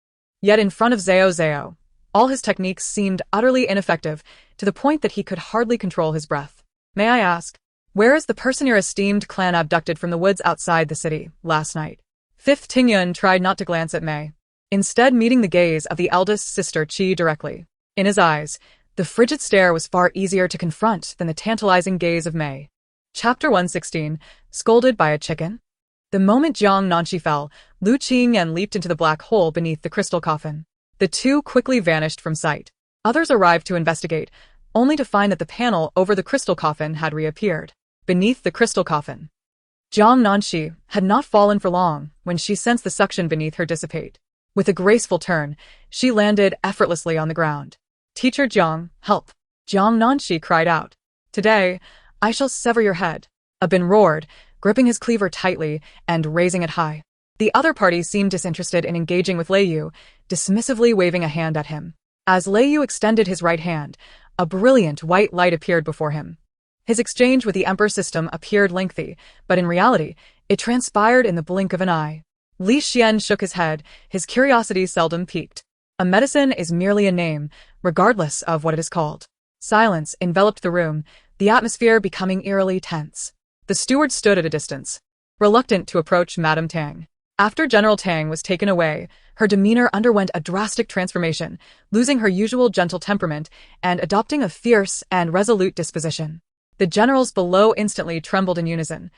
Yet in front of Zhao, all his techniques seemed utterly ineffective, to the point that he could hardly control his breath. May I ask, where is the person your esteemed clan abducted from the woods outside the city last night? Fifth Tingyun tried not to glance at Mei, instead meeting the gaze of the eldest sister Qi directly. In his eyes, the frigid stare was far easier to confront than the tantalizing gaze of Mei. Chapter 116, Scolded by a Chicken? The moment Jiang Nanxi fell, Lu Qingyan leaped into the black hole beneath the crystal coffin. The two quickly vanished from sight. Others arrived to investigate, only to find that the panel over the crystal coffin had reappeared. Beneath the crystal coffin, Jiang Nanxi had not fallen for long when she sensed the suction beneath her dissipate. With a graceful turn, she landed effortlessly on the ground. "Teacher Jiang, help!" Jiang Nanxi cried out. "Today, I shall sever your head." A bin roared, gripping his cleaver tightly and raising it high. The other party seemed disinterested in engaging with Lei Yu, dismissively waving a hand at him. As Lei Yu extended his right hand, a brilliant white light appeared before him. His exchange with the Emperor system appeared lengthy, but in reality, it transpired in the blink of an eye. Li Xian shook his head, his curiosity seldom piqued. A medicine is merely a name, regardless of what it is called. Silence enveloped the room, the atmosphere becoming eerily tense. The steward stood at a distance, reluctant to approach Madame Tang. After General Tang was taken away, her demeanor underwent a drastic transformation, losing her usual gentle temperament and adopting a fierce and resolute disposition. The generals below instantly trembled in unison,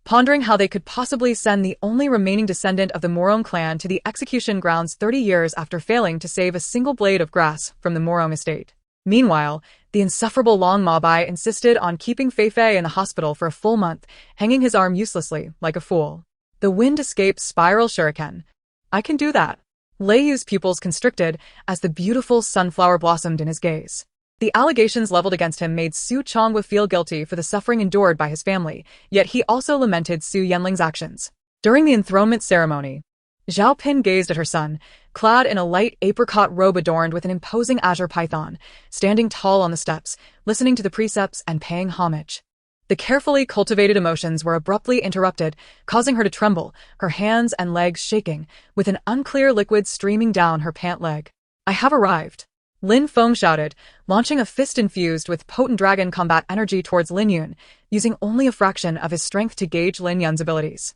pondering how they could possibly send the only remaining descendant of the Morong clan to the execution grounds 30 years after failing to save a single blade of grass from the Morong estate. Meanwhile, the insufferable Long Mabai insisted on keeping Feifei in the hospital for a full month, hanging his arm uselessly, like a fool. The wind escaped spiral shuriken. I can do that. Lei Yu's pupils constricted as the beautiful sunflower blossomed in his gaze. The allegations leveled against him made Su Chongwu feel guilty for the suffering endured by his family, yet he also lamented Su Yanling's actions. During the enthronement ceremony, Zhao Pin gazed at her son, clad in a light apricot robe adorned with an imposing azure python, standing tall on the steps, listening to the precepts and paying homage. The carefully cultivated emotions were abruptly interrupted, causing her to tremble, her hands and legs shaking, with an unclear liquid streaming down her pant leg. I have arrived. Lin Feng shouted, launching a fist infused with potent dragon combat energy towards Lin Yun, using only a fraction of his strength to gauge Lin Yun's abilities.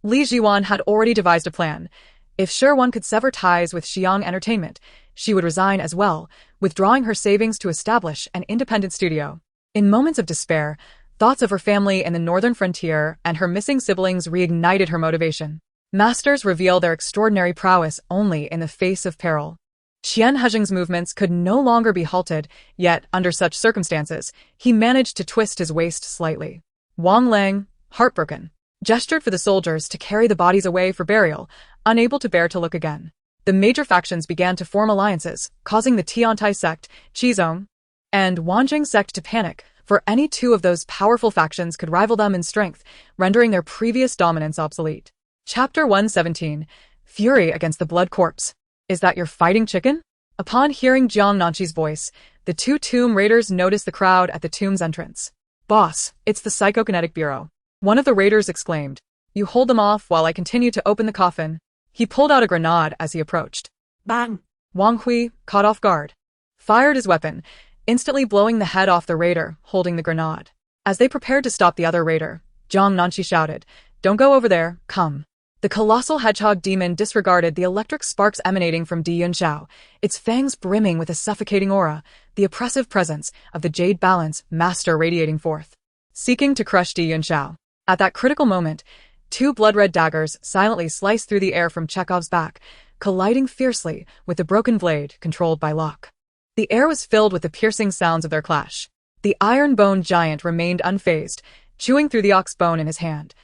Li Jiwan had already devised a plan. If sure one could sever ties with Xiang Entertainment, she would resign as well, withdrawing her savings to establish an independent studio. In moments of despair, thoughts of her family in the northern frontier and her missing siblings reignited her motivation. Masters reveal their extraordinary prowess only in the face of peril. Qian Hezheng's movements could no longer be halted, yet, under such circumstances, he managed to twist his waist slightly. Wang Lang, heartbroken, gestured for the soldiers to carry the bodies away for burial, unable to bear to look again. The major factions began to form alliances, causing the Tiantai sect, Qizong, and Wanjing sect to panic, for any two of those powerful factions could rival them in strength, rendering their previous dominance obsolete. Chapter 117, Fury Against the Blood Corpse. Is that your fighting chicken? Upon hearing Jiang Nanxi's voice, the two tomb raiders noticed the crowd at the tomb's entrance. Boss, it's the Psychokinetic Bureau. One of the raiders exclaimed. You hold them off while I continue to open the coffin. He pulled out a grenade as he approached. Bang! Wang Hui, caught off guard, fired his weapon, instantly blowing the head off the raider holding the grenade. As they prepared to stop the other raider, Jiang Nanxi shouted, Don't go over there, come. The colossal hedgehog demon disregarded the electric sparks emanating from Di Yunxiao, its fangs brimming with a suffocating aura, the oppressive presence of the Jade Balance Master radiating forth, seeking to crush Di Yunxiao. At that critical moment, two blood-red daggers silently sliced through the air from Chekhov's back, colliding fiercely with the broken blade controlled by Locke. The air was filled with the piercing sounds of their clash. The iron-boned giant remained unfazed, chewing through the ox bone in his hand,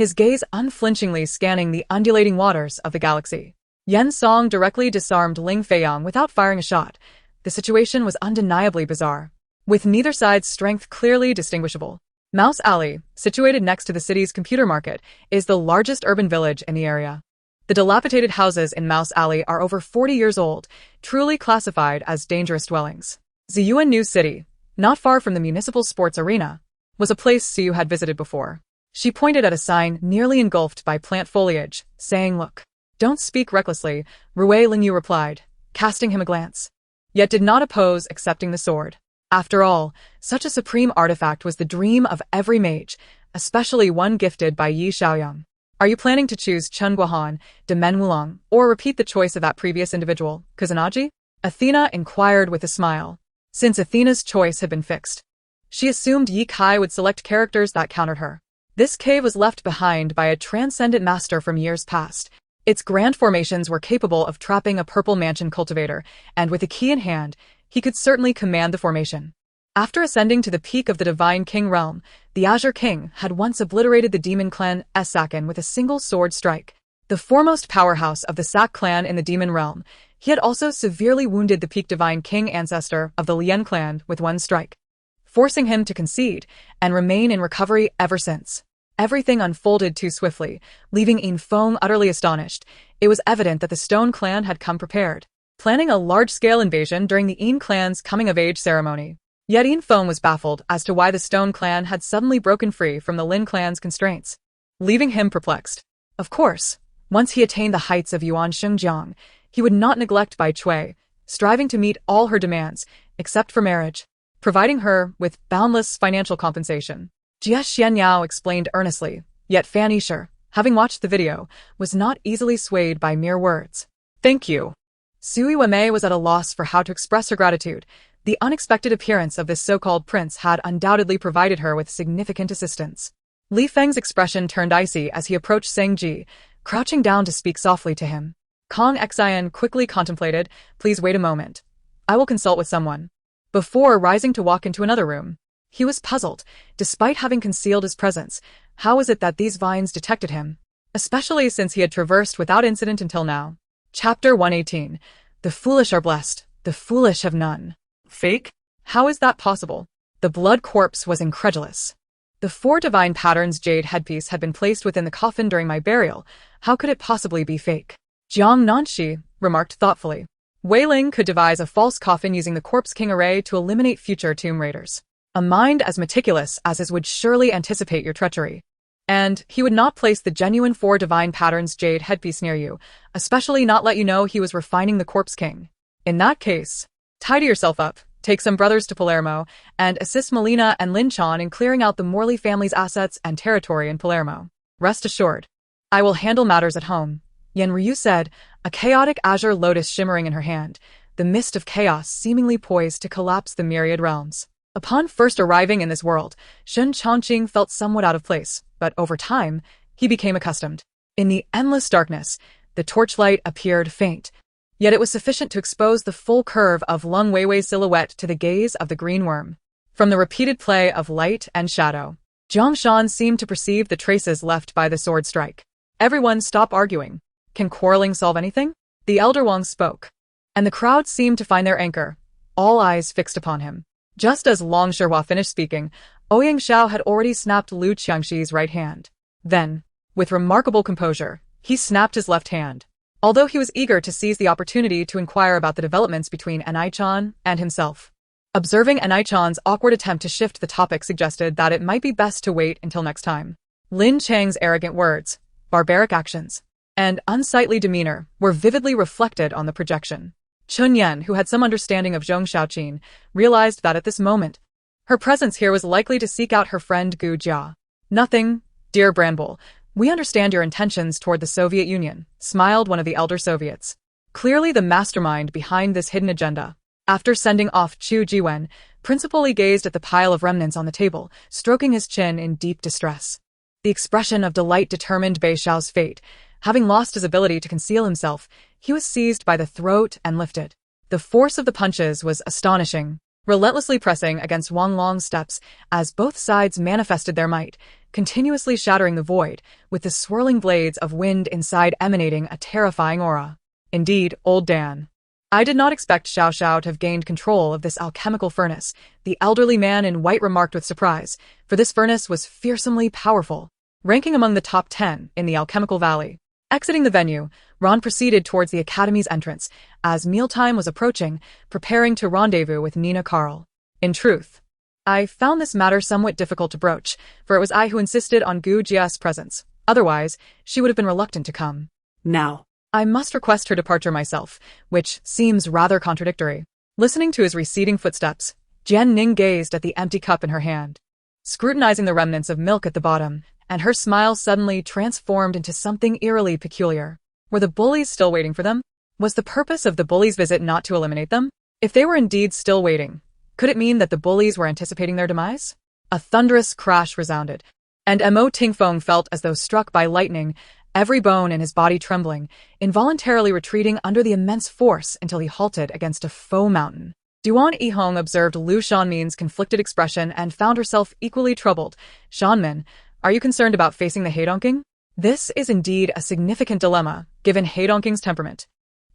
his gaze unflinchingly scanning the undulating waters of the galaxy. Yen Song directly disarmed Ling Feiyang without firing a shot. The situation was undeniably bizarre, with neither side's strength clearly distinguishable. Mouse Alley, situated next to the city's computer market, is the largest urban village in the area. The dilapidated houses in Mouse Alley are over 40 years old, truly classified as dangerous dwellings. Ziyuan New City, not far from the municipal sports arena, was a place Siyu had visited before. She pointed at a sign nearly engulfed by plant foliage, saying, Look. Don't speak recklessly, Rui Lingyu replied, casting him a glance, yet did not oppose accepting the sword. After all, such a supreme artifact was the dream of every mage, especially one gifted by Yi Xiaoyang. Are you planning to choose Chen Guohan, De Men Wulong, or repeat the choice of that previous individual, Kusanagi? Athena inquired with a smile. Since Athena's choice had been fixed, she assumed Yi Kai would select characters that countered her. This cave was left behind by a transcendent master from years past. Its grand formations were capable of trapping a purple mansion cultivator, and with a key in hand, he could certainly command the formation. After ascending to the peak of the Divine King realm, the Azure King had once obliterated the demon clan Saken with a single sword strike. The foremost powerhouse of the Sak clan in the demon realm, he had also severely wounded the peak Divine King ancestor of the Lien clan with one strike, forcing him to concede and remain in recovery ever since. Everything unfolded too swiftly, leaving Yin Feng utterly astonished. It was evident that the Stone clan had come prepared, planning a large-scale invasion during the Yin clan's coming-of-age ceremony. Yet Yin Feng was baffled as to why the Stone clan had suddenly broken free from the Lin clan's constraints, leaving him perplexed. Of course, Once he attained the heights of Yuan Shengjiang, he would not neglect Bai Chui, striving to meet all her demands, except for marriage, providing her with boundless financial compensation. Jie Xianyao explained earnestly, yet Fan Yishe, having watched the video, was not easily swayed by mere words. Thank you. Sui Wei was at a loss for how to express her gratitude. The unexpected appearance of this so-called prince had undoubtedly provided her with significant assistance. Li Feng's expression turned icy as he approached Seng Ji, crouching down to speak softly to him. Kong Xian quickly contemplated, please wait a moment. I will consult with someone. Before rising to walk into another room. He was puzzled. Despite having concealed his presence, how was it that these vines detected him? Especially since he had traversed without incident until now. Chapter 118. The foolish are blessed, the foolish have none. Fake? How is that possible? The blood corpse was incredulous. The 4 divine patterns jade headpiece had been placed within the coffin during my burial. How could it possibly be fake? Jiang Nanxi remarked thoughtfully. Wei Ling could devise a false coffin using the Corpse King array to eliminate future tomb raiders. A mind as meticulous as his would surely anticipate your treachery. And he would not place the genuine 4 divine patterns jade headpiece near you, especially not let you know he was refining the Corpse King. In that case, tidy yourself up, take some brothers to Palermo, and assist Melina and Lin Chan in clearing out the Morley family's assets and territory in Palermo. Rest assured, I will handle matters at home. Yen Ryu said, a chaotic azure lotus shimmering in her hand, the mist of chaos seemingly poised to collapse the myriad realms. Upon first arriving in this world, Shen Chongqing felt somewhat out of place, but over time, he became accustomed. In the endless darkness, the torchlight appeared faint, yet it was sufficient to expose the full curve of Lung Weiwei's silhouette to the gaze of the green worm. From the repeated play of light and shadow, Zhang Shan seemed to perceive the traces left by the sword strike. Everyone stop arguing. Can quarreling solve anything? The elder Wang spoke, and the crowd seemed to find their anchor, all eyes fixed upon him. Just as Long Shihua finished speaking, Ouyang Xiao had already snapped Lu Qiangxi's right hand. Then, with remarkable composure, he snapped his left hand. Although he was eager to seize the opportunity to inquire about the developments between Anai-chan and himself. Observing Anai-chan's awkward attempt to shift the topic suggested that it might be best to wait until next time. Lin Chang's arrogant words, barbaric actions, and unsightly demeanor were vividly reflected on the projection. Chun Yan, who had some understanding of Zhong Xiaoqin, realized that at this moment, her presence here was likely to seek out her friend Gu Jia. Nothing, dear Branbull. We understand your intentions toward the Soviet Union, smiled one of the elder Soviets. Clearly the mastermind behind this hidden agenda. After sending off Chu Jiwen, Principal Li gazed at the pile of remnants on the table, stroking his chin in deep distress. The expression of delight determined Bei Xiao's fate. Having lost his ability to conceal himself, he was seized by the throat and lifted. The force of the punches was astonishing, relentlessly pressing against Wang Long's steps as both sides manifested their might, continuously shattering the void, with the swirling blades of wind inside emanating a terrifying aura. Indeed, old Dan. I did not expect Xiao Xiao to have gained control of this alchemical furnace, the elderly man in white remarked with surprise, for this furnace was fearsomely powerful, ranking among the top 10 in the alchemical valley. Exiting the venue, Ron proceeded towards the academy's entrance, as mealtime was approaching, preparing to rendezvous with Nina Carl. In truth, I found this matter somewhat difficult to broach, for it was I who insisted on Gu Jia's presence. Otherwise, she would have been reluctant to come. Now, I must request her departure myself, which seems rather contradictory. Listening to his receding footsteps, Jian Ning gazed at the empty cup in her hand, scrutinizing the remnants of milk at the bottom, and her smile suddenly transformed into something eerily peculiar. Were the bullies still waiting for them? Was the purpose of the bullies' visit not to eliminate them? If they were indeed still waiting, could it mean that the bullies were anticipating their demise? A thunderous crash resounded, and Mo Tingfeng felt as though struck by lightning, every bone in his body trembling, involuntarily retreating under the immense force until he halted against a faux mountain. Duan Yihong observed Lu Shanmin's conflicted expression and found herself equally troubled. Shanmin, are you concerned about facing the Heidongking? This is indeed a significant dilemma, given Heidongking's temperament.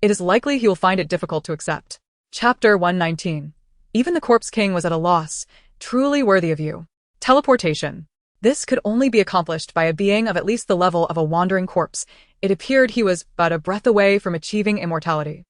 It is likely he will find it difficult to accept. Chapter 119. Even the Corpse King was at a loss, truly worthy of you. Teleportation. This could only be accomplished by a being of at least the level of a wandering corpse. It appeared he was but a breath away from achieving immortality.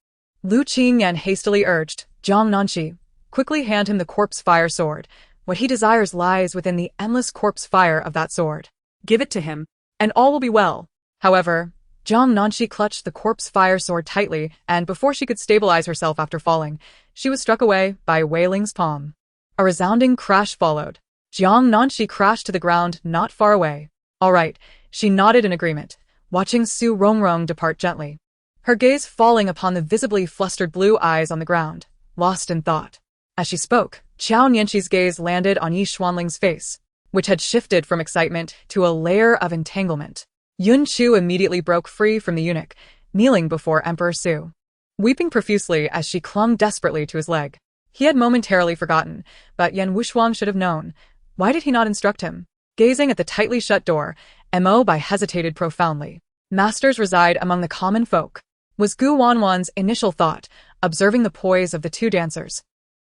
Lu Qingyan hastily urged, Jiang Nanxi, quickly hand him the corpse fire sword. What he desires lies within the endless corpse fire of that sword. give it to him, and all will be well. However, Jiang Nanxi clutched the corpse fire sword tightly, and before she could stabilize herself after falling, she was struck away by Wei Ling's palm. A resounding crash followed. Jiang Nanxi crashed to the ground not far away. All right, she nodded in agreement, watching Su Rongrong depart gently. Her gaze falling upon the visibly flustered blue eyes on the ground, lost in thought. As she spoke, Qiao Nianxi's gaze landed on Yi Xuanling's face, which had shifted from excitement to a layer of entanglement. Yun Chu immediately broke free from the eunuch, kneeling before Emperor Su, weeping profusely as she clung desperately to his leg. He had momentarily forgotten, but Yan Wushuang should have known. Why did he not instruct him? Gazing at the tightly shut door, Mo Bai hesitated profoundly. Masters reside among the common folk, was Gu Wanwan's initial thought, observing the poise of the two dancers,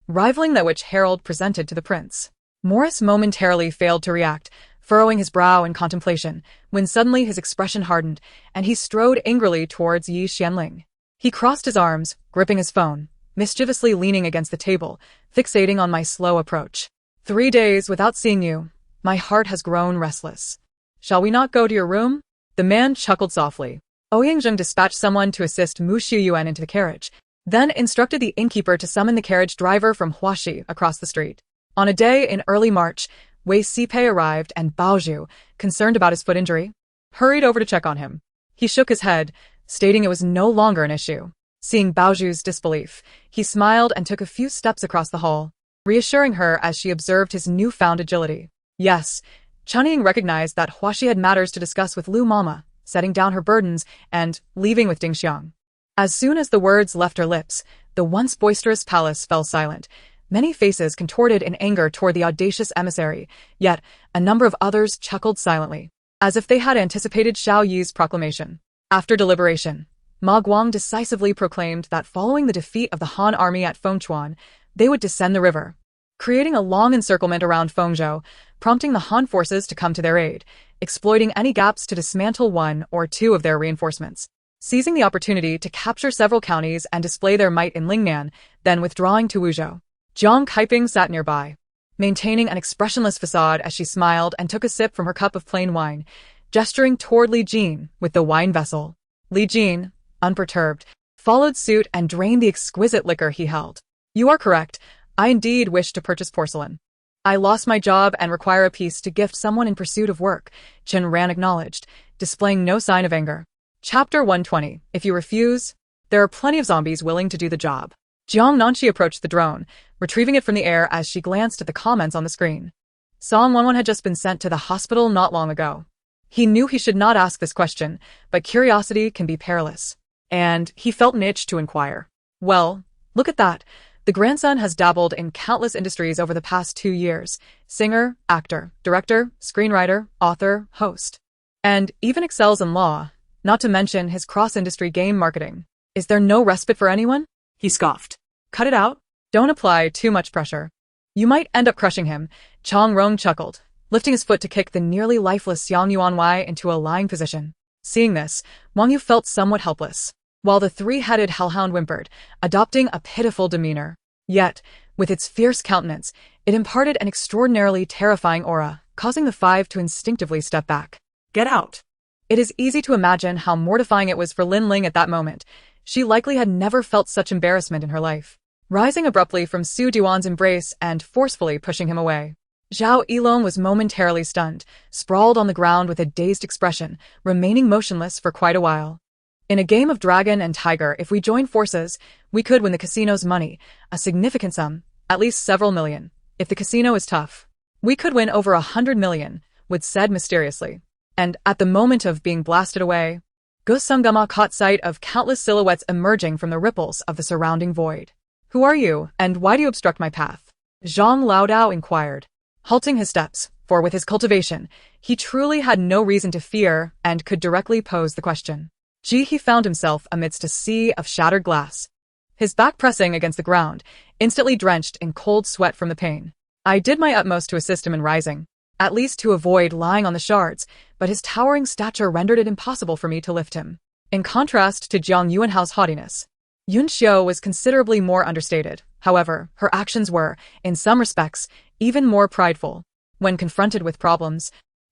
rivaling that which Harold presented to the prince. Morris momentarily failed to react, furrowing his brow in contemplation, when suddenly his expression hardened, and he strode angrily towards Yi Xianling. He crossed his arms, gripping his phone, mischievously leaning against the table, fixating on my slow approach. 3 days without seeing you. My heart has grown restless. Shall we not go to your room? The man chuckled softly. Ouyangzheng dispatched someone to assist Mu Shuyuan into the carriage, then instructed the innkeeper to summon the carriage driver from Huaxi across the street. On a day in early March, Wei Sipei arrived and Baozhu, concerned about his foot injury, hurried over to check on him. He shook his head, stating it was no longer an issue. Seeing Baozhu's disbelief, he smiled and took a few steps across the hall, reassuring her as she observed his newfound agility. Yes, Chunying recognized that Huaxi had matters to discuss with Lu Mama, setting down her burdens and leaving with Ding Xiang. As soon as the words left her lips, the once boisterous palace fell silent. Many faces contorted in anger toward the audacious emissary, yet a number of others chuckled silently, as if they had anticipated Xiao Yi's proclamation. After deliberation, Ma Guang decisively proclaimed that following the defeat of the Han army at Fengchuan, they would descend the river, creating a long encirclement around Fengzhou, prompting the Han forces to come to their aid, exploiting any gaps to dismantle 1 or 2 of their reinforcements, seizing the opportunity to capture several counties and display their might in Lingnan, then withdrawing to Wuzhou. Jiang Kaiping sat nearby, maintaining an expressionless facade as she smiled and took a sip from her cup of plain wine, gesturing toward Li Jin with the wine vessel. Li Jin, unperturbed, followed suit and drained the exquisite liquor he held. You are correct. I indeed wish to purchase porcelain. I lost my job and require a piece to gift someone in pursuit of work, Chen Ran acknowledged, displaying no sign of anger. Chapter 120. If you refuse, there are plenty of zombies willing to do the job. Jiang Nanxi approached the drone, retrieving it from the air as she glanced at the comments on the screen. Song Wanwan had just been sent to the hospital not long ago. He knew he should not ask this question, but curiosity can be perilous, and he felt an itch to inquire. Well, look at that. The grandson has dabbled in countless industries over the past 2 years. Singer, actor, director, screenwriter, author, host. And even excels in law, not to mention his cross-industry game marketing. Is there no respite for anyone? He scoffed. Cut it out. Don't apply too much pressure. You might end up crushing him. Chong Rong chuckled, lifting his foot to kick the nearly lifeless Xiang Yuanwei into a lying position. Seeing this, Wang Yu felt somewhat helpless, while the three-headed hellhound whimpered, adopting a pitiful demeanor. Yet, with its fierce countenance, it imparted an extraordinarily terrifying aura, causing the 5 to instinctively step back. Get out. It is easy to imagine how mortifying it was for Lin Ling at that moment. She likely had never felt such embarrassment in her life. Rising abruptly from Su Duan's embrace and forcefully pushing him away, Zhao Yilong was momentarily stunned, sprawled on the ground with a dazed expression, remaining motionless for quite a while. In a game of dragon and tiger, if we join forces, we could win the casino's money, a significant sum, at least several million. If the casino is tough, we could win over 100 million, Wood said mysteriously. And at the moment of being blasted away, Go Sungama caught sight of countless silhouettes emerging from the ripples of the surrounding void. Who are you, and why do you obstruct my path? Zhang Laodao inquired, halting his steps, for with his cultivation, he truly had no reason to fear and could directly pose the question. He found himself amidst a sea of shattered glass, his back pressing against the ground, instantly drenched in cold sweat from the pain. I did my utmost to assist him in rising, at least to avoid lying on the shards, but his towering stature rendered it impossible for me to lift him. In contrast to Jiang Yuanhao's haughtiness, Yun Xiao was considerably more understated. However, her actions were, in some respects, even more prideful. When confronted with problems,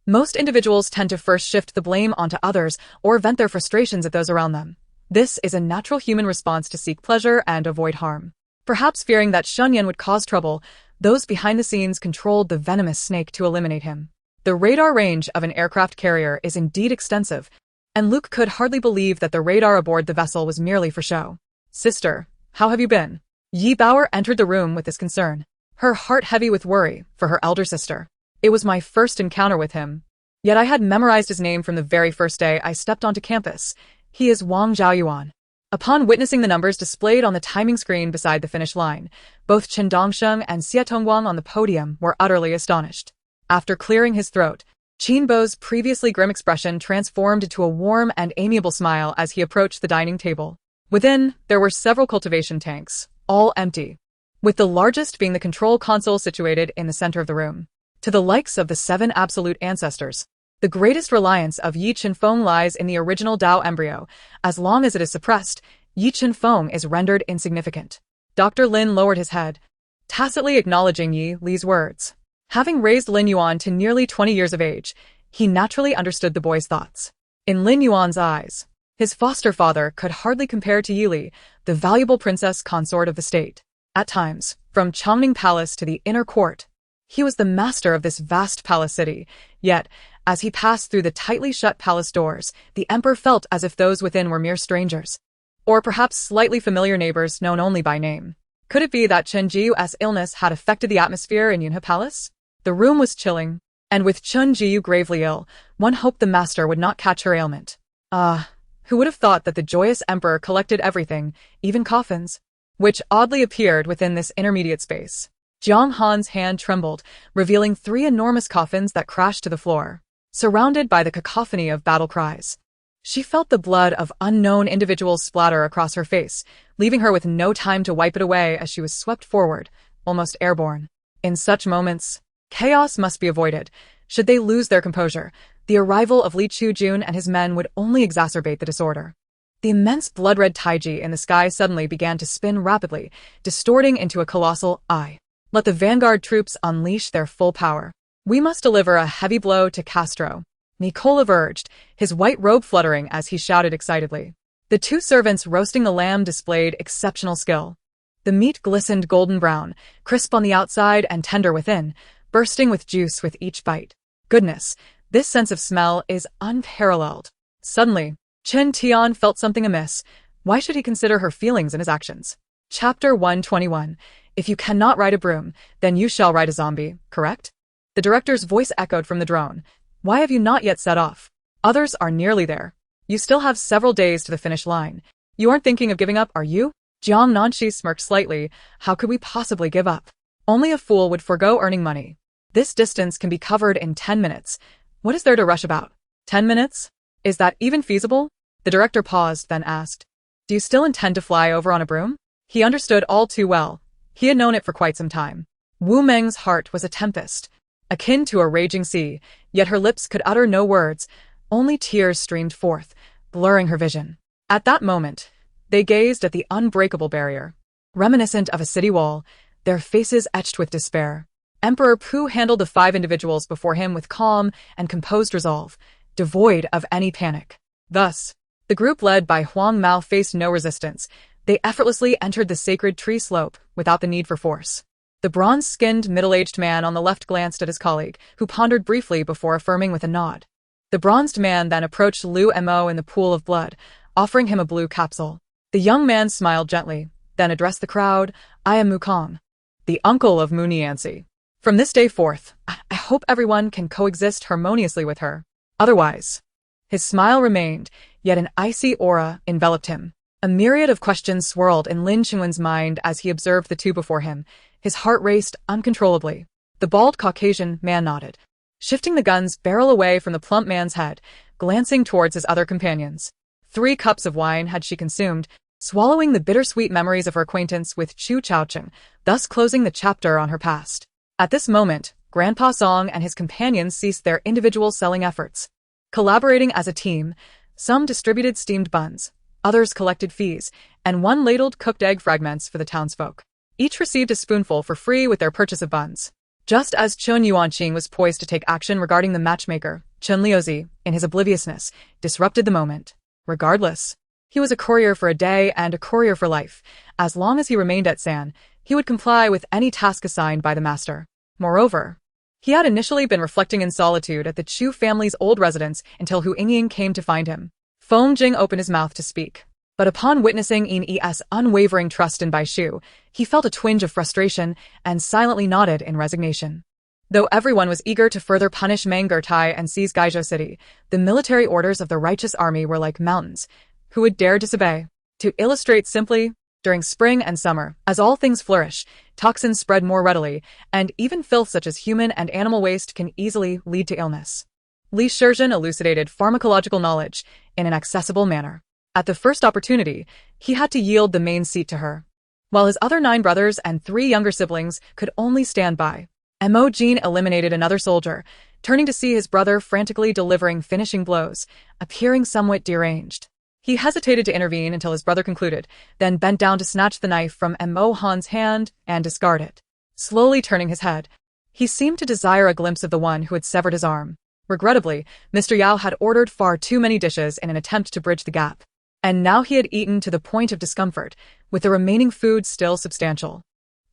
Most individuals tend to first shift the blame onto others or vent their frustrations at those around them. This is a natural human response to seek pleasure and avoid harm. Perhaps fearing that Shunyan would cause trouble, those behind the scenes controlled the venomous snake to eliminate him. The radar range of an aircraft carrier is indeed extensive, and Luke could hardly believe that the radar aboard the vessel was merely for show. "Sister, how have you been?" Yi Bauer entered the room with this concern, her heart heavy with worry for her elder sister. "It was my first encounter with him. Yet I had memorized his name from the very first day I stepped onto campus. He is Wang Zhaoyuan." Upon witnessing the numbers displayed on the timing screen beside the finish line, both Chen Dongsheng and Xie Tongguang on the podium were utterly astonished. After clearing his throat, Qin Bo's previously grim expression transformed into a warm and amiable smile as he approached the dining table. Within, there were several cultivation tanks, all empty, with the largest being the control console situated in the center of the room. To the likes of the 7 absolute ancestors, the greatest reliance of Yi Qinfeng lies in the original Dao embryo. As long as it is suppressed, Yi Qinfeng is rendered insignificant. Dr. Lin lowered his head, tacitly acknowledging Yi Li's words. Having raised Lin Yuan to nearly 20 years of age, he naturally understood the boy's thoughts. In Lin Yuan's eyes, his foster father could hardly compare to Yi Li, the valuable princess consort of the state. At times, from Chongning Palace to the inner court, he was the master of this vast palace city. Yet, as he passed through the tightly shut palace doors, the emperor felt as if those within were mere strangers, or perhaps slightly familiar neighbors known only by name. Could it be that Chen Jiu's illness had affected the atmosphere in Yunhe Palace? The room was chilling, and with Chen Jiu gravely ill, one hoped the master would not catch her ailment. Who would have thought that the joyous emperor collected everything, even coffins, which oddly appeared within this intermediate space. Jiang Han's hand trembled, revealing 3 enormous coffins that crashed to the floor, surrounded by the cacophony of battle cries. She felt the blood of unknown individuals splatter across her face, leaving her with no time to wipe it away as she was swept forward, almost airborne. In such moments, chaos must be avoided. Should they lose their composure, the arrival of Li Chujun and his men would only exacerbate the disorder. The immense blood-red taiji in the sky suddenly began to spin rapidly, distorting into a colossal eye. Let the vanguard troops unleash their full power. "We must deliver a heavy blow to Castro," Nikolov urged, his white robe fluttering as he shouted excitedly. The 2 servants roasting the lamb displayed exceptional skill. The meat glistened golden brown, crisp on the outside and tender within, bursting with juice with each bite. Goodness, this sense of smell is unparalleled. Suddenly, Chen Tian felt something amiss. Why should he consider her feelings in his actions? Chapter 121. If you cannot ride a broom, then you shall ride a zombie, correct? The director's voice echoed from the drone. Why have you not yet set off? Others are nearly there. You still have several days to the finish line. You aren't thinking of giving up, are you? Jiang Nanxi smirked slightly. How could we possibly give up? Only a fool would forego earning money. This distance can be covered in 10 minutes. What is there to rush about? 10 minutes? Is that even feasible? The director paused, then asked, "Do you still intend to fly over on a broom?" He understood all too well. He had known it for quite some time. Wu Meng's heart was a tempest, akin to a raging sea, yet her lips could utter no words. Only tears streamed forth, blurring her vision. At that moment, they gazed at the unbreakable barrier, reminiscent of a city wall, their faces etched with despair. Emperor Pu handled the 5 individuals before him with calm and composed resolve, devoid of any panic. Thus, the group led by Huang Mao faced no resistance. They effortlessly entered the sacred tree slope without the need for force. The bronze-skinned middle-aged man on the left glanced at his colleague, who pondered briefly before affirming with a nod. The bronzed man then approached Liu Mo in the pool of blood, offering him a blue capsule. The young man smiled gently, then addressed the crowd. "I am Mukong, the uncle of Mu Nianxi. From this day forth, I hope everyone can coexist harmoniously with her. Otherwise..." His smile remained, yet an icy aura enveloped him. A myriad of questions swirled in Lin Qinwen's mind as he observed the 2 before him. His heart raced uncontrollably. The bald Caucasian man nodded, shifting the gun's barrel away from the plump man's head, glancing towards his other companions. 3 cups of wine had she consumed, swallowing the bittersweet memories of her acquaintance with Chu Chaocheng, thus closing the chapter on her past. At this moment, Grandpa Song and his companions ceased their individual selling efforts. Collaborating as a team, some distributed steamed buns, others collected fees, and one ladled cooked egg fragments for the townsfolk. Each received a spoonful for free with their purchase of buns. Just as Chun Yuanqing was poised to take action regarding the matchmaker, Chun Liuzi, in his obliviousness, disrupted the moment. Regardless, he was a courier for a day and a courier for life. As long as he remained at San, he would comply with any task assigned by the master. Moreover, he had initially been reflecting in solitude at the Chu family's old residence until Hu Yingying came to find him. Feng Jing opened his mouth to speak, but upon witnessing Yin Yi's unwavering trust in Bai Shu, he felt a twinge of frustration and silently nodded in resignation. Though everyone was eager to further punish Meng Gertai and seize Gaizhou City, the military orders of the righteous army were like mountains. Who would dare disobey? To illustrate simply, during spring and summer, as all things flourish, toxins spread more readily, and even filth such as human and animal waste can easily lead to illness. Li Shizhen elucidated pharmacological knowledge in an accessible manner. At the first opportunity, he had to yield the main seat to her, while his other 9 brothers and 3 younger siblings could only stand by. Mo Jin eliminated another soldier, turning to see his brother frantically delivering finishing blows, appearing somewhat deranged. He hesitated to intervene until his brother concluded, then bent down to snatch the knife from Mo Han's hand and discard it. Slowly turning his head, he seemed to desire a glimpse of the one who had severed his arm. Regrettably, Mr. Yao had ordered far too many dishes in an attempt to bridge the gap, and now he had eaten to the point of discomfort, with the remaining food still substantial.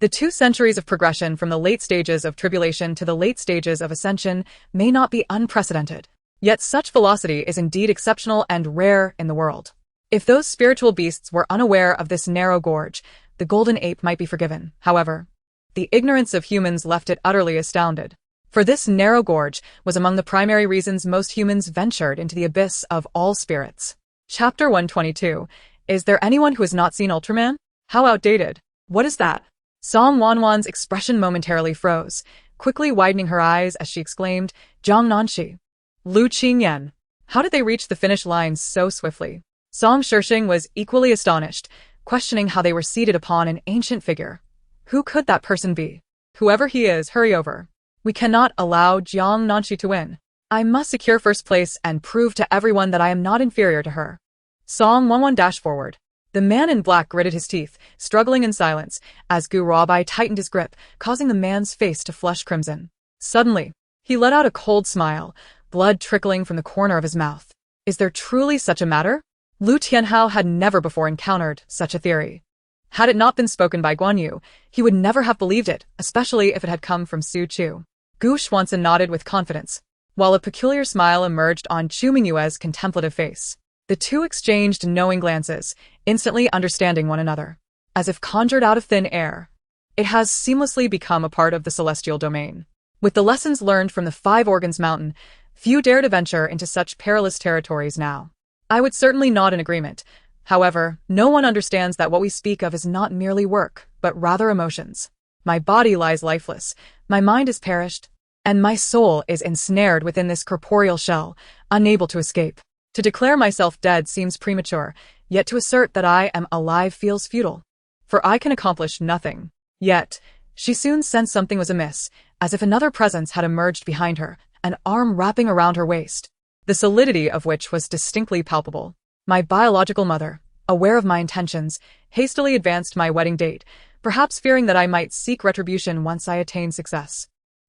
The 2 centuries of progression from the late stages of tribulation to the late stages of ascension may not be unprecedented. Yet such velocity is indeed exceptional and rare in the world. If those spiritual beasts were unaware of this narrow gorge, the golden ape might be forgiven. However, the ignorance of humans left it utterly astounded. For this narrow gorge was among the primary reasons most humans ventured into the abyss of all spirits. Chapter 122. Is there anyone who has not seen Ultraman? How outdated. What is that? Song Wanwan's expression momentarily froze, quickly widening her eyes as she exclaimed, Jiang Nanxi. Lu Qingyan. How did they reach the finish line so swiftly? Song Shishing was equally astonished, questioning how they were seated upon an ancient figure. Who could that person be? Whoever he is, hurry over. We cannot allow Jiang Nanxi to win. I must secure first place and prove to everyone that I am not inferior to her. Song Wanwan dashed forward. The man in black gritted his teeth, struggling in silence, as Gu Rabai tightened his grip, causing the man's face to flush crimson. Suddenly, he let out a cold smile, blood trickling from the corner of his mouth. Is there truly such a matter? Lu Tianhao had never before encountered such a theory. Had it not been spoken by Guan Yu, he would never have believed it, especially if it had come from Su Chu. Gu Xuanzhen nodded with confidence, while a peculiar smile emerged on Chu Mingyue's contemplative face. The 2 exchanged knowing glances, instantly understanding one another. As if conjured out of thin air, it has seamlessly become a part of the celestial domain. With the lessons learned from the 5 Organs Mountain, few dare to venture into such perilous territories now. I would certainly nod in agreement. However, no one understands that what we speak of is not merely work, but rather emotions. My body lies lifeless, my mind is perished, and my soul is ensnared within this corporeal shell, unable to escape. To declare myself dead seems premature, yet to assert that I am alive feels futile. For I can accomplish nothing. Yet, she soon sensed something was amiss, as if another presence had emerged behind her, an arm wrapping around her waist, the solidity of which was distinctly palpable. My biological mother, aware of my intentions, hastily advanced my wedding date, perhaps fearing that I might seek retribution once I attained success.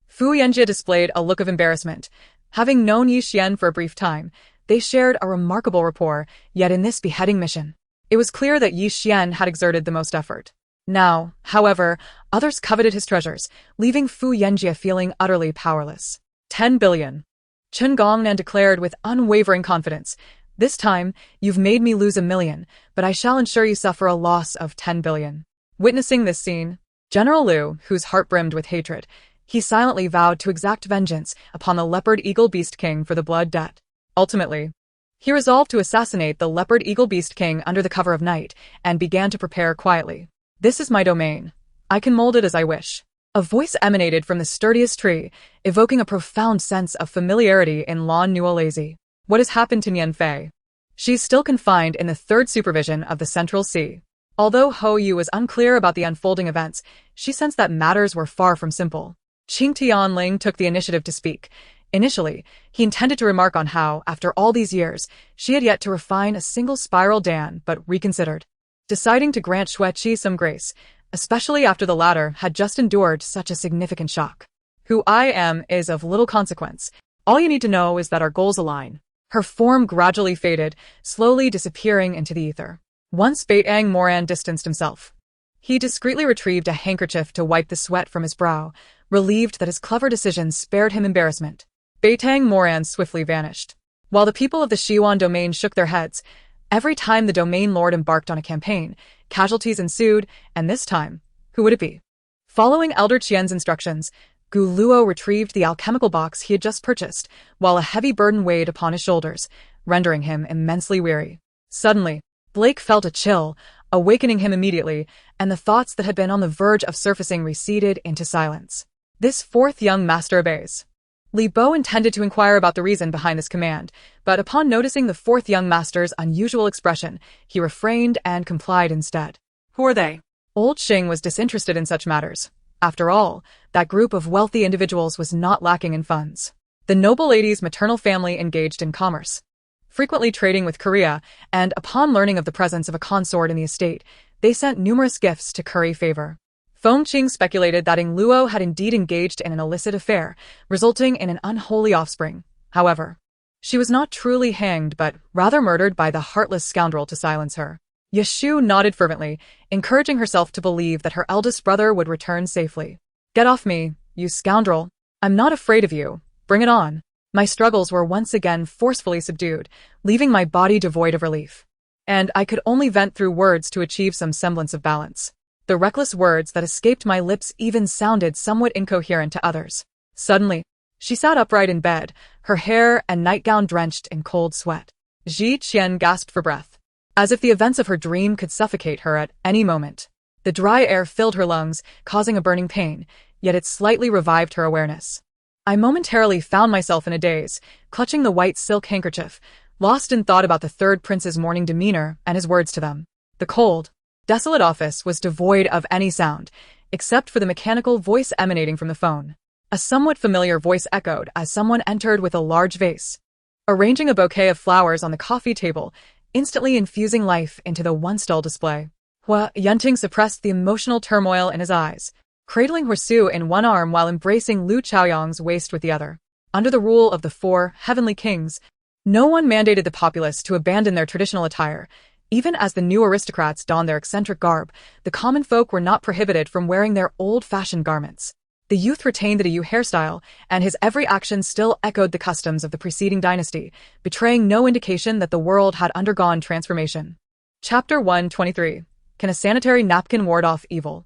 Fu Yanjie displayed a look of embarrassment. Having known Yi Xian for a brief time, they shared a remarkable rapport, yet in this beheading mission, it was clear that Yi Xian had exerted the most effort. Now, however, others coveted his treasures, leaving Fu Yanjie feeling utterly powerless. 10 billion. Chen Gongnan declared with unwavering confidence, This time, you've made me lose 1 million, but I shall ensure you suffer a loss of 10 billion. Witnessing this scene, General Liu, whose heart brimmed with hatred, he silently vowed to exact vengeance upon the Leopard Eagle Beast King for the blood debt. Ultimately, he resolved to assassinate the Leopard Eagle Beast King under the cover of night and began to prepare quietly. This is my domain. I can mold it as I wish. A voice emanated from the sturdiest tree, evoking a profound sense of familiarity in Lan Nuolazi. What has happened to Nian Fei? She's still confined in the 3rd supervision of the Central Sea. Although Ho Yu was unclear about the unfolding events, she sensed that matters were far from simple. Qing Tianling took the initiative to speak. Initially, he intended to remark on how, after all these years, she had yet to refine a single spiral Dan, but reconsidered, deciding to grant Xue Qi some grace, especially after the latter had just endured such a significant shock. Who I am is of little consequence. All you need to know is that our goals align. Her form gradually faded, slowly disappearing into the ether. Once Baitang Moran distanced himself. He discreetly retrieved a handkerchief to wipe the sweat from his brow, relieved that his clever decision spared him embarrassment. Baitang Moran swiftly vanished. While the people of the Shiwan domain shook their heads, every time the domain lord embarked on a campaign, casualties ensued, and this time, who would it be? Following Elder Qian's instructions, Gu Luo retrieved the alchemical box he had just purchased, while a heavy burden weighed upon his shoulders, rendering him immensely weary. Suddenly, Blake felt a chill, awakening him immediately, and the thoughts that had been on the verge of surfacing receded into silence. This fourth young master obeys. Li Bo intended to inquire about the reason behind this command, but upon noticing the fourth young master's unusual expression, he refrained and complied instead. Who are they? Old Xing was disinterested in such matters. After all, that group of wealthy individuals was not lacking in funds. The noble lady's maternal family engaged in commerce, frequently trading with Korea, and upon learning of the presence of a consort in the estate, they sent numerous gifts to curry favor. Feng Qing speculated that Ing Luo had indeed engaged in an illicit affair, resulting in an unholy offspring. However, she was not truly hanged but rather murdered by the heartless scoundrel to silence her. Yeshu nodded fervently, encouraging herself to believe that her eldest brother would return safely. Get off me, you scoundrel. I'm not afraid of you. Bring it on. My struggles were once again forcefully subdued, leaving my body devoid of relief. And I could only vent through words to achieve some semblance of balance. The reckless words that escaped my lips even sounded somewhat incoherent to others. Suddenly, she sat upright in bed, her hair and nightgown drenched in cold sweat. Ji Qian gasped for breath, as if the events of her dream could suffocate her at any moment. The dry air filled her lungs, causing a burning pain, yet it slightly revived her awareness. I momentarily found myself in a daze, clutching the white silk handkerchief, lost in thought about the third prince's morning demeanor and his words to them. The cold, desolate office was devoid of any sound, except for the mechanical voice emanating from the phone. A somewhat familiar voice echoed as someone entered with a large vase, arranging a bouquet of flowers on the coffee table, instantly infusing life into the once dull display. Hua Yunting suppressed the emotional turmoil in his eyes, cradling Huisu in one arm while embracing Lu Chaoyang's waist with the other. Under the rule of the four heavenly kings, no one mandated the populace to abandon their traditional attire. Even as the new aristocrats donned their eccentric garb, the common folk were not prohibited from wearing their old-fashioned garments. The youth retained the Yu hairstyle, and his every action still echoed the customs of the preceding dynasty, betraying no indication that the world had undergone transformation. Chapter 123. Can a sanitary napkin ward off evil?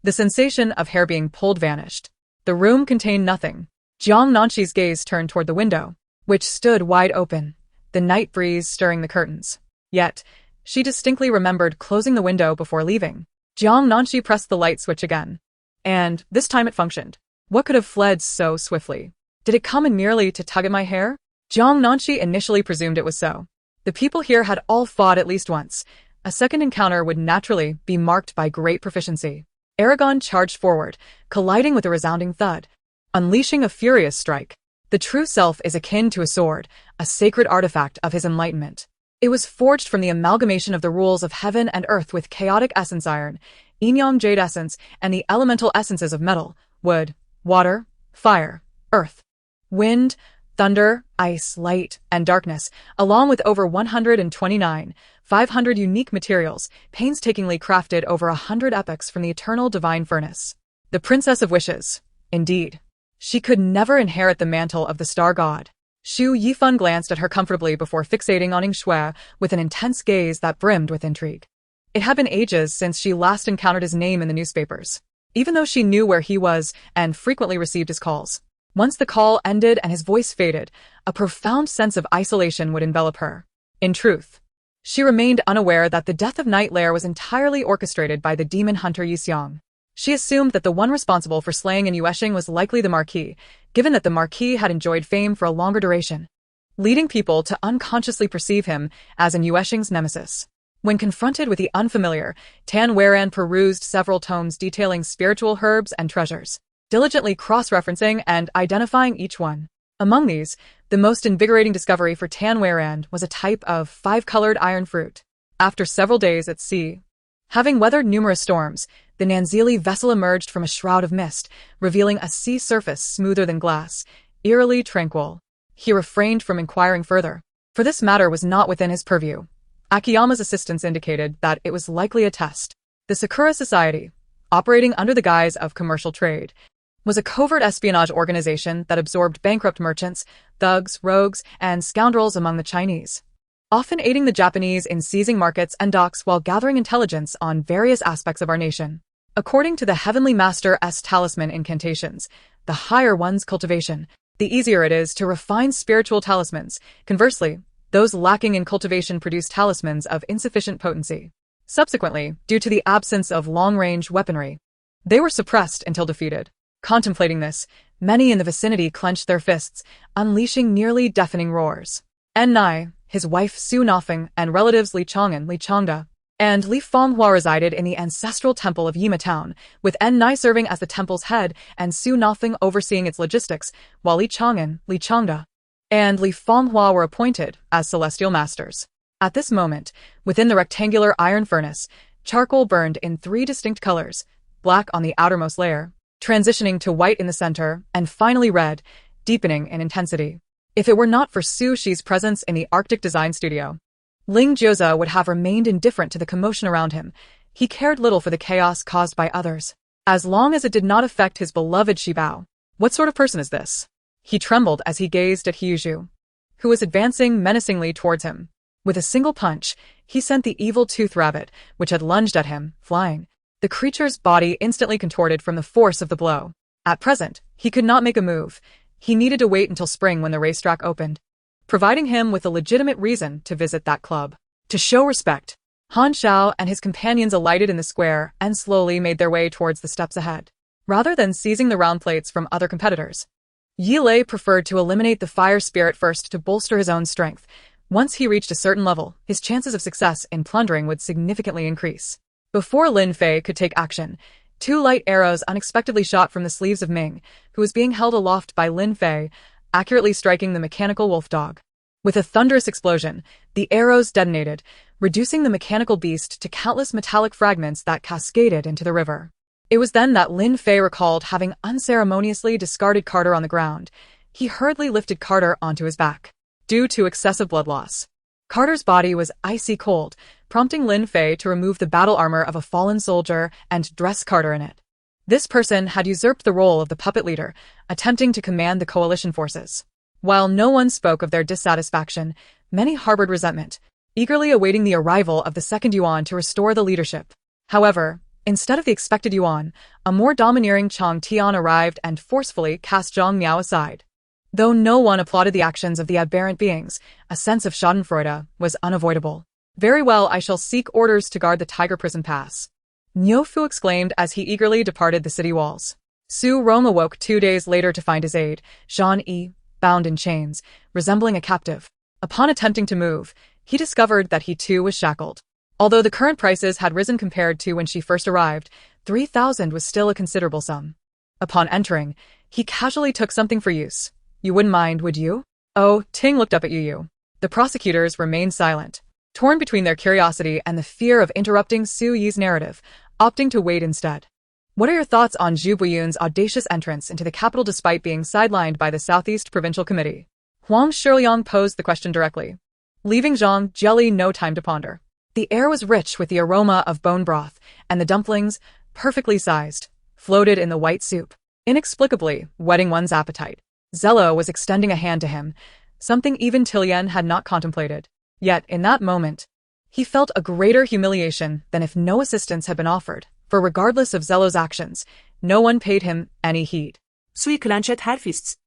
The sensation of hair being pulled vanished. The room contained nothing. Jiang Nanxi's gaze turned toward the window, which stood wide open, the night breeze stirring the curtains. Yet, she distinctly remembered closing the window before leaving. Jiang Nanxi pressed the light switch again. And this time it functioned. What could have fled so swiftly? Did it come in merely to tug at my hair? Jiang Nanxi initially presumed it was so. The people here had all fought at least once. A second encounter would naturally be marked by great proficiency. Aragon charged forward, colliding with a resounding thud, unleashing a furious strike. The true self is akin to a sword, a sacred artifact of his enlightenment. It was forged from the amalgamation of the rules of heaven and earth with chaotic essence iron, yin-yang jade essence, and the elemental essences of metal, wood, water, fire, earth, wind, thunder, ice, light, and darkness, along with over 500 unique materials, painstakingly crafted over 100 epochs from the eternal divine furnace. The Princess of Wishes. Indeed. She could never inherit the mantle of the star god. Xu Yifan glanced at her comfortably before fixating on Mixue with an intense gaze that brimmed with intrigue. It had been ages since she last encountered his name in the newspapers, even though she knew where he was and frequently received his calls. Once the call ended and his voice faded, a profound sense of isolation would envelop her. In truth, she remained unaware that the death of Night Lair was entirely orchestrated by the demon hunter Yixiang. She assumed that the one responsible for slaying Yuesheng was likely the Marquis, given that the Marquis had enjoyed fame for a longer duration, leading people to unconsciously perceive him as Yuesheng's nemesis. When confronted with the unfamiliar, Tan Weiran perused several tomes detailing spiritual herbs and treasures, diligently cross-referencing and identifying each one. Among these, the most invigorating discovery for Tan Weiran was a type of five-colored iron fruit. After several days at sea, having weathered numerous storms, the Nanxi vessel emerged from a shroud of mist, revealing a sea surface smoother than glass, eerily tranquil. He refrained from inquiring further, for this matter was not within his purview. Akiyama's assistants indicated that it was likely a test. The Sakura Society, operating under the guise of commercial trade, was a covert espionage organization that absorbed bankrupt merchants, thugs, rogues, and scoundrels among the Chinese, often aiding the Japanese in seizing markets and docks while gathering intelligence on various aspects of our nation. According to the Heavenly Master's talisman incantations, the higher one's cultivation, the easier it is to refine spiritual talismans. Conversely, those lacking in cultivation produce talismans of insufficient potency. Subsequently, due to the absence of long-range weaponry, they were suppressed until defeated. Contemplating this, many in the vicinity clenched their fists, unleashing nearly deafening roars. Nai, his wife Su Nafeng, and relatives Li Chang'an, Li Changda, and Li Fonghua resided in the ancestral temple of Yima Town, with Nai serving as the temple's head and Su Nafeng overseeing its logistics, while Li Chang'an, Li Changda, and Li Fonghua were appointed as celestial masters. At this moment, within the rectangular iron furnace, charcoal burned in 3 distinct colors: black on the outermost layer, transitioning to white in the center, and finally red, deepening in intensity. If it were not for Su Shi's presence in the Arctic design studio, Ling Jiuze would have remained indifferent to the commotion around him. He cared little for the chaos caused by others, as long as it did not affect his beloved Shibao. What sort of person is this? He trembled as he gazed at Hyuju, who was advancing menacingly towards him. With a single punch, he sent the evil tooth rabbit, which had lunged at him, flying. The creature's body instantly contorted from the force of the blow. At present, he could not make a move. He needed to wait until spring when the racetrack opened, providing him with a legitimate reason to visit that club. To show respect, Han Xiao and his companions alighted in the square and slowly made their way towards the steps ahead. Rather than seizing the round plates from other competitors, Yi Lei preferred to eliminate the fire spirit first to bolster his own strength. Once he reached a certain level, his chances of success in plundering would significantly increase. Before Lin Fei could take action, 2 light arrows unexpectedly shot from the sleeves of Ming, who was being held aloft by Lin Fei, accurately striking the mechanical wolf dog. With a thunderous explosion, the arrows detonated, reducing the mechanical beast to countless metallic fragments that cascaded into the river. It was then that Lin Fei recalled having unceremoniously discarded Carter on the ground. He hurriedly lifted Carter onto his back. Due to excessive blood loss, Carter's body was icy cold, prompting Lin Fei to remove the battle armor of a fallen soldier and dress Carter in it. This person had usurped the role of the puppet leader, attempting to command the coalition forces. While no one spoke of their dissatisfaction, many harbored resentment, eagerly awaiting the arrival of the second Yuan to restore the leadership. However, instead of the expected Yuan, a more domineering Chang Tian arrived and forcefully cast Zhang Miao aside. Though no one applauded the actions of the aberrant beings, a sense of schadenfreude was unavoidable. Very well, I shall seek orders to guard the Tiger Prison Pass, Nyofu exclaimed as he eagerly departed the city walls. Su Rong awoke 2 days later to find his aide, Zhan Yi, bound in chains, resembling a captive. Upon attempting to move, he discovered that he too was shackled. Although the current prices had risen compared to when she first arrived, 3,000 was still a considerable sum. Upon entering, he casually took something for use. You wouldn't mind, would you? Oh, Ting looked up at Yu. The prosecutors remained silent, torn between their curiosity and the fear of interrupting Su Yi's narrative, opting to wait instead. What are your thoughts on Zhu Buyun's audacious entrance into the capital despite being sidelined by the Southeast Provincial Committee? Huang Shiliang posed the question directly, leaving Zhang Jelly no time to ponder. The air was rich with the aroma of bone broth, and the dumplings, perfectly sized, floated in the white soup, inexplicably whetting one's appetite. Zello was extending a hand to him, something even Tilian had not contemplated. Yet, in that moment, he felt a greater humiliation than if no assistance had been offered, for regardless of Zello's actions, no one paid him any heed. Sui clenched her fists,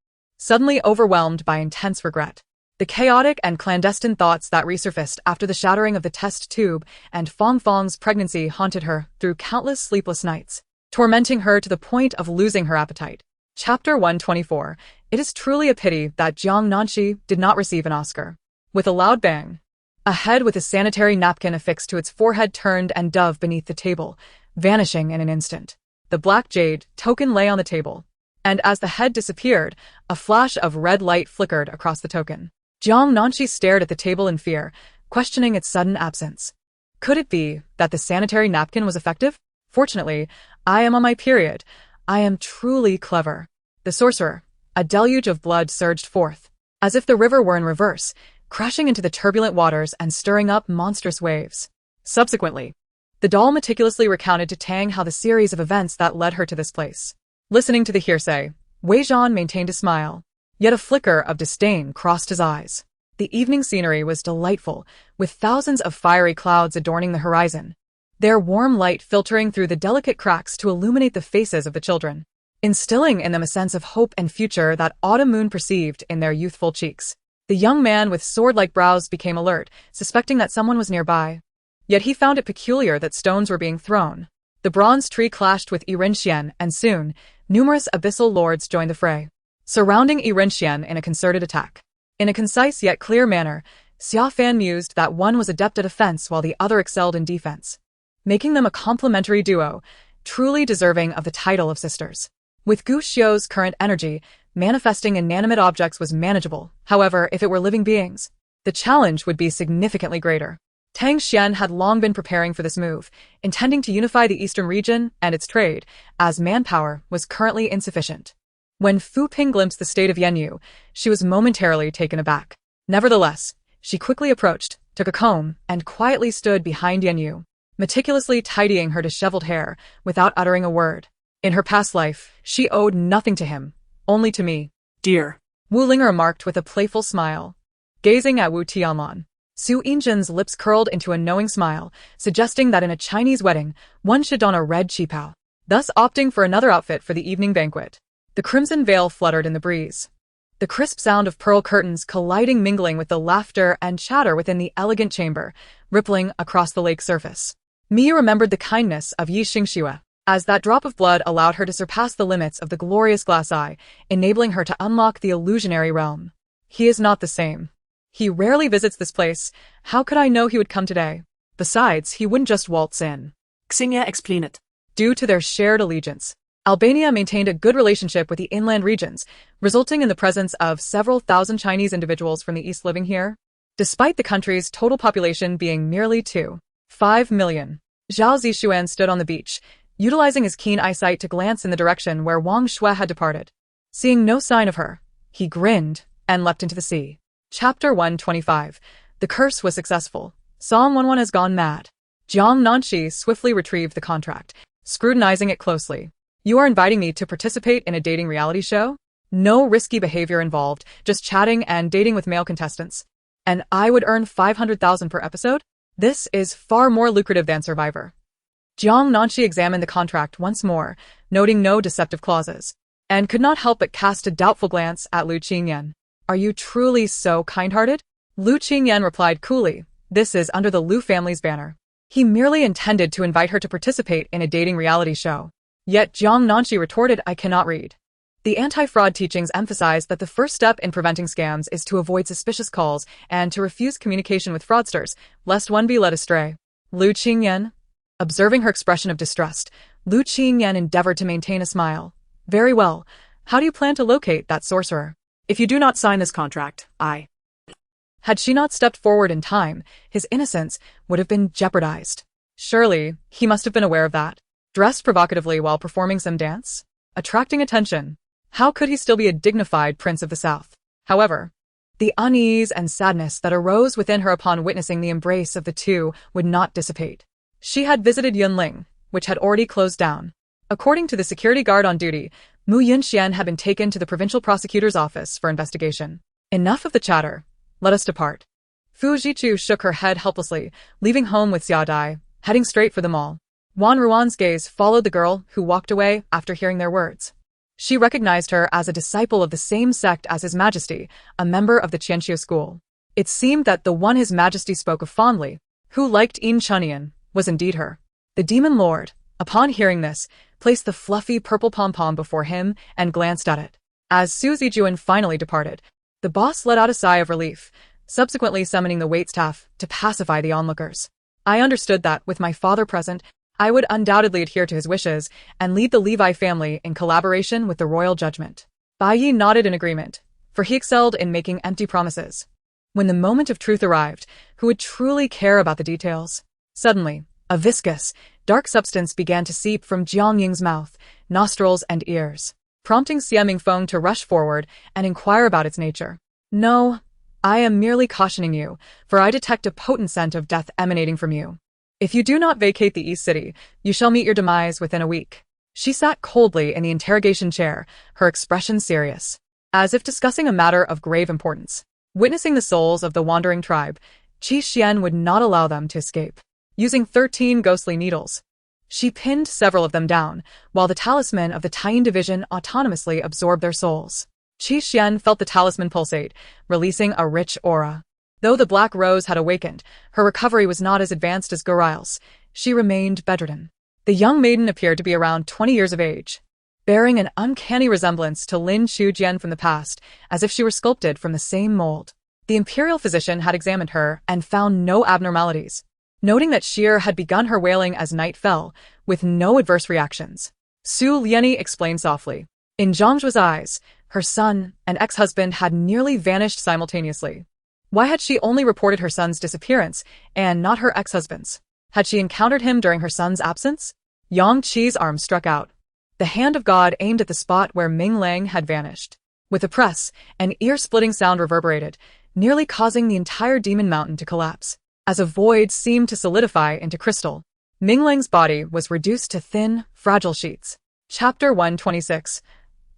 Suddenly overwhelmed by intense regret, the chaotic and clandestine thoughts that resurfaced after the shattering of the test tube and Fong Fong's pregnancy haunted her through countless sleepless nights, tormenting her to the point of losing her appetite. Chapter 124. It is truly a pity that Jiang Nanxi did not receive an Oscar. With a loud bang, a head with a sanitary napkin affixed to its forehead turned and dove beneath the table, vanishing in an instant. The black jade token lay on the table, and as the head disappeared, a flash of red light flickered across the token. Jiang Nanxi stared at the table in fear, questioning its sudden absence. Could it be that the sanitary napkin was effective? Fortunately, I am on my period. I am truly clever. The sorcerer, a deluge of blood surged forth, as if the river were in reverse, crashing into the turbulent waters and stirring up monstrous waves. Subsequently, the doll meticulously recounted to Tang how the series of events that led her to this place. Listening to the hearsay, Wei Zhan maintained a smile, yet a flicker of disdain crossed his eyes. The evening scenery was delightful, with thousands of fiery clouds adorning the horizon, their warm light filtering through the delicate cracks to illuminate the faces of the children, instilling in them a sense of hope and future that autumn moon perceived in their youthful cheeks. The young man with sword-like brows became alert, suspecting that someone was nearby. Yet he found it peculiar that stones were being thrown. The bronze tree clashed with Irinxian, and soon, numerous abyssal lords joined the fray, surrounding Irinxian in a concerted attack. In a concise yet clear manner, Xia Fan mused that one was adept at offense while the other excelled in defense, making them a complementary duo, truly deserving of the title of sisters. With Gu Xiu's current energy, manifesting inanimate objects was manageable. However, if it were living beings, the challenge would be significantly greater. Tang Xian had long been preparing for this move, intending to unify the eastern region and its trade, as manpower was currently insufficient. When Fu Ping glimpsed the state of Yanyu, she was momentarily taken aback. Nevertheless, she quickly approached, took a comb, and quietly stood behind Yanyu, meticulously tidying her disheveled hair without uttering a word. In her past life, she owed nothing to him, only to me. Dear. Wu Ling remarked with a playful smile. Gazing at Wu Tianlan, Su Yinzhen's lips curled into a knowing smile, suggesting that in a Chinese wedding, one should don a red qipao, thus opting for another outfit for the evening banquet. The crimson veil fluttered in the breeze, the crisp sound of pearl curtains colliding mingling with the laughter and chatter within the elegant chamber, rippling across the lake surface. Mia remembered the kindness of Yi Xingxue, as that drop of blood allowed her to surpass the limits of the glorious glass eye, enabling her to unlock the illusionary realm. He is not the same. He rarely visits this place. How could I know he would come today? Besides, he wouldn't just waltz in. Xingya explained. Due to their shared allegiance, Albania maintained a good relationship with the inland regions, resulting in the presence of several thousand Chinese individuals from the east living here. Despite the country's total population being merely 2.5 million, Zhao Zixuan stood on the beach, utilizing his keen eyesight to glance in the direction where Wang Shui had departed. Seeing no sign of her, he grinned and leapt into the sea. Chapter 125. The curse was successful. Psalm 11 has gone mad. Jiang Nanxi swiftly retrieved the contract, scrutinizing it closely. You are inviting me to participate in a dating reality show? No risky behavior involved, just chatting and dating with male contestants. And I would earn 500,000 per episode? This is far more lucrative than Survivor. Jiang Nanxi examined the contract once more, noting no deceptive clauses, and could not help but cast a doubtful glance at Lu Qingyan. Are you truly so kind-hearted? Lu Qingyan replied coolly, this is under the Lu family's banner. He merely intended to invite her to participate in a dating reality show. Yet Jiang Nanxi retorted, I cannot read. The anti-fraud teachings emphasize that the first step in preventing scams is to avoid suspicious calls and to refuse communication with fraudsters, lest one be led astray. Lu Qingyan? Observing her expression of distrust, Lu Qingyan endeavored to maintain a smile. Very well. How do you plan to locate that sorcerer? If you do not sign this contract, I... Had she not stepped forward in time, his innocence would have been jeopardized. Surely, he must have been aware of that. Dressed provocatively while performing some dance? Attracting attention. How could he still be a dignified prince of the South? However, the unease and sadness that arose within her upon witnessing the embrace of the two would not dissipate. She had visited Yunling, which had already closed down. According to the security guard on duty, Mu Yunxian had been taken to the provincial prosecutor's office for investigation. Enough of the chatter. Let us depart. Fu Jichu shook her head helplessly, leaving home with Xia Dai, heading straight for the mall. Wan Ruan's gaze followed the girl, who walked away after hearing their words. She recognized her as a disciple of the same sect as His Majesty, a member of the Qianqiu school. It seemed that the one His Majesty spoke of fondly, who liked Yin Chunian, was indeed her. The demon lord, upon hearing this, placed the fluffy purple pom-pom before him and glanced at it. As Su Zijuan finally departed, the boss let out a sigh of relief, subsequently summoning the waitstaff to pacify the onlookers. I understood that, with my father present, I would undoubtedly adhere to his wishes and lead the Levi family in collaboration with the royal judgment. Bai Yi nodded in agreement, for he excelled in making empty promises. When the moment of truth arrived, who would truly care about the details? Suddenly, a viscous, Dark substance began to seep from Jiang Ying's mouth, nostrils, and ears, prompting Xie Mingfeng to rush forward and inquire about its nature. No, I am merely cautioning you, for I detect a potent scent of death emanating from you. If you do not vacate the East City, you shall meet your demise within a week. She sat coldly in the interrogation chair, her expression serious, as if discussing a matter of grave importance. Witnessing the souls of the wandering tribe, Qi Xian would not allow them to escape. Using 13 ghostly needles, she pinned several of them down, while the talisman of the Taiyin division autonomously absorbed their souls. Qi Xian felt the talisman pulsate, releasing a rich aura. Though the Black Rose had awakened, her recovery was not as advanced as Guril's. She remained bedridden. The young maiden appeared to be around 20 years of age, bearing an uncanny resemblance to Lin Shujian from the past, as if she were sculpted from the same mold. The imperial physician had examined her and found no abnormalities, noting that Sheer had begun her wailing as night fell, with no adverse reactions. Su Lianyi explained softly. In Zhang Zhuo's eyes, her son and ex-husband had nearly vanished simultaneously. Why had she only reported her son's disappearance, and not her ex-husband's? Had she encountered him during her son's absence? Yang Qi's arm struck out. The hand of God aimed at the spot where Ming Lang had vanished. With a press, an ear-splitting sound reverberated, nearly causing the entire demon mountain to collapse. As a void seemed to solidify into crystal, Ming Lang's body was reduced to thin, fragile sheets. Chapter 126.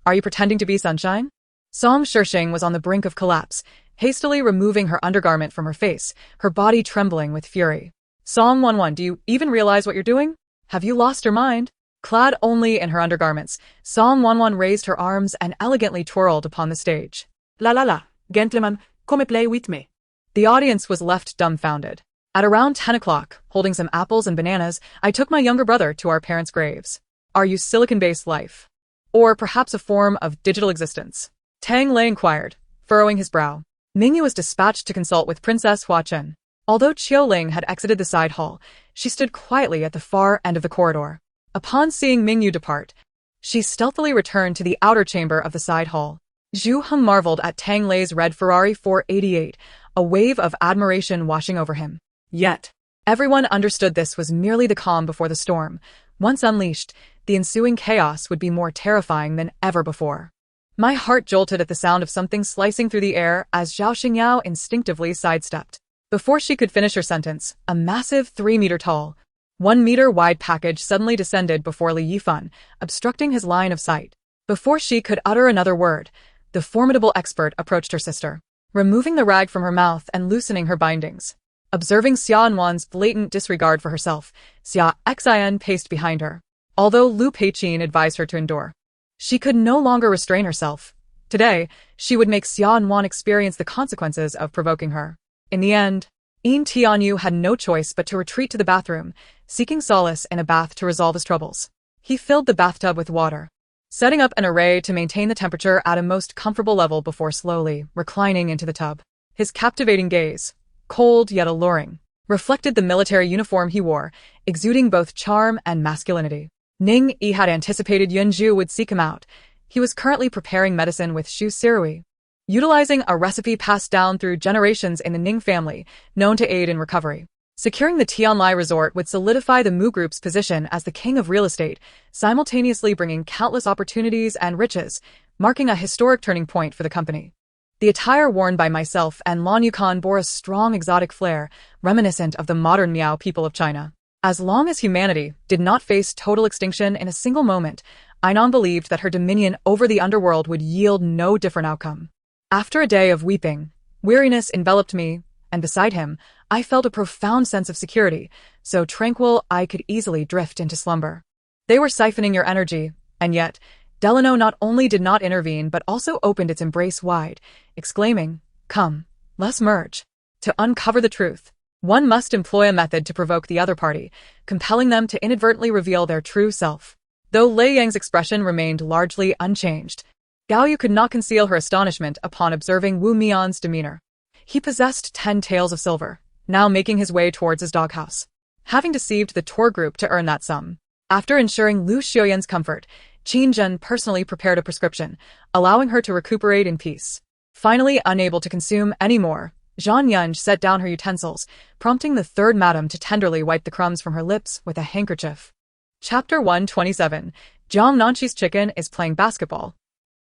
Are you pretending to be sunshine? Song Shishing was on the brink of collapse, hastily removing her undergarment from her face, her body trembling with fury. Song 11, do you even realize what you're doing? Have you lost your mind? Clad only in her undergarments, Song 11 raised her arms and elegantly twirled upon the stage. La, gentlemen, come play with me. The audience was left dumbfounded. At around 10 o'clock, holding some apples and bananas, I took my younger brother to our parents' graves. Are you silicon-based life? Or perhaps a form of digital existence? Tang Lei inquired, furrowing his brow. Mingyu was dispatched to consult with Princess Hua Chen. Although Qiu Ling had exited the side hall, she stood quietly at the far end of the corridor. Upon seeing Mingyu depart, she stealthily returned to the outer chamber of the side hall. Zhu Heng marveled at Tang Lei's red Ferrari 488, a wave of admiration washing over him. Yet, everyone understood this was merely the calm before the storm. Once unleashed, the ensuing chaos would be more terrifying than ever before. My heart jolted at the sound of something slicing through the air as Zhao Xingyao instinctively sidestepped. Before she could finish her sentence, a massive 3-meter-tall, 1-meter-wide package suddenly descended before Li Yifan, obstructing his line of sight. Before she could utter another word, the formidable expert approached her sister, removing the rag from her mouth and loosening her bindings. Observing Xia Anwan's blatant disregard for herself, Xia Xian paced behind her. Although Lu Peiqin advised her to endure, she could no longer restrain herself. Today, she would make Xia Anwan experience the consequences of provoking her. In the end, Yin Tianyu had no choice but to retreat to the bathroom, seeking solace in a bath to resolve his troubles. He filled the bathtub with water, setting up an array to maintain the temperature at a most comfortable level before slowly reclining into the tub. His captivating gaze, cold yet alluring, reflected the military uniform he wore, exuding both charm and masculinity. Ning Yi had anticipated Yunju would seek him out. He was currently preparing medicine with Shu Sirui, utilizing a recipe passed down through generations in the Ning family, known to aid in recovery. Securing the Tianlai resort would solidify the Mu Group's position as the king of real estate, simultaneously bringing countless opportunities and riches, marking a historic turning point for the company. The attire worn by myself and Lan Yukon bore a strong exotic flair, reminiscent of the modern Miao people of China. As long as humanity did not face total extinction in a single moment, Ainan believed that her dominion over the underworld would yield no different outcome. After a day of weeping, weariness enveloped me, and beside him, I felt a profound sense of security, so tranquil I could easily drift into slumber. They were siphoning your energy, and yet, Delano not only did not intervene but also opened its embrace wide, exclaiming, "Come, let's merge." To uncover the truth, one must employ a method to provoke the other party, compelling them to inadvertently reveal their true self. Though Lei Yang's expression remained largely unchanged, Gao Yu could not conceal her astonishment upon observing Wu Mian's demeanor. He possessed 10 taels of silver, now making his way towards his doghouse, having deceived the tour group to earn that sum. After ensuring Lu Xiuyan's comfort, Qin Zhen personally prepared a prescription, allowing her to recuperate in peace. Finally unable to consume any more, Jiang Nanxi set down her utensils, prompting the third madam to tenderly wipe the crumbs from her lips with a handkerchief. Chapter 127. Jiang Nanxi's chicken is playing basketball.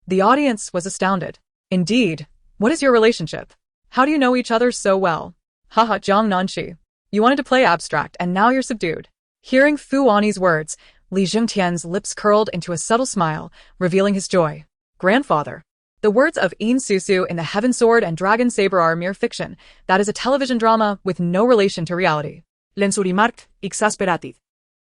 The audience was astounded. Indeed, what is your relationship? How do you know each other so well? Haha, Jiang Nanxi. You wanted to play abstract and now you're subdued. Hearing Fu Wani's words, Li Jingtian's lips curled into a subtle smile, revealing his joy. Grandfather. The words of Yin Susu in the Heaven Sword and Dragon Saber are mere fiction. That is a television drama with no relation to reality. Lensurimarkt, exasperated.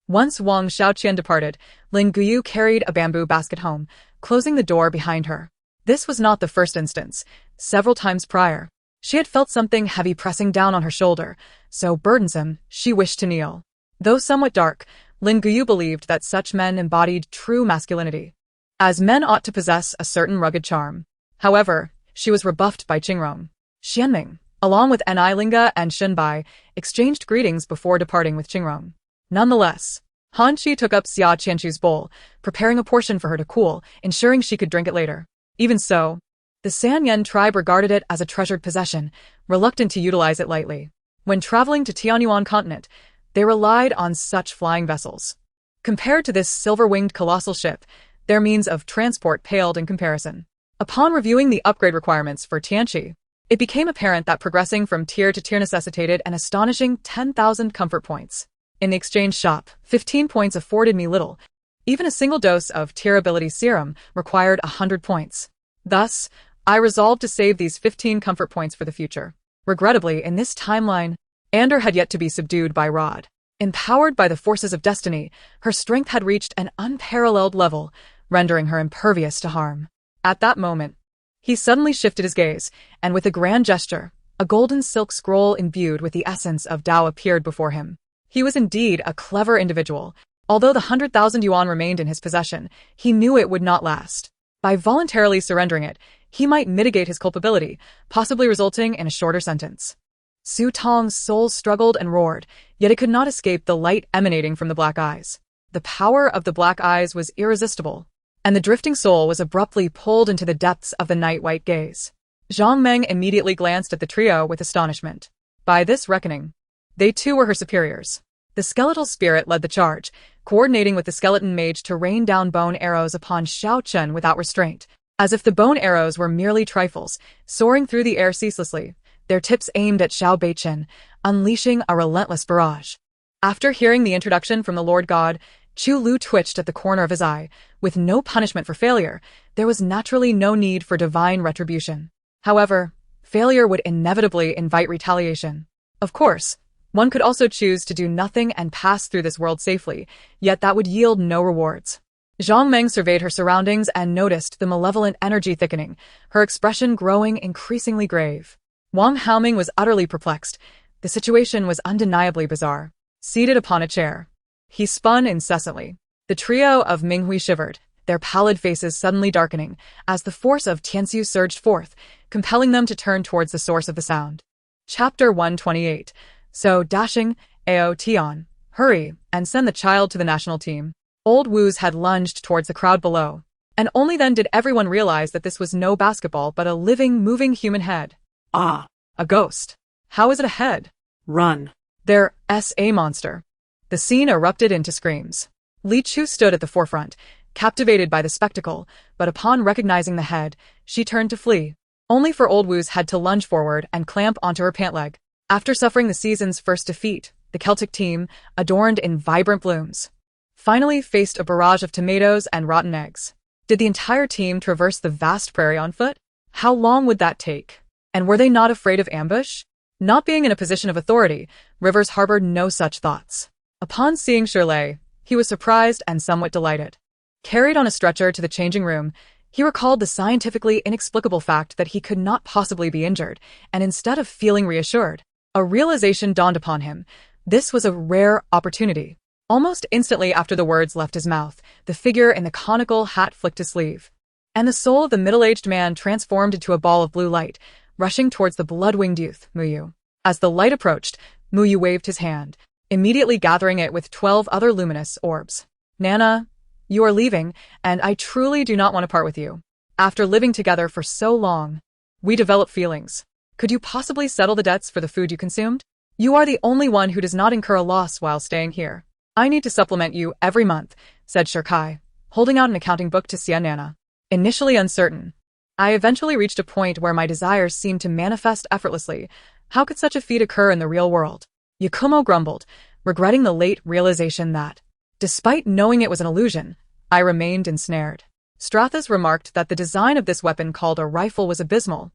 Once Wang Xiaoqian departed, Lin Guyu carried a bamboo basket home, closing the door behind her. This was not the first instance. Several times prior, she had felt something heavy pressing down on her shoulder, so burdensome, she wished to kneel. Though somewhat dark, Lin Guyu believed that such men embodied true masculinity, as men ought to possess a certain rugged charm. However, she was rebuffed by Qingrong. Xianming, along with Ni Linga and Shenbai, exchanged greetings before departing with Qingrong. Nonetheless, Han Qi took up Xia Qianchu's bowl, preparing a portion for her to cool, ensuring she could drink it later. Even so, the San Yan tribe regarded it as a treasured possession, reluctant to utilize it lightly. When traveling to Tianyuan continent, they relied on such flying vessels. Compared to this silver-winged colossal ship, their means of transport paled in comparison. Upon reviewing the upgrade requirements for Tianqi, it became apparent that progressing from tier to tier necessitated an astonishing 10,000 comfort points. In the exchange shop, 15 points afforded me little. Even a single dose of tier ability serum required 100 points. Thus, I resolved to save these 15 comfort points for the future. Regrettably, in this timeline, Ander had yet to be subdued by Rod. Empowered by the forces of destiny, her strength had reached an unparalleled level, rendering her impervious to harm. At that moment, he suddenly shifted his gaze, and with a grand gesture, a golden silk scroll imbued with the essence of Tao appeared before him. He was indeed a clever individual. Although the 100,000 yuan remained in his possession, he knew it would not last. By voluntarily surrendering it, he might mitigate his culpability, possibly resulting in a shorter sentence. Su Tong's soul struggled and roared, yet it could not escape the light emanating from the black eyes. The power of the black eyes was irresistible, and the drifting soul was abruptly pulled into the depths of the night-white gaze. Zhang Meng immediately glanced at the trio with astonishment. By this reckoning, they too were her superiors. The skeletal spirit led the charge, coordinating with the skeleton mage to rain down bone arrows upon Xiao Chen without restraint, as if the bone arrows were merely trifles, soaring through the air ceaselessly, their tips aimed at Xiao Beichen, unleashing a relentless barrage. After hearing the introduction from the Lord God, Chu Lu twitched at the corner of his eye. With no punishment for failure, there was naturally no need for divine retribution. However, failure would inevitably invite retaliation. Of course, one could also choose to do nothing and pass through this world safely, yet that would yield no rewards. Zhang Meng surveyed her surroundings and noticed the malevolent energy thickening, her expression growing increasingly grave. Wang Haoming was utterly perplexed. The situation was undeniably bizarre. Seated upon a chair, he spun incessantly. The trio of Minghui shivered, their pallid faces suddenly darkening, as the force of Tianxiu surged forth, compelling them to turn towards the source of the sound. Chapter 128. So, dashing, Ao Tian, hurry, and send the child to the national team. Old Wu's had lunged towards the crowd below, and only then did everyone realize that this was no basketball but a living, moving human head. Ah, A ghost. How is it a head? run. There's a monster. The scene erupted into screams. Li Chu stood at the forefront, captivated by the spectacle, but upon recognizing the head, she turned to flee. Only for Old Wu's had to lunge forward and clamp onto her pant leg. After suffering the season's first defeat, the Celtic team, adorned in vibrant blooms, finally faced a barrage of tomatoes and rotten eggs. Did the entire team traverse the vast prairie on foot? How long would that take? And were they not afraid of ambush? Not being in a position of authority, Rivers harbored no such thoughts. Upon seeing Shirley, he was surprised and somewhat delighted. Carried on a stretcher to the changing room, he recalled the scientifically inexplicable fact that he could not possibly be injured, and instead of feeling reassured, a realization dawned upon him. This was a rare opportunity. Almost instantly after the words left his mouth, the figure in the conical hat flicked his sleeve, and the soul of the middle-aged man transformed into a ball of blue light, rushing towards the blood-winged youth, Muyu. As the light approached, Muyu waved his hand, immediately gathering it with 12 other luminous orbs. Nana, you are leaving, and I truly do not want to part with you. After living together for so long, we develop feelings. Could you possibly settle the debts for the food you consumed? You are the only one who does not incur a loss while staying here. I need to supplement you every month, said Shirkai, holding out an accounting book to Xian. Initially uncertain, I eventually reached a point where my desires seemed to manifest effortlessly. How could such a feat occur in the real world? Yakumo grumbled, regretting the late realization that, despite knowing it was an illusion, I remained ensnared. Strathas remarked that the design of this weapon called a rifle was abysmal,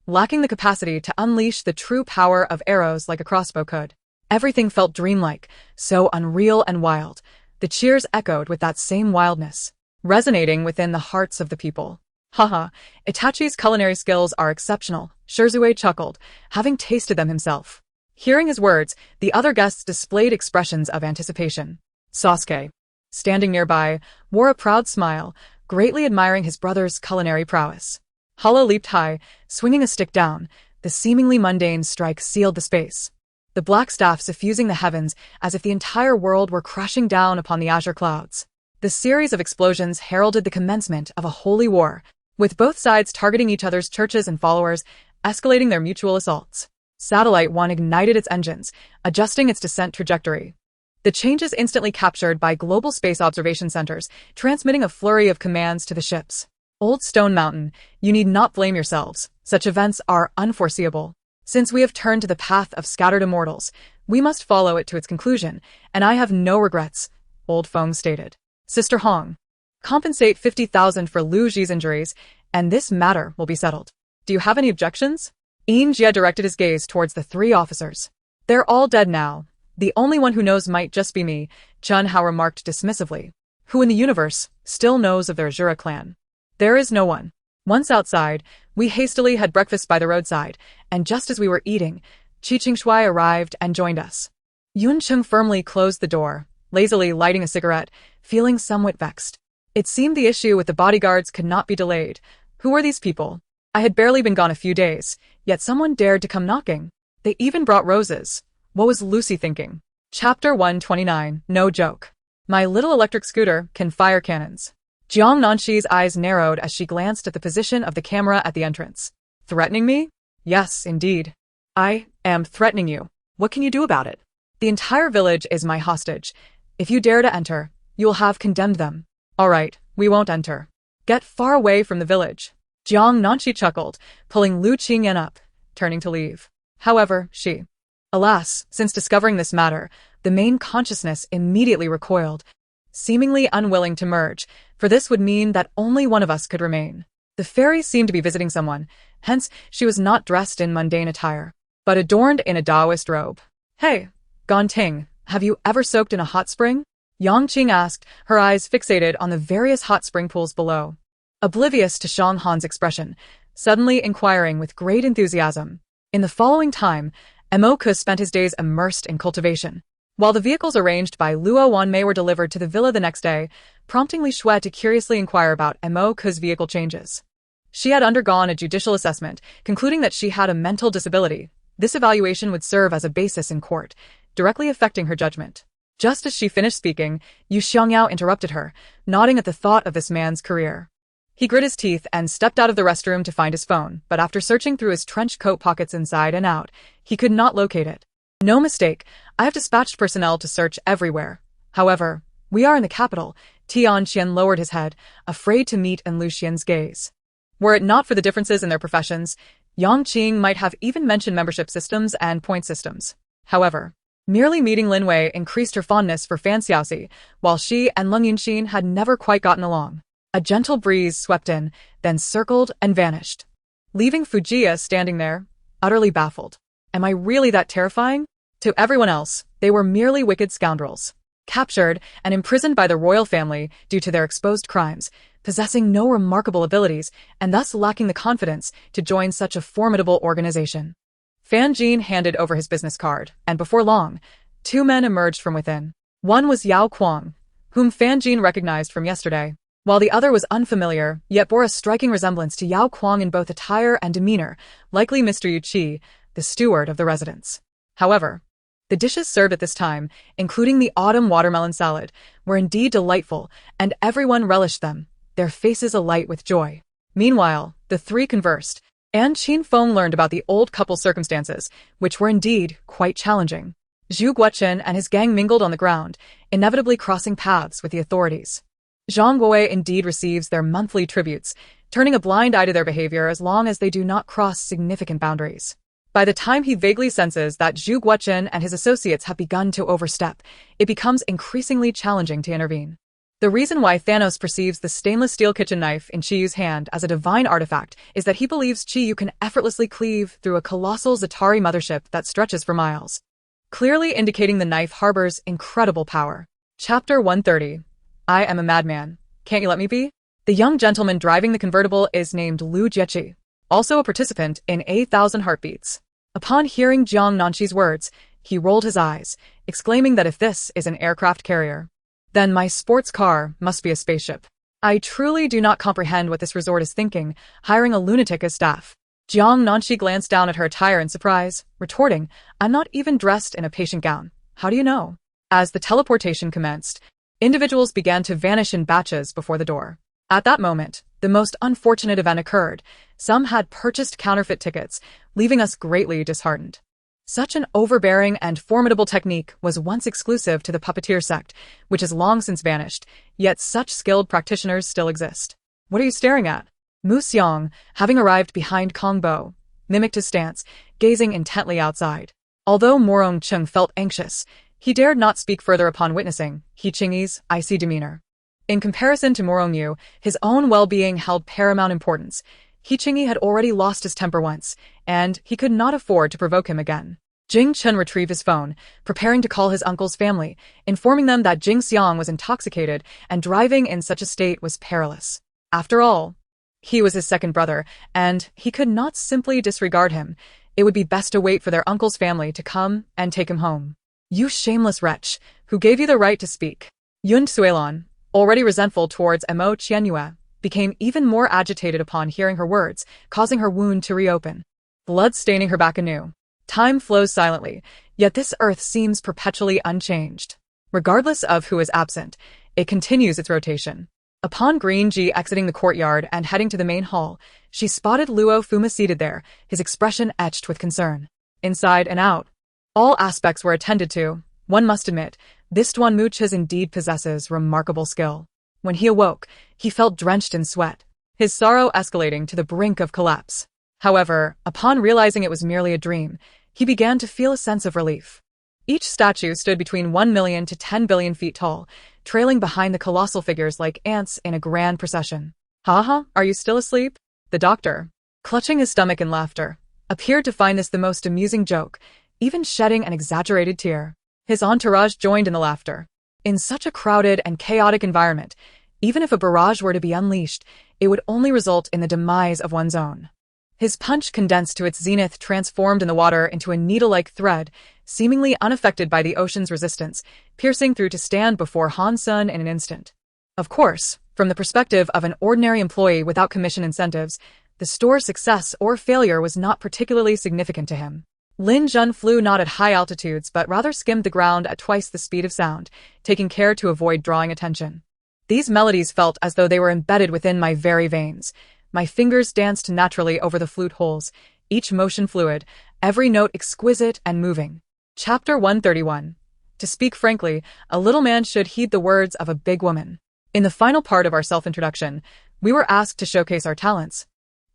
lacking the capacity to unleash the true power of arrows like a crossbow could. Everything felt dreamlike, so unreal and wild. The cheers echoed with that same wildness, resonating within the hearts of the people. Haha, Itachi's culinary skills are exceptional, Shirzue chuckled, having tasted them himself. Hearing his words, the other guests displayed expressions of anticipation. Sasuke, standing nearby, wore a proud smile, greatly admiring his brother's culinary prowess. Hala leaped high, swinging a stick down. The seemingly mundane strike sealed the space, the black staff suffusing the heavens as if the entire world were crashing down upon the azure clouds. The series of explosions heralded the commencement of a holy war, with both sides targeting each other's churches and followers, escalating their mutual assaults. Satellite 1 ignited its engines, adjusting its descent trajectory. The changes instantly captured by global space observation centers, transmitting a flurry of commands to the ships. Old Stone Mountain, you need not blame yourselves. Such events are unforeseeable. Since we have turned to the path of scattered immortals, we must follow it to its conclusion, and I have no regrets, Old Feng stated. Sister Hong, compensate 50,000 for Lu Ji's injuries, and this matter will be settled. Do you have any objections? Yin Jie directed his gaze towards the three officers. They're all dead now. The only one who knows might just be me, Chun Hao remarked dismissively. Who in the universe still knows of their Jura clan? There is no one. Once outside, we hastily had breakfast by the roadside, and just as we were eating, Qi Qingshui arrived and joined us. Yun Cheng firmly closed the door, lazily lighting a cigarette, feeling somewhat vexed. It seemed the issue with the bodyguards could not be delayed. Who were these people? I had barely been gone a few days, yet someone dared to come knocking. They even brought roses. What was Lucy thinking? Chapter 129, No Joke. My little electric scooter can fire cannons. Jiang Nanxi's eyes narrowed as she glanced at the position of the camera at the entrance. Threatening me? Yes, indeed. I am threatening you. What can you do about it? The entire village is my hostage. If you dare to enter, you will have condemned them. All right, we won't enter. Get far away from the village. Jiang Nanxi chuckled, pulling Lu Qingyan up, turning to leave. However, she... Alas, since discovering this matter, the main consciousness immediately recoiled, seemingly unwilling to merge, for this would mean that only one of us could remain. The fairy seemed to be visiting someone, hence she was not dressed in mundane attire, but adorned in a Taoist robe. Hey, Gonting, have you ever soaked in a hot spring? Yang Qing asked, her eyes fixated on the various hot spring pools below. Oblivious to Shang Han's expression, suddenly inquiring with great enthusiasm. In the following time, Mo Ke spent his days immersed in cultivation, while the vehicles arranged by Luo Wanmei were delivered to the villa the next day, prompting Li Shui to curiously inquire about Mo Ke's vehicle changes. She had undergone a judicial assessment, concluding that she had a mental disability. This evaluation would serve as a basis in court, directly affecting her judgment. Just as she finished speaking, Yu Xiangyao interrupted her, nodding at the thought of this man's career. He grit his teeth and stepped out of the restroom to find his phone, but after searching through his trench coat pockets inside and out, he could not locate it. No mistake, I have dispatched personnel to search everywhere. However, we are in the capital. Tian Qian lowered his head, afraid to meet Lu Xian's gaze. Were it not for the differences in their professions, Yang Qing might have even mentioned membership systems and point systems. However, merely meeting Lin Wei increased her fondness for Fan Xiaoxi, while she and Leng Yunxin had never quite gotten along. A gentle breeze swept in, then circled and vanished, leaving Fujiya standing there, utterly baffled. Am I really that terrifying? To everyone else, they were merely wicked scoundrels, captured and imprisoned by the royal family due to their exposed crimes, possessing no remarkable abilities and thus lacking the confidence to join such a formidable organization. Fan Jin handed over his business card, and before long, two men emerged from within. One was Yao Kuang, whom Fan Jin recognized from yesterday, while the other was unfamiliar, yet bore a striking resemblance to Yao Kuang in both attire and demeanor, likely Mr. Yu Qi, the steward of the residence. However, the dishes served at this time, including the autumn watermelon salad, were indeed delightful, and everyone relished them, their faces alight with joy. Meanwhile, the three conversed, And Qin Feng learned about the old couple's circumstances, which were indeed quite challenging. Zhu Guochen and his gang mingled on the ground, inevitably crossing paths with the authorities. Zhang Guowei indeed receives their monthly tributes, turning a blind eye to their behavior as long as they do not cross significant boundaries. By the time he vaguely senses that Zhu Guochen and his associates have begun to overstep, it becomes increasingly challenging to intervene. The reason why Thanos perceives the stainless steel kitchen knife in Chiyu's hand as a divine artifact is that he believes Chiyu can effortlessly cleave through a colossal Zatari mothership that stretches for miles, clearly indicating the knife harbors incredible power. Chapter 130. I am a madman. Can't you let me be? The young gentleman driving the convertible is named Lu Jiechi, also a participant in 8,000 Heartbeats. Upon hearing Jiang Nanxi's words, he rolled his eyes, exclaiming that if this is an aircraft carrier, then my sports car must be a spaceship. I truly do not comprehend what this resort is thinking, hiring a lunatic as staff. Jiang Nanxi glanced down at her attire in surprise, retorting, I'm not even dressed in a patient gown. How do you know? As the teleportation commenced, individuals began to vanish in batches before the door. At that moment, the most unfortunate event occurred. Some had purchased counterfeit tickets, leaving us greatly disheartened. Such an overbearing and formidable technique was once exclusive to the puppeteer sect, which has long since vanished, yet such skilled practitioners still exist. What are you staring at? Mu Xiang, having arrived behind Kong Bo, mimicked his stance, gazing intently outside. Although Morong Chung felt anxious, he dared not speak further upon witnessing He Qingyi's icy demeanor. In comparison to Morong Yu, his own well-being held paramount importance. He Qingyi had already lost his temper once, and he could not afford to provoke him again. Jing Chen retrieved his phone, preparing to call his uncle's family, informing them that Jing Xiang was intoxicated and driving in such a state was perilous. After all, he was his second brother, and he could not simply disregard him. It would be best to wait for their uncle's family to come and take him home. You shameless wretch, who gave you the right to speak? Yun Suilon, already resentful towards Mo Qianyue, became even more agitated upon hearing her words, causing her wound to reopen, blood staining her back anew. Time flows silently, yet this earth seems perpetually unchanged. Regardless of who is absent, it continues its rotation. Upon Green Ji exiting the courtyard and heading to the main hall, she spotted Luo Fuma seated there, his expression etched with concern. Inside and out, all aspects were attended to. One must admit, this Duan Muchas indeed possesses remarkable skill. When he awoke, he felt drenched in sweat, his sorrow escalating to the brink of collapse. However, upon realizing it was merely a dream, he began to feel a sense of relief. Each statue stood between 1 million to 10 billion feet tall, trailing behind the colossal figures like ants in a grand procession. Haha, are you still asleep? The doctor, clutching his stomach in laughter, appeared to find this the most amusing joke, even shedding an exaggerated tear. His entourage joined in the laughter. In such a crowded and chaotic environment, even if a barrage were to be unleashed, it would only result in the demise of one's own. His punch condensed to its zenith, transformed in the water into a needle-like thread, seemingly unaffected by the ocean's resistance, piercing through to stand before Han Sun in an instant. Of course, from the perspective of an ordinary employee without commission incentives, the store's success or failure was not particularly significant to him. Lin Jun flew not at high altitudes but rather skimmed the ground at twice the speed of sound, taking care to avoid drawing attention. These melodies felt as though they were embedded within my very veins. My fingers danced naturally over the flute holes, each motion fluid, every note exquisite and moving. Chapter 131. To speak frankly, a little man should heed the words of a big woman. In the final part of our self-introduction, we were asked to showcase our talents,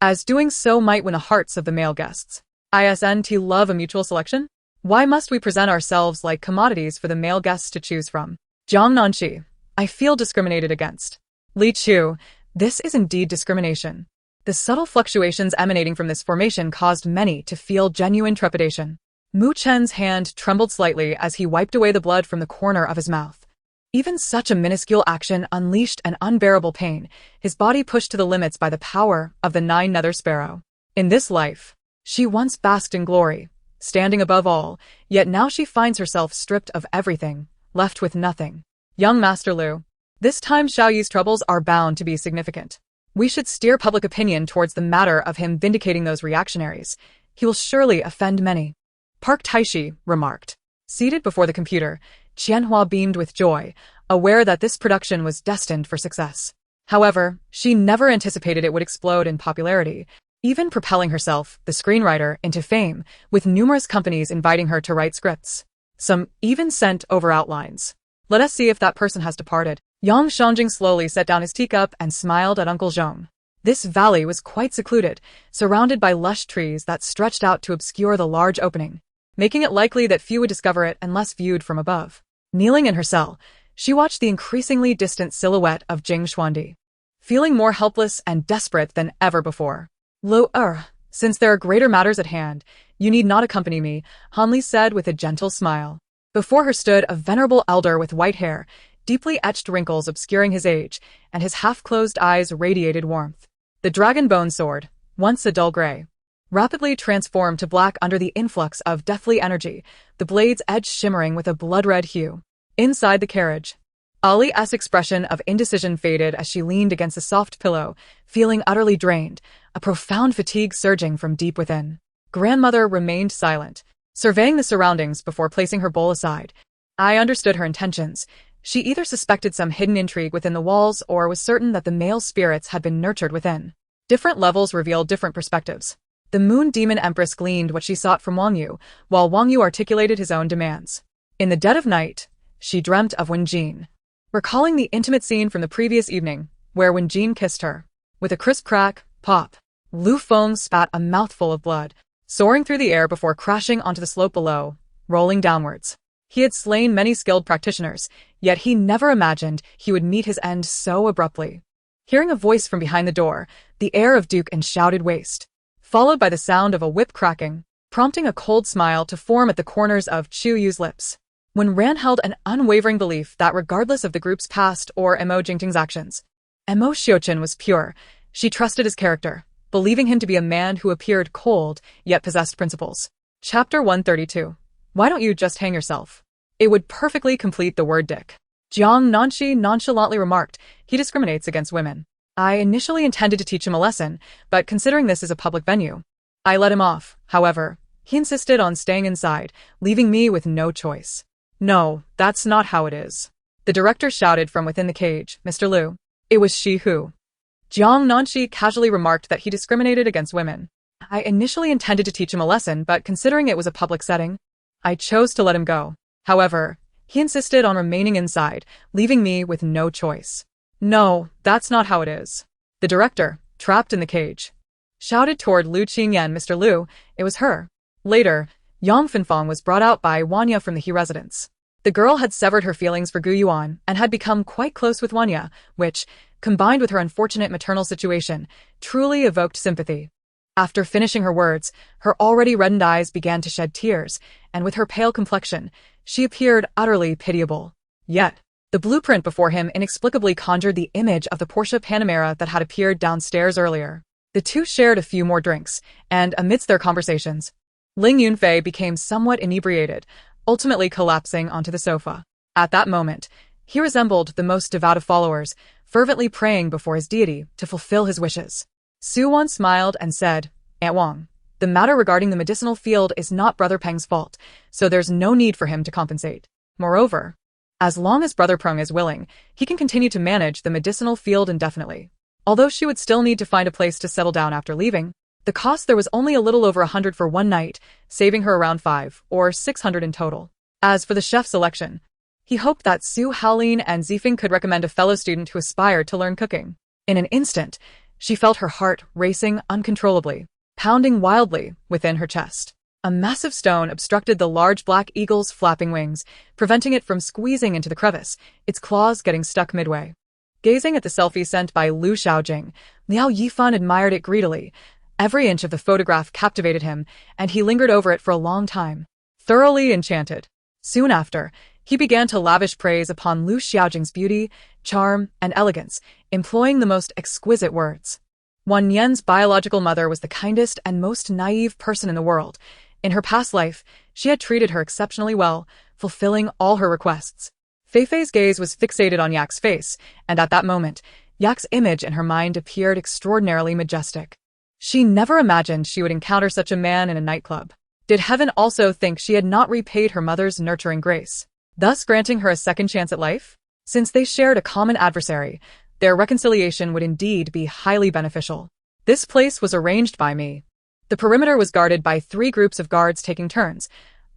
as doing so might win the hearts of the male guests. ISNT love a mutual selection? Why must we present ourselves like commodities for the male guests to choose from? Jiang Nanxi, I feel discriminated against. Li Chu, this is indeed discrimination. The subtle fluctuations emanating from this formation caused many to feel genuine trepidation. Mu Chen's hand trembled slightly as he wiped away the blood from the corner of his mouth. Even such a minuscule action unleashed an unbearable pain, his body pushed to the limits by the power of the nine-nether sparrow. In this life, she once basked in glory, standing above all, yet now she finds herself stripped of everything, left with nothing. Young Master Lu, this time Xiao Yi's troubles are bound to be significant. We should steer public opinion towards the matter of him vindicating those reactionaries. He will surely offend many. Park Taishi remarked. Seated before the computer, Qianhua beamed with joy, aware that this production was destined for success. However, she never anticipated it would explode in popularity. even propelling herself, the screenwriter, into fame, with numerous companies inviting her to write scripts. Some even sent over outlines. Let us see if that person has departed. Yang Shangjing slowly set down his teacup and smiled at Uncle Zhong. This valley was quite secluded, surrounded by lush trees that stretched out to obscure the large opening, making it likely that few would discover it unless viewed from above. Kneeling in her cell, she watched the increasingly distant silhouette of Jing Xuandi, feeling more helpless and desperate than ever before. Since there are greater matters at hand, you need not accompany me, Hanli said with a gentle smile. Before her stood a venerable elder with white hair, deeply etched wrinkles obscuring his age, and his half-closed eyes radiated warmth. The dragon bone sword, once a dull gray, rapidly transformed to black under the influx of deathly energy, the blade's edge shimmering with a blood-red hue. Inside the carriage, Ali's expression of indecision faded as she leaned against a soft pillow, feeling utterly drained, a profound fatigue surging from deep within. Grandmother remained silent, surveying the surroundings before placing her bowl aside. I understood her intentions. She either suspected some hidden intrigue within the walls or was certain that the male spirits had been nurtured within. Different levels revealed different perspectives. The Moon Demon Empress gleaned what she sought from Wang Yu, while Wang Yu articulated his own demands. In the dead of night, she dreamt of Wen Jin, recalling the intimate scene from the previous evening, where Wen Jin kissed her. With a crisp crack, pop, Lu Feng spat a mouthful of blood, soaring through the air before crashing onto the slope below, rolling downwards. He had slain many skilled practitioners, yet he never imagined he would meet his end so abruptly. Hearing a voice from behind the door, the air of Duke and shouted waste, followed by the sound of a whip cracking, prompting a cold smile to form at the corners of Chu Yu's lips. When Ran held an unwavering belief that regardless of the group's past or Mo Jingting's actions, Mo Xiuqun was pure, she trusted his character, believing him to be a man who appeared cold, yet possessed principles. Chapter 132. Why don't you just hang yourself? It would perfectly complete the word dick. Jiang Nanxi nonchalantly remarked, he discriminates against women. I initially intended to teach him a lesson, but considering this is a public venue, I let him off. However, he insisted on staying inside, leaving me with no choice. No, that's not how it is. The director shouted from within the cage, Mr. Liu. It was she who. Jiang Nanxi casually remarked that he discriminated against women. I initially intended to teach him a lesson, but considering it was a public setting, I chose to let him go. However, he insisted on remaining inside, leaving me with no choice. No, that's not how it is. The director, trapped in the cage, shouted toward Lu Qingyan, Mr. Liu, it was her. Later, Yang Finfang was brought out by Wanya from the He residence. The girl had severed her feelings for Gu Yuan and had become quite close with Wanya, which, combined with her unfortunate maternal situation, truly evoked sympathy. After finishing her words, her already reddened eyes began to shed tears, and with her pale complexion, she appeared utterly pitiable. Yet, the blueprint before him inexplicably conjured the image of the Porsche Panamera that had appeared downstairs earlier. The two shared a few more drinks, and amidst their conversations, Ling Yunfei became somewhat inebriated, ultimately collapsing onto the sofa. At that moment, he resembled the most devout of followers, fervently praying before his deity to fulfill his wishes. Su Wan smiled and said, Aunt Wang, the matter regarding the medicinal field is not Brother Peng's fault, so there's no need for him to compensate. Moreover, as long as Brother Peng is willing, he can continue to manage the medicinal field indefinitely. Although she would still need to find a place to settle down after leaving, the cost there was only a little over 100 for one night, saving her around 5 or 600 in total. As for the chef's selection, he hoped that Su Haolin and Zifeng could recommend a fellow student who aspired to learn cooking. In an instant, she felt her heart racing uncontrollably, pounding wildly within her chest. A massive stone obstructed the large black eagle's flapping wings, preventing it from squeezing into the crevice, its claws getting stuck midway. Gazing at the selfie sent by Lu Xiaojing, Liao Yifan admired it greedily. Every inch of the photograph captivated him, and he lingered over it for a long time, thoroughly enchanted. Soon after, he began to lavish praise upon Lu Xiaojing's beauty, charm, and elegance, employing the most exquisite words. Wan Yan's biological mother was the kindest and most naive person in the world. In her past life, she had treated her exceptionally well, fulfilling all her requests. Feifei's gaze was fixated on Yak's face, and at that moment, Yak's image in her mind appeared extraordinarily majestic. She never imagined she would encounter such a man in a nightclub. Did heaven also think she had not repaid her mother's nurturing grace, thus granting her a second chance at life? Since they shared a common adversary, their reconciliation would indeed be highly beneficial. This place was arranged by me. The perimeter was guarded by 3 groups of guards taking turns,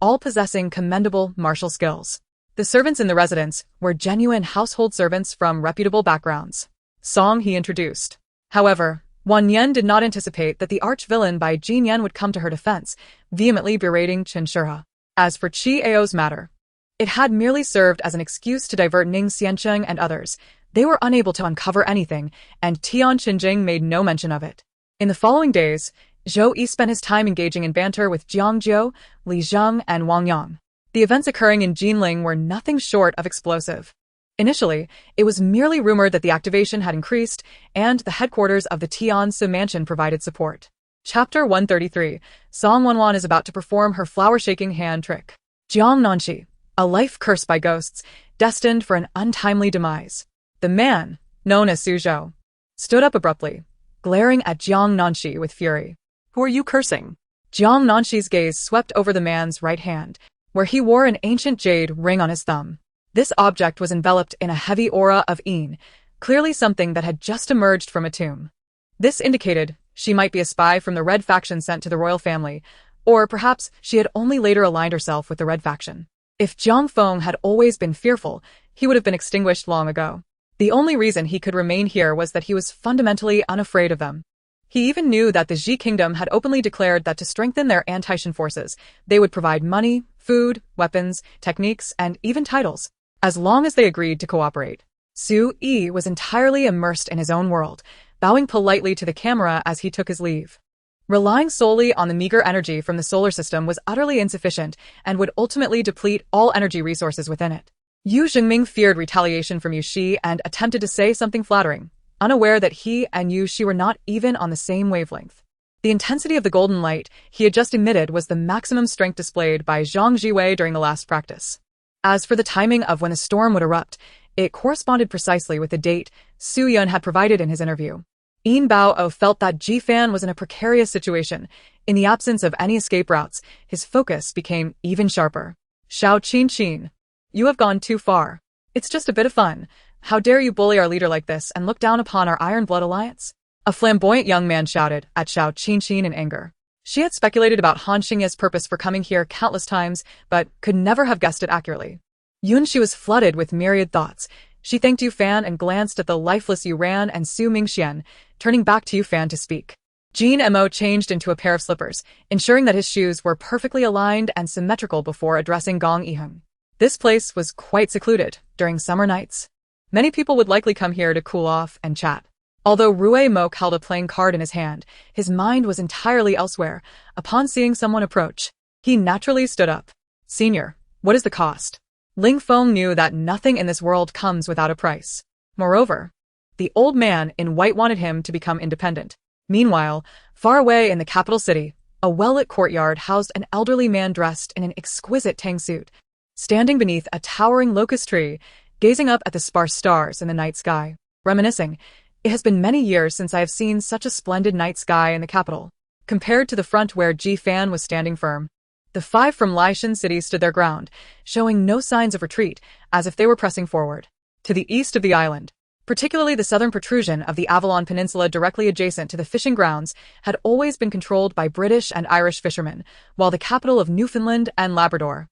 all possessing commendable martial skills. The servants in the residence were genuine household servants from reputable backgrounds. Song he introduced. However, Wan Yen did not anticipate that the arch-villain Bai Jin Yan would come to her defense, vehemently berating Chen Shihua. As for Qi Ao's matter, it had merely served as an excuse to divert Ning Xiancheng and others. They were unable to uncover anything, and Tian Qinjing made no mention of it. In the following days, Zhou Yi spent his time engaging in banter with Jiang Jiu, Li Zheng, and Wang Yang. The events occurring in Jinling were nothing short of explosive. Initially, it was merely rumored that the activation had increased, and the headquarters of the Tianzi mansion provided support. Chapter 133. Song Wanwan is about to perform her flower-shaking hand trick. Jiang Nanxi, a life cursed by ghosts, destined for an untimely demise. The man, known as Su Zhou, stood up abruptly, glaring at Jiang Nanxi with fury. Who are you cursing? Jiang Nanxi's gaze swept over the man's right hand, where he wore an ancient jade ring on his thumb. This object was enveloped in a heavy aura of Yin, clearly something that had just emerged from a tomb. This indicated she might be a spy from the Red faction sent to the royal family, or perhaps she had only later aligned herself with the Red faction. If Jiang Feng had always been fearful, he would have been extinguished long ago. The only reason he could remain here was that he was fundamentally unafraid of them. He even knew that the Ji Kingdom had openly declared that to strengthen their anti-Shin forces, they would provide money, food, weapons, techniques, and even titles, as long as they agreed to cooperate. Su Yi was entirely immersed in his own world, bowing politely to the camera as he took his leave. Relying solely on the meager energy from the solar system was utterly insufficient and would ultimately deplete all energy resources within it. Yu Zhengming feared retaliation from Yu Shi and attempted to say something flattering, unaware that he and Yu Shi were not even on the same wavelength. The intensity of the golden light he had just emitted was the maximum strength displayed by Zhang Jiwei during the last practice. As for the timing of when a storm would erupt, it corresponded precisely with the date Su Yun had provided in his interview. Yin Bao felt that Ji Fan was in a precarious situation. In the absence of any escape routes, his focus became even sharper. Xiao Qin, you have gone too far. It's just a bit of fun. How dare you bully our leader like this and look down upon our Iron Blood alliance? A flamboyant young man shouted at Xiao Qin in anger. She had speculated about Han Xingye's purpose for coming here countless times, but could never have guessed it accurately. Yunxi was flooded with myriad thoughts. She thanked Yu Fan and glanced at the lifeless Yu Ran and Su Mingxian, turning back to Yu Fan to speak. Jin Mo changed into a pair of slippers, ensuring that his shoes were perfectly aligned and symmetrical before addressing Gong Yiheng. This place was quite secluded during summer nights. Many people would likely come here to cool off and chat. Although Rui Mok held a playing card in his hand, his mind was entirely elsewhere. Upon seeing someone approach, he naturally stood up. Senior, what is the cost? Ling Feng knew that nothing in this world comes without a price. Moreover, the old man in white wanted him to become independent. Meanwhile, far away in the capital city, a well-lit courtyard housed an elderly man dressed in an exquisite tang suit, standing beneath a towering locust tree, gazing up at the sparse stars in the night sky. Reminiscing, it has been many years since I have seen such a splendid night sky in the capital. Compared to the front where Ji Fan was standing firm, the 5 from Lishan City stood their ground, showing no signs of retreat, as if they were pressing forward. To the east of the island, particularly the southern protrusion of the Avalon Peninsula directly adjacent to the fishing grounds, had always been controlled by British and Irish fishermen, while the capital of Newfoundland and Labrador,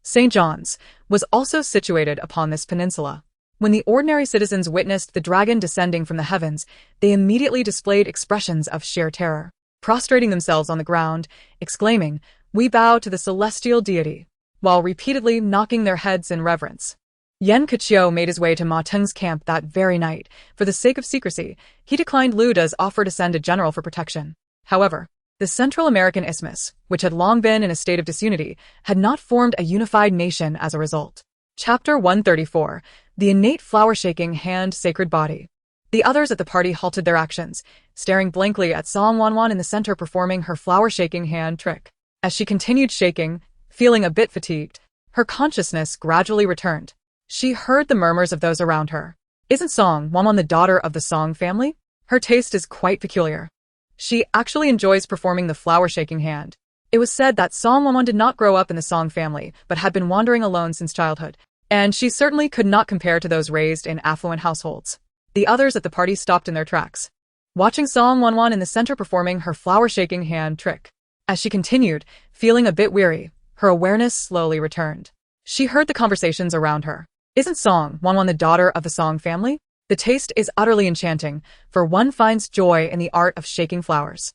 St. John's, was also situated upon this peninsula. When the ordinary citizens witnessed the dragon descending from the heavens, they immediately displayed expressions of sheer terror, prostrating themselves on the ground, exclaiming, "We bow to the celestial deity," while repeatedly knocking their heads in reverence. Yan Keqiu made his way to Ma Teng's camp that very night. For the sake of secrecy, he declined Lu Da's offer to send a general for protection. However, the Central American Isthmus, which had long been in a state of disunity, had not formed a unified nation as a result. Chapter 134. The innate flower-shaking hand sacred body. The others at the party halted their actions, staring blankly at Song Wanwan in the center performing her flower-shaking hand trick. As she continued shaking, feeling a bit fatigued, her consciousness gradually returned. She heard the murmurs of those around her. Isn't Song Wanwan the daughter of the Song family? Her taste is quite peculiar. She actually enjoys performing the flower-shaking hand. It was said that Song Wanwan did not grow up in the Song family, but had been wandering alone since childhood, and she certainly could not compare to those raised in affluent households. The others at the party stopped in their tracks. watching Song Wanwan in the center performing her flower-shaking hand trick. As she continued, feeling a bit weary, her awareness slowly returned. She heard the conversations around her. Isn't Song Wanwan the daughter of the Song family? The taste is utterly enchanting, for one finds joy in the art of shaking flowers.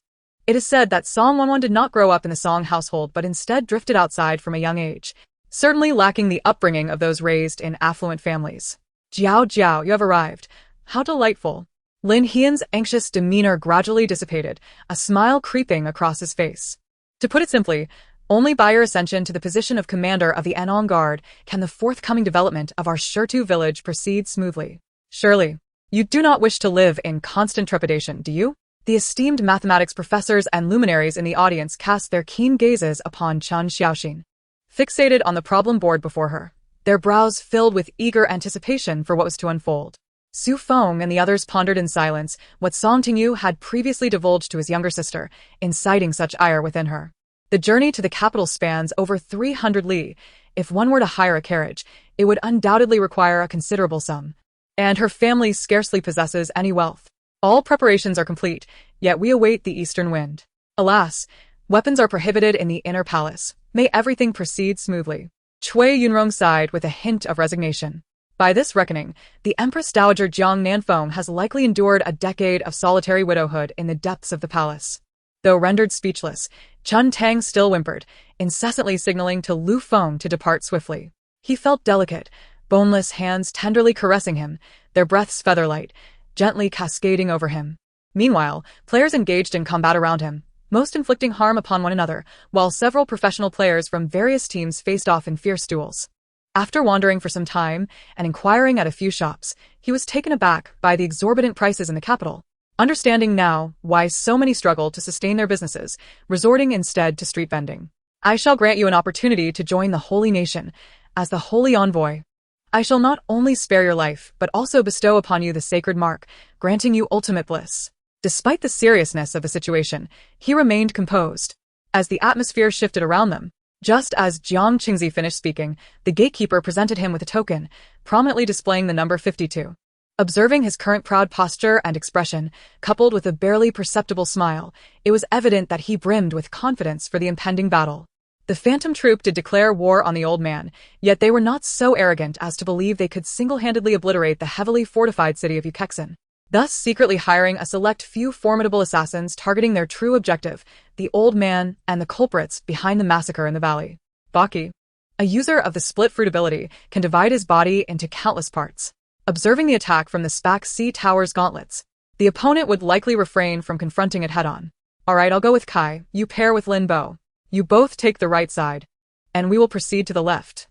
It is said that Song Wanwan did not grow up in the Song household but instead drifted outside from a young age, certainly lacking the upbringing of those raised in affluent families. Jiao Jiao, you have arrived. How delightful. Lin Hian's anxious demeanor gradually dissipated, a smile creeping across his face. To put it simply, only by your ascension to the position of commander of the Anong Guard can the forthcoming development of our Shirtu village proceed smoothly. Surely, you do not wish to live in constant trepidation, do you? The esteemed mathematics professors and luminaries in the audience cast their keen gazes upon Chen Xiaoxin, fixated on the problem board before her, their brows filled with eager anticipation for what was to unfold. Su Feng and the others pondered in silence what Song Tingyu had previously divulged to his younger sister, inciting such ire within her. The journey to the capital spans over 300 li. If one were to hire a carriage, it would undoubtedly require a considerable sum. And her family scarcely possesses any wealth. All preparations are complete, yet we await the eastern wind. Alas, weapons are prohibited in the inner palace. May everything proceed smoothly. Cui Yunrong sighed with a hint of resignation. By this reckoning, the Empress Dowager Jiang Nanxi has likely endured a decade of solitary widowhood in the depths of the palace. Though rendered speechless, Chun Tang still whimpered, incessantly signaling to Lu Feng to depart swiftly. He felt delicate, boneless hands tenderly caressing him, their breaths feather-light, gently cascading over him. Meanwhile, players engaged in combat around him, most inflicting harm upon one another, while several professional players from various teams faced off in fierce duels. After wandering for some time and inquiring at a few shops, he was taken aback by the exorbitant prices in the capital. Understanding now why so many struggle to sustain their businesses, resorting instead to street vending. I shall grant you an opportunity to join the Holy Nation as the Holy Envoy. I shall not only spare your life, but also bestow upon you the sacred mark, granting you ultimate bliss. Despite the seriousness of the situation, he remained composed. As the atmosphere shifted around them, just as Jiang Qingzi finished speaking, the gatekeeper presented him with a token, prominently displaying the number 52. Observing his current proud posture and expression, coupled with a barely perceptible smile, it was evident that he brimmed with confidence for the impending battle. The phantom troop did declare war on the old man, yet they were not so arrogant as to believe they could single-handedly obliterate the heavily fortified city of Ukexin, thus secretly hiring a select few formidable assassins targeting their true objective, the old man and the culprits behind the massacre in the valley. Baki, a user of the split fruit ability, can divide his body into countless parts. Observing the attack from the SPAC C Tower's gauntlets, the opponent would likely refrain from confronting it head-on. Alright, I'll go with Kai, you pair with Lin Bo. You both take the right side, and we will proceed to the left.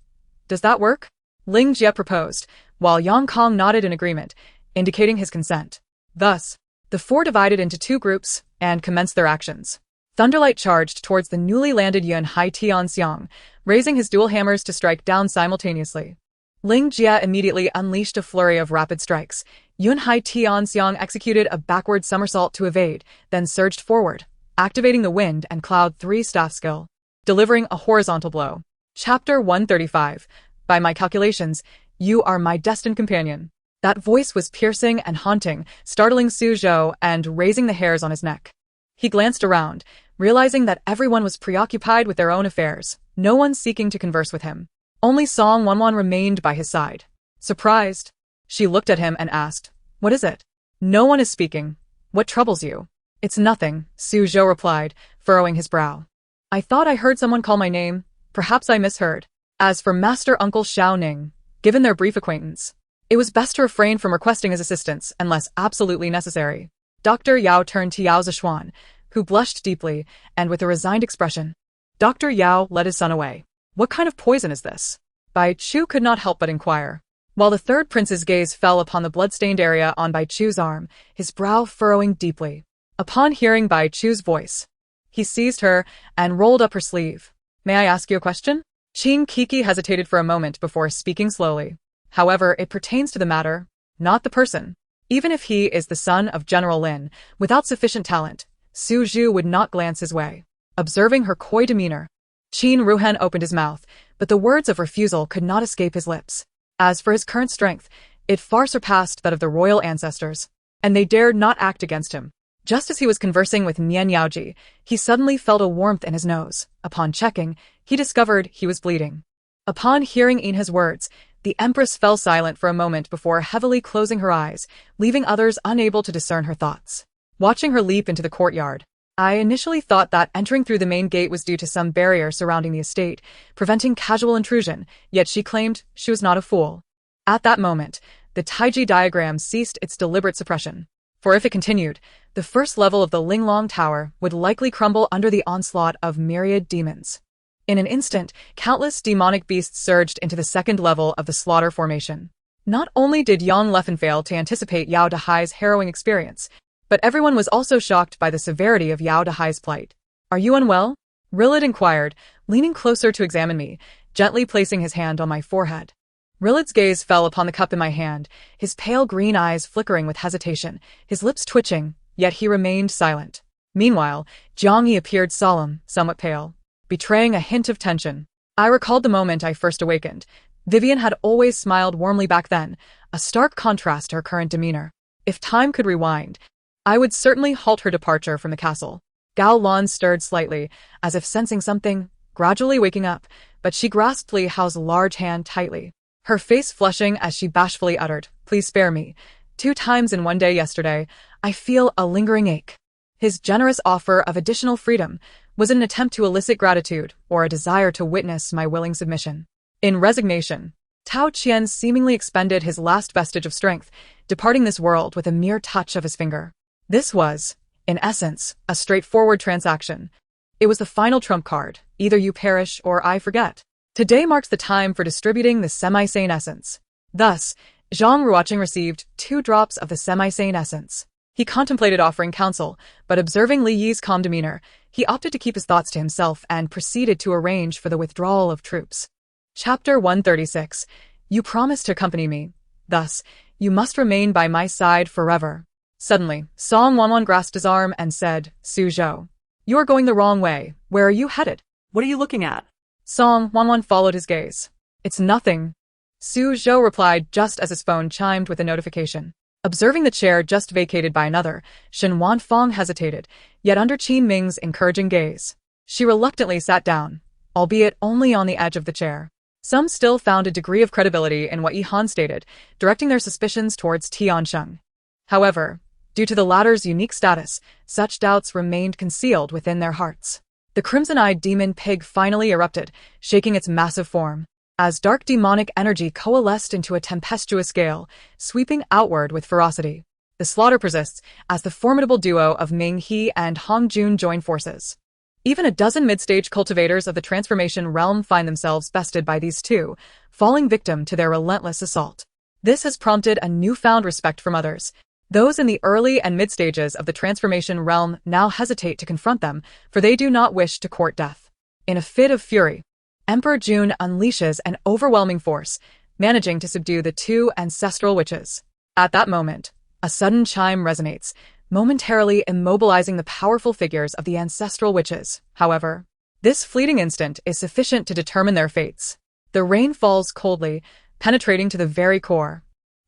Does that work? Ling Jie proposed, while Yang Kong nodded in agreement, indicating his consent. Thus, the four divided into two groups and commenced their actions. Thunderlight charged towards the newly landed Yun Hai Tianxiang, raising his dual hammers to strike down simultaneously. Ling Jie immediately unleashed a flurry of rapid strikes. Yun Hai Tianxiang executed a backward somersault to evade, then surged forward, activating the Wind and Cloud 3 staff skill, delivering a horizontal blow. Chapter 135. By my calculations, you are my destined companion. That voice was piercing and haunting, startling Su Zhou and raising the hairs on his neck. He glanced around, realizing that everyone was preoccupied with their own affairs, no one seeking to converse with him. Only Song Wanwan remained by his side. Surprised, she looked at him and asked, "What is it?" "No one is speaking. What troubles you?" "It's nothing," Su Zhou replied, furrowing his brow. "I thought I heard someone call my name. Perhaps I misheard." As for Master Uncle Xiao Ning, given their brief acquaintance, it was best to refrain from requesting his assistance unless absolutely necessary. Dr. Yao turned to Yao Zishuan, who blushed deeply and with a resigned expression. Dr. Yao led his son away. "What kind of poison is this?" Bai Chu could not help but inquire. While the third prince's gaze fell upon the blood-stained area on Bai Chu's arm, his brow furrowing deeply. Upon hearing Bai Chu's voice, he seized her and rolled up her sleeve. "May I ask you a question?" Qin Kiki hesitated for a moment before speaking slowly. "However, it pertains to the matter, not the person. Even if he is the son of General Lin, without sufficient talent, Su Zhu would not glance his way." Observing her coy demeanor, Qin Ruhen opened his mouth, but the words of refusal could not escape his lips. As for his current strength, it far surpassed that of the royal ancestors, and they dared not act against him. Just as he was conversing with Nian Yaoji, he suddenly felt a warmth in his nose. Upon checking, he discovered he was bleeding. Upon hearing Inhe's words, the Empress fell silent for a moment before heavily closing her eyes, leaving others unable to discern her thoughts. Watching her leap into the courtyard, I initially thought that entering through the main gate was due to some barrier surrounding the estate, preventing casual intrusion, yet she claimed she was not a fool. At that moment, the Taiji diagram ceased its deliberate suppression. For if it continued, the first level of the Linglong Tower would likely crumble under the onslaught of myriad demons. In an instant, countless demonic beasts surged into the second level of the slaughter formation. Not only did Yang Leffen fail to anticipate Yao Dahai's harrowing experience, but everyone was also shocked by the severity of Yao Dahai's plight. "Are you unwell?" Rilid inquired, leaning closer to examine me, gently placing his hand on my forehead. Rilid's gaze fell upon the cup in my hand, his pale green eyes flickering with hesitation, his lips twitching, yet he remained silent. Meanwhile, Jiang Yi appeared solemn, somewhat pale, betraying a hint of tension. I recalled the moment I first awakened. Vivian had always smiled warmly back then, a stark contrast to her current demeanor. If time could rewind, I would certainly halt her departure from the castle. Gao Lan stirred slightly, as if sensing something, gradually waking up, but she grasped Li Hao's large hand tightly. Her face flushing as she bashfully uttered, "Please spare me. 2 times in one day yesterday, I feel a lingering ache." His generous offer of additional freedom was an attempt to elicit gratitude or a desire to witness my willing submission. In resignation, Tao Qian seemingly expended his last vestige of strength, departing this world with a mere touch of his finger. This was, in essence, a straightforward transaction. It was the final trump card, either you perish or I forget. Today marks the time for distributing the semi-sane essence. Thus, Zhang Ruoqing received 2 drops of the semi-sane essence. He contemplated offering counsel, but observing Li Yi's calm demeanor, he opted to keep his thoughts to himself and proceeded to arrange for the withdrawal of troops. Chapter 136. You promised to accompany me. Thus, you must remain by my side forever. Suddenly, Song Wanwan grasped his arm and said, "Su Zhou, you are going the wrong way. Where are you headed?" What are you looking at? Song Wanwan followed his gaze. "It's nothing." Su Zhou replied just as his phone chimed with a notification. Observing the chair just vacated by another, Shen Wanfang hesitated, yet under Qin Ming's encouraging gaze, she reluctantly sat down, albeit only on the edge of the chair. Some still found a degree of credibility in what Yi Han stated, directing their suspicions towards Tiansheng. However, due to the latter's unique status, such doubts remained concealed within their hearts. The crimson-eyed demon pig finally erupted, shaking its massive form, as dark demonic energy coalesced into a tempestuous gale, sweeping outward with ferocity. The slaughter persists as the formidable duo of Ming He and Hong Jun join forces. Even a dozen mid-stage cultivators of the transformation realm find themselves bested by these two, falling victim to their relentless assault. This has prompted a newfound respect from others. Those in the early and mid-stages of the transformation realm now hesitate to confront them, for they do not wish to court death. In a fit of fury, Emperor Jun unleashes an overwhelming force, managing to subdue the 2 ancestral witches. At that moment, a sudden chime resonates, momentarily immobilizing the powerful figures of the ancestral witches. However, this fleeting instant is sufficient to determine their fates. The rain falls coldly, penetrating to the very core,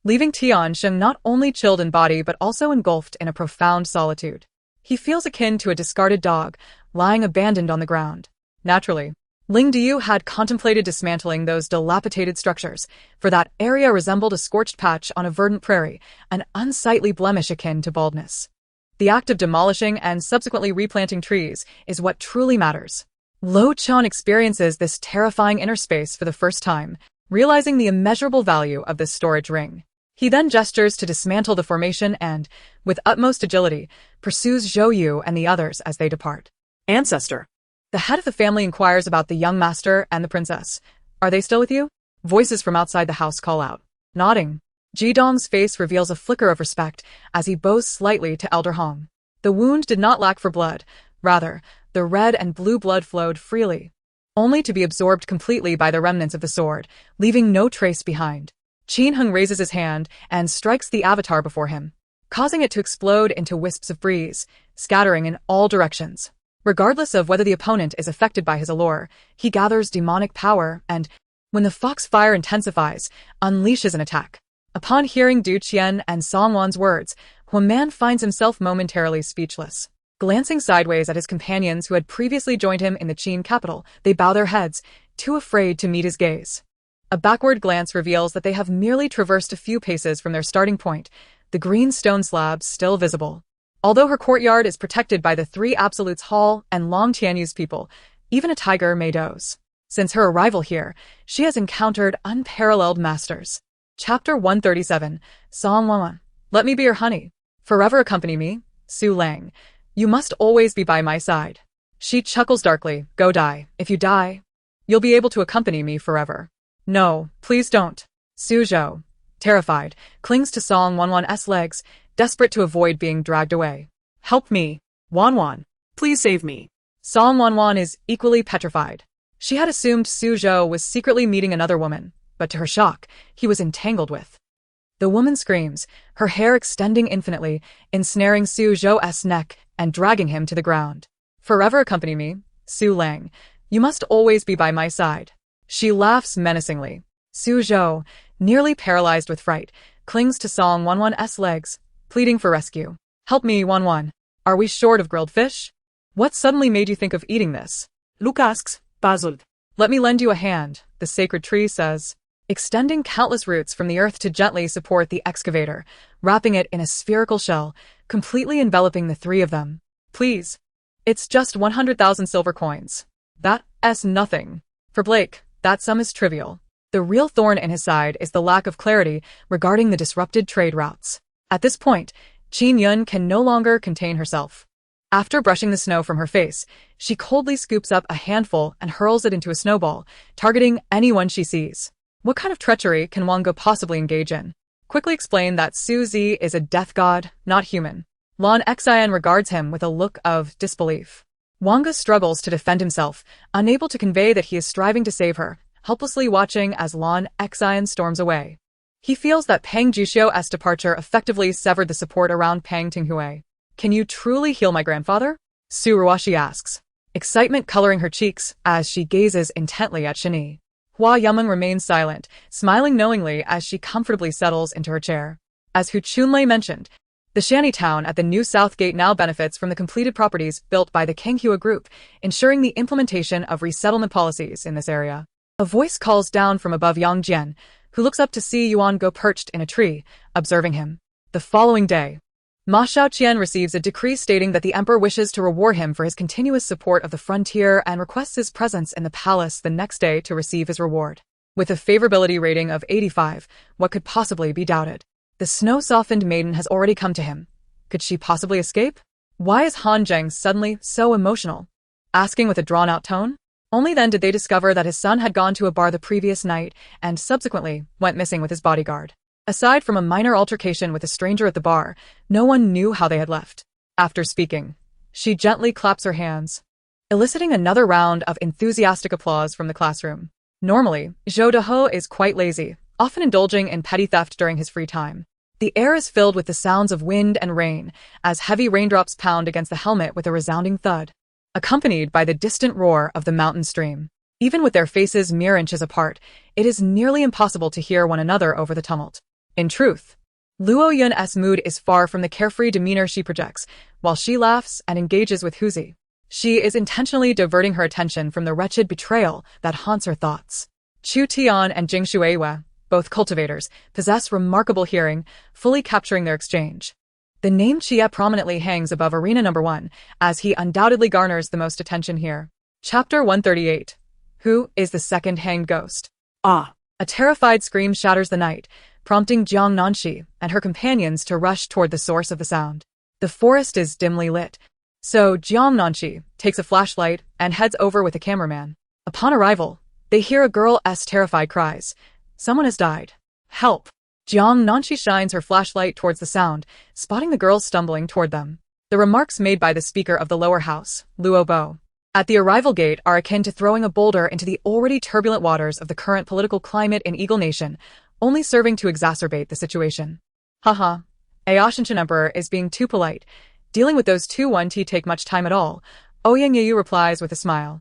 leaving Tiansheng not only chilled in body but also engulfed in a profound solitude. He feels akin to a discarded dog, lying abandoned on the ground. Naturally, Ling Diu had contemplated dismantling those dilapidated structures, for that area resembled a scorched patch on a verdant prairie, an unsightly blemish akin to baldness. The act of demolishing and subsequently replanting trees is what truly matters. Lo Chan experiences this terrifying inner space for the first time, realizing the immeasurable value of this storage ring. He then gestures to dismantle the formation and, with utmost agility, pursues Zhou Yu and the others as they depart. Ancestor. The head of the family inquires about the young master and the princess. Are they still with you? Voices from outside the house call out. Nodding, Jidong's face reveals a flicker of respect as he bows slightly to Elder Hong. The wound did not lack for blood. Rather, the red and blue blood flowed freely, only to be absorbed completely by the remnants of the sword, leaving no trace behind. Qin Heng raises his hand and strikes the avatar before him, causing it to explode into wisps of breeze, scattering in all directions. Regardless of whether the opponent is affected by his allure, he gathers demonic power and, when the foxfire intensifies, unleashes an attack. Upon hearing Du Qian and Song Wan's words, Huang Man finds himself momentarily speechless. Glancing sideways at his companions who had previously joined him in the Qin capital, they bow their heads, too afraid to meet his gaze. A backward glance reveals that they have merely traversed a few paces from their starting point, the green stone slabs still visible. Although her courtyard is protected by the three absolutes Hall and Long Tianyu's people, even a tiger may doze. Since her arrival here, she has encountered unparalleled masters. Chapter 137, Song Wan. Let me be your honey. Forever accompany me, Su Lang. You must always be by my side. She chuckles darkly. Go die. If you die, you'll be able to accompany me forever. No, please don't. Su Zhou, terrified, clings to Song Wanwan's legs, desperate to avoid being dragged away. Help me. Wan. Please save me. Song Wanwan is equally petrified. She had assumed Su Zhou was secretly meeting another woman, but to her shock, he was entangled with. The woman screams, her hair extending infinitely, ensnaring Su Zhou's neck and dragging him to the ground. Forever accompany me, Su Lang. You must always be by my side. She laughs menacingly. Su Zhou, nearly paralyzed with fright, clings to Song Wanwan's legs, pleading for rescue. Help me, Wanwan. Are we short of grilled fish? What suddenly made you think of eating this? Luke asks, puzzled. Let me lend you a hand, the sacred tree says, extending countless roots from the earth to gently support the excavator, wrapping it in a spherical shell, completely enveloping the three of them. Please. It's just 100,000 silver coins. That's nothing. For Blake, that sum is trivial. The real thorn in his side is the lack of clarity regarding the disrupted trade routes. At this point, Qin Yun can no longer contain herself. After brushing the snow from her face, she coldly scoops up a handful and hurls it into a snowball, targeting anyone she sees. What kind of treachery can Wanga possibly engage in? Quickly explain that Su Zi is a death god, not human. Lan Xian regards him with a look of disbelief. Wanga struggles to defend himself, unable to convey that he is striving to save her, helplessly watching as Lan Xian storms away. He feels that Pang Juxiu's departure effectively severed the support around Pang Tinghui. Can you truly heal my grandfather? Su Ruashi asks, excitement coloring her cheeks as she gazes intently at Shani. Hua Yumeng remains silent, smiling knowingly as she comfortably settles into her chair. As Hu Chunlei mentioned, the Shanny town at the new South Gate now benefits from the completed properties built by the Kenghua Group, ensuring the implementation of resettlement policies in this area. A voice calls down from above Yang Jian, who looks up to see Yuan go perched in a tree, observing him. The following day, Ma Xiaoqian receives a decree stating that the emperor wishes to reward him for his continuous support of the frontier and requests his presence in the palace the next day to receive his reward. With a favorability rating of 85, what could possibly be doubted? The snow-softened maiden has already come to him. Could she possibly escape? Why is Han Zheng suddenly so emotional? Asking with a drawn-out tone? Only then did they discover that his son had gone to a bar the previous night and subsequently went missing with his bodyguard. Aside from a minor altercation with a stranger at the bar, no one knew how they had left. After speaking, she gently claps her hands, eliciting another round of enthusiastic applause from the classroom. Normally, Zhou Deho is quite lazy, often indulging in petty theft during his free time. The air is filled with the sounds of wind and rain, as heavy raindrops pound against the helmet with a resounding thud, accompanied by the distant roar of the mountain stream. Even with their faces mere inches apart, it is nearly impossible to hear one another over the tumult. In truth, Luo Yun's mood is far from the carefree demeanor she projects, while she laughs and engages with Huzi. She is intentionally diverting her attention from the wretched betrayal that haunts her thoughts. Chu Tian and Jing Shuiwa, both cultivators, possess remarkable hearing, fully capturing their exchange. The name Chia prominently hangs above Arena Number 1, as he undoubtedly garners the most attention here. Chapter 138. Who is the second hanged ghost? Ah! A terrified scream shatters the night, prompting Jiang Nanxi and her companions to rush toward the source of the sound. The forest is dimly lit, so Jiang Nanxi takes a flashlight and heads over with a cameraman. Upon arrival, they hear a girl's terrified cries. Someone has died. Help! Jiang Nanxi shines her flashlight towards the sound, spotting the girls stumbling toward them. The remarks made by the speaker of the lower house, Luo Bo, at the arrival gate are akin to throwing a boulder into the already turbulent waters of the current political climate in Eagle Nation, only serving to exacerbate the situation. Haha, Aoshinshan Emperor is being too polite. Dealing with those two won't take much time at all, Ouyang Yu replies with a smile.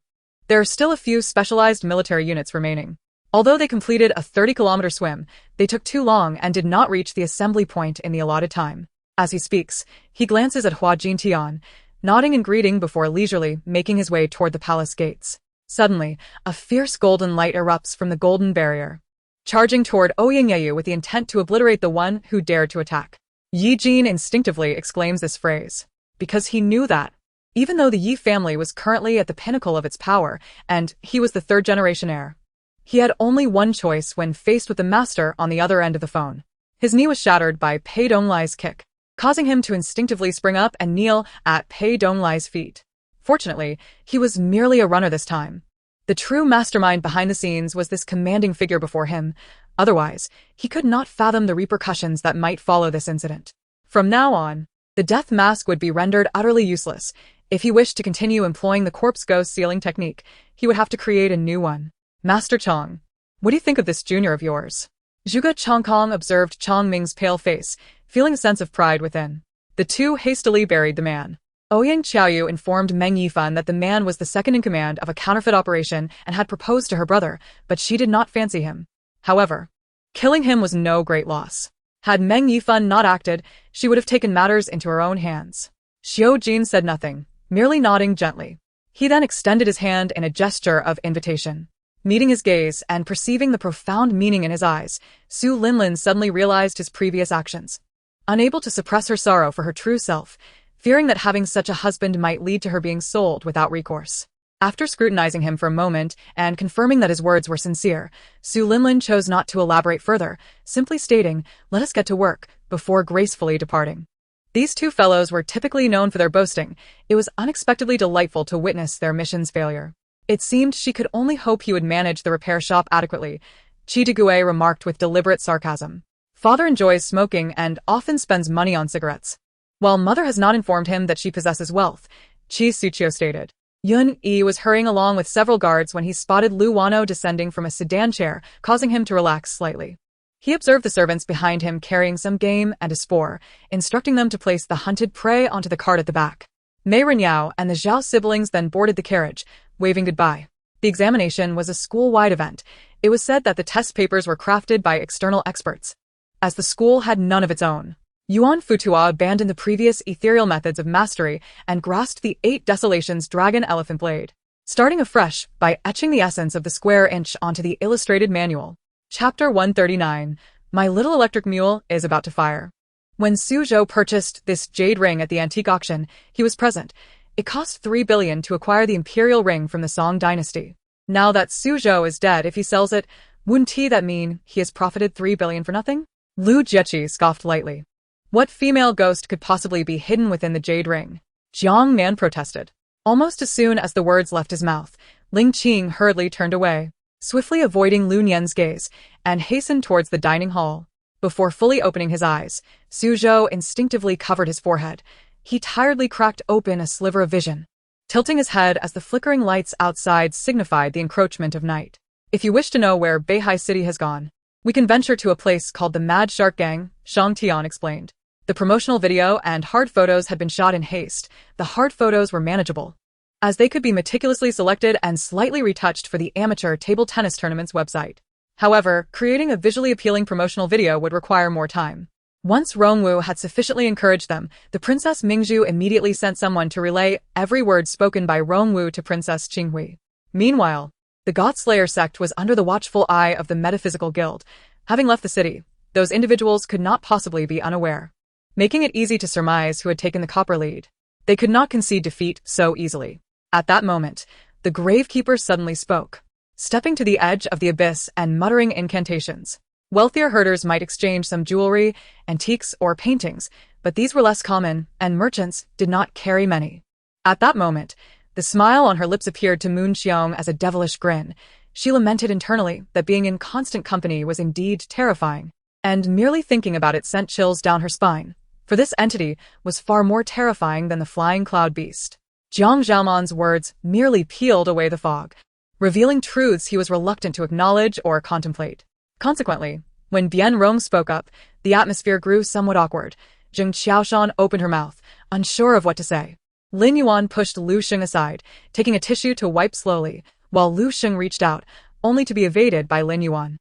There are still a few specialized military units remaining. Although they completed a 30-kilometer swim, they took too long and did not reach the assembly point in the allotted time. As he speaks, he glances at Hua Jintian, nodding in greeting before leisurely making his way toward the palace gates. Suddenly, a fierce golden light erupts from the golden barrier, charging toward Ouyang Yeyu with the intent to obliterate the one who dared to attack. Yi Jin instinctively exclaims this phrase, because he knew that, even though the Yi family was currently at the pinnacle of its power, and he was the third-generation heir, he had only one choice when faced with the master on the other end of the phone. His knee was shattered by Pei Donglai's kick, causing him to instinctively spring up and kneel at Pei Donglai's feet. Fortunately, he was merely a runner this time. The true mastermind behind the scenes was this commanding figure before him. Otherwise, he could not fathom the repercussions that might follow this incident. From now on, the death mask would be rendered utterly useless. If he wished to continue employing the corpse ghost sealing technique, he would have to create a new one. Master Chong, what do you think of this junior of yours? Zhuge Chongkong observed Chong Ming's pale face, feeling a sense of pride within. The two hastily buried the man. Ouyang Qiaoyu informed Meng Yifan that the man was the second in command of a counterfeit operation and had proposed to her brother, but she did not fancy him. However, killing him was no great loss. Had Meng Yifan not acted, she would have taken matters into her own hands. Xiao Jin said nothing, merely nodding gently. He then extended his hand in a gesture of invitation. Meeting his gaze and perceiving the profound meaning in his eyes, Su Linlin suddenly realized his previous actions. Unable to suppress her sorrow for her true self, fearing that having such a husband might lead to her being sold without recourse. After scrutinizing him for a moment and confirming that his words were sincere, Su Linlin chose not to elaborate further, simply stating, "Let us get to work," before gracefully departing. These two fellows were typically known for their boasting. It was unexpectedly delightful to witness their mission's failure. It seemed she could only hope he would manage the repair shop adequately, Qi Degui remarked with deliberate sarcasm. Father enjoys smoking and often spends money on cigarettes, while mother has not informed him that she possesses wealth, Qi Suqiu stated. Yun Yi was hurrying along with several guards when he spotted Lu Wano descending from a sedan chair, causing him to relax slightly. He observed the servants behind him carrying some game and a spore, instructing them to place the hunted prey onto the cart at the back. Mei Renyao and the Zhao siblings then boarded the carriage, waving goodbye. The examination was a school-wide event. It was said that the test papers were crafted by external experts, as the school had none of its own. Yuan Futua abandoned the previous ethereal methods of mastery and grasped the 8 Desolations dragon elephant blade, starting afresh by etching the essence of the square inch onto the illustrated manual. Chapter 139, My Little Electric Mule is About to Fire. When Su Zhou purchased this jade ring at the antique auction, he was present. It cost 3 billion to acquire the imperial ring from the Song dynasty. Now that Su Zhou is dead, if he sells it, wouldn't that mean he has profited 3 billion for nothing? Lu Jieqi scoffed lightly. What female ghost could possibly be hidden within the jade ring? Jiang Nan protested. Almost as soon as the words left his mouth, Ling Qing hurriedly turned away, swiftly avoiding Lu Nian's gaze, and hastened towards the dining hall. Before fully opening his eyes, Su Zhou instinctively covered his forehead. He tiredly cracked open a sliver of vision, tilting his head as the flickering lights outside signified the encroachment of night. If you wish to know where Beihai City has gone, we can venture to a place called the Mad Shark Gang, Shang Tian explained. The promotional video and hard photos had been shot in haste. The hard photos were manageable, as they could be meticulously selected and slightly retouched for the amateur table tennis tournament's website. However, creating a visually appealing promotional video would require more time. Once Rongwu had sufficiently encouraged them, the Princess Mingzhu immediately sent someone to relay every word spoken by Rongwu to Princess Qinghui. Meanwhile, the God-Slayer sect was under the watchful eye of the Metaphysical Guild. Having left the city, those individuals could not possibly be unaware, making it easy to surmise who had taken the copper lead. They could not concede defeat so easily. At that moment, the Gravekeeper suddenly spoke, stepping to the edge of the abyss and muttering incantations. Wealthier herders might exchange some jewelry, antiques, or paintings, but these were less common, and merchants did not carry many. At that moment, the smile on her lips appeared to Moon Xiong as a devilish grin. She lamented internally that being in constant company was indeed terrifying, and merely thinking about it sent chills down her spine, for this entity was far more terrifying than the flying cloud beast. Jiang Zhaoman's words merely peeled away the fog, revealing truths he was reluctant to acknowledge or contemplate. Consequently, when Bian Rong spoke up, the atmosphere grew somewhat awkward. Zheng Qiaoshan opened her mouth, unsure of what to say. Lin Yuan pushed Lu Sheng aside, taking a tissue to wipe slowly, while Lu Sheng reached out, only to be evaded by Lin Yuan.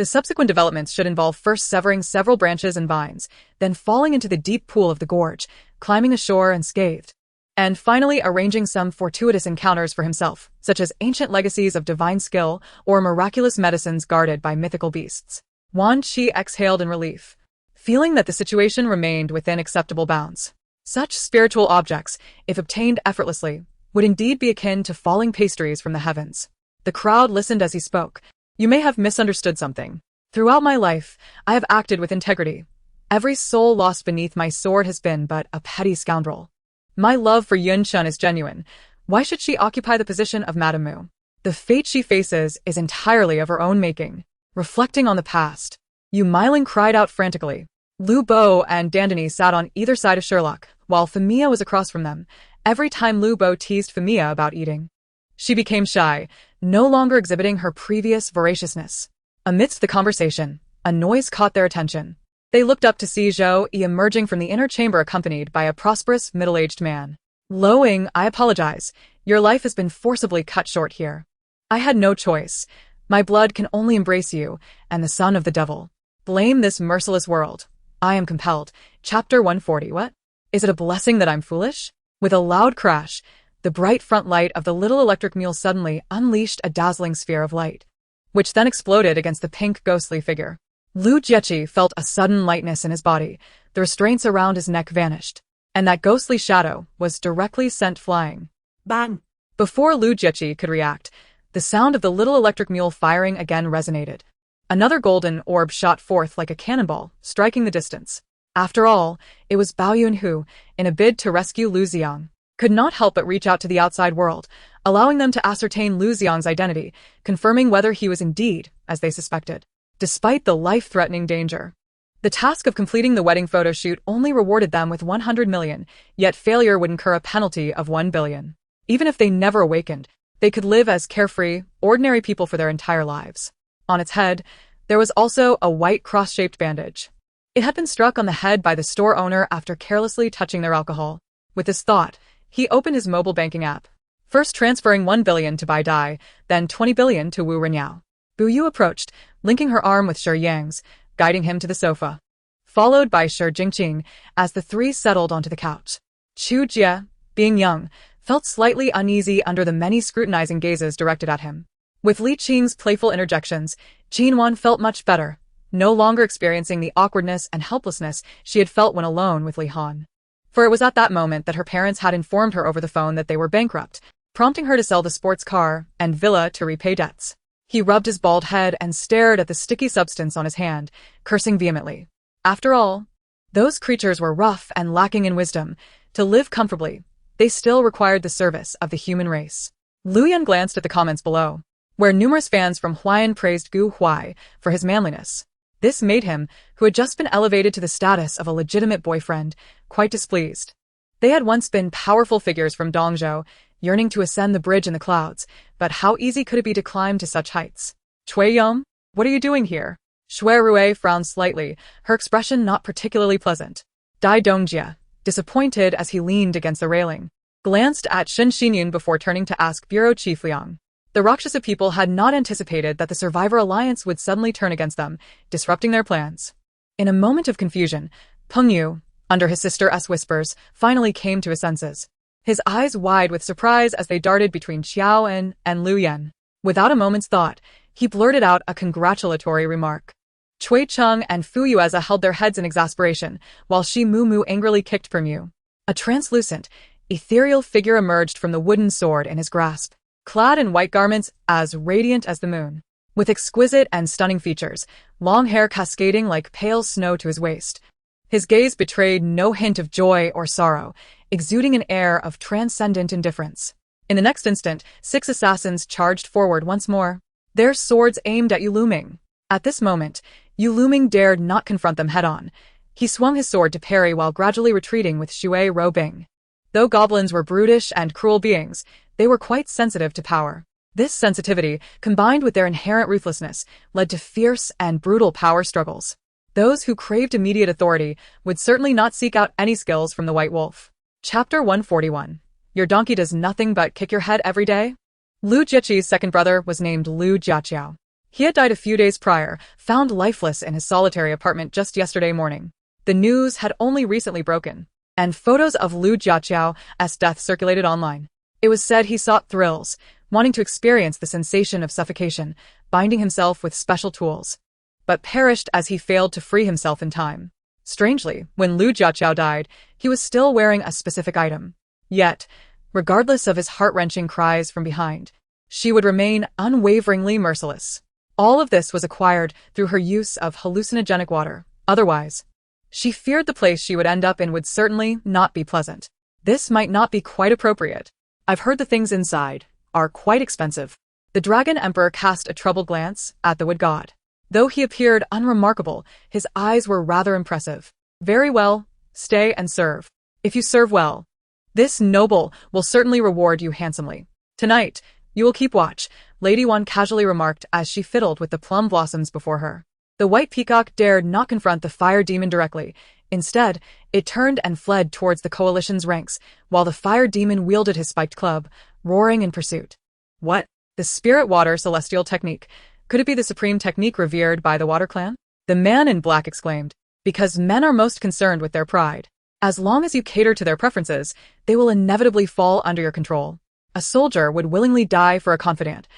The subsequent developments should involve first severing several branches and vines, then falling into the deep pool of the gorge, climbing ashore unscathed, and finally arranging some fortuitous encounters for himself, such as ancient legacies of divine skill or miraculous medicines guarded by mythical beasts. Wan Qi exhaled in relief, feeling that the situation remained within acceptable bounds. Such spiritual objects, if obtained effortlessly, would indeed be akin to falling pastries from the heavens. The crowd listened as he spoke. You may have misunderstood something. Throughout my life, I have acted with integrity. Every soul lost beneath my sword has been but a petty scoundrel. My love for Yun Chun is genuine. Why should she occupy the position of Madame Mu? The fate she faces is entirely of her own making. Reflecting on the past, Yu Miling cried out frantically. Lu Bo and Dandini sat on either side of Sherlock, while Famia was across from them. Every time Lu Bo teased Famia about eating, she became shy, no longer exhibiting her previous voraciousness. Amidst the conversation, a noise caught their attention. They looked up to see Zhou Yi emerging from the inner chamber accompanied by a prosperous, middle-aged man. Lowing, I apologize. Your life has been forcibly cut short here. I had no choice. My blood can only embrace you, and the son of the devil. Blame this merciless world. I am compelled. Chapter 140. What? Is it a blessing that I'm foolish? With a loud crash, the bright front light of the little electric mule suddenly unleashed a dazzling sphere of light, which then exploded against the pink ghostly figure. Lu Jiechi felt a sudden lightness in his body, the restraints around his neck vanished, and that ghostly shadow was directly sent flying. Bang! Before Lu Jiechi could react, the sound of the little electric mule firing again resonated. Another golden orb shot forth like a cannonball, striking the distance. After all, it was Bao Yun who, in a bid to rescue Lu Xiang, could not help but reach out to the outside world, allowing them to ascertain Lu Xiang's identity, confirming whether he was indeed, as they suspected, despite the life-threatening danger. The task of completing the wedding photo shoot only rewarded them with 100 million, yet failure would incur a penalty of 1 billion. Even if they never awakened, they could live as carefree, ordinary people for their entire lives. On its head, there was also a white cross-shaped bandage. It had been struck on the head by the store owner after carelessly touching their alcohol. With this thought, he opened his mobile banking app, first transferring 1 billion to Bai Dai, then 20 billion to Wu Renyao. Bu Yu approached, linking her arm with Shi Yang's, guiding him to the sofa, followed by Shi Jingqing as the three settled onto the couch. Chu Jie, being young, felt slightly uneasy under the many scrutinizing gazes directed at him. With Li Qing's playful interjections, Jinwan felt much better, no longer experiencing the awkwardness and helplessness she had felt when alone with Li Han. For it was at that moment that her parents had informed her over the phone that they were bankrupt, prompting her to sell the sports car and villa to repay debts. He rubbed his bald head and stared at the sticky substance on his hand, cursing vehemently. After all, those creatures were rough and lacking in wisdom. To live comfortably, they still required the service of the human race. Lu Yan glanced at the comments below, where numerous fans from Huayan praised Gu Huai for his manliness. This made him, who had just been elevated to the status of a legitimate boyfriend, quite displeased. They had once been powerful figures from Dongzhou, yearning to ascend the bridge in the clouds, but how easy could it be to climb to such heights? Cui Yong, what are you doing here? Shui Rui frowned slightly, her expression not particularly pleasant. Dai Dongjie, disappointed as he leaned against the railing, glanced at Shen Xinyun before turning to ask Bureau Chief Liang. The Rakshasa people had not anticipated that the Survivor Alliance would suddenly turn against them, disrupting their plans. In a moment of confusion, Peng Yu, under his sister's whispers, finally came to his senses. His eyes wide with surprise as they darted between Xiao and Lu Yan. Without a moment's thought, he blurted out a congratulatory remark. Cui Cheng and Fu Yueza held their heads in exasperation, while Shi Mu angrily kicked Peng Yu. A translucent, ethereal figure emerged from the wooden sword in his grasp, clad in white garments as radiant as the moon, with exquisite and stunning features, long hair cascading like pale snow to his waist. His gaze betrayed no hint of joy or sorrow, exuding an air of transcendent indifference. In the next instant, 6 assassins charged forward once more, their swords aimed at Yu Luming. At this moment, Yu Luming dared not confront them head-on. He swung his sword to parry while gradually retreating with Shui Robing. Though goblins were brutish and cruel beings, they were quite sensitive to power. This sensitivity, combined with their inherent ruthlessness, led to fierce and brutal power struggles. Those who craved immediate authority would certainly not seek out any skills from the White Wolf. Chapter 141. Your donkey does nothing but kick your head every day? Lu Jiechi's second brother was named Lu Jiaqiao. He had died a few days prior, found lifeless in his solitary apartment just yesterday morning. The news had only recently broken, and photos of Lu Jiaqiao's death circulated online. It was said he sought thrills, wanting to experience the sensation of suffocation, binding himself with special tools, but perished as he failed to free himself in time. Strangely, when Lu Jiaqiao died, he was still wearing a specific item. Yet, regardless of his heart-wrenching cries from behind, she would remain unwaveringly merciless. All of this was acquired through her use of hallucinogenic water. Otherwise, she feared the place she would end up in would certainly not be pleasant. This might not be quite appropriate. I've heard the things inside are quite expensive. The Dragon Emperor cast a troubled glance at the wood god. Though he appeared unremarkable, his eyes were rather impressive. Very well, stay and serve. If you serve well, this noble will certainly reward you handsomely. Tonight, you will keep watch, Lady One casually remarked as she fiddled with the plum blossoms before her. The white peacock dared not confront the fire demon directly. Instead, it turned and fled towards the coalition's ranks, while the fire demon wielded his spiked club, roaring in pursuit. What? The spirit water celestial technique. Could it be the supreme technique revered by the water clan? The man in black exclaimed. Because men are most concerned with their pride. As long as you cater to their preferences, they will inevitably fall under your control. A soldier would willingly die for a confidant,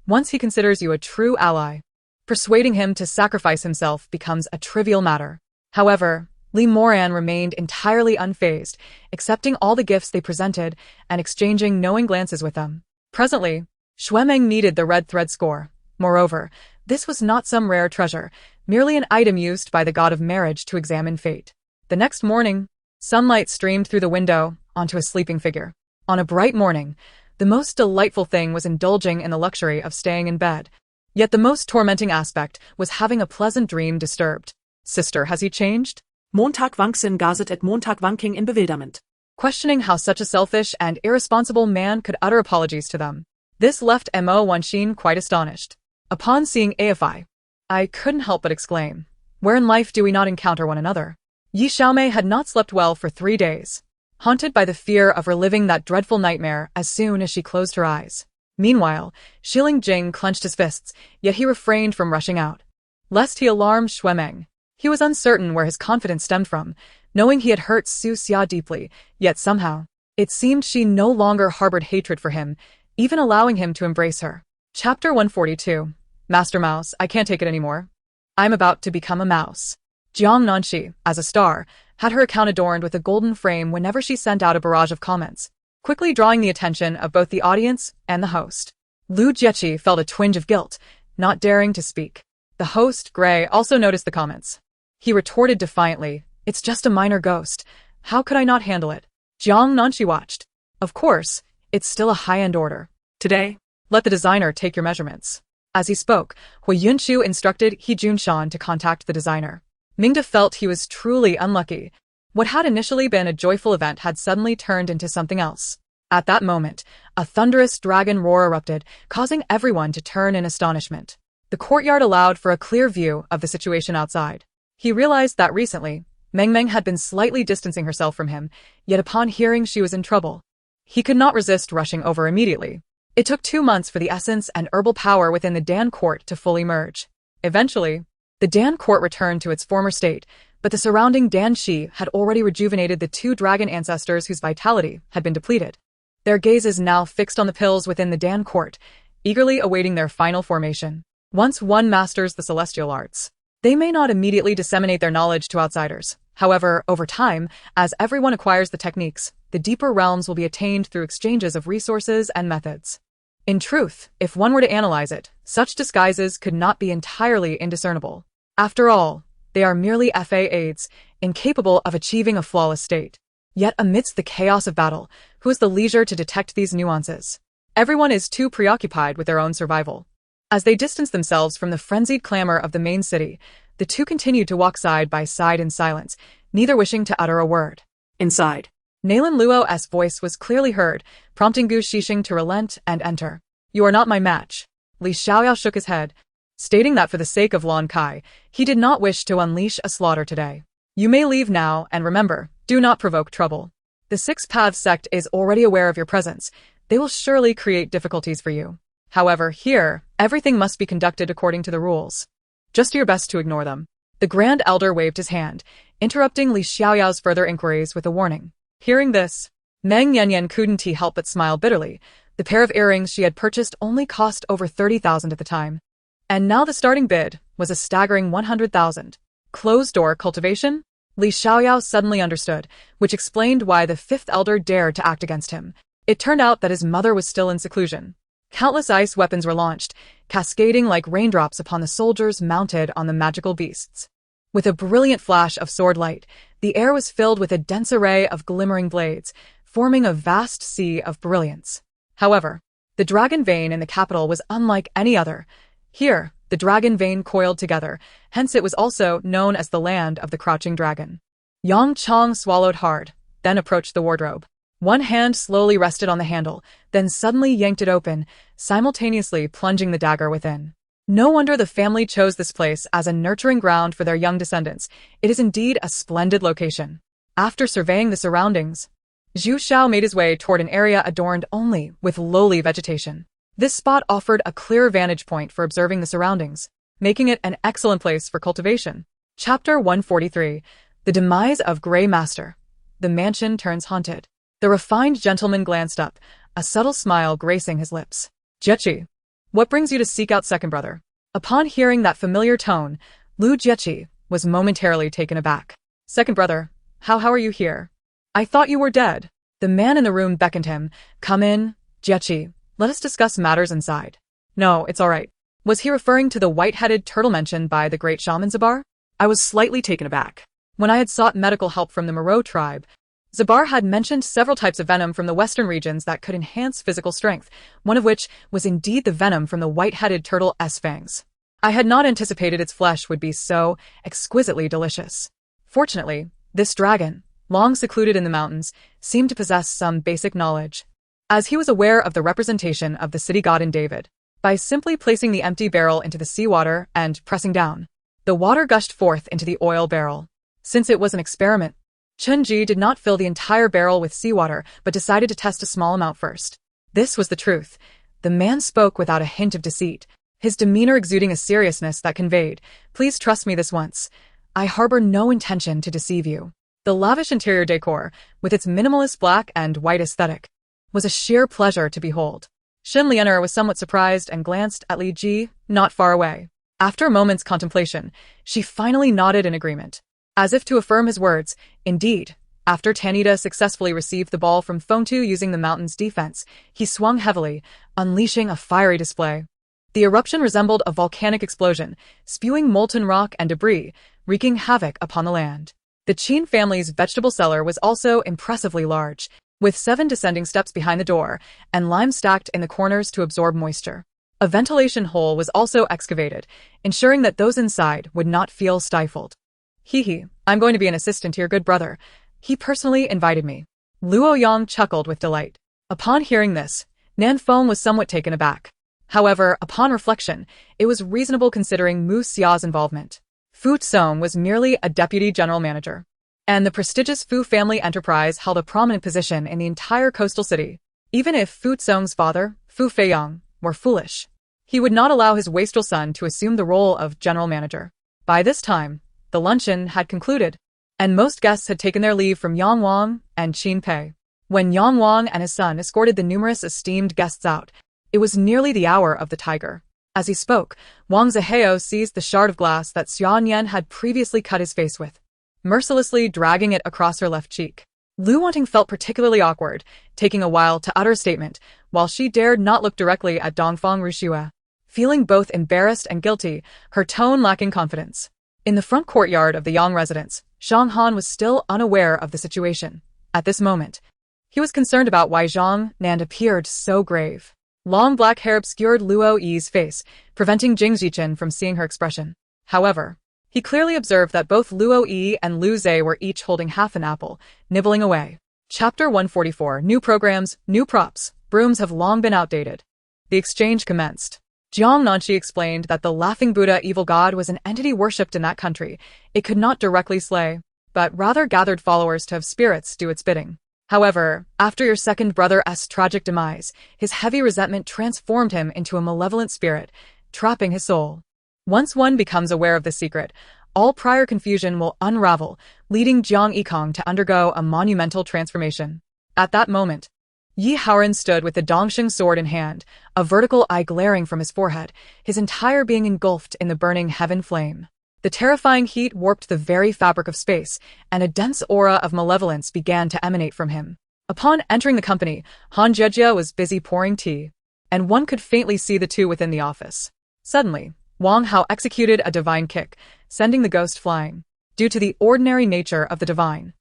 once he considers you a true ally. Persuading him to sacrifice himself becomes a trivial matter. However, Li Moran remained entirely unfazed, accepting all the gifts they presented and exchanging knowing glances with them. Presently, Xuemeng needed the red thread score. Moreover, this was not some rare treasure, merely an item used by the god of marriage to examine fate. The next morning, sunlight streamed through the window onto a sleeping figure. On a bright morning, the most delightful thing was indulging in the luxury of staying in bed. Yet the most tormenting aspect was having a pleasant dream disturbed. Sister, has he changed? Montagwanksinn gaset et Montagwanking in bewilderment. Questioning how such a selfish and irresponsible man could utter apologies to them. This left Mo Wanxin quite astonished. Upon seeing AFI, I couldn't help but exclaim, where in life do we not encounter one another? Yi Xiaomei had not slept well for 3 days, haunted by the fear of reliving that dreadful nightmare as soon as she closed her eyes. Meanwhile, Shiling Jing clenched his fists, yet he refrained from rushing out, lest he alarm Xuemeng. He was uncertain where his confidence stemmed from, knowing he had hurt Su Xia deeply, yet somehow, it seemed she no longer harbored hatred for him, even allowing him to embrace her. Chapter 142. Master Mouse, I can't take it anymore. I'm about to become a mouse. Jiang Nanxi, as a star, had her account adorned with a golden frame whenever she sent out a barrage of comments, quickly drawing the attention of both the audience and the host. Lu Jieqi felt a twinge of guilt, not daring to speak. The host, Gray, also noticed the comments. He retorted defiantly, "It's just a minor ghost. How could I not handle it?" Jiang Nanxi watched. "Of course, it's still a high-end order. Today, let the designer take your measurements." As he spoke, Hui Yunshu instructed He Junshan to contact the designer. Mingda felt he was truly unlucky. What had initially been a joyful event had suddenly turned into something else. At that moment, a thunderous dragon roar erupted, causing everyone to turn in astonishment. The courtyard allowed for a clear view of the situation outside. He realized that recently, Meng Meng had been slightly distancing herself from him, yet upon hearing she was in trouble, he could not resist rushing over immediately. It took 2 months for the essence and herbal power within the Dan court to fully merge. Eventually, the Dan court returned to its former state, but the surrounding Dan Shi had already rejuvenated the 2 dragon ancestors whose vitality had been depleted. Their gazes now fixed on the pills within the Dan court, eagerly awaiting their final formation. Once one masters the celestial arts, they may not immediately disseminate their knowledge to outsiders. However, over time, as everyone acquires the techniques, the deeper realms will be attained through exchanges of resources and methods. In truth, if one were to analyze it, such disguises could not be entirely indiscernible. After all, they are merely FA aids, incapable of achieving a flawless state. Yet amidst the chaos of battle, who has the leisure to detect these nuances? Everyone is too preoccupied with their own survival. As they distanced themselves from the frenzied clamor of the main city, the two continued to walk side by side in silence, neither wishing to utter a word. Inside, Nalan Luo's voice was clearly heard, prompting Gu Shixing to relent and enter. "You are not my match." Li Xiaoyao shook his head, stating that for the sake of Lon Kai, he did not wish to unleash a slaughter today. "You may leave now, and remember, do not provoke trouble. The Six Paths sect is already aware of your presence. They will surely create difficulties for you." However, here, everything must be conducted according to the rules. Just do your best to ignore them. The Grand Elder waved his hand, interrupting Li Xiaoyao's further inquiries with a warning. Hearing this, Meng Yanyan couldn't help but smile bitterly. The pair of earrings she had purchased only cost over 30,000 at the time. And now the starting bid was a staggering 100,000. Closed-door cultivation? Li Xiaoyao suddenly understood, which explained why the fifth elder dared to act against him. It turned out that his mother was still in seclusion. Countless ice weapons were launched, cascading like raindrops upon the soldiers mounted on the magical beasts. With a brilliant flash of sword light, the air was filled with a dense array of glimmering blades, forming a vast sea of brilliance. However, the dragon vein in the capital was unlike any other. Here, the dragon vein coiled together, hence it was also known as the land of the crouching dragon. Yang Chong swallowed hard, then approached the wardrobe. One hand slowly rested on the handle, then suddenly yanked it open, simultaneously plunging the dagger within. No wonder the family chose this place as a nurturing ground for their young descendants. It is indeed a splendid location. After surveying the surroundings, Zhu Xiao made his way toward an area adorned only with lowly vegetation. This spot offered a clear vantage point for observing the surroundings, making it an excellent place for cultivation. Chapter 143. The Demise of Grey Master. The mansion turns haunted. The refined gentleman glanced up, a subtle smile gracing his lips. Jieqi, what brings you to seek out second brother? Upon hearing that familiar tone, Lu Jieqi was momentarily taken aback. Second brother, how are you here? I thought you were dead. The man in the room beckoned him. Come in, Jieqi. Let us discuss matters inside. No, it's all right. Was he referring to the white-headed turtle mentioned by the great shaman Zabar? I was slightly taken aback. When I had sought medical help from the Moreau tribe, Zabar had mentioned several types of venom from the western regions that could enhance physical strength, one of which was indeed the venom from the white-headed turtle's fangs. I had not anticipated its flesh would be so exquisitely delicious. Fortunately, this dragon, long secluded in the mountains, seemed to possess some basic knowledge, as he was aware of the representation of the city god in David. By simply placing the empty barrel into the seawater and pressing down, the water gushed forth into the oil barrel. Since it was an experiment, Chunji did not fill the entire barrel with seawater, but decided to test a small amount first. This was the truth. The man spoke without a hint of deceit, his demeanor exuding a seriousness that conveyed, "Please trust me this once. I harbor no intention to deceive you." The lavish interior decor, with its minimalist black and white aesthetic, was a sheer pleasure to behold. Xin Lianer was somewhat surprised and glanced at Li Ji, not far away. After a moment's contemplation, she finally nodded in agreement. As if to affirm his words, indeed, after Tanita successfully received the ball from Fengtu using the mountain's defense, he swung heavily, unleashing a fiery display. The eruption resembled a volcanic explosion, spewing molten rock and debris, wreaking havoc upon the land. The Qin family's vegetable cellar was also impressively large, with 7 descending steps behind the door, and lime stacked in the corners to absorb moisture. A ventilation hole was also excavated, ensuring that those inside would not feel stifled. I'm going to be an assistant to your good brother. He personally invited me. Luo Yang chuckled with delight. Upon hearing this, Nan Feng was somewhat taken aback. However, upon reflection, it was reasonable considering Mu Xia's involvement. Fu Song was merely a deputy general manager, and the prestigious Fu family enterprise held a prominent position in the entire coastal city. Even if Fu Song's father, Fu Feiyang, were foolish, he would not allow his wastrel son to assume the role of general manager. By this time, the luncheon had concluded, and most guests had taken their leave from Yang Wang and Qin Pei. When Yang Wang and his son escorted the numerous esteemed guests out, it was nearly the hour of the tiger. As he spoke, Wang Zihao seized the shard of glass that Xia Nian had previously cut his face with, mercilessly dragging it across her left cheek. Lu Wanting felt particularly awkward, taking a while to utter a statement, while she dared not look directly at Dongfang Ruxue. Feeling both embarrassed and guilty, her tone lacking confidence. In the front courtyard of the Yang residence, Zhang Han was still unaware of the situation. At this moment, he was concerned about why Zhang Nan appeared so grave. Long black hair obscured Luo Yi's face, preventing Jing Zichen from seeing her expression. However, he clearly observed that both Luo Yi and Lu Zhe were each holding half an apple, nibbling away. Chapter 144. New programs, new props. Brooms have long been outdated. The exchange commenced. Jiang Nanxi explained that the Laughing Buddha evil god was an entity worshipped in that country. It could not directly slay, but rather gathered followers to have spirits do its bidding. However, after your second brother's tragic demise, his heavy resentment transformed him into a malevolent spirit, trapping his soul. Once one becomes aware of the secret, all prior confusion will unravel, leading Jiang Yikong to undergo a monumental transformation. At that moment, Yi Haoran stood with the Dongsheng sword in hand, a vertical eye glaring from his forehead, his entire being engulfed in the burning heaven flame. The terrifying heat warped the very fabric of space, and a dense aura of malevolence began to emanate from him. Upon entering the company, Han Jiejia was busy pouring tea, and one could faintly see the two within the office. Suddenly, Wang Hao executed a divine kick, sending the ghost flying. Due to the ordinary nature of the divine,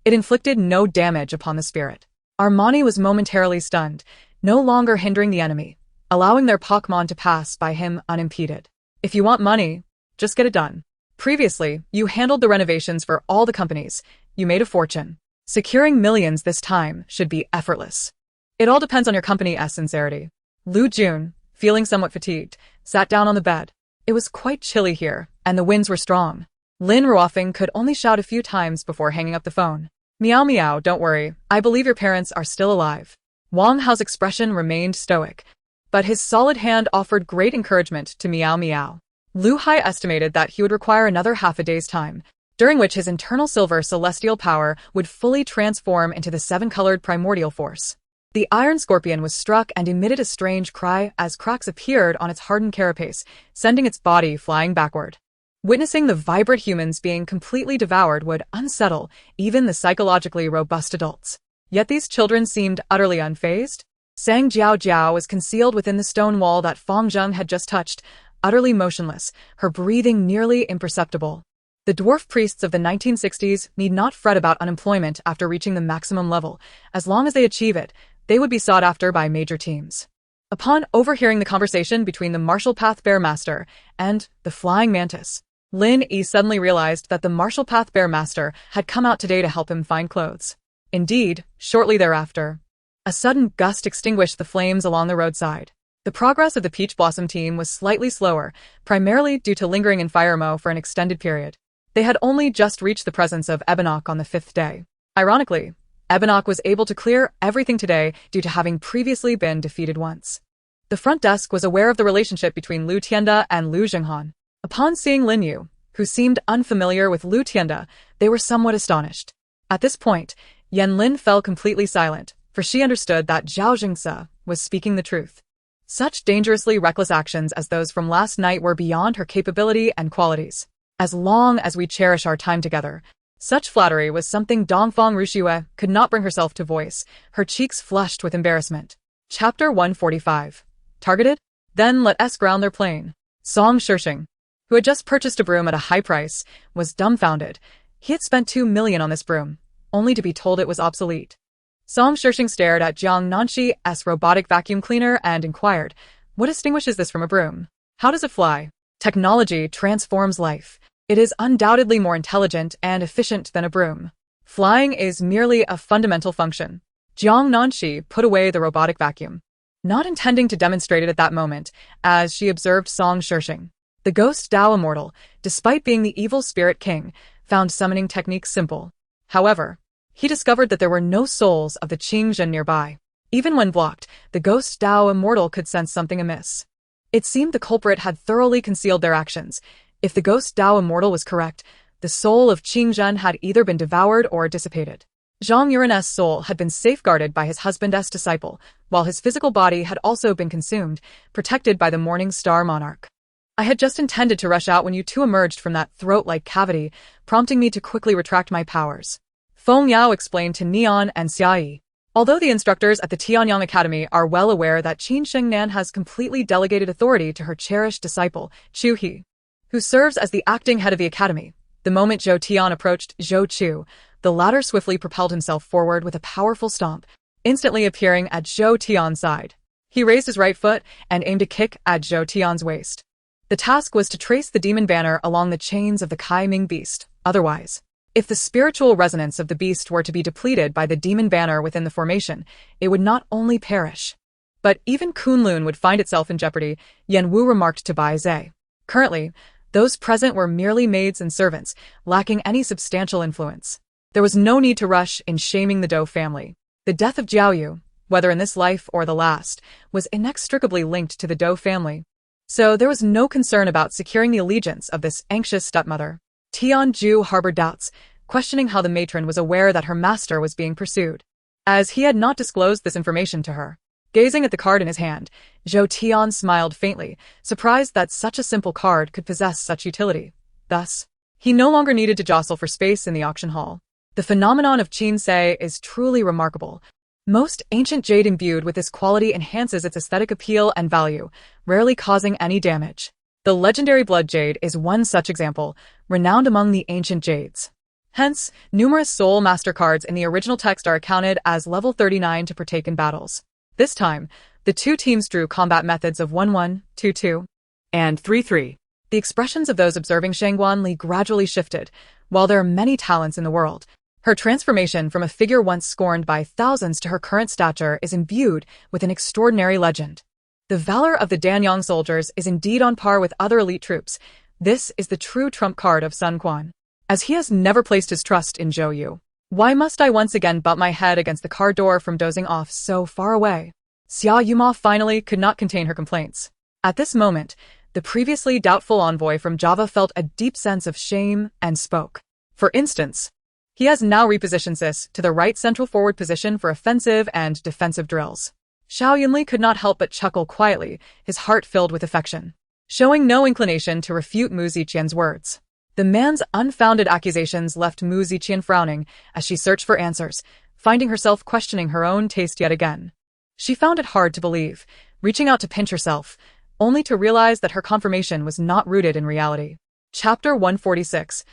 it inflicted no damage upon the spirit. Armani was momentarily stunned, no longer hindering the enemy, allowing their Pokemon to pass by him unimpeded. If you want money, just get it done. Previously, you handled the renovations for all the companies. You made a fortune. Securing millions this time should be effortless. It all depends on your company's sincerity. Lu Jun, feeling somewhat fatigued, sat down on the bed. It was quite chilly here, and the winds were strong. Lin Ruofing could only shout a few times before hanging up the phone. Meow meow, don't worry, I believe your parents are still alive. Wang Hao's expression remained stoic, but his solid hand offered great encouragement to Meow meow. Lu Hai estimated that he would require another half a day's time, during which his internal silver celestial power would fully transform into the seven-colored primordial force. The iron scorpion was struck and emitted a strange cry as cracks appeared on its hardened carapace, sending its body flying backward. Witnessing the vibrant humans being completely devoured would unsettle even the psychologically robust adults. Yet these children seemed utterly unfazed. Sang Jiao Jiao was concealed within the stone wall that Fang Zheng had just touched, utterly motionless, her breathing nearly imperceptible. The dwarf priests of the 1960s need not fret about unemployment after reaching the maximum level. As long as they achieve it, they would be sought after by major teams. Upon overhearing the conversation between the Martial Path Bear Master and the Flying Mantis, Lin Yi suddenly realized that the Martial Path Bear Master had come out today to help him find clothes. Indeed, shortly thereafter, a sudden gust extinguished the flames along the roadside. The progress of the Peach Blossom team was slightly slower, primarily due to lingering in Firemo for an extended period. They had only just reached the presence of Ebonok on the 5th day. Ironically, Ebonok was able to clear everything today due to having previously been defeated once. The front desk was aware of the relationship between Lu Tianda and Lu Zhenghan. Upon seeing Lin Yu, who seemed unfamiliar with Lu Tianda, they were somewhat astonished. At this point, Yan Lin fell completely silent, for she understood that Zhao Jingse was speaking the truth. Such dangerously reckless actions as those from last night were beyond her capability and qualities. As long as we cherish our time together, such flattery was something Dongfang Ruxue could not bring herself to voice, her cheeks flushed with embarrassment. Chapter 145. Targeted? Then let us ground their plane. Song Shishing, who had just purchased a broom at a high price, was dumbfounded. He had spent 2 million on this broom, only to be told it was obsolete. Song Shishing stared at Jiang Nanxi's robotic vacuum cleaner and inquired, what distinguishes this from a broom? How does it fly? Technology transforms life. It is undoubtedly more intelligent and efficient than a broom. Flying is merely a fundamental function. Jiang Nanxi put away the robotic vacuum, not intending to demonstrate it at that moment, as she observed Song Shishing. The ghost Dao Immortal, despite being the evil spirit king, found summoning techniques simple. However, he discovered that there were no souls of the Qingzhen nearby. Even when blocked, the ghost Dao Immortal could sense something amiss. It seemed the culprit had thoroughly concealed their actions. If the ghost Dao Immortal was correct, the soul of Qingzhen had either been devoured or dissipated. Zhang Yuren's soul had been safeguarded by his husband's disciple, while his physical body had also been consumed, protected by the Morning Star Monarch. I had just intended to rush out when you two emerged from that throat-like cavity, prompting me to quickly retract my powers. Feng Yao explained to Neon and Xiaoyi. Although the instructors at the Tianyang Academy are well aware that Qin Shengnan has completely delegated authority to her cherished disciple, Chu He, who serves as the acting head of the academy, the moment Zhou Tian approached Zhou Chu, the latter swiftly propelled himself forward with a powerful stomp, instantly appearing at Zhou Tian's side. He raised his right foot and aimed a kick at Zhou Tian's waist. The task was to trace the demon banner along the chains of the Kai Ming beast. Otherwise, if the spiritual resonance of the beast were to be depleted by the demon banner within the formation, it would not only perish, but even Kunlun would find itself in jeopardy, Yan Wu remarked to Bai Zhe. Currently, those present were merely maids and servants, lacking any substantial influence. There was no need to rush in shaming the Dou family. The death of Jiao Yu, whether in this life or the last, was inextricably linked to the Dou family. So there was no concern about securing the allegiance of this anxious stepmother. Tianju harbored doubts, questioning how the matron was aware that her master was being pursued, as he had not disclosed this information to her. Gazing at the card in his hand, Zhou Tian smiled faintly, surprised that such a simple card could possess such utility. Thus, he no longer needed to jostle for space in the auction hall. The phenomenon of Qinsei is truly remarkable. Most ancient jade imbued with this quality enhances its aesthetic appeal and value, rarely causing any damage. The legendary blood jade is one such example, renowned among the ancient jades. Hence, numerous Soul Master cards in the original text are accounted as level 39 to partake in battles. This time, the two teams drew combat methods of 1-1, 2-2, and 3-3. The expressions of those observing Shangguan Li gradually shifted. While there are many talents in the world, her transformation from a figure once scorned by thousands to her current stature is imbued with an extraordinary legend. The valor of the Danyang soldiers is indeed on par with other elite troops. This is the true trump card of Sun Quan, as he has never placed his trust in Zhou Yu. Why must I once again butt my head against the car door from dozing off so far away? Xia Yuma finally could not contain her complaints. At this moment, the previously doubtful envoy from Java felt a deep sense of shame and spoke. For instance, he has now repositioned Sis to the right central forward position for offensive and defensive drills. Xiao Yunli could not help but chuckle quietly, his heart filled with affection, showing no inclination to refute Mu Ziqian's words. The man's unfounded accusations left Mu Ziqian frowning as she searched for answers, finding herself questioning her own taste yet again. She found it hard to believe, reaching out to pinch herself, only to realize that her confirmation was not rooted in reality. Chapter 146.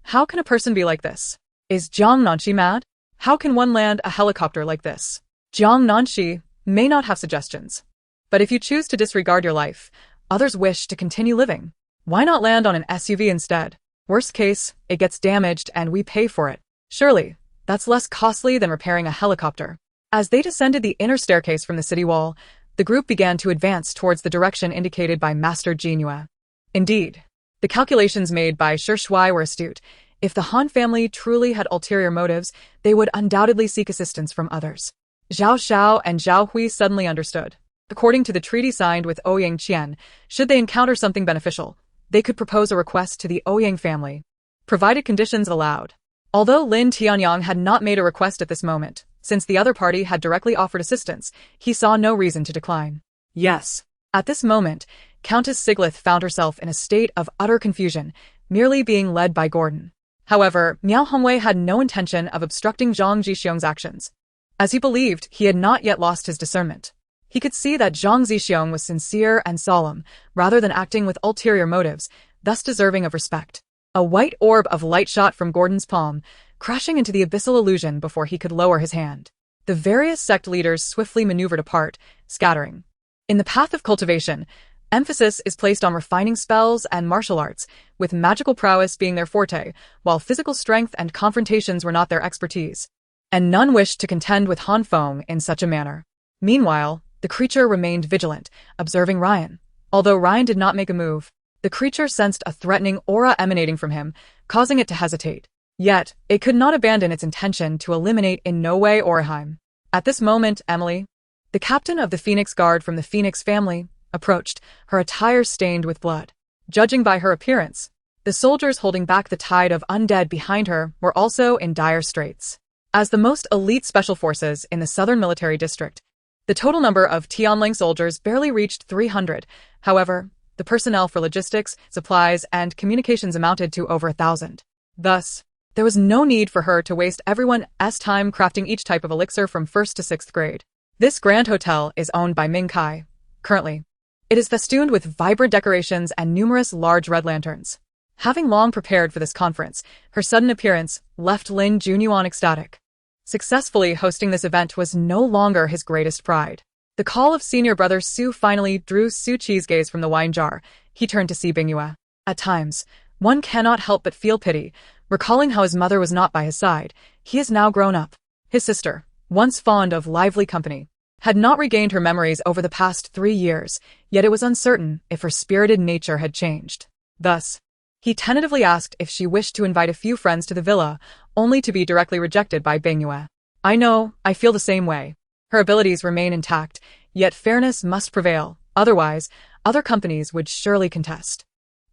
How can a person be like this? Is Jiang Nanxi mad? How can one land a helicopter like this? Jiang Nanxi may not have suggestions. But if you choose to disregard your life, others wish to continue living. Why not land on an SUV instead? Worst case, it gets damaged and we pay for it. Surely, that's less costly than repairing a helicopter. As they descended the inner staircase from the city wall, the group began to advance towards the direction indicated by Master Jinhua. Indeed, the calculations made by Shi Shuai were astute. If the Han family truly had ulterior motives, they would undoubtedly seek assistance from others. Zhao Xiao and Zhao Hui suddenly understood. According to the treaty signed with Ouyang Qian, should they encounter something beneficial, they could propose a request to the Ouyang family, provided conditions allowed. Although Lin Tianyang had not made a request at this moment, since the other party had directly offered assistance, he saw no reason to decline. Yes. At this moment, Countess Siglith found herself in a state of utter confusion, merely being led by Gordon. However, Miao Hongwei had no intention of obstructing Zhang Zhixiong's actions, as he believed he had not yet lost his discernment. He could see that Zhang Zixiong was sincere and solemn, rather than acting with ulterior motives, thus deserving of respect. A white orb of light shot from Gordon's palm, crashing into the abyssal illusion before he could lower his hand. The various sect leaders swiftly maneuvered apart, scattering. In the path of cultivation, emphasis is placed on refining spells and martial arts, with magical prowess being their forte, while physical strength and confrontations were not their expertise. And none wished to contend with Han Feng in such a manner. Meanwhile, the creature remained vigilant, observing Ryan. Although Ryan did not make a move, the creature sensed a threatening aura emanating from him, causing it to hesitate. Yet, it could not abandon its intention to eliminate in no way Orihime. At this moment, Emily, the captain of the Phoenix Guard from the Phoenix family, approached, her attire stained with blood. Judging by her appearance, the soldiers holding back the tide of undead behind her were also in dire straits. As the most elite special forces in the Southern Military District, the total number of Tianling soldiers barely reached 300. However, the personnel for logistics, supplies, and communications amounted to over 1,000. Thus, there was no need for her to waste everyone's time crafting each type of elixir from 1st to 6th grade. This grand hotel is owned by Ming Kai. Currently, it is festooned with vibrant decorations and numerous large red lanterns. Having long prepared for this conference, her sudden appearance left Lin Junyuan ecstatic. Successfully hosting this event was no longer his greatest pride. The call of senior brother Su finally drew Su Chi's gaze from the wine jar. He turned to see Bingyue. At times, one cannot help but feel pity, recalling how his mother was not by his side. He is now grown up. His sister, once fond of lively company, had not regained her memories over the past 3 years, yet it was uncertain if her spirited nature had changed. Thus, he tentatively asked if she wished to invite a few friends to the villa, only to be directly rejected by Bingyue. I know, I feel the same way. Her abilities remain intact, yet fairness must prevail, otherwise, other companies would surely contest.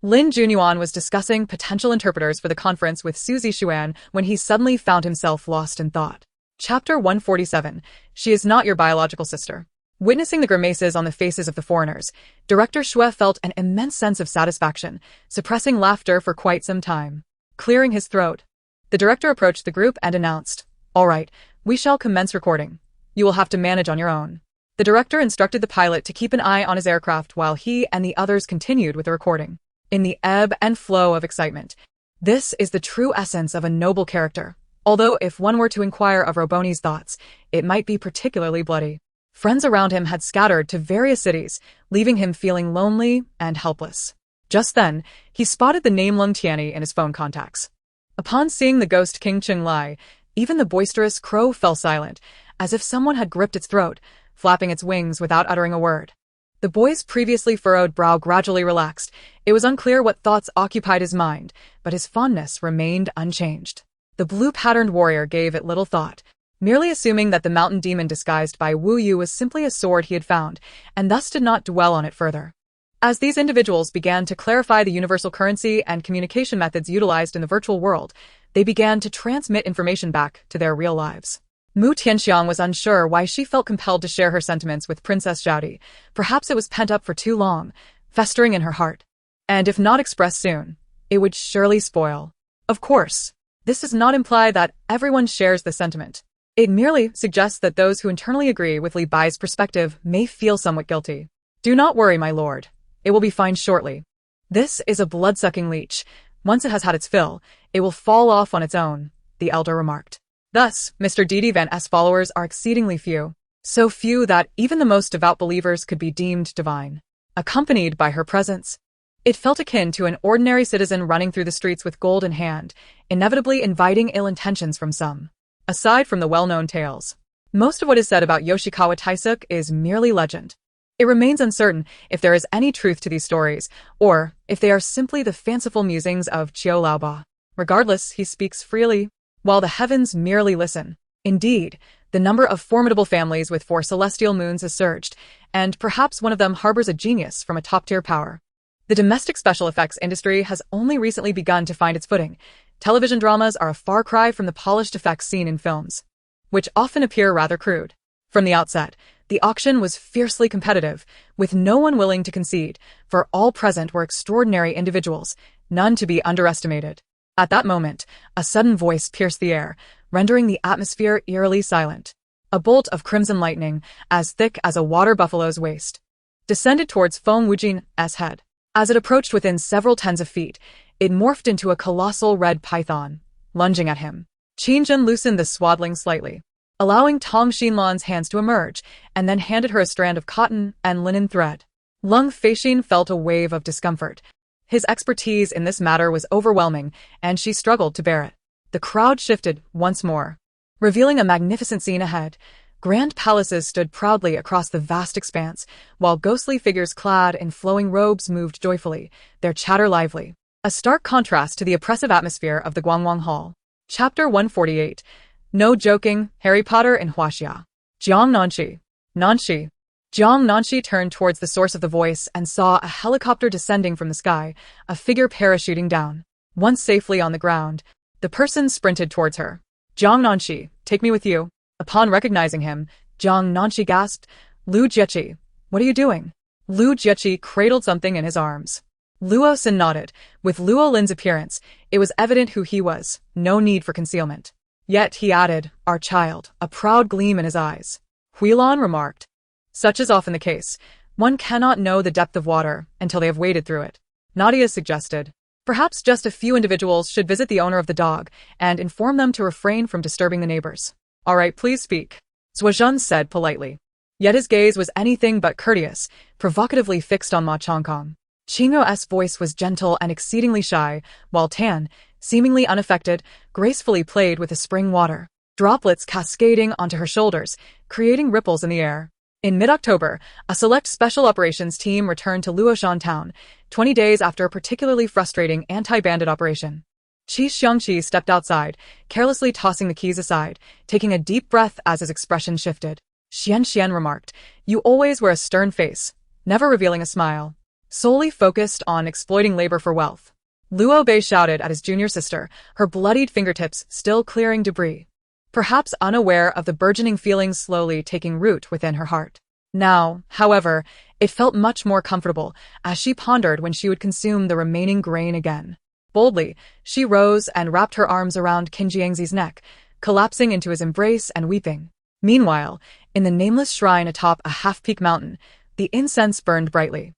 Lin Junyuan was discussing potential interpreters for the conference with Suzy Xuan when he suddenly found himself lost in thought. Chapter 147. She is not your biological sister. Witnessing the grimaces on the faces of the foreigners, Director Xue felt an immense sense of satisfaction, suppressing laughter for quite some time. Clearing his throat, the director approached the group and announced, "All right, we shall commence recording. You will have to manage on your own." The director instructed the pilot to keep an eye on his aircraft while he and the others continued with the recording. In the ebb and flow of excitement, this is the true essence of a noble character, although if one were to inquire of Roboni's thoughts, it might be particularly bloody. Friends around him had scattered to various cities, leaving him feeling lonely and helpless. Just then, he spotted the name Lung Tianyi in his phone contacts. Upon seeing the ghost King Cheng Lai, even the boisterous crow fell silent, as if someone had gripped its throat, flapping its wings without uttering a word. The boy's previously furrowed brow gradually relaxed. It was unclear what thoughts occupied his mind, but his fondness remained unchanged. The blue-patterned warrior gave it little thought, merely assuming that the mountain demon disguised by Wu Yu was simply a sword he had found, and thus did not dwell on it further. As these individuals began to clarify the universal currency and communication methods utilized in the virtual world, they began to transmit information back to their real lives. Mu Tianxiang was unsure why she felt compelled to share her sentiments with Princess Zhaodi. Perhaps it was pent up for too long, festering in her heart. And if not expressed soon, it would surely spoil. Of course, this does not imply that everyone shares the sentiment. It merely suggests that those who internally agree with Li Bai's perspective may feel somewhat guilty. Do not worry, my lord. It will be fine shortly. This is a blood-sucking leech. Once it has had its fill, it will fall off on its own, the elder remarked. Thus, Mr. Didi Van S' followers are exceedingly few, so few that even the most devout believers could be deemed divine. Accompanied by her presence, it felt akin to an ordinary citizen running through the streets with gold in hand, inevitably inviting ill intentions from some. Aside from the well-known tales, most of what is said about Yoshikawa Taisuk is merely legend. It remains uncertain if there is any truth to these stories, or if they are simply the fanciful musings of Qiu Laoba. Regardless, he speaks freely, while the heavens merely listen. Indeed, the number of formidable families with 4 celestial moons has surged, and perhaps one of them harbors a genius from a top-tier power. The domestic special effects industry has only recently begun to find its footing. Television dramas are a far cry from the polished effects seen in films, which often appear rather crude. From the outset, the auction was fiercely competitive, with no one willing to concede, for all present were extraordinary individuals, none to be underestimated. At that moment, a sudden voice pierced the air, rendering the atmosphere eerily silent. A bolt of crimson lightning, as thick as a water buffalo's waist, descended towards Feng Wujin's head. As it approached within several tens of feet, it morphed into a colossal red python, lunging at him. Qin Zhen loosened the swaddling slightly, allowing Tong Xinlan's hands to emerge, and then handed her a strand of cotton and linen thread. Lung Feixin felt a wave of discomfort. His expertise in this matter was overwhelming, and she struggled to bear it. The crowd shifted once more, revealing a magnificent scene ahead. Grand palaces stood proudly across the vast expanse, while ghostly figures clad in flowing robes moved joyfully, their chatter lively. A stark contrast to the oppressive atmosphere of the Guangwang Hall. Chapter 148. No joking, Harry Potter in Huaxia. Jiang Nanxi. Nanxi. Jiang Nanxi turned towards the source of the voice and saw a helicopter descending from the sky, a figure parachuting down. Once safely on the ground, the person sprinted towards her. Jiang Nanxi, take me with you. Upon recognizing him, Jiang Nanxi gasped, Lu Jieqi, what are you doing? Lu Jieqi cradled something in his arms. Luo Xin nodded. With Luo Lin's appearance, it was evident who he was, no need for concealment. Yet, he added, our child, a proud gleam in his eyes. Huilan remarked. Such is often the case. One cannot know the depth of water until they have waded through it. Nadia suggested. Perhaps just a few individuals should visit the owner of the dog and inform them to refrain from disturbing the neighbors. All right, please speak, Zuozhen said politely. Yet his gaze was anything but courteous, provocatively fixed on Ma Chongkong. Qingyo's voice was gentle and exceedingly shy, while Tan, seemingly unaffected, gracefully played with the spring water, droplets cascading onto her shoulders, creating ripples in the air. In mid-October, a select special operations team returned to Luoshan town, 20 days after a particularly frustrating anti-bandit operation. Qi Xiangqi stepped outside, carelessly tossing the keys aside, taking a deep breath as his expression shifted. Xian remarked, "You always wear a stern face, never revealing a smile. Solely focused on exploiting labor for wealth." Luo Bei shouted at his junior sister, her bloodied fingertips still clearing debris, perhaps unaware of the burgeoning feelings slowly taking root within her heart. Now, however, it felt much more comfortable as she pondered when she would consume the remaining grain again. Boldly, she rose and wrapped her arms around Qin Jiangxi's neck, collapsing into his embrace and weeping. Meanwhile, in the nameless shrine atop a half-peak mountain, the incense burned brightly.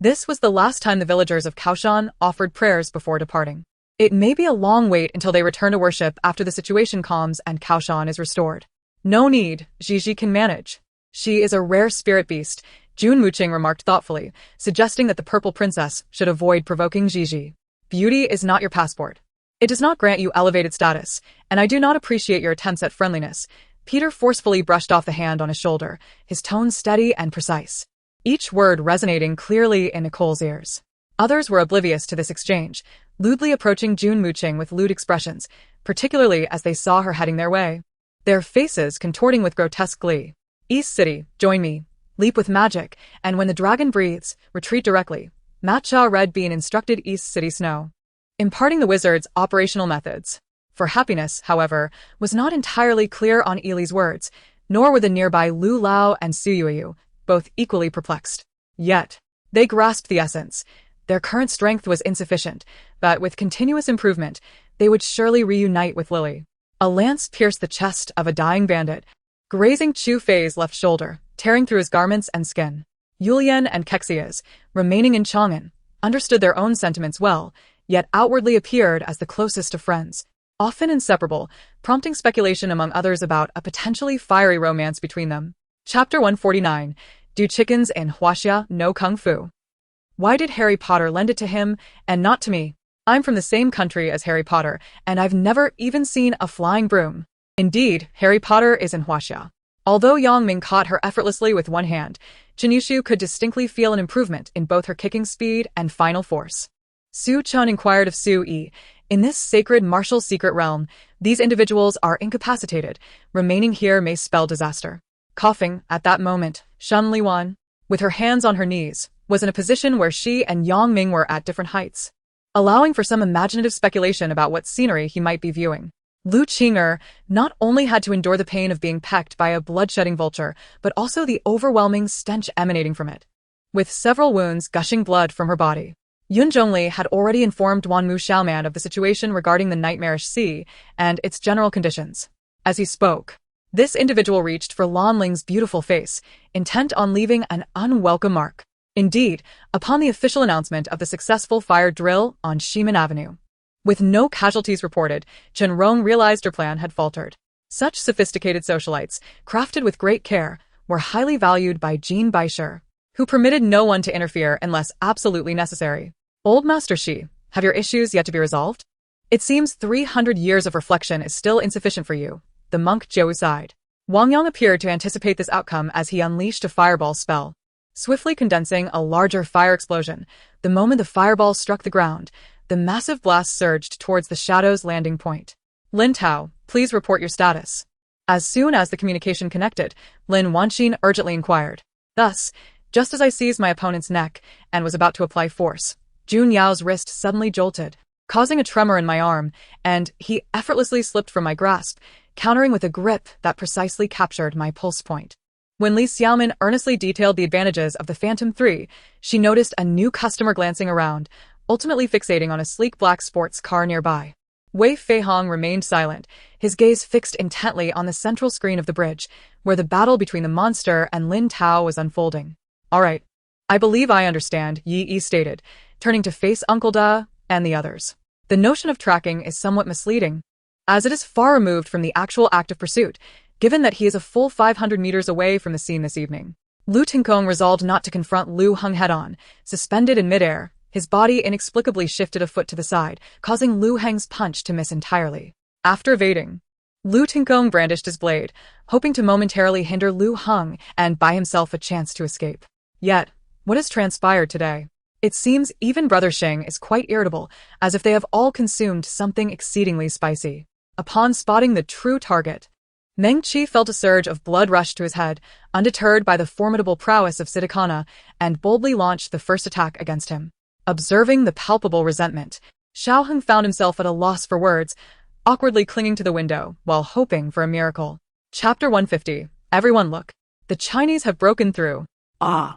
This was the last time the villagers of Kaoshan offered prayers before departing. It may be a long wait until they return to worship after the situation calms and Kaoshan is restored. No need, Gigi can manage. She is a rare spirit beast, Jun Muqing remarked thoughtfully, suggesting that the purple princess should avoid provoking Gigi. Beauty is not your passport. It does not grant you elevated status, and I do not appreciate your attempts at friendliness. Peter forcefully brushed off the hand on his shoulder, his tone steady and precise, each word resonating clearly in Nicole's ears. Others were oblivious to this exchange, lewdly approaching Jun Muqing with lewd expressions, particularly as they saw her heading their way, their faces contorting with grotesque glee. East City, join me. Leap with magic, and when the dragon breathes, retreat directly. Matcha Red Bean instructed East City Snow, imparting the wizard's operational methods. For happiness, however, was not entirely clear on Ili's words, nor were the nearby Lu Lao and Su Yuyu, both equally perplexed. Yet, they grasped the essence. Their current strength was insufficient, but with continuous improvement, they would surely reunite with Lily. A lance pierced the chest of a dying bandit, grazing Chu Fei's left shoulder, tearing through his garments and skin. Yulian and Kexias, remaining in Chang'an, understood their own sentiments well, yet outwardly appeared as the closest of friends, often inseparable, prompting speculation among others about a potentially fiery romance between them. Chapter 149. Do chickens in Huaxia know Kung Fu? Why did Harry Potter lend it to him and not to me? I'm from the same country as Harry Potter, and I've never even seen a flying broom. Indeed, Harry Potter is in Huaxia. Although Yang Ming caught her effortlessly with one hand, Chen Yushu could distinctly feel an improvement in both her kicking speed and final force. Su Chun inquired of Su Yi, in this sacred martial secret realm, these individuals are incapacitated. Remaining here may spell disaster. Coughing, at that moment, Shen Liwan, with her hands on her knees, was in a position where she and Yang Ming were at different heights, allowing for some imaginative speculation about what scenery he might be viewing. Lu Qing'er not only had to endure the pain of being pecked by a blood-shedding vulture, but also the overwhelming stench emanating from it. With several wounds gushing blood from her body, Yun Zhongli had already informed Wanmu Xiaoman of the situation regarding the nightmarish sea and its general conditions. As he spoke, this individual reached for Lan Ling's beautiful face, intent on leaving an unwelcome mark. Indeed, upon the official announcement of the successful fire drill on Ximen Avenue, with no casualties reported, Chen Rong realized her plan had faltered. Such sophisticated socialites, crafted with great care, were highly valued by Jean Baisher, who permitted no one to interfere unless absolutely necessary. Old Master Shi, have your issues yet to be resolved? It seems 300 years of reflection is still insufficient for you, the monk Zhou sighed. Wang Yang appeared to anticipate this outcome as he unleashed a fireball spell, swiftly condensing a larger fire explosion. The moment the fireball struck the ground, the massive blast surged towards the Shadow's landing point. Lin Tao, please report your status. As soon as the communication connected, Lin Wanxin urgently inquired. Thus, just as I seized my opponent's neck and was about to apply force, Jun Yao's wrist suddenly jolted, causing a tremor in my arm, and he effortlessly slipped from my grasp, countering with a grip that precisely captured my pulse point. When Li Xiaomin earnestly detailed the advantages of the Phantom 3, she noticed a new customer glancing around, ultimately fixating on a sleek black sports car nearby. Wei Feihong remained silent, his gaze fixed intently on the central screen of the bridge, where the battle between the monster and Lin Tao was unfolding. All right. I believe I understand, Yi Yi stated, turning to face Uncle Da and the others. The notion of tracking is somewhat misleading, as it is far removed from the actual act of pursuit, given that he is a full 500 meters away from the scene this evening. Lu Tinkong resolved not to confront Lu Heng head-on. Suspended in midair, his body inexplicably shifted a foot to the side, causing Lu Heng's punch to miss entirely. After evading, Lu Tinkong brandished his blade, hoping to momentarily hinder Lu Heng and buy himself a chance to escape. Yet, what has transpired today? It seems even Brother Xing is quite irritable, as if they have all consumed something exceedingly spicy. Upon spotting the true target, Mengqi felt a surge of blood rush to his head, undeterred by the formidable prowess of Siddhikana, and boldly launched the first attack against him. Observing the palpable resentment, Xiaoheng found himself at a loss for words, awkwardly clinging to the window while hoping for a miracle. Chapter 150. Everyone look. The Chinese have broken through. Ah.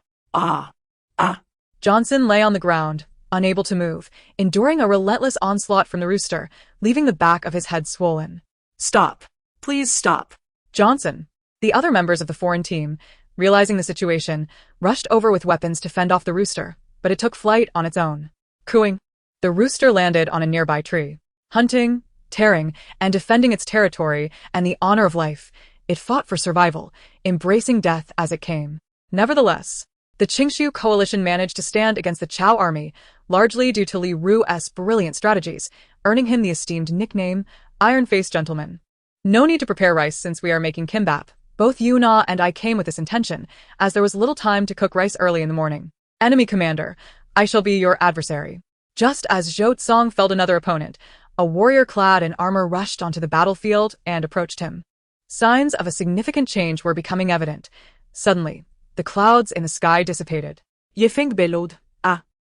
Johnson lay on the ground, unable to move, enduring a relentless onslaught from the rooster, leaving the back of his head swollen. Stop. Please stop. Johnson. The other members of the foreign team, realizing the situation, rushed over with weapons to fend off the rooster, but it took flight on its own. Cooing. The rooster landed on a nearby tree. Hunting, tearing, and defending its territory and the honor of life, it fought for survival, embracing death as it came. Nevertheless, the Qingxiu coalition managed to stand against the Chao army, largely due to Li Ru's brilliant strategies, earning him the esteemed nickname, Iron-Faced Gentleman. No need to prepare rice since we are making kimbap. Both Yuna and I came with this intention, as there was little time to cook rice early in the morning. Enemy commander, I shall be your adversary. Just as Zhou Tsong felled another opponent, a warrior clad in armor rushed onto the battlefield and approached him. Signs of a significant change were becoming evident. Suddenly, the clouds in the sky dissipated. Yifeng belud.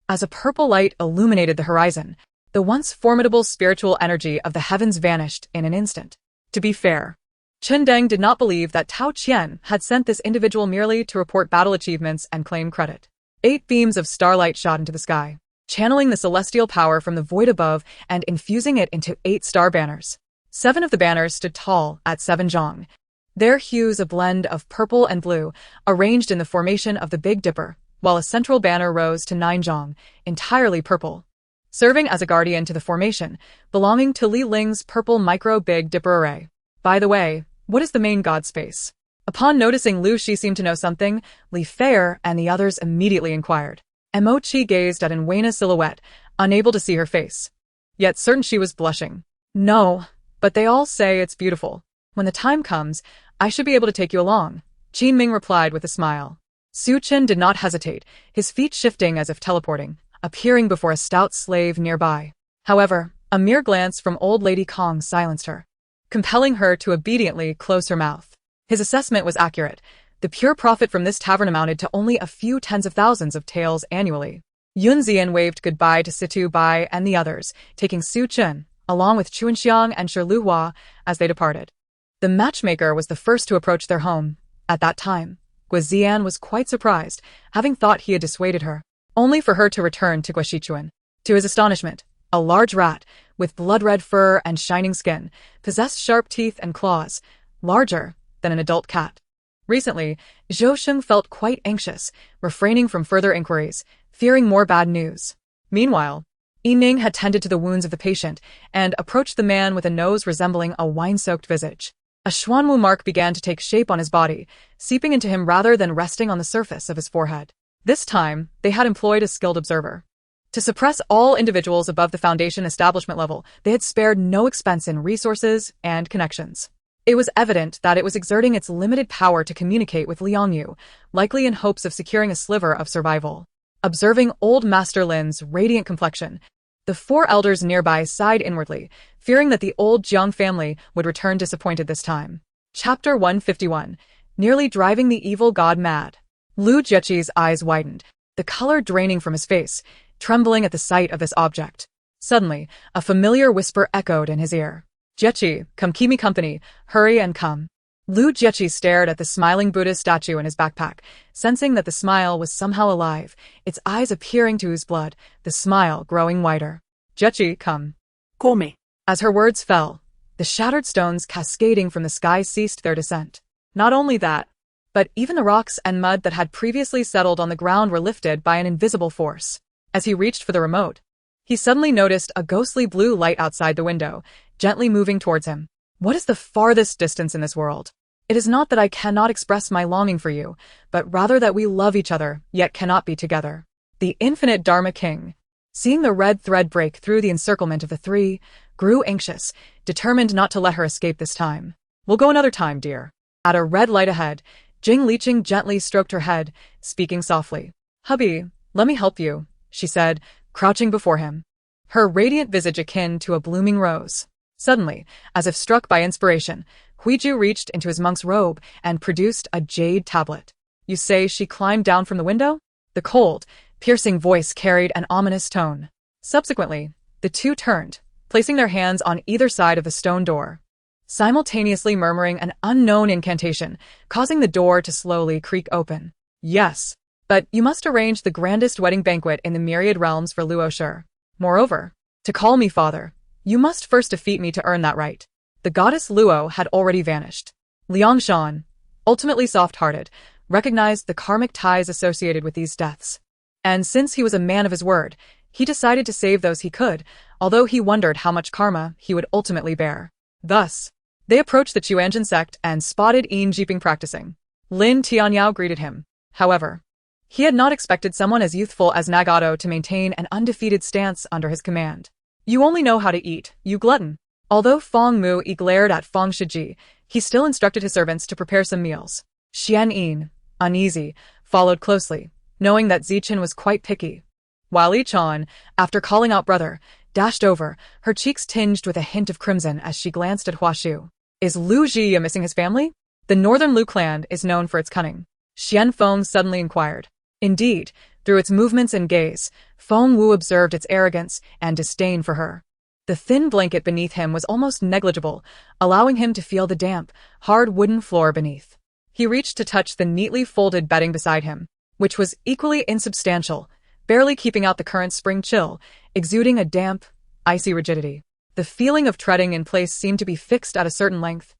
As a purple light illuminated the horizon, the once formidable spiritual energy of the heavens vanished in an instant. To be fair, Chen Deng did not believe that Tao Qian had sent this individual merely to report battle achievements and claim credit. 8 beams of starlight shot into the sky, channeling the celestial power from the void above and infusing it into 8 star banners. 7 of the banners stood tall at 7 zhang, their hues a blend of purple and blue, arranged in the formation of the Big Dipper, while a central banner rose to 9 zhang, entirely purple, serving as a guardian to the formation, belonging to Li Ling's purple micro Big Dipper array. By the way, what is the main god's face? Upon noticing Lu Shi seemed to know something, Li Fei and the others immediately inquired. Emochi gazed at Enwena's silhouette, unable to see her face, yet certain she was blushing. No, but they all say it's beautiful. When the time comes, I should be able to take you along, Qin Ming replied with a smile. Su Chen did not hesitate, his feet shifting as if teleporting, appearing before a stout slave nearby. However, a mere glance from old Lady Kong silenced her, compelling her to obediently close her mouth. His assessment was accurate. The pure profit from this tavern amounted to only a few tens of thousands of taels annually. Yun Zian waved goodbye to Situ Bai and the others, taking Su Chen, along with Chuanxiang and Shi Luhua, as they departed. The matchmaker was the first to approach their home. At that time, Guazian was quite surprised, having thought he had dissuaded her, only for her to return to Guaxichuan. To his astonishment, a large rat, with blood-red fur and shining skin, possessed sharp teeth and claws, larger than an adult cat. Recently, Zhou Sheng felt quite anxious, refraining from further inquiries, fearing more bad news. Meanwhile, Yi Ning had tended to the wounds of the patient and approached the man with a nose resembling a wine-soaked visage. A Xuanwu mark began to take shape on his body, seeping into him rather than resting on the surface of his forehead. This time, they had employed a skilled observer. To suppress all individuals above the Foundation establishment level, they had spared no expense in resources and connections. It was evident that it was exerting its limited power to communicate with Liangyu, likely in hopes of securing a sliver of survival. Observing old Master Lin's radiant complexion, the 4 elders nearby sighed inwardly, fearing that the old Jiang family would return disappointed this time. Chapter 151. Nearly driving the evil god mad. Lu Jieqi's eyes widened, the color draining from his face, trembling at the sight of this object. Suddenly, a familiar whisper echoed in his ear. Jieqi, come keep me company, hurry and come. Lu Jieqi stared at the smiling Buddhist statue in his backpack, sensing that the smile was somehow alive, its eyes appearing to ooze blood, the smile growing wider. Jieqi, come. Call me. As her words fell, the shattered stones cascading from the sky ceased their descent. Not only that, but even the rocks and mud that had previously settled on the ground were lifted by an invisible force. As he reached for the remote, he suddenly noticed a ghostly blue light outside the window, gently moving towards him. What is the farthest distance in this world? It is not that I cannot express my longing for you, but rather that we love each other, yet cannot be together. The infinite Dharma King, seeing the red thread break through the encirclement of the 3, grew anxious, determined not to let her escape this time. We'll go another time, dear. At a red light ahead, Jing Liqing gently stroked her head, speaking softly. Hubby, let me help you. she said, crouching before him, her radiant visage akin to a blooming rose. Suddenly, as if struck by inspiration, Huiju reached into his monk's robe and produced a jade tablet. You say she climbed down from the window? The cold, piercing voice carried an ominous tone. Subsequently, the two turned, placing their hands on either side of the stone door, simultaneously murmuring an unknown incantation, causing the door to slowly creak open. Yes, but you must arrange the grandest wedding banquet in the myriad realms for Luo Shi. Moreover, to call me father, you must first defeat me to earn that right. The goddess Luo had already vanished. Liang Shan, ultimately soft-hearted, recognized the karmic ties associated with these deaths. And since he was a man of his word, he decided to save those he could, although he wondered how much karma he would ultimately bear. Thus, they approached the Chuanjin sect and spotted Yin Jiping practicing. Lin Tianyao greeted him. However, he had not expected someone as youthful as Nagato to maintain an undefeated stance under his command. You only know how to eat, you glutton. Although Feng Mu glared at Feng Shiji, he still instructed his servants to prepare some meals. Xian Yin, uneasy, followed closely, knowing that Zichen was quite picky. While Li Chan, after calling out brother, dashed over, her cheeks tinged with a hint of crimson as she glanced at Hua Shu. Is Lu Jie missing his family? The northern Lu clan is known for its cunning. Xian Feng suddenly inquired. Indeed, through its movements and gaze, Feng Wu observed its arrogance and disdain for her. The thin blanket beneath him was almost negligible, allowing him to feel the damp, hard wooden floor beneath. He reached to touch the neatly folded bedding beside him, which was equally insubstantial, barely keeping out the current spring chill, exuding a damp, icy rigidity. The feeling of treading in place seemed to be fixed at a certain length.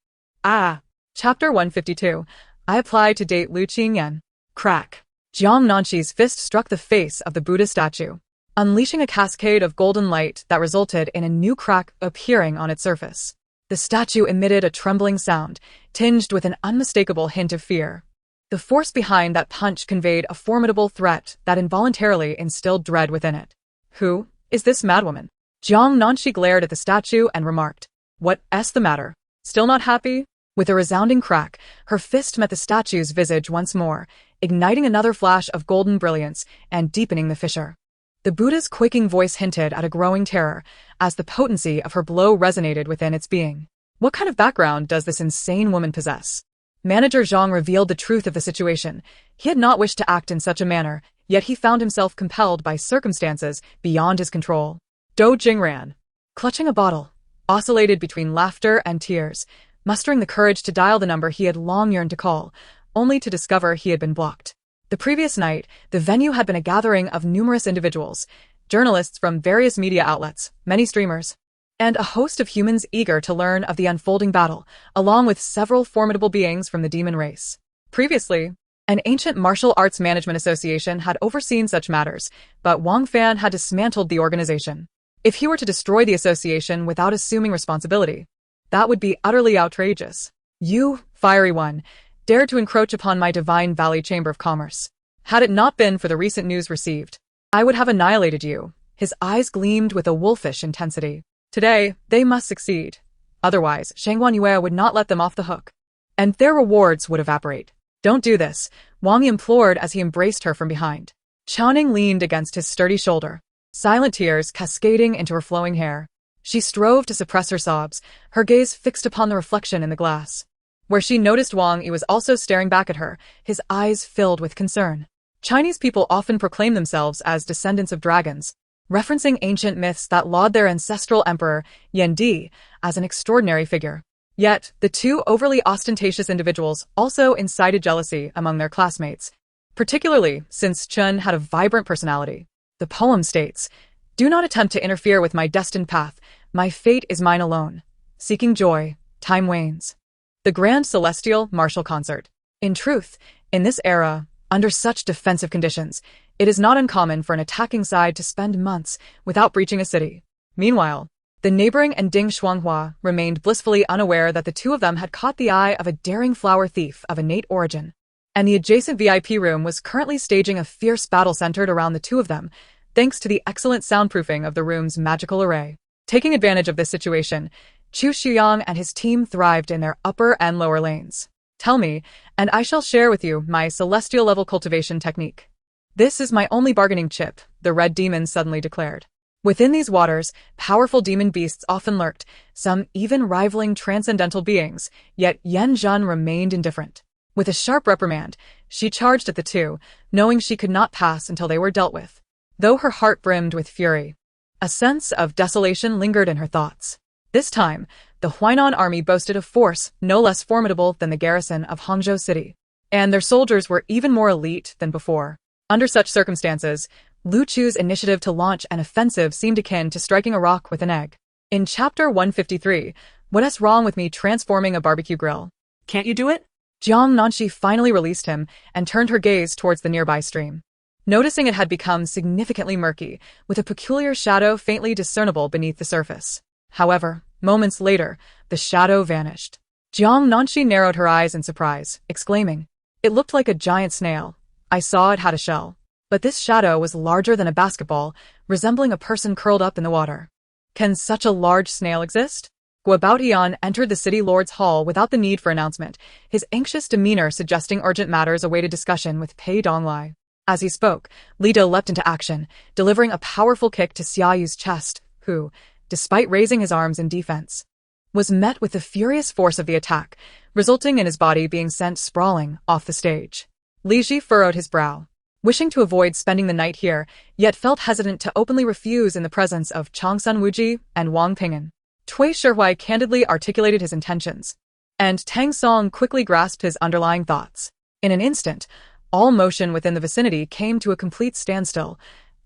Ah! Chapter 152. I apply to date Lu Qingyan. Crack. Jiang Nanxi's fist struck the face of the Buddha statue, unleashing a cascade of golden light that resulted in a new crack appearing on its surface. The statue emitted a trembling sound, tinged with an unmistakable hint of fear. The force behind that punch conveyed a formidable threat that involuntarily instilled dread within it. Who is this madwoman? Jiang Nanxi glared at the statue and remarked, What's the matter? Still not happy? With a resounding crack, her fist met the statue's visage once more, igniting another flash of golden brilliance and deepening the fissure. The Buddha's quaking voice hinted at a growing terror, as the potency of her blow resonated within its being. What kind of background does this insane woman possess? Manager Zhang revealed the truth of the situation. He had not wished to act in such a manner, yet he found himself compelled by circumstances beyond his control. Do Jingran, clutching a bottle, oscillated between laughter and tears, mustering the courage to dial the number he had long yearned to call, only to discover he had been blocked. The previous night, the venue had been a gathering of numerous individuals, journalists from various media outlets, many streamers, and a host of humans eager to learn of the unfolding battle, along with several formidable beings from the demon race. Previously, an ancient martial arts management association had overseen such matters, but Wang Fan had dismantled the organization. If he were to destroy the association without assuming responsibility, that would be utterly outrageous. You, fiery one, dared to encroach upon my Divine Valley Chamber of Commerce. Had it not been for the recent news received, I would have annihilated you. His eyes gleamed with a wolfish intensity. Today, they must succeed. Otherwise, Shangguan Yue would not let them off the hook, and their rewards would evaporate. Don't do this, Wang implored as he embraced her from behind. Chaning leaned against his sturdy shoulder, silent tears cascading into her flowing hair. She strove to suppress her sobs, her gaze fixed upon the reflection in the glass. Where she noticed Wang Yi was also staring back at her, his eyes filled with concern. Chinese people often proclaim themselves as descendants of dragons, referencing ancient myths that laud their ancestral emperor, Yan Di, as an extraordinary figure. Yet, the two overly ostentatious individuals also incited jealousy among their classmates, particularly since Chun had a vibrant personality. The poem states, Do not attempt to interfere with my destined path, my fate is mine alone. Seeking joy, time wanes. The Grand Celestial Martial Concert. In truth, in this era, under such defensive conditions, it is not uncommon for an attacking side to spend months without breaching a city. Meanwhile, the neighboring Ending Shuanghua remained blissfully unaware that the two of them had caught the eye of a daring flower thief of innate origin, and the adjacent VIP room was currently staging a fierce battle centered around the two of them, thanks to the excellent soundproofing of the room's magical array. Taking advantage of this situation, Chu Xuyang and his team thrived in their upper and lower lanes. Tell me, and I shall share with you my celestial-level cultivation technique. This is my only bargaining chip, the red demon suddenly declared. Within these waters, powerful demon beasts often lurked, some even rivaling transcendental beings, yet Yan Zhen remained indifferent. With a sharp reprimand, she charged at the two, knowing she could not pass until they were dealt with. Though her heart brimmed with fury, a sense of desolation lingered in her thoughts. This time, the Huainan army boasted a force no less formidable than the garrison of Hangzhou City, and their soldiers were even more elite than before. Under such circumstances, Lu Chu's initiative to launch an offensive seemed akin to striking a rock with an egg. In Chapter 153, What's Wrong with Me Transforming a Barbecue Grill? Can't you do it? Jiang Nanxi finally released him and turned her gaze towards the nearby stream. Noticing it had become significantly murky, with a peculiar shadow faintly discernible beneath the surface. However, moments later, the shadow vanished. Jiang Nanxi narrowed her eyes in surprise, exclaiming, "It looked like a giant snail. I saw it had a shell. But this shadow was larger than a basketball, resembling a person curled up in the water. Can such a large snail exist?" Guobaotian entered the city lord's hall without the need for announcement, his anxious demeanor suggesting urgent matters awaited discussion with Pei Donglai. As he spoke, Li De leapt into action, delivering a powerful kick to Xia Yu's chest, who, despite raising his arms in defense, was met with the furious force of the attack, resulting in his body being sent sprawling off the stage. Li Ji furrowed his brow, wishing to avoid spending the night here, yet felt hesitant to openly refuse in the presence of Changsun Wuji and Wang Ping'an. Tui Shihui candidly articulated his intentions, and Tang Song quickly grasped his underlying thoughts. In an instant, all motion within the vicinity came to a complete standstill.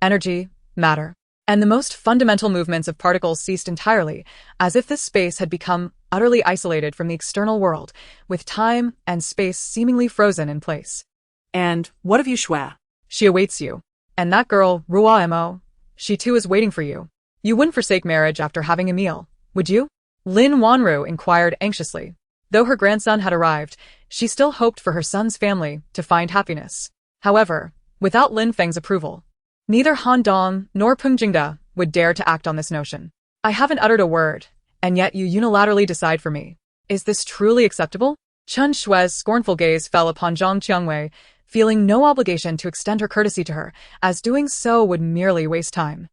Energy, matter, and the most fundamental movements of particles ceased entirely, as if this space had become utterly isolated from the external world, with time and space seemingly frozen in place. And what of you, Xue? She awaits you. And that girl, Ruo Mo, she too is waiting for you. You wouldn't forsake marriage after having a meal, would you? Lin Wanru inquired anxiously. Though her grandson had arrived, she still hoped for her son's family to find happiness. However, without Lin Feng's approval, neither Han Dong nor Peng Jingde would dare to act on this notion. I haven't uttered a word, and yet you unilaterally decide for me. Is this truly acceptable? Chen Shui's scornful gaze fell upon Zhang Qiangwei, feeling no obligation to extend her courtesy to her, as doing so would merely waste time.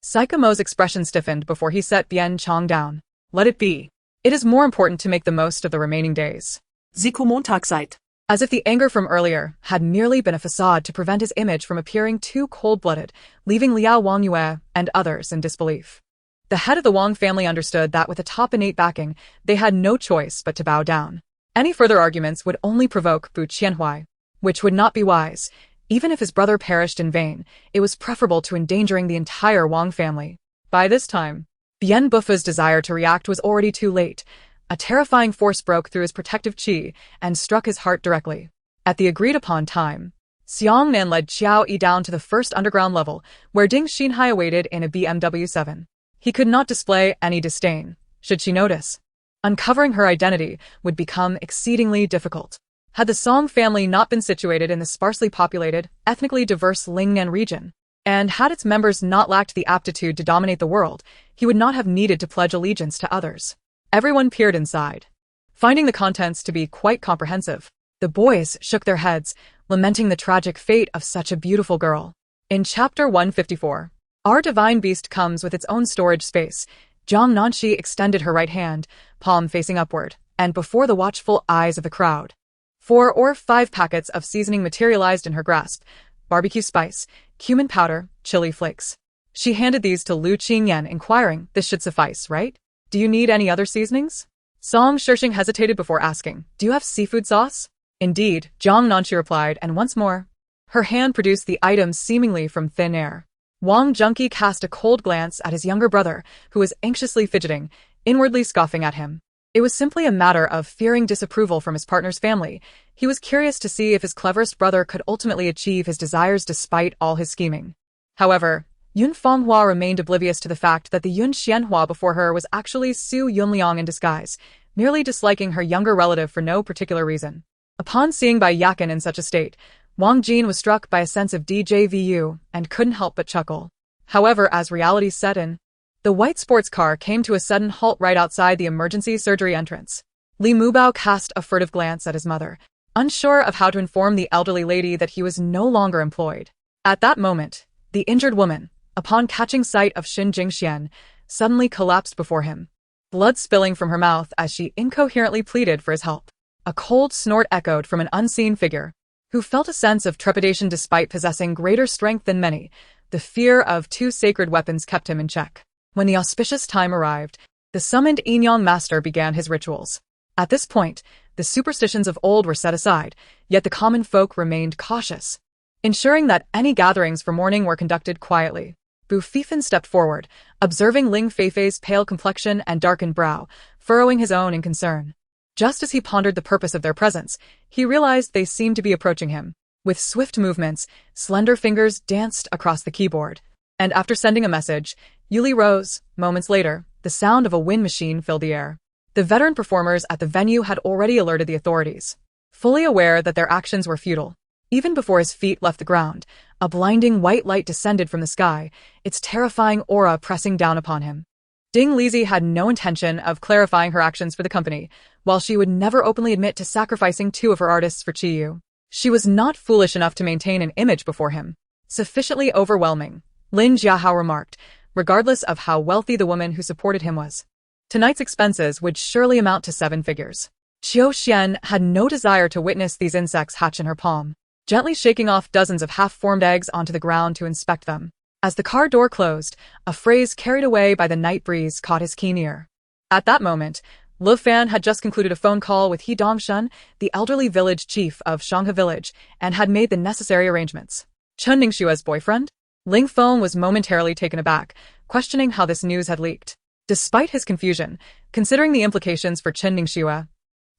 Saika Mo's expression stiffened before he set Bian Chong down. Let it be. It is more important to make the most of the remaining days. Ziku Montagszeit. As if the anger from earlier had merely been a facade to prevent his image from appearing too cold-blooded, leaving Liao Wangyue and others in disbelief. The head of the Wang family understood that with a top innate backing, they had no choice but to bow down. Any further arguments would only provoke Bu Qianhui, which would not be wise. Even if his brother perished in vain, it was preferable to endangering the entire Wang family. By this time, Bian Buffa's desire to react was already too late. A terrifying force broke through his protective qi and struck his heart directly. At the agreed-upon time, Xiang Nan led Qiao Yi down to the first underground level, where Ding Xinhai awaited in a BMW 7. He could not display any disdain, should she notice. Uncovering her identity would become exceedingly difficult. Had the Song family not been situated in the sparsely populated, ethnically diverse Lingnan region, and had its members not lacked the aptitude to dominate the world, he would not have needed to pledge allegiance to others. Everyone peered inside, finding the contents to be quite comprehensive. The boys shook their heads, lamenting the tragic fate of such a beautiful girl. In Chapter 154, our divine beast comes with its own storage space. Jiang Nanxi extended her right hand, palm facing upward, and before the watchful eyes of the crowd, 4 or 5 packets of seasoning materialized in her grasp. Barbecue spice, cumin powder, chili flakes. She handed these to Lu Qingyan, inquiring, "This should suffice, right? Do you need any other seasonings?" Song Shirshing hesitated before asking, "Do you have seafood sauce?" "Indeed," Jiang Nanxi replied, and once more, her hand produced the items seemingly from thin air. Wang Junqi cast a cold glance at his younger brother, who was anxiously fidgeting, inwardly scoffing at him. It was simply a matter of fearing disapproval from his partner's family. He was curious to see if his cleverest brother could ultimately achieve his desires despite all his scheming. However, Yun Fonghua remained oblivious to the fact that the Yun Xianhua before her was actually Su Yunliang in disguise, merely disliking her younger relative for no particular reason. Upon seeing Bai Yakin in such a state, Wang Jin was struck by a sense of DJVU and couldn't help but chuckle. However, as reality set in, the white sports car came to a sudden halt right outside the emergency surgery entrance. Li Mubao cast a furtive glance at his mother, unsure of how to inform the elderly lady that he was no longer employed. At that moment, the injured woman, upon catching sight of Xin Jingxian, suddenly collapsed before him, blood spilling from her mouth as she incoherently pleaded for his help. A cold snort echoed from an unseen figure, who felt a sense of trepidation despite possessing greater strength than many. The fear of two sacred weapons kept him in check. When the auspicious time arrived, the summoned Yin-Yang master began his rituals. At this point, the superstitions of old were set aside, yet the common folk remained cautious, ensuring that any gatherings for mourning were conducted quietly. Bu Fifan stepped forward, observing Ling Feifei's pale complexion and darkened brow, furrowing his own in concern. Just as he pondered the purpose of their presence, he realized they seemed to be approaching him. With swift movements, slender fingers danced across the keyboard. And after sending a message, Yuli rose. Moments later, the sound of a wind machine filled the air. The veteran performers at the venue had already alerted the authorities, fully aware that their actions were futile. Even before his feet left the ground, a blinding white light descended from the sky, its terrifying aura pressing down upon him. Ding Lizi had no intention of clarifying her actions for the company, while she would never openly admit to sacrificing two of her artists for Qiyu. She was not foolish enough to maintain an image before him sufficiently overwhelming, Lin Jiahao remarked, regardless of how wealthy the woman who supported him was. Tonight's expenses would surely amount to 7 figures. Qiu Xian had no desire to witness these insects hatch in her palm, gently shaking off dozens of half-formed eggs onto the ground to inspect them. As the car door closed, a phrase carried away by the night breeze caught his keen ear. At that moment, Lu Fan had just concluded a phone call with He Dongshan, the elderly village chief of Shanghe village, and had made the necessary arrangements. Chen Ningxue's boyfriend? Ling Feng was momentarily taken aback, questioning how this news had leaked. Despite his confusion, considering the implications for Chen Ningxue,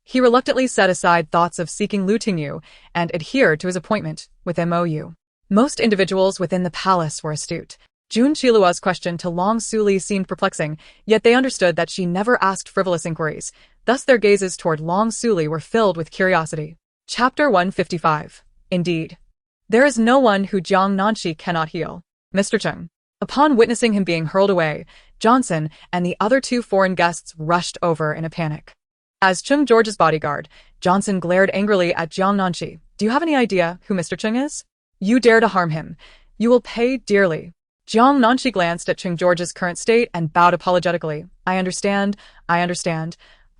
he reluctantly set aside thoughts of seeking Lu Tingyu and adhered to his appointment with MOU. Most individuals within the palace were astute. Jun Qilua's question to Long Suli seemed perplexing, yet they understood that she never asked frivolous inquiries. Thus their gazes toward Long Suli were filled with curiosity. Chapter 155. Indeed. There is no one who Jiang Nanxi cannot heal. Mr. Cheng. Upon witnessing him being hurled away, Johnson and the other 2 foreign guests rushed over in a panic. As Cheng George's bodyguard, Johnson glared angrily at Jiang Nanxi. Do you have any idea who Mr. Cheng is? You dare to harm him. You will pay dearly. Jiang Nanxi glanced at Cheng George's current state and bowed apologetically. I understand.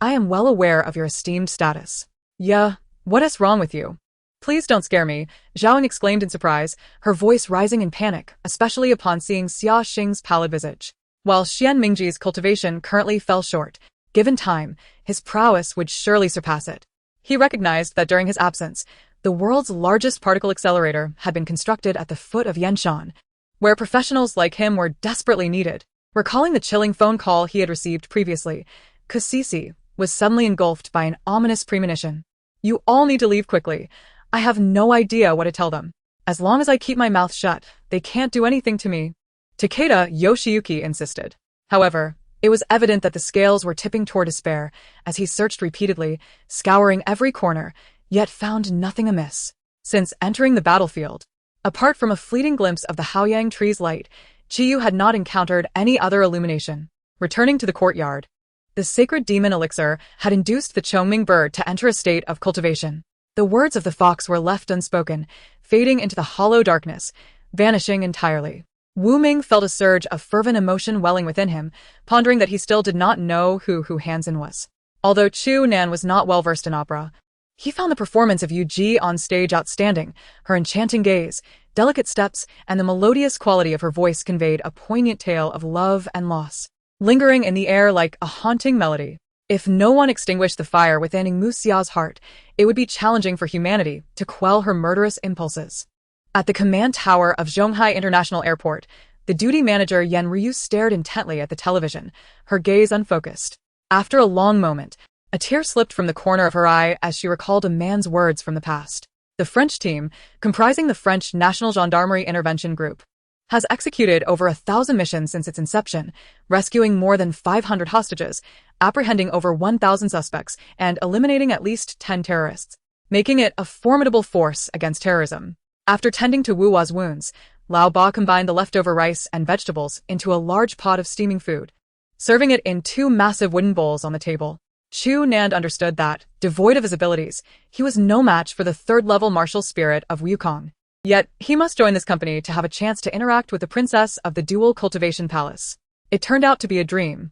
I am well aware of your esteemed status. Yeah, what is wrong with you? Please don't scare me, Zhaoing exclaimed in surprise, her voice rising in panic, especially upon seeing Xia Xing's pallid visage. While Xian Mingji's cultivation currently fell short, given time, his prowess would surely surpass it. He recognized that during his absence, the world's largest particle accelerator had been constructed at the foot of Yanshan, where professionals like him were desperately needed. Recalling the chilling phone call he had received previously, Kusisi was suddenly engulfed by an ominous premonition. You all need to leave quickly. I have no idea what to tell them. As long as I keep my mouth shut, they can't do anything to me. Takeda Yoshiyuki insisted. However, it was evident that the scales were tipping toward despair as he searched repeatedly, scouring every corner, yet found nothing amiss. Since entering the battlefield, apart from a fleeting glimpse of the Haoyang tree's light, Qiyu had not encountered any other illumination. Returning to the courtyard, the sacred demon elixir had induced the Chongming bird to enter a state of cultivation. The words of the fox were left unspoken, fading into the hollow darkness, vanishing entirely. Wu Ming felt a surge of fervent emotion welling within him, pondering that he still did not know who Hansen was. Although Chu Nan was not well versed in opera, he found the performance of Yu Ji on stage outstanding. Her enchanting gaze, delicate steps, and the melodious quality of her voice conveyed a poignant tale of love and loss, lingering in the air like a haunting melody. If no one extinguished the fire within Mu Xia's heart, it would be challenging for humanity to quell her murderous impulses. At the command tower of Zhonghai International Airport, the duty manager Yan Ryu stared intently at the television, her gaze unfocused. After a long moment, a tear slipped from the corner of her eye as she recalled a man's words from the past. The French team, comprising the French National Gendarmerie Intervention Group, has executed over 1,000 missions since its inception, rescuing more than 500 hostages, apprehending over 1,000 suspects, and eliminating at least 10 terrorists, making it a formidable force against terrorism. After tending to Wu Wa's wounds, Lao Ba combined the leftover rice and vegetables into a large pot of steaming food, serving it in 2 massive wooden bowls on the table. Chu Nan understood that, devoid of his abilities, he was no match for the third-level martial spirit of Wukong. Yet, he must join this company to have a chance to interact with the princess of the Dual Cultivation Palace. It turned out to be a dream.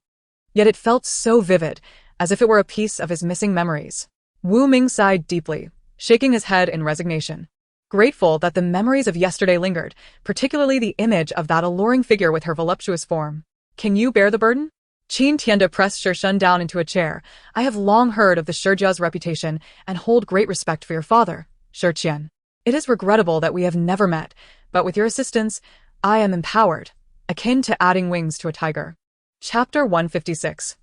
Yet it felt so vivid, as if it were a piece of his missing memories. Wu Ming sighed deeply, shaking his head in resignation. Grateful that the memories of yesterday lingered, particularly the image of that alluring figure with her voluptuous form. Can you bear the burden? Qin Tianda pressed Shi Shun down into a chair. I have long heard of the Shijia's reputation and hold great respect for your father, Shi Qian. It is regrettable that we have never met, but with your assistance, I am empowered, akin to adding wings to a tiger. Chapter 156.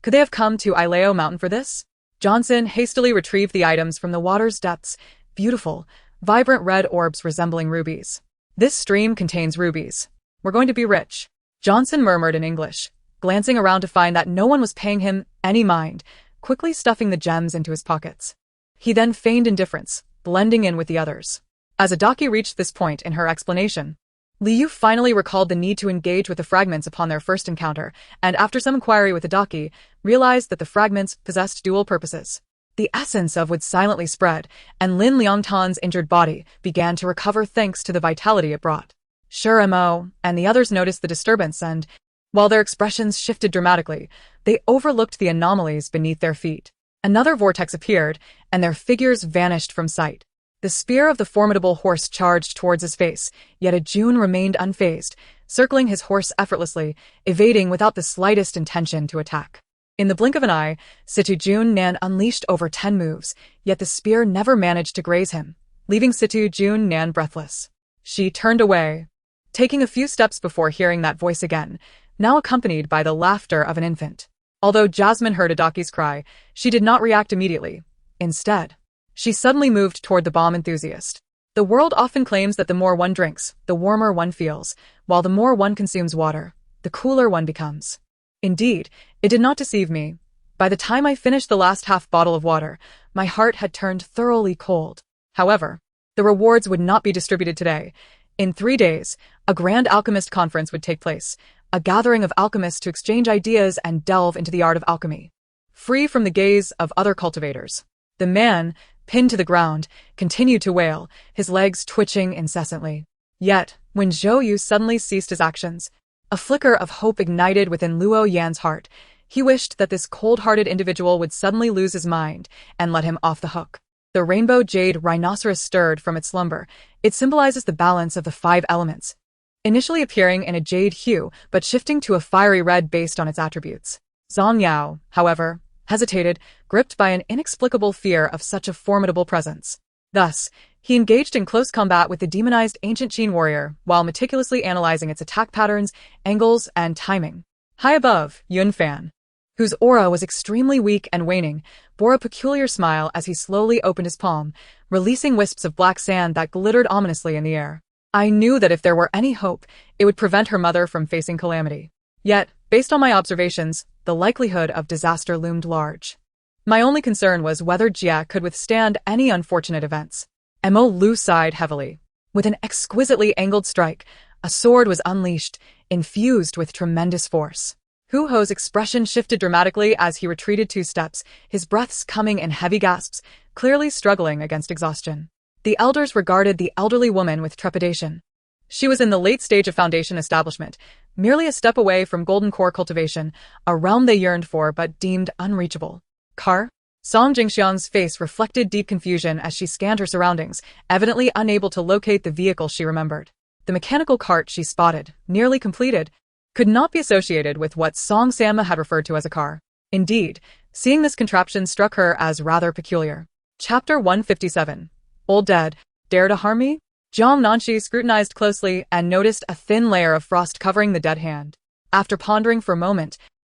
Could they have come to Ileo Mountain for this? Johnson hastily retrieved the items from the water's depths, beautiful, vibrant red orbs resembling rubies. This stream contains rubies. We're going to be rich. Johnson murmured in English, glancing around to find that no one was paying him any mind, quickly stuffing the gems into his pockets. He then feigned indifference, blending in with the others. As Adaki reached this point in her explanation, Liu finally recalled the need to engage with the fragments upon their first encounter, and after some inquiry with Adaki, realized that the fragments possessed dual purposes. The essence of would silently spread, and Lin Liangtan's injured body began to recover thanks to the vitality it brought. Sure Mo and the others noticed the disturbance and, while their expressions shifted dramatically, they overlooked the anomalies beneath their feet. Another vortex appeared, and their figures vanished from sight. The spear of the formidable horse charged towards his face, yet Ajun remained unfazed, circling his horse effortlessly, evading without the slightest intention to attack. In the blink of an eye, Situ Jun Nan unleashed over 10 moves, yet the spear never managed to graze him, leaving Situ Jun Nan breathless. She turned away, taking a few steps before hearing that voice again, now accompanied by the laughter of an infant. Although Jasmine heard Adaki's cry, she did not react immediately. Instead, she suddenly moved toward the bomb enthusiast. The world often claims that the more one drinks, the warmer one feels, while the more one consumes water, the cooler one becomes. Indeed, it did not deceive me. By the time I finished the last half bottle of water, my heart had turned thoroughly cold. However, the rewards would not be distributed today. In 3 days, a grand alchemist conference would take place, a gathering of alchemists to exchange ideas and delve into the art of alchemy. Free from the gaze of other cultivators, the man, pinned to the ground, continued to wail, his legs twitching incessantly. Yet, when Zhou Yu suddenly ceased his actions, a flicker of hope ignited within Luo Yan's heart. He wished that this cold-hearted individual would suddenly lose his mind and let him off the hook. The rainbow jade rhinoceros stirred from its slumber. It symbolizes the balance of the 5 elements, initially appearing in a jade hue but shifting to a fiery red based on its attributes. Zhang Yao, however, hesitated, gripped by an inexplicable fear of such a formidable presence. Thus, he engaged in close combat with the demonized ancient Qin warrior while meticulously analyzing its attack patterns, angles, and timing. High above, Yun Fan, whose aura was extremely weak and waning, bore a peculiar smile as he slowly opened his palm, releasing wisps of black sand that glittered ominously in the air. I knew that if there were any hope, it would prevent her mother from facing calamity. Yet, based on my observations, the likelihood of disaster loomed large. My only concern was whether Jia could withstand any unfortunate events. Mo Lu sighed heavily. With an exquisitely angled strike, a sword was unleashed, infused with tremendous force. Hu Ho's expression shifted dramatically as he retreated 2 steps, his breaths coming in heavy gasps, clearly struggling against exhaustion. The elders regarded the elderly woman with trepidation. She was in the late stage of foundation establishment, merely a step away from golden core cultivation, a realm they yearned for but deemed unreachable. Car? Song Jingxiang's face reflected deep confusion as she scanned her surroundings, evidently unable to locate the vehicle she remembered. The mechanical cart she spotted, nearly completed, could not be associated with what Song Samma had referred to as a car. Indeed, seeing this contraption struck her as rather peculiar. Chapter 157. Old Dead, Dare to Harm Me? Jiang Nanxi scrutinized closely and noticed a thin layer of frost covering the dead hand. After pondering for a moment,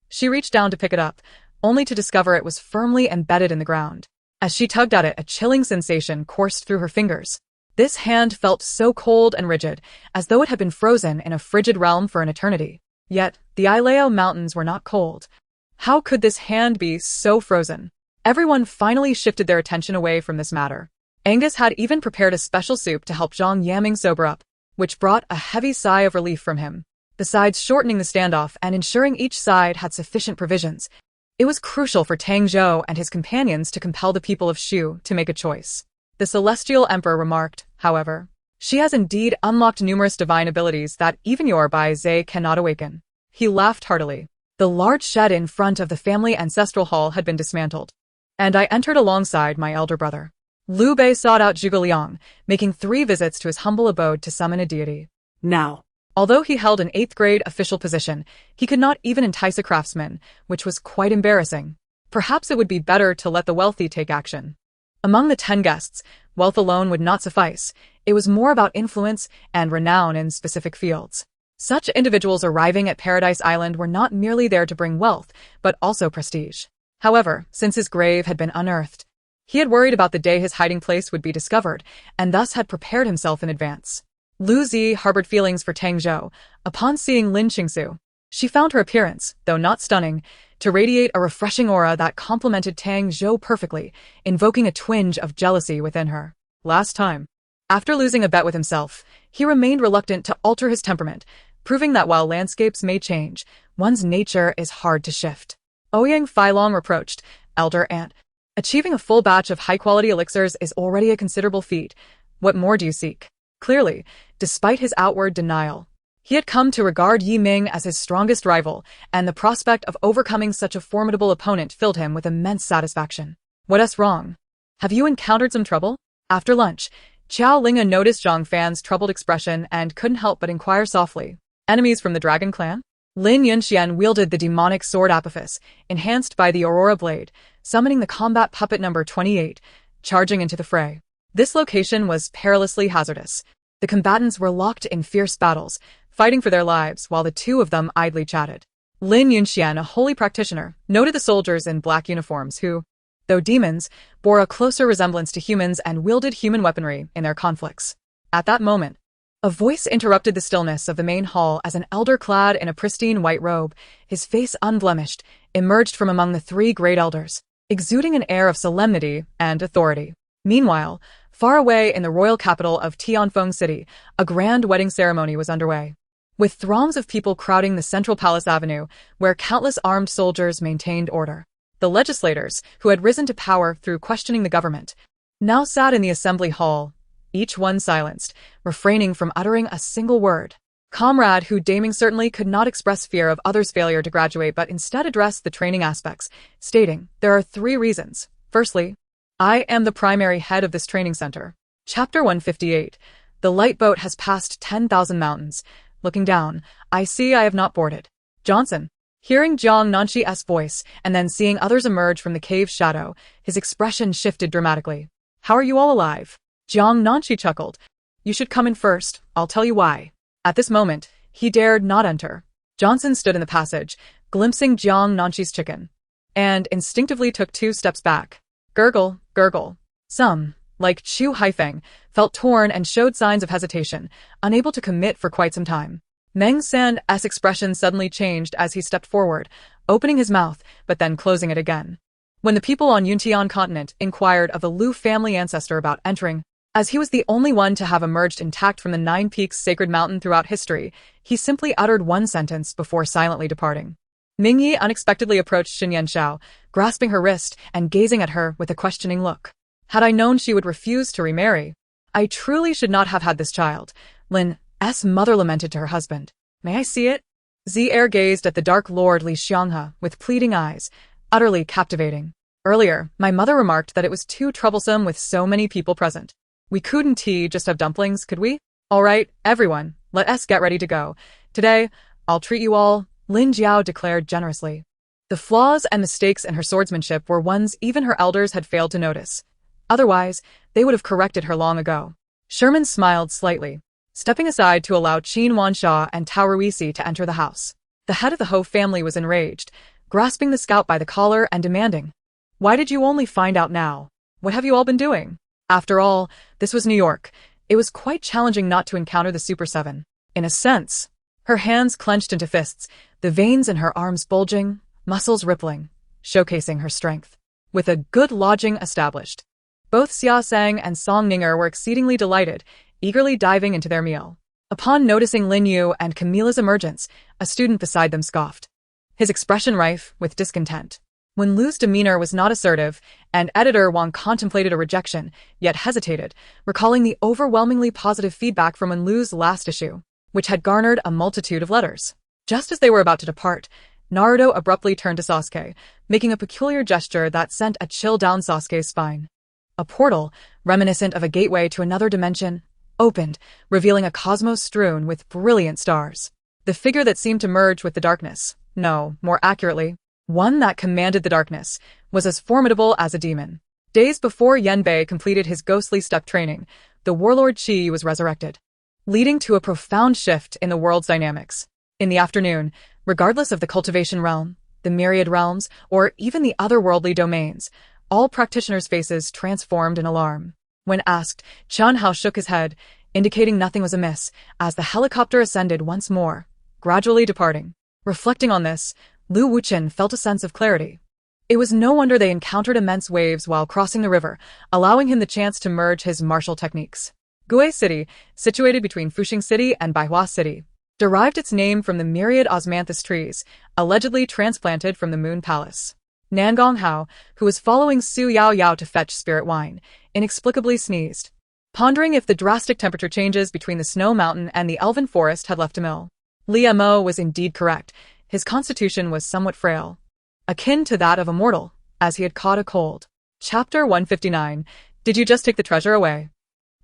she reached down to pick it up, only to discover it was firmly embedded in the ground. As she tugged at it, a chilling sensation coursed through her fingers. This hand felt so cold and rigid, as though it had been frozen in a frigid realm for an eternity. Yet, the Ileo Mountains were not cold. How could this hand be so frozen? Everyone finally shifted their attention away from this matter. Angus had even prepared a special soup to help Zhang Yaming sober up, which brought a heavy sigh of relief from him. Besides shortening the standoff and ensuring each side had sufficient provisions, It was crucial for Tang Zhou and his companions to compel the people of Shu to make a choice. The Celestial Emperor remarked, however, "She has indeed unlocked numerous divine abilities that even your Bai Zhe cannot awaken." He laughed heartily. The large shed in front of the family ancestral hall had been dismantled, and I entered alongside my elder brother. Liu Bei sought out Zhuge Liang, making 3 visits to his humble abode to summon a deity. Now, Although he held an 8th-grade official position, he could not even entice a craftsman, which was quite embarrassing. Perhaps it would be better to let the wealthy take action. Among the 10 guests, wealth alone would not suffice. It was more about influence and renown in specific fields. Such individuals arriving at Paradise Island were not merely there to bring wealth, but also prestige. However, since his grave had been unearthed, he had worried about the day his hiding place would be discovered, and thus had prepared himself in advance. Lu Zi harbored feelings for Tang Zhou. Upon seeing Lin Qingsu, she found her appearance, though not stunning, to radiate a refreshing aura that complemented Tang Zhou perfectly, invoking a twinge of jealousy within her. Last time, after losing a bet with himself, he remained reluctant to alter his temperament, proving that while landscapes may change, one's nature is hard to shift. Ouyang Feilong reproached, "Elder aunt, achieving a full batch of high-quality elixirs is already a considerable feat. What more do you seek?" Clearly, despite his outward denial, he had come to regard Yi Ming as his strongest rival, and the prospect of overcoming such a formidable opponent filled him with immense satisfaction. "What's wrong? Have you encountered some trouble?" After lunch, Qiao Linga noticed Zhang Fan's troubled expression and couldn't help but inquire softly, "Enemies from the Dragon Clan?" Lin Yunxian wielded the demonic sword Apophis, enhanced by the Aurora Blade, summoning the combat puppet number 28, charging into the fray. This location was perilously hazardous. The combatants were locked in fierce battles, fighting for their lives while the two of them idly chatted. Lin Yunxian, a holy practitioner, noted the soldiers in black uniforms who, though demons, bore a closer resemblance to humans and wielded human weaponry in their conflicts. At that moment, a voice interrupted the stillness of the main hall as an elder clad in a pristine white robe, his face unblemished, emerged from among the 3 great elders, exuding an air of solemnity and authority. Meanwhile, far away in the royal capital of Tianfeng City, a grand wedding ceremony was underway, with throngs of people crowding the central palace avenue, where countless armed soldiers maintained order. The legislators, who had risen to power through questioning the government, now sat in the assembly hall, each one silenced, refraining from uttering a single word. Comrade Hu Daming certainly could not express fear of others' failure to graduate but instead addressed the training aspects, stating, "There are 3 reasons. Firstly, I am the primary head of this training center." Chapter 158. The light boat has passed 10,000 mountains. Looking down, I see I have not boarded. Johnson. Hearing Jiang Nanxi's voice and then seeing others emerge from the cave's shadow, his expression shifted dramatically. "How are you all alive?" Jiang Nanxi chuckled. "You should come in first. I'll tell you why." At this moment, he dared not enter. Johnson stood in the passage, glimpsing Jiang Nanxi's chicken, and instinctively took 2 steps back. Gurgle, gurgle. Some, like Chu Haifeng, felt torn and showed signs of hesitation, unable to commit for quite some time. Meng San's expression suddenly changed as he stepped forward, opening his mouth, but then closing it again. When the people on Yuntian continent inquired of the Lu family ancestor about entering, as he was the only one to have emerged intact from the 9 Peaks sacred mountain throughout history, he simply uttered 1 sentence before silently departing. Mingyi unexpectedly approached Xinyan Shao, grasping her wrist and gazing at her with a questioning look. "Had I known she would refuse to remarry, I truly should not have had this child," Lin's mother lamented to her husband. "May I see it?" Zi'er gazed at the dark Lord Li Xianghe with pleading eyes, utterly captivating. "Earlier, my mother remarked that it was too troublesome with so many people present. We couldn't just have dumplings, could we? All right, everyone, let us get ready to go. Today, I'll treat you all," Lin Jiao declared generously. The flaws and mistakes in her swordsmanship were ones even her elders had failed to notice. Otherwise, they would have corrected her long ago. Sherman smiled slightly, stepping aside to allow Qin Wansha and Tao Ruisi to enter the house. The head of the Ho family was enraged, grasping the scout by the collar and demanding, "Why did you only find out now? What have you all been doing?" After all, this was New York. It was quite challenging not to encounter the Super 7. In a sense, her hands clenched into fists, the veins in her arms bulging, muscles rippling, showcasing her strength. With a good lodging established, both Xia Sang and Song Ninger were exceedingly delighted, eagerly diving into their meal. Upon noticing Lin Yu and Camila's emergence, a student beside them scoffed, his expression rife with discontent. When Lu's demeanor was not assertive, and editor Wang contemplated a rejection, yet hesitated, recalling the overwhelmingly positive feedback from Lu's last issue, which had garnered a multitude of letters. Just as they were about to depart, Naruto abruptly turned to Sasuke, making a peculiar gesture that sent a chill down Sasuke's spine. A portal, reminiscent of a gateway to another dimension, opened, revealing a cosmos strewn with brilliant stars. The figure that seemed to merge with the darkness, no, more accurately, one that commanded the darkness, was as formidable as a demon. Days before Yenbei completed his ghostly step training, the warlord Qi was resurrected, leading to a profound shift in the world's dynamics. In the afternoon, regardless of the cultivation realm, the myriad realms, or even the otherworldly domains, all practitioners' faces transformed in alarm. When asked, Chen Hao shook his head, indicating nothing was amiss, as the helicopter ascended once more, gradually departing. Reflecting on this, Lu Wuchen felt a sense of clarity. It was no wonder they encountered immense waves while crossing the river, allowing him the chance to merge his martial techniques. Gue City, situated between Fuxing City and Baihua City, derived its name from the myriad osmanthus trees, allegedly transplanted from the Moon Palace. Nangong Hao, who was following Su Yao Yao to fetch spirit wine, inexplicably sneezed, pondering if the drastic temperature changes between the snow mountain and the elven forest had left him ill. Li Mo was indeed correct. His constitution was somewhat frail, akin to that of a mortal, as he had caught a cold. Chapter 159. Did you just take the treasure away?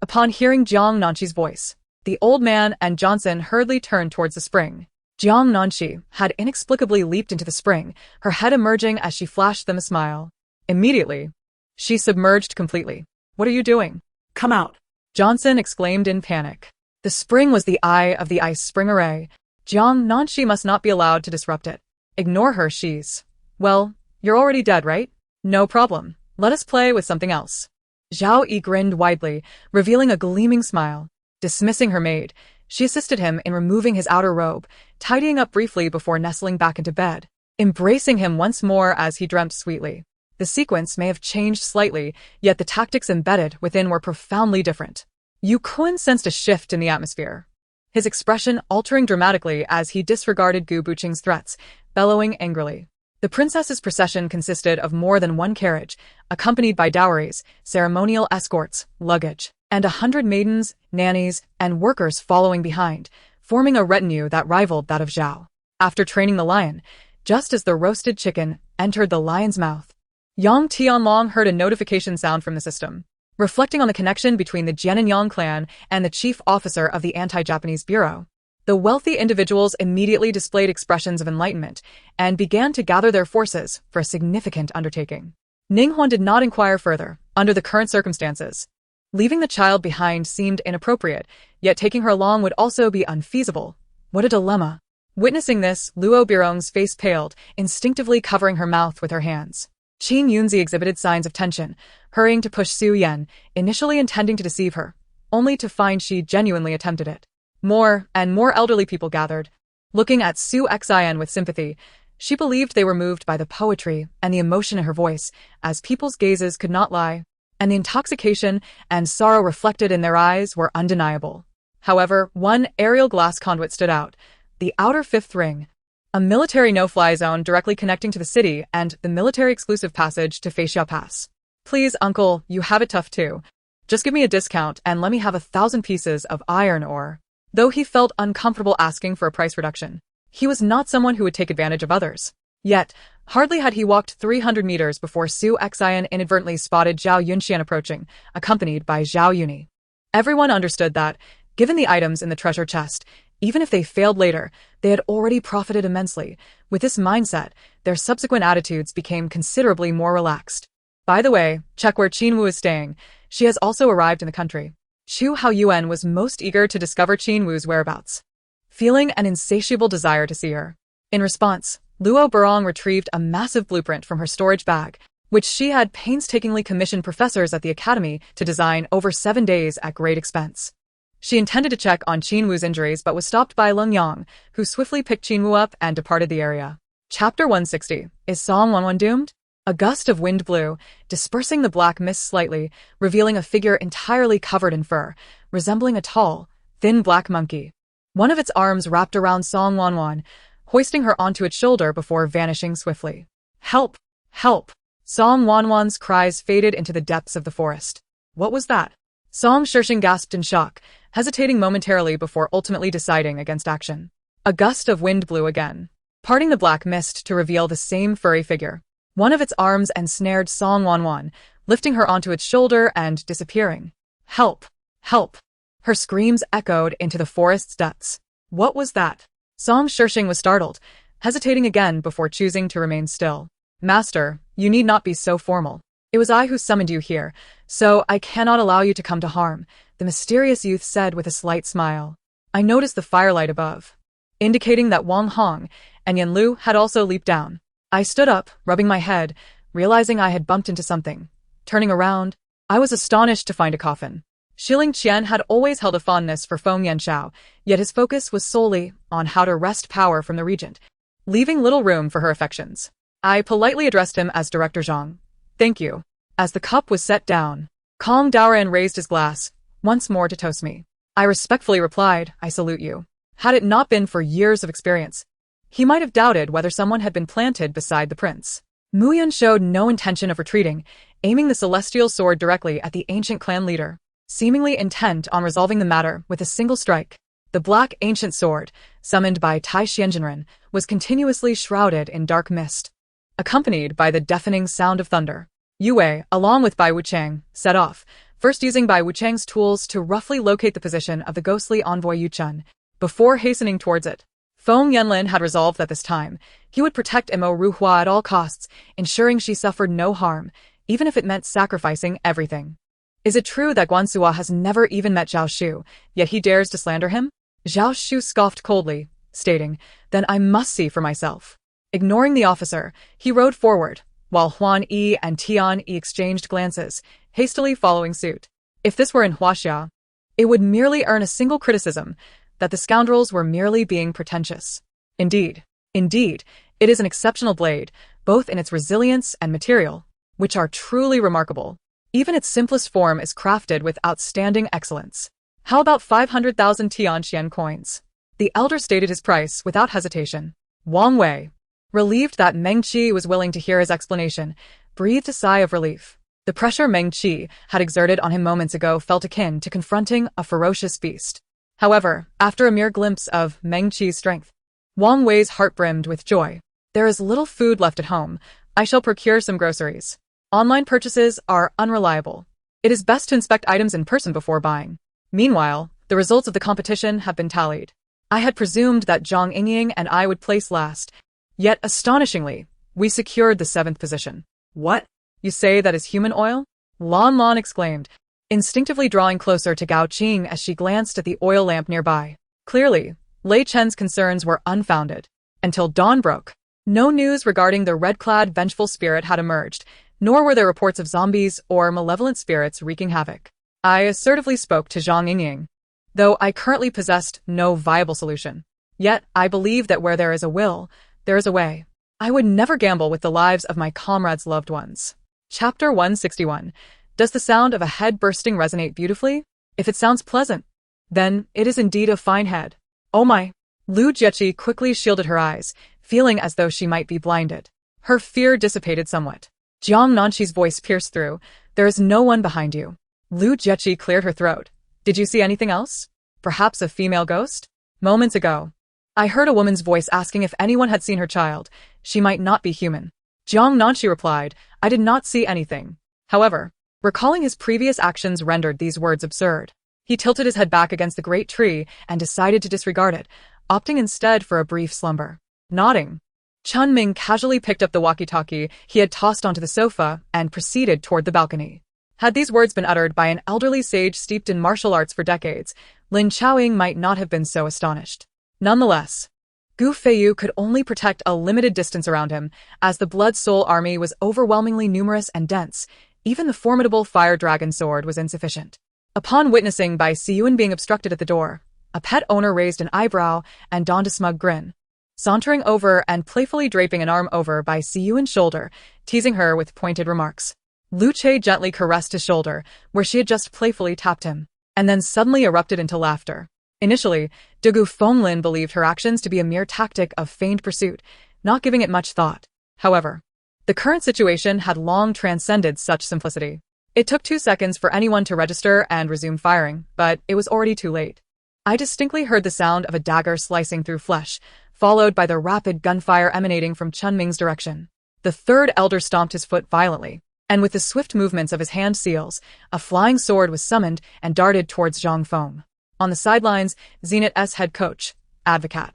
Upon hearing Jiang Nanxi's voice, the old man and Johnson hurriedly turned towards the spring. Jiang Nanxi had inexplicably leaped into the spring, her head emerging as she flashed them a smile. Immediately, she submerged completely. What are you doing? Come out. Johnson exclaimed in panic. The spring was the eye of the ice spring array. Jiang Nanxi must not be allowed to disrupt it. Ignore her, she's... Well, you're already dead, right? No problem. Let us play with something else. Zhao Yi grinned widely, revealing a gleaming smile. Dismissing her maid, she assisted him in removing his outer robe, tidying up briefly before nestling back into bed, embracing him once more as he dreamt sweetly. The sequence may have changed slightly, yet the tactics embedded within were profoundly different. Yu Kun sensed a shift in the atmosphere, his expression altering dramatically as he disregarded Gu Buqing's threats, bellowing angrily. The princess's procession consisted of more than one carriage, accompanied by dowries, ceremonial escorts, luggage, and 100 maidens, nannies, and workers following behind, forming a retinue that rivaled that of Zhao. After training the lion, just as the roasted chicken entered the lion's mouth, Yang Tianlong heard a notification sound from the system, reflecting on the connection between the Jianyang clan and the chief officer of the Anti-Japanese Bureau. The wealthy individuals immediately displayed expressions of enlightenment and began to gather their forces for a significant undertaking. Ninghuan did not inquire further, under the current circumstances. Leaving the child behind seemed inappropriate, yet taking her along would also be unfeasible. What a dilemma. Witnessing this, Luo Birong's face paled, instinctively covering her mouth with her hands. Qin Yunzi exhibited signs of tension, hurrying to push Su Yan, initially intending to deceive her, only to find she genuinely attempted it. More and more elderly people gathered, looking at Su Xian with sympathy. She believed they were moved by the poetry and the emotion in her voice, as people's gazes could not lie, and the intoxication and sorrow reflected in their eyes were undeniable. However, one aerial glass conduit stood out, the outer fifth ring, a military no-fly zone directly connecting to the city and the military-exclusive passage to Feixia Pass. Please, uncle, you have it tough too. Just give me a discount and let me have 1,000 pieces of iron ore. Though he felt uncomfortable asking for a price reduction, he was not someone who would take advantage of others. Yet, hardly had he walked 300 meters before Su Xian inadvertently spotted Zhao Yunxian approaching, accompanied by Zhao Yuni. Everyone understood that, given the items in the treasure chest, even if they failed later, they had already profited immensely. With this mindset, their subsequent attitudes became considerably more relaxed. By the way, check where Qin Wu is staying. She has also arrived in the country. Chu Haoyuan was most eager to discover Qin Wu's whereabouts, feeling an insatiable desire to see her. In response, Luo Birong retrieved a massive blueprint from her storage bag, which she had painstakingly commissioned professors at the academy to design over 7 days at great expense. She intended to check on Qin Wu's injuries but was stopped by Leng Yang, who swiftly picked Qin Wu up and departed the area. Chapter 160. Is Song Wanwan doomed? A gust of wind blew, dispersing the black mist slightly, revealing a figure entirely covered in fur, resembling a tall, thin black monkey. One of its arms wrapped around Song Wanwan, hoisting her onto its shoulder before vanishing swiftly. Help! Help! Song Wanwan's cries faded into the depths of the forest. What was that? Song Shishing gasped in shock, hesitating momentarily before ultimately deciding against action. A gust of wind blew again, parting the black mist to reveal the same furry figure. One of its arms ensnared Song Wanwan, lifting her onto its shoulder and disappearing. Help! Help! Her screams echoed into the forest's depths. What was that? Song Shishing was startled, hesitating again before choosing to remain still. Master, you need not be so formal. It was I who summoned you here, so I cannot allow you to come to harm, the mysterious youth said with a slight smile. I noticed the firelight above, indicating that Wang Hong and Yan Lu had also leaped down. I stood up, rubbing my head, realizing I had bumped into something. Turning around, I was astonished to find a coffin. Shiling Qian had always held a fondness for Feng Yanxiao, yet his focus was solely on how to wrest power from the regent, leaving little room for her affections. I politely addressed him as Director Zhang. Thank you. As the cup was set down, Kong Daoran raised his glass, once more to toast me. I respectfully replied, I salute you. Had it not been for years of experience, he might have doubted whether someone had been planted beside the prince. Mu Yun showed no intention of retreating, aiming the celestial sword directly at the ancient clan leader, seemingly intent on resolving the matter with a single strike. The black ancient sword, summoned by Tai Xianjinren, was continuously shrouded in dark mist, accompanied by the deafening sound of thunder. Yue, along with Bai Wuchang, set off, first using Bai Wuchang's tools to roughly locate the position of the ghostly envoy Yuchun, before hastening towards it. Feng Yanlin had resolved that this time, he would protect Imo Ruhua at all costs, ensuring she suffered no harm, even if it meant sacrificing everything. Is it true that Guansua has never even met Zhao Shu, yet he dares to slander him? Zhao Shu scoffed coldly, stating, then I must see for myself. Ignoring the officer, he rode forward, while Huan Yi and Tian Yi exchanged glances, hastily following suit. If this were in Huaxia, it would merely earn a single criticism, that the scoundrels were merely being pretentious. Indeed, it is an exceptional blade, both in its resilience and material, which are truly remarkable. Even its simplest form is crafted with outstanding excellence. How about 500,000 Tianxian coins? The elder stated his price without hesitation. Wang Wei, relieved that Mengqi was willing to hear his explanation, breathed a sigh of relief. The pressure Mengqi had exerted on him moments ago felt akin to confronting a ferocious beast. However, after a mere glimpse of Mengqi's strength, Wang Wei's heart brimmed with joy. There is little food left at home. I shall procure some groceries. Online purchases are unreliable. It is best to inspect items in person before buying. Meanwhile, the results of the competition have been tallied. I had presumed that Zhang Yingying and I would place last. Yet, astonishingly, we secured the 7th position. What? You say that is human oil? Lan Lan exclaimed, instinctively drawing closer to Gao Qing as she glanced at the oil lamp nearby. Clearly, Lei Chen's concerns were unfounded. Until dawn broke, no news regarding the red-clad vengeful spirit had emerged, nor were there reports of zombies or malevolent spirits wreaking havoc. I assertively spoke to Zhang Yingying, though I currently possessed no viable solution. Yet, I believe that where there is a will, there is a way. I would never gamble with the lives of my comrades' loved ones. Chapter 161. Does the sound of a head bursting resonate beautifully? If it sounds pleasant, then it is indeed a fine head. Oh my! Lu Jiechi quickly shielded her eyes, feeling as though she might be blinded. Her fear dissipated somewhat. Jiang Nanxi's voice pierced through. There is no one behind you. Lu Jiechi cleared her throat. Did you see anything else? Perhaps a female ghost? Moments ago, I heard a woman's voice asking if anyone had seen her child. She might not be human. Jiang Nanxi replied, I did not see anything. However, recalling his previous actions rendered these words absurd. He tilted his head back against the great tree and decided to disregard it, opting instead for a brief slumber. Nodding, Chun Ming casually picked up the walkie-talkie he had tossed onto the sofa and proceeded toward the balcony. Had these words been uttered by an elderly sage steeped in martial arts for decades, Lin Chaoying might not have been so astonished. Nonetheless, Gu Feiyu could only protect a limited distance around him, as the Blood Soul army was overwhelmingly numerous and dense. Even the formidable fire dragon sword was insufficient. Upon witnessing Bai Siyuan being obstructed at the door, a pet owner raised an eyebrow and donned a smug grin, sauntering over and playfully draping an arm over Bai Siyuan's shoulder, teasing her with pointed remarks. Lu Che gently caressed his shoulder, where she had just playfully tapped him, and then suddenly erupted into laughter. Initially, Dugu Fenglin believed her actions to be a mere tactic of feigned pursuit, not giving it much thought. However, The current situation had long transcended such simplicity. It took 2 seconds for anyone to register and resume firing, but it was already too late. I distinctly heard the sound of a dagger slicing through flesh, followed by the rapid gunfire emanating from Chun Ming's direction. The third elder stomped his foot violently, and with the swift movements of his hand seals, a flying sword was summoned and darted towards Zhang Feng. On the sidelines, Zenit's head coach, Advocat,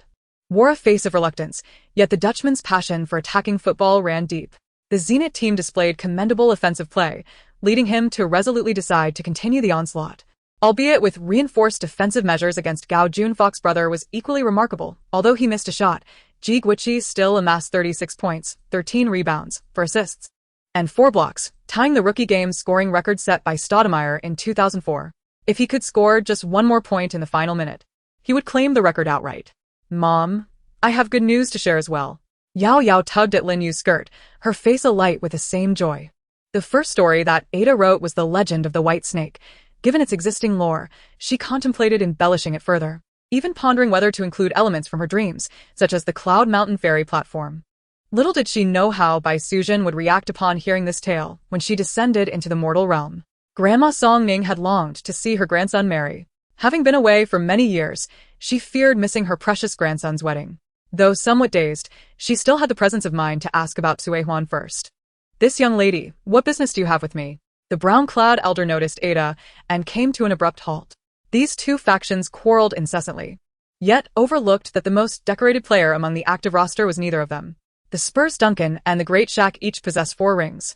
wore a face of reluctance, yet the Dutchman's passion for attacking football ran deep. The Zenit team displayed commendable offensive play, leading him to resolutely decide to continue the onslaught. Albeit with reinforced defensive measures against Gao Junfok's brother was equally remarkable. Although he missed a shot, Ji Guiqi still amassed 36 points, 13 rebounds, 4 assists, and 4 blocks, tying the rookie game's scoring record set by Stoudemire in 2004. If he could score just one more point in the final minute, he would claim the record outright. Mom, I have good news to share as well. Yao Yao tugged at Lin Yu's skirt, her face alight with the same joy. The first story that Ada wrote was The Legend of the White Snake. Given its existing lore, she contemplated embellishing it further, even pondering whether to include elements from her dreams, such as the Cloud Mountain Ferry platform. Little did she know how Bai Sujin would react upon hearing this tale when she descended into the mortal realm. Grandma Song Ning had longed to see her grandson marry. Having been away for many years, she feared missing her precious grandson's wedding. Though somewhat dazed, she still had the presence of mind to ask about Sui Huan first. "This young lady, what business do you have with me?" The brown-clad elder noticed Ada and came to an abrupt halt. These two factions quarreled incessantly, yet overlooked that the most decorated player among the active roster was neither of them. The Spurs Duncan and the Great Shaq each possessed 4 rings,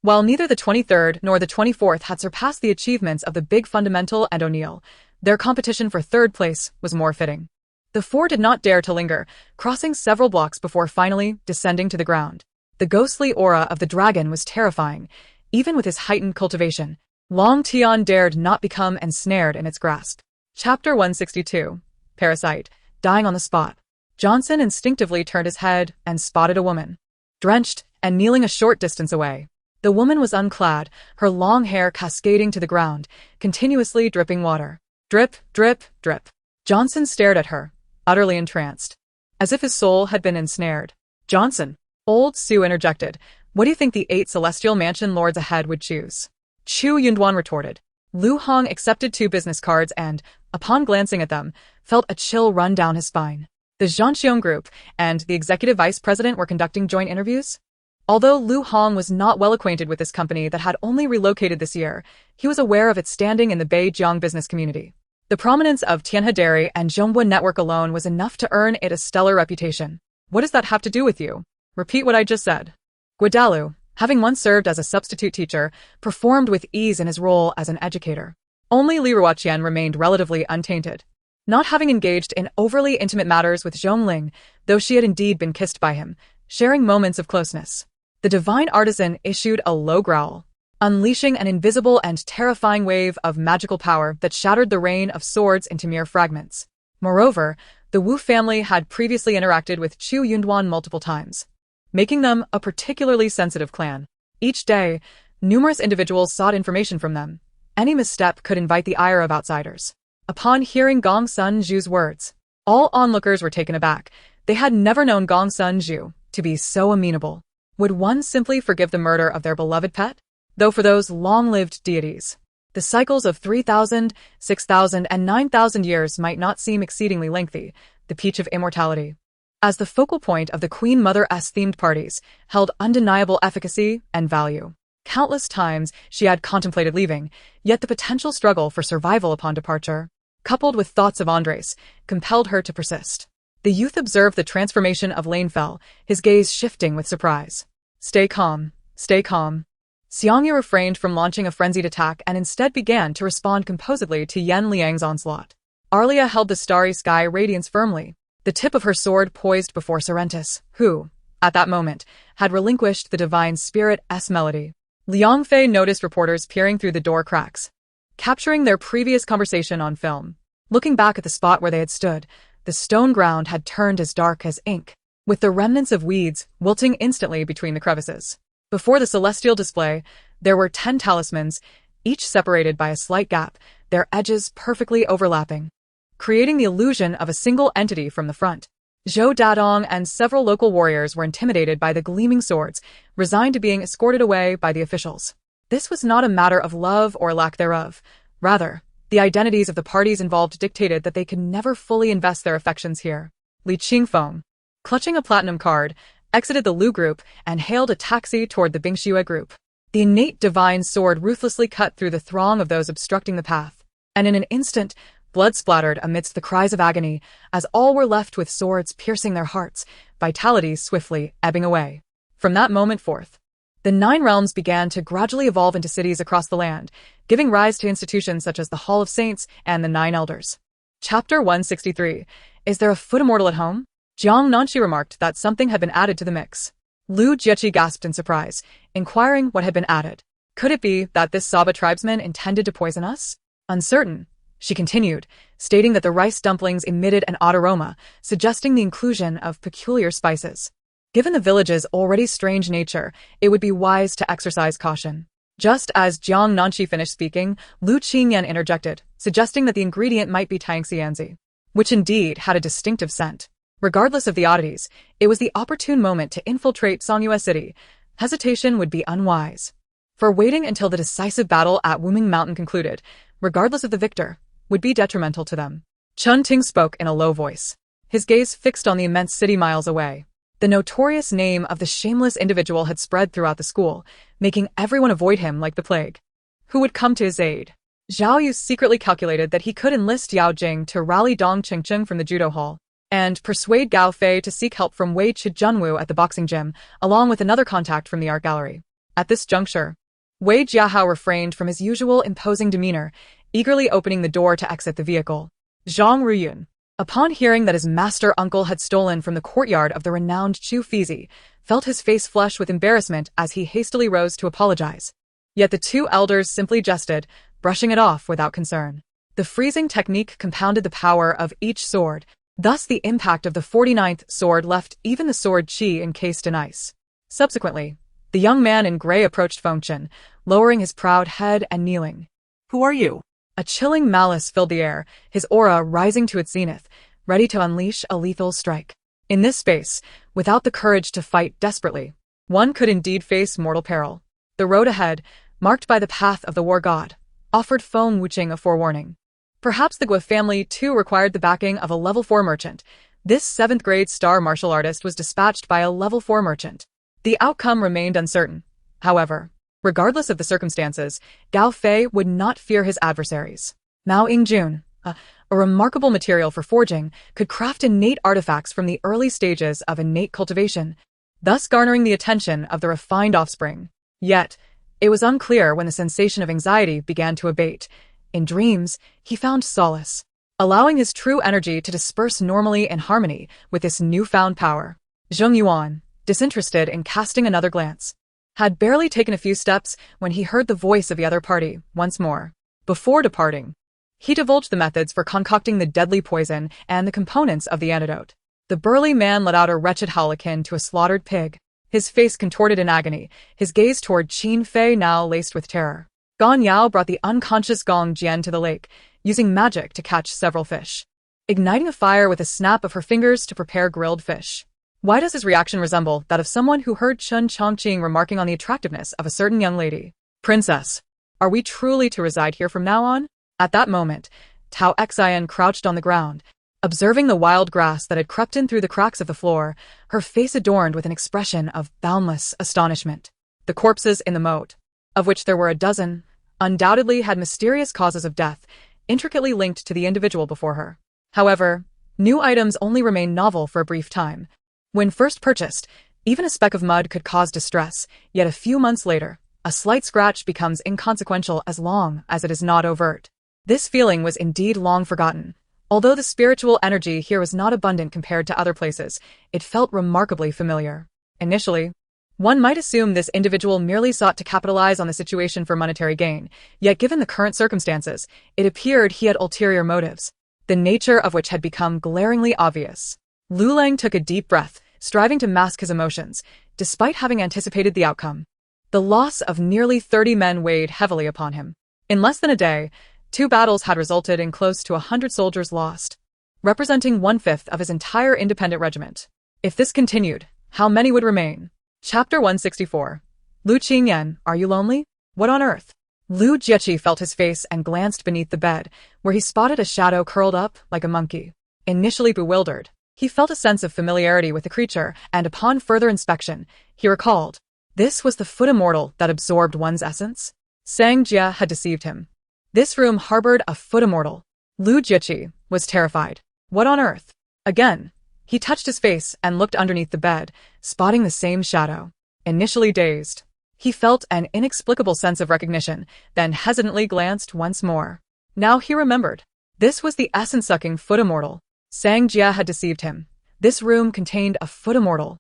while neither the 23rd nor the 24th had surpassed the achievements of the Big Fundamental and O'Neal. Their competition for 3rd place was more fitting. The 4 did not dare to linger, crossing several blocks before finally descending to the ground. The ghostly aura of the dragon was terrifying. Even with his heightened cultivation, Long Tian dared not become ensnared in its grasp. Chapter 162. Parasite. Dying on the spot. Johnson instinctively turned his head and spotted a woman, drenched and kneeling a short distance away. The woman was unclad, her long hair cascading to the ground, continuously dripping water. Drip, drip, drip. Johnson stared at her, utterly entranced, as if his soul had been ensnared. "Johnson," old Sue interjected, "what do you think the 8 celestial mansion lords ahead would choose?" Chu Yunduan retorted. Lu Hong accepted 2 business cards and, upon glancing at them, felt a chill run down his spine. The Zhanxiong Group and the executive vice president were conducting joint interviews? Although Lu Hong was not well acquainted with this company that had only relocated this year, he was aware of its standing in the Beijiang business community. The prominence of Tianhe Dairy and Zhongbun Network alone was enough to earn it a stellar reputation. "What does that have to do with you?" "Repeat what I just said." Guadalu, having once served as a substitute teacher, performed with ease in his role as an educator. Only Li Ruoqian remained relatively untainted, not having engaged in overly intimate matters with Zhongling, though she had indeed been kissed by him, sharing moments of closeness. The divine artisan issued a low growl, unleashing an invisible and terrifying wave of magical power that shattered the rain of swords into mere fragments. Moreover, the Wu family had previously interacted with Chu Yunduan multiple times, making them a particularly sensitive clan. Each day, numerous individuals sought information from them. Any misstep could invite the ire of outsiders. Upon hearing Gong Sun Zhu's words, all onlookers were taken aback. They had never known Gong Sun Zhu to be so amenable. Would one simply forgive the murder of their beloved pet? Though for those long-lived deities, the cycles of 3,000, 6,000, and 9,000 years might not seem exceedingly lengthy, the peach of immortality, as the focal point of the Queen Mother-S themed parties, held undeniable efficacy and value. Countless times she had contemplated leaving, yet the potential struggle for survival upon departure, coupled with thoughts of Andres, compelled her to persist. The youth observed the transformation of Lanefell, his gaze shifting with surprise. "Stay calm, stay calm." Xiangyu refrained from launching a frenzied attack and instead began to respond composedly to Yan Liang's onslaught. Arlia held the starry sky radiance firmly, the tip of her sword poised before Sorrentis, who, at that moment, had relinquished the divine spirit's melody. Liang Fei noticed reporters peering through the door cracks, capturing their previous conversation on film. Looking back at the spot where they had stood, the stone ground had turned as dark as ink, with the remnants of weeds wilting instantly between the crevices. Before the celestial display, there were 10 talismans, each separated by a slight gap, their edges perfectly overlapping, creating the illusion of a single entity from the front. Zhou Dadong and several local warriors were intimidated by the gleaming swords, resigned to being escorted away by the officials. This was not a matter of love or lack thereof. Rather, the identities of the parties involved dictated that they could never fully invest their affections here. Li Qingfeng, clutching a platinum card, exited the Lu group and hailed a taxi toward the Mixue group. The innate divine sword ruthlessly cut through the throng of those obstructing the path, and in an instant, blood splattered amidst the cries of agony as all were left with swords piercing their hearts, vitality swiftly ebbing away. From that moment forth, the 9 realms began to gradually evolve into cities across the land, giving rise to institutions such as the Hall of Saints and the 9 Elders. Chapter 163. Is there a foot immortal at home? Jiang Nanxi remarked that something had been added to the mix. Lu Jieqi gasped in surprise, inquiring what had been added. Could it be that this Saba tribesman intended to poison us? Uncertain, she continued, stating that the rice dumplings emitted an odd aroma, suggesting the inclusion of peculiar spices. Given the village's already strange nature, it would be wise to exercise caution. Just as Jiang Nanxi finished speaking, Lu Qingyan interjected, suggesting that the ingredient might be tangxianzi, which indeed had a distinctive scent. Regardless of the oddities, it was the opportune moment to infiltrate Songyue City. Hesitation would be unwise. For waiting until the decisive battle at Wuming Mountain concluded, regardless of the victor, would be detrimental to them. Chun Ting spoke in a low voice, his gaze fixed on the immense city miles away. The notorious name of the shameless individual had spread throughout the school, making everyone avoid him like the plague. Who would come to his aid? Zhao Yu secretly calculated that he could enlist Yao Jing to rally Dong Qingcheng from the judo hall, and persuade Gao Fei to seek help from Wei Chijunwu at the boxing gym, along with another contact from the art gallery. At this juncture, Wei Jiahao refrained from his usual imposing demeanor, eagerly opening the door to exit the vehicle. Zhang Ruyun, upon hearing that his master uncle had stolen from the courtyard of the renowned Chu Fizi, felt his face flush with embarrassment as he hastily rose to apologize. Yet the 2 elders simply jested, brushing it off without concern. The freezing technique compounded the power of each sword. Thus the impact of the 49th sword left even the sword qi encased in ice. Subsequently, the young man in gray approached Fengchen, lowering his proud head and kneeling. Who are you? A chilling malice filled the air, his aura rising to its zenith, ready to unleash a lethal strike. In this space, without the courage to fight desperately, one could indeed face mortal peril. The road ahead, marked by the path of the war god, offered Feng Wuqing a forewarning. Perhaps the Gua family, too, required the backing of a level 4 merchant. This 7th-grade star martial artist was dispatched by a level 4 merchant. The outcome remained uncertain. However, regardless of the circumstances, Gao Fei would not fear his adversaries. Mao Yingjun, a remarkable material for forging, could craft innate artifacts from the early stages of innate cultivation, thus garnering the attention of the refined offspring. Yet, it was unclear when the sensation of anxiety began to abate. In dreams, he found solace, allowing his true energy to disperse normally in harmony with this newfound power. Zheng Yuan, disinterested in casting another glance, had barely taken a few steps when he heard the voice of the other party once more. Before departing, he divulged the methods for concocting the deadly poison and the components of the antidote. The burly man let out a wretched howl akin to a slaughtered pig, his face contorted in agony, his gaze toward Qin Fei now laced with terror. Gong Yao brought the unconscious Gong Jian to the lake, using magic to catch several fish, igniting a fire with a snap of her fingers to prepare grilled fish. Why does his reaction resemble that of someone who heard Chun Chongqing remarking on the attractiveness of a certain young lady? Princess, are we truly to reside here from now on? At that moment, Tao Xian crouched on the ground, observing the wild grass that had crept in through the cracks of the floor, her face adorned with an expression of boundless astonishment. The corpses in the moat, of which there were a dozen, undoubtedly had mysterious causes of death, intricately linked to the individual before her. However, new items only remain novel for a brief time. When first purchased, even a speck of mud could cause distress, yet a few months later, a slight scratch becomes inconsequential as long as it is not overt. This feeling was indeed long forgotten. Although the spiritual energy here was not abundant compared to other places, it felt remarkably familiar. Initially, one might assume this individual merely sought to capitalize on the situation for monetary gain, yet given the current circumstances, it appeared he had ulterior motives, the nature of which had become glaringly obvious. Lu Lang took a deep breath, striving to mask his emotions, despite having anticipated the outcome. The loss of nearly 30 men weighed heavily upon him. In less than a day, 2 battles had resulted in close to 100 soldiers lost. representing 1/5 of his entire independent regiment. If this continued, how many would remain? Chapter 164. Lu Qingyan, are you lonely? What on earth? Lu Jieqi felt his face and glanced beneath the bed, where he spotted a shadow curled up like a monkey. Initially bewildered, he felt a sense of familiarity with the creature, and upon further inspection, he recalled. This was the foot immortal that absorbed one's essence? Sang Jia had deceived him. This room harbored a foot immortal. Lu Jieqi was terrified. What on earth? Again, he touched his face and looked underneath the bed, spotting the same shadow. Initially dazed, he felt an inexplicable sense of recognition, then hesitantly glanced once more. Now he remembered. This was the essence-sucking foot immortal. Sang Jia had deceived him. This room contained a foot immortal.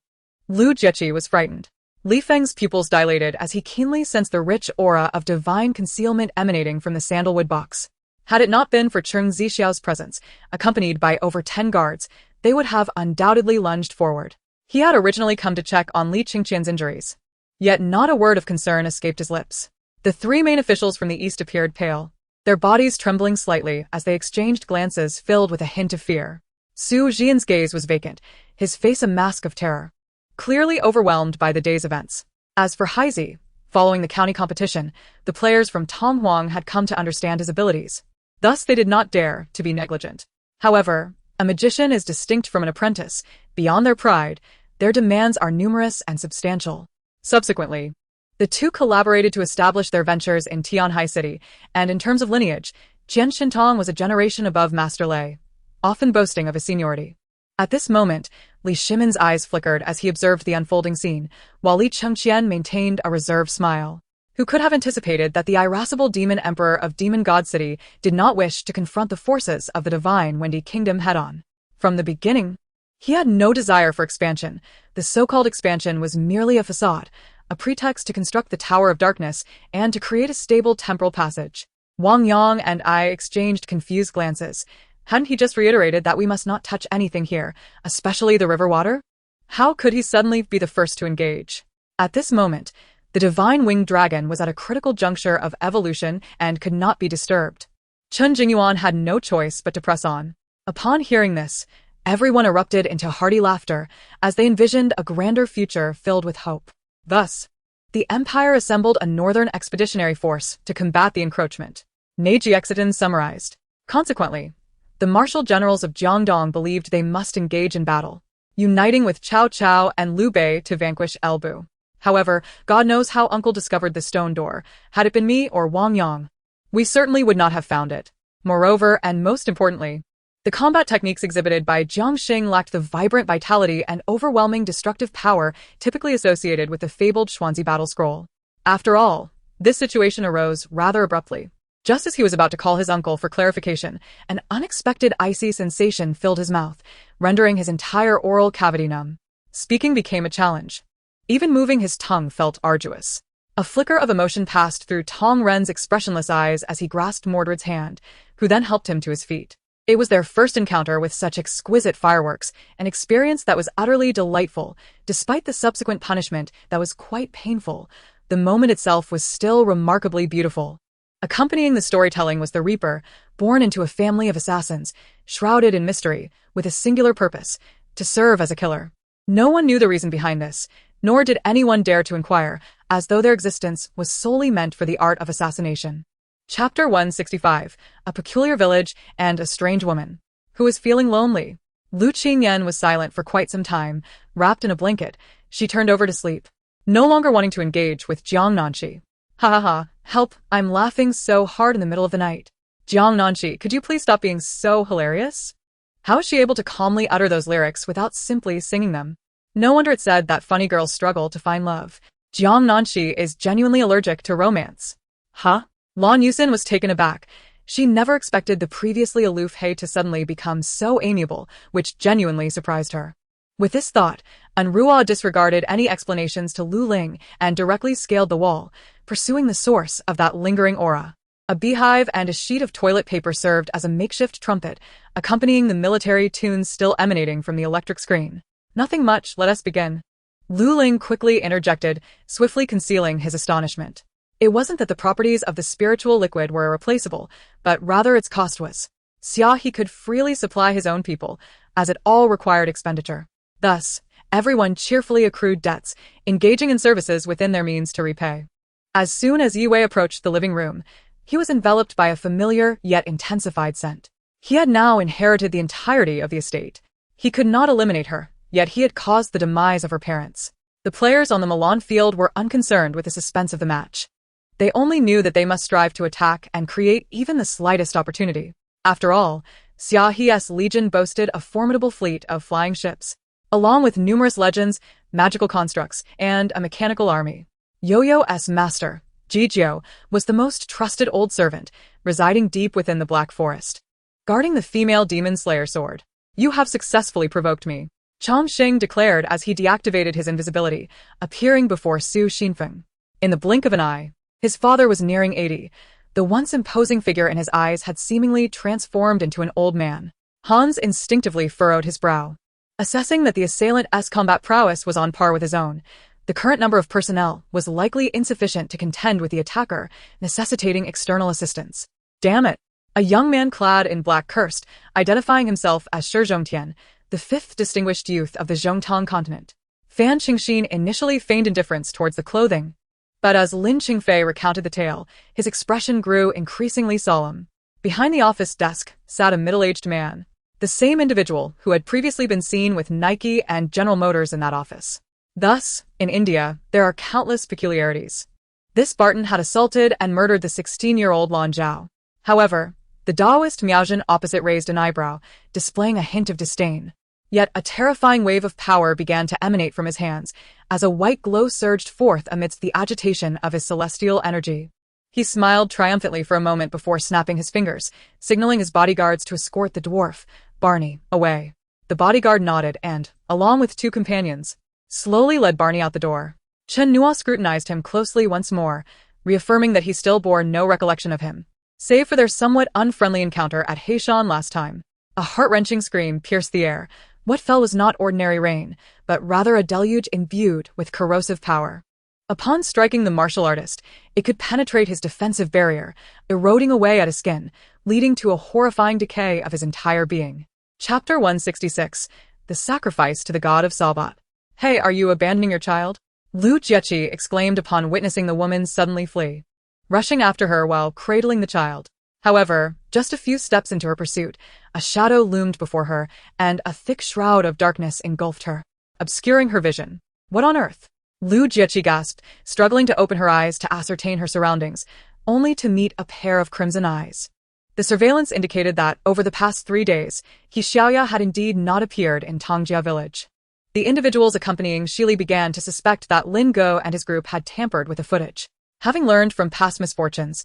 Lu Jieqi was frightened. Li Feng's pupils dilated as he keenly sensed the rich aura of divine concealment emanating from the sandalwood box. Had it not been for Cheng Zixiao's presence, accompanied by over 10 guards, they would have undoubtedly lunged forward. He had originally come to check on Li Qingqian's injuries. Yet not a word of concern escaped his lips. The 3 main officials from the east appeared pale, their bodies trembling slightly as they exchanged glances filled with a hint of fear. Su Jian's gaze was vacant, his face a mask of terror, clearly overwhelmed by the day's events. As for Haizi, following the county competition, the players from Tonghuang had come to understand his abilities. Thus they did not dare to be negligent. However, a magician is distinct from an apprentice. Beyond their pride, their demands are numerous and substantial. Subsequently, the two collaborated to establish their ventures in Tianhai City, and in terms of lineage, Jian Shintong was a generation above Master Lei, often boasting of his seniority. At this moment, Li Shimon's eyes flickered as he observed the unfolding scene, while Li Chengqian maintained a reserved smile. Who could have anticipated that the irascible demon emperor of Demon God City did not wish to confront the forces of the divine Wendy Kingdom head-on? From the beginning, he had no desire for expansion. The so-called expansion was merely a facade, a pretext to construct the Tower of Darkness and to create a stable temporal passage. Wang Yang and I exchanged confused glances. Hadn't he just reiterated that we must not touch anything here, especially the river water? How could he suddenly be the first to engage? At this moment, the divine winged dragon was at a critical juncture of evolution and could not be disturbed. Chen Jingyuan had no choice but to press on. Upon hearing this, everyone erupted into hearty laughter as they envisioned a grander future filled with hope. Thus, the empire assembled a northern expeditionary force to combat the encroachment. Neji Exiton summarized. Consequently, the martial generals of Jiangdong believed they must engage in battle, uniting with Cao Cao and Liu Bei to vanquish Elbu. However, God knows how Uncle discovered the stone door. Had it been me or Wang Yang, we certainly would not have found it. Moreover, and most importantly, the combat techniques exhibited by Jiang Xing lacked the vibrant vitality and overwhelming destructive power typically associated with the fabled Xuanzi battle scroll. After all, this situation arose rather abruptly. Just as he was about to call his uncle for clarification, an unexpected icy sensation filled his mouth, rendering his entire oral cavity numb. Speaking became a challenge. Even moving his tongue felt arduous. A flicker of emotion passed through Tong Ren's expressionless eyes as he grasped Mordred's hand, who then helped him to his feet. It was their first encounter with such exquisite fireworks, an experience that was utterly delightful, despite the subsequent punishment that was quite painful. The moment itself was still remarkably beautiful. Accompanying the storytelling was the Reaper, born into a family of assassins, shrouded in mystery, with a singular purpose, to serve as a killer. No one knew the reason behind this, nor did anyone dare to inquire, as though their existence was solely meant for the art of assassination. Chapter 165, A Peculiar Village and a Strange Woman, who was feeling lonely. Lu Qingyan was silent for quite some time, wrapped in a blanket. She turned over to sleep, no longer wanting to engage with Jiang Nanxi. Ha ha ha, help, I'm laughing so hard in the middle of the night. Jiang Nanxi, could you please stop being so hilarious? How is she able to calmly utter those lyrics without simply singing them? No wonder it's said that funny girls struggle to find love. Jiang Nanxi is genuinely allergic to romance. Huh? Lan Yusin was taken aback. She never expected the previously aloof He to suddenly become so amiable, which genuinely surprised her. With this thought, Anruo disregarded any explanations to Lu Ling and directly scaled the wall, pursuing the source of that lingering aura. A beehive and a sheet of toilet paper served as a makeshift trumpet, accompanying the military tunes still emanating from the electric screen. Nothing much, let us begin. Lu Ling quickly interjected, swiftly concealing his astonishment. It wasn't that the properties of the spiritual liquid were irreplaceable, but rather its cost was. Xia could freely supply his own people, as it all required expenditure. Thus, everyone cheerfully accrued debts, engaging in services within their means to repay. As soon as Yue approached the living room, he was enveloped by a familiar yet intensified scent. He had now inherited the entirety of the estate. He could not eliminate her, yet he had caused the demise of her parents. The players on the Milan field were unconcerned with the suspense of the match. They only knew that they must strive to attack and create even the slightest opportunity. After all, Xiaohe's legion boasted a formidable fleet of flying ships, along with numerous legends, magical constructs, and a mechanical army. Yo-Yo's master, Jijiu, was the most trusted old servant, residing deep within the Black Forest, guarding the female demon slayer sword. "You have successfully provoked me," Chongqing declared as he deactivated his invisibility, appearing before Su Xinfeng. In the blink of an eye, his father was nearing 80. The once imposing figure in his eyes had seemingly transformed into an old man. Hans instinctively furrowed his brow. Assessing that the assailant's combat prowess was on par with his own, the current number of personnel was likely insufficient to contend with the attacker, necessitating external assistance. Damn it! A young man clad in black cursed, identifying himself as Shi Zhongtian, the fifth distinguished youth of the Zhongtong continent. Fan Qingxin initially feigned indifference towards the clothing, but as Lin Qingfei recounted the tale, his expression grew increasingly solemn. Behind the office desk sat a middle-aged man, the same individual who had previously been seen with Nike and General Motors in that office. Thus, in India, there are countless peculiarities. This Spartan had assaulted and murdered the 16-year-old Lan Zhao. However, the Taoist Miaozhen opposite raised an eyebrow, displaying a hint of disdain. Yet a terrifying wave of power began to emanate from his hands, as a white glow surged forth amidst the agitation of his celestial energy. He smiled triumphantly for a moment before snapping his fingers, signaling his bodyguards to escort the dwarf, Barney, away. The bodyguard nodded and, along with two companions, slowly led Barney out the door. Chen Nua scrutinized him closely once more, reaffirming that he still bore no recollection of him, save for their somewhat unfriendly encounter at Heishan last time. A heart-wrenching scream pierced the air. What fell was not ordinary rain, but rather a deluge imbued with corrosive power. Upon striking the martial artist, it could penetrate his defensive barrier, eroding away at his skin, leading to a horrifying decay of his entire being. Chapter 166, The Sacrifice to the God of Sabat. "Hey, are you abandoning your child?" Lu Jiechi exclaimed upon witnessing the woman suddenly flee, rushing after her while cradling the child. However, just a few steps into her pursuit, a shadow loomed before her, and a thick shroud of darkness engulfed her, obscuring her vision. What on earth? Lu Jiechi gasped, struggling to open her eyes to ascertain her surroundings, only to meet a pair of crimson eyes. The surveillance indicated that, over the past 3 days, He Xiaoya had indeed not appeared in Tongjia village. The individuals accompanying Shili began to suspect that Lin Go and his group had tampered with the footage. Having learned from past misfortunes,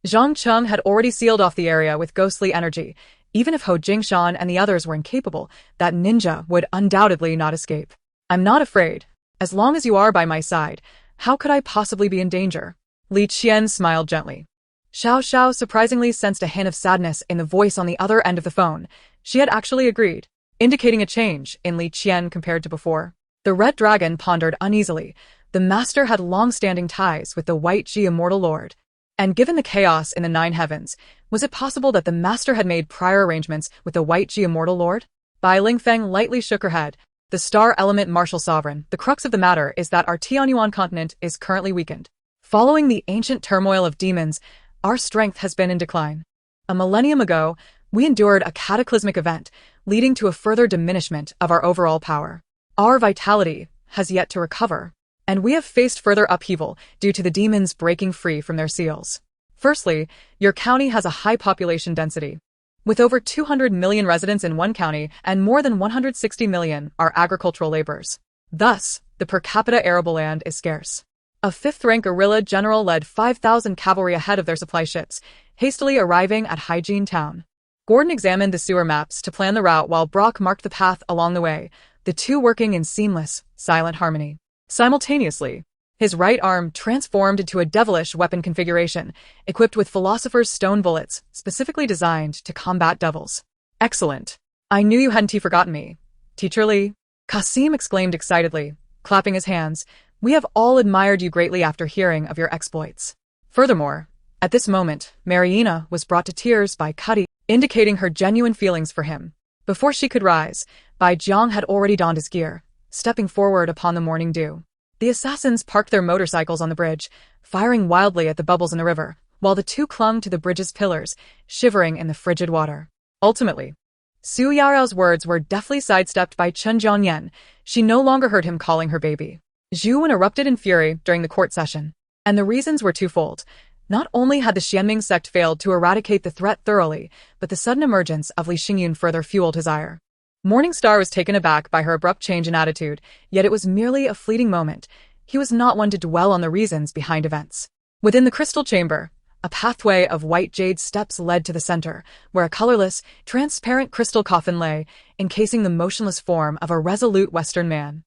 Zhang Cheng had already sealed off the area with ghostly energy. Even if Ho Jingshan and the others were incapable, that ninja would undoubtedly not escape. "I'm not afraid. As long as you are by my side, how could I possibly be in danger?" Li Qian smiled gently. Xiao Xiao surprisingly sensed a hint of sadness in the voice on the other end of the phone. She had actually agreed, indicating a change in Li Qian compared to before. The Red Dragon pondered uneasily. The master had long-standing ties with the White Ji Immortal Lord. And given the chaos in the 9 heavens, was it possible that the master had made prior arrangements with the White Ji Immortal Lord? Bai Lingfeng lightly shook her head. "The Star Element Martial Sovereign, the crux of the matter is that our Tianyuan continent is currently weakened. Following the ancient turmoil of demons, our strength has been in decline. A millennium ago, we endured a cataclysmic event, leading to a further diminishment of our overall power. Our vitality has yet to recover, and we have faced further upheaval due to the demons breaking free from their seals. Firstly, your county has a high population density. With over 200 million residents in one county and more than 160 million are agricultural laborers. Thus, the per capita arable land is scarce. A 5th-rank guerrilla general led 5,000 cavalry ahead of their supply ships, hastily arriving at Hygiene Town. Gordon examined the sewer maps to plan the route while Brock marked the path along the way, the two working in seamless, silent harmony. Simultaneously, his right arm transformed into a devilish weapon configuration, equipped with Philosopher's Stone bullets, specifically designed to combat devils. "Excellent. I knew you hadn't forgotten me. Teacher Li," Kasim exclaimed excitedly, clapping his hands. "We have all admired you greatly after hearing of your exploits." Furthermore, at this moment, Mariana was brought to tears by Cuddy. indicating her genuine feelings for him. Before she could rise, Bai Jiang had already donned his gear, stepping forward upon the morning dew. The assassins parked their motorcycles on the bridge, firing wildly at the bubbles in the river, while the two clung to the bridge's pillars, shivering in the frigid water. Ultimately, Su Yao's words were deftly sidestepped by Chen Jiangyan. She no longer heard him calling her baby. Zhu Wen erupted in fury during the court session, and the reasons were twofold. Not only had the Xianming sect failed to eradicate the threat thoroughly, but the sudden emergence of Li Xingyun further fueled his ire. Morningstar was taken aback by her abrupt change in attitude, yet it was merely a fleeting moment. He was not one to dwell on the reasons behind events. Within the crystal chamber, a pathway of white jade steps led to the center, where a colorless, transparent crystal coffin lay, encasing the motionless form of a resolute Western man.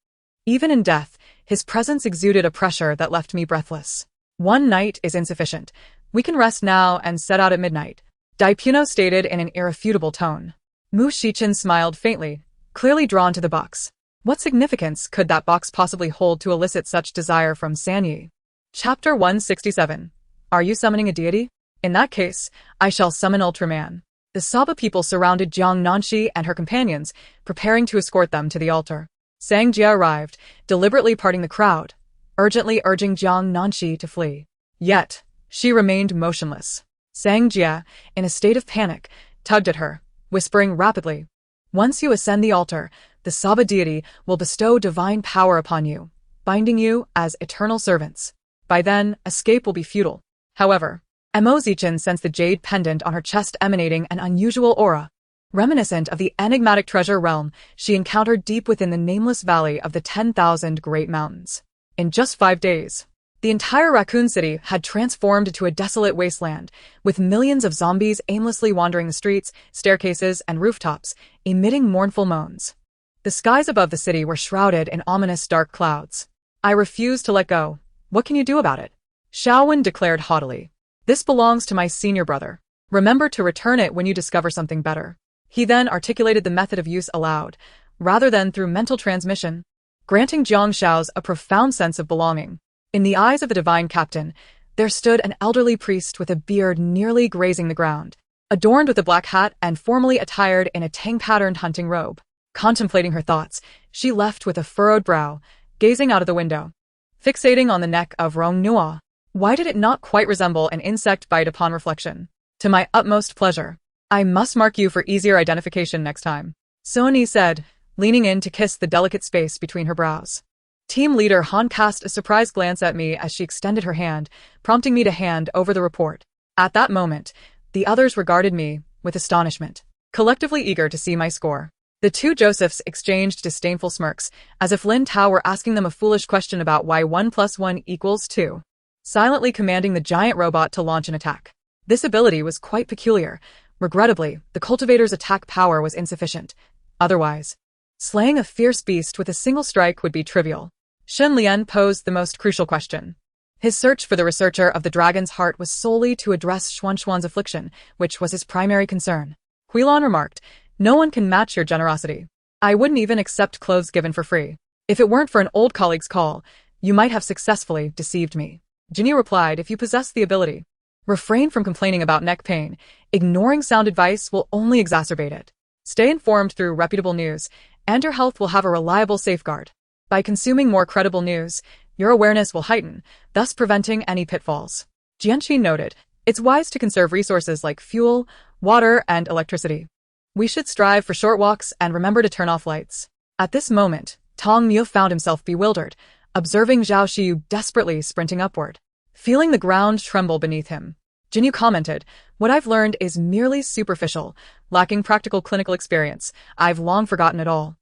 Even in death, his presence exuded a pressure that left me breathless. "One night is insufficient. We can rest now and set out at midnight," Dai Puno stated in an irrefutable tone. Mu Shichen smiled faintly, clearly drawn to the box. What significance could that box possibly hold to elicit such desire from Sanyi? Chapter 167. Are you summoning a deity? In that case, I shall summon Ultraman. The Saba people surrounded Jiang Nanxi and her companions, preparing to escort them to the altar. Sang Jia arrived, deliberately parting the crowd, urgently urging Jiang Nanxi to flee. Yet, she remained motionless. Sang Jia, in a state of panic, tugged at her, whispering rapidly, "Once you ascend the altar, the Saba deity will bestow divine power upon you, binding you as eternal servants. By then, escape will be futile." However, Mo Zichen sensed the jade pendant on her chest emanating an unusual aura, reminiscent of the enigmatic treasure realm she encountered deep within the nameless valley of the 10,000 Great Mountains. In just 5 days, the entire Raccoon City had transformed into a desolate wasteland, with millions of zombies aimlessly wandering the streets, staircases, and rooftops, emitting mournful moans. The skies above the city were shrouded in ominous dark clouds. "I refuse to let go. What can you do about it?" Xiaowen declared haughtily. "This belongs to my senior brother. Remember to return it when you discover something better." He then articulated the method of use aloud, rather than through mental transmission, granting Jiang Xiao's a profound sense of belonging. In the eyes of the divine captain, there stood an elderly priest with a beard nearly grazing the ground, adorned with a black hat and formally attired in a tang-patterned hunting robe. Contemplating her thoughts, she left with a furrowed brow, gazing out of the window. Fixating on the neck of Rong Nua, why did it not quite resemble an insect bite upon reflection? "To my utmost pleasure. I must mark you for easier identification next time," Sony said, leaning in to kiss the delicate space between her brows. Team leader Han cast a surprised glance at me as she extended her hand, prompting me to hand over the report. At that moment, the others regarded me with astonishment, collectively eager to see my score. The two Josephs exchanged disdainful smirks, as if Lin Tao were asking them a foolish question about why 1 + 1 = 2. Silently commanding the giant robot to launch an attack. This ability was quite peculiar. Regrettably, the cultivator's attack power was insufficient. Otherwise, slaying a fierce beast with a single strike would be trivial. Shen Lian posed the most crucial question. His search for the researcher of the dragon's heart was solely to address Xuanxuan's affliction, which was his primary concern. Huilan remarked, "No one can match your generosity. I wouldn't even accept clothes given for free. If it weren't for an old colleague's call, you might have successfully deceived me." Jinyu replied, "If you possess the ability, refrain from complaining about neck pain. Ignoring sound advice will only exacerbate it. Stay informed through reputable news, and your health will have a reliable safeguard. By consuming more credible news, your awareness will heighten, thus preventing any pitfalls." Jianqi noted, "It's wise to conserve resources like fuel, water, and electricity. We should strive for short walks and remember to turn off lights." At this moment, Tong Miu found himself bewildered, observing Zhao Xiyu desperately sprinting upward. Feeling the ground tremble beneath him, Jinyu commented, "What I've learned is merely superficial, lacking practical clinical experience. I've long forgotten it all."